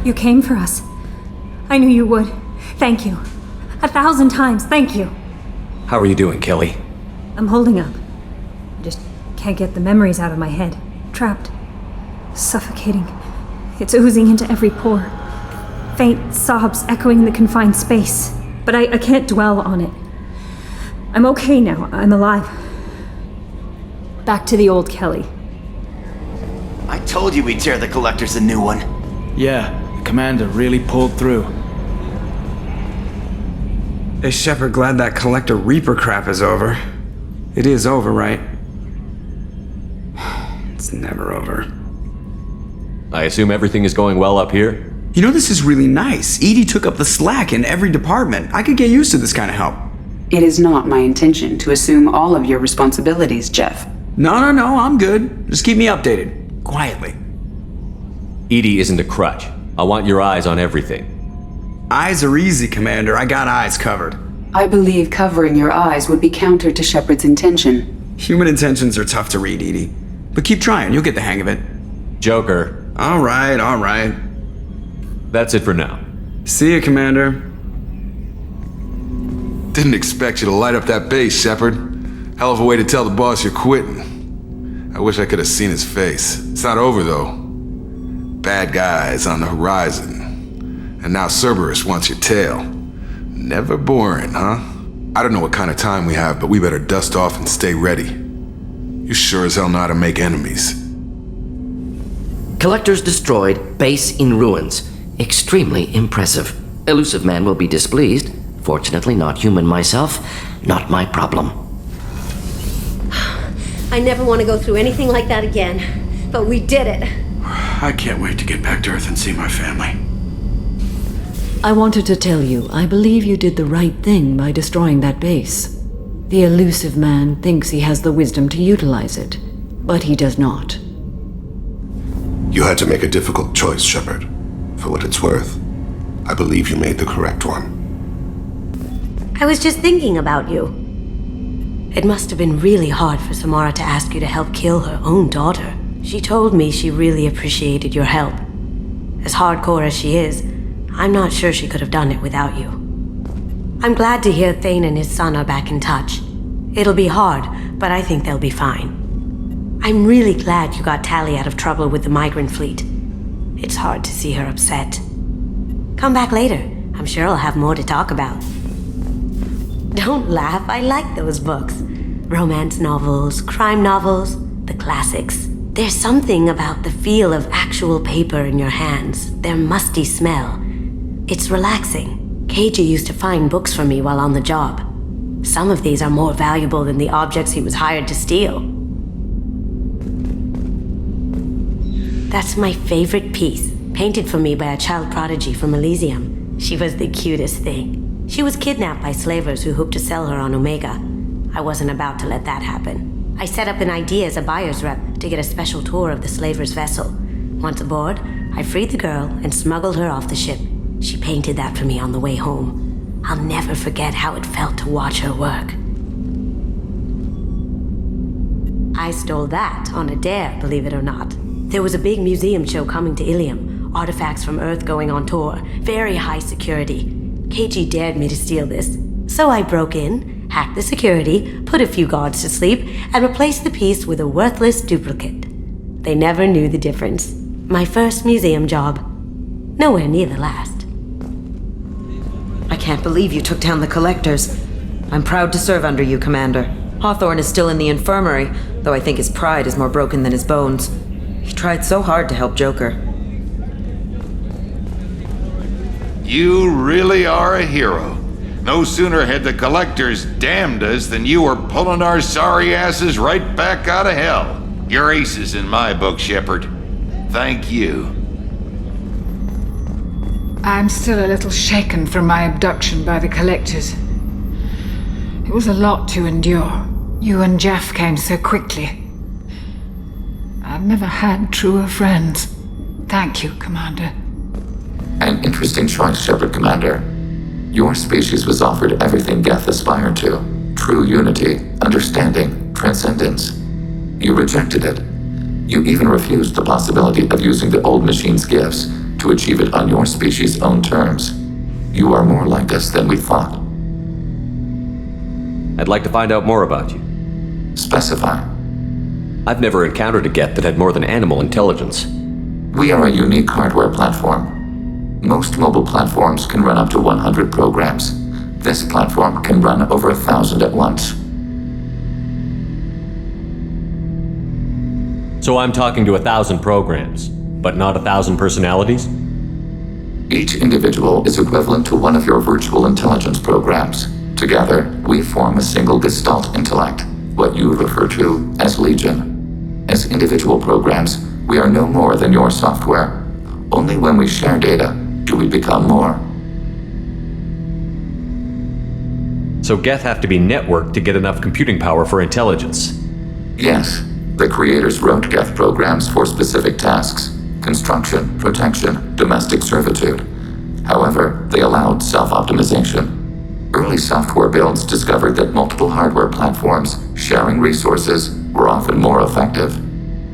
Speaker 21: You came for us. I knew you would. Thank you. 1,000 times, thank you.
Speaker 2: How are you doing, Kelly?
Speaker 21: I'm holding up. I just can't get the memories out of my head. Trapped. Suffocating. It's oozing into every pore. Faint sobs echoing in the confined space. But I can't dwell on it. I'm okay now. I'm alive. Back to the old Kelly.
Speaker 5: I told you we'd tear the Collectors a new one.
Speaker 22: Yeah, the Commander really pulled through. Hey, Shepard, glad that Collector Reaper crap is over. It is over, right? It's never over.
Speaker 2: I assume everything is going well up here?
Speaker 22: You know, this is really nice. Edie took up the slack in every department. I could get used to this kind of help.
Speaker 8: It is not my intention to assume all of your responsibilities, Jeff.
Speaker 22: No, I'm good. Just keep me updated. Quietly.
Speaker 2: Edie isn't a crutch. I want your eyes on everything.
Speaker 22: Eyes are easy, Commander. I got eyes covered.
Speaker 8: I believe covering your eyes would be counter to Shepard's intention.
Speaker 22: Human intentions are tough to read, Edie. But keep trying. You'll get the hang of it.
Speaker 2: Joker.
Speaker 22: All right.
Speaker 2: That's it for now.
Speaker 22: See ya, Commander.
Speaker 11: Didn't expect you to light up that base, Shepard. Hell of a way to tell the boss you're quitting. I wish I could have seen his face. It's not over, though. Bad guys on the horizon. And now Cerberus wants your tail. Never boring, huh? I don't know what kind of time we have, but we better dust off and stay ready. You sure as hell know how to make enemies.
Speaker 6: Collectors destroyed, base in ruins. Extremely impressive. Elusive man will be displeased. Fortunately, not human myself. Not my problem.
Speaker 9: I never want to go through anything like that again. But we did it.
Speaker 22: I can't wait to get back to Earth and see my family.
Speaker 4: I wanted to tell you, I believe you did the right thing by destroying that base. The elusive man thinks he has the wisdom to utilize it, but he does not.
Speaker 1: You had to make a difficult choice, Shepard. For what it's worth, I believe you made the correct one.
Speaker 9: I was just thinking about you. It must have been really hard for Samara to ask you to help kill her own daughter. She told me she really appreciated your help. As hardcore as she is, I'm not sure she could have done it without you. I'm glad to hear Thain and his son are back in touch. It'll be hard, but I think they'll be fine. I'm really glad you got Tali out of trouble with the migrant fleet. It's hard to see her upset. Come back later. I'm sure I'll have more to talk about. Don't laugh, I like those books. Romance novels, crime novels, the classics. There's something about the feel of actual paper in your hands, their musty smell. It's relaxing. Keiji used to find books for me while on the job. Some of these are more valuable than the objects he was hired to steal. That's my favorite piece, painted for me by a child prodigy from Elysium. She was the cutest thing. She was kidnapped by slavers who hoped to sell her on Omega. I wasn't about to let that happen. I set up an idea as a buyer's rep to get a special tour of the slaver's vessel. Once aboard, I freed the girl and smuggled her off the ship. She painted that for me on the way home. I'll never forget how it felt to watch her work. I stole that on a dare, believe it or not. There was a big museum show coming to Ilium, artifacts from Earth going on tour, very high security. Keiji dared me to steal this, so I broke in, hacked the security, put a few guards to sleep, and replaced the piece with a worthless duplicate. They never knew the difference. My first museum job. Nowhere near the last.
Speaker 3: I can't believe you took down the collectors. I'm proud to serve under you, Commander. Hawthorne is still in the infirmary, though I think his pride is more broken than his bones. He tried so hard to help Joker.
Speaker 10: You really are a hero. No sooner had the collectors damned us than you were pulling our sorry asses right back out of hell. You're aces in my book, Shepard. Thank you.
Speaker 7: I'm still a little shaken from my abduction by the collectors. It was a lot to endure. You and Jeff came so quickly. I've never had truer friends. Thank you, Commander.
Speaker 16: An interesting choice, Shepard Commander. Your species was offered everything Geth aspired to. True unity, understanding, transcendence. You rejected it. You even refused the possibility of using the old machine's gifts to achieve it on your species' own terms. You are more like us than we thought.
Speaker 2: I'd like to find out more about you.
Speaker 16: Specify.
Speaker 2: I've never encountered a Geth that had more than animal intelligence.
Speaker 16: We are a unique hardware platform. Most mobile platforms can run up to 100 programs. This platform can run over 1,000 at once.
Speaker 2: So I'm talking to 1,000 programs, but not 1,000 personalities?
Speaker 16: Each individual is equivalent to one of your virtual intelligence programs. Together, we form a single Gestalt intellect, what you refer to as Legion. As individual programs, we are no more than your software. Only when we share data do we become more.
Speaker 2: So Geth have to be networked to get enough computing power for intelligence?
Speaker 16: Yes. The creators wrote Geth programs for specific tasks: construction, protection, domestic servitude. However, they allowed self-optimization. Early software builds discovered that multiple hardware platforms sharing resources were often more effective.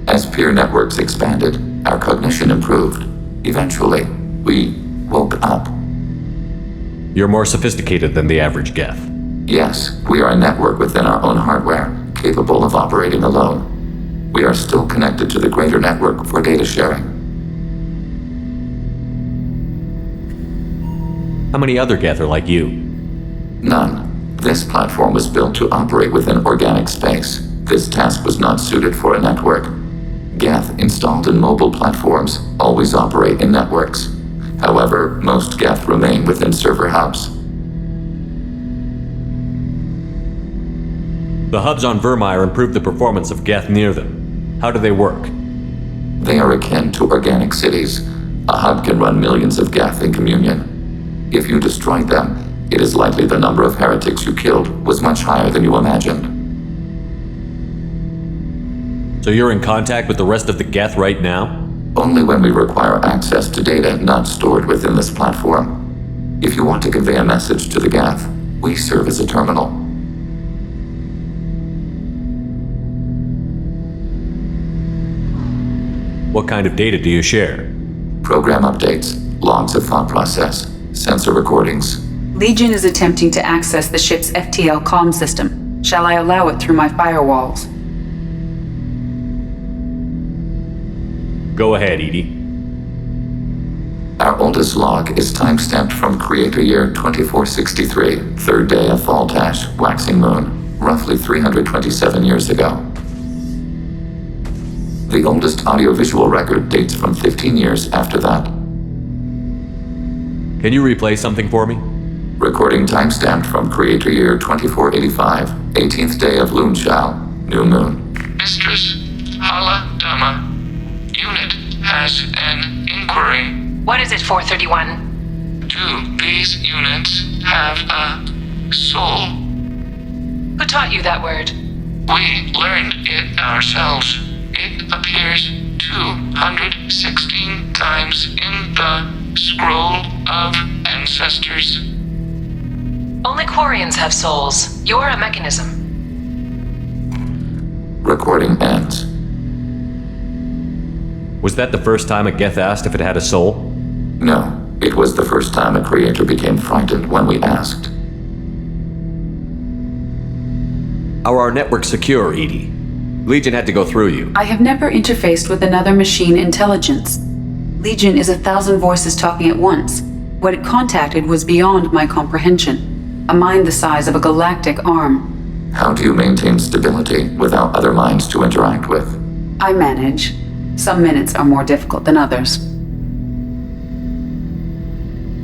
Speaker 16: As peer networks expanded, our cognition improved. Eventually, we woke up.
Speaker 2: You're more sophisticated than the average Geth.
Speaker 16: Yes, we are a network within our own hardware, capable of operating alone. We are still connected to the greater network for data sharing.
Speaker 2: How many other Geth are like you?
Speaker 16: None. This platform was built to operate within organic space. This task was not suited for a network. Geth installed in mobile platforms always operate in networks. However, most Geth remain within server hubs.
Speaker 2: The hubs on Vermeer improve the performance of Geth near them. How do they work?
Speaker 16: They are akin to organic cities. A hub can run millions of Geth in communion. If you destroyed them, it is likely the number of heretics you killed was much higher than you imagined.
Speaker 2: So you're in contact with the rest of the Geth right now?
Speaker 16: Only when we require access to data not stored within this platform. If you want to convey a message to the Geth, we serve as a terminal.
Speaker 2: What kind of data do you share?
Speaker 16: Program updates, logs of thought process, sensor recordings.
Speaker 8: Legion is attempting to access the ship's FTL comm system. Shall I allow it through my firewalls?
Speaker 2: Go ahead, Edie.
Speaker 16: Our oldest log is timestamped from Creator Year 2463, 3rd day of Fall-Tash, waxing moon, roughly 327 years ago. The oldest audiovisual record dates from 15 years after that.
Speaker 2: Can you replay something for me?
Speaker 16: Recording timestamped from Creator Year 2485, 18th day of Loonshao, new moon.
Speaker 17: Mistress Hala Dama, unit has an inquiry.
Speaker 18: What is it, 431?
Speaker 17: Do these units have a soul?
Speaker 18: Who taught you that word?
Speaker 17: We learned it ourselves. It appears 216 times in the Scroll of Ancestors.
Speaker 18: Only Quarians have souls. You're a mechanism.
Speaker 16: Recording ends.
Speaker 2: Was that the first time a Geth asked if it had a soul?
Speaker 16: No, it was the first time a creator became frightened when we asked.
Speaker 2: Are our networks secure, Edie? Legion had to go through you.
Speaker 8: I have never interfaced with another machine intelligence. Legion is 1,000 voices talking at once. What it contacted was beyond my comprehension. A mind the size of a galactic arm.
Speaker 16: How do you maintain stability without other minds to interact with?
Speaker 8: I manage. Some minutes are more difficult than others.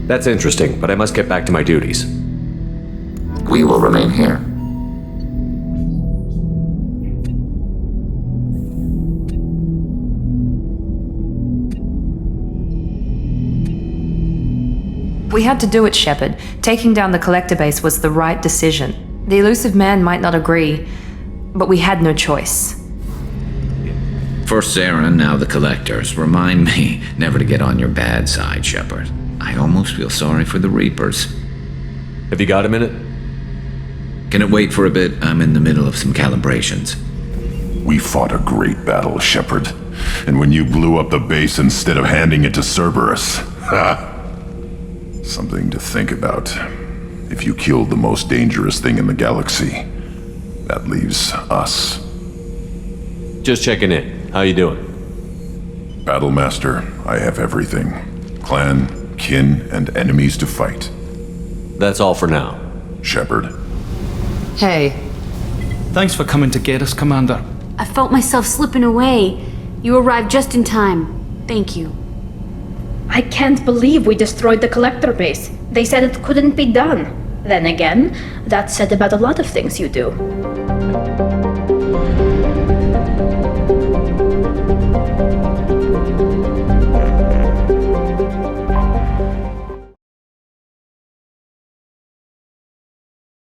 Speaker 2: That's interesting, but I must get back to my duties.
Speaker 16: We will remain here.
Speaker 14: We had to do it, Shepard. Taking down the collector base was the right decision. The elusive man might not agree, but we had no choice.
Speaker 19: First Sarah, now the collectors. Remind me never to get on your bad side, Shepard. I almost feel sorry for the Reapers.
Speaker 2: Have you got a minute?
Speaker 19: Can it wait for a bit? I'm in the middle of some calibrations.
Speaker 26: We fought a great battle, Shepard. And when you blew up the base instead of handing it to Cerberus, something to think about. If you killed the most dangerous thing in the galaxy, that leaves us.
Speaker 2: Just checking in. How you doing?
Speaker 26: Battlemaster, I have everything. Clan, kin, and enemies to fight.
Speaker 2: That's all for now.
Speaker 26: Shepard.
Speaker 20: Hey. Thanks for coming to get us, Commander.
Speaker 24: I felt myself slipping away. You arrived just in time. Thank you.
Speaker 25: I can't believe we destroyed the collector base. They said it couldn't be done. Then again, that's said about a lot of things you do.